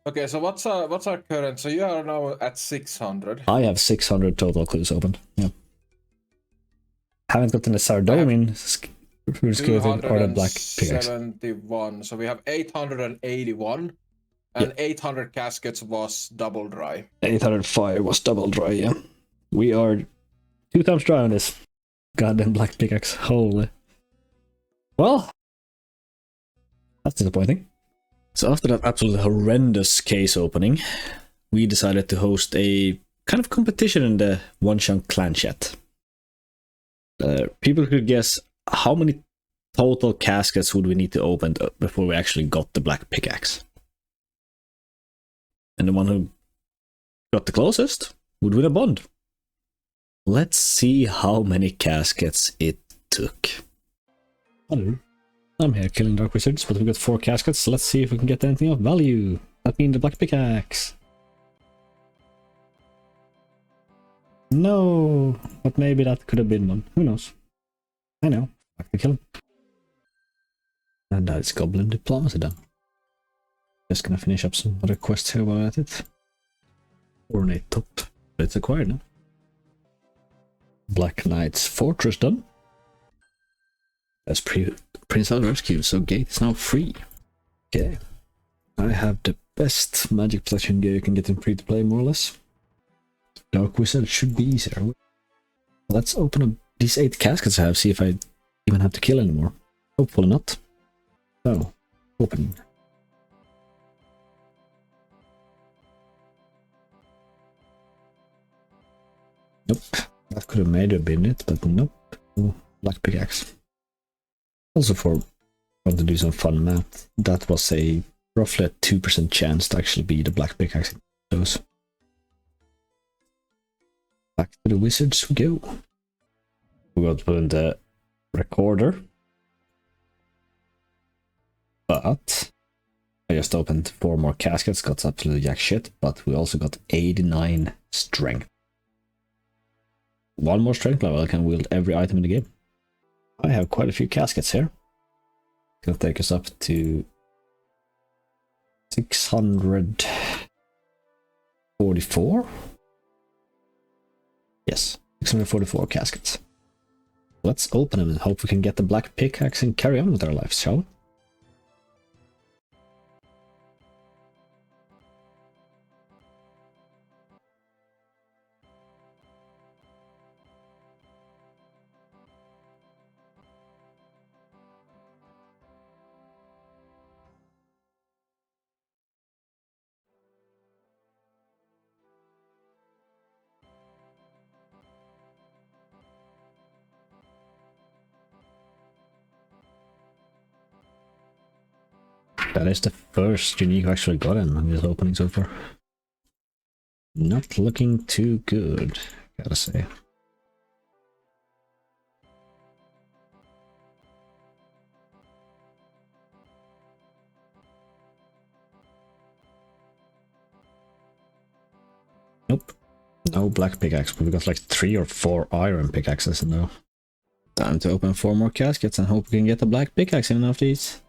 Okay, so what's our current? So you are now at 600. I have 600 total clues opened. Yeah. Haven't gotten the Sardomin Runescape or the black pickaxe. 71. So we have 881, and 800 caskets was double dry. 805 was double dry. Yeah. We are 2 times dry on this goddamn black pickaxe. Holy. Well, that's disappointing. So after that absolutely horrendous case opening, we decided to host a kind of competition in the Onechunk clan chat. People could guess how many total caskets would we need to open before we actually got the black pickaxe. And the one who got the closest would win a bond. Let's see how many caskets it took. Hello. I'm here killing dark wizards, but we got 4 caskets, so let's see if we can get anything of value. That means the black pickaxe. No, but maybe that could have been one. Who knows? I know. I can kill him. And that's Goblin Diplomacy done. Just gonna finish up some other quests here while at it. Ornate top. It's acquired now. Black Knight's Fortress done. That's Prince Alvarez Cube, so gate is now free. Okay. I have the best magic protection gear you can get in free to play, more or less. Dark Wizard should be easier. Let's open up these 8 caskets I have, see if I even have to kill anymore. Hopefully not. So, open. Nope. That could have maybe been it, but nope. Oh, black pickaxe. Also for want to do some fun math, that was a roughly a 2% chance to actually be the black pickaxe. Those. Back to the wizards we go. We got to put in the recorder. But I just opened 4 more caskets, got absolutely jack shit, but we also got 89 strength. 1 more strength level, I can wield every item in the game. I have quite a few caskets here. Gonna take us up to 644. Yes, 644 caskets. Let's open them and hope we can get the black pickaxe and carry on with our lives, shall we? That is the first unique I actually got in this opening so far. Not looking too good, gotta say. No black pickaxe, but we got like 3 or 4 iron pickaxes now. Time to open 4 more caskets and hope we can get a black pickaxe in one of these.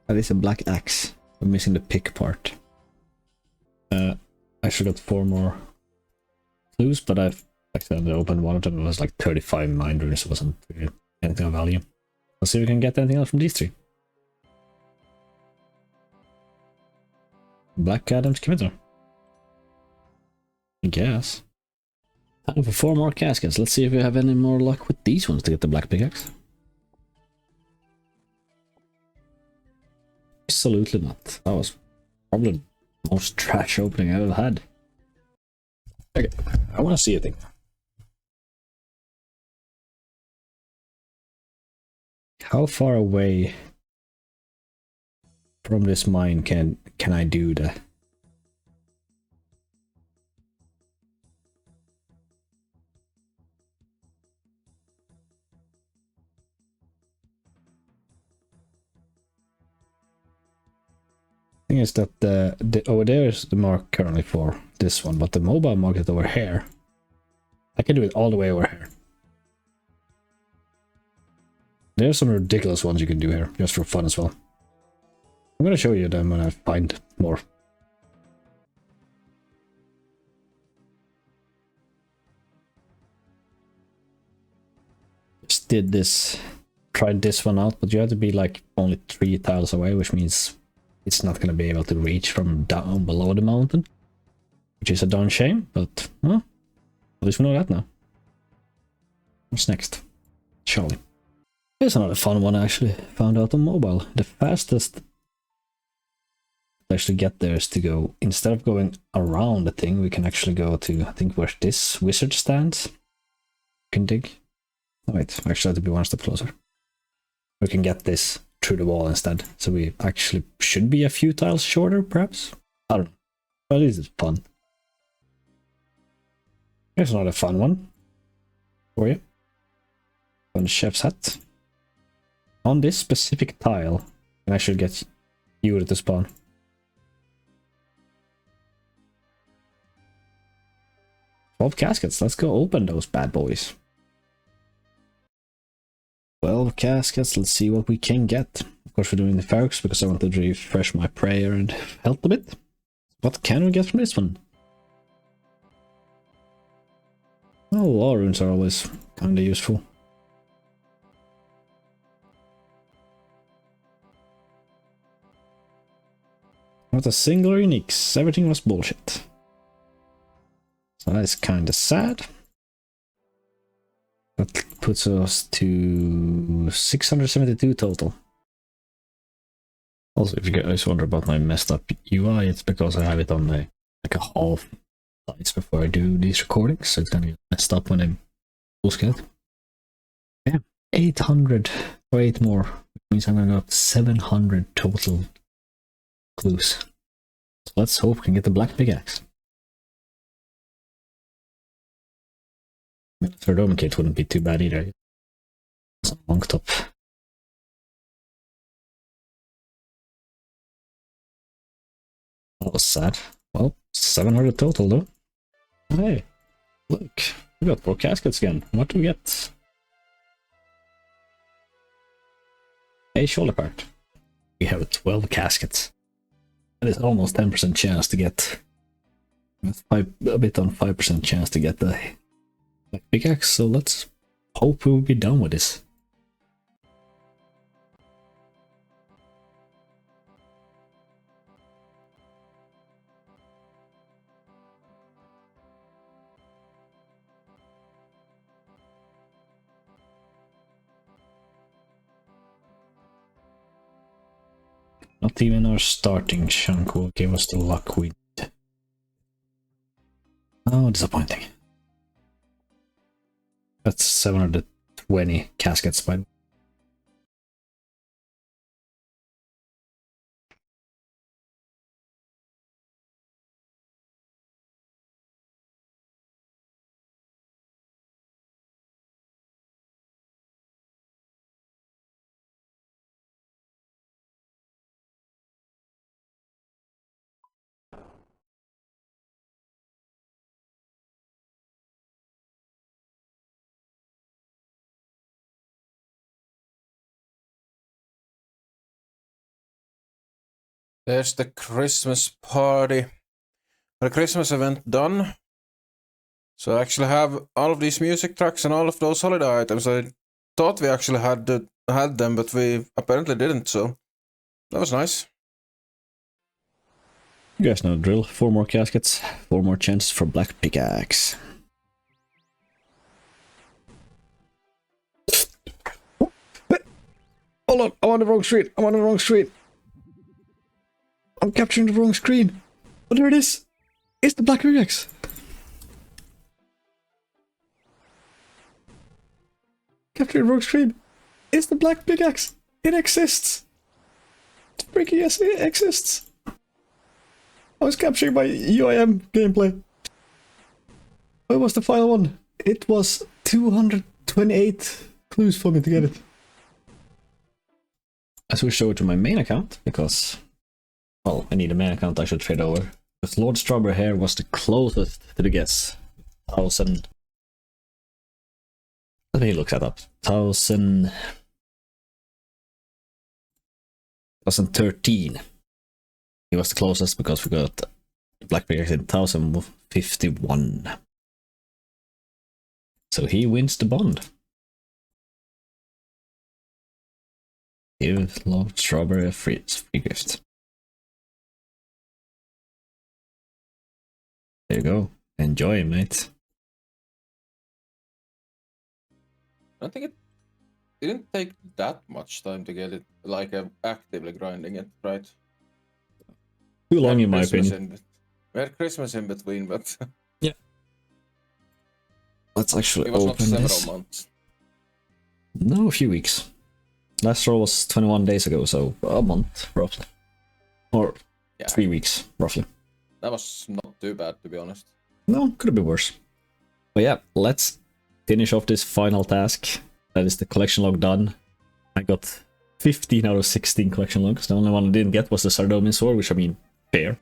That is a black axe. We're missing the pick part. I should got 4 more clues, but I've accidentally opened one of them. It was like 35 mind runes, so it wasn't really anything of value. Let's see if we can get anything else from these 3. Black Adam's Scimitar. I guess. Time for 4 more caskets. Let's see if we have any more luck with these ones to get the black pickaxe. Absolutely not. That was probably the most trash opening I've ever had. Okay, I want to see a thing. How far away from this mine can I do the... Thing is that the over there is the mark currently for this one, but the mobile mark is over here. I can do it all the way over here. There's some ridiculous ones you can do here, just for fun as well. I'm gonna show you them when I find more. Just did this, tried this one out, but you have to be like only 3 tiles away, which means it's not going to be able to reach from down below the mountain, which is a darn shame, but well, at least we know that now. What's next? Charlie. Here's another fun one I actually found out on mobile. The fastest to actually get there is to go, instead of going around the thing, we can actually go to, I think, where this wizard stands. You can dig. Oh wait, actually I have to be one step closer. We can get this through the wall instead, so we actually should be a few tiles shorter, perhaps? I don't know. But at least it's fun. Here's another fun one for you. On the chef's hat. On this specific tile, you can actually get you to spawn. Twelve caskets, let's go open those bad boys. 12 caskets, let's see what we can get. Of course we're doing the Ferrox because I wanted to refresh my prayer and health a bit. What can we get from this one? Oh, wall runes are always kinda useful. Not a single unique, everything was bullshit. So that is kinda sad. That puts us to 672 total. Also, if you guys wonder about my messed up UI, it's because I have it on like a half size before I do these recordings, so it's gonna get messed up when I post it. Yeah, 800 or 8 more, which means I'm gonna go up to 700 total clues. So let's hope we can get the black pickaxe. Third Omen kit wouldn't be too bad either. Some monk top. That was sad. Well, 700 total though. Hey, look, we got 4 caskets again. What do we get? A shoulder part. We have 12 caskets. That is almost 10% chance to get. A bit on 5% chance to get the black pickaxe, so let's hope we'll be done with this. Not even our starting chunk will give us the luck we need. Oh, disappointing. That's 720 caskets by the way. There's the Christmas party. The Christmas event done. So I actually have all of these music tracks and all of those holiday items. I thought we actually had them, but we apparently didn't, so that was nice. You guys know the drill. 4 more caskets, 4 more chances for black pickaxe. Hold on, I'm on the wrong street. I'm on the wrong street. I'm capturing the wrong screen. Oh, there it is. It's the black pickaxe. Capturing the wrong screen. It's the black pickaxe. It exists. It's freaking yes, it exists. I was capturing my UIM gameplay. What was the final one? It was 228 clues for me to get it. I switched over to my main account because, well, I need a main account I should trade over. Because Lord Strawberry Hair was the closest to the guess. 1000. Let me look that up. 2013. He was the closest because we got black pickaxe in 1051. So he wins the bond. Give Lord Strawberry a free gift. There you go. Enjoy, mate. I think it didn't take that much time to get it, like actively grinding it, right? Too long in my opinion. We had Christmas in between, but yeah. Let's actually it was open not this. several months. No, a few weeks. Last roll was 21 days ago, so a month, roughly. Or 3 weeks, roughly. That was not too bad, to be honest. No, could have been worse. But yeah, let's finish off this final task. That is the collection log done. I got 15 out of 16 collection logs. The only one I didn't get was the Sardomian sword, which I mean, fair.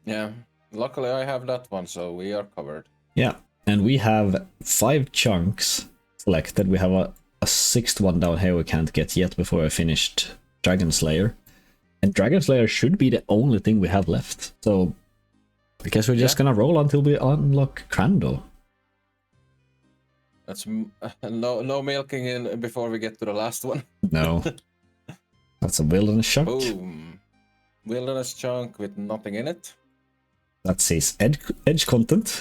Yeah, luckily I have that one, so we are covered. Yeah, and we have 5 chunks selected. We have a 6th one down here we can't get yet before I finished Dragon Slayer. And Dragon Slayer should be the only thing we have left. So I guess we're just gonna roll until we unlock Crando. That's no milking in before we get to the last one. No. That's a wilderness chunk. Boom. Wilderness chunk with nothing in it. That says edge content.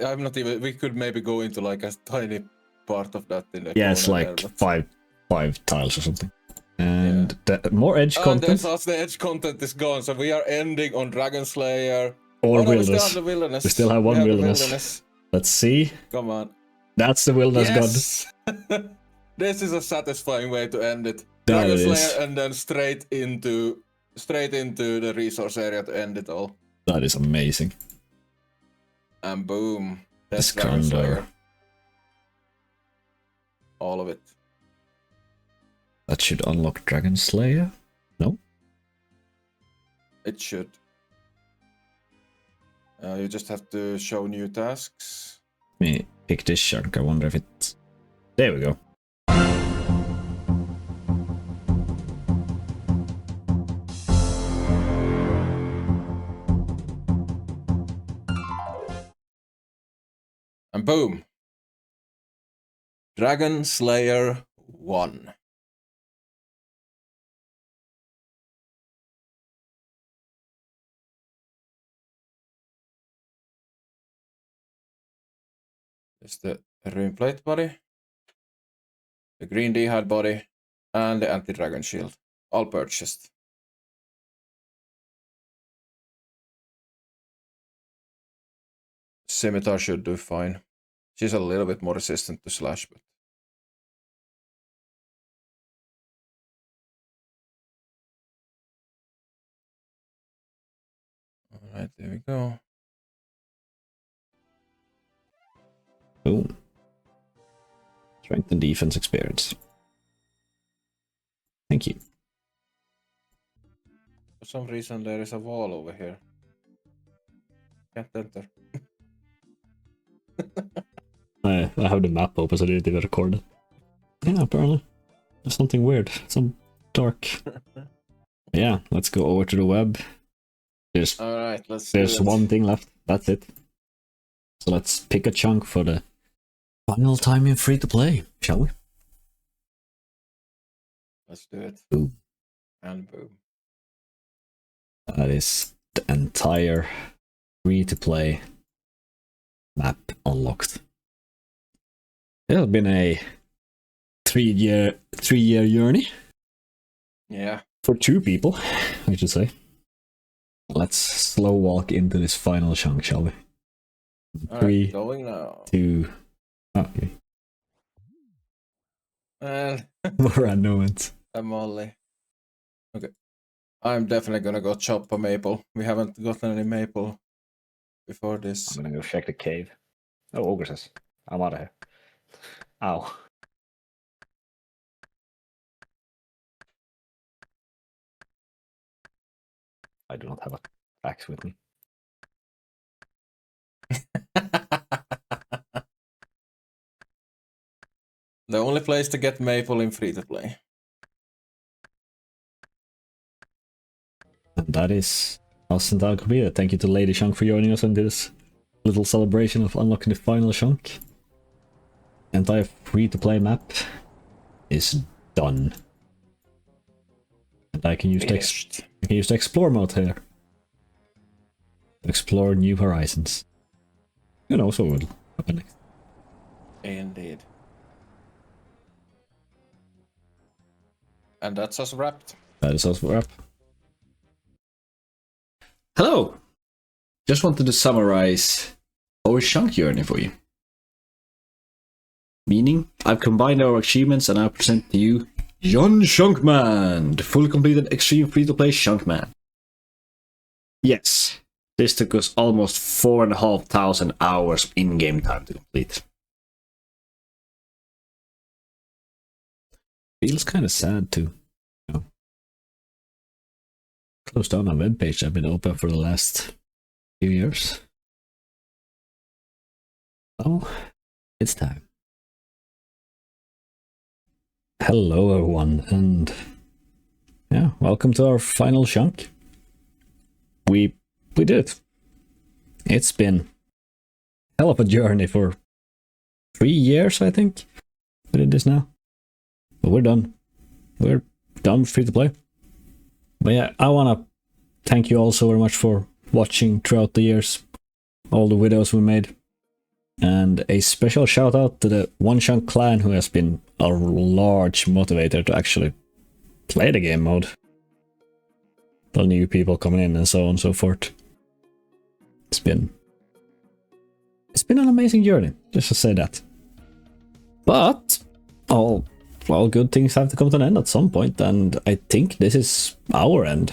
I'm not even. We could maybe go into like a tiny part of that in the Yeah, it's like there, five tiles or something. And the more edge content. The edge content is gone, so we are ending on Dragon Slayer. Or no, wilderness. We still have the wilderness. We still have one wilderness. Let's see. Come on. That's the wilderness gone. This is a satisfying way to end it. That Dragon is. Slayer and then straight into the resource area to end it all. That is amazing. And boom. This Dragon Crando. Slayer. All of it. That should unlock Dragon Slayer? No? It should. You just have to show new tasks. Let me pick this chunk. I wonder if it's... There we go. And boom. Dragon Slayer 1. There's the rune plate body, the green D-hide body, and the anti-dragon shield. All purchased. Scimitar should do fine. She's a little bit more resistant to slash, but... Alright, there we go. Boom. Strength and defense experience. Thank you. For some reason there is a wall over here. Can't enter. I have the map open so I didn't even record it. Yeah, apparently. There's something weird. Some dark Yeah, let's go over to the web. There's Alright, let's there's do it. one thing left. That's it. So let's pick a chunk for the final time in free to play, shall we? Let's do it. Boom. And boom. That is the entire free to play map unlocked. It has been a 3-year journey. Yeah. For 2 people, I should say. Let's slow walk into this final chunk, shall we? All 3, right, going now. 2. Okay. And More random ones. I'm Molly. Okay. I'm definitely gonna go chop a maple. We haven't gotten any maple before this. I'm gonna go check the cave. Oh, Ogre says. I'm out of here. Ow. I do not have a axe with me. The only place to get maple in free to play. And that is us and Alcobia. Thank you to Lady Chunk for joining us in this little celebration of unlocking the final chunk. The entire free to play map is done. And I can use the explore mode here. Explore new horizons. Who knows what will happen next. Indeed. And that's us wrapped. That is us wrapped. Hello! Just wanted to summarize our chunk journey for you. Meaning, I've combined our achievements and I present to you John Chunkman, the fully completed extreme free-to-play Chunkman. Yes, this took us almost 4,500 hours in-game time to complete. Feels kind of sad to, close down a webpage that's been open for the last few years. Oh, it's time. Hello everyone, and yeah, welcome to our final chunk. We did it. It's been a hell of a journey for 3 years, I think. We did this now. But we're done. We're done free to play. But yeah, I wanna thank you all so very much for watching throughout the years. All the videos we made. And a special shout out to the Onechunk clan who has been a large motivator to actually play the game mode. The new people coming in and so on and so forth. It's been an amazing journey, just to say that. But all good things have to come to an end at some point, and I think this is our end.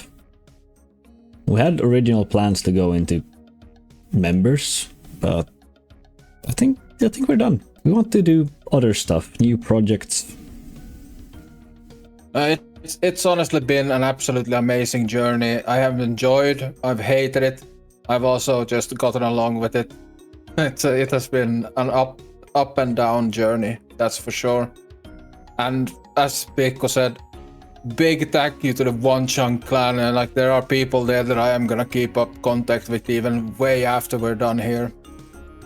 We had original plans to go into members, but I think we're done. We want to do other stuff, new projects. It's honestly been an absolutely amazing journey. I have enjoyed, I've hated it, I've also just gotten along with it. It has been an up and down journey, that's for sure. And as Pikku said, big thank you to the Onechunk clan, and like there are people there that I am gonna keep up contact with even way after we're done here.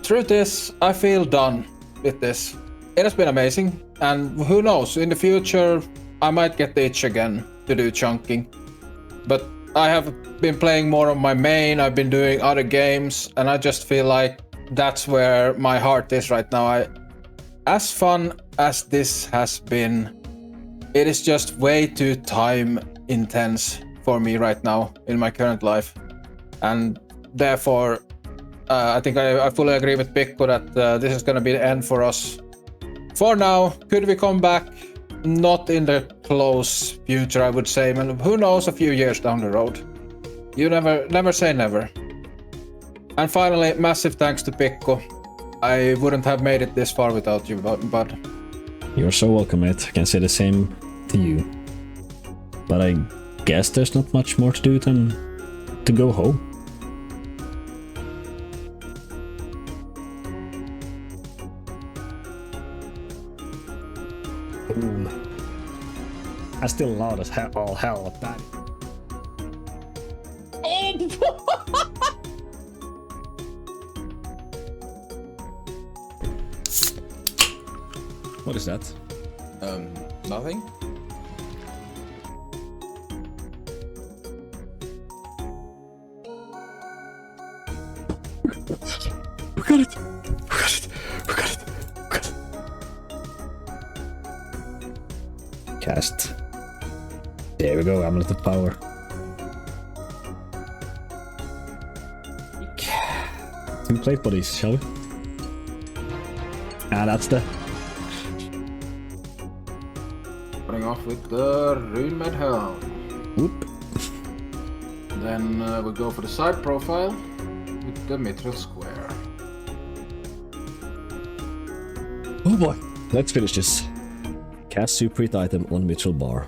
Truth is, I feel done with this. It has been amazing, and who knows, in the future I might get the itch again to do chunking. But I have been playing more on my main, I've been doing other games, and I just feel like that's where my heart is right now. As fun as this has been, it is just way too time intense for me right now in my current life. And therefore, I think I fully agree with Pikku that this is going to be the end for us. For now, could we come back? Not in the close future, I would say. And who knows, a few years down the road. You never say never. And finally, massive thanks to Pikku. I wouldn't have made it this far without you, bud. You're so welcome, mate. I can say the same to you. But I guess there's not much more to do than to go home. Boom. I still loud as hell, all hell with that. What is that? Nothing. We got it! We got it! We got it! We got it! Cast. There we go, Amulet of Power. Two plate buddies, shall we? Ah, that's the... Starting off with the Runemed Helm. Whoop. Then we'll go for the side profile with the Mithril Square. Oh boy, let's finish this. Cast Super Hit item on Mithril Bar.